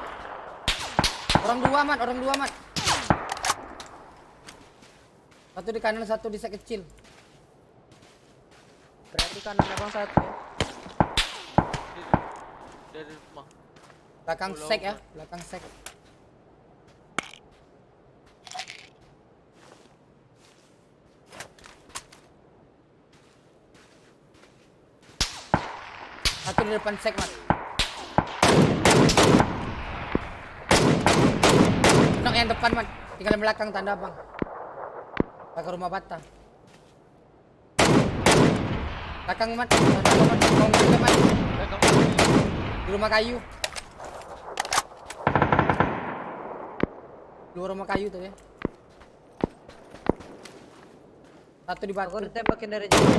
Orang dua mat. Satu di kanan, satu di set kecil. Berarti kanan abang satu. Dari rumah. Belakang sek ya, belakang sek. Satu di depan sek Mat. Nok yang depan Mat, tinggal belakang tanda bang. Ke rumah bata. Belakang Mat, tanda abang Mat. Mau juga Mat. Di rumah kayu. Dua rumah kayu tuh ya. Satu di batu. Aku ditembakin dari jauh.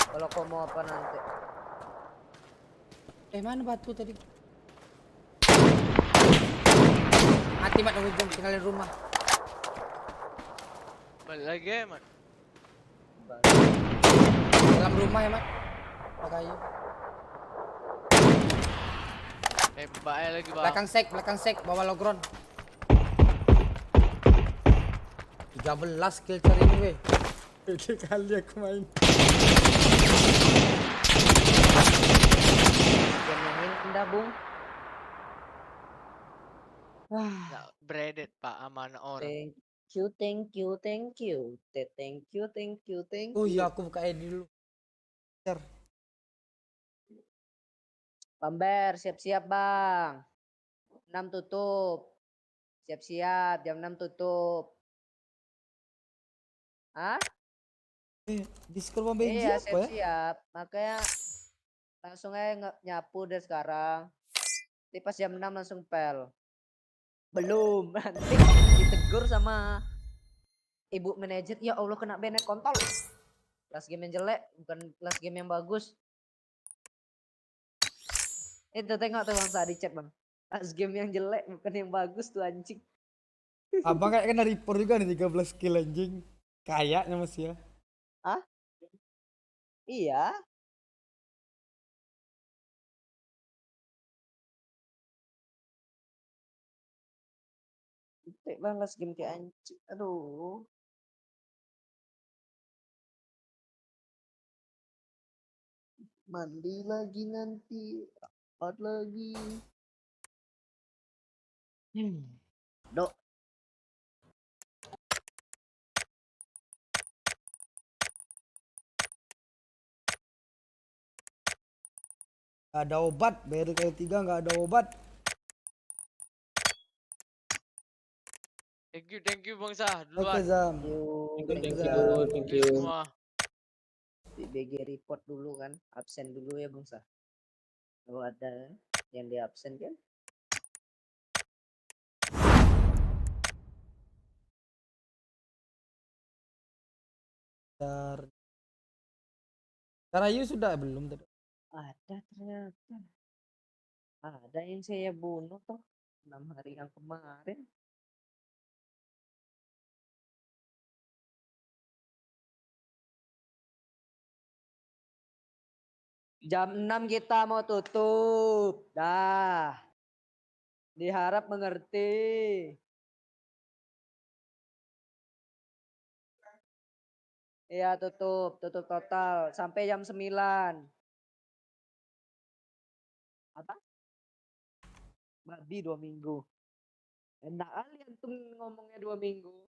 Kalau kau mau apa nanti? Mana batu tadi? Mati Mat, nunggu tinggalin rumah. Balik lagi ya, Mat. Dalam rumah ya Mat. Rumah kayu. Tembaknya lagi bang. Belakang sek, bawa logron. 13 kill cari ini weh. Tiga kali aku main. Jangan indah bung. Nggak breaded pak aman orang. Thank you. Thank you. Oh iya aku buka ID dulu. Pamber, siap-siap bang. 6 tutup. Siap-siap, jam 6 tutup. Hah? Discord Bang Benji Iya, apa ya? siap-siap. Makanya langsung aja nyapu deh sekarang. Nanti pas jam 6 langsung pel. Belum, nanti ditegur sama ibu manajer. Ya Allah kena banet kontol. Last game yang jelek, bukan last game yang bagus. Itu tengok tuh bang di chat bang. Last game yang jelek bukan yang bagus tuh anjing. Abang kayak kena report juga nih 13 kill anjing. Kayaknya masih ya. Hah? Iya. Tek bang last game kayak anjing. Aduh. Mandi lagi nanti. Out lagi. Dok. Gak ada obat, baru kali 3 gak ada obat. Thank you Bang Sah duluan. Oke Zam. Thank you. Semua. Di BG report dulu kan, absen dulu ya Bang Sah. Kalau ada yang di absen kan. Karayu sudah belum tadi? Ada ternyata. Ada yang saya bunuh toh 6 hari yang kemarin. Jam 6 kita mau tutup. Dah. Diharap mengerti. Iya tutup total sampai jam 9. Apa? Babi 2 minggu. Enak kali antum ngomongnya 2 minggu.